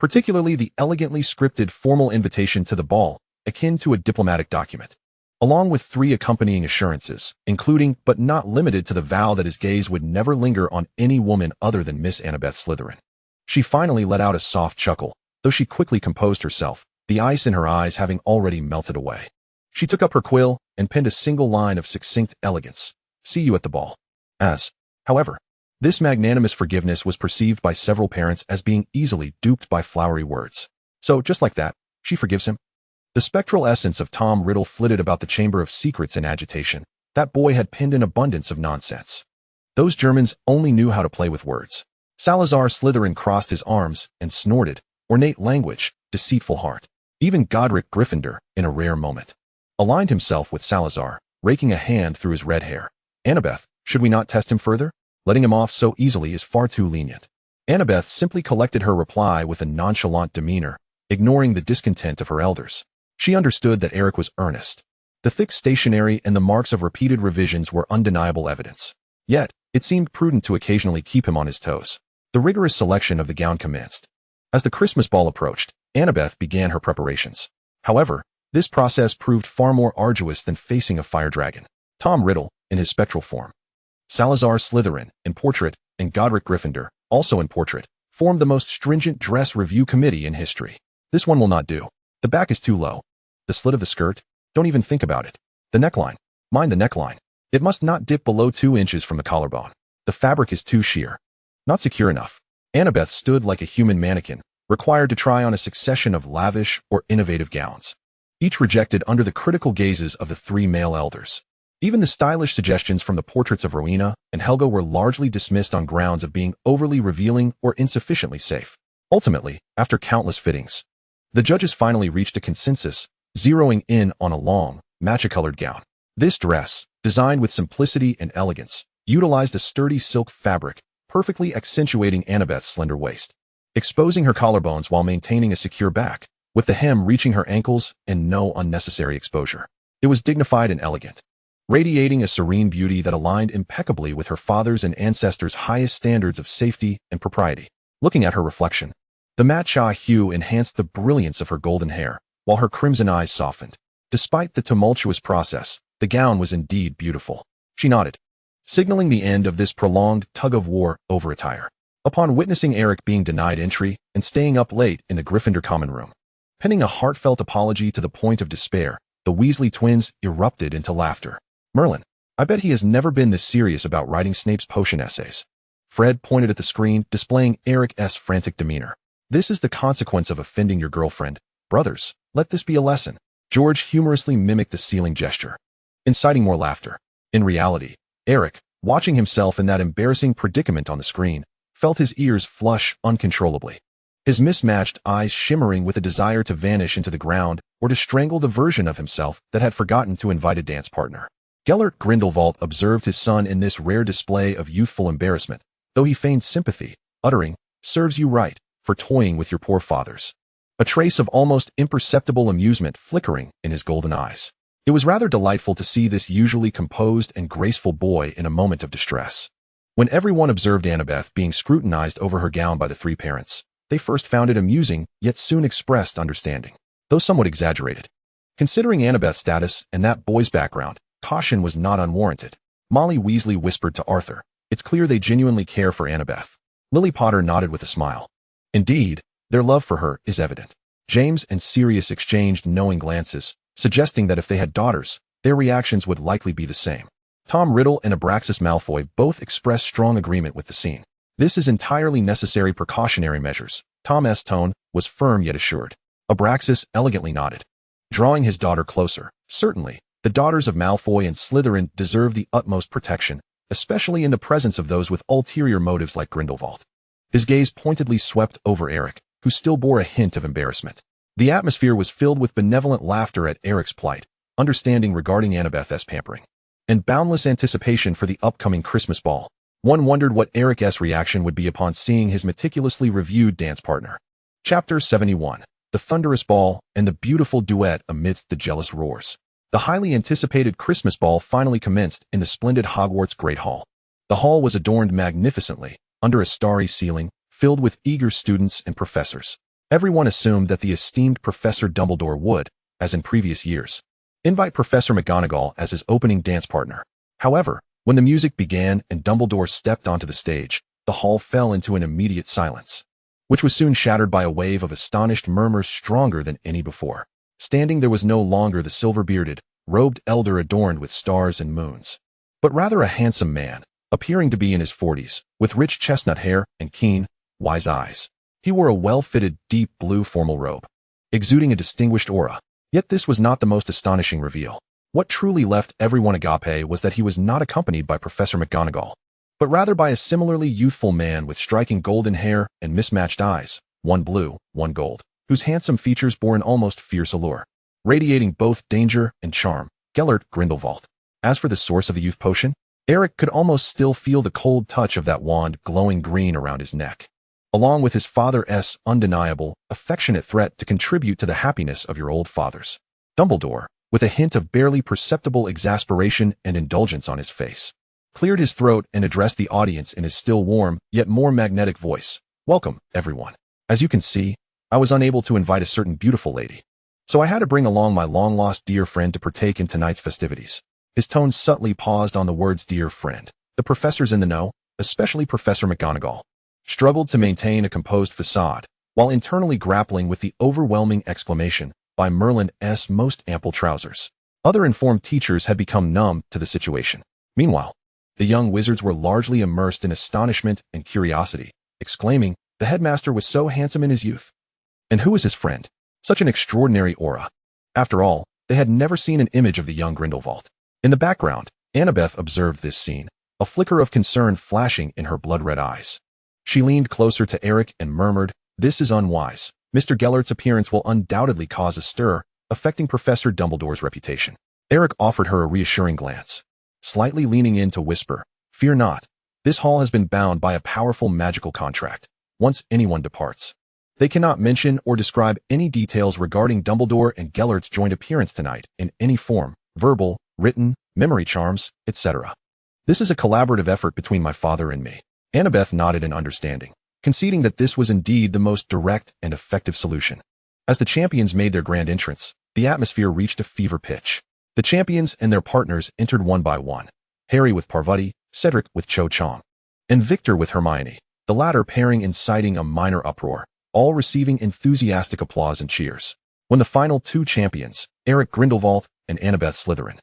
particularly the elegantly scripted formal invitation to the ball, akin to a diplomatic document, along with 3 accompanying assurances, including but not limited to the vow that his gaze would never linger on any woman other than Miss Annabeth Slytherin. She finally let out a soft chuckle, though she quickly composed herself, the ice in her eyes having already melted away. She took up her quill and penned a single line of succinct elegance. See you at the ball. However, this magnanimous forgiveness was perceived by several parents as being easily duped by flowery words. So, just like that, she forgives him? The spectral essence of Tom Riddle flitted about the chamber of secrets in agitation. That boy had penned an abundance of nonsense. Those Germans only knew how to play with words. Salazar Slytherin crossed his arms and snorted, ornate language, deceitful heart. Even Godric Gryffindor, in a rare moment, aligned himself with Salazar, raking a hand through his red hair. Annabeth, should we not test him further? Letting him off so easily is far too lenient. Annabeth simply collected her reply with a nonchalant demeanor, ignoring the discontent of her elders. She understood that Eric was earnest. The thick stationery and the marks of repeated revisions were undeniable evidence. Yet, it seemed prudent to occasionally keep him on his toes. The rigorous selection of the gown commenced. As the Christmas ball approached, Annabeth began her preparations. However, this process proved far more arduous than facing a fire dragon. Tom Riddle, in his spectral form, Salazar Slytherin, in portrait, and Godric Gryffindor, also in portrait, formed the most stringent dress review committee in history. This one will not do. The back is too low. The slit of the skirt? Don't even think about it. The neckline. Mind the neckline. It must not dip below 2 inches from the collarbone. The fabric is too sheer. Not secure enough. Annabeth stood like a human mannequin, required to try on a succession of lavish or innovative gowns, each rejected under the critical gazes of the 3 male elders. Even the stylish suggestions from the portraits of Rowena and Helga were largely dismissed on grounds of being overly revealing or insufficiently safe. Ultimately, after countless fittings, the judges finally reached a consensus, zeroing in on a long, matcha-colored gown. This dress, designed with simplicity and elegance, utilized a sturdy silk fabric, perfectly accentuating Annabeth's slender waist, exposing her collarbones while maintaining a secure back, with the hem reaching her ankles and no unnecessary exposure. It was dignified and elegant, radiating a serene beauty that aligned impeccably with her father's and ancestors' highest standards of safety and propriety. Looking at her reflection, the matcha hue enhanced the brilliance of her golden hair, while her crimson eyes softened. Despite the tumultuous process, the gown was indeed beautiful. She nodded, signaling the end of this prolonged tug-of-war over attire. Upon witnessing Eric being denied entry and staying up late in the Gryffindor common room, penning a heartfelt apology to the point of despair, the Weasley twins erupted into laughter. Merlin, I bet he has never been this serious about writing Snape's potion essays. Fred pointed at the screen, displaying Eric's frantic demeanor. This is the consequence of offending your girlfriend. Brothers, let this be a lesson. George humorously mimicked the ceiling gesture, inciting more laughter. In reality, Eric, watching himself in that embarrassing predicament on the screen, felt his ears flush uncontrollably, his mismatched eyes shimmering with a desire to vanish into the ground or to strangle the version of himself that had forgotten to invite a dance partner. Gellert Grindelwald observed his son in this rare display of youthful embarrassment, though he feigned sympathy, uttering, "Serves you right, for toying with your poor fathers," a trace of almost imperceptible amusement flickering in his golden eyes. It was rather delightful to see this usually composed and graceful boy in a moment of distress. When everyone observed Annabeth being scrutinized over her gown by the three parents, they first found it amusing, yet soon expressed understanding, though somewhat exaggerated. Considering Annabeth's status and that boy's background, caution was not unwarranted. Molly Weasley whispered to Arthur, "It's clear they genuinely care for Annabeth." Lily Potter nodded with a smile. Indeed, their love for her is evident. James and Sirius exchanged knowing glances, suggesting that if they had daughters, their reactions would likely be the same. Tom Riddle and Abraxas Malfoy both expressed strong agreement with the scene. This is entirely necessary precautionary measures. Tom's tone was firm yet assured. Abraxas elegantly nodded, drawing his daughter closer. Certainly, the daughters of Malfoy and Slytherin deserve the utmost protection, especially in the presence of those with ulterior motives like Grindelwald. His gaze pointedly swept over Eric, who still bore a hint of embarrassment. The atmosphere was filled with benevolent laughter at Eric's plight, understanding regarding Annabeth's pampering, and boundless anticipation for the upcoming Christmas ball. One wondered what Eric's reaction would be upon seeing his meticulously reviewed dance partner. Chapter 71. The Thunderous Ball and the Beautiful Duet Amidst the Jealous Roars. The highly anticipated Christmas ball finally commenced in the splendid Hogwarts Great Hall. The hall was adorned magnificently, under a starry ceiling, filled with eager students and professors. Everyone assumed that the esteemed Professor Dumbledore would, as in previous years, invite Professor McGonagall as his opening dance partner. However, when the music began and Dumbledore stepped onto the stage, the hall fell into an immediate silence, which was soon shattered by a wave of astonished murmurs stronger than any before. Standing there was no longer the silver-bearded, robed elder adorned with stars and moons, but rather a handsome man, appearing to be in his 40s, with rich chestnut hair and keen, wise eyes. He wore a well-fitted, deep blue formal robe, exuding a distinguished aura. Yet this was not the most astonishing reveal. What truly left everyone agape was that he was not accompanied by Professor McGonagall, but rather by a similarly youthful man with striking golden hair and mismatched eyes, one blue, one gold, whose handsome features bore an almost fierce allure, radiating both danger and charm, Gellert Grindelwald. As for the source of the youth potion, Eric could almost still feel the cold touch of that wand glowing green around his neck, along with his father's undeniable, affectionate threat to contribute to the happiness of your old fathers. Dumbledore, with a hint of barely perceptible exasperation and indulgence on his face, cleared his throat and addressed the audience in his still warm, yet more magnetic voice. "Welcome, everyone. As you can see, I was unable to invite a certain beautiful lady, so I had to bring along my long-lost dear friend to partake in tonight's festivities." His tone subtly paused on the words dear friend. The professors in the know, especially Professor McGonagall, struggled to maintain a composed facade, while internally grappling with the overwhelming exclamation, "By Merlin's most ample trousers." Other informed teachers had become numb to the situation. Meanwhile, the young wizards were largely immersed in astonishment and curiosity, exclaiming, "The headmaster was so handsome in his youth. And who was his friend? Such an extraordinary aura." After all, they had never seen an image of the young Grindelwald. In the background, Annabeth observed this scene, a flicker of concern flashing in her blood-red eyes. She leaned closer to Eric and murmured, "This is unwise. Mr. Gellert's appearance will undoubtedly cause a stir, affecting Professor Dumbledore's reputation." Eric offered her a reassuring glance, slightly leaning in to whisper, "Fear not. This hall has been bound by a powerful magical contract. Once anyone departs, they cannot mention or describe any details regarding Dumbledore and Gellert's joint appearance tonight in any form, verbal, written, memory charms, etc. This is a collaborative effort between my father and me." Annabeth nodded in understanding, conceding that this was indeed the most direct and effective solution. As the champions made their grand entrance, the atmosphere reached a fever pitch. The champions and their partners entered one by one, Harry with Parvati, Cedric with Cho Chang, and Victor with Hermione, the latter pairing inciting a minor uproar, all receiving enthusiastic applause and cheers. When the final two champions, Eric Grindelwald and Annabeth Slytherin,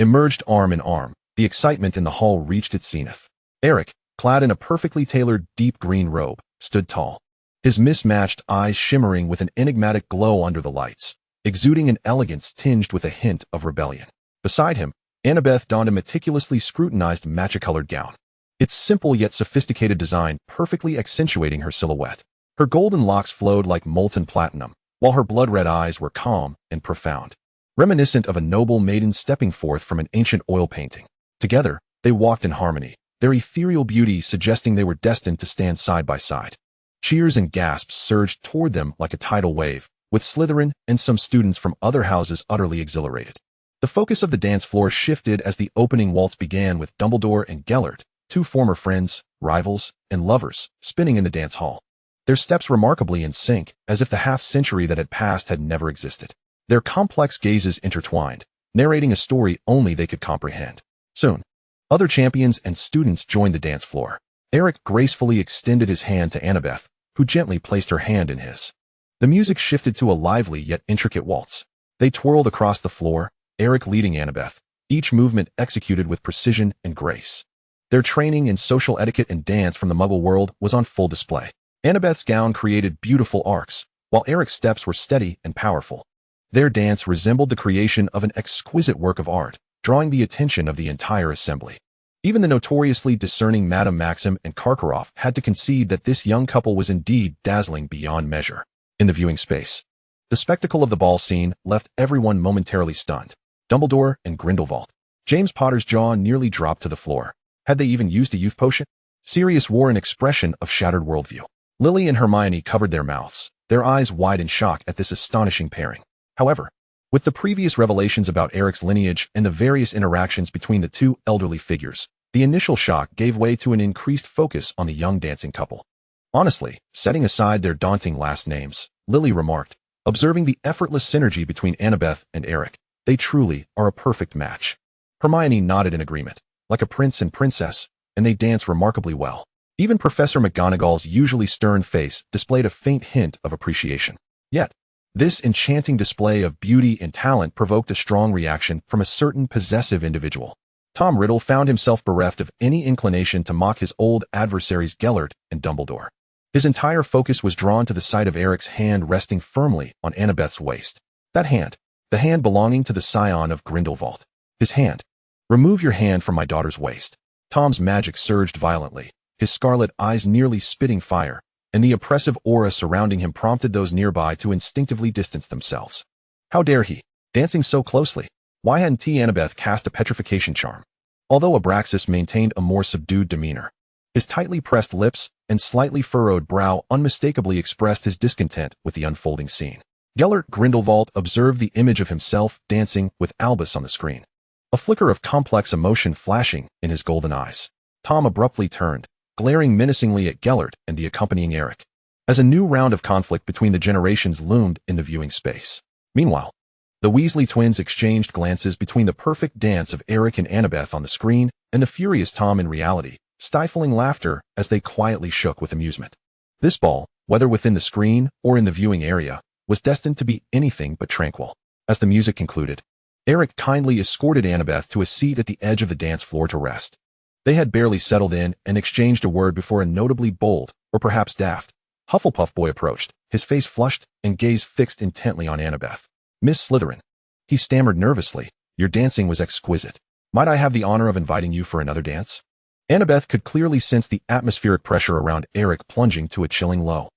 emerged arm in arm, the excitement in the hall reached its zenith. Eric, clad in a perfectly tailored deep green robe, stood tall, his mismatched eyes shimmering with an enigmatic glow under the lights, exuding an elegance tinged with a hint of rebellion. Beside him, Annabeth donned a meticulously scrutinized matcha-colored gown, its simple yet sophisticated design perfectly accentuating her silhouette. Her golden locks flowed like molten platinum, while her blood-red eyes were calm and profound, reminiscent of a noble maiden stepping forth from an ancient oil painting. Together, they walked in harmony, their ethereal beauty suggesting they were destined to stand side by side. Cheers and gasps surged toward them like a tidal wave, with Slytherin and some students from other houses utterly exhilarated. The focus of the dance floor shifted as the opening waltz began with Dumbledore and Gellert, two former friends, rivals, and lovers, spinning in the dance hall. Their steps remarkably in sync, as if the half-century that had passed had never existed. Their complex gazes intertwined, narrating a story only they could comprehend. Soon, other champions and students joined the dance floor. Eric gracefully extended his hand to Annabeth, who gently placed her hand in his. The music shifted to a lively yet intricate waltz. They twirled across the floor, Eric leading Annabeth, each movement executed with precision and grace. Their training in social etiquette and dance from the Muggle world was on full display. Annabeth's gown created beautiful arcs, while Eric's steps were steady and powerful. Their dance resembled the creation of an exquisite work of art, drawing the attention of the entire assembly. Even the notoriously discerning Madame Maxim and Karkaroff had to concede that this young couple was indeed dazzling beyond measure. In the viewing space, the spectacle of the ball scene left everyone momentarily stunned. Dumbledore and Grindelwald. James Potter's jaw nearly dropped to the floor. Had they even used a youth potion? Sirius wore an expression of shattered worldview. Lily and Hermione covered their mouths, their eyes wide in shock at this astonishing pairing. However, with the previous revelations about Eric's lineage and the various interactions between the two elderly figures, the initial shock gave way to an increased focus on the young dancing couple. Honestly, setting aside their daunting last names, Lily remarked, observing the effortless synergy between Annabeth and Eric, they truly are a perfect match. Hermione nodded in agreement, like a prince and princess, and they dance remarkably well. Even Professor McGonagall's usually stern face displayed a faint hint of appreciation. Yet, this enchanting display of beauty and talent provoked a strong reaction from a certain possessive individual. Tom Riddle found himself bereft of any inclination to mock his old adversaries Gellert and Dumbledore. His entire focus was drawn to the sight of Eric's hand resting firmly on Annabeth's waist. That hand, the hand belonging to the scion of Grindelwald. His hand. Remove your hand from my daughter's waist. Tom's magic surged violently, his scarlet eyes nearly spitting fire, and the oppressive aura surrounding him prompted those nearby to instinctively distance themselves. How dare he? Dancing so closely. Why hadn't Annabeth cast a petrification charm? Although Abraxas maintained a more subdued demeanor, his tightly pressed lips and slightly furrowed brow unmistakably expressed his discontent with the unfolding scene. Gellert Grindelwald observed the image of himself dancing with Albus on the screen, a flicker of complex emotion flashing in his golden eyes. Tom abruptly turned, glaring menacingly at Gellert and the accompanying Eric, as a new round of conflict between the generations loomed in the viewing space. Meanwhile, the Weasley twins exchanged glances between the perfect dance of Eric and Annabeth on the screen and the furious Tom in reality, stifling laughter as they quietly shook with amusement. This ball, whether within the screen or in the viewing area, was destined to be anything but tranquil. As the music concluded, Eric kindly escorted Annabeth to a seat at the edge of the dance floor to rest. They had barely settled in and exchanged a word before a notably bold, or perhaps daft, Hufflepuff boy approached, his face flushed and gaze fixed intently on Annabeth. Miss Slytherin. He stammered nervously, your dancing was exquisite. Might I have the honor of inviting you for another dance? Annabeth could clearly sense the atmospheric pressure around Eric plunging to a chilling low.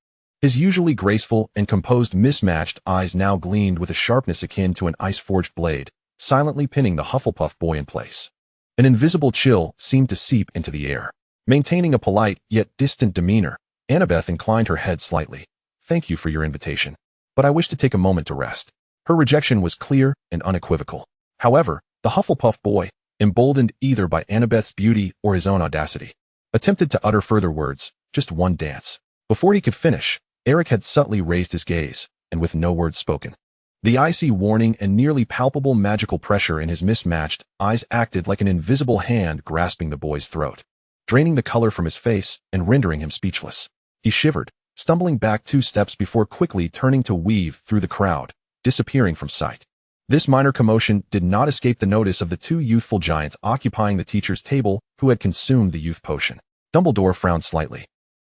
His usually graceful and composed mismatched eyes now gleamed with a sharpness akin to an ice-forged blade, silently pinning the Hufflepuff boy in place. An invisible chill seemed to seep into the air. Maintaining a polite yet distant demeanor, Annabeth inclined her head slightly. Thank you for your invitation, but I wish to take a moment to rest. Her rejection was clear and unequivocal. However, the Hufflepuff boy, emboldened either by Annabeth's beauty or his own audacity, attempted to utter further words, just one dance. Before he could finish, Eric had subtly raised his gaze, and with no words spoken. The icy warning and nearly palpable magical pressure in his mismatched eyes acted like an invisible hand grasping the boy's throat, draining the color from his face and rendering him speechless. He shivered, stumbling back 2 steps before quickly turning to weave through the crowd, disappearing from sight. This minor commotion did not escape the notice of the 2 youthful giants occupying the teacher's table who had consumed the youth potion. Dumbledore frowned slightly,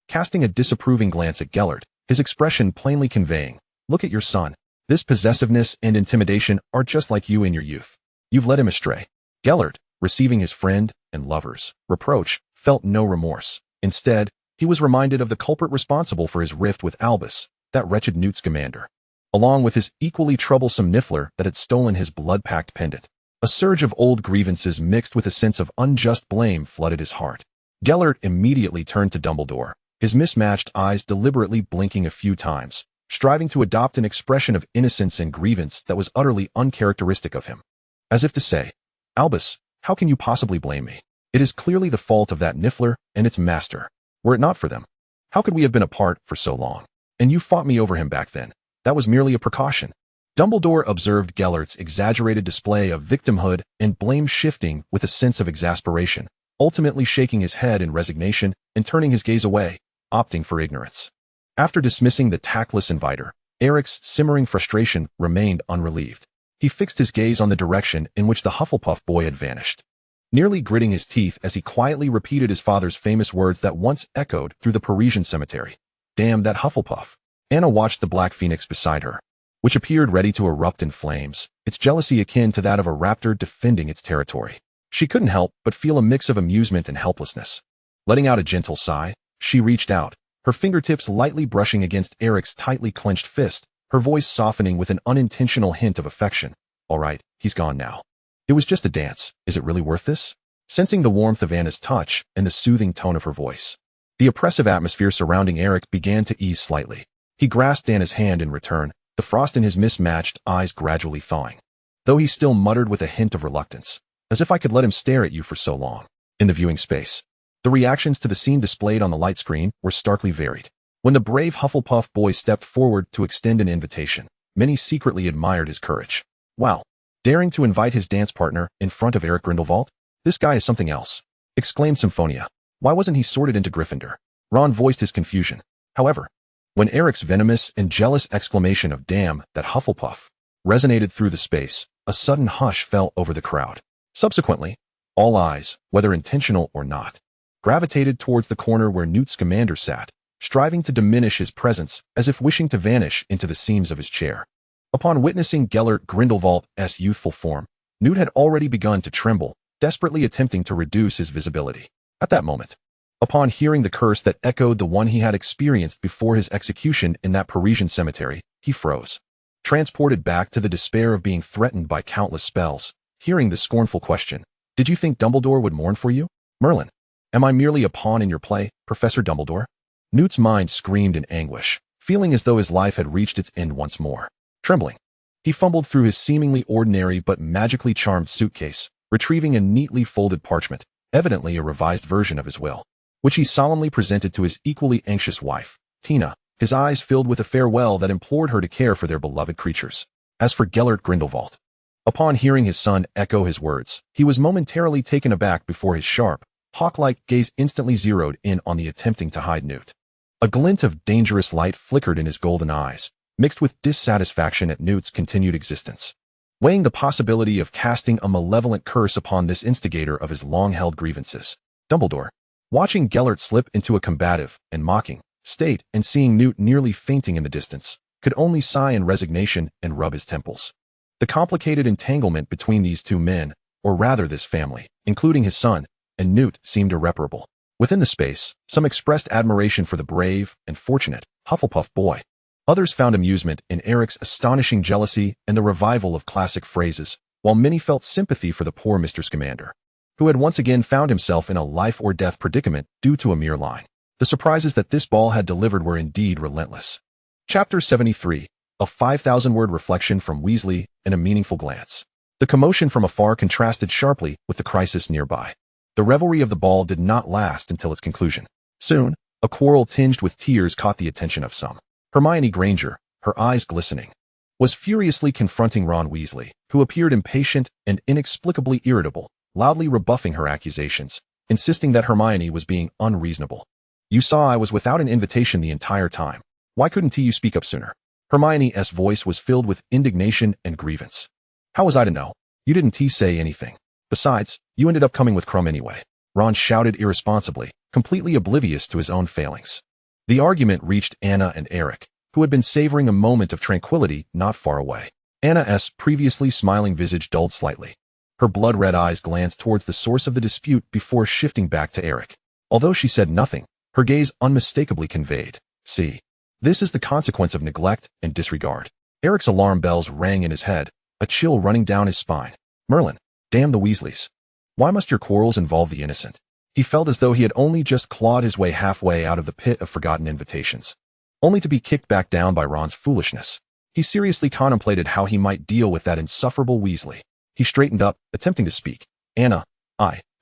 casting a disapproving glance at Gellert, his expression plainly conveying, look at your son. This possessiveness and intimidation are just like you in your youth. You've led him astray. Gellert, receiving his friend and lover's reproach, felt no remorse. Instead, he was reminded of the culprit responsible for his rift with Albus, that wretched Newt Scamander, along with his equally troublesome Niffler that had stolen his blood pact pendant. A surge of old grievances mixed with a sense of unjust blame flooded his heart. Gellert immediately turned to Dumbledore, his mismatched eyes deliberately blinking a few times, striving to adopt an expression of innocence and grievance that was utterly uncharacteristic of him. As if to say, Albus, how can you possibly blame me? It is clearly the fault of that Niffler and its master. Were it not for them, how could we have been apart for so long? And you fought me over him back then. That was merely a precaution. Dumbledore observed Gellert's exaggerated display of victimhood and blame-shifting with a sense of exasperation, ultimately shaking his head in resignation and turning his gaze away, opting for ignorance. After dismissing the tactless inviter, Eric's simmering frustration remained unrelieved. He fixed his gaze on the direction in which the Hufflepuff boy had vanished, nearly gritting his teeth as he quietly repeated his father's famous words that once echoed through the Parisian cemetery. Damn that Hufflepuff. Anna watched the black phoenix beside her, which appeared ready to erupt in flames, its jealousy akin to that of a raptor defending its territory. She couldn't help but feel a mix of amusement and helplessness. Letting out a gentle sigh, she reached out, her fingertips lightly brushing against Eric's tightly clenched fist, her voice softening with an unintentional hint of affection. All right, he's gone now. It was just a dance. Is it really worth this? Sensing the warmth of Anna's touch and the soothing tone of her voice, the oppressive atmosphere surrounding Eric began to ease slightly. He grasped Anna's hand in return, the frost in his mismatched eyes gradually thawing, though he still muttered with a hint of reluctance, as if I could let him stare at you for so long. In the viewing space, the reactions to the scene displayed on the light screen were starkly varied. When the brave Hufflepuff boy stepped forward to extend an invitation, many secretly admired his courage. Wow, daring to invite his dance partner in front of Eric Grindelwald? This guy is something else, exclaimed Symphonia. Why wasn't he sorted into Gryffindor? Ron voiced his confusion. However, when Eric's venomous and jealous exclamation of "Damn, that Hufflepuff" resonated through the space, a sudden hush fell over the crowd. Subsequently, all eyes, whether intentional or not, gravitated towards the corner where Newt Scamander sat, striving to diminish his presence as if wishing to vanish into the seams of his chair. Upon witnessing Gellert Grindelwald's youthful form, Newt had already begun to tremble, desperately attempting to reduce his visibility. At that moment, upon hearing the curse that echoed the one he had experienced before his execution in that Parisian cemetery, he froze, transported back to the despair of being threatened by countless spells. Hearing the scornful question, "Did you think Dumbledore would mourn for you? Merlin, am I merely a pawn in your play, Professor Dumbledore?" Newt's mind screamed in anguish, feeling as though his life had reached its end once more. Trembling, he fumbled through his seemingly ordinary but magically charmed suitcase, retrieving a neatly folded parchment, evidently a revised version of his will, which he solemnly presented to his equally anxious wife, Tina, his eyes filled with a farewell that implored her to care for their beloved creatures. As for Gellert Grindelwald, upon hearing his son echo his words, he was momentarily taken aback before his sharp, hawk-like gaze instantly zeroed in on the attempting to hide Newt. A glint of dangerous light flickered in his golden eyes, mixed with dissatisfaction at Newt's continued existence, weighing the possibility of casting a malevolent curse upon this instigator of his long-held grievances. Dumbledore, watching Gellert slip into a combative and mocking state and seeing Newt nearly fainting in the distance, could only sigh in resignation and rub his temples. The complicated entanglement between these two men, or rather this family, including his son, and Newt, seemed irreparable. Within the space, some expressed admiration for the brave and fortunate Hufflepuff boy. Others found amusement in Eric's astonishing jealousy and the revival of classic phrases, while many felt sympathy for the poor Mr. Scamander, who had once again found himself in a life-or-death predicament due to a mere line. The surprises that this ball had delivered were indeed relentless. Chapter 73, a 5,000-word reflection from Weasley and a meaningful glance. The commotion from afar contrasted sharply with the crisis nearby. The revelry of the ball did not last until its conclusion. Soon, a quarrel tinged with tears caught the attention of some. Hermione Granger, her eyes glistening, was furiously confronting Ron Weasley, who appeared impatient and inexplicably irritable, loudly rebuffing her accusations, insisting that Hermione was being unreasonable. "You saw I was without an invitation the entire time. Why couldn't you speak up sooner?" Hermione's voice was filled with indignation and grievance. "How was I to know? You didn't say anything. Besides, you ended up coming with Crumb anyway," Ron shouted irresponsibly, completely oblivious to his own failings. The argument reached Anna and Eric, who had been savoring a moment of tranquility not far away. Anna's previously smiling visage dulled slightly. Her blood-red eyes glanced towards the source of the dispute before shifting back to Eric. Although she said nothing, her gaze unmistakably conveyed, "See, this is the consequence of neglect and disregard." Eric's alarm bells rang in his head, a chill running down his spine. "Merlin, damn the Weasleys. Why must your quarrels involve the innocent?" He felt as though he had only just clawed his way halfway out of the pit of forgotten invitations, only to be kicked back down by Ron's foolishness. He seriously contemplated how he might deal with that insufferable Weasley. He straightened up, attempting to speak. "Anna,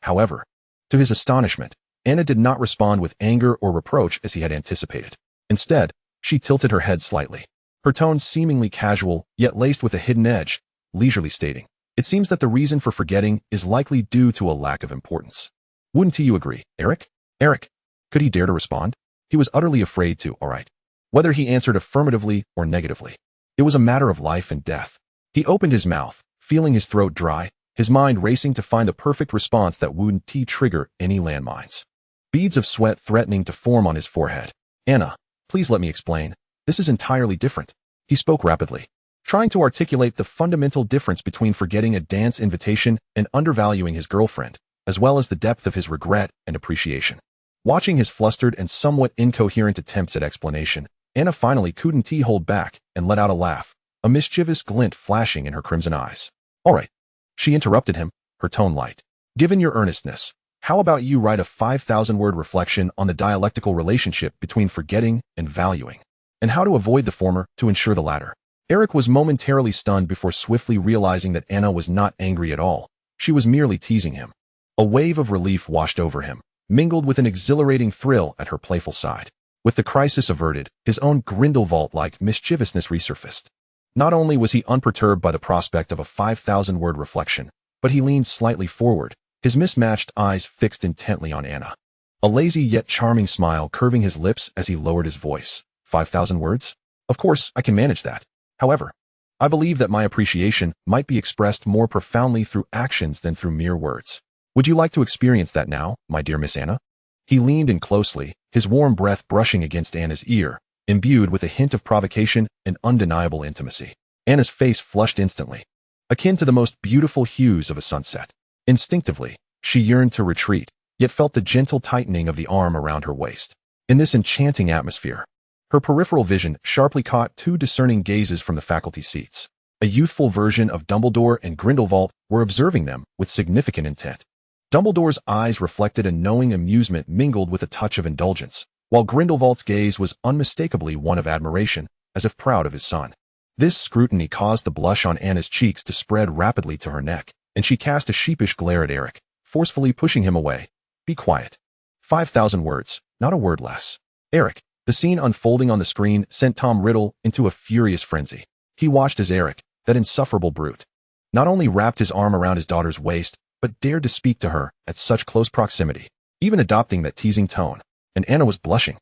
however, To his astonishment, Anna did not respond with anger or reproach as he had anticipated. Instead, she tilted her head slightly, her tone seemingly casual, yet laced with a hidden edge, leisurely stating, "It seems that the reason for forgetting is likely due to a lack of importance. Wouldn't you agree, Eric?" Eric, could he dare to respond? He was utterly afraid to, all right. Whether he answered affirmatively or negatively, it was a matter of life and death. He opened his mouth, feeling his throat dry, his mind racing to find the perfect response that wouldn't trigger any landmines. Beads of sweat threatening to form on his forehead. "Anna, please let me explain. This is entirely different." He spoke rapidly, trying to articulate the fundamental difference between forgetting a dance invitation and undervaluing his girlfriend, as well as the depth of his regret and appreciation. Watching his flustered and somewhat incoherent attempts at explanation, Anna finally couldn't hold back and let out a laugh, a mischievous glint flashing in her crimson eyes. "All right," she interrupted him, her tone light. "Given your earnestness, how about you write a 5,000-word reflection on the dialectical relationship between forgetting and valuing, and how to avoid the former to ensure the latter?" Eric was momentarily stunned before swiftly realizing that Anna was not angry at all. She was merely teasing him. A wave of relief washed over him, mingled with an exhilarating thrill at her playful side. With the crisis averted, his own Grindelwald-like mischievousness resurfaced. Not only was he unperturbed by the prospect of a 5,000-word reflection, but he leaned slightly forward, his mismatched eyes fixed intently on Anna. A lazy yet charming smile curving his lips as he lowered his voice. 5,000 words? Of course, I can manage that. However, I believe that my appreciation might be expressed more profoundly through actions than through mere words. Would you like to experience that now, my dear Miss Anna? He leaned in closely, his warm breath brushing against Anna's ear, imbued with a hint of provocation and undeniable intimacy. Anna's face flushed instantly, akin to the most beautiful hues of a sunset. Instinctively, she yearned to retreat, yet felt the gentle tightening of the arm around her waist. In this enchanting atmosphere, her peripheral vision sharply caught two discerning gazes from the faculty seats. A youthful version of Dumbledore and Grindelwald were observing them with significant intent. Dumbledore's eyes reflected a knowing amusement mingled with a touch of indulgence, while Grindelwald's gaze was unmistakably one of admiration, as if proud of his son. This scrutiny caused the blush on Anna's cheeks to spread rapidly to her neck, and she cast a sheepish glare at Eric, forcefully pushing him away. "Be quiet. 5,000 words, not a word less." Eric. The scene unfolding on the screen sent Tom Riddle into a furious frenzy. He watched as Eric, that insufferable brute, not only wrapped his arm around his daughter's waist, but dared to speak to her at such close proximity, even adopting that teasing tone. And Anna was blushing.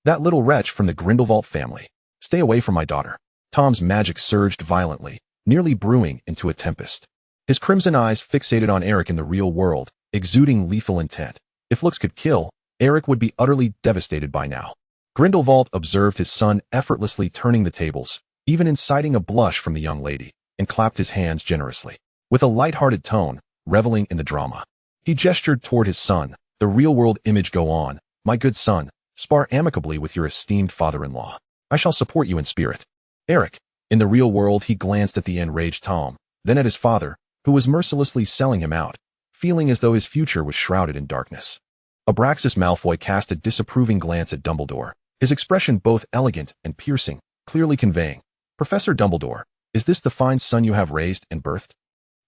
That little wretch from the Grindelwald family. "Stay away from my daughter." Tom's magic surged violently, nearly brewing into a tempest. His crimson eyes fixated on Eric in the real world, exuding lethal intent. If looks could kill, Eric would be utterly devastated by now. Grindelwald observed his son effortlessly turning the tables, even inciting a blush from the young lady, and clapped his hands generously. With a light-hearted tone, reveling in the drama, he gestured toward his son. "The real-world image go on. My good son, spar amicably with your esteemed father-in-law. I shall support you in spirit." Eric. In the real world, he glanced at the enraged Tom, then at his father, who was mercilessly selling him out, feeling as though his future was shrouded in darkness. Abraxas Malfoy cast a disapproving glance at Dumbledore, his expression both elegant and piercing, clearly conveying, "Professor Dumbledore, is this the fine son you have raised and birthed?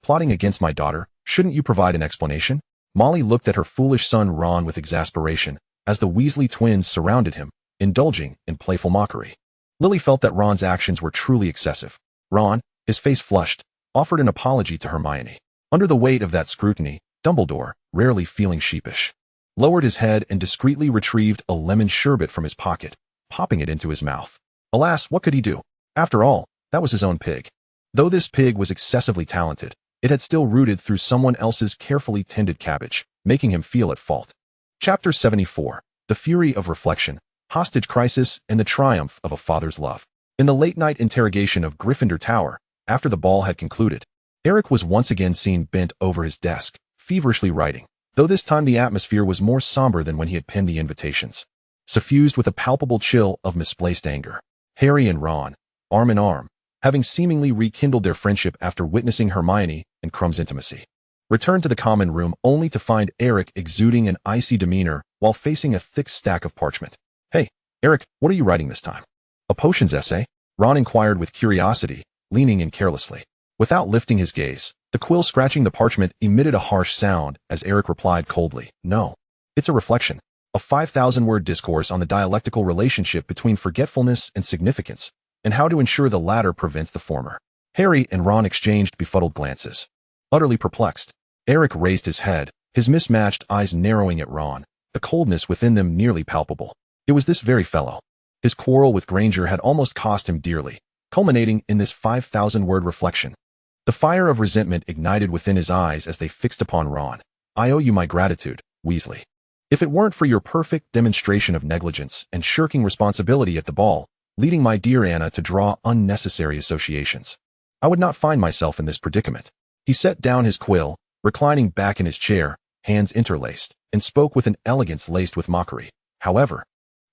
Plotting against my daughter, shouldn't you provide an explanation?" Molly looked at her foolish son Ron with exasperation, as the Weasley twins surrounded him, indulging in playful mockery. Lily felt that Ron's actions were truly excessive. Ron, his face flushed, offered an apology to Hermione. Under the weight of that scrutiny, Dumbledore, rarely feeling sheepish, lowered his head and discreetly retrieved a lemon sherbet from his pocket, popping it into his mouth. Alas, what could he do? After all, that was his own pig. Though this pig was excessively talented, it had still rooted through someone else's carefully tended cabbage, making him feel at fault. Chapter 74. The Fury of Reflection, Hostage Crisis, and the Triumph of a Father's Love. In the late-night interrogation of Gryffindor Tower, after the ball had concluded, Eric was once again seen bent over his desk, feverishly writing, though this time the atmosphere was more somber than when he had penned the invitations. Suffused with a palpable chill of misplaced anger, Harry and Ron, arm in arm, having seemingly rekindled their friendship after witnessing Hermione and Krum's intimacy, returned to the common room only to find Eric exuding an icy demeanor while facing a thick stack of parchment. "Hey, Eric, what are you writing this time?" "A potions essay?" Ron inquired with curiosity, leaning in carelessly. Without lifting his gaze, The quill scratching the parchment emitted a harsh sound as Eric replied coldly, "No. It's a reflection. A 5,000-word discourse on the dialectical relationship between forgetfulness and significance, and how to ensure the latter prevents the former." Harry and Ron exchanged befuddled glances. Utterly perplexed, Eric raised his head, his mismatched eyes narrowing at Ron, the coldness within them nearly palpable. It was this very fellow. His quarrel with Granger had almost cost him dearly, culminating in this 5,000-word reflection. The fire of resentment ignited within his eyes as they fixed upon Ron. "I owe you my gratitude, Weasley. If it weren't for your perfect demonstration of negligence and shirking responsibility at the ball, leading my dear Anna to draw unnecessary associations, I would not find myself in this predicament." He set down his quill, reclining back in his chair, hands interlaced, and spoke with an elegance laced with mockery. "However,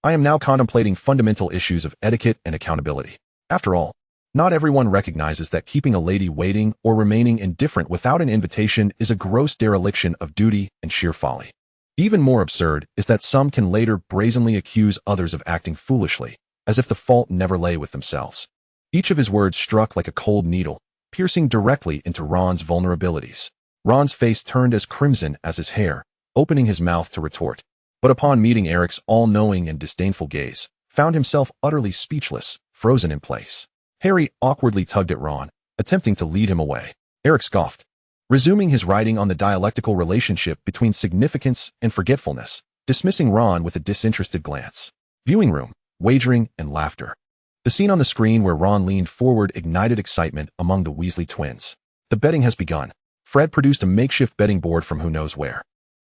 I am now contemplating fundamental issues of etiquette and accountability. After all, not everyone recognizes that keeping a lady waiting or remaining indifferent without an invitation is a gross dereliction of duty and sheer folly. Even more absurd is that some can later brazenly accuse others of acting foolishly, as if the fault never lay with themselves." Each of his words struck like a cold needle, piercing directly into Ron's vulnerabilities. Ron's face turned as crimson as his hair, opening his mouth to retort. But upon meeting Eric's all-knowing and disdainful gaze, found himself utterly speechless, frozen in place. Harry awkwardly tugged at Ron, attempting to lead him away. Eric scoffed, resuming his writing on the dialectical relationship between significance and forgetfulness, dismissing Ron with a disinterested glance. Viewing room, wagering, and laughter. The scene on the screen where Ron leaned forward ignited excitement among the Weasley twins. The betting has begun. Fred produced a makeshift betting board from who knows where,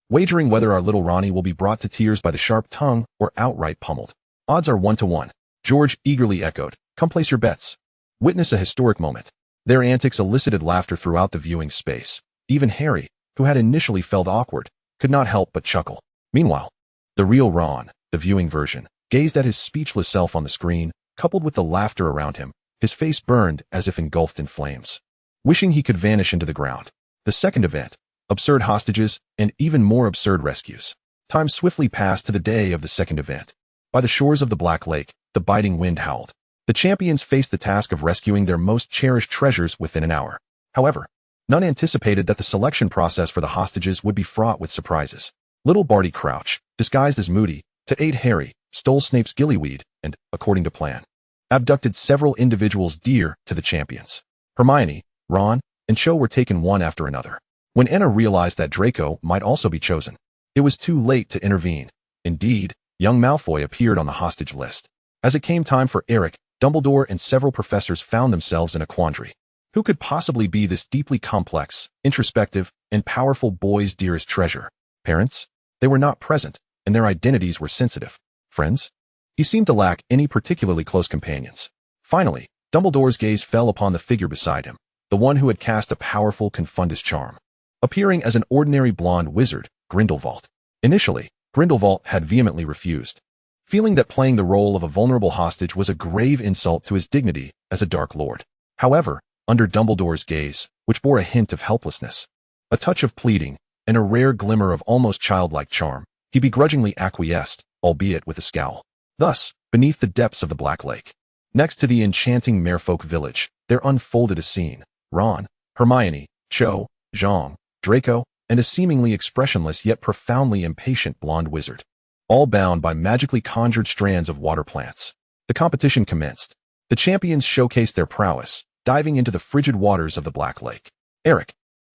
wagering whether our little Ronnie will be brought to tears by the sharp tongue or outright pummeled. Odds are 1-to-1. George eagerly echoed, "Come place your bets." Witness a historic moment. Their antics elicited laughter throughout the viewing space. Even Harry, who had initially felt awkward, could not help but chuckle. Meanwhile, the real Ron, the viewing version, gazed at his speechless self on the screen, coupled with the laughter around him. His face burned as if engulfed in flames, wishing he could vanish into the ground. The second event, absurd hostages, and even more absurd rescues. Time swiftly passed to the day of the second event. By the shores of the Black Lake, the biting wind howled. The champions faced the task of rescuing their most cherished treasures within an hour. However, none anticipated that the selection process for the hostages would be fraught with surprises. Little Barty Crouch, disguised as Moody, to aid Harry, stole Snape's gillyweed and, according to plan, abducted several individuals dear to the champions. Hermione, Ron, and Cho were taken one after another. When Anna realized that Draco might also be chosen, it was too late to intervene. Indeed, young Malfoy appeared on the hostage list. As it came time for Eric, Dumbledore and several professors found themselves in a quandary. Who could possibly be this deeply complex, introspective, and powerful boy's dearest treasure? Parents? They were not present, and their identities were sensitive. Friends? He seemed to lack any particularly close companions. Finally, Dumbledore's gaze fell upon the figure beside him, the one who had cast a powerful Confundus charm. Appearing as an ordinary blonde wizard, Grindelwald. Initially, Grindelwald had vehemently refused, feeling that playing the role of a vulnerable hostage was a grave insult to his dignity as a Dark Lord. However, under Dumbledore's gaze, which bore a hint of helplessness, a touch of pleading, and a rare glimmer of almost childlike charm, he begrudgingly acquiesced, albeit with a scowl. Thus, beneath the depths of the Black Lake, next to the enchanting Merfolk village, there unfolded a scene. Ron, Hermione, Cho, Zhang, Draco, and a seemingly expressionless yet profoundly impatient blonde wizard, all bound by magically conjured strands of water plants. The competition commenced. The champions showcased their prowess, diving into the frigid waters of the Black Lake. Eric,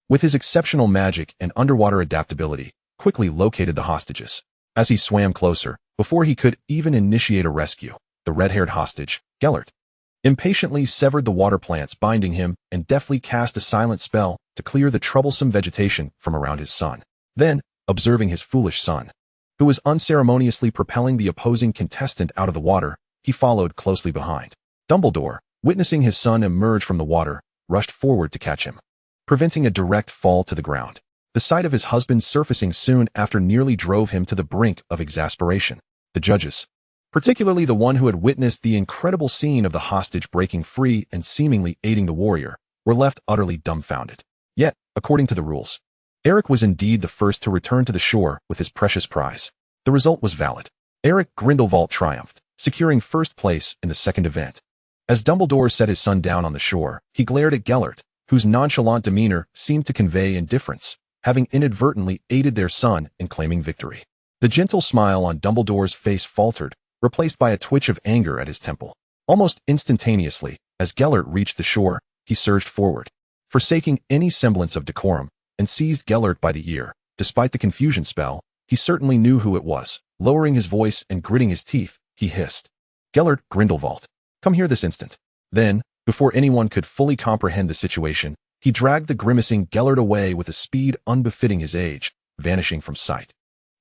with his exceptional magic and underwater adaptability, quickly located the hostages. As he swam closer, before he could even initiate a rescue, the red-haired hostage, Gellert, impatiently severed the water plants binding him and deftly cast a silent spell to clear the troublesome vegetation from around his son. Then, observing his foolish son, who was unceremoniously propelling the opposing contestant out of the water, he followed closely behind. Dumbledore, witnessing his son emerge from the water, rushed forward to catch him, preventing a direct fall to the ground. The sight of his husband surfacing soon after nearly drove him to the brink of exasperation. The judges, particularly the one who had witnessed the incredible scene of the hostage breaking free and seemingly aiding the warrior, were left utterly dumbfounded. Yet, according to the rules, Eric was indeed the first to return to the shore with his precious prize. The result was valid. Eric Grindelwald triumphed, securing first place in the second event. As Dumbledore set his son down on the shore, he glared at Gellert, whose nonchalant demeanor seemed to convey indifference, having inadvertently aided their son in claiming victory. The gentle smile on Dumbledore's face faltered, replaced by a twitch of anger at his temple. Almost instantaneously, as Gellert reached the shore, he surged forward, forsaking any semblance of decorum, and seized Gellert by the ear. Despite the confusion spell, he certainly knew who it was. Lowering his voice and gritting his teeth, he hissed, "Gellert Grindelwald, come here this instant." Then, before anyone could fully comprehend the situation, he dragged the grimacing Gellert away with a speed unbefitting his age, vanishing from sight.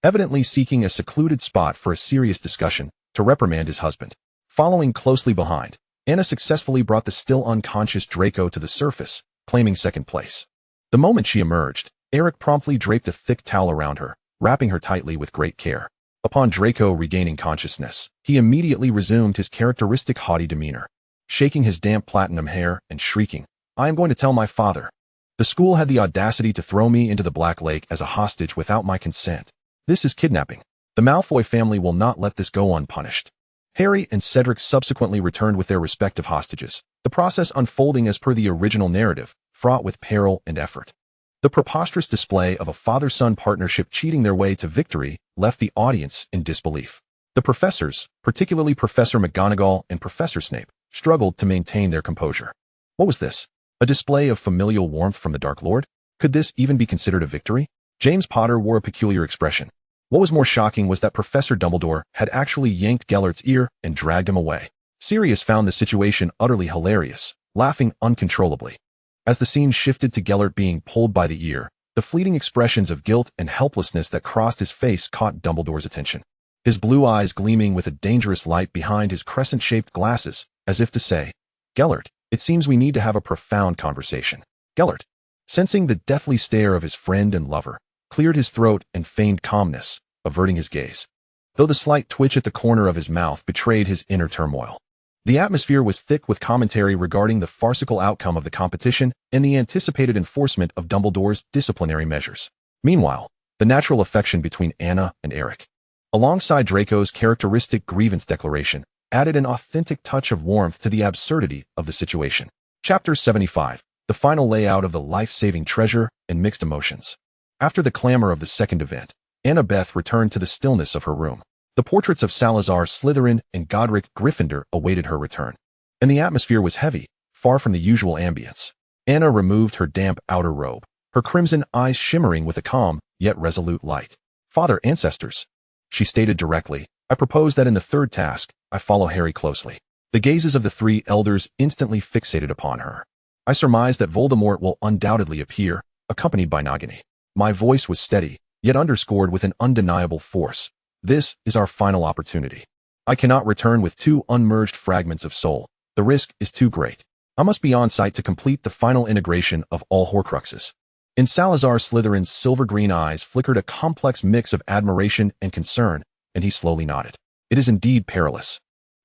Evidently seeking a secluded spot for a serious discussion, to reprimand his husband. Following closely behind, Anna successfully brought the still unconscious Draco to the surface, claiming second place. The moment she emerged, Eric promptly draped a thick towel around her, wrapping her tightly with great care. Upon Draco regaining consciousness, he immediately resumed his characteristic haughty demeanor, shaking his damp platinum hair and shrieking, "I am going to tell my father. The school had the audacity to throw me into the Black Lake as a hostage without my consent. This is kidnapping. The Malfoy family will not let this go unpunished." Harry and Cedric subsequently returned with their respective hostages, the process unfolding as per the original narrative, fraught with peril and effort. The preposterous display of a father-son partnership cheating their way to victory left the audience in disbelief. The professors, particularly Professor McGonagall and Professor Snape, struggled to maintain their composure. What was this? A display of familial warmth from the Dark Lord? Could this even be considered a victory? James Potter wore a peculiar expression. What was more shocking was that Professor Dumbledore had actually yanked Gellert's ear and dragged him away. Sirius found the situation utterly hilarious, laughing uncontrollably. As the scene shifted to Gellert being pulled by the ear, the fleeting expressions of guilt and helplessness that crossed his face caught Dumbledore's attention. His blue eyes gleaming with a dangerous light behind his crescent-shaped glasses, as if to say, "Gellert, it seems we need to have a profound conversation." Gellert, sensing the deathly stare of his friend and lover, cleared his throat and feigned calmness, averting his gaze, though the slight twitch at the corner of his mouth betrayed his inner turmoil. The atmosphere was thick with commentary regarding the farcical outcome of the competition and the anticipated enforcement of Dumbledore's disciplinary measures. Meanwhile, the natural affection between Anna and Eric, alongside Draco's characteristic grievance declaration, added an authentic touch of warmth to the absurdity of the situation. Chapter 75, the final layout of the life-saving treasure and mixed emotions. After the clamor of the second event, Annabeth returned to the stillness of her room. The portraits of Salazar Slytherin and Godric Gryffindor awaited her return, and the atmosphere was heavy, far from the usual ambience. Anna removed her damp outer robe, her crimson eyes shimmering with a calm, yet resolute light. "Father, ancestors," she stated directly, "I propose that in the third task, I follow Harry closely." The gazes of the three elders instantly fixated upon her. "I surmise that Voldemort will undoubtedly appear, accompanied by Nagini." My voice was steady, yet underscored with an undeniable force. "This is our final opportunity. I cannot return with two unmerged fragments of soul. The risk is too great. I must be on site to complete the final integration of all Horcruxes." In Salazar Slytherin's silver-green eyes flickered a complex mix of admiration and concern, and he slowly nodded. "It is indeed perilous.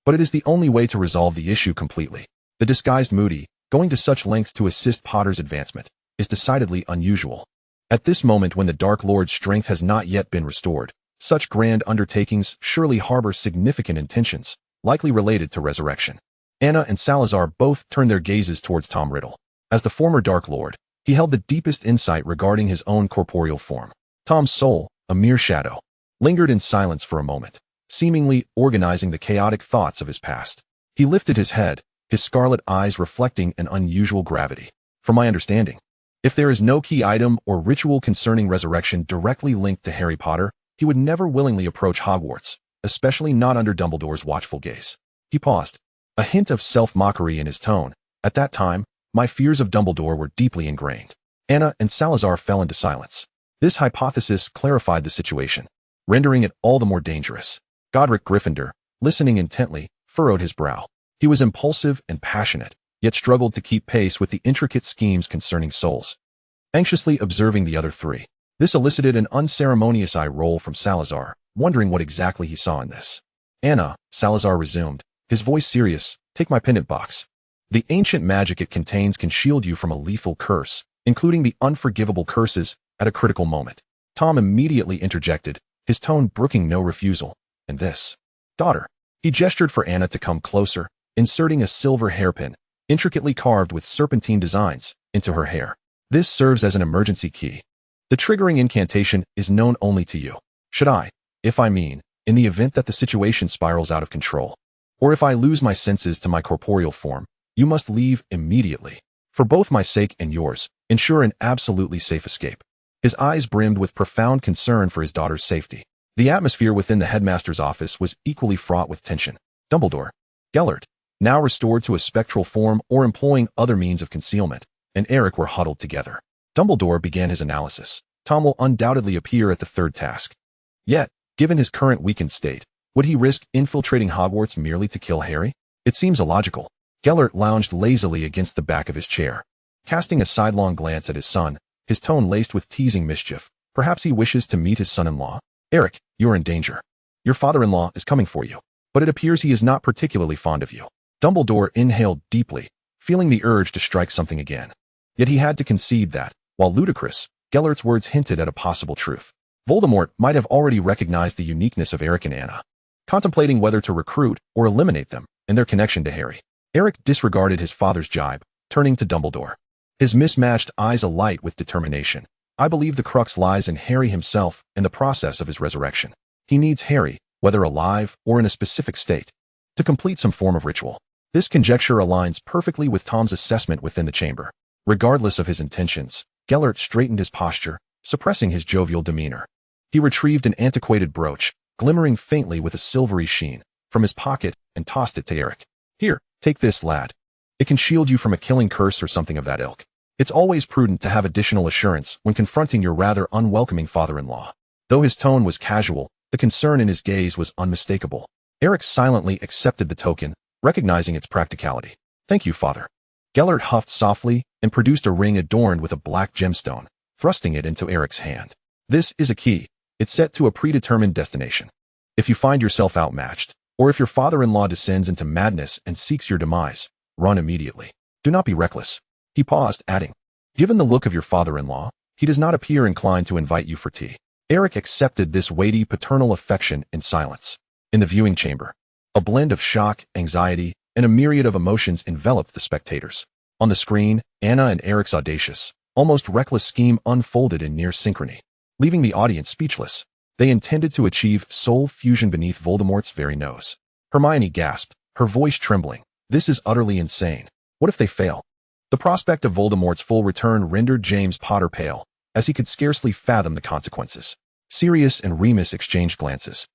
But it is the only way to resolve the issue completely. The disguised Moody, going to such lengths to assist Potter's advancement, is decidedly unusual. At this moment when the Dark Lord's strength has not yet been restored, such grand undertakings surely harbor significant intentions, likely related to resurrection." Anna and Salazar both turned their gazes towards Tom Riddle. As the former Dark Lord, he held the deepest insight regarding his own corporeal form. Tom's soul, a mere shadow, lingered in silence for a moment, seemingly organizing the chaotic thoughts of his past. He lifted his head, his scarlet eyes reflecting an unusual gravity. "From my understanding, if there is no key item or ritual concerning resurrection directly linked to Harry Potter, he would never willingly approach Hogwarts, especially not under Dumbledore's watchful gaze." He paused, a hint of self-mockery in his tone. At that time, my fears of Dumbledore were deeply ingrained. Anna and Salazar fell into silence. This hypothesis clarified the situation, rendering it all the more dangerous. Godric Gryffindor, listening intently, furrowed his brow. He was impulsive and passionate, yet struggled to keep pace with the intricate schemes concerning souls. Anxiously observing the other three, this elicited an unceremonious eye roll from Salazar, wondering what exactly he saw in this. "Anna," Salazar resumed, his voice serious, "take my pendant box. The ancient magic it contains can shield you from a lethal curse, including the unforgivable curses at a critical moment." Tom immediately interjected, his tone brooking no refusal. "And this, daughter." He gestured for Anna to come closer, inserting a silver hairpin, intricately carved with serpentine designs, into her hair. This serves as an emergency key. The triggering incantation is known only to you. In the event that the situation spirals out of control, or if I lose my senses to my corporeal form, you must leave immediately. For both my sake and yours, ensure an absolutely safe escape. His eyes brimmed with profound concern for his daughter's safety. The atmosphere within the headmaster's office was equally fraught with tension. Dumbledore, Gellert, now restored to a spectral form or employing other means of concealment, and Eric were huddled together. Dumbledore began his analysis. Tom will undoubtedly appear at the third task. Yet, given his current weakened state, would he risk infiltrating Hogwarts merely to kill Harry? It seems illogical. Gellert lounged lazily against the back of his chair, casting a sidelong glance at his son, his tone laced with teasing mischief. Perhaps he wishes to meet his son-in-law. Eric, you're in danger. Your father-in-law is coming for you, but it appears he is not particularly fond of you. Dumbledore inhaled deeply, feeling the urge to strike something again. Yet he had to concede that, while ludicrous, Gellert's words hinted at a possible truth. Voldemort might have already recognized the uniqueness of Eric and Anna, contemplating whether to recruit or eliminate them and their connection to Harry. Eric disregarded his father's jibe, turning to Dumbledore, his mismatched eyes alight with determination. I believe the crux lies in Harry himself and the process of his resurrection. He needs Harry, whether alive or in a specific state, to complete some form of ritual. This conjecture aligns perfectly with Tom's assessment within the chamber. Regardless of his intentions, Gellert straightened his posture, suppressing his jovial demeanor. He retrieved an antiquated brooch, glimmering faintly with a silvery sheen, from his pocket and tossed it to Eric. Here, take this, lad. It can shield you from a killing curse or something of that ilk. It's always prudent to have additional assurance when confronting your rather unwelcoming father-in-law. Though his tone was casual, the concern in his gaze was unmistakable. Eric silently accepted the token, recognizing its practicality. Thank you, father. Gellert huffed softly and produced a ring adorned with a black gemstone, thrusting it into Eric's hand. This is a key. It's set to a predetermined destination. If you find yourself outmatched, or if your father-in-law descends into madness and seeks your demise, run immediately. Do not be reckless. He paused, adding, given the look of your father-in-law, he does not appear inclined to invite you for tea. Eric accepted this weighty paternal affection in silence. In the viewing chamber, a blend of shock, anxiety, and a myriad of emotions enveloped the spectators. On the screen, Anna and Eric's audacious, almost reckless scheme unfolded in near synchrony, leaving the audience speechless. They intended to achieve soul fusion beneath Voldemort's very nose. Hermione gasped, her voice trembling. This is utterly insane. What if they fail? The prospect of Voldemort's full return rendered James Potter pale, as he could scarcely fathom the consequences. Sirius and Remus exchanged glances,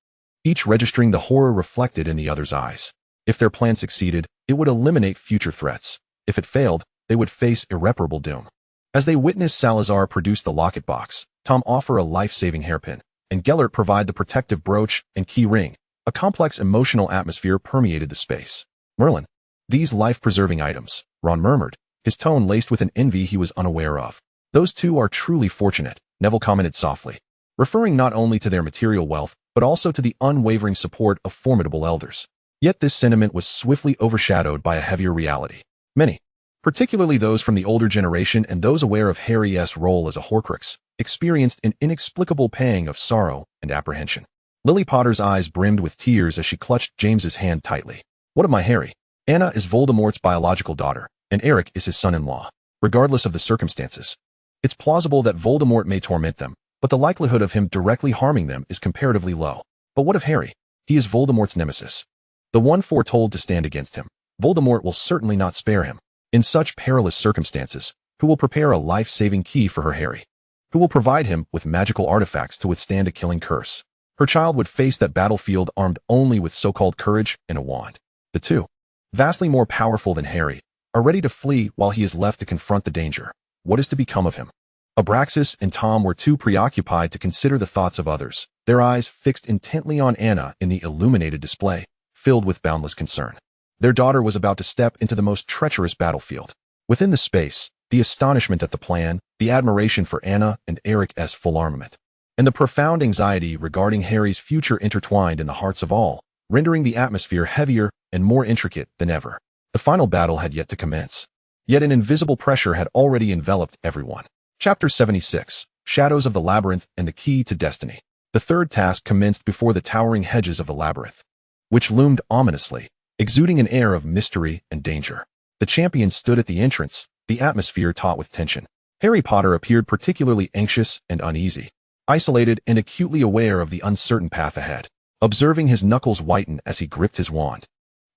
each registering the horror reflected in the other's eyes. If their plan succeeded, it would eliminate future threats. If it failed, they would face irreparable doom. As they witnessed Salazar produce the locket box, Tom offer a life-saving hairpin, and Gellert provide the protective brooch and key ring, a complex emotional atmosphere permeated the space. Merlin, these life-preserving items, Ron murmured, his tone laced with an envy he was unaware of. Those two are truly fortunate, Neville commented softly, referring not only to their material wealth, but also to the unwavering support of formidable elders. Yet this sentiment was swiftly overshadowed by a heavier reality. Many, particularly those from the older generation and those aware of Harry's role as a Horcrux, experienced an inexplicable pang of sorrow and apprehension. Lily Potter's eyes brimmed with tears as she clutched James's hand tightly. What of my Harry? Anna is Voldemort's biological daughter, and Eric is his son-in-law. Regardless of the circumstances, it's plausible that Voldemort may torment them, but the likelihood of him directly harming them is comparatively low. But what of Harry? He is Voldemort's nemesis, the one foretold to stand against him. Voldemort will certainly not spare him. In such perilous circumstances, who will prepare a life-saving key for her Harry? Who will provide him with magical artifacts to withstand a killing curse? Her child would face that battlefield armed only with so-called courage and a wand. The two, vastly more powerful than Harry, are ready to flee while he is left to confront the danger. What is to become of him? Abraxas and Tom were too preoccupied to consider the thoughts of others, their eyes fixed intently on Anna in the illuminated display, filled with boundless concern. Their daughter was about to step into the most treacherous battlefield. Within the space, the astonishment at the plan, the admiration for Anna and Eric's full armament, and the profound anxiety regarding Harry's future intertwined in the hearts of all, rendering the atmosphere heavier and more intricate than ever. The final battle had yet to commence. Yet an invisible pressure had already enveloped everyone. Chapter 76, Shadows of the Labyrinth and the Key to Destiny. The third task commenced before the towering hedges of the labyrinth, which loomed ominously, exuding an air of mystery and danger. The champions stood at the entrance, the atmosphere taut with tension. Harry Potter appeared particularly anxious and uneasy, isolated and acutely aware of the uncertain path ahead, observing his knuckles whiten as he gripped his wand.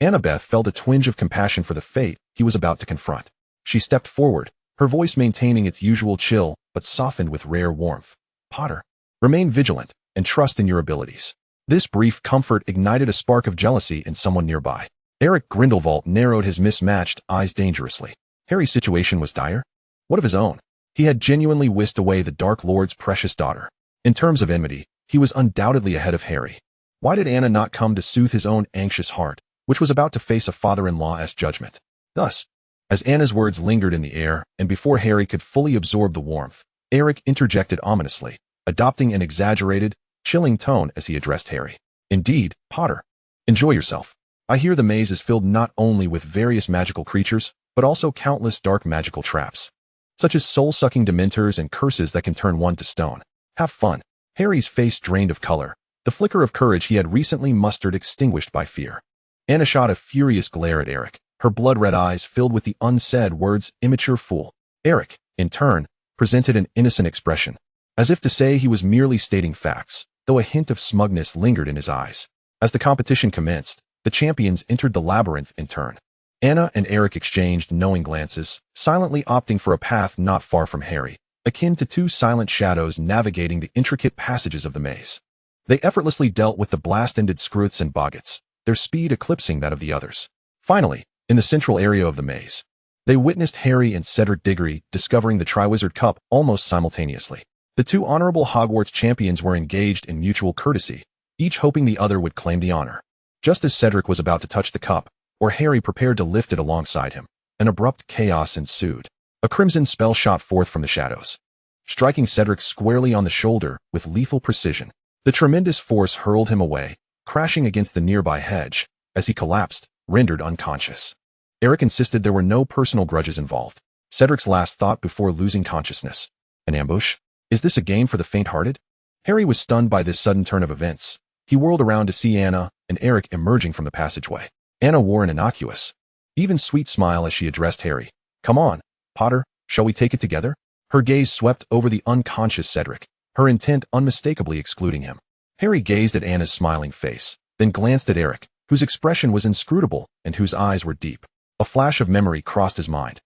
Annabeth felt a twinge of compassion for the fate he was about to confront. She stepped forward, her voice maintaining its usual chill but softened with rare warmth. "Potter, remain vigilant and trust in your abilities." This brief comfort ignited a spark of jealousy in someone nearby. Eric Grindelwald narrowed his mismatched eyes dangerously. Harry's situation was dire. What of his own? He had genuinely whisked away the Dark Lord's precious daughter. In terms of enmity, he was undoubtedly ahead of Harry. Why did Anna not come to soothe his own anxious heart, which was about to face a father-in-law's judgment? Thus, as Anna's words lingered in the air, and before Harry could fully absorb the warmth, Eric interjected ominously, adopting an exaggerated, chilling tone as he addressed Harry. "Indeed, Potter. Enjoy yourself. I hear the maze is filled not only with various magical creatures, but also countless dark magical traps, such as soul-sucking dementors and curses that can turn one to stone. Have fun." Harry's face drained of color, the flicker of courage he had recently mustered extinguished by fear. Anna shot a furious glare at Eric, her blood-red eyes filled with the unsaid words, "Immature fool." Eric, in turn, presented an innocent expression, as if to say he was merely stating facts, though a hint of smugness lingered in his eyes. As the competition commenced, the champions entered the labyrinth in turn. Anna and Eric exchanged knowing glances, silently opting for a path not far from Harry, akin to two silent shadows navigating the intricate passages of the maze. They effortlessly dealt with the blast-ended screwths and boggets, their speed eclipsing that of the others. Finally, in the central area of the maze, they witnessed Harry and Cedric Diggory discovering the Triwizard Cup almost simultaneously. The two honorable Hogwarts champions were engaged in mutual courtesy, each hoping the other would claim the honor. Just as Cedric was about to touch the cup, or Harry prepared to lift it alongside him, an abrupt chaos ensued. A crimson spell shot forth from the shadows, striking Cedric squarely on the shoulder with lethal precision. The tremendous force hurled him away, crashing against the nearby hedge, as he collapsed, rendered unconscious. Eric insisted there were no personal grudges involved. Cedric's last thought before losing consciousness. An ambush? Is this a game for the faint-hearted? Harry was stunned by this sudden turn of events. He whirled around to see Anna and Eric emerging from the passageway. Anna wore an innocuous, even sweet smile as she addressed Harry. "Come on, Potter, shall we take it together?" Her gaze swept over the unconscious Cedric, her intent unmistakably excluding him. Harry gazed at Anna's smiling face, then glanced at Eric, whose expression was inscrutable and whose eyes were deep. A flash of memory crossed his mind.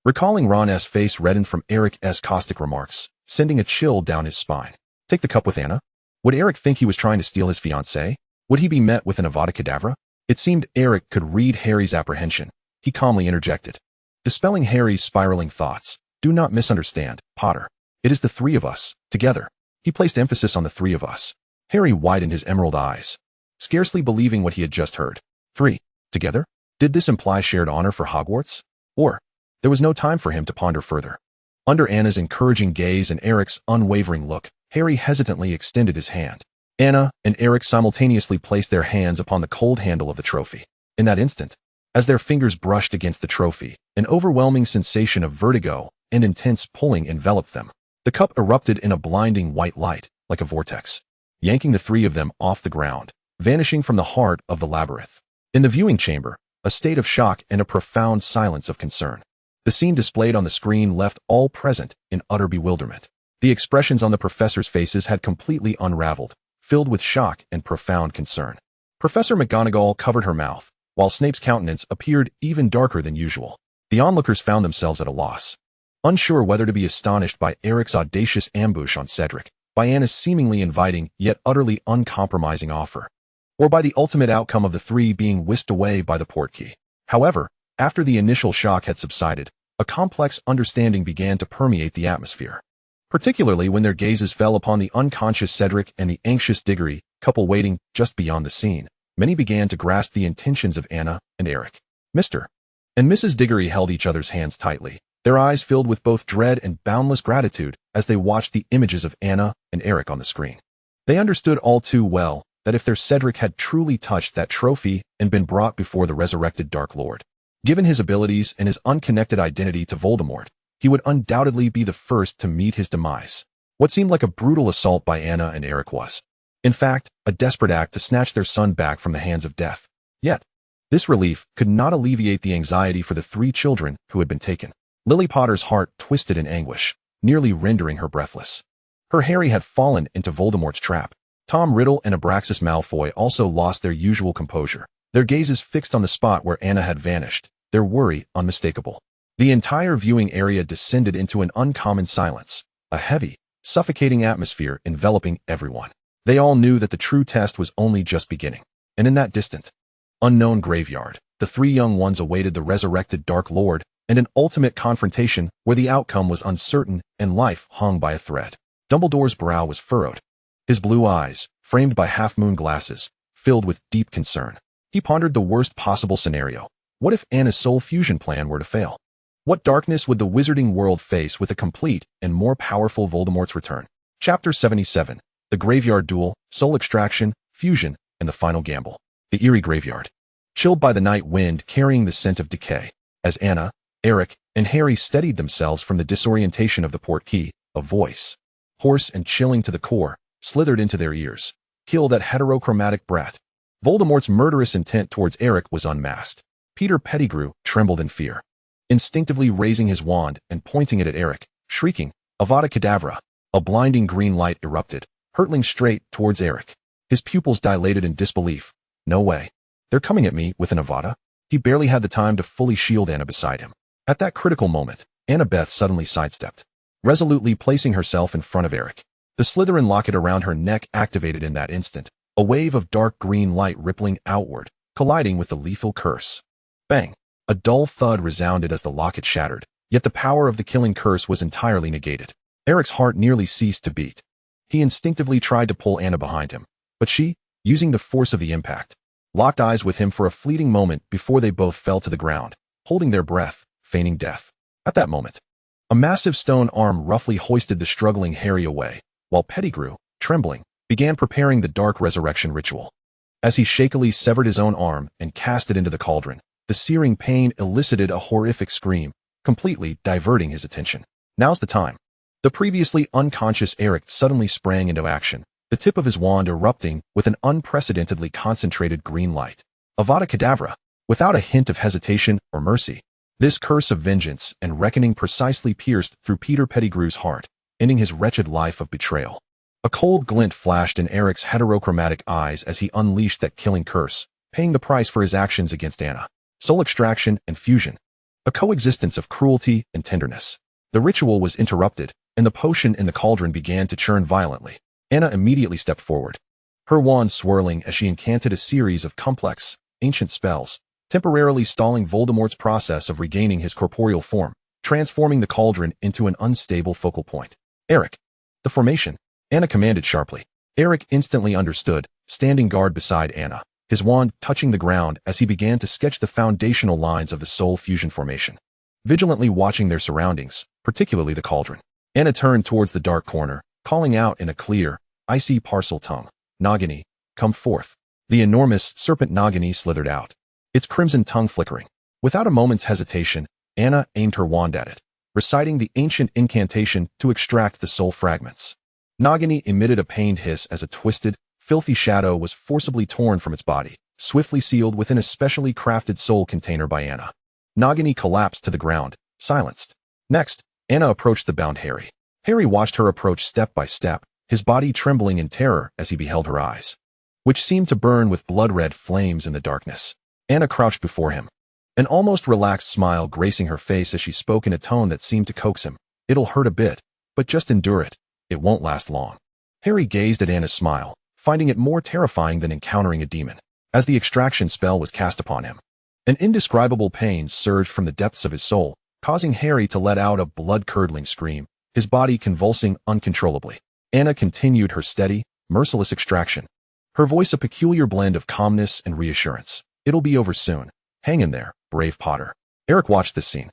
Recalling Ron's face reddened from Eric's caustic remarks, sending a chill down his spine. Take the cup with Anna? Would Eric think he was trying to steal his fiancée? Would he be met with an Avada Kedavra? It seemed Eric could read Harry's apprehension. He calmly interjected, dispelling Harry's spiraling thoughts. "Do not misunderstand, Potter. It is the three of us, together." He placed emphasis on the three of us. Harry widened his emerald eyes, scarcely believing what he had just heard. "Three, together?" Did this imply shared honor for Hogwarts? Or, there was no time for him to ponder further. Under Anna's encouraging gaze and Eric's unwavering look, Harry hesitantly extended his hand. Anna and Eric simultaneously placed their hands upon the cold handle of the trophy. In that instant, as their fingers brushed against the trophy, an overwhelming sensation of vertigo and intense pulling enveloped them. The cup erupted in a blinding white light, like a vortex, yanking the three of them off the ground, vanishing from the heart of the labyrinth. In the viewing chamber, a state of shock and a profound silence of concern. The scene displayed on the screen left all present in utter bewilderment. The expressions on the professors' faces had completely unraveled, filled with shock and profound concern. Professor McGonagall covered her mouth, while Snape's countenance appeared even darker than usual. The onlookers found themselves at a loss, unsure whether to be astonished by Eric's audacious ambush on Cedric, by Anna's seemingly inviting yet utterly uncompromising offer, or by the ultimate outcome of the three being whisked away by the portkey. However, after the initial shock had subsided, a complex understanding began to permeate the atmosphere. Particularly when their gazes fell upon the unconscious Cedric and the anxious Diggory couple waiting just beyond the scene. Many began to grasp the intentions of Anna and Eric. Mr. and Mrs. Diggory held each other's hands tightly, their eyes filled with both dread and boundless gratitude as they watched the images of Anna and Eric on the screen. They understood all too well that if their Cedric had truly touched that trophy and been brought before the resurrected Dark Lord, given his abilities and his unconnected identity to Voldemort, he would undoubtedly be the first to meet his demise. What seemed like a brutal assault by Anna and Eric was, in fact, a desperate act to snatch their son back from the hands of death. Yet, This relief could not alleviate the anxiety for the 3 children who had been taken. Lily Potter's heart twisted in anguish, nearly rendering her breathless. Her Harry had fallen into Voldemort's trap. Tom Riddle and Abraxas Malfoy also lost their usual composure, their gazes fixed on the spot where Anna had vanished, their worry unmistakable. The entire viewing area descended into an uncommon silence, a heavy, suffocating atmosphere enveloping everyone. They all knew that the true test was only just beginning. And in that distant, unknown graveyard, the 3 young ones awaited the resurrected Dark Lord and an ultimate confrontation where the outcome was uncertain and life hung by a thread. Dumbledore's brow was furrowed, his blue eyes, framed by half-moon glasses, filled with deep concern. He pondered the worst possible scenario. What if Anna's soul fusion plan were to fail? What darkness would the wizarding world face with a complete and more powerful Voldemort's return? Chapter 77. The Graveyard Duel, Soul Extraction, Fusion, and the Final Gamble. The eerie graveyard. Chilled by the night wind carrying the scent of decay, as Anna, Eric, and Harry steadied themselves from the disorientation of the portkey, a voice, hoarse and chilling to the core, slithered into their ears. Kill that heterochromatic brat. Voldemort's murderous intent towards Eric was unmasked. Peter Pettigrew trembled in fear, instinctively raising his wand and pointing it at Eric, shrieking, Avada Kedavra. A blinding green light erupted, hurtling straight towards Eric. His pupils dilated in disbelief. No way. They're coming at me with an Avada? He barely had the time to fully shield Anna beside him. At that critical moment, Annabeth suddenly sidestepped, resolutely placing herself in front of Eric. The Slytherin locket around her neck activated in that instant, a wave of dark green light rippling outward, colliding with the lethal curse. Bang! A dull thud resounded as the locket shattered, yet the power of the killing curse was entirely negated. Eric's heart nearly ceased to beat. He instinctively tried to pull Anna behind him, but she, using the force of the impact, locked eyes with him for a fleeting moment before they both fell to the ground, holding their breath, feigning death. At that moment, a massive stone arm roughly hoisted the struggling Harry away, while Pettigrew, trembling, began preparing the dark resurrection ritual. As he shakily severed his own arm and cast it into the cauldron, the searing pain elicited a horrific scream, completely diverting his attention. Now's the time. The previously unconscious Eric suddenly sprang into action, the tip of his wand erupting with an unprecedentedly concentrated green light. Avada Kedavra, without a hint of hesitation or mercy. This curse of vengeance and reckoning precisely pierced through Peter Pettigrew's heart, ending his wretched life of betrayal. A cold glint flashed in Eric's heterochromatic eyes as he unleashed that killing curse, paying the price for his actions against Anna. Soul extraction and fusion. A coexistence of cruelty and tenderness. The ritual was interrupted, and the potion in the cauldron began to churn violently. Anna immediately stepped forward, her wand swirling as she incanted a series of complex, ancient spells, temporarily stalling Voldemort's process of regaining his corporeal form, transforming the cauldron into an unstable focal point. Eric. The formation. Anna commanded sharply. Eric instantly understood, standing guard beside Anna, his wand touching the ground as he began to sketch the foundational lines of the soul fusion formation. Vigilantly watching their surroundings, particularly the cauldron, Anna turned towards the dark corner, calling out in a clear, icy parcel tongue, Nagini, come forth. The enormous serpent Nagini slithered out, its crimson tongue flickering. Without a moment's hesitation, Anna aimed her wand at it, reciting the ancient incantation to extract the soul fragments. Nagini emitted a pained hiss as a twisted, filthy shadow was forcibly torn from its body, swiftly sealed within a specially crafted soul container by Anna. Nagini collapsed to the ground, silenced. Next, Anna approached the bound Harry. Harry watched her approach step by step, his body trembling in terror as he beheld her eyes, which seemed to burn with blood-red flames in the darkness. Anna crouched before him, an almost relaxed smile gracing her face as she spoke in a tone that seemed to coax him. It'll hurt a bit, but just endure it. It won't last long. Harry gazed at Anna's smile, finding it more terrifying than encountering a demon. As the extraction spell was cast upon him, an indescribable pain surged from the depths of his soul, causing Harry to let out a blood-curdling scream, his body convulsing uncontrollably. Anna continued her steady, merciless extraction, her voice a peculiar blend of calmness and reassurance. It'll be over soon. Hang in there, brave Potter. Eric watched this scene,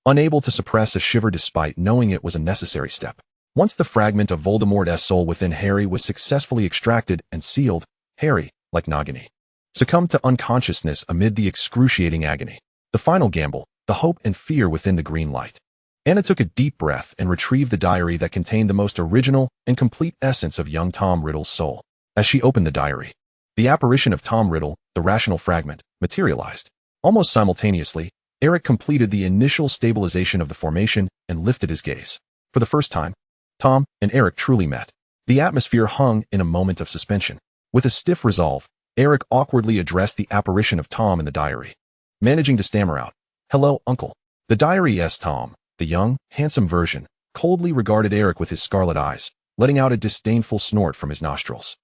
unable to suppress a shiver despite knowing it was a necessary step. Once the fragment of Voldemort's soul within Harry was successfully extracted and sealed, Harry, like Nagini, succumbed to unconsciousness amid the excruciating agony. The final gamble, the hope and fear within the green light. Anna took a deep breath and retrieved the diary that contained the most original and complete essence of young Tom Riddle's soul. As she opened the diary, the apparition of Tom Riddle, the rational fragment, materialized. Almost simultaneously, Eric completed the initial stabilization of the formation and lifted his gaze. For the first time, Tom and Eric truly met. The atmosphere hung in a moment of suspension. With a stiff resolve, Eric awkwardly addressed the apparition of Tom in the diary, managing to stammer out, "Hello, Uncle." The diary's Tom, the young, handsome version, coldly regarded Eric with his scarlet eyes, letting out a disdainful snort from his nostrils.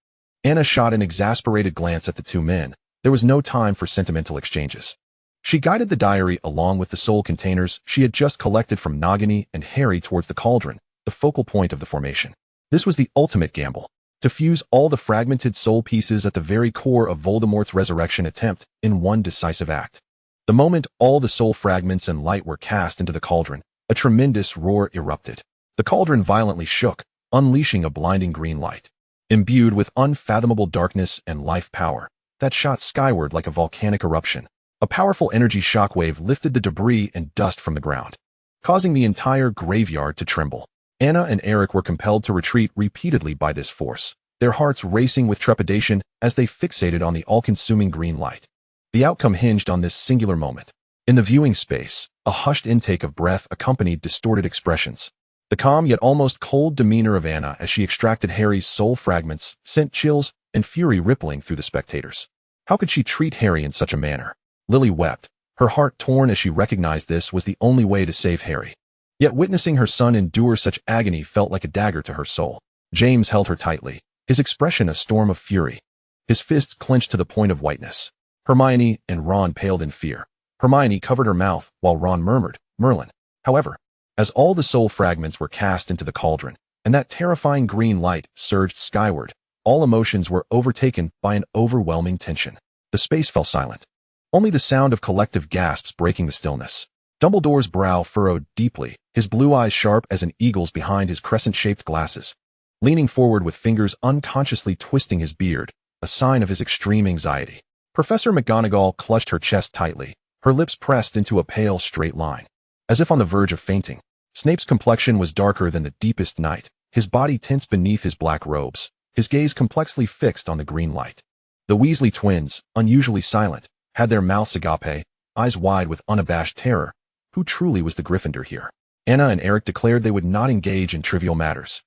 Anna shot an exasperated glance at the two men. There was no time for sentimental exchanges. She guided the diary along with the soul containers she had just collected from Nagini and Harry towards the cauldron, the focal point of the formation. This was the ultimate gamble, to fuse all the fragmented soul pieces at the very core of Voldemort's resurrection attempt in one decisive act. The moment all the soul fragments and light were cast into the cauldron, a tremendous roar erupted. The cauldron violently shook, unleashing a blinding green light, imbued with unfathomable darkness and life power, that shot skyward like a volcanic eruption. A powerful energy shockwave lifted the debris and dust from the ground, causing the entire graveyard to tremble. Anna and Eric were compelled to retreat repeatedly by this force, their hearts racing with trepidation as they fixated on the all-consuming green light. The outcome hinged on this singular moment. In the viewing space, a hushed intake of breath accompanied distorted expressions. The calm yet almost cold demeanor of Anna as she extracted Harry's soul fragments sent chills and fury rippling through the spectators. How could she treat Harry in such a manner? Lily wept, her heart torn as she recognized this was the only way to save Harry. Yet witnessing her son endure such agony felt like a dagger to her soul. James held her tightly, his expression a storm of fury. His fists clenched to the point of whiteness. Hermione and Ron paled in fear. Hermione covered her mouth while Ron murmured, "Merlin." However, as all the soul fragments were cast into the cauldron, and that terrifying green light surged skyward, all emotions were overtaken by an overwhelming tension. The space fell silent. Only the sound of collective gasps breaking the stillness. Dumbledore's brow furrowed deeply, his blue eyes sharp as an eagle's behind his crescent-shaped glasses. Leaning forward with fingers unconsciously twisting his beard, a sign of his extreme anxiety. Professor McGonagall clutched her chest tightly, her lips pressed into a pale, straight line, as if on the verge of fainting. Snape's complexion was darker than the deepest night, his body tense beneath his black robes, his gaze complexly fixed on the green light. The Weasley twins, unusually silent, had their mouths agape, eyes wide with unabashed terror. Who truly was the Gryffindor here? Anna and Eric declared they would not engage in trivial matters.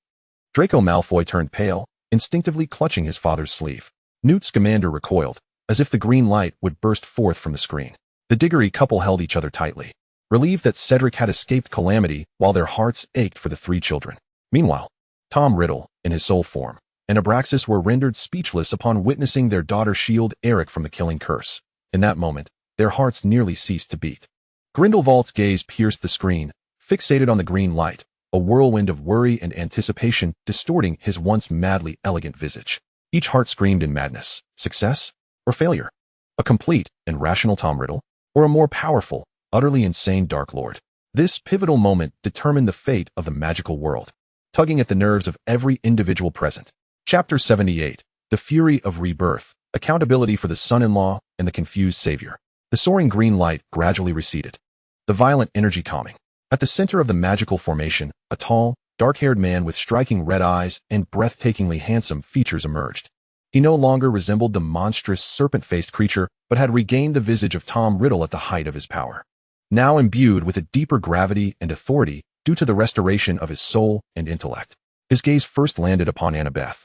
Draco Malfoy turned pale, instinctively clutching his father's sleeve. Newt Scamander recoiled, as if the green light would burst forth from the screen. The Diggory couple held each other tightly, relieved that Cedric had escaped calamity while their hearts ached for the three children. Meanwhile, Tom Riddle, in his soul form, and Abraxas were rendered speechless upon witnessing their daughter shield Eric from the killing curse. In that moment, their hearts nearly ceased to beat. Grindelwald's gaze pierced the screen, fixated on the green light, a whirlwind of worry and anticipation distorting his once madly elegant visage. Each heart screamed in madness. Success or failure? A complete and rational Tom Riddle, or a more powerful, utterly insane Dark Lord? This pivotal moment determined the fate of the magical world, tugging at the nerves of every individual present. Chapter 78, The Fury of Rebirth, Accountability for the Son-in-Law and the Confused Savior. The soaring green light gradually receded, the violent energy calming. At the center of the magical formation, a tall, dark-haired man with striking red eyes and breathtakingly handsome features emerged. He no longer resembled the monstrous serpent-faced creature, but had regained the visage of Tom Riddle at the height of his power. Now imbued with a deeper gravity and authority due to the restoration of his soul and intellect. His gaze first landed upon Annabeth.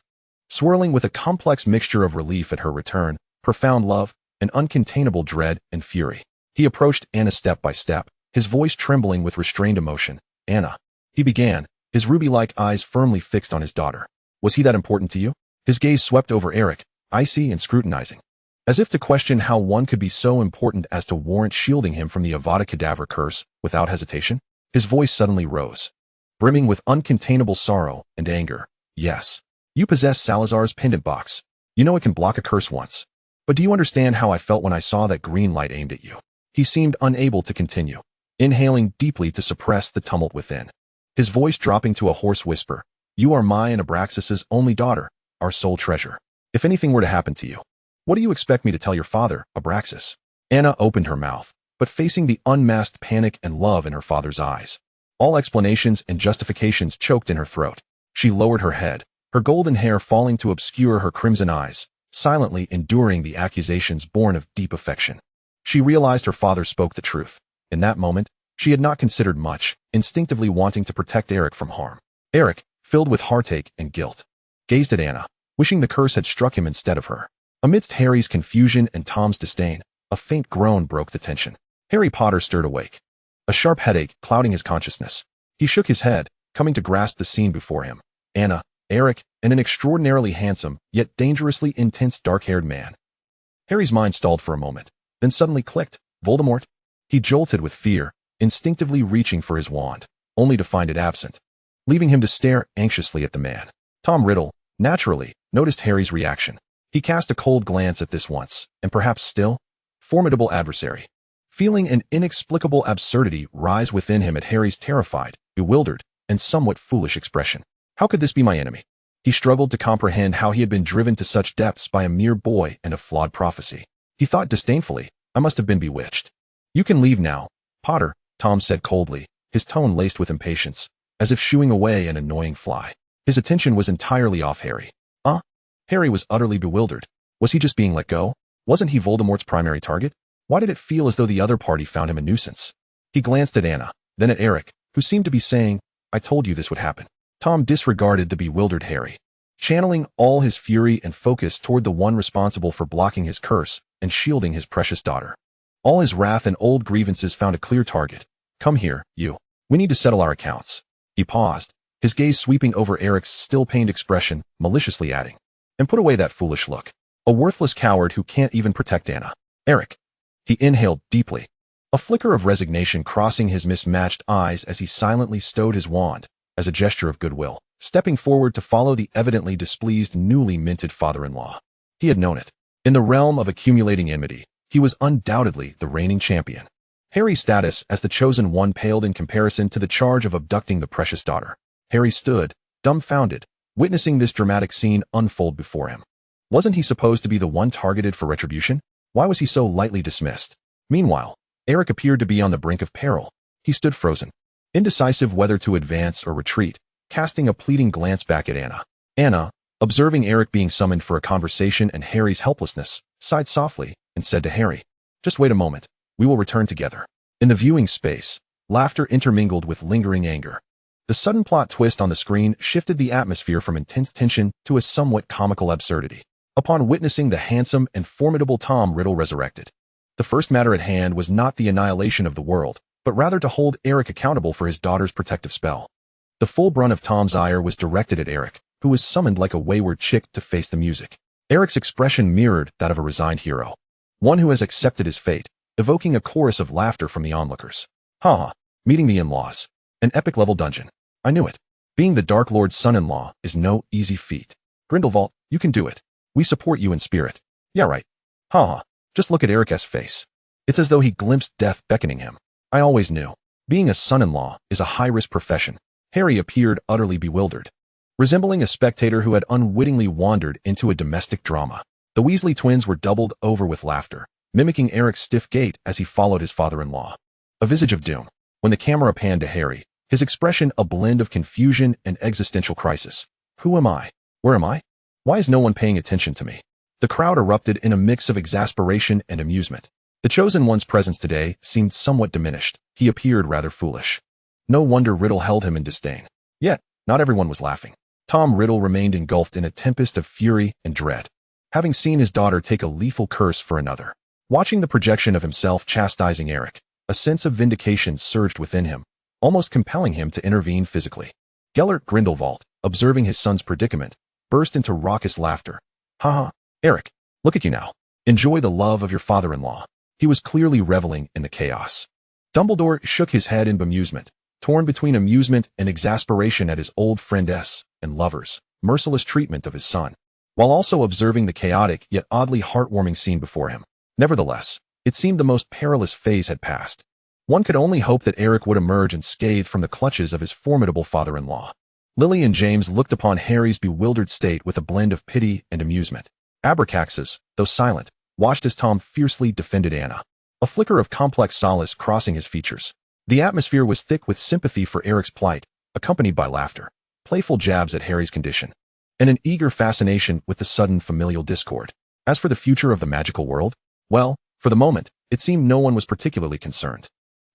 Swirling with a complex mixture of relief at her return, profound love, and uncontainable dread and fury. He approached Anna step by step, his voice trembling with restrained emotion. "Anna," he began, his ruby-like eyes firmly fixed on his daughter. "Was he that important to you?" His gaze swept over Eric, icy and scrutinizing, as if to question how one could be so important as to warrant shielding him from the Avada Kedavra curse without hesitation. His voice suddenly rose, brimming with uncontainable sorrow and anger. "Yes. You possess Salazar's pendant box. You know it can block a curse once. But do you understand how I felt when I saw that green light aimed at you?" He seemed unable to continue, inhaling deeply to suppress the tumult within. His voice dropping to a hoarse whisper. "You are my and Abraxas's only daughter, our sole treasure. If anything were to happen to you, what do you expect me to tell your father, Abraxas?" Anna opened her mouth, but facing the unmasked panic and love in her father's eyes. All explanations and justifications choked in her throat. She lowered her head, her golden hair falling to obscure her crimson eyes, silently enduring the accusations born of deep affection. She realized her father spoke the truth. In that moment, she had not considered much, instinctively wanting to protect Eric from harm. Eric, filled with heartache and guilt, gazed at Anna, wishing the curse had struck him instead of her. Amidst Harry's confusion and Tom's disdain, a faint groan broke the tension. Harry Potter stirred awake, a sharp headache clouding his consciousness. He shook his head, coming to grasp the scene before him. Anna, Eric, and an extraordinarily handsome, yet dangerously intense dark-haired man. Harry's mind stalled for a moment, then suddenly clicked. Voldemort? He jolted with fear, instinctively reaching for his wand, only to find it absent, leaving him to stare anxiously at the man. Tom Riddle, naturally, noticed Harry's reaction. He cast a cold glance at this once, and perhaps still, formidable adversary. Feeling an inexplicable absurdity rise within him at Harry's terrified, bewildered, and somewhat foolish expression. How could this be my enemy? He struggled to comprehend how he had been driven to such depths by a mere boy and a flawed prophecy. He thought disdainfully, I must have been bewitched. You can leave now, Potter, Tom said coldly, his tone laced with impatience, as if shooing away an annoying fly. His attention was entirely off Harry. Harry was utterly bewildered. Was he just being let go? Wasn't he Voldemort's primary target? Why did it feel as though the other party found him a nuisance? He glanced at Anna, then at Eric, who seemed to be saying, I told you this would happen. Tom disregarded the bewildered Harry, channeling all his fury and focus toward the one responsible for blocking his curse and shielding his precious daughter. All his wrath and old grievances found a clear target. Come here, you. We need to settle our accounts. He paused, his gaze sweeping over Eric's still pained expression, maliciously adding, and put away that foolish look. A worthless coward who can't even protect Anna. Eric. He inhaled deeply, a flicker of resignation crossing his mismatched eyes as he silently stowed his wand, as a gesture of goodwill, stepping forward to follow the evidently displeased newly minted father-in-law. He had known it. In the realm of accumulating enmity, he was undoubtedly the reigning champion. Harry's status as the chosen one paled in comparison to the charge of abducting the precious daughter. Harry stood, dumbfounded, witnessing this dramatic scene unfold before him. Wasn't he supposed to be the one targeted for retribution? Why was he so lightly dismissed? Meanwhile, Eric appeared to be on the brink of peril. He stood frozen, indecisive whether to advance or retreat, casting a pleading glance back at Anna. Anna, observing Eric being summoned for a conversation and Harry's helplessness, sighed softly and said to Harry, just wait a moment, we will return together. In the viewing space, laughter intermingled with lingering anger. The sudden plot twist on the screen shifted the atmosphere from intense tension to a somewhat comical absurdity. Upon witnessing the handsome and formidable Tom Riddle resurrected, the first matter at hand was not the annihilation of the world, but rather to hold Eric accountable for his daughter's protective spell. The full brunt of Tom's ire was directed at Eric, who was summoned like a wayward chick to face the music. Eric's expression mirrored that of a resigned hero, one who has accepted his fate, evoking a chorus of laughter from the onlookers. Meeting the in-laws. An epic-level dungeon. I knew it. Being the Dark Lord's son-in-law is no easy feat. Grindelwald, you can do it. We support you in spirit. Yeah, right. Just look at Eric's face. It's as though he glimpsed death beckoning him. I always knew. Being a son-in-law is a high-risk profession. Harry appeared utterly bewildered, resembling a spectator who had unwittingly wandered into a domestic drama. The Weasley twins were doubled over with laughter, mimicking Eric's stiff gait as he followed his father-in-law. A visage of doom. When the camera panned to Harry, his expression a blend of confusion and existential crisis. Who am I? Where am I? Why is no one paying attention to me? The crowd erupted in a mix of exasperation and amusement. The chosen one's presence today seemed somewhat diminished. He appeared rather foolish. No wonder Riddle held him in disdain. Yet, not everyone was laughing. Tom Riddle remained engulfed in a tempest of fury and dread, having seen his daughter take a lethal curse for another. Watching the projection of himself chastising Eric, a sense of vindication surged within him, almost compelling him to intervene physically. Gellert Grindelwald, observing his son's predicament, burst into raucous laughter. Eric, look at you now. Enjoy the love of your father-in-law. He was clearly reveling in the chaos. Dumbledore shook his head in bemusement, torn between amusement and exasperation at his old friend's and lover's merciless treatment of his son, while also observing the chaotic yet oddly heartwarming scene before him. Nevertheless, it seemed the most perilous phase had passed. One could only hope that Eric would emerge unscathed from the clutches of his formidable father-in-law. Lily and James looked upon Harry's bewildered state with a blend of pity and amusement. Abraxas, though silent, watched as Tom fiercely defended Anna, a flicker of complex solace crossing his features. The atmosphere was thick with sympathy for Eric's plight, accompanied by laughter, playful jabs at Harry's condition, and an eager fascination with the sudden familial discord. As for the future of the magical world, well, for the moment, it seemed no one was particularly concerned,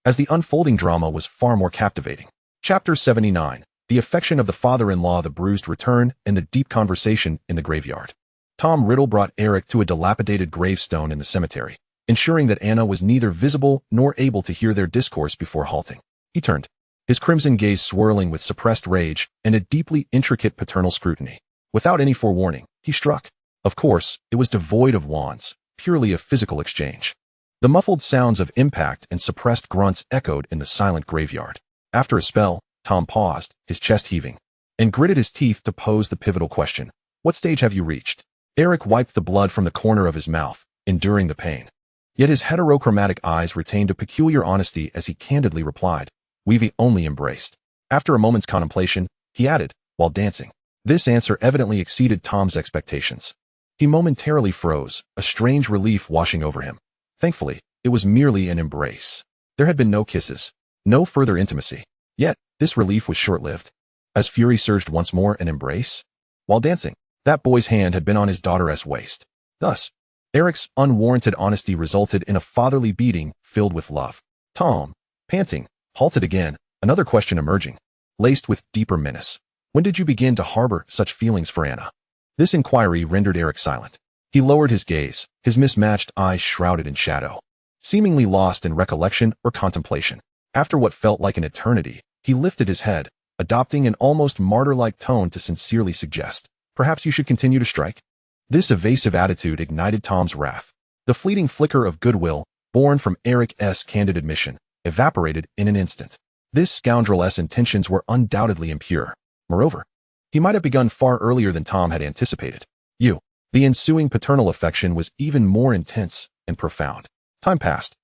as the unfolding drama was far more captivating. Chapter 79. The affection of the father-in-law, the bruised return, and the deep conversation in the graveyard. Tom Riddle brought Eric to a dilapidated gravestone in the cemetery, ensuring that Anna was neither visible nor able to hear their discourse before halting. He turned, his crimson gaze swirling with suppressed rage and a deeply intricate paternal scrutiny. Without any forewarning, he struck. Of course, it was devoid of wands, purely a physical exchange. The muffled sounds of impact and suppressed grunts echoed in the silent graveyard. After a spell, Tom paused, his chest heaving, and gritted his teeth to pose the pivotal question. What stage have you reached? Eric wiped the blood from the corner of his mouth, enduring the pain. Yet his heterochromatic eyes retained a peculiar honesty as he candidly replied, "We've only embraced." After a moment's contemplation, he added, while dancing. This answer evidently exceeded Tom's expectations. He momentarily froze, a strange relief washing over him. Thankfully, it was merely an embrace. There had been no kisses, no further intimacy. Yet, this relief was short-lived. As fury surged once more, an embrace? While dancing, that boy's hand had been on his daughter's waist. Thus, Eric's unwarranted honesty resulted in a fatherly beating filled with love. Tom, panting, halted again, another question emerging, laced with deeper menace. When did you begin to harbor such feelings for Anna? This inquiry rendered Eric silent. He lowered his gaze, his mismatched eyes shrouded in shadow, seemingly lost in recollection or contemplation. After what felt like an eternity, he lifted his head, adopting an almost martyr-like tone to sincerely suggest, "Perhaps you should continue to strike?" This evasive attitude ignited Tom's wrath. The fleeting flicker of goodwill, born from Eric's candid admission, evaporated in an instant. This scoundrel's intentions were undoubtedly impure. Moreover, he might have begun far earlier than Tom had anticipated. The ensuing paternal affection was even more intense and profound. Time passed,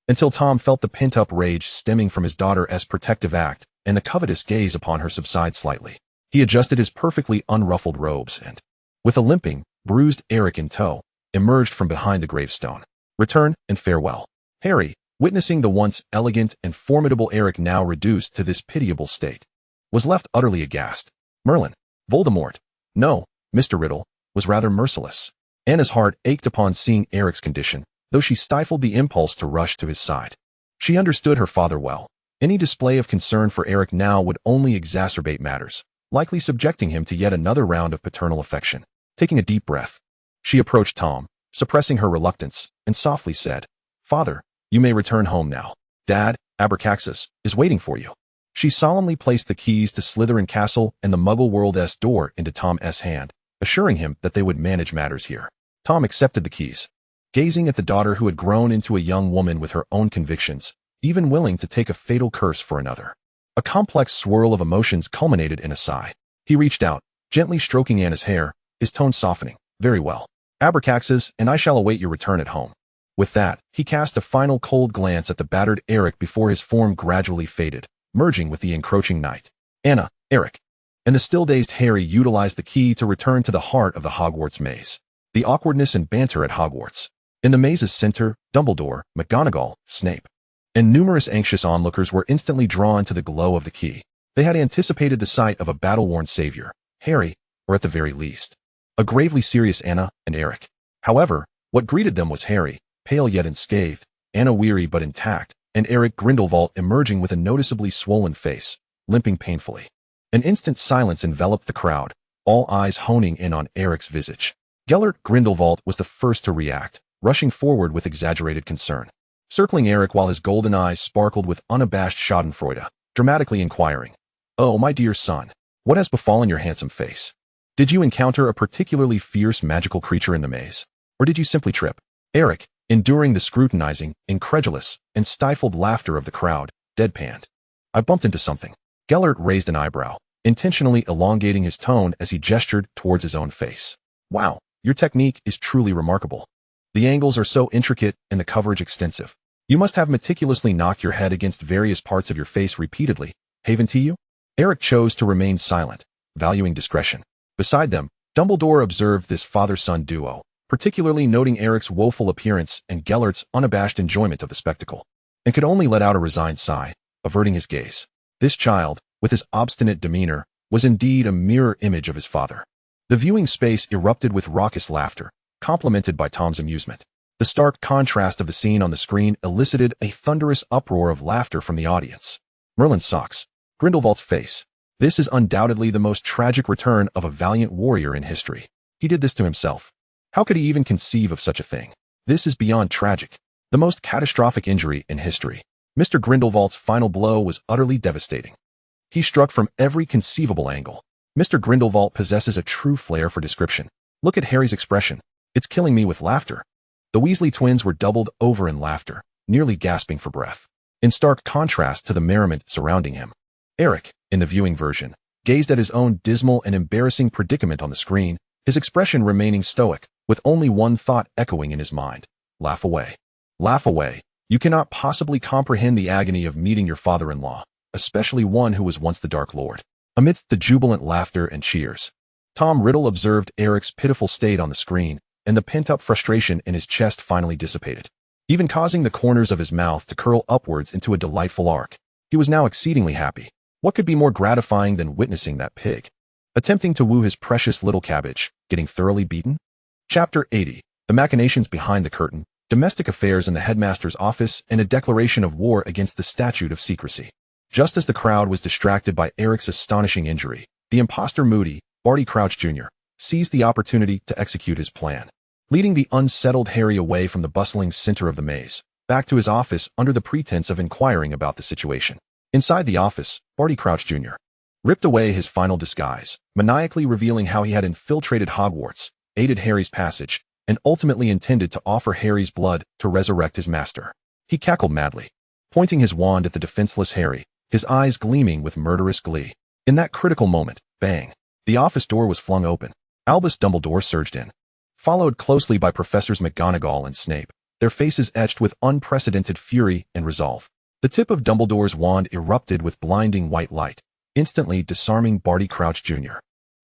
until Tom felt the pent-up rage stemming from his daughter's protective act and the covetous gaze upon her subside slightly. He adjusted his perfectly unruffled robes and, with a limping, bruised Eric in tow, emerged from behind the gravestone. Return and farewell. Harry, witnessing the once elegant and formidable Eric now reduced to this pitiable state, was left utterly aghast. Merlin, Voldemort, no, Mr. Riddle, was rather merciless. Anna's heart ached upon seeing Eric's condition, though she stifled the impulse to rush to his side. She understood her father well. Any display of concern for Eric now would only exacerbate matters, likely subjecting him to yet another round of paternal affection. Taking a deep breath, she approached Tom, suppressing her reluctance, and softly said, "Father, you may return home now. Dad, Abraxas, is waiting for you." She solemnly placed the keys to Slytherin Castle and the Muggle World's door into Tom's hand, assuring him that they would manage matters here. Tom accepted the keys, gazing at the daughter who had grown into a young woman with her own convictions, even willing to take a fatal curse for another. A complex swirl of emotions culminated in a sigh. He reached out, gently stroking Anna's hair, his tone softening. "Very well. Abraxas and I shall await your return at home." With that, he cast a final cold glance at the battered Eric before his form gradually faded, merging with the encroaching night. Anna, Eric, and the still-dazed Harry utilized the key to return to the heart of the Hogwarts maze. The awkwardness and banter at Hogwarts. In the maze's center, Dumbledore, McGonagall, Snape, and numerous anxious onlookers were instantly drawn to the glow of the key. They had anticipated the sight of a battle-worn savior, Harry, or at the very least, a gravely serious Anna and Eric. However, what greeted them was Harry, pale yet unscathed, Anna weary but intact, and Eric Grindelwald emerging with a noticeably swollen face, limping painfully. An instant silence enveloped the crowd, all eyes honing in on Eric's visage. Gellert Grindelwald was the first to react, rushing forward with exaggerated concern, circling Eric while his golden eyes sparkled with unabashed schadenfreude, dramatically inquiring, "Oh, my dear son, what has befallen your handsome face? Did you encounter a particularly fierce magical creature in the maze? Or did you simply trip?" Eric, enduring the scrutinizing, incredulous, and stifled laughter of the crowd, deadpanned. "I bumped into something." Gellert raised an eyebrow, intentionally elongating his tone as he gestured towards his own face. "Wow, your technique is truly remarkable. The angles are so intricate and the coverage extensive. You must have meticulously knocked your head against various parts of your face repeatedly, haven't you?" Eric chose to remain silent, valuing discretion. Beside them, Dumbledore observed this father-son duo, particularly noting Eric's woeful appearance and Gellert's unabashed enjoyment of the spectacle, and could only let out a resigned sigh, averting his gaze. This child, with his obstinate demeanor, was indeed a mirror image of his father. The viewing space erupted with raucous laughter, complemented by Tom's amusement. The stark contrast of the scene on the screen elicited a thunderous uproar of laughter from the audience. Merlin's socks. Grindelwald's face. This is undoubtedly the most tragic return of a valiant warrior in history. He did this to himself. How could he even conceive of such a thing? This is beyond tragic. The most catastrophic injury in history. Mr. Grindelwald's final blow was utterly devastating. He struck from every conceivable angle. Mr. Grindelwald possesses a true flair for description. Look at Harry's expression. It's killing me with laughter. The Weasley twins were doubled over in laughter, nearly gasping for breath. In stark contrast to the merriment surrounding him, Eric, in the viewing version, gazed at his own dismal and embarrassing predicament on the screen, his expression remaining stoic, with only one thought echoing in his mind. Laugh away. Laugh away. You cannot possibly comprehend the agony of meeting your father-in-law, especially one who was once the Dark Lord. Amidst the jubilant laughter and cheers, Tom Riddle observed Eric's pitiful state on the screen, and the pent-up frustration in his chest finally dissipated, even causing the corners of his mouth to curl upwards into a delightful arc. He was now exceedingly happy. What could be more gratifying than witnessing that pig attempting to woo his precious little cabbage, getting thoroughly beaten? Chapter 80. The machinations behind the curtain, domestic affairs in the headmaster's office, and a declaration of war against the statute of secrecy. Just as the crowd was distracted by Eric's astonishing injury, the imposter Moody, Barty Crouch Jr., seized the opportunity to execute his plan, leading the unsettled Harry away from the bustling center of the maze, back to his office under the pretense of inquiring about the situation. Inside the office, Barty Crouch Jr. ripped away his final disguise, maniacally revealing how he had infiltrated Hogwarts, aided Harry's passage, and ultimately intended to offer Harry's blood to resurrect his master. He cackled madly, pointing his wand at the defenseless Harry, his eyes gleaming with murderous glee. In that critical moment, bang, the office door was flung open. Albus Dumbledore surged in, followed closely by Professors McGonagall and Snape, their faces etched with unprecedented fury and resolve. The tip of Dumbledore's wand erupted with blinding white light, instantly disarming Barty Crouch Jr.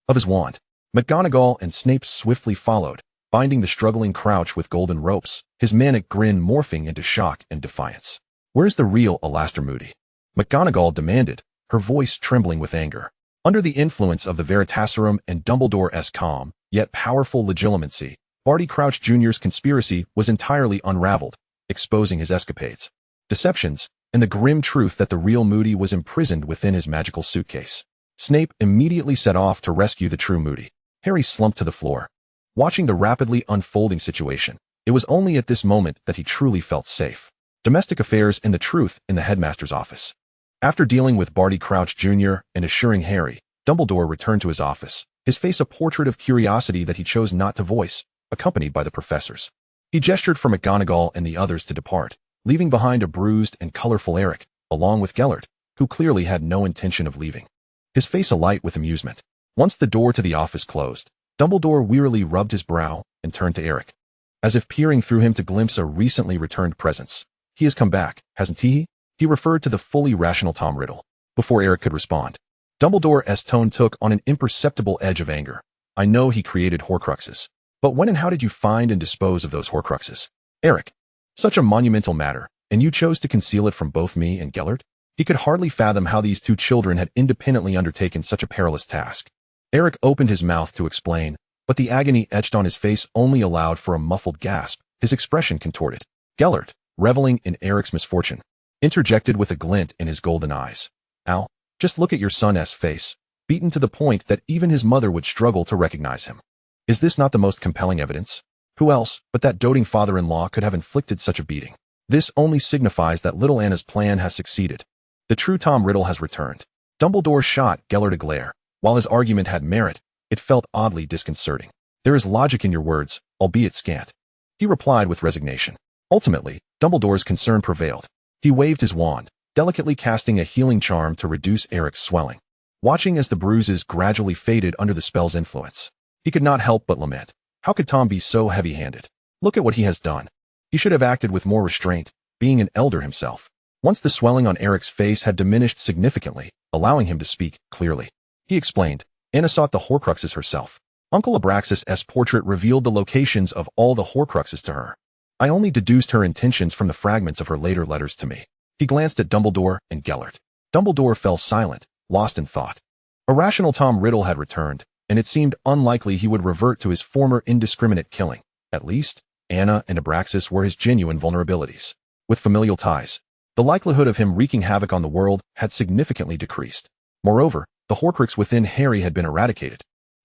Of his wand, McGonagall and Snape swiftly followed, binding the struggling Crouch with golden ropes, his manic grin morphing into shock and defiance. "Where's the real Alastor Moody?" McGonagall demanded, her voice trembling with anger. Under the influence of the Veritaserum and Dumbledore's calm, yet powerful legitimacy, Barty Crouch Jr.'s conspiracy was entirely unraveled, exposing his escapades, deceptions, and the grim truth that the real Moody was imprisoned within his magical suitcase. Snape immediately set off to rescue the true Moody. Harry slumped to the floor, watching the rapidly unfolding situation. It was only at this moment that he truly felt safe. Domestic affairs and the truth in the headmaster's office. After dealing with Barty Crouch Jr. and assuring Harry, Dumbledore returned to his office, his face a portrait of curiosity that he chose not to voice, accompanied by the professors. He gestured for McGonagall and the others to depart, leaving behind a bruised and colorful Eric, along with Gellert, who clearly had no intention of leaving, his face alight with amusement. Once the door to the office closed, Dumbledore wearily rubbed his brow and turned to Eric, as if peering through him to glimpse a recently returned presence. "He has come back, hasn't he?" He referred to the fully rational Tom Riddle. Before Eric could respond, Dumbledore's tone took on an imperceptible edge of anger. "I know he created Horcruxes, but when and how did you find and dispose of those Horcruxes, Eric? Such a monumental matter, and you chose to conceal it from both me and Gellert?" He could hardly fathom how these two children had independently undertaken such a perilous task. Eric opened his mouth to explain, but the agony etched on his face only allowed for a muffled gasp, his expression contorted. Gellert, reveling in Eric's misfortune, interjected with a glint in his golden eyes. "Al, just look at your son's face, beaten to the point that even his mother would struggle to recognize him. Is this not the most compelling evidence? Who else but that doting father-in-law could have inflicted such a beating? This only signifies that little Anna's plan has succeeded. The true Tom Riddle has returned." Dumbledore shot Gellert a glare. While his argument had merit, it felt oddly disconcerting. "There is logic in your words, albeit scant," he replied with resignation. Ultimately, Dumbledore's concern prevailed. He waved his wand, delicately casting a healing charm to reduce Eric's swelling. Watching as the bruises gradually faded under the spell's influence, he could not help but lament. How could Tom be so heavy-handed? Look at what he has done. He should have acted with more restraint, being an elder himself. Once the swelling on Eric's face had diminished significantly, allowing him to speak clearly, he explained, "Anna sought the Horcruxes herself. Uncle Abraxas' portrait revealed the locations of all the Horcruxes to her. I only deduced her intentions from the fragments of her later letters to me." He glanced at Dumbledore and Gellert. Dumbledore fell silent, lost in thought. Irrational Tom Riddle had returned, and it seemed unlikely he would revert to his former indiscriminate killing. At least, Anna and Abraxas were his genuine vulnerabilities. With familial ties, the likelihood of him wreaking havoc on the world had significantly decreased. Moreover, the Horcrux within Harry had been eradicated,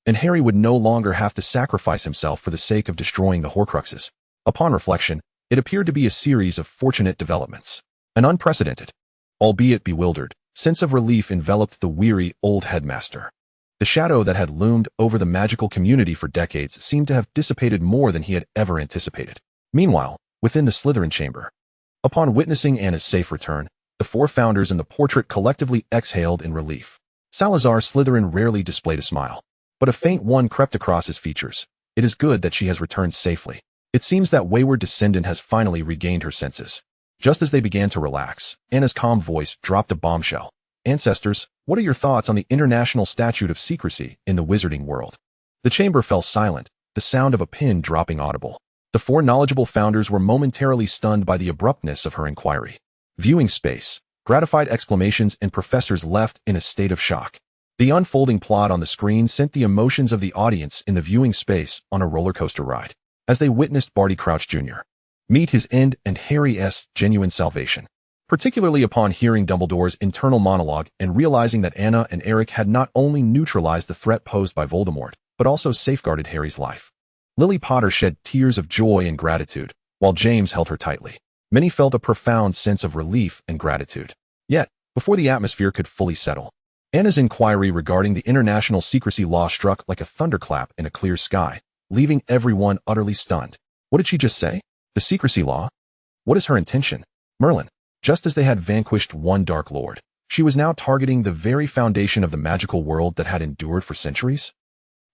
and Harry would no longer have to sacrifice himself for the sake of destroying the Horcruxes. Upon reflection, it appeared to be a series of fortunate developments. An unprecedented, albeit bewildered, sense of relief enveloped the weary old headmaster. The shadow that had loomed over the magical community for decades seemed to have dissipated more than he had ever anticipated. Meanwhile, within the Slytherin chamber, upon witnessing Anna's safe return, the four founders and the portrait collectively exhaled in relief. Salazar Slytherin rarely displayed a smile, but a faint one crept across his features. It is good that she has returned safely. It seems that wayward descendant has finally regained her senses. Just as they began to relax, Anna's calm voice dropped a bombshell. Ancestors, what are your thoughts on the international statute of secrecy in the wizarding world? The chamber fell silent, the sound of a pin dropping audible. The four knowledgeable founders were momentarily stunned by the abruptness of her inquiry. Viewing space, gratified exclamations, and professors left in a state of shock. The unfolding plot on the screen sent the emotions of the audience in the viewing space on a roller coaster ride, as they witnessed Barty Crouch Jr. meet his end and Harry's genuine salvation. Particularly upon hearing Dumbledore's internal monologue and realizing that Anna and Eric had not only neutralized the threat posed by Voldemort, but also safeguarded Harry's life. Lily Potter shed tears of joy and gratitude, while James held her tightly. Many felt a profound sense of relief and gratitude. Yet, before the atmosphere could fully settle, Anna's inquiry regarding the international secrecy law struck like a thunderclap in a clear sky, leaving everyone utterly stunned. What did she just say? The secrecy law? What is her intention? Merlin. Just as they had vanquished one Dark Lord, she was now targeting the very foundation of the magical world that had endured for centuries?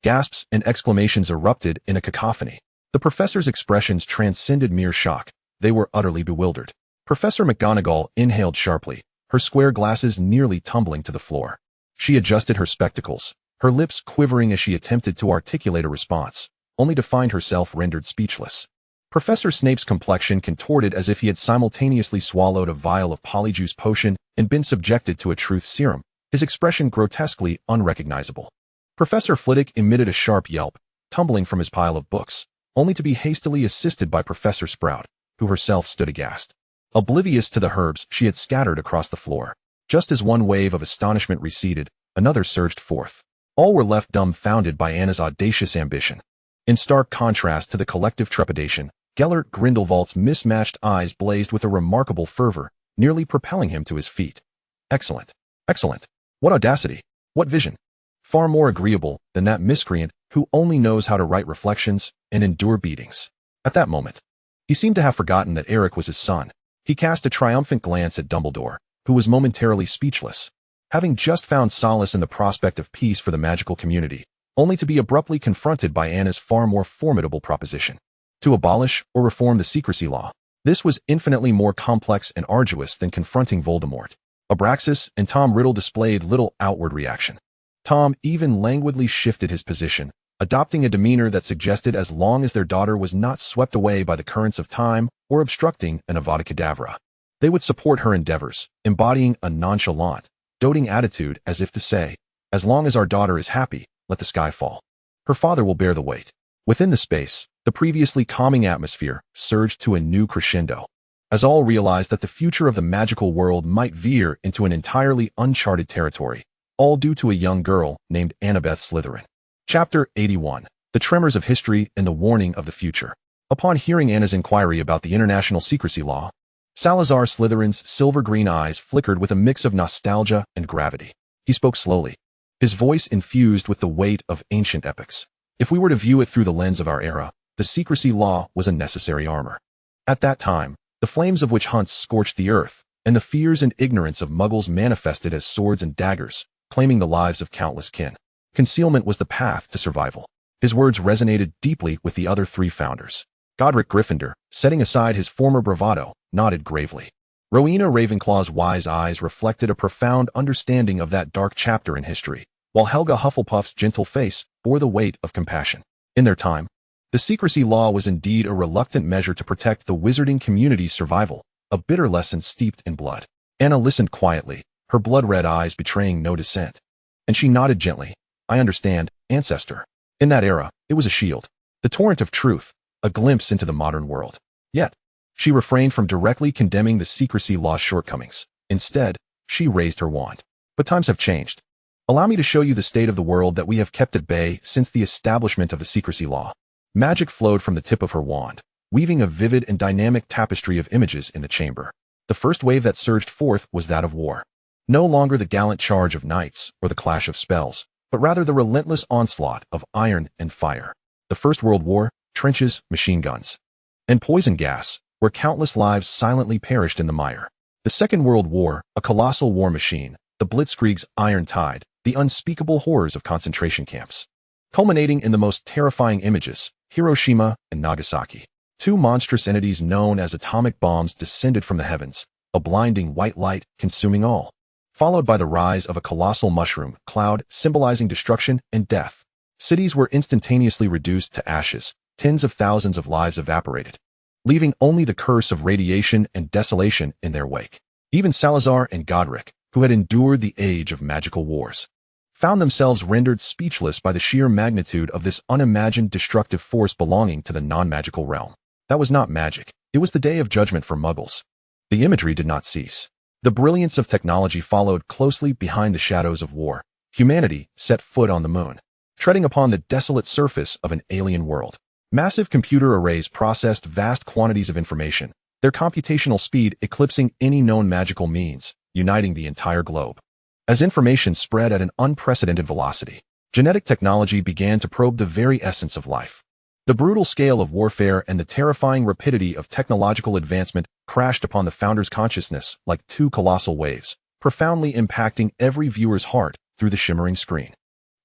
Gasps and exclamations erupted in a cacophony. The professor's expressions transcended mere shock. They were utterly bewildered. Professor McGonagall inhaled sharply, her square glasses nearly tumbling to the floor. She adjusted her spectacles, her lips quivering as she attempted to articulate a response, only to find herself rendered speechless. Professor Snape's complexion contorted as if he had simultaneously swallowed a vial of polyjuice potion and been subjected to a truth serum, his expression grotesquely unrecognizable. Professor Flitwick emitted a sharp yelp, tumbling from his pile of books, only to be hastily assisted by Professor Sprout, who herself stood aghast, oblivious to the herbs she had scattered across the floor. Just as one wave of astonishment receded, another surged forth. All were left dumbfounded by Anna's audacious ambition. In stark contrast to the collective trepidation, Gellert Grindelwald's mismatched eyes blazed with a remarkable fervor, nearly propelling him to his feet. Excellent. Excellent. What audacity. What vision. Far more agreeable than that miscreant who only knows how to write reflections and endure beatings. At that moment, he seemed to have forgotten that Eric was his son. He cast a triumphant glance at Dumbledore, who was momentarily speechless, having just found solace in the prospect of peace for the magical community, only to be abruptly confronted by Anna's far more formidable proposition. To abolish or reform the secrecy law. This was infinitely more complex and arduous than confronting Voldemort. Abraxas and Tom Riddle displayed little outward reaction. Tom even languidly shifted his position, adopting a demeanor that suggested as long as their daughter was not swept away by the currents of time or obstructing an Avada Kedavra, they would support her endeavors, embodying a nonchalant, doting attitude as if to say, as long as our daughter is happy, let the sky fall. Her father will bear the weight. Within the space, the previously calming atmosphere surged to a new crescendo, as all realized that the future of the magical world might veer into an entirely uncharted territory, all due to a young girl named Annabeth Slytherin. Chapter 81. The Tremors of History and the Warning of the Future. Upon hearing Anna's inquiry about the international secrecy law, Salazar Slytherin's silver-green eyes flickered with a mix of nostalgia and gravity. He spoke slowly, his voice infused with the weight of ancient epics. If we were to view it through the lens of our era, the secrecy law was a necessary armor. At that time, the flames of witch hunts scorched the earth, and the fears and ignorance of muggles manifested as swords and daggers, claiming the lives of countless kin. Concealment was the path to survival. His words resonated deeply with the other three founders. Godric Gryffindor, setting aside his former bravado, nodded gravely. Rowena Ravenclaw's wise eyes reflected a profound understanding of that dark chapter in history, while Helga Hufflepuff's gentle face bore the weight of compassion. In their time, the secrecy law was indeed a reluctant measure to protect the wizarding community's survival, a bitter lesson steeped in blood. Anna listened quietly, her blood-red eyes betraying no dissent. And she nodded gently. I understand, ancestor. In that era, it was a shield. The torrent of truth, a glimpse into the modern world. Yet, she refrained from directly condemning the secrecy law's shortcomings. Instead, she raised her wand. But times have changed. Allow me to show you the state of the world that we have kept at bay since the establishment of the secrecy law. Magic flowed from the tip of her wand, weaving a vivid and dynamic tapestry of images in the chamber. The first wave that surged forth was that of war. No longer the gallant charge of knights or the clash of spells, but rather the relentless onslaught of iron and fire. The First World War, trenches, machine guns, and poison gas, where countless lives silently perished in the mire. The Second World War, a colossal war machine, the Blitzkrieg's iron tide, the unspeakable horrors of concentration camps. Culminating in the most terrifying images, Hiroshima and Nagasaki. Two monstrous entities known as atomic bombs descended from the heavens, a blinding white light consuming all, followed by the rise of a colossal mushroom cloud symbolizing destruction and death. Cities were instantaneously reduced to ashes, tens of thousands of lives evaporated, leaving only the curse of radiation and desolation in their wake. Even Salazar and Godric, who had endured the age of magical wars, found themselves rendered speechless by the sheer magnitude of this unimagined destructive force belonging to the non-magical realm. That was not magic. It was the day of judgment for Muggles. The imagery did not cease. The brilliance of technology followed closely behind the shadows of war. Humanity set foot on the moon, treading upon the desolate surface of an alien world. Massive computer arrays processed vast quantities of information, their computational speed eclipsing any known magical means, uniting the entire globe. As information spread at an unprecedented velocity, genetic technology began to probe the very essence of life. The brutal scale of warfare and the terrifying rapidity of technological advancement crashed upon the Founder's consciousness like two colossal waves, profoundly impacting every viewer's heart through the shimmering screen.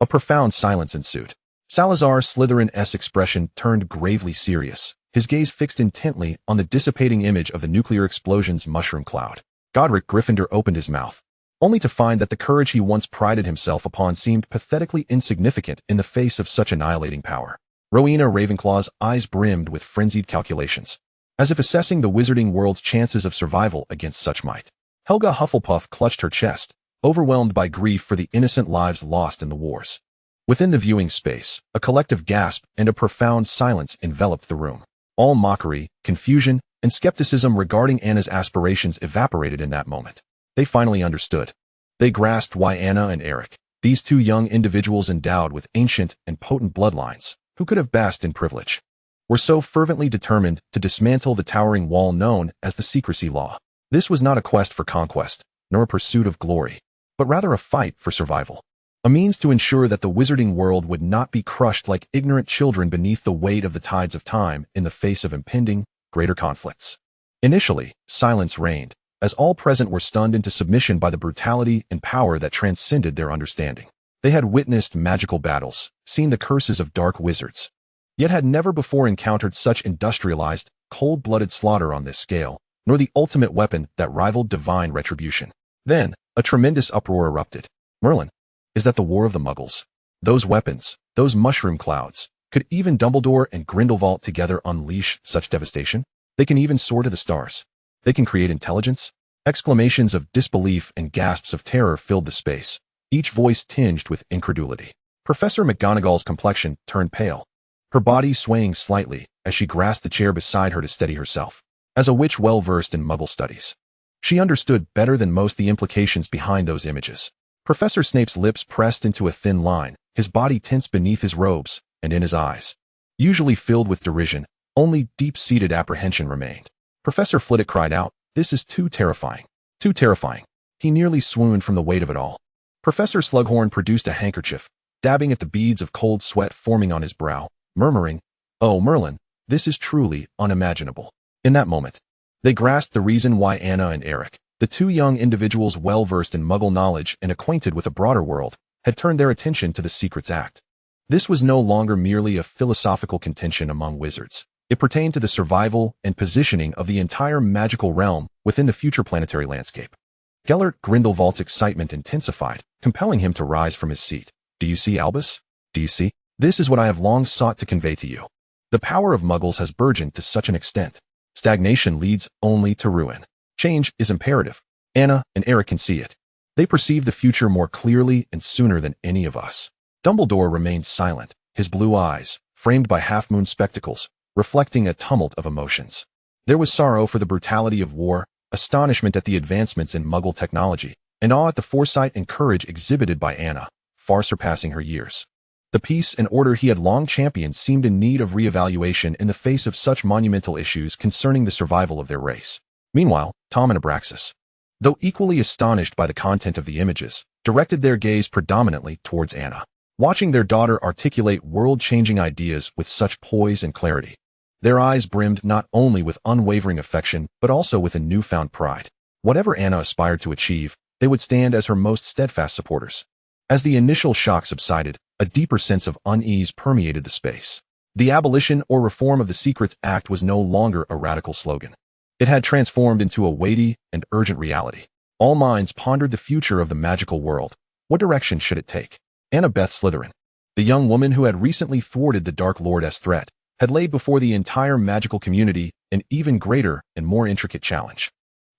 A profound silence ensued. Salazar Slytherin's expression turned gravely serious, his gaze fixed intently on the dissipating image of the nuclear explosion's mushroom cloud. Godric Gryffindor opened his mouth, only to find that the courage he once prided himself upon seemed pathetically insignificant in the face of such annihilating power. Rowena Ravenclaw's eyes brimmed with frenzied calculations, as if assessing the wizarding world's chances of survival against such might. Helga Hufflepuff clutched her chest, overwhelmed by grief for the innocent lives lost in the wars. Within the viewing space, a collective gasp and a profound silence enveloped the room. All mockery, confusion, and skepticism regarding Anna's aspirations evaporated in that moment. They finally understood. They grasped why Anna and Eric, these two young individuals endowed with ancient and potent bloodlines, who could have basked in privilege, were so fervently determined to dismantle the towering wall known as the secrecy law. This was not a quest for conquest, nor a pursuit of glory, but rather a fight for survival. A means to ensure that the wizarding world would not be crushed like ignorant children beneath the weight of the tides of time in the face of impending, greater conflicts. Initially, silence reigned, as all present were stunned into submission by the brutality and power that transcended their understanding. They had witnessed magical battles, seen the curses of dark wizards, yet had never before encountered such industrialized, cold-blooded slaughter on this scale, nor the ultimate weapon that rivaled divine retribution. Then, a tremendous uproar erupted. Merlin, is that the war of the Muggles? Those weapons, those mushroom clouds, could even Dumbledore and Grindelwald together unleash such devastation? They can even soar to the stars. They can create intelligence? Exclamations of disbelief and gasps of terror filled the space, each voice tinged with incredulity. Professor McGonagall's complexion turned pale, her body swaying slightly as she grasped the chair beside her to steady herself. As a witch well-versed in Muggle studies, she understood better than most the implications behind those images. Professor Snape's lips pressed into a thin line, his body tense beneath his robes, and in his eyes, usually filled with derision, only deep-seated apprehension remained. Professor Flitwick cried out, "This is too terrifying. Too terrifying." He nearly swooned from the weight of it all. Professor Slughorn produced a handkerchief, dabbing at the beads of cold sweat forming on his brow, murmuring, "Oh, Merlin, this is truly unimaginable." In that moment, they grasped the reason why Anna and Eric, the two young individuals well-versed in Muggle knowledge and acquainted with a broader world, had turned their attention to the Secrets Act. This was no longer merely a philosophical contention among wizards. It pertained to the survival and positioning of the entire magical realm within the future planetary landscape. Gellert Grindelwald's excitement intensified, compelling him to rise from his seat. "Do you see, Albus? Do you see? This is what I have long sought to convey to you. The power of Muggles has burgeoned to such an extent. Stagnation leads only to ruin. Change is imperative. Anna and Eric can see it. They perceive the future more clearly and sooner than any of us." Dumbledore remained silent, his blue eyes, framed by half-moon spectacles, reflecting a tumult of emotions. There was sorrow for the brutality of war, astonishment at the advancements in Muggle technology, and awe at the foresight and courage exhibited by Anna, far surpassing her years. The peace and order he had long championed seemed in need of reevaluation in the face of such monumental issues concerning the survival of their race. Meanwhile, Tom and Abraxas, though equally astonished by the content of the images, directed their gaze predominantly towards Anna. Watching their daughter articulate world-changing ideas with such poise and clarity, their eyes brimmed not only with unwavering affection but also with a newfound pride. Whatever Anna aspired to achieve, they would stand as her most steadfast supporters. As the initial shock subsided, a deeper sense of unease permeated the space. The abolition or reform of the Secrets Act was no longer a radical slogan. It had transformed into a weighty and urgent reality. All minds pondered the future of the magical world. What direction should it take? Annabeth Slytherin, the young woman who had recently thwarted the Dark Lord's threat, had laid before the entire magical community an even greater and more intricate challenge.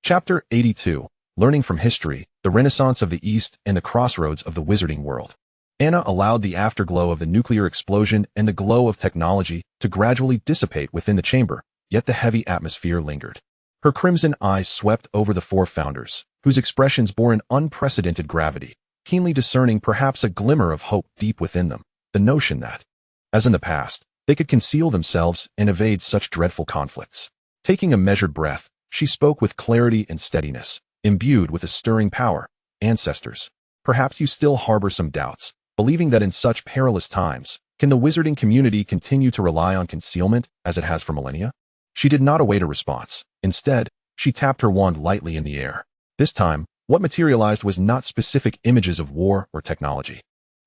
Chapter 82, Learning from History, the Renaissance of the East and the Crossroads of the Wizarding World. Anna allowed the afterglow of the nuclear explosion and the glow of technology to gradually dissipate within the chamber, yet the heavy atmosphere lingered. Her crimson eyes swept over the four founders, whose expressions bore an unprecedented gravity, keenly discerning perhaps a glimmer of hope deep within them, the notion that, as in the past, they could conceal themselves and evade such dreadful conflicts. Taking a measured breath, she spoke with clarity and steadiness, imbued with a stirring power. Ancestors, perhaps you still harbor some doubts, believing that in such perilous times, can the wizarding community continue to rely on concealment as it has for millennia? She did not await a response. Instead, she tapped her wand lightly in the air. This time, what materialized was not specific images of war or technology,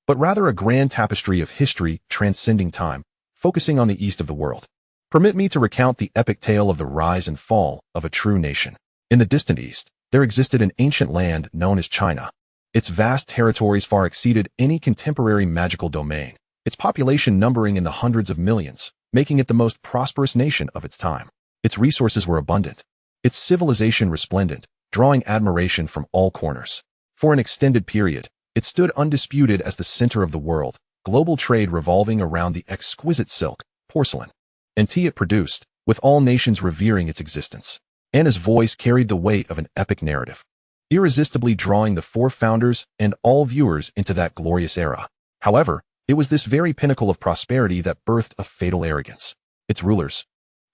but rather a grand tapestry of history transcending time, focusing on the east of the world. Permit me to recount the epic tale of the rise and fall of a true nation. In the distant east, there existed an ancient land known as China. Its vast territories far exceeded any contemporary magical domain, its population numbering in the hundreds of millions, making it the most prosperous nation of its time. Its resources were abundant, its civilization resplendent, drawing admiration from all corners. For an extended period, it stood undisputed as the center of the world, global trade revolving around the exquisite silk, porcelain, and tea it produced, with all nations revering its existence. Anna's voice carried the weight of an epic narrative, irresistibly drawing the four founders and all viewers into that glorious era. However, it was this very pinnacle of prosperity that birthed a fatal arrogance. Its rulers,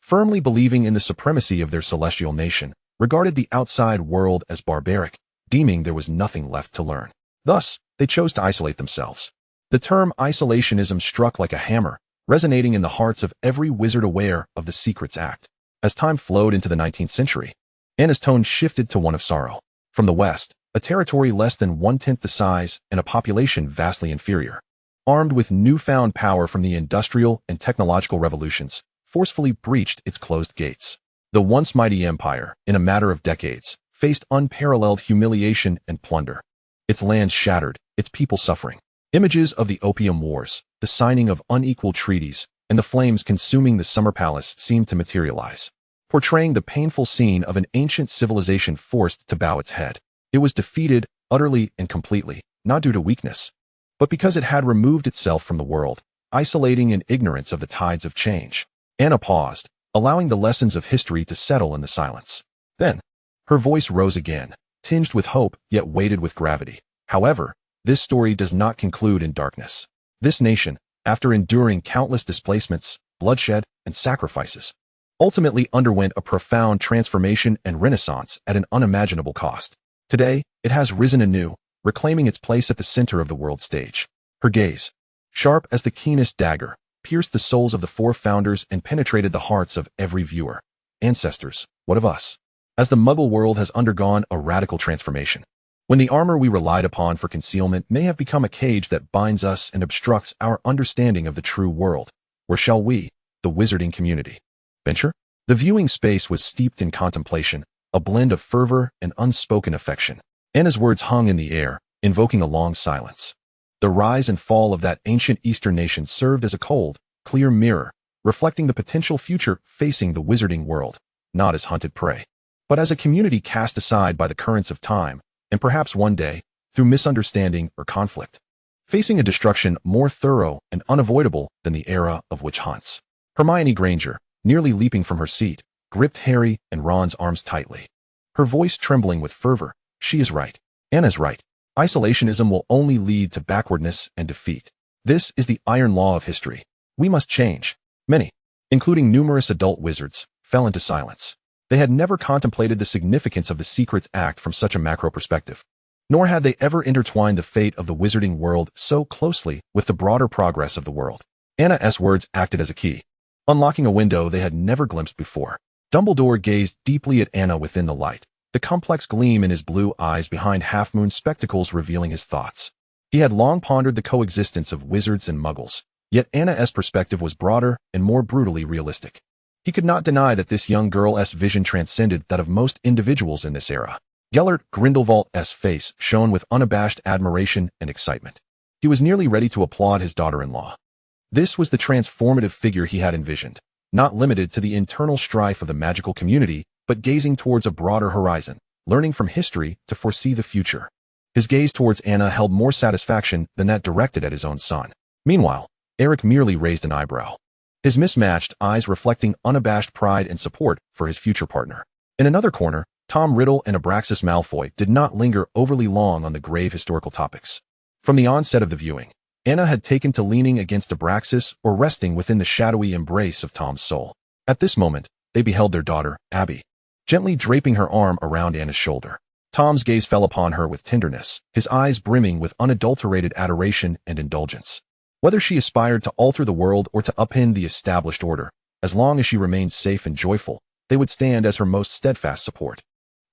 firmly believing in the supremacy of their celestial nation, regarded the outside world as barbaric, deeming there was nothing left to learn. Thus, they chose to isolate themselves. The term isolationism struck like a hammer, resonating in the hearts of every wizard aware of the Secrets Act. As time flowed into the 19th century, Anna's tone shifted to one of sorrow. From the west, a territory less than one-tenth the size and a population vastly inferior, armed with newfound power from the industrial and technological revolutions, forcefully breached its closed gates. The once mighty empire, in a matter of decades, faced unparalleled humiliation and plunder. Its lands shattered, its people suffering. Images of the Opium Wars, the signing of unequal treaties, and the flames consuming the Summer Palace seemed to materialize, portraying the painful scene of an ancient civilization forced to bow its head. It was defeated, utterly and completely, not due to weakness, but because it had removed itself from the world, isolating in ignorance of the tides of change. Anna paused, allowing the lessons of history to settle in the silence. Then, her voice rose again, tinged with hope yet weighted with gravity. However, this story does not conclude in darkness. This nation, after enduring countless displacements, bloodshed, and sacrifices, ultimately underwent a profound transformation and renaissance at an unimaginable cost. Today, it has risen anew, reclaiming its place at the center of the world stage. Her gaze, sharp as the keenest dagger, pierced the souls of the four founders and penetrated the hearts of every viewer. Ancestors, what of us? As the Muggle world has undergone a radical transformation, when the armor we relied upon for concealment may have become a cage that binds us and obstructs our understanding of the true world, where shall we, the wizarding community, venture? The viewing space was steeped in contemplation, a blend of fervor and unspoken affection. Anna's words hung in the air, invoking a long silence. The rise and fall of that ancient Eastern nation served as a cold, clear mirror, reflecting the potential future facing the wizarding world, not as hunted prey, but as a community cast aside by the currents of time, and perhaps one day, through misunderstanding or conflict, facing a destruction more thorough and unavoidable than the era of witch hunts. Hermione Granger, nearly leaping from her seat, gripped Harry and Ron's arms tightly. Her voice trembling with fervor. She is right. Anna's right. Isolationism will only lead to backwardness and defeat. This is the iron law of history. We must change. Many, including numerous adult wizards, fell into silence. They had never contemplated the significance of the Secrets Act from such a macro perspective. Nor had they ever intertwined the fate of the wizarding world so closely with the broader progress of the world. Anna's words acted as a key, unlocking a window they had never glimpsed before. Dumbledore gazed deeply at Anna within the light, the complex gleam in his blue eyes behind half-moon spectacles revealing his thoughts. He had long pondered the coexistence of wizards and muggles, yet Anna's perspective was broader and more brutally realistic. He could not deny that this young girl's vision transcended that of most individuals in this era. Gellert Grindelwald's face shone with unabashed admiration and excitement. He was nearly ready to applaud his daughter-in-law. This was the transformative figure he had envisioned, not limited to the internal strife of the magical community, but gazing towards a broader horizon, learning from history to foresee the future. His gaze towards Anna held more satisfaction than that directed at his own son. Meanwhile, Eric merely raised an eyebrow, his mismatched eyes reflecting unabashed pride and support for his future partner. In another corner, Tom Riddle and Abraxas Malfoy did not linger overly long on the grave historical topics. From the onset of the viewing, Anna had taken to leaning against Abraxas or resting within the shadowy embrace of Tom's soul. At this moment, they beheld their daughter, Abby, gently draping her arm around Anna's shoulder. Tom's gaze fell upon her with tenderness, his eyes brimming with unadulterated adoration and indulgence. Whether she aspired to alter the world or to upend the established order, as long as she remained safe and joyful, they would stand as her most steadfast support.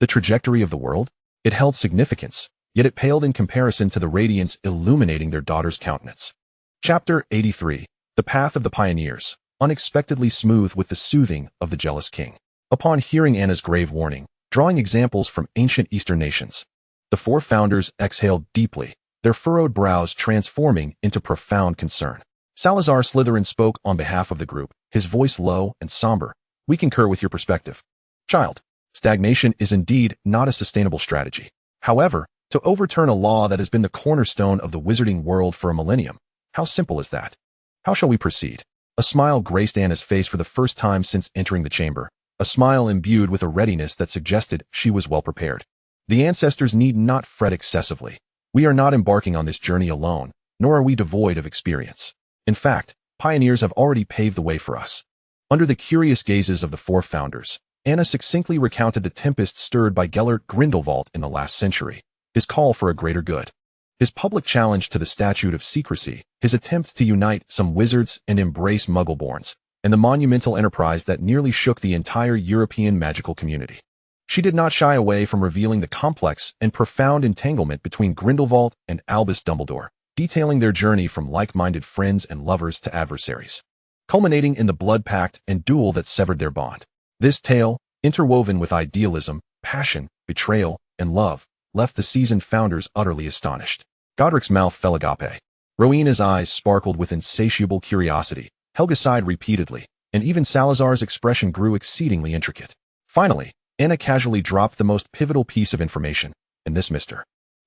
The trajectory of the world? It held significance, yet it paled in comparison to the radiance illuminating their daughter's countenance. Chapter 83. The Path of the Pioneers, unexpectedly smooth with the soothing of the jealous king. Upon hearing Anna's grave warning, drawing examples from ancient Eastern nations, the four founders exhaled deeply, their furrowed brows transforming into profound concern. Salazar Slytherin spoke on behalf of the group, his voice low and somber. We concur with your perspective. Child, stagnation is indeed not a sustainable strategy. However, to overturn a law that has been the cornerstone of the wizarding world for a millennium, how simple is that? How shall we proceed? A smile graced Anna's face for the first time since entering the chamber, a smile imbued with a readiness that suggested she was well prepared. The ancestors need not fret excessively. We are not embarking on this journey alone, nor are we devoid of experience. In fact, pioneers have already paved the way for us. Under the curious gazes of the four founders, Anna succinctly recounted the tempest stirred by Gellert Grindelwald in the last century, his call for a greater good, his public challenge to the statute of secrecy, his attempt to unite some wizards and embrace Muggleborns, and the monumental enterprise that nearly shook the entire European magical community. She did not shy away from revealing the complex and profound entanglement between Grindelwald and Albus Dumbledore, detailing their journey from like-minded friends and lovers to adversaries, culminating in the blood pact and duel that severed their bond. This tale, interwoven with idealism, passion, betrayal, and love, left the seasoned founders utterly astonished. Godric's mouth fell agape. Rowena's eyes sparkled with insatiable curiosity. Helga sighed repeatedly, and even Salazar's expression grew exceedingly intricate. Finally, Anna casually dropped the most pivotal piece of information, and this Mr.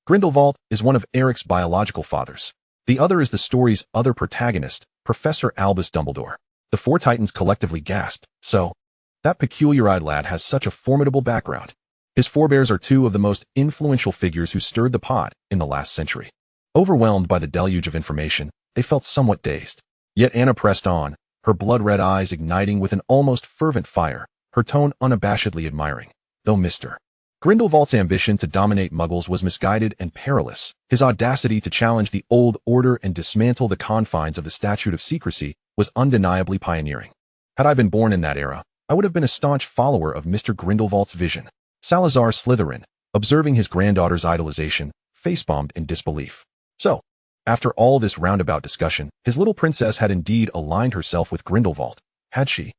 Grindelwald is one of Eric's biological fathers. The other is the story's other protagonist, Professor Albus Dumbledore. The four titans collectively gasped. So, that peculiar-eyed lad has such a formidable background. His forebears are two of the most influential figures who stirred the pot in the last century. Overwhelmed by the deluge of information, they felt somewhat dazed. Yet Anna pressed on, her blood-red eyes igniting with an almost fervent fire, her tone unabashedly admiring. Though Mr. Grindelwald's ambition to dominate Muggles was misguided and perilous, his audacity to challenge the old order and dismantle the confines of the statute of secrecy was undeniably pioneering. Had I been born in that era, I would have been a staunch follower of Mr. Grindelwald's vision. Salazar Slytherin, observing his granddaughter's idolization, facepalmed in disbelief. So, after all this roundabout discussion, his little princess had indeed aligned herself with Grindelwald, had she?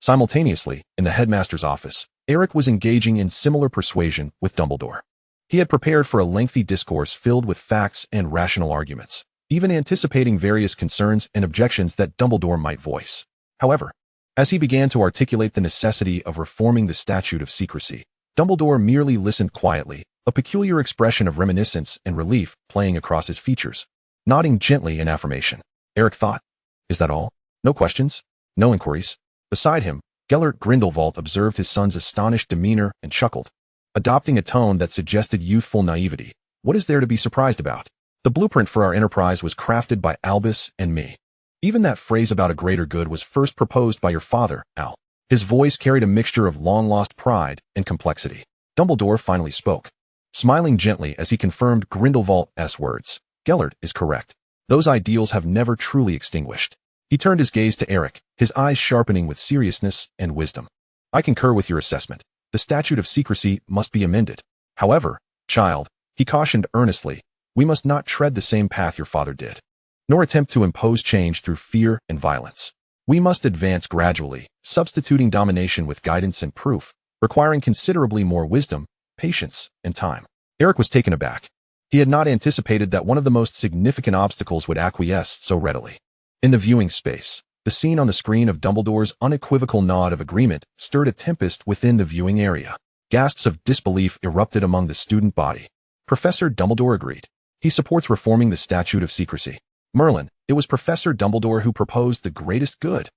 Simultaneously, in the headmaster's office, Eric was engaging in similar persuasion with Dumbledore. He had prepared for a lengthy discourse filled with facts and rational arguments, even anticipating various concerns and objections that Dumbledore might voice. However, as he began to articulate the necessity of reforming the statute of secrecy, Dumbledore merely listened quietly, a peculiar expression of reminiscence and relief playing across his features, nodding gently in affirmation. Eric thought, is that all? No questions? No inquiries? Beside him, Gellert Grindelwald observed his son's astonished demeanor and chuckled, adopting a tone that suggested youthful naivety. What is there to be surprised about? The blueprint for our enterprise was crafted by Albus and me. Even that phrase about a greater good was first proposed by your father, Al. His voice carried a mixture of long-lost pride and complexity. Dumbledore finally spoke, smiling gently as he confirmed Grindelwald's words. Gellert is correct. Those ideals have never truly extinguished. He turned his gaze to Eric, his eyes sharpening with seriousness and wisdom. I concur with your assessment. The statute of secrecy must be amended. However, child, he cautioned earnestly, we must not tread the same path your father did, nor attempt to impose change through fear and violence. We must advance gradually, substituting domination with guidance and proof, requiring considerably more wisdom, patience, and time. Eric was taken aback. He had not anticipated that one of the most significant obstacles would acquiesce so readily. In the viewing space, the scene on the screen of Dumbledore's unequivocal nod of agreement stirred a tempest within the viewing area. Gasps of disbelief erupted among the student body. Professor Dumbledore agreed. He supports reforming the statute of secrecy. Merlin, it was Professor Dumbledore who proposed the greatest good.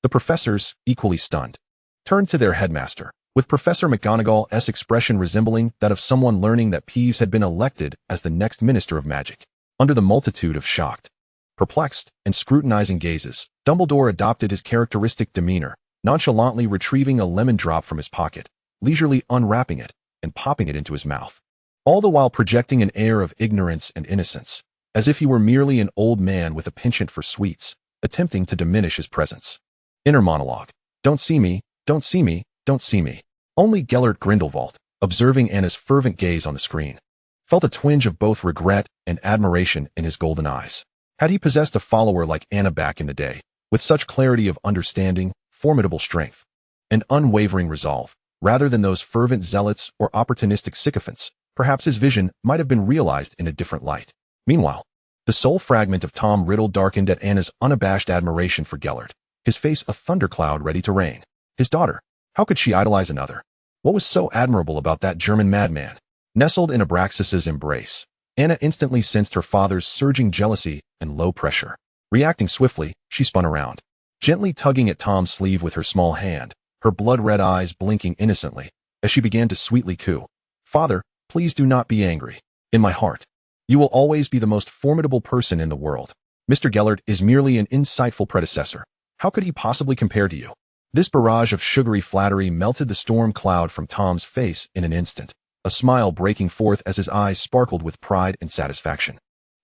The professors, equally stunned, turned to their headmaster, with Professor McGonagall's expression resembling that of someone learning that Peeves had been elected as the next Minister of Magic. Under the multitude of shocked, perplexed, and scrutinizing gazes, Dumbledore adopted his characteristic demeanor, nonchalantly retrieving a lemon drop from his pocket, leisurely unwrapping it, and popping it into his mouth, all the while projecting an air of ignorance and innocence, as if he were merely an old man with a penchant for sweets, attempting to diminish his presence. Inner monologue. Don't see me, don't see me, don't see me. Only Gellert Grindelwald, observing Anna's fervent gaze on the screen, felt a twinge of both regret and admiration in his golden eyes. Had he possessed a follower like Anna back in the day, with such clarity of understanding, formidable strength, and unwavering resolve, rather than those fervent zealots or opportunistic sycophants, perhaps his vision might have been realized in a different light. Meanwhile, the soul fragment of Tom Riddle darkened at Anna's unabashed admiration for Gellert, his face a thundercloud ready to rain. His daughter. How could she idolize another? What was so admirable about that German madman? Nestled in Abraxas's embrace, Anna instantly sensed her father's surging jealousy and low pressure. Reacting swiftly, she spun around, gently tugging at Tom's sleeve with her small hand, her blood-red eyes blinking innocently, as she began to sweetly coo. Father, please do not be angry. In my heart, you will always be the most formidable person in the world. Mr. Gellert is merely an insightful predecessor. How could he possibly compare to you? This barrage of sugary flattery melted the storm cloud from Tom's face in an instant, a smile breaking forth as his eyes sparkled with pride and satisfaction.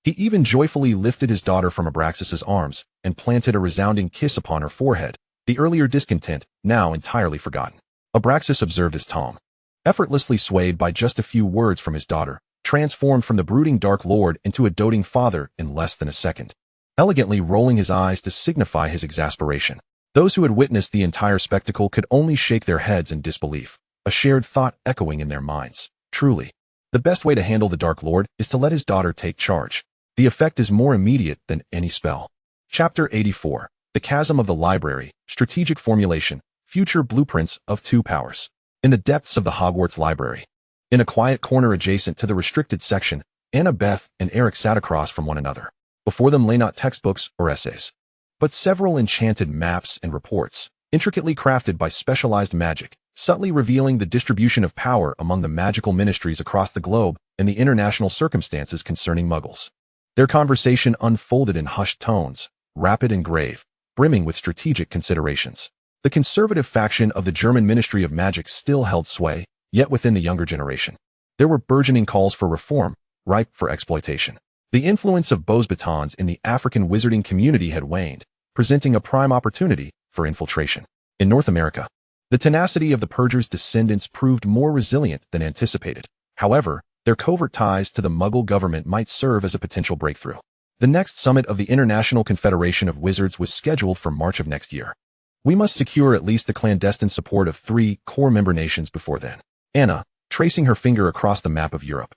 He even joyfully lifted his daughter from Abraxas's arms and planted a resounding kiss upon her forehead, the earlier discontent now entirely forgotten. Abraxas observed as Tom, effortlessly swayed by just a few words from his daughter, transformed from the brooding Dark Lord into a doting father in less than a second, elegantly rolling his eyes to signify his exasperation. Those who had witnessed the entire spectacle could only shake their heads in disbelief, a shared thought echoing in their minds. Truly, the best way to handle the Dark Lord is to let his daughter take charge. The effect is more immediate than any spell. Chapter 84. The Chasm of the Library, Strategic Formulation, Future Blueprints of Two Powers. In the depths of the Hogwarts Library, in a quiet corner adjacent to the restricted section, Annabeth and Eric sat across from one another. Before them lay not textbooks or essays, but several enchanted maps and reports, intricately crafted by specialized magic, subtly revealing the distribution of power among the magical ministries across the globe and the international circumstances concerning Muggles. Their conversation unfolded in hushed tones, rapid and grave, brimming with strategic considerations. The conservative faction of the German Ministry of Magic still held sway, yet within the younger generation, there were burgeoning calls for reform, ripe for exploitation. The influence of Beau's batons in the African wizarding community had waned, presenting a prime opportunity for infiltration. In North America, the tenacity of the Purger's descendants proved more resilient than anticipated. However, their covert ties to the Muggle government might serve as a potential breakthrough. The next summit of the International Confederation of Wizards was scheduled for March of next year. We must secure at least the clandestine support of 3 core member nations before then. Anna, tracing her finger across the map of Europe,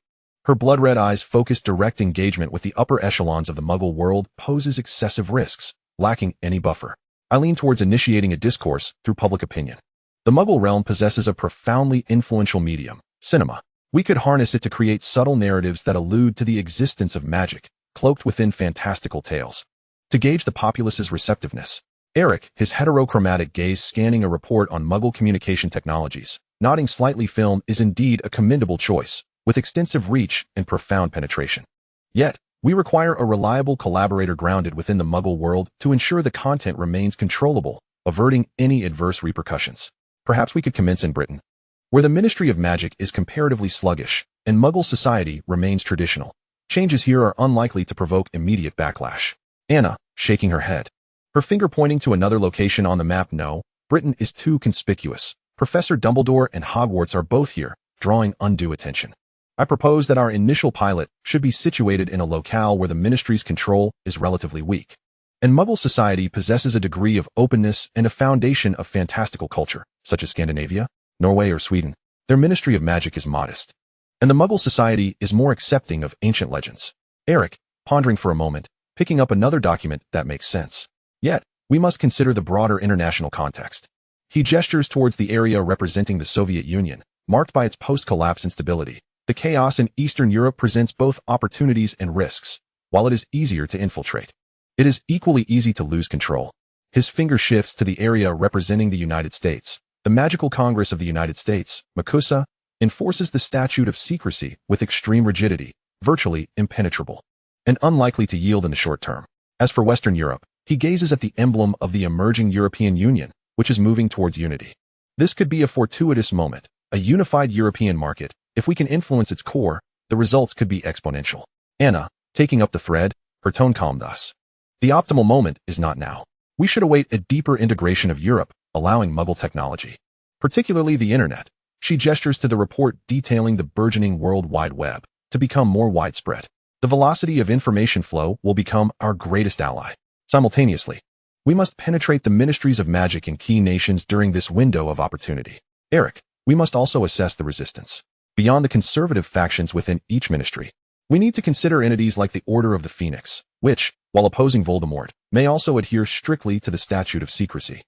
her blood-red eyes focused direct engagement with the upper echelons of the Muggle world poses excessive risks, lacking any buffer. I lean towards initiating a discourse through public opinion. The Muggle realm possesses a profoundly influential medium, cinema. We could harness it to create subtle narratives that allude to the existence of magic, cloaked within fantastical tales. To gauge the populace's receptiveness, Eric, his heterochromatic gaze scanning a report on Muggle communication technologies, nodding slightly. Film is indeed a commendable choice, with extensive reach and profound penetration. Yet, we require a reliable collaborator grounded within the Muggle world to ensure the content remains controllable, averting any adverse repercussions. Perhaps we could commence in Britain, where the Ministry of Magic is comparatively sluggish and Muggle society remains traditional. Changes here are unlikely to provoke immediate backlash. Anna, shaking her head, her finger pointing to another location on the map. No, Britain is too conspicuous. Professor Dumbledore and Hogwarts are both here, drawing undue attention. I propose that our initial pilot should be situated in a locale where the Ministry's control is relatively weak, and Muggle society possesses a degree of openness and a foundation of fantastical culture, such as Scandinavia, Norway, or Sweden. Their Ministry of Magic is modest, and the Muggle society is more accepting of ancient legends. Eric, pondering for a moment, picking up another document that makes sense. Yet, we must consider the broader international context. He gestures towards the area representing the Soviet Union, marked by its post-collapse instability. The chaos in Eastern Europe presents both opportunities and risks. While it is easier to infiltrate, it is equally easy to lose control. His finger shifts to the area representing the United States. The Magical Congress of the United States, MACUSA, enforces the statute of secrecy with extreme rigidity, virtually impenetrable, and unlikely to yield in the short term. As for Western Europe, he gazes at the emblem of the emerging European Union, which is moving towards unity. This could be a fortuitous moment, a unified European market. If we can influence its core, the results could be exponential. Anna, taking up the thread, her tone calm thus. The optimal moment is not now. We should await a deeper integration of Europe, allowing Muggle technology, particularly the internet. She gestures to the report detailing the burgeoning World Wide Web, to become more widespread. The velocity of information flow will become our greatest ally. Simultaneously, we must penetrate the ministries of magic in key nations during this window of opportunity. Eric, we must also assess the resistance. Beyond the conservative factions within each ministry, we need to consider entities like the Order of the Phoenix, which, while opposing Voldemort, may also adhere strictly to the statute of secrecy.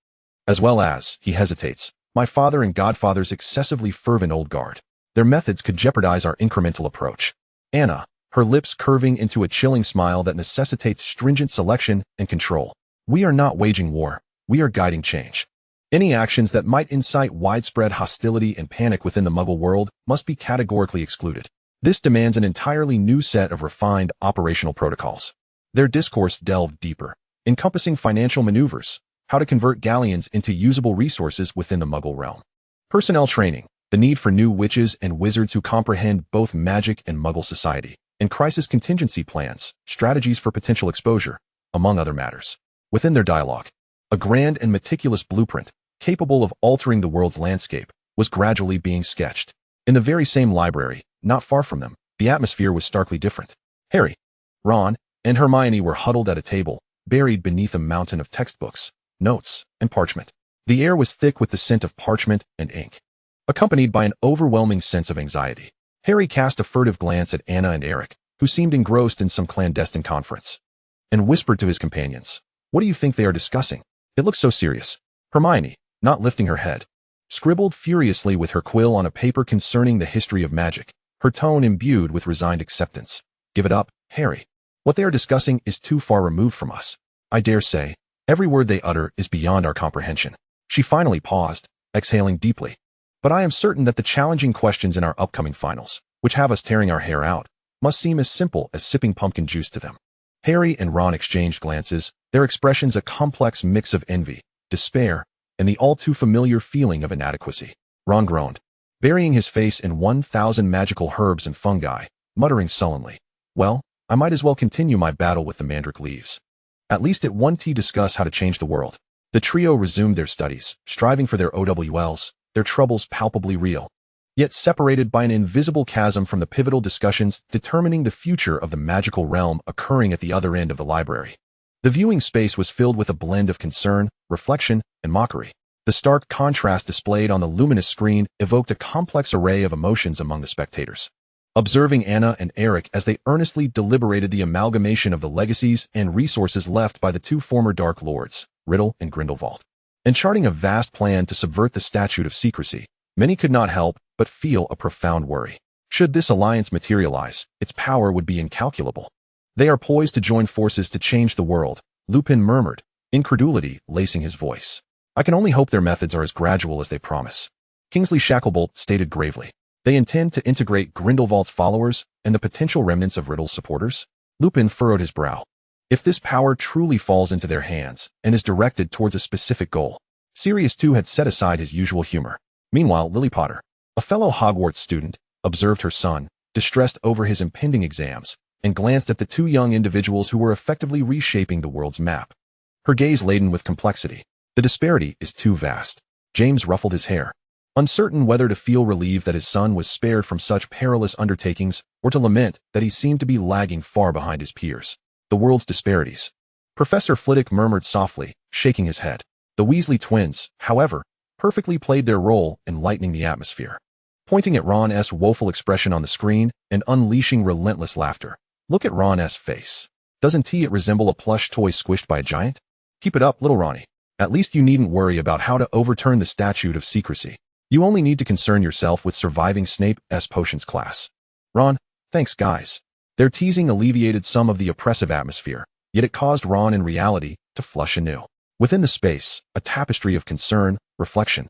As well as, he hesitates, my father and godfather's excessively fervent old guard. Their methods could jeopardize our incremental approach. Anna, her lips curving into a chilling smile that necessitates stringent selection and control. We are not waging war, we are guiding change. Any actions that might incite widespread hostility and panic within the Muggle world must be categorically excluded. This demands an entirely new set of refined operational protocols. Their discourse delved deeper, encompassing financial maneuvers, how to convert galleons into usable resources within the Muggle realm, personnel training, the need for new witches and wizards who comprehend both magic and Muggle society, and crisis contingency plans, strategies for potential exposure, among other matters. Within their dialogue, a grand and meticulous blueprint, capable of altering the world's landscape, was gradually being sketched. In the very same library, not far from them, the atmosphere was starkly different. Harry, Ron, and Hermione were huddled at a table, buried beneath a mountain of textbooks, notes, and parchment. The air was thick with the scent of parchment and ink, accompanied by an overwhelming sense of anxiety. Harry cast a furtive glance at Anna and Eric, who seemed engrossed in some clandestine conference, and whispered to his companions, "What do you think they are discussing? It looks so serious." Hermione, not lifting her head, scribbled furiously with her quill on a paper concerning the history of magic, her tone imbued with resigned acceptance. "Give it up, Harry. What they are discussing is too far removed from us. I dare say, every word they utter is beyond our comprehension." She finally paused, exhaling deeply. "But I am certain that the challenging questions in our upcoming finals, which have us tearing our hair out, must seem as simple as sipping pumpkin juice to them." Harry and Ron exchanged glances, their expressions a complex mix of envy, despair, and the all-too-familiar feeling of inadequacy. Ron groaned, burying his face in 1,000 magical herbs and fungi, muttering sullenly, "Well, I might as well continue my battle with the mandrake leaves. At least it won't discuss how to change the world." The trio resumed their studies, striving for their OWLs, their troubles palpably real, yet separated by an invisible chasm from the pivotal discussions determining the future of the magical realm occurring at the other end of the library. The viewing space was filled with a blend of concern, reflection, and mockery. The stark contrast displayed on the luminous screen evoked a complex array of emotions among the spectators. Observing Anna and Eric as they earnestly deliberated the amalgamation of the legacies and resources left by the two former Dark Lords, Riddle and Grindelwald, and charting a vast plan to subvert the statute of secrecy, many could not help but feel a profound worry. Should this alliance materialize, its power would be incalculable. "They are poised to join forces to change the world," Lupin murmured, incredulity lacing his voice. I can only hope their methods are as gradual as they promise. Kingsley Shacklebolt stated gravely. They intend to integrate Grindelwald's followers and the potential remnants of Riddle's supporters? Lupin furrowed his brow. If this power truly falls into their hands and is directed towards a specific goal, Sirius too had set aside his usual humor. Meanwhile, Lily Potter, a fellow Hogwarts student, observed her son, distressed over his impending exams, and glanced at the two young individuals who were effectively reshaping the world's map. Her gaze laden with complexity. The disparity is too vast. James ruffled his hair, uncertain whether to feel relieved that his son was spared from such perilous undertakings or to lament that he seemed to be lagging far behind his peers. The world's disparities. Professor Flitwick murmured softly, shaking his head. The Weasley twins, however, perfectly played their role in lightening the atmosphere. Pointing at Ron's woeful expression on the screen and unleashing relentless laughter. Look at Ron's face. Doesn't it resemble a plush toy squished by a giant? Keep it up, little Ronnie. At least you needn't worry about how to overturn the statute of secrecy. You only need to concern yourself with surviving Snape's potions class. Ron, thanks guys. Their teasing alleviated some of the oppressive atmosphere, yet it caused Ron in reality to flush anew. Within the space, a tapestry of concern, reflection,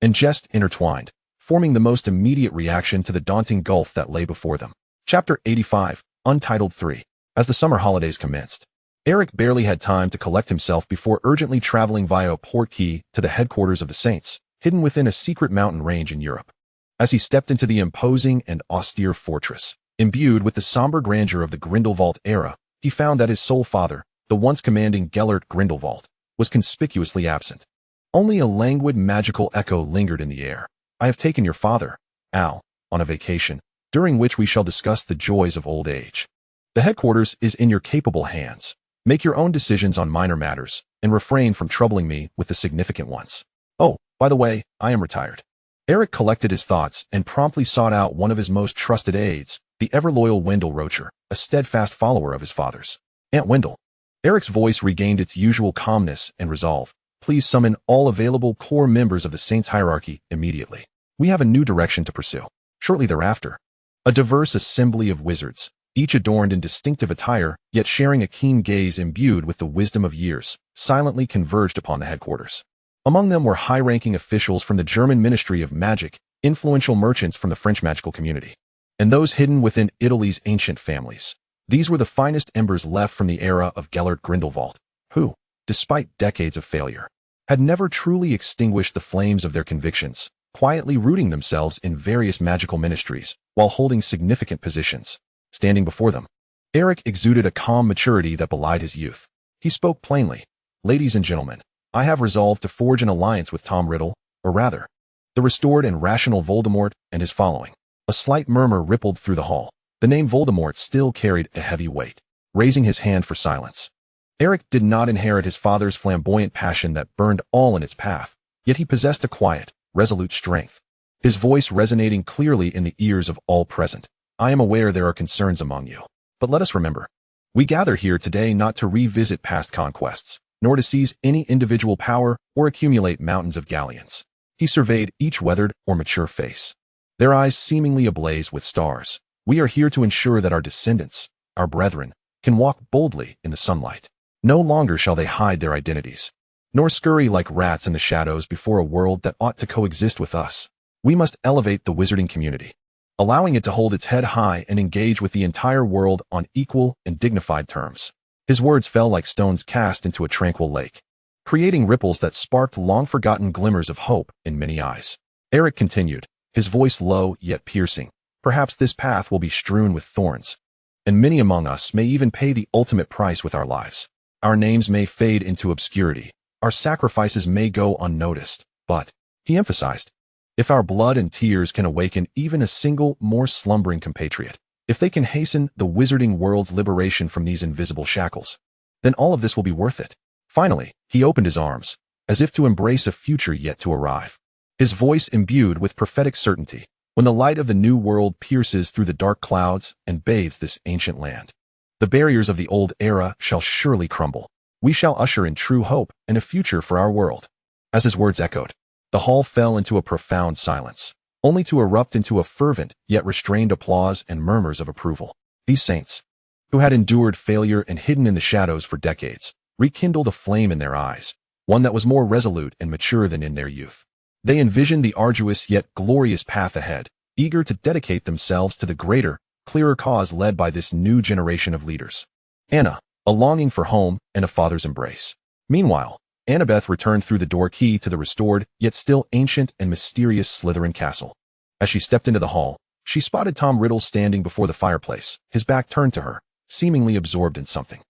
and jest intertwined, forming the most immediate reaction to the daunting gulf that lay before them. Chapter 85, Untitled 3. As the summer holidays commenced, Eric barely had time to collect himself before urgently traveling via a port key to the headquarters of the Saints, hidden within a secret mountain range in Europe. As he stepped into the imposing and austere fortress, imbued with the somber grandeur of the Grindelwald era, he found that his sole father, the once commanding Gellert Grindelwald, was conspicuously absent. Only a languid magical echo lingered in the air. I have taken your father, Al, on a vacation, during which we shall discuss the joys of old age. The headquarters is in your capable hands. Make your own decisions on minor matters, and refrain from troubling me with the significant ones. Oh, by the way, I am retired. Eric collected his thoughts and promptly sought out one of his most trusted aides, the ever-loyal Wendell Rocher, a steadfast follower of his father's. Aunt Wendell. Eric's voice regained its usual calmness and resolve. Please summon all available core members of the Saints hierarchy immediately. We have a new direction to pursue. Shortly thereafter, a diverse assembly of wizards, each adorned in distinctive attire, yet sharing a keen gaze imbued with the wisdom of years, silently converged upon the headquarters. Among them were high-ranking officials from the German Ministry of Magic, influential merchants from the French magical community, and those hidden within Italy's ancient families. These were the finest embers left from the era of Gellert Grindelwald, who, despite decades of failure, had never truly extinguished the flames of their convictions, quietly rooting themselves in various magical ministries while holding significant positions. Standing before them, Eric exuded a calm maturity that belied his youth. He spoke plainly. Ladies and gentlemen, I have resolved to forge an alliance with Tom Riddle, or rather, the restored and rational Voldemort and his following. A slight murmur rippled through the hall. The name Voldemort still carried a heavy weight. Raising his hand for silence, Eric did not inherit his father's flamboyant passion that burned all in its path, yet he possessed a quiet, resolute strength. His voice resonating clearly in the ears of all present. I am aware there are concerns among you, but let us remember. We gather here today not to revisit past conquests, nor to seize any individual power or accumulate mountains of galleons. He surveyed each weathered or mature face, their eyes seemingly ablaze with stars. We are here to ensure that our descendants, our brethren, can walk boldly in the sunlight. No longer shall they hide their identities, nor scurry like rats in the shadows before a world that ought to coexist with us. We must elevate the wizarding community, allowing it to hold its head high and engage with the entire world on equal and dignified terms. His words fell like stones cast into a tranquil lake, creating ripples that sparked long-forgotten glimmers of hope in many eyes. Eric continued, his voice low yet piercing. Perhaps this path will be strewn with thorns, and many among us may even pay the ultimate price with our lives. Our names may fade into obscurity, our sacrifices may go unnoticed, but, he emphasized, if our blood and tears can awaken even a single more slumbering compatriot, if they can hasten the wizarding world's liberation from these invisible shackles, then all of this will be worth it. Finally, he opened his arms, as if to embrace a future yet to arrive. His voice imbued with prophetic certainty. When the light of the new world pierces through the dark clouds and bathes this ancient land, the barriers of the old era shall surely crumble. We shall usher in true hope and a future for our world. As his words echoed, the hall fell into a profound silence, only to erupt into a fervent yet restrained applause and murmurs of approval. These saints, who had endured failure and hidden in the shadows for decades, rekindled a flame in their eyes, one that was more resolute and mature than in their youth. They envisioned the arduous yet glorious path ahead, eager to dedicate themselves to the greater, clearer cause led by this new generation of leaders. Anna, a longing for home and a father's embrace. Meanwhile, Annabeth returned through the door key to the restored, yet still ancient and mysterious Slytherin castle. As she stepped into the hall, she spotted Tom Riddle standing before the fireplace, his back turned to her, seemingly absorbed in something.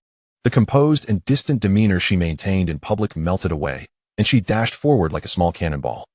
The composed and distant demeanor she maintained in public melted away, and she dashed forward like a small cannonball,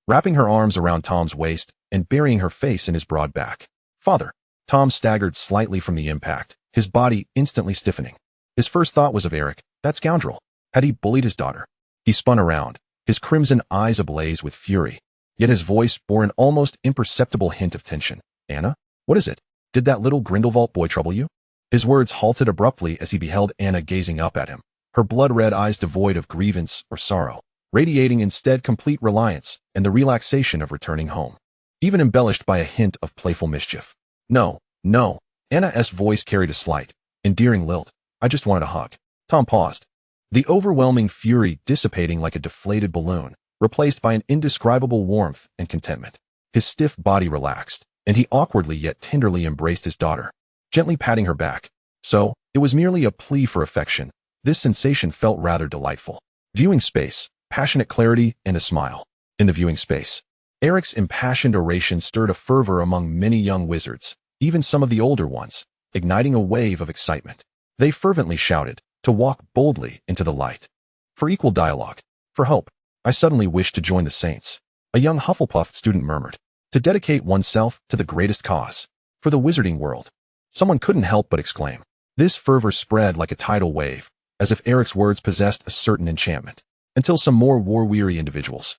wrapping her arms around Tom's waist and burying her face in his broad back. "Father." Tom staggered slightly from the impact, his body instantly stiffening. His first thought was of Eric, that scoundrel. Had he bullied his daughter? He spun around, his crimson eyes ablaze with fury, yet his voice bore an almost imperceptible hint of tension. "Anna? What is it? Did that little Grindelwald boy trouble you?" His words halted abruptly as he beheld Anna gazing up at him, her blood-red eyes devoid of grievance or sorrow, radiating instead complete reliance and the relaxation of returning home, even embellished by a hint of playful mischief. "No, no." Anna's voice carried a slight, endearing lilt. "I just wanted a hug." Tom paused, the overwhelming fury dissipating like a deflated balloon, replaced by an indescribable warmth and contentment. His stiff body relaxed, and he awkwardly yet tenderly embraced his daughter, gently patting her back. So, it was merely a plea for affection. This sensation felt rather delightful. Viewing space, passionate clarity, and a smile. In the viewing space, Eric's impassioned oration stirred a fervor among many young wizards, even some of the older ones, igniting a wave of excitement. They fervently shouted, to walk boldly into the light. For equal dialogue. For hope. "I suddenly wish to join the saints," a young Hufflepuff student murmured. "To dedicate oneself to the greatest cause. For the wizarding world." Someone couldn't help but exclaim. This fervor spread like a tidal wave, as if Eric's words possessed a certain enchantment, until some more war-weary individuals,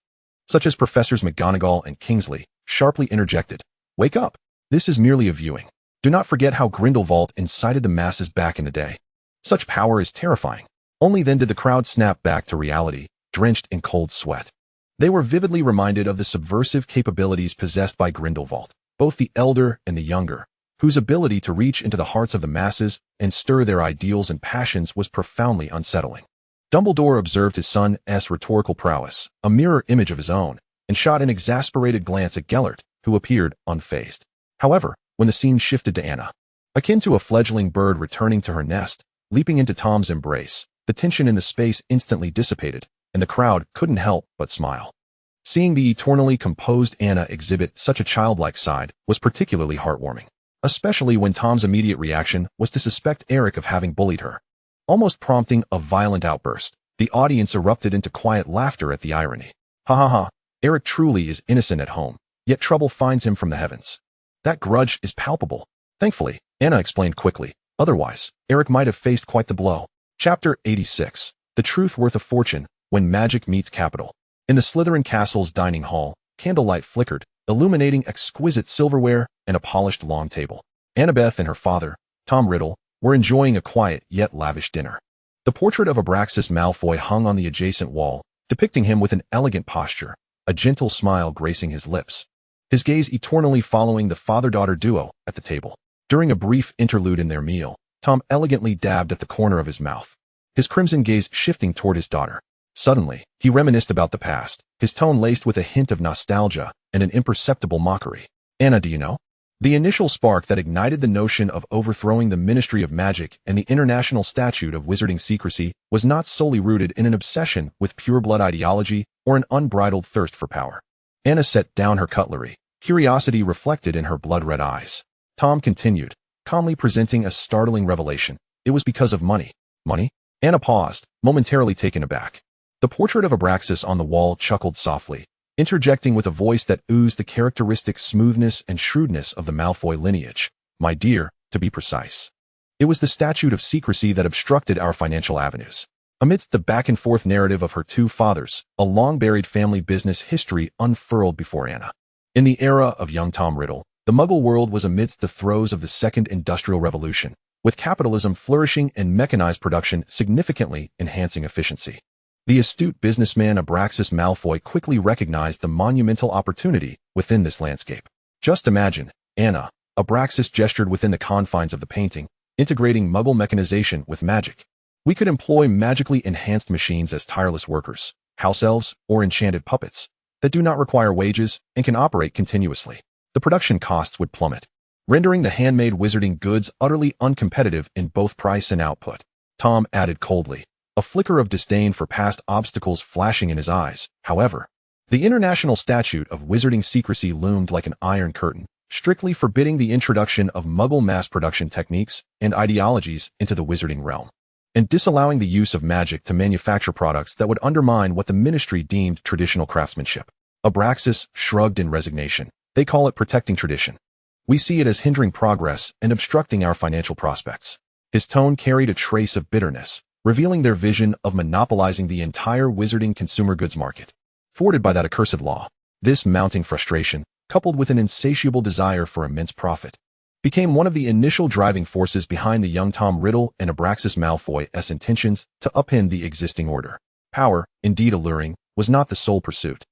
such as Professors McGonagall and Kingsley, sharply interjected. "Wake up. This is merely a viewing. Do not forget how Grindelwald incited the masses back in the day. Such power is terrifying." Only then did the crowd snap back to reality, drenched in cold sweat. They were vividly reminded of the subversive capabilities possessed by Grindelwald, both the elder and the younger, whose ability to reach into the hearts of the masses and stir their ideals and passions was profoundly unsettling. Dumbledore observed his son's rhetorical prowess, a mirror image of his own, and shot an exasperated glance at Gellert, who appeared unfazed. However, when the scene shifted to Anna, akin to a fledgling bird returning to her nest, leaping into Tom's embrace, the tension in the space instantly dissipated, and the crowd couldn't help but smile. Seeing the eternally composed Anna exhibit such a childlike side was particularly heartwarming, especially when Tom's immediate reaction was to suspect Eric of having bullied her. Almost prompting a violent outburst, the audience erupted into quiet laughter at the irony. "Ha ha ha, Eric truly is innocent at home, yet trouble finds him from the heavens. That grudge is palpable." "Thankfully," Anna explained quickly. "Otherwise, Eric might have faced quite the blow." Chapter 86. The Truth Worth a Fortune, When Magic Meets Capital. In the Slytherin Castle's dining hall, candlelight flickered, illuminating exquisite silverware and a polished long table. Annabeth and her father, Tom Riddle, were enjoying a quiet yet lavish dinner. The portrait of Abraxas Malfoy hung on the adjacent wall, depicting him with an elegant posture, a gentle smile gracing his lips, his gaze eternally following the father-daughter duo at the table. During a brief interlude in their meal, Tom elegantly dabbed at the corner of his mouth, his crimson gaze shifting toward his daughter. Suddenly, he reminisced about the past, his tone laced with a hint of nostalgia and an imperceptible mockery. "Anna, do you know? The initial spark that ignited the notion of overthrowing the Ministry of Magic and the International Statute of Wizarding Secrecy was not solely rooted in an obsession with pure-blood ideology or an unbridled thirst for power." Anna set down her cutlery, curiosity reflected in her blood-red eyes. Tom continued, calmly presenting a startling revelation. "It was because of money." "Money?" Anna paused, momentarily taken aback. The portrait of Abraxas on the wall chuckled softly, interjecting with a voice that oozed the characteristic smoothness and shrewdness of the Malfoy lineage. "My dear, to be precise. It was the statute of secrecy that obstructed our financial avenues." Amidst the back-and-forth narrative of her two fathers, a long-buried family business history unfurled before Anna. In the era of young Tom Riddle, the Muggle world was amidst the throes of the Second Industrial Revolution, with capitalism flourishing and mechanized production significantly enhancing efficiency. The astute businessman Abraxas Malfoy quickly recognized the monumental opportunity within this landscape. "Just imagine, Anna," Abraxas gestured within the confines of the painting, "integrating Muggle mechanization with magic. We could employ magically enhanced machines as tireless workers, house elves, or enchanted puppets that do not require wages and can operate continuously. The production costs would plummet, rendering the handmade wizarding goods utterly uncompetitive in both price and output. Tom added coldly, a flicker of disdain for past obstacles flashing in his eyes. However, the international statute of wizarding secrecy loomed like an iron curtain, strictly forbidding the introduction of Muggle mass production techniques and ideologies into the wizarding realm, and disallowing the use of magic to manufacture products that would undermine what the ministry deemed traditional craftsmanship. Abraxas shrugged in resignation. They call it protecting tradition. We see it as hindering progress and obstructing our financial prospects. His tone carried a trace of bitterness, revealing their vision of monopolizing the entire wizarding consumer goods market, thwarted by that accursed law. This mounting frustration, coupled with an insatiable desire for immense profit, became one of the initial driving forces behind the young Tom Riddle and Abraxas Malfoy's intentions to upend the existing order. Power, indeed alluring, was not the sole pursuit.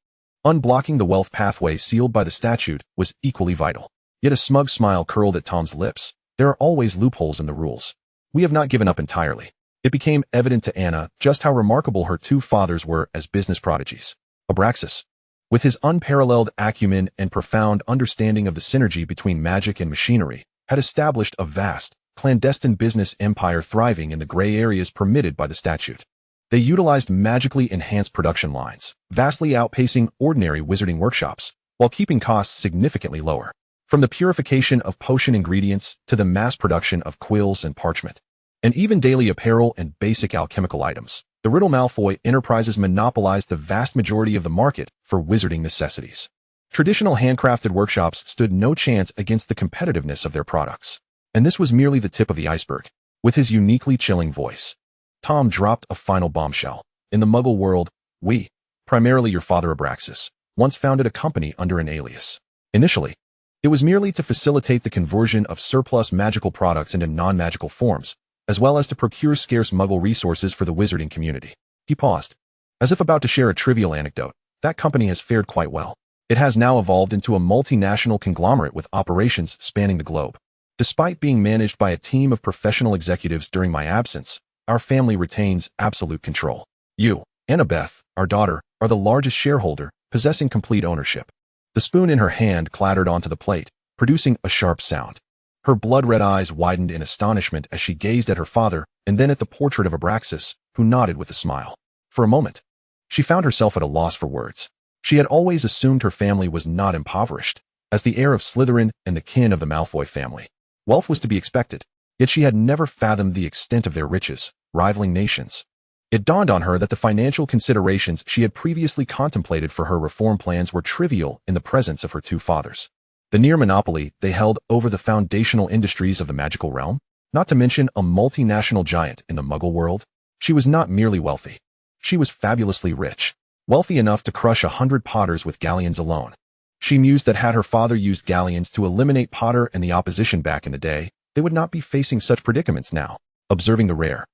Unblocking the wealth pathway sealed by the statute was equally vital. Yet a smug smile curled at Tom's lips. There are always loopholes in the rules. We have not given up entirely. It became evident to Anna just how remarkable her two fathers were as business prodigies. Abraxas, with his unparalleled acumen and profound understanding of the synergy between magic and machinery, had established a vast, clandestine business empire thriving in the gray areas permitted by the statute. They utilized magically enhanced production lines, vastly outpacing ordinary wizarding workshops, while keeping costs significantly lower. From the purification of potion ingredients to the mass production of quills and parchment, and even daily apparel and basic alchemical items, the Riddle Malfoy enterprises monopolized the vast majority of the market for wizarding necessities. Traditional handcrafted workshops stood no chance against the competitiveness of their products. And this was merely the tip of the iceberg. With his uniquely chilling voice, Tom dropped a final bombshell. In the Muggle world, we, primarily your father Abraxas, once founded a company under an alias. Initially, it was merely to facilitate the conversion of surplus magical products into non-magical forms, as well as to procure scarce Muggle resources for the wizarding community. He paused, as if about to share a trivial anecdote. That company has fared quite well. It has now evolved into a multinational conglomerate with operations spanning the globe. Despite being managed by a team of professional executives during my absence, our family retains absolute control. You, Annabeth, our daughter, are the largest shareholder, possessing complete ownership. The spoon in her hand clattered onto the plate, producing a sharp sound. Her blood-red eyes widened in astonishment as she gazed at her father and then at the portrait of Abraxas, who nodded with a smile. For a moment, she found herself at a loss for words. She had always assumed her family was not impoverished. As the heir of Slytherin and the kin of the Malfoy family, wealth was to be expected, yet she had never fathomed the extent of their riches, rivaling nations. It dawned on her that the financial considerations she had previously contemplated for her reform plans were trivial in the presence of her two fathers. The near monopoly they held over the foundational industries of the magical realm, not to mention a multinational giant in the Muggle world. She was not merely wealthy. She was fabulously rich, wealthy enough to crush 100 Potters with galleons alone. She mused that had her father used galleons to eliminate Potter and the opposition back in the day, they would not be facing such predicaments now. Observing the rare,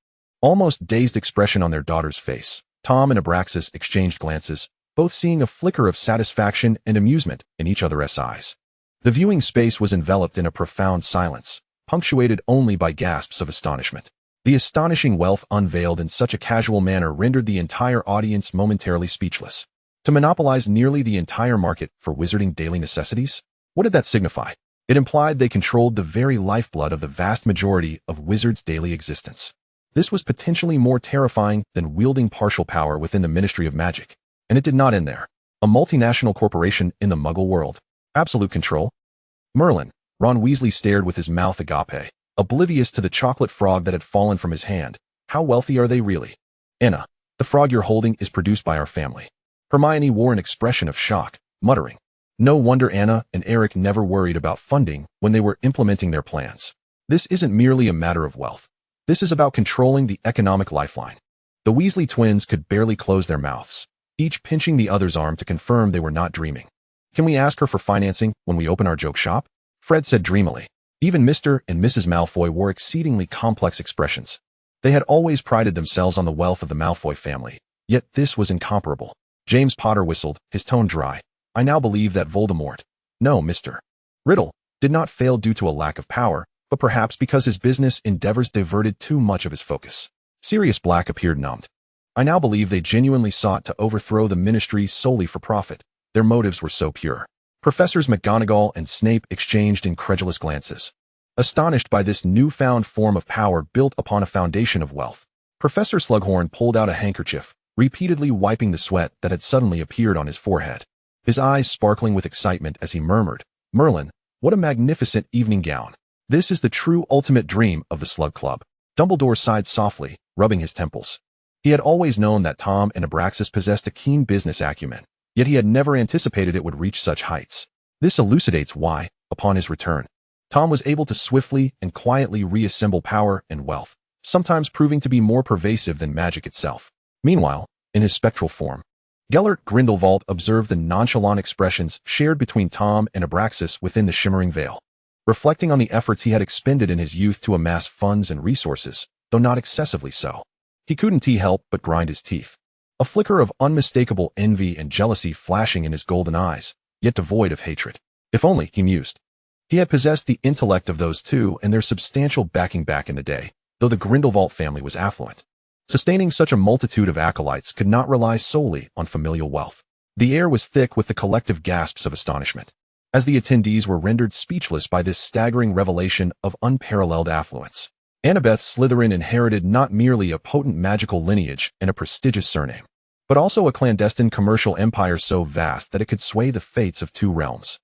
almost dazed expression on their daughter's face, Tom and Abraxas exchanged glances, both seeing a flicker of satisfaction and amusement in each other's eyes. The viewing space was enveloped in a profound silence, punctuated only by gasps of astonishment. The astonishing wealth unveiled in such a casual manner rendered the entire audience momentarily speechless. To monopolize nearly the entire market for wizarding daily necessities? What did that signify? It implied they controlled the very lifeblood of the vast majority of wizards' daily existence. This was potentially more terrifying than wielding partial power within the Ministry of Magic. And it did not end there. A multinational corporation in the Muggle world. Absolute control? Merlin, Ron Weasley stared with his mouth agape, oblivious to the chocolate frog that had fallen from his hand. How wealthy are they really? Anna, the frog you're holding is produced by our family. Hermione wore an expression of shock, muttering. No wonder Anna and Eric never worried about funding when they were implementing their plans. This isn't merely a matter of wealth. This is about controlling the economic lifeline. The Weasley twins could barely close their mouths, each pinching the other's arm to confirm they were not dreaming. Can we ask her for financing when we open our joke shop? Fred said dreamily. Even Mr. and Mrs. Malfoy wore exceedingly complex expressions. They had always prided themselves on the wealth of the Malfoy family, yet this was incomparable. James Potter whistled, his tone dry. I now believe that Voldemort, no, Mr. Riddle, did not fail due to a lack of power, but perhaps because his business endeavors diverted too much of his focus. Sirius Black appeared numbed. I now believe they genuinely sought to overthrow the ministry solely for profit. Their motives were so pure. Professors McGonagall and Snape exchanged incredulous glances. Astonished by this newfound form of power built upon a foundation of wealth, Professor Slughorn pulled out a handkerchief, repeatedly wiping the sweat that had suddenly appeared on his forehead. His eyes sparkling with excitement as he murmured, "Merlin, what a magnificent evening gown. This is the true ultimate dream of the Slug Club." Dumbledore sighed softly, rubbing his temples. He had always known that Tom and Abraxas possessed a keen business acumen, yet he had never anticipated it would reach such heights. This elucidates why, upon his return, Tom was able to swiftly and quietly reassemble power and wealth, sometimes proving to be more pervasive than magic itself. Meanwhile, in his spectral form, Gellert Grindelwald observed the nonchalant expressions shared between Tom and Abraxas within the shimmering veil. Reflecting on the efforts he had expended in his youth to amass funds and resources, though not excessively so, he couldn't help but grind his teeth. A flicker of unmistakable envy and jealousy flashing in his golden eyes, yet devoid of hatred. If only, he mused, he had possessed the intellect of those two and their substantial backing back in the day, though the Grindelwald family was affluent. Sustaining such a multitude of acolytes could not rely solely on familial wealth. The air was thick with the collective gasps of astonishment, as the attendees were rendered speechless by this staggering revelation of unparalleled affluence. Annabeth Slytherin inherited not merely a potent magical lineage and a prestigious surname, but also a clandestine commercial empire so vast that it could sway the fates of two realms.